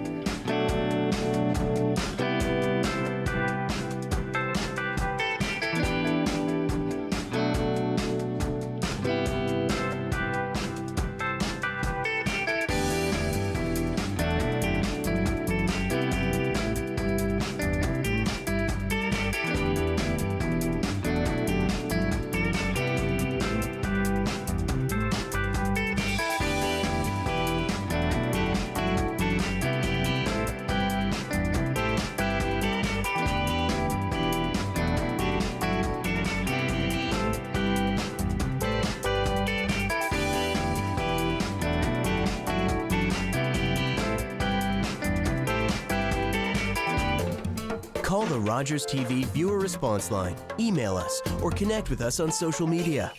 Call the Rogers TV viewer response line, email us, or connect with us on social media.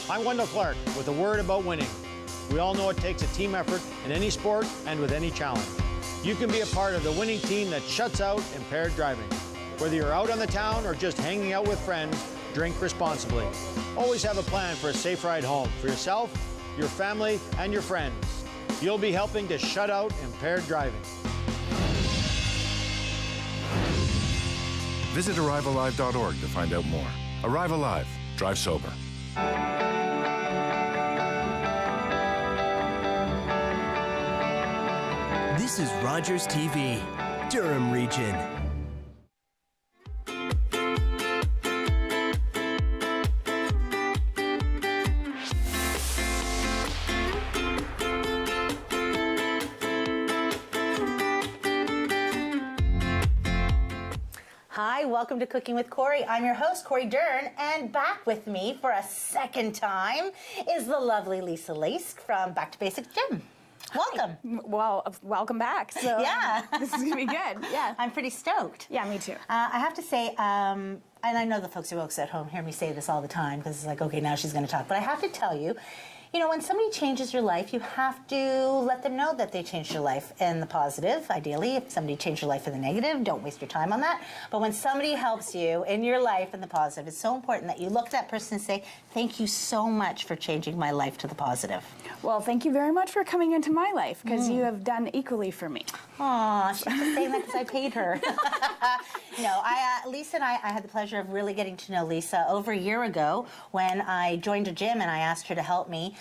I'm Wendell Clark with a word about winning. We all know it takes a team effort in any sport and with any challenge. You can be a part of the winning team that shuts out impaired driving. Whether you're out on the town or just hanging out with friends, drink responsibly. Always have a plan for a safe ride home for yourself, your family, and your friends. You'll be helping to shut out impaired driving. Visit ArriveAlive.org to find out more. Arrive Alive. Drive sober. This is Rogers TV, Durham Region. Hi, welcome to Cooking with Corey. I'm your host, Corey Dern, and back with me for a second time is the lovely Lisa Lask from Back to Basics Gym. Welcome. Well, welcome back. So yeah. This is going to be good. Yeah. I'm pretty stoked. Yeah, me too. I have to say, and I know the folks at home hear me say this all the time because it's like, okay, now she's going to talk. But I have to tell you, you know, when somebody changes your life, you have to let them know that they changed your life in the positive, ideally. If somebody changed your life in the negative, don't waste your time on that. But when somebody helps you in your life in the positive, it's so important that you look at that person and say, thank you so much for changing my life to the positive. Well, thank you very much for coming into my life, because you have done equally for me. Aw, she's just saying that because I paid her. No, Lisa and I had the pleasure of really getting to know Lisa over a year ago when I joined a gym and I asked her to help me,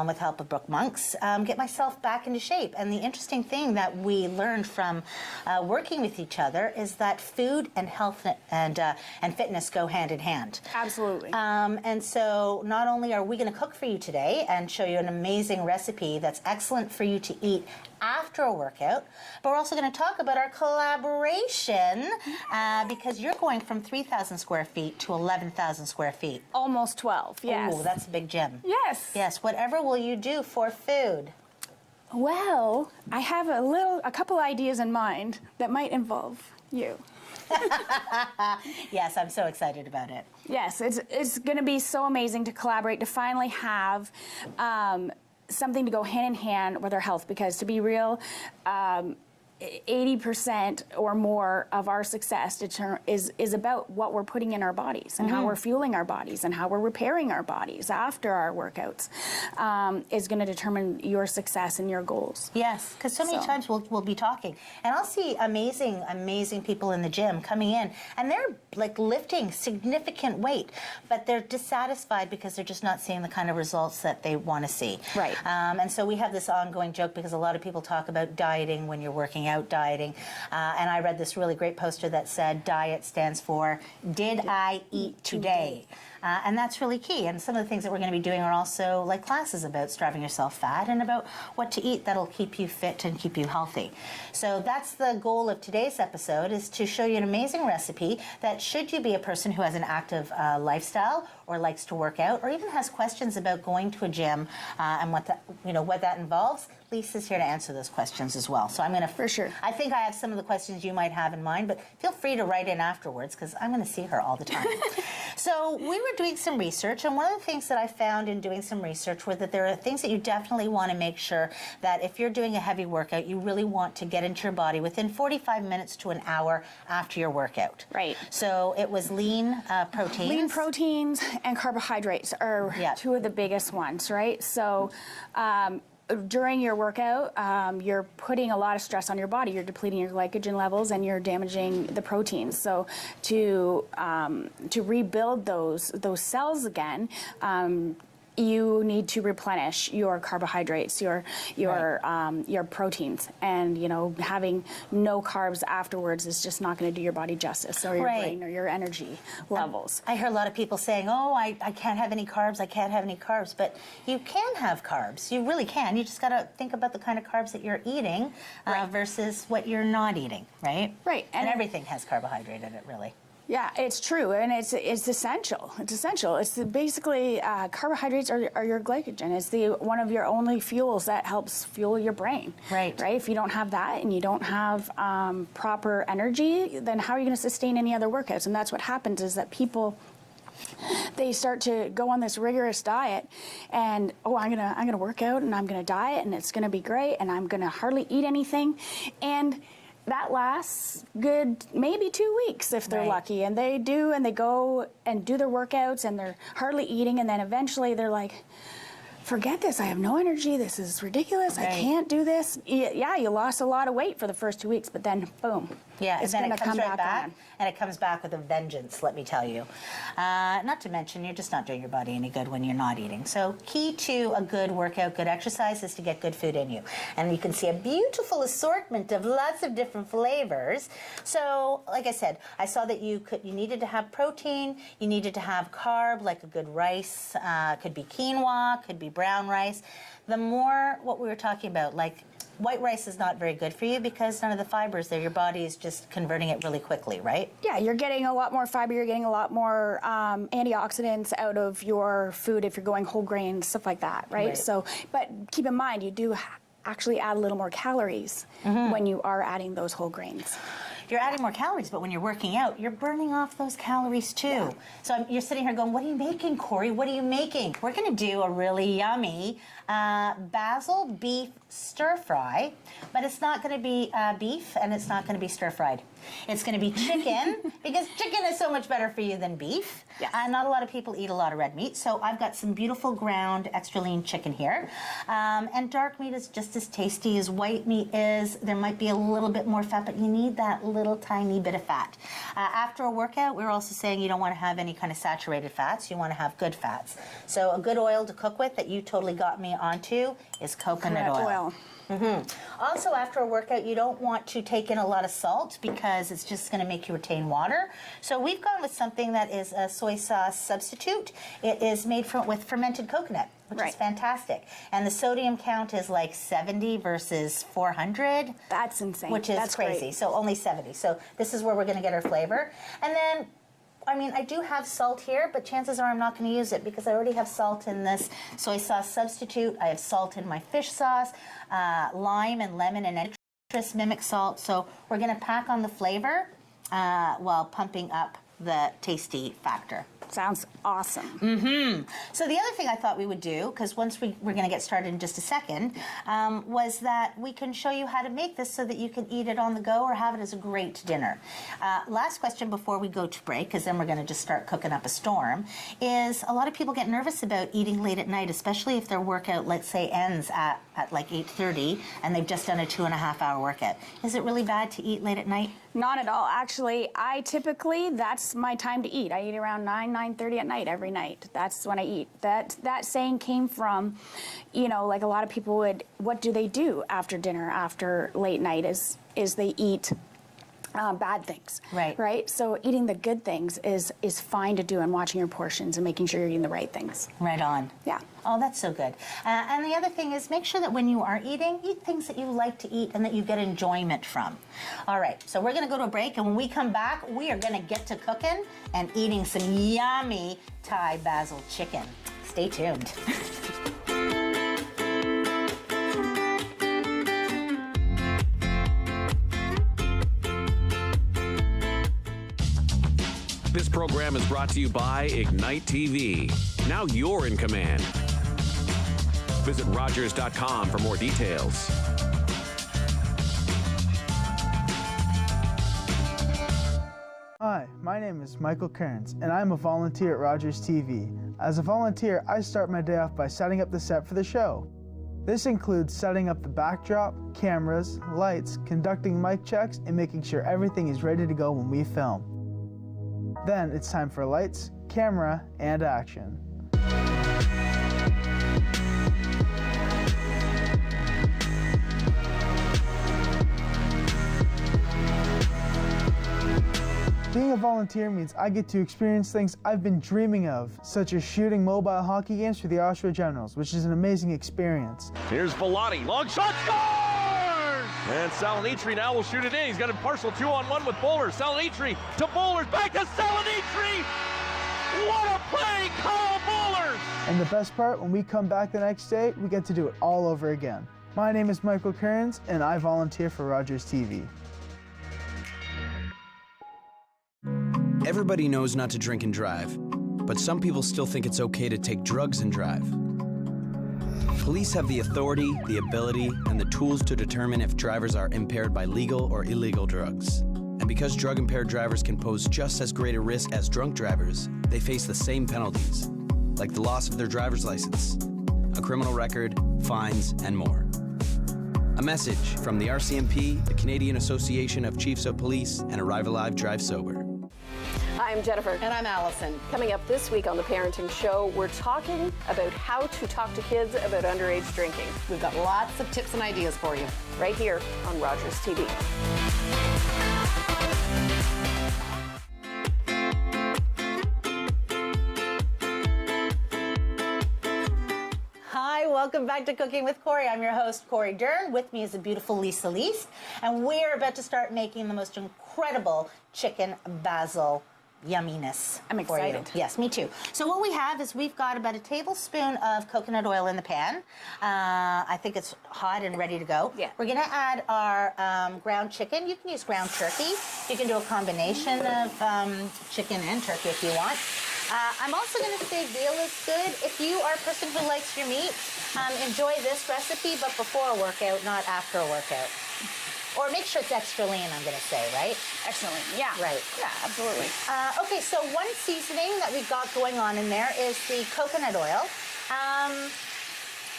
with help of Brooke Monks, get myself back into shape. And the interesting thing that we learned from working with each other is that food and health and fitness go hand in hand. Absolutely. And so not only are we going to cook for you today and show you an amazing recipe that's excellent for you to eat after a workout, but we're also going to talk about our collaboration because you're going from 3,000 square feet to 11,000 square feet. Almost 12, yes. Oh, that's a big gym. Yes. Yes, whatever will you do for food? Well, I have a couple ideas in mind that might involve you. Yes, I'm so excited about it. Yes, it's going to be so amazing to collaborate, to finally have something to go hand in hand with our health, because to be real, 80% or more of our success is about what we're putting in our bodies and how we're fueling our bodies and how we're repairing our bodies after our workouts is going to determine your success and your goals. Yes, because so many times we'll be talking, and I'll see amazing people in the gym coming in, and they're like lifting significant weight, but they're dissatisfied because they're just not seeing the kind of results that they want to see. Right. And so we have this ongoing joke because a lot of people talk about dieting when you're working out, dieting, and I read this really great poster that said diet stands for Did I Eat Today? And that's really key. And some of the things that we're going to be doing are also like classes about starving yourself fat and about what to eat that'll keep you fit and keep you healthy. So that's the goal of today's episode, is to show you an amazing recipe that, should you be a person who has an active lifestyle or likes to work out or even has questions about going to a gym and what that involves, Lisa's here to answer those questions as well. So I'm going to, for sure, I think I have some of the questions you might have in mind, but feel free to write in afterwards because I'm going to see her all the time. So we were doing some research, and one of the things that I found in doing some research were that there are things that you definitely want to make sure that if you're doing a heavy workout, you really want to get into your body within 45 minutes to an hour after your workout. Right. So it was lean proteins. Lean proteins and carbohydrates are two of the biggest ones, right? So during your workout, you're putting a lot of stress on your body. You're depleting your glycogen levels and you're damaging the proteins. So to rebuild those cells again, you need to replenish your carbohydrates, your proteins, and having no carbs afterwards is just not going to do your body justice, or your brain, or your energy levels. I hear a lot of people saying, "Oh, I can't have any carbs. I can't have any carbs," but you can have carbs. You really can. You just got to think about the kind of carbs that you're eating versus what you're not eating, right? Right. And everything has carbohydrate in it, really. Yeah, it's true, and it's essential. It's essential. It's basically carbohydrates are your glycogen. It's one of your only fuels that helps fuel your brain. Right. Right. If you don't have that and you don't have proper energy, then how are you going to sustain any other workouts? And that's what happens, is that people, they start to go on this rigorous diet, and I'm gonna work out and I'm gonna diet and it's gonna be great and I'm gonna hardly eat anything, and that lasts good maybe 2 weeks if they're lucky, and they go and do their workouts and they're hardly eating, and then eventually they're like, forget this, I have no energy, this is ridiculous, I can't do this. Yeah, you lost a lot of weight for the first 2 weeks, but then boom. Yeah, it's and then going it to comes come right back on. and it comes back with a vengeance, let me tell you. Not to mention, you're just not doing your body any good when you're not eating. So key to a good workout, good exercise, is to get good food in you. And you can see a beautiful assortment of lots of different flavors. So, like I said, I saw that you needed to have protein, you needed to have carb, like a good rice, could be quinoa, could be brown rice. The more, what we were talking about, like, white rice is not very good for you because none of the fibers there. Your body is just converting it really quickly, right? Yeah, you're getting a lot more fiber. You're getting a lot more antioxidants out of your food if you're going whole grain, stuff like that, right? So, but keep in mind, you do actually add a little more calories when you are adding those whole grains. You're adding more calories, but when you're working out, you're burning off those calories too. Yeah. So you're sitting here going, what are you making, Corey? What are you making? We're going to do a really yummy basil beef stir fry, but it's not going to be beef and it's not going to be stir fried. It's going to be chicken because chicken is so much better for you than beef. Yes. Not a lot of people eat a lot of red meat, so I've got some beautiful ground extra lean chicken here. And dark meat is just as tasty as white meat is. There might be a little bit more fat, but you need that little tiny bit of fat. After a workout, we're also saying you don't want to have any kind of saturated fats. You want to have good fats. So a good oil to cook with that you totally got me onto is coconut oil. Also, after a workout, you don't want to take in a lot of salt because it's just going to make you retain water. So we've gone with something that is a soy sauce substitute. It is made with fermented coconut, which is fantastic. And the sodium count is like 70 versus 400. That's insane. Which is crazy. Great. So only 70. So this is where we're going to get our flavor. And then, I mean, I do have salt here, but chances are I'm not going to use it because I already have salt in this soy sauce substitute. I have salt in my fish sauce, lime and lemon and citrus mimic salt. So we're going to pack on the flavor while pumping up the tasty factor. Sounds awesome. So the other thing I thought we would do, because once we're going to get started in just a second, was that we can show you how to make this so that you can eat it on the go or have it as a great dinner. Last question before we go to break, because then we're going to just start cooking up a storm, is a lot of people get nervous about eating late at night, especially if their workout, let's say, ends at like 8:30 and they've just done a 2.5-hour workout. Is it really bad to eat late at night? Not at all. Actually, that's my time to eat. I eat around 9:30 at night every night. That's when I eat. That saying came from, like a lot of people what do they do after dinner, after late night, is they eat bad things. Right. Right? So eating the good things is fine to do, and watching your portions and making sure you're eating the right things. Right on. Yeah. Oh, that's so good. And the other thing is make sure that when you are eating, eat things that you like to eat and that you get enjoyment from. All right, so we're going to go to a break, and when we come back, we are going to get to cooking and eating some yummy Thai basil chicken. Stay tuned. This program is brought to you by Ignite TV. Now you're in command. Visit Rogers.com for more details. Hi, my name is Michael Kearns, and I'm a volunteer at Rogers TV. As a volunteer, I start my day off by setting up the set for the show. This includes setting up the backdrop, cameras, lights, conducting mic checks, and making sure everything is ready to go when we film. Then it's time for lights, camera, and action. Being a volunteer means I get to experience things I've been dreaming of, such as shooting mobile hockey games for the Austria Generals, which is an amazing experience. Here's Vellotti, long shot, scores! And Salinitri now will shoot it in. He's got a partial 2-on-1 with Bowler. Salinitri to Bowler, back to Salinitri! What a play, Kyle Bowler! And the best part, when we come back the next day, we get to do it all over again. My name is Michael Kearns, and I volunteer for Rogers TV. Everybody knows not to drink and drive, but some people still think it's okay to take drugs and drive. Police have the authority, the ability, and the tools to determine if drivers are impaired by legal or illegal drugs. And because drug-impaired drivers can pose just as great a risk as drunk drivers, they face the same penalties, like the loss of their driver's license, a criminal record, fines, and more. A message from the RCMP, the Canadian Association of Chiefs of Police, and Arrive Alive, Drive Sober. Hi, I'm Jennifer. And I'm Allison. Coming up this week on The Parenting Show, we're talking about how to talk to kids about underage drinking. We've got lots of tips and ideas for you right here on Rogers TV. Hi, welcome back to Cooking with Corey. I'm your host, Corey Dern. With me is the beautiful Lisa Least, and we're about to start making the most incredible chicken basil yumminess. I'm excited. Yes, me too. So what we have is we've got about a tablespoon of coconut oil in the pan. I think it's hot and ready to go. Yeah. We're going to add our ground chicken. You can use ground turkey. You can do a combination of chicken and turkey if you want. I'm also going to say veal is good. If you are a person who likes your meat, enjoy this recipe, but before a workout, not after a workout. Or make sure it's extra lean, I'm going to say, right? Extra lean, yeah. Right. Yeah, absolutely. Okay, so one seasoning that we've got going on in there is the coconut oil.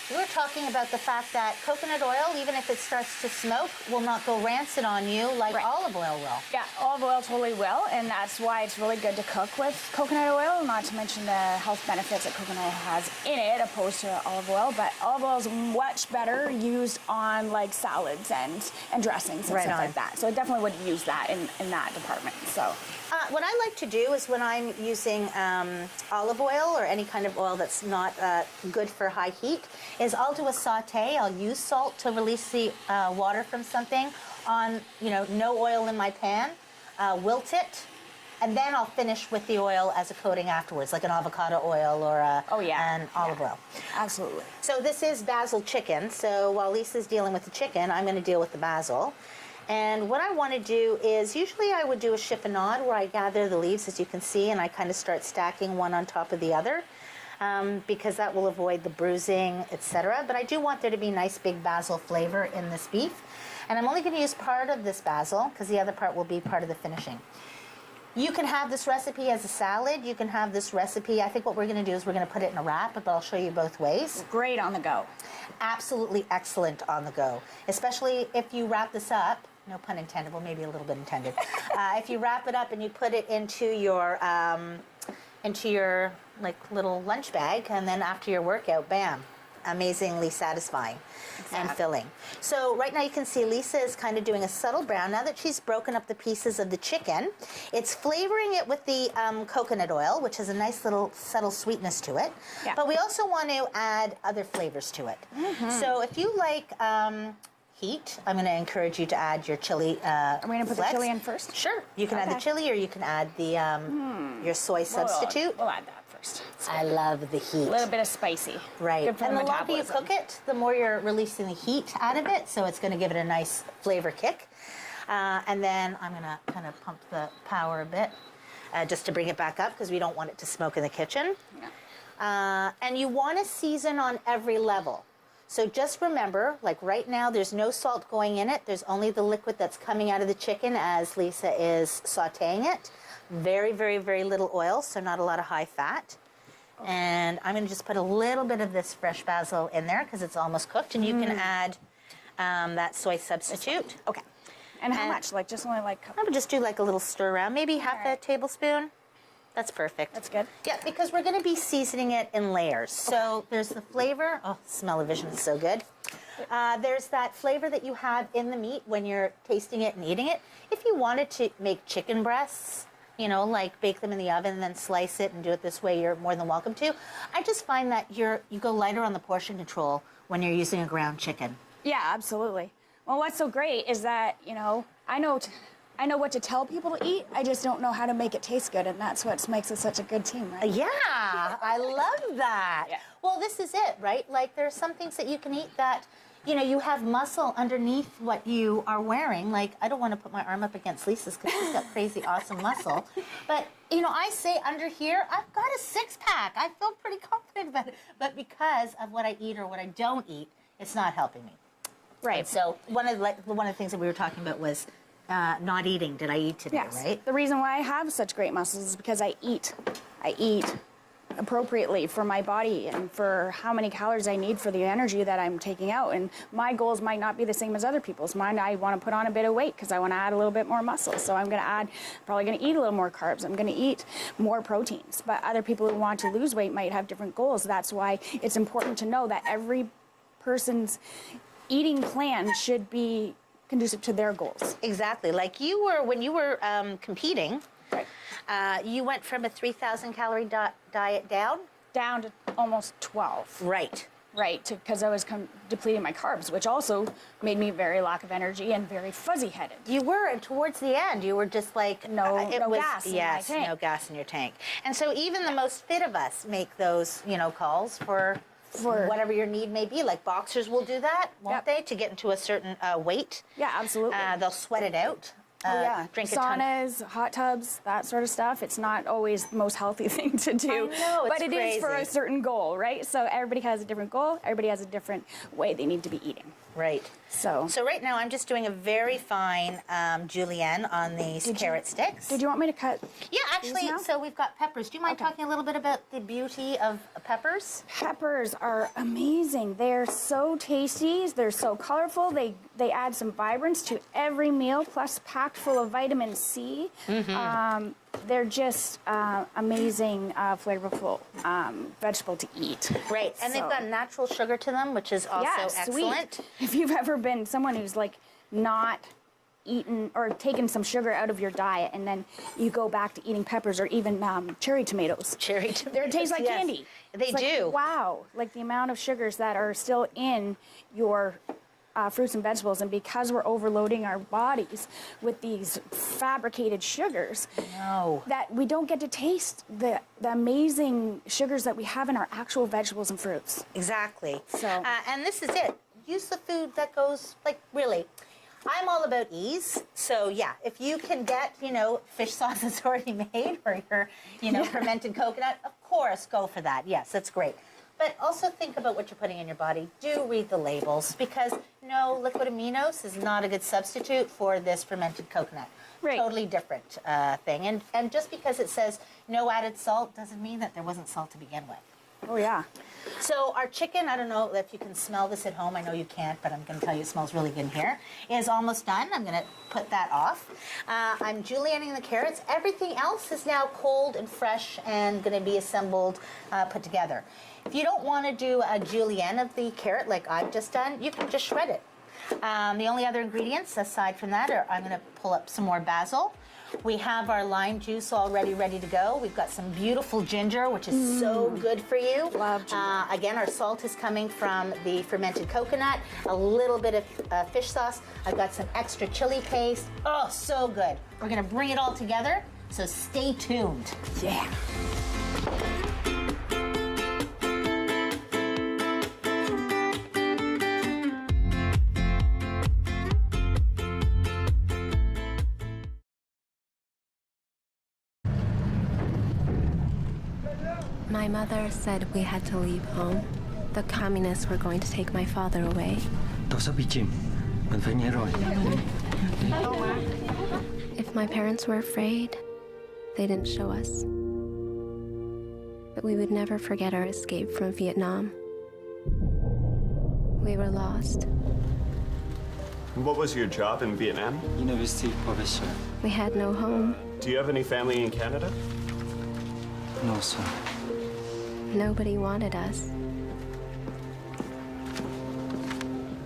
We were talking about the fact that coconut oil, even if it starts to smoke, will not go rancid on you like olive oil will. Yeah, olive oil totally will, and that's why it's really good to cook with coconut oil, not to mention the health benefits that coconut oil has in it opposed to olive oil, but olive oil is much better used on like salads and dressings and stuff like that. So I definitely would use that in that department. So. What I like to do is when I'm using olive oil or any kind of oil that's not good for high heat, is I'll do a saute. I'll use salt to release the water from something on, no oil in my pan, wilt it, and then I'll finish with the oil as a coating afterwards, like an avocado oil or an olive oil. Absolutely. So this is basil chicken. So while Lisa's dealing with the chicken, I'm going to deal with the basil. And what I want to do is, usually I would do a chiffonade where I gather the leaves, as you can see, and I kind of start stacking one on top of the other, because that will avoid the bruising, etc. But I do want there to be nice big basil flavor in this beef. And I'm only going to use part of this basil, because the other part will be part of the finishing. You can have this recipe as a salad. You can have this recipe, I think what we're going to do is we're going to put it in a wrap, but I'll show you both ways. Great on the go. Absolutely excellent on the go, especially if you wrap this up. No pun intended, well, maybe a little bit intended. If you wrap it up and you put it into your like little lunch bag, and then after your workout, bam, amazingly satisfying and filling. So right now you can see Lisa is kind of doing a subtle brown. Now that she's broken up the pieces of the chicken, it's flavoring it with the coconut oil, which has a nice little subtle sweetness to it. Yeah. But we also want to add other flavors to it. So if you like heat, I'm going to encourage you to add your chili. Are we going to put the chili in first? Sure. You can add the chili, or you can add the your soy substitute. We'll add that first. I love the heat. A little bit of spicy. Right. Good for And the the longer you metabolism. cook it, the more you're releasing the heat out of it, so it's going to give it a nice flavor kick. And then I'm going to kind of pump the power a bit just to bring it back up because we don't want it to smoke in the kitchen. Yeah. And you want to season on every level. So just remember, like right now, there's no salt going in it. There's only the liquid that's coming out of the chicken as Lisa is sautéing it. Very, very, very little oil, so not a lot of high fat. Okay. And I'm going to just put a little bit of this fresh basil in there because it's almost cooked. And you can add that soy substitute. Okay. And how much? Like just only like... I would just do like a little stir around, maybe half a tablespoon. That's perfect. That's good. Yeah, because we're going to be seasoning it in layers. So there's the flavor. Oh, smell-o-vision is so good. There's that flavor that you have in the meat when you're tasting it and eating it. If you wanted to make chicken breasts, you know, like bake them in the oven and then slice it and do it this way, you're more than welcome to. I just find that you go lighter on the portion control when you're using a ground chicken. Yeah, absolutely. Well, what's so great is that, you know, I know what to tell people to eat. I just don't know how to make it taste good, and that's what makes us such a good team, right? Yeah, I love that. Yeah. Well, this is it, right? Like, there's some things that you can eat that, you know, you have muscle underneath what you are wearing. Like, I don't want to put my arm up against Lisa's because she's got crazy awesome muscle. But, you know, I say under here, I've got a six-pack. I feel pretty confident about it. But because of what I eat or what I don't eat, it's not helping me. Right. And so one of the things that we were talking about was not eating. Did I eat today, Yes. right? The reason why I have such great muscles is because I eat. I eat appropriately for my body and for how many calories I need for the energy that I'm taking out. And my goals might not be the same as other people's. Mine, I want to put on a bit of weight because I want to add a little bit more muscle. So I'm going to probably going to eat a little more carbs. I'm going to eat more proteins. But other people who want to lose weight might have different goals. That's why it's important to know that every person's eating plan should be conducive to their goals. Exactly. Like you were, when you were competing, right. You went from a 3,000 calorie diet down to almost 12. Right. Right, because I was depleting my carbs, which also made me very lack of energy and very fuzzy-headed. You were, and towards the end, you were just like... No gas in my tank. No gas in your tank. And so even the most fit of us make those, you know, calls for whatever your need may be. Like boxers will do that, won't they, to get into a certain weight? Yeah, absolutely. They'll sweat it out. Drink saunas, hot tubs, that sort of stuff. It's not always the most healthy thing to do. I know, it's but it crazy. is for a certain goal, right? So everybody has a different goal. Everybody has a different way they need to be eating. Right. So right now I'm just doing a very fine julienne on these carrot sticks. Did you want me to cut? Yeah, actually, so we've got peppers. Do you mind talking a little bit about the beauty of peppers? Peppers are amazing. They're so tasty. They're so colorful. They add some vibrance to every meal, plus packed full of vitamin C. Mm-hmm. They're just amazing, flavorful vegetable to eat. Right, and they've got natural sugar to them, which is also excellent. Sweet. If you've ever been someone who's like not eaten or taken some sugar out of your diet and then you go back to eating peppers or even cherry tomatoes. Cherry tomatoes, They taste like candy. They do. Like, wow, like the amount of sugars that are still in your fruits and vegetables, and because we're overloading our bodies with these fabricated sugars, that we don't get to taste the amazing sugars that we have in our actual vegetables and fruits. Exactly. So, and this is it. Use the food that goes, like, really. I'm all about ease, so yeah, if you can get, you know, fish sauce that's already made or your, you know, fermented coconut, of course, go for that. Yes, that's great. But also think about what you're putting in your body. Do read the labels, because no, liquid aminos is not a good substitute for this fermented coconut. Right. Totally different thing. And just because it says no added salt doesn't mean that there wasn't salt to begin with. Oh, yeah. So our chicken, I don't know if you can smell this at home. I know you can't, but I'm going to tell you it smells really good in here. Is almost done. I'm going to put that off. I'm julienning the carrots. Everything else is now cold and fresh and going to be assembled, put together. If you don't want to do a julienne of the carrot like I've just done, you can just shred it. The only other ingredients aside from that are I'm going to pull up some more basil. We have our lime juice already ready to go. We've got some beautiful ginger, which is so good for you. Love ginger. Again, our salt is coming from the fermented coconut, a little bit of fish sauce. I've got some extra chili paste. Oh, so good. We're going to bring it all together, so stay tuned. Yeah. My mother said we had to leave home. The communists were going to take my father away. If my parents were afraid, they didn't show us. But we would never forget our escape from Vietnam. We were lost. What was your job in Vietnam? University professor. We had no home. Do you have any family in Canada? No, sir. Nobody wanted us.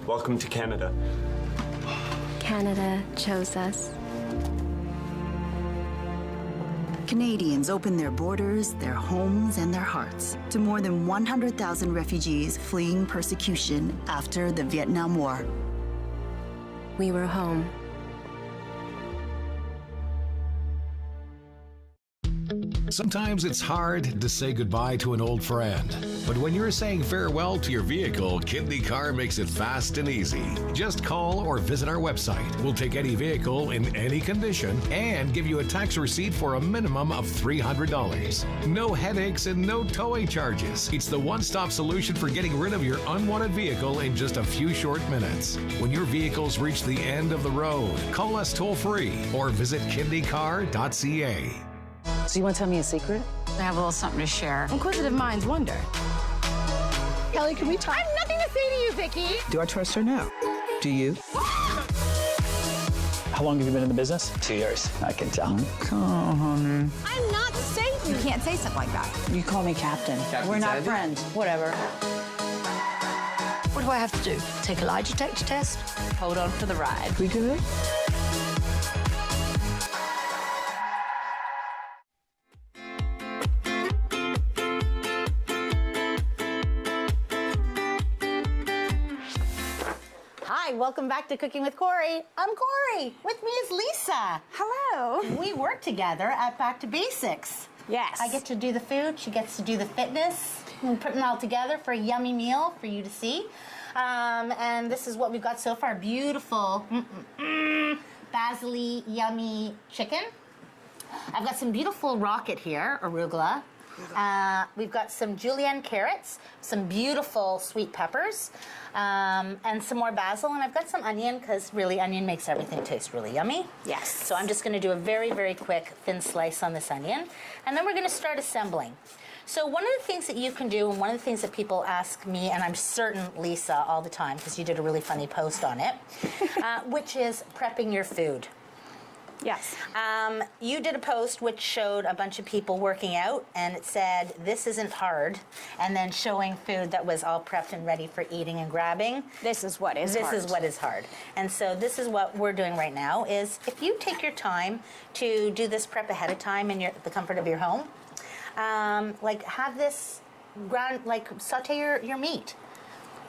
Welcome to Canada. Canada chose us. Canadians opened their borders, their homes, and their hearts to more than 100,000 refugees fleeing persecution after the Vietnam War. We were home. Sometimes it's hard to say goodbye to an old friend. But when you're saying farewell to your vehicle, Kidney Car makes it fast and easy. Just call or visit our website. We'll take any vehicle in any condition and give you a tax receipt for a minimum of $300. No headaches and no towing charges. It's the one-stop solution for getting rid of your unwanted vehicle in just a few short minutes. When your vehicles reach the end of the road, call us toll-free or visit kidneycar.ca. So you want to tell me a secret? I have a little something to share. Inquisitive minds wonder. Kelly, can we talk? I have nothing to say to you, Vicky. Do I trust her now? Do you? How long have you been in the business? 2 years. I can tell. Come on, honey. I'm not Satan. You can't say something like that. You call me Captain. We're not friends. Whatever. What do I have to do? Take a lie detector test? Hold on for the ride. We good? Hi, welcome back to Cooking with Corey. I'm Corey. With me is Lisa. Hello. We work together at Back to Basics. Yes. I get to do the food, she gets to do the fitness. We're putting it all together for a yummy meal for you to see. And this is what we've got so far. Beautiful, basil-y, yummy chicken. I've got some beautiful rocket here, arugula. We've got some julienne carrots, some beautiful sweet peppers, and some more basil. And I've got some onion because really onion makes everything taste really yummy. Yes. So I'm just going to do a very, very quick thin slice on this onion. And then we're going to start assembling. So one of the things that you can do, and one of the things that people ask me, and I'm certain Lisa all the time, because you did a really funny post on it, which is prepping your food. Yes. You did a post which showed a bunch of people working out, and it said, this isn't hard, and then showing food that was all prepped and ready for eating and grabbing. This is what is hard. This is what is hard. And so this is what we're doing right now, is if you take your time to do this prep ahead of time in the comfort of your home, like have this saute your meat.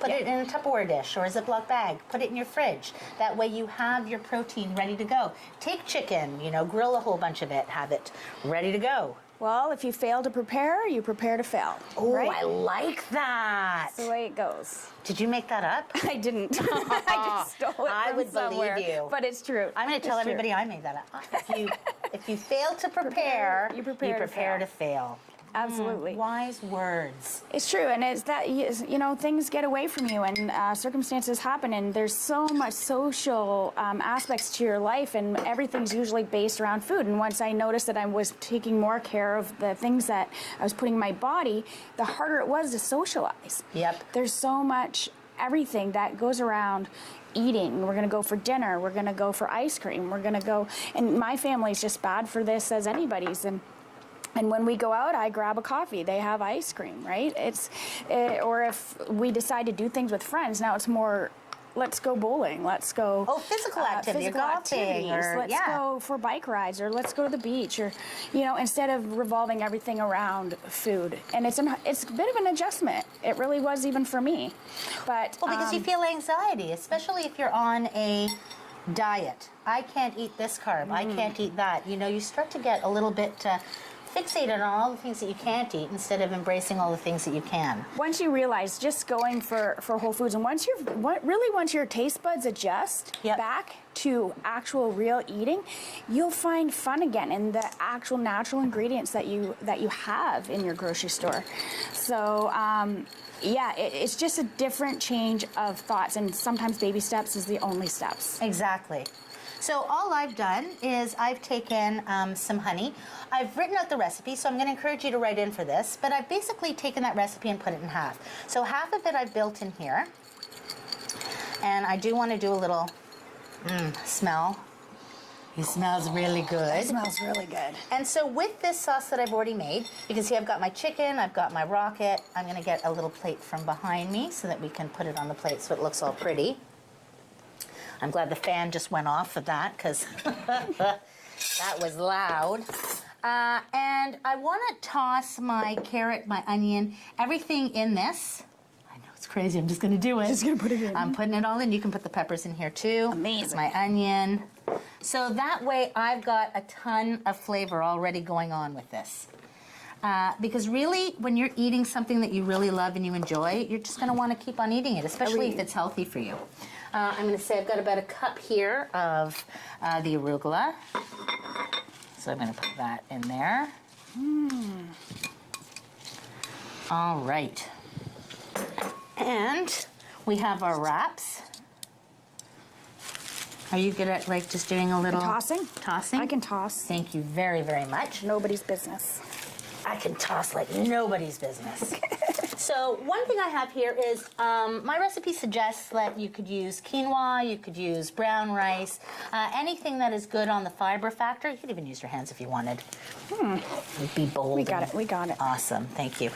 Put it in a Tupperware dish or a Ziploc bag. Put it in your fridge. That way you have your protein ready to go. Take chicken, grill a whole bunch of it, have it ready to go. Well, if you fail to prepare, you prepare to fail. Oh, right? I like that. That's the way it goes. Did you make that up? I didn't. I just stole it I from would somewhere. believe you. But it's true. I'm going to tell everybody I made that up. If you fail to prepare, you prepare to fail. Absolutely. Wise words. It's true, and it's that, you know, things get away from you, and circumstances happen, and there's so much social aspects to your life, and everything's usually based around food. And once I noticed that I was taking more care of the things that I was putting in my body, the harder it was to socialize. Yep. There's so much, everything that goes around eating. We're going to go for dinner. We're going to go for ice cream. We're going to go, and my family's just bad for this as anybody's. And when we go out, I grab a coffee. They have ice cream, right? Or if we decide to do things with friends, now it's more, let's go bowling. Let's go. Oh, physical activity, physical golfing, activities. or Let's go for bike rides, or let's go to the beach, or, you know, instead of revolving everything around food. And it's a bit of an adjustment. It really was, even for me. But well, because you feel anxiety, especially if you're on a diet. I can't eat this carb. I can't eat that. You know, you start to get a little bit fixated on all the things that you can't eat instead of embracing all the things that you can. Once you realize, just going for whole foods, and once your taste buds adjust back to actual real eating, you'll find fun again in the actual natural ingredients that you have in your grocery store. So yeah, it's just a different change of thoughts, and sometimes baby steps is the only steps. Exactly. So all I've done is I've taken some honey. I've written out the recipe, so I'm going to encourage you to write in for this, but I've basically taken that recipe and put it in half. So half of it I've built in here, and I do want to do a little smell. It smells really good. It smells really good. And so with this sauce that I've already made, because here I've got my chicken, I've got my rocket, I'm going to get a little plate from behind me so that we can put it on the plate so it looks all pretty. I'm glad the fan just went off of that, because that was loud. And I want to toss my carrot, my onion, everything in this. I know it's crazy. I'm just going to do it. Just going to put it in. I'm putting it all in. You can put the peppers in here too. Amazing. My onion. So that way I've got a ton of flavor already going on with this. Because really, when you're eating something that you really love and you enjoy, you're just going to want to keep on eating it, especially if it's healthy for you. I'm going to say I've got about a cup here of the arugula. So I'm going to put that in there. All right. And we have our wraps. Are you good at like just doing a little tossing? Tossing? I can toss. Thank you very, very much. Nobody's business. I can toss like nobody's business. So one thing I have here is my recipe suggests that you could use quinoa, you could use brown rice, anything that is good on the fiber factor. You could even use your hands if you wanted. Be bold. We got it. We got it. Awesome. Thank you.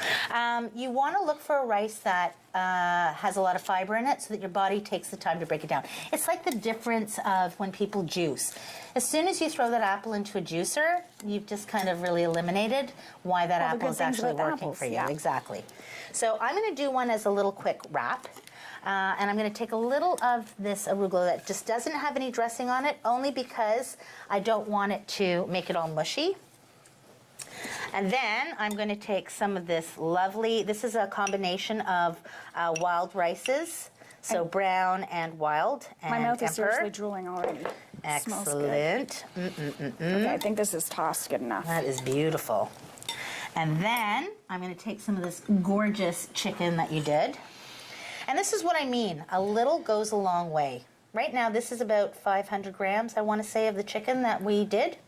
You want to look for a rice that has a lot of fiber in it so that your body takes the time to break it down. It's like the difference of when people juice. As soon as you throw that apple into a juicer, you've just kind of really eliminated why that apple is actually working for you. Yeah. Exactly. So I'm going to do one as a little quick wrap. And I'm going to take a little of this arugula that just doesn't have any dressing on it, only because I don't want it to make it all mushy. And then I'm going to take some of this lovely, this is a combination of wild rices, so brown and wild. And my mouth is Emperor. seriously drooling already. Excellent. Okay, I think this is tossed good enough. That is beautiful. And then I'm going to take some of this gorgeous chicken that you did. And this is what I mean. A little goes a long way. Right now, this is about 500 grams, I want to say, of the chicken that we did.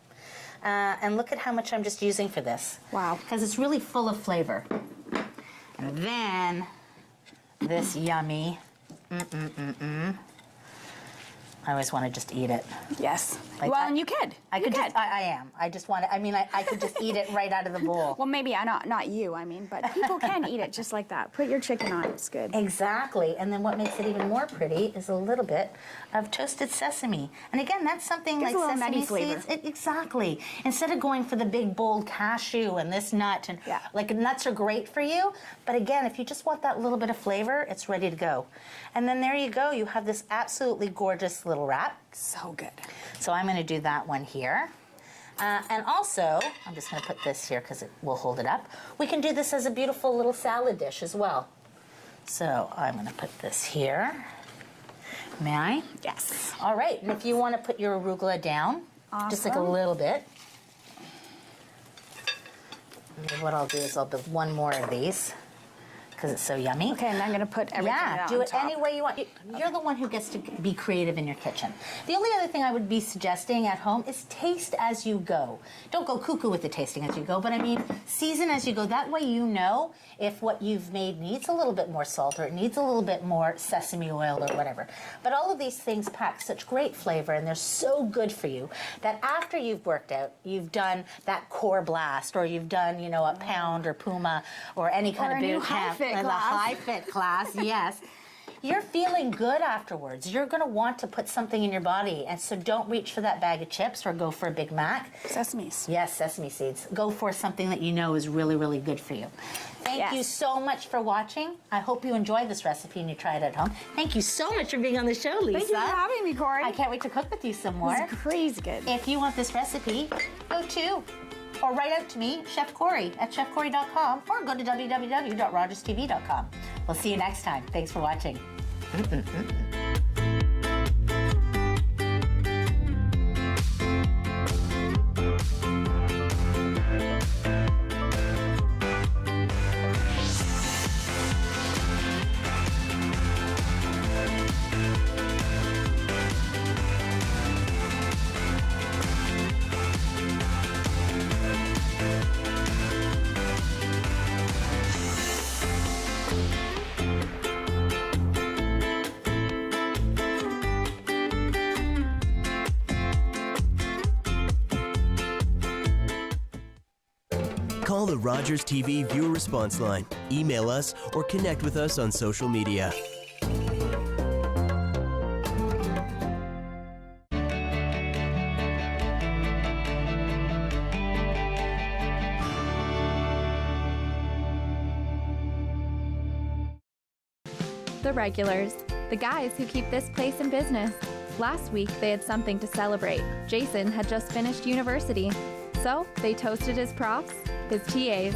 And look at how much I'm just using for this. Wow. Because it's really full of flavor. And then this yummy, I always want to just eat it. Yes. Like well, and you could. I am. I just want to, I could just eat it right out of the bowl. Well, maybe not you, but people can eat it just like that. Put your chicken on, it's good. Exactly. And then what makes it even more pretty is a little bit of toasted sesame. And again, that's something Gives like a little sesame nutty flavor. seeds. Exactly. Instead of going for the big, bold cashew and this nut, and like nuts are great for you, but again, if you just want that little bit of flavor, it's ready to go. And then there you go. You have this absolutely gorgeous little wrap. So good. So I'm going to do that one here. And also, I'm just going to put this here because it will hold it up. We can do this as a beautiful little salad dish as well. So I'm going to put this here. May I? Yes. All right. And if you want to put your arugula down, just like a little bit. Maybe what I'll do is I'll build one more of these because it's so yummy. Okay, and I'm going to put everything do on it top. any way you want. You're the one who gets to be creative in your kitchen. The only other thing I would be suggesting at home is taste as you go. Don't go cuckoo with the tasting as you go, but I mean season as you go. That way you know if what you've made needs a little bit more salt or it needs a little bit more sesame oil or whatever. But all of these things pack such great flavor and they're so good for you that after you've worked out, you've done that core blast or you've done, a pound or Puma or any kind of boot camp. The high fit class, yes. You're feeling good afterwards. You're going to want to put something in your body, and so don't reach for that bag of chips or go for a Big Mac. Sesames. Yes, sesame seeds. Go for something that you know is really, really good for you. Thank you so much for watching. I hope you enjoyed this recipe and you try it at home. Thank you so much for being on the show, Lisa. Thank you for having me, Corey. I can't wait to cook with you some more. It's crazy good. If you want this recipe, go to or write out to me, Chef Corey at chefcorey.com, or go to www.rogerstv.com. We'll see you next time. Thanks for watching. Call the Rogers TV viewer response line, email us, or connect with us on social media. The regulars, the guys who keep this place in business. Last week, they had something to celebrate. Jason had just finished university. So they toasted his profs, his TAs,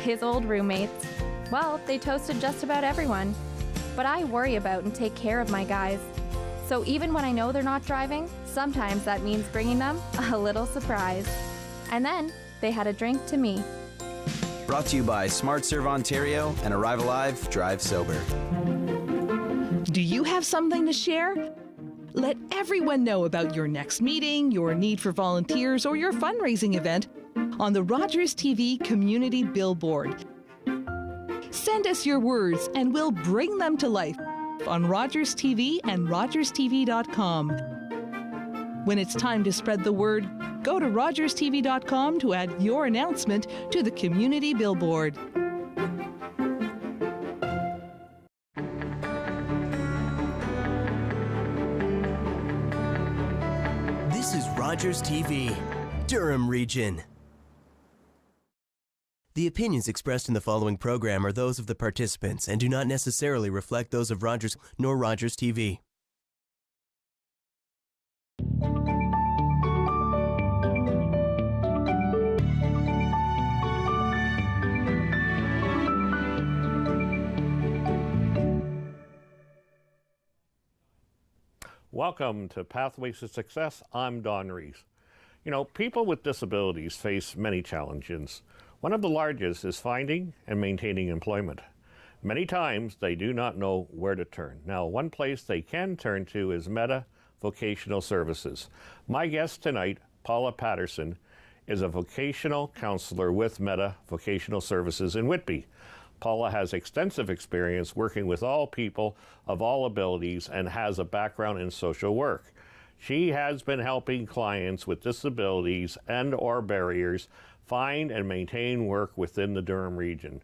his old roommates. Well, they toasted just about everyone. But I worry about and take care of my guys. So even when I know they're not driving, sometimes that means bringing them a little surprise. And then they had a drink to me. Brought to you by Smart Serve Ontario and Arrive Alive, Drive Sober. Do you have something to share? Let everyone know about your next meeting, your need for volunteers, or your fundraising event on the Rogers TV Community Billboard. Send us your words and we'll bring them to life on Rogers TV and rogerstv.com. When it's time to spread the word, go to rogerstv.com to add your announcement to the Community Billboard. This is Rogers TV, Durham Region. The opinions expressed in the following program are those of the participants and do not necessarily reflect those of Rogers nor Rogers TV. Welcome to Pathways to Success. I'm Don Rees. People with disabilities face many challenges. One of the largest is finding and maintaining employment. Many times they do not know where to turn. Now, one place they can turn to is Meta Vocational Services. My guest tonight, Paula Patterson, is a vocational counselor with Meta Vocational Services in Whitby. Paula has extensive experience working with all people of all abilities and has a background in social work. She has been helping clients with disabilities and/or barriers find and maintain work within the Durham region.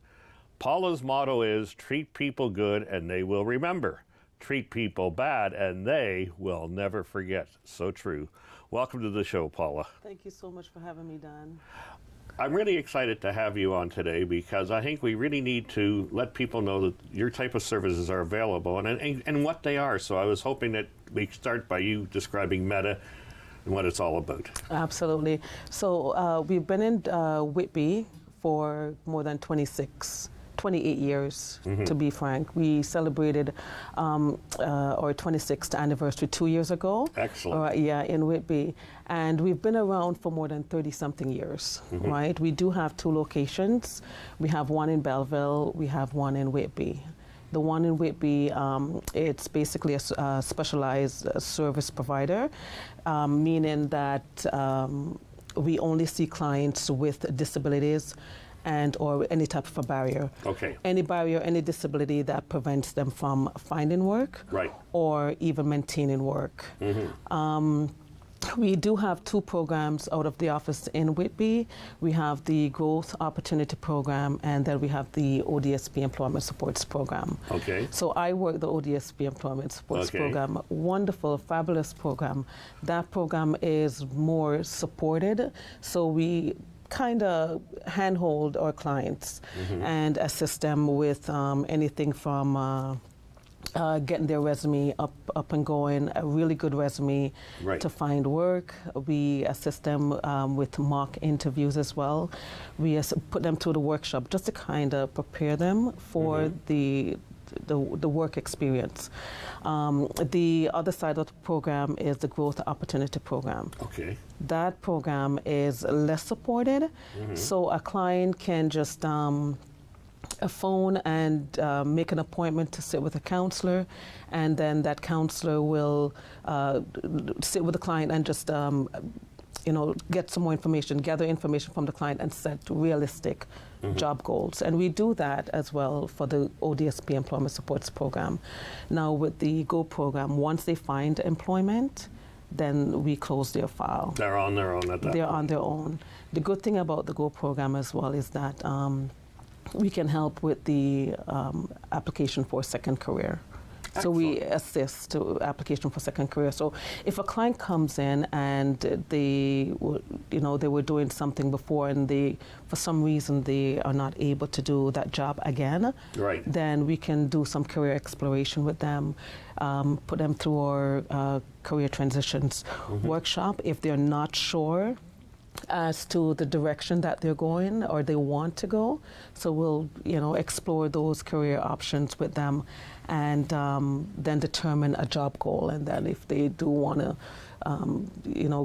Paula's motto is, treat people good and they will remember. Treat people bad and they will never forget. So true. Welcome to the show, Paula. Thank you so much for having me, Don. I'm really excited to have you on today because I think we really need to let people know that your type of services are available and what they are. So I was hoping that we start by you describing Meta and what it's all about. Absolutely. So we've been in Whitby for more than 26 28 years, to be frank. We celebrated our 26th anniversary 2 years ago. Excellent. Yeah, in Whitby. And we've been around for more than 30-something years, right? We do have 2 locations. We have one in Belleville, we have one in Whitby. The one in Whitby, it's basically a specialized service provider, meaning that we only see clients with disabilities and or any type of a barrier. Okay. Any barrier, any disability that prevents them from finding work Right. or even maintaining work. We do have 2 programs out of the office in Whitby. We have the Growth Opportunity Program, and then we have the ODSP Employment Supports Program. Okay. So I work the ODSP Employment Supports Program. Wonderful, fabulous program. That program is more supported, so we kind of handhold our clients and assist them with anything from getting their resume up and going, a really good resume to find work. We assist them with mock interviews as well. We put them through the workshop just to kind of prepare them for the work experience. The other side of the program is the Growth Opportunity Program. Okay. That program is less supported, so a client can just a phone and make an appointment to sit with a counselor, and then that counselor will sit with the client and just get some more information, gather information from the client and set realistic job goals. And we do that as well for the ODSP Employment Supports Program. Now with the GO program, once they find employment, then we close their file. They're on their own at that They're point. on their own. The good thing about the GO program as well is that we can help with the application for a second career. So we assist to application for second career. So if a client comes in and they were doing something before and for some reason they are not able to do that job again, then we can do some career exploration with them, put them through our career transitions workshop if they're not sure as to the direction that they're going or they want to go. So we'll, explore those career options with them and then determine a job goal. And then if they do want to,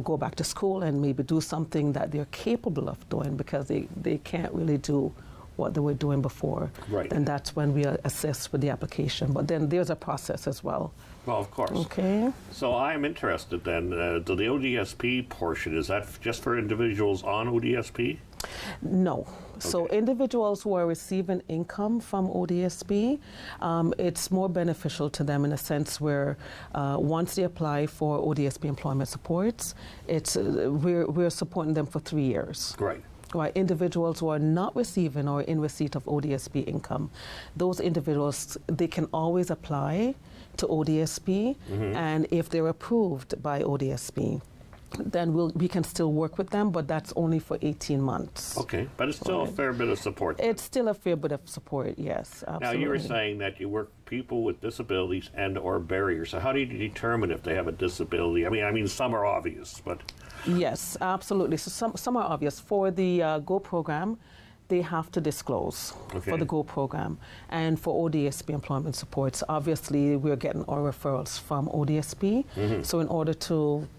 go back to school and maybe do something that they're capable of doing because they can't really do what they were doing before, and that's when we assist with the application. But then there's a process as well. Well, of course. Okay. So I'm interested then, the ODSP portion, is that just for individuals on ODSP? No. So individuals who are receiving income from ODSP, it's more beneficial to them in a sense where once they apply for ODSP employment supports, we're supporting them for 3 years. Right. Right, individuals who are not receiving or in receipt of ODSP income, those individuals, they can always apply to ODSP, and if they're approved by ODSP, then we can still work with them, but that's only for 18 months. Okay, but it's still a fair bit of support. It's still a fair bit of support, yes, absolutely. Now, you were saying that you work with people with disabilities and or barriers. So how do you determine if they have a disability? I mean, some are obvious, but... Yes, absolutely. So some are obvious. For the GO program, they have to disclose for the GO program. And for ODSP employment supports, obviously we're getting our referrals from ODSP. So in order to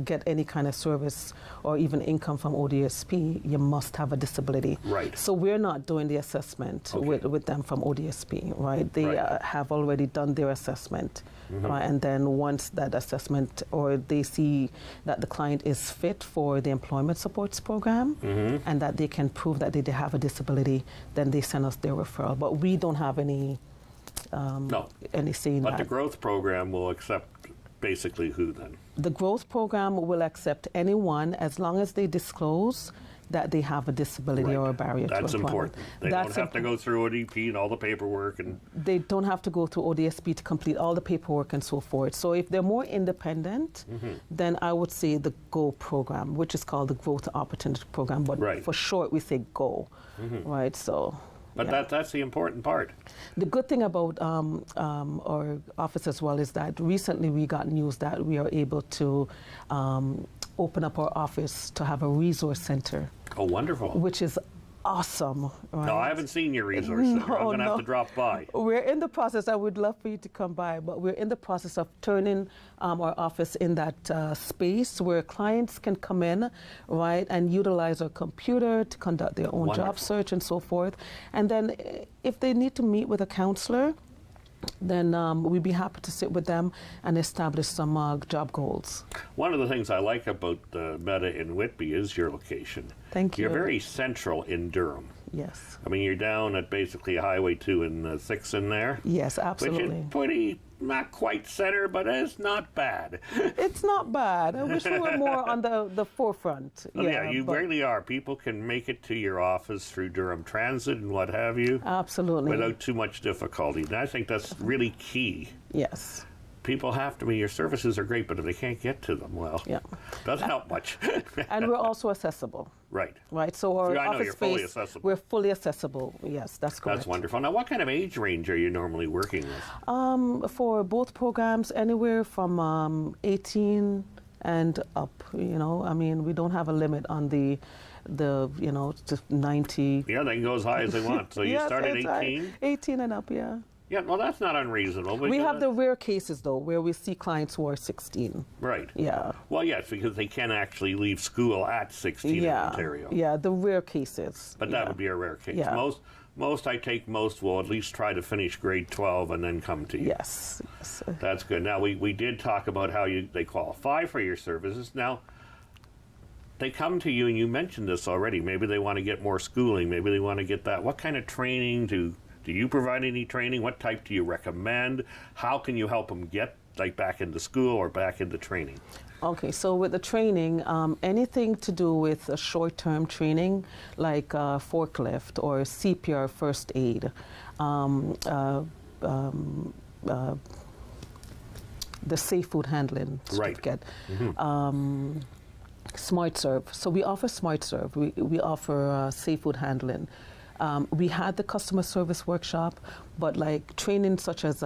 get any kind of service or even income from ODSP, you must have a disability. Right. So we're not doing the assessment with them from ODSP, right? They have already done their assessment. And then once that assessment or they see that the client is fit for the employment supports program and that they can prove that they have a disability, then they send us their referral. But we don't have any say in that. But the growth program will accept basically who then? The growth program will accept anyone as long as they disclose that they have a disability or a barrier to employment. That's important. They don't have to go through ODP and all the paperwork. And they don't have to go through ODSP to complete all the paperwork and so forth. So if they're more independent, then I would say the GO program, which is called the Growth Opportunity Program. But for short, we say GO, right? So. But that's the important part. The good thing about our office as well is that recently we got news that we are able to open up our office to have a resource center. Oh, wonderful. Which is awesome. Right? No, I haven't seen your resource center. I'm going to have to drop by. We're in the process. I would love for you to come by, but we're in the process of turning our office in that space where clients can come in, right, and utilize our computer to conduct their own job search and so forth. And then if they need to meet with a counselor, then we'd be happy to sit with them and establish some job goals. One of the things I like about Meta in Whitby is your location. Thank you. You're very central in Durham. Yes. I mean, you're down at basically Highway 2 and 6 in there. Yes, absolutely. Which is pretty, not quite center, but it's not bad. It's not bad. I wish we were more on the forefront. Oh, yeah, you really are. People can make it to your office through Durham Transit and what have you. Absolutely. Without too much difficulty. And I think that's really key. Yes. People have to be, your services are great, but if they can't get to them, well, doesn't help much. And we're also accessible. Right. Right, so our I know office you're space, fully accessible. we're fully accessible. Yes, that's correct. That's wonderful. Now, what kind of age range are you normally working with? For both programs, anywhere from 18 and up, you know. I mean, we don't have a limit on the you know, just 90. Yeah, they can go as high as they want. So you Yes, start at that's 18? right. 18 and up, yeah. Yeah, well, that's not unreasonable. We have the rare cases, though, where we see clients who are 16. Right. Yeah. Well, yes, because they can actually leave school at 16 in Ontario. Yeah, the rare cases. But that would be a rare case. Yeah. Most will at least try to finish grade 12 and then come to you. Yes. That's good. Now, we did talk about how they qualify for your services. Now, they come to you, and you mentioned this already. Maybe they want to get more schooling. Maybe they want to get that. What kind of training do you provide any training? What type do you recommend? How can you help them get back into school or back into training? Okay, so with the training, anything to do with a short-term training, like forklift or CPR first aid, the safe food handling certificate, Smart Serve. So we offer Smart Serve. We offer safe food handling. We had the customer service workshop, but like training such as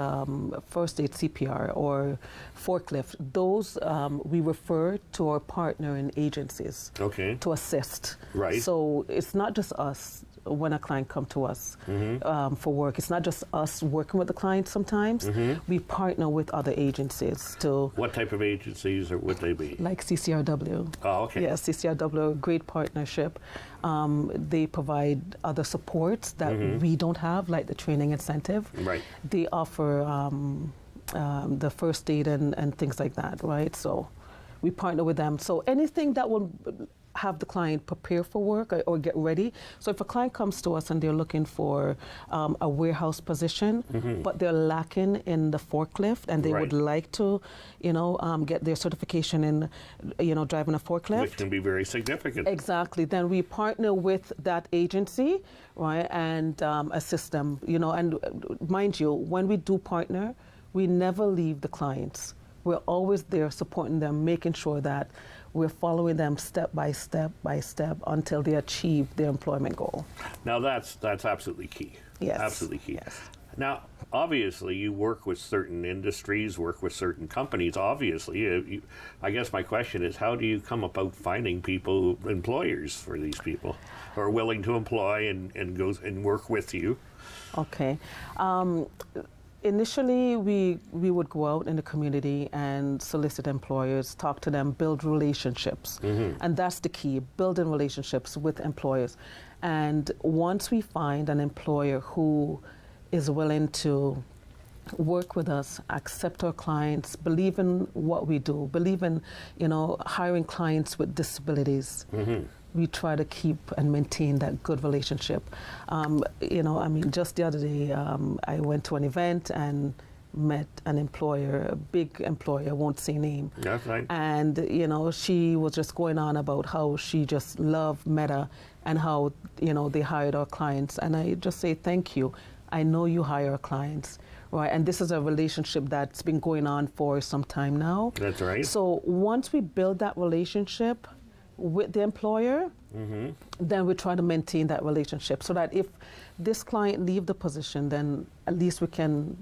first aid CPR or forklift, those we refer to our partner in agencies to assist. Right. So it's not just us when a client comes to us for work. It's not just us working with the client sometimes. We partner with other agencies to... What type of agencies would they be? Like CCRW. Oh, okay. Yes, CCRW, great partnership. They provide other supports that we don't have, like the training incentive. Right. They offer the first aid and things like that, right? So we partner with them. So anything that will have the client prepare for work or get ready. So if a client comes to us and they're looking for a warehouse position, but they're lacking in the forklift and they would like to, you know, get their certification in, you know, driving a forklift. Which can be very significant. Exactly. Then we partner with that agency, right, and assist them, you know, and mind you, when we do partner, we never leave the clients. We're always there supporting them, making sure that we're following them step by step until they achieve their employment goal. Now that's absolutely key. Yes. Absolutely key. Yes. Now, obviously, you work with certain industries, work with certain companies. Obviously, I guess my question is, how do you come about finding employers for these people who are willing to employ and work with you? Okay. Initially, we would go out in the community and solicit employers, talk to them, build relationships. And that's the key, building relationships with employers. And once we find an employer who is willing to work with us, accept our clients, believe in what we do, believe in, you know, hiring clients with disabilities, we try to keep and maintain that good relationship. You know, I mean, just the other day, I went to an event and met an employer, a big employer, I won't say name. That's right. And, you know, she was just going on about how she just loved Meta and how, you know, they hired our clients. And I just say, thank you. I know you hire our clients. Right, and this is a relationship that's been going on for some time now. That's right. So once we build that relationship with the employer, then we try to maintain that relationship so that if this client leave the position, then at least we can,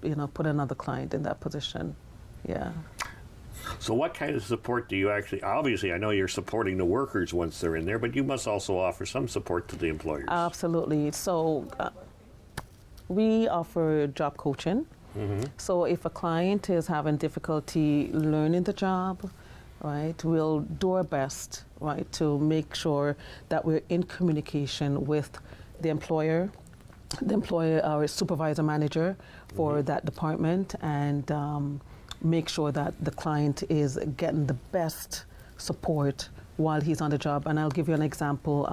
you know, put another client in that position. Yeah. So what kind of support do you actually, obviously I know you're supporting the workers once they're in there, but you must also offer some support to the employers. Absolutely. So we offer job coaching. So if a client is having difficulty learning the job, right, we'll do our best, right, to make sure that we're in communication with the employer, our supervisor manager for that department, and make sure that the client is getting the best support while he's on the job. And I'll give you an example.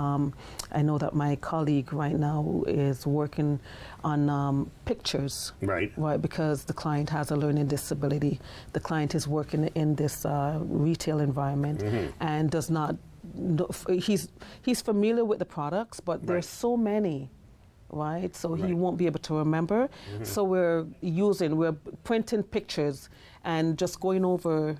I know that my colleague right now is working on pictures. Right, because the client has a learning disability. The client is working in this retail environment and does not, he's familiar with the products, but there's so many. Right, so he won't be able to remember. So we're printing pictures and just going over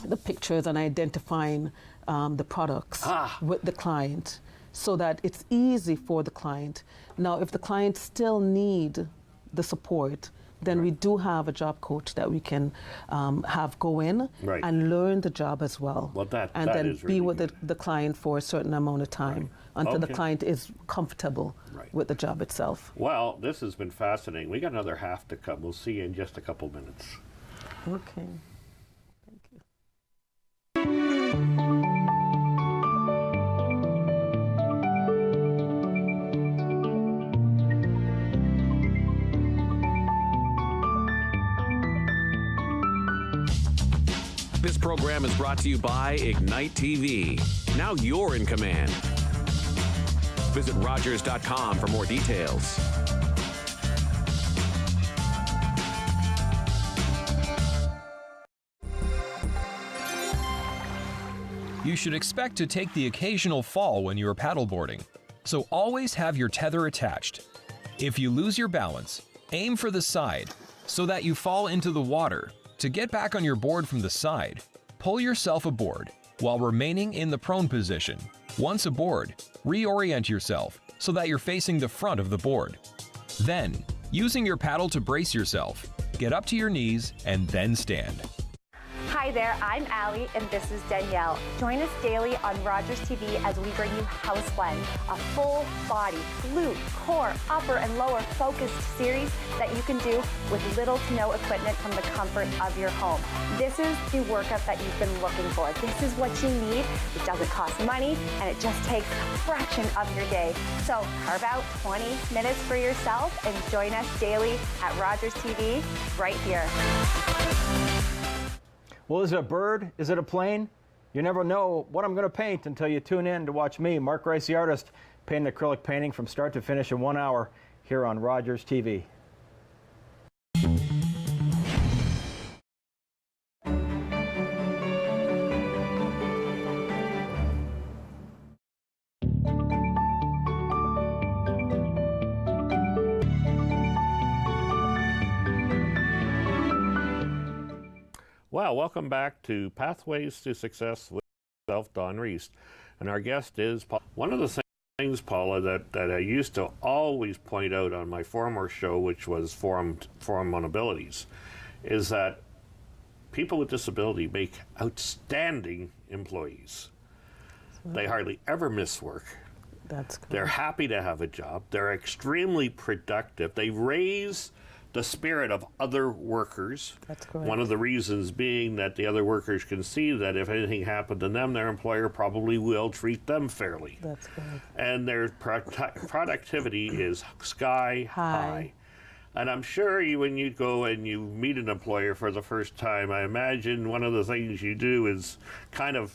the pictures and identifying the products with the client so that it's easy for the client. Now, if the client still need the support, then we do have a job coach that we can have go in and learn the job as well. And then be really with the client for a certain amount of time until the client is comfortable with the job itself. Well, this has been fascinating. We got another half to come. We'll see you in just a couple minutes. Okay. This program is brought to you by Ignite TV. Now you're in command. Visit Rogers.com for more details. You should expect to take the occasional fall when you are paddleboarding, so always have your tether attached. If you lose your balance, aim for the side so that you fall into the water. To get back on your board from the side, pull yourself aboard while remaining in the prone position. Once aboard, reorient yourself so that you're facing the front of the board. Then, using your paddle to brace yourself, get up to your knees and then stand. Hi there, I'm Allie and this is Danielle. Join us daily on Rogers TV as we bring you House Blend, a full body, glute, core, upper and lower focused series that you can do with little to no equipment from the comfort of your home. This is the workout that you've been looking for. This is what you need. It doesn't cost money and it just takes a fraction of your day. So carve out 20 minutes for yourself and join us daily at Rogers TV right here. Well, is it a bird? Is it a plane? You never know what I'm going to paint until you tune in to watch me, Mark Rice, the artist, paint an acrylic painting from start to finish in 1 hour here on Rogers TV. Well, welcome back to Pathways to Success with myself, Don Reese. And our guest is Paula. One of the things, Paula, that I used to always point out on my former show, which was Forum on Abilities, is that people with disability make outstanding employees. They hardly ever miss work. That's correct. They're happy to have a job. They're extremely productive. They raise the spirit of other workers. That's correct. One of the reasons being that the other workers can see that if anything happened to them, their employer probably will treat them fairly. That's correct. And their productivity is sky high. And I'm sure when you go and you meet an employer for the first time, I imagine one of the things you do is kind of,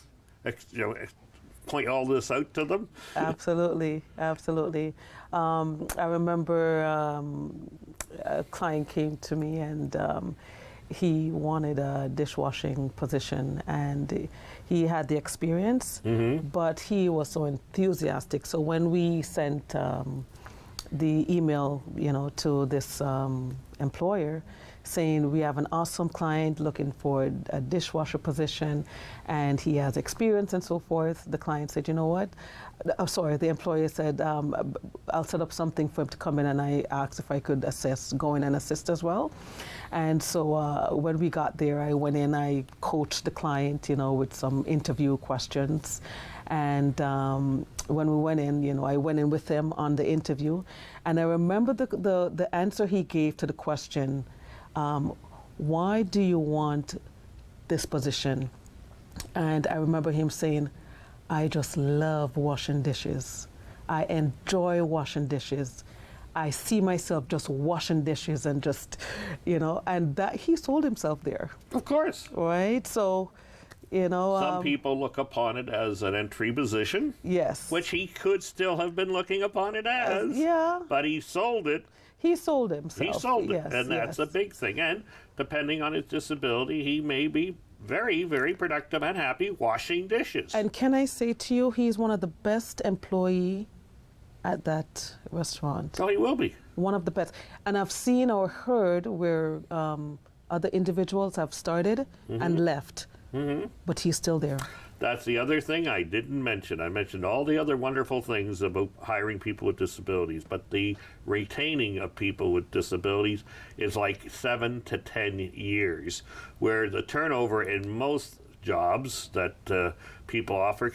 point all this out to them. Absolutely, absolutely. I remember a client came to me and he wanted a dishwashing position and he had the experience, but he was so enthusiastic. So when we sent email, to this employer, saying we have an awesome client looking for a dishwasher position, and he has experience and so forth. The client said, you know what? The employer said, I'll set up something for him to come in, and I asked if I could go in and assist as well. And so when we got there, I went in, I coached the client, with some interview questions. And when we went in, I went in with him on the interview, and I remember the answer he gave to the question, why do you want this position? And I remember him saying, I just love washing dishes. I enjoy washing dishes. I see myself just washing dishes and just, and that he sold himself there. Of course. Right? So, some people look upon it as an entry position. Yes. Which he could still have been looking upon it as. Yeah. But he sold it. He sold himself. He sold it. Yes, and that's a big thing. And depending on his disability, he may be very, very productive and happy washing dishes. And can I say to you, he's one of the best employee at that restaurant. Oh, he will be. One of the best. And I've seen or heard where other individuals have started and left, but he's still there. That's the other thing I didn't mention. I mentioned all the other wonderful things about hiring people with disabilities, but the retaining of people with disabilities is like 7 to 10 years, where the turnover in most jobs that people offer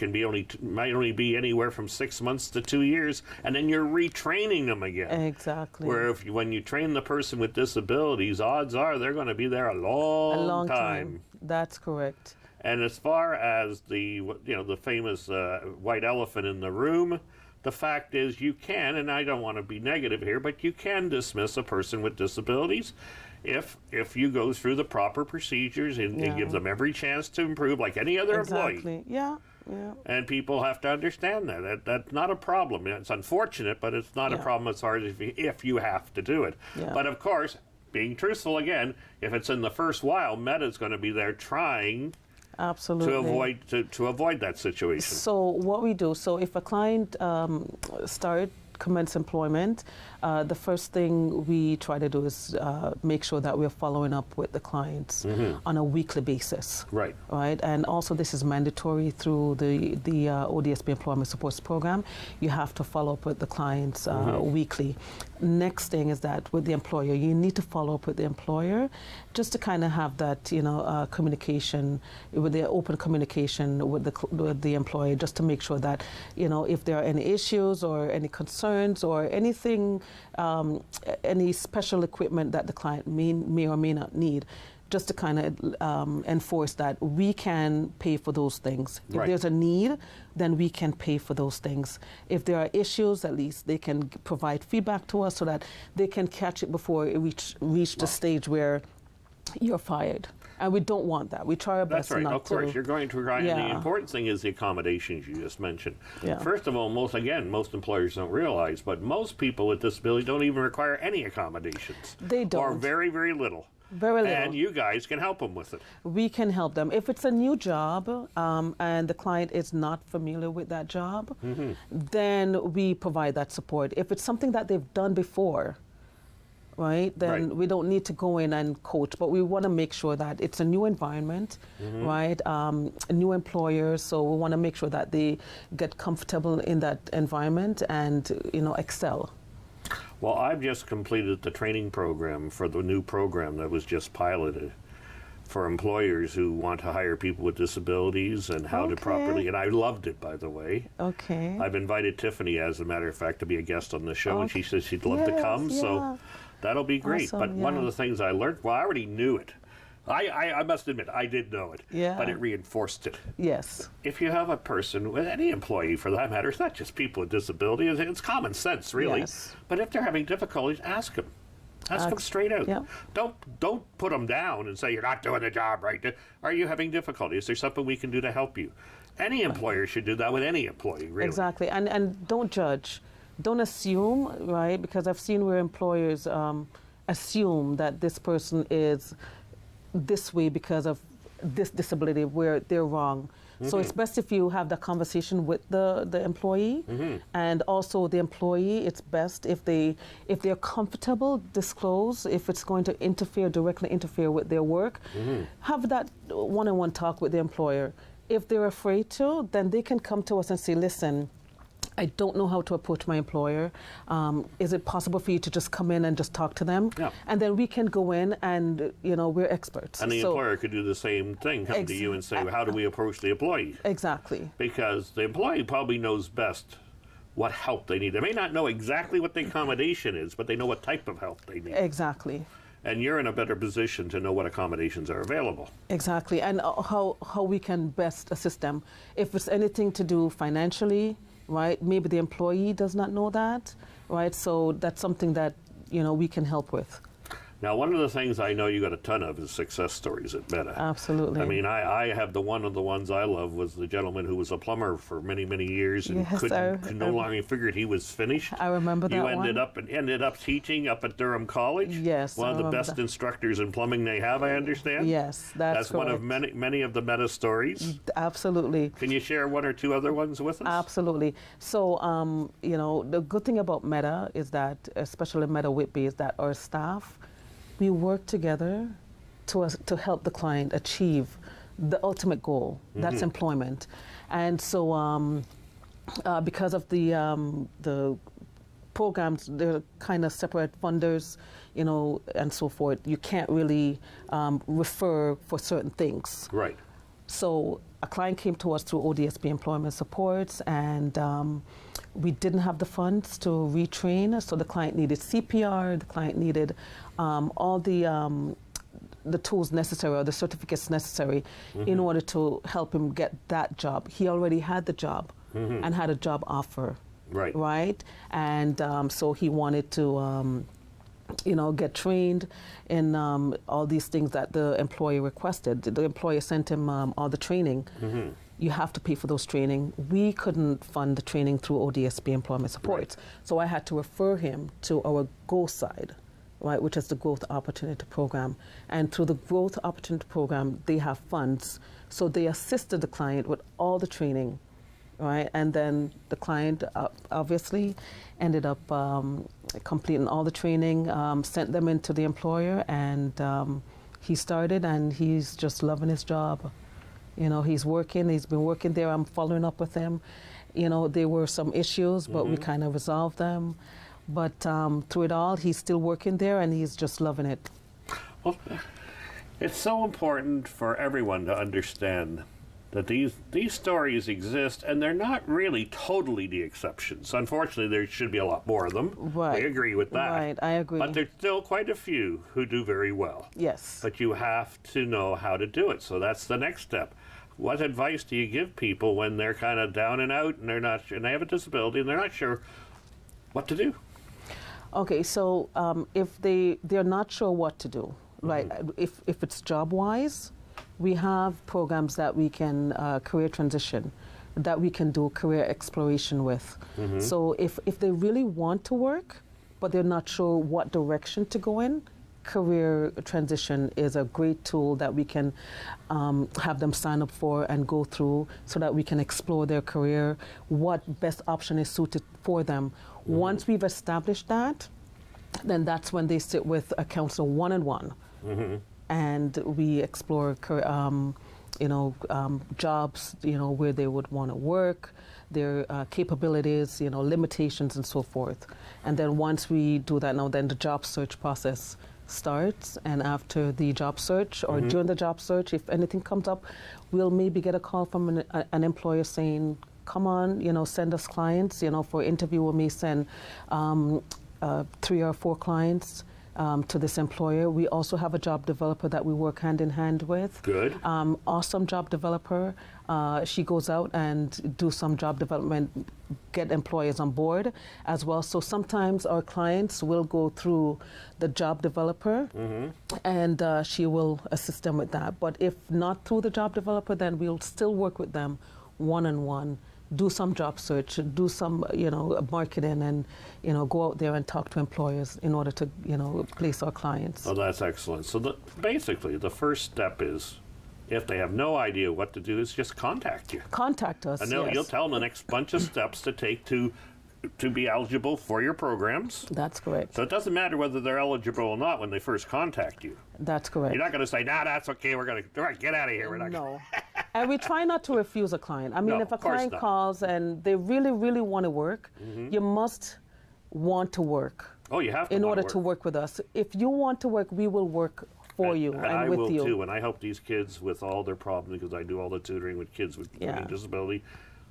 might only be anywhere from 6 months to 2 years, and then you're retraining them again. Exactly. Where when you train the person with disabilities, odds are they're going to be there a long time. That's correct. And as far as the famous white elephant in the room, the fact is you can, and I don't want to be negative here, but you can dismiss a person with disabilities if you go through the proper procedures and give them every chance to improve like any other employee. Exactly. Yeah. And people have to understand that's not a problem. It's unfortunate, but it's not a problem as far as if you have to do it. Yeah. But of course, being truthful again, if it's in the first while, Meta's going to be there trying absolutely to avoid that situation. So what we do, so if a client commence employment, the first thing we try to do is make sure that we're following up with the clients on a weekly basis. Right. Right. And also this is mandatory through the ODSP Employment Supports Program. You have to follow up with the clients weekly. Next thing is that with the employer, you need to follow up with the employer just to kind of have that, communication, with the open communication with the employer, just to make sure that, if there are any issues or any concerns or anything, any special equipment that the client may or may not need, just to kind of enforce that we can pay for those things. If there's a need, then we can pay for those things. If there are issues, at least they can provide feedback to us so that they can catch it before it reach the stage where you're fired. And we don't want that. We try our best not to. That's right. Of course, you're going to try. And the important thing is the accommodations you just mentioned. Yeah. First of all, most employers don't realize, but most people with disabilities don't even require any accommodations. They don't. Or very, very little. Very little. And you guys can help them with it. We can help them. If it's a new job and the client is not familiar with that job, then we provide that support. If it's something that they've done before, then we don't need to go in and coach, but we want to make sure that it's a new environment, a new employer, so we want to make sure that they get comfortable in that environment and, excel. Well, I've just completed the training program for the new program that was just piloted for employers who want to hire people with disabilities and how to properly, and I loved it, by the way. Okay. I've invited Tiffany, as a matter of fact, to be a guest on the show, and she says she'd love to come, so that'll be great. Awesome, but one of the things I learned, well, I already knew it. I must admit, I did know it, but it reinforced it. Yes. If you have a person, with any employee for that matter, it's not just people with disabilities, it's common sense, really. Yes. But if they're having difficulties, ask them. Ask them straight out. Yeah. Don't put them down and say, you're not doing the job right. Are you having difficulty? Is there something we can do to help you? Any employer should do that with any employee, really. Exactly. And don't judge. Don't assume, right? Because I've seen where employers assume that this person is this way because of this disability, where they're wrong. So it's best if you have that conversation with the employee, and also the employee. It's best if they're comfortable, disclose if it's going to directly interfere with their work. Have that one-on-one talk with the employer. If they're afraid to, then they can come to us and say, listen, I don't know how to approach my employer. Is it possible for you to just come in and just talk to them? Yeah. And then we can go in and, we're experts. And the employer could do the same thing, come to you and say, how do we approach the employee? Exactly. Because the employee probably knows best what help they need. They may not know exactly what the accommodation is, but they know what type of help they need. Exactly. And you're in a better position to know what accommodations are available. Exactly, and how we can best assist them. If it's anything to do financially, right, maybe the employee does not know that, right, so that's something that, we can help with. Now, one of the things I know you got a ton of is success stories at Meta. Absolutely. I mean, I have one of the ones I love was the gentleman who was a plumber for many, many years and no longer figured he was finished. I remember that you one. You ended up teaching up at Durham College. Yes, one of the best instructors in plumbing they have, I understand. Yes, that's one of many of the Meta stories. Absolutely. Can you share one or two other ones with us? Absolutely. So, the good thing about Meta is that, especially Meta Whitby, is that our staff, we work together to help the client achieve the ultimate goal. That's employment. And so because of the programs, they're kind of separate funders, and so forth. You can't really refer for certain things. Right. So a client came to us through ODSP Employment Supports, and we didn't have the funds to retrain, so the client needed CPR, the client needed all the tools necessary or the certificates necessary in order to help him get that job. He already had the job and had a job offer. Right. Right? And so he wanted to get trained in all these things that the employer requested. The employer sent him all the training. You have to pay for those training. We couldn't fund the training through ODSP Employment Supports. Right. So I had to refer him to our GO side, right, which is the Growth Opportunity Program. And through the Growth Opportunity Program, they have funds. So they assisted the client with all the training, right? And then the client obviously ended up completing all the training, sent them into the employer, and he started, and he's just loving his job. He's been working there. I'm following up with him. There were some issues, but we kind of resolved them. But through it all, he's still working there, and he's just loving it. Well, it's so important for everyone to understand that these stories exist, and they're not really totally the exceptions. Unfortunately, there should be a lot more of them. Right. We agree with that. Right, I agree. But there's still quite a few who do very well. Yes. But you have to know how to do it. So that's the next step. What advice do you give people when they're kind of down and out and and they have a disability and they're not sure what to do? Okay, so if they're not sure what to do, right? If it's job-wise, we have programs that we can career transition, that we can do career exploration with. So if they really want to work, but they're not sure what direction to go in, career transition is a great tool that we can have them sign up for and go through so that we can explore their career, what best option is suited for them. Once we've established that, then that's when they sit with a counselor one-on-one. And we explore jobs, where they would want to work, their capabilities, limitations and so forth. And then once we do that, then the job search process starts, and after the job search or during the job search, if anything comes up, we'll maybe get a call from an employer saying, come on, send us clients, for interview. We may send 3 or 4 clients to this employer. We also have a job developer that we work hand in hand with. Good. Awesome job developer. She goes out and do some job development, get employers on board as well. So sometimes our clients will go through the job developer and she will assist them with that. But if not through the job developer, then we'll still work with them one-on-one, do some job search, do some, marketing, and, go out there and talk to employers in order to, place our clients. Oh, that's excellent. So basically, the first step is If they have no idea what to do, is just contact you. Contact us. And yes. you'll tell them the next bunch of steps to take to be eligible for your programs. That's correct. So it doesn't matter whether they're eligible or not when they first contact you. That's correct. You're not going to say, "Nah, that's okay. We're going to get out of here." We're not. No. And we try not to refuse a client. I mean, No, if a of course client not. calls and they really, really want to work, you must want to work. Oh, you have to in wanna order work. to work with us. If you want to work, we will work for you and I with will you. too, and I help these kids with all their problems because I do all the tutoring with kids with learning disability.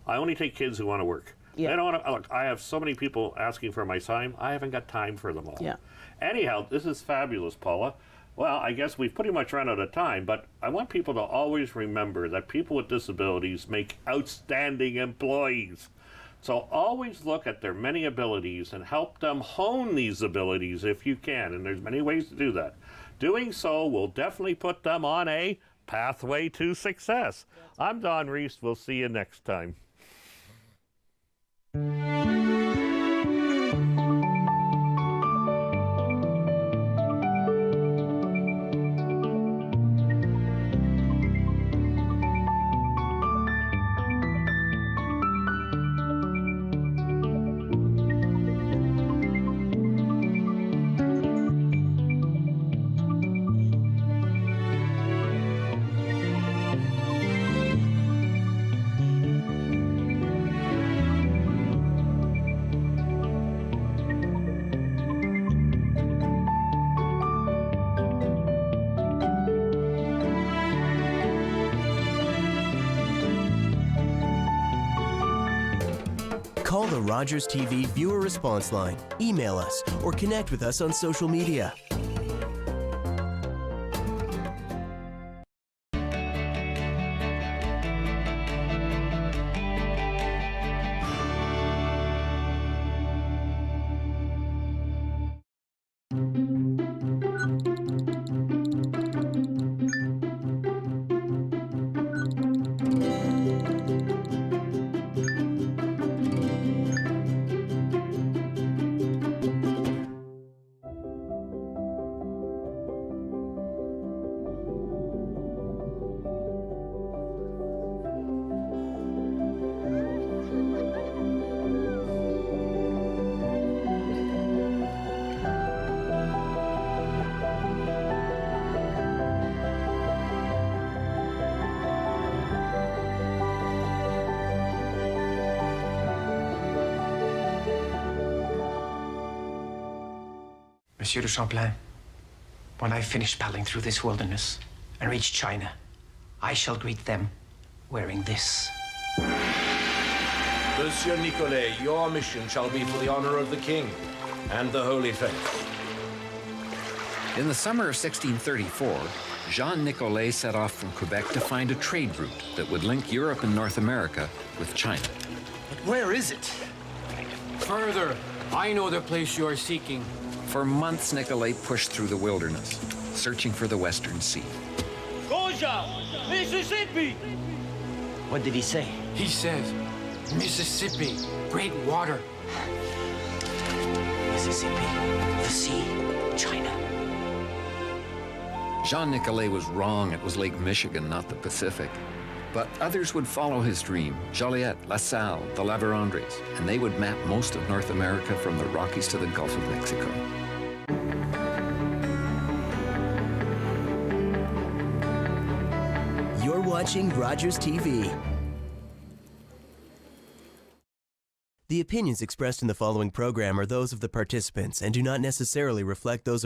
I only take kids who want to work. Yeah. They don't want to. Look, I have so many people asking for my time. I haven't got time for them all. Yeah. Anyhow, this is fabulous, Paula. Well, I guess we've pretty much run out of time, but I want people to always remember that people with disabilities make outstanding employees. So always look at their many abilities and help them hone these abilities if you can, and there's many ways to do that. Doing so will definitely put them on a pathway to success. I'm Don Reese. We'll see you next time. Call the Rogers TV viewer response line, email us, or connect with us on social media. Monsieur de Champlain, when I finish paddling through this wilderness and reach China, I shall greet them wearing this. Monsieur Nicolet, your mission shall be for the honor of the king and the Holy Faith. In the summer of 1634, Jean Nicolet set off from Quebec to find a trade route that would link Europe and North America with China. But where is it? Further. I know the place you are seeking. For months, Nicolet pushed through the wilderness, searching for the Western Sea. Goja! Mississippi! What did he say? He says, Mississippi, great water. Mississippi, the sea, China. Jean Nicolet was wrong. It was Lake Michigan, not the Pacific. But others would follow his dream, Joliet, La Salle, the La Vérendrye's, and they would map most of North America from the Rockies to the Gulf of Mexico. You're watching Rogers TV. The opinions expressed in the following program are those of the participants and do not necessarily reflect those of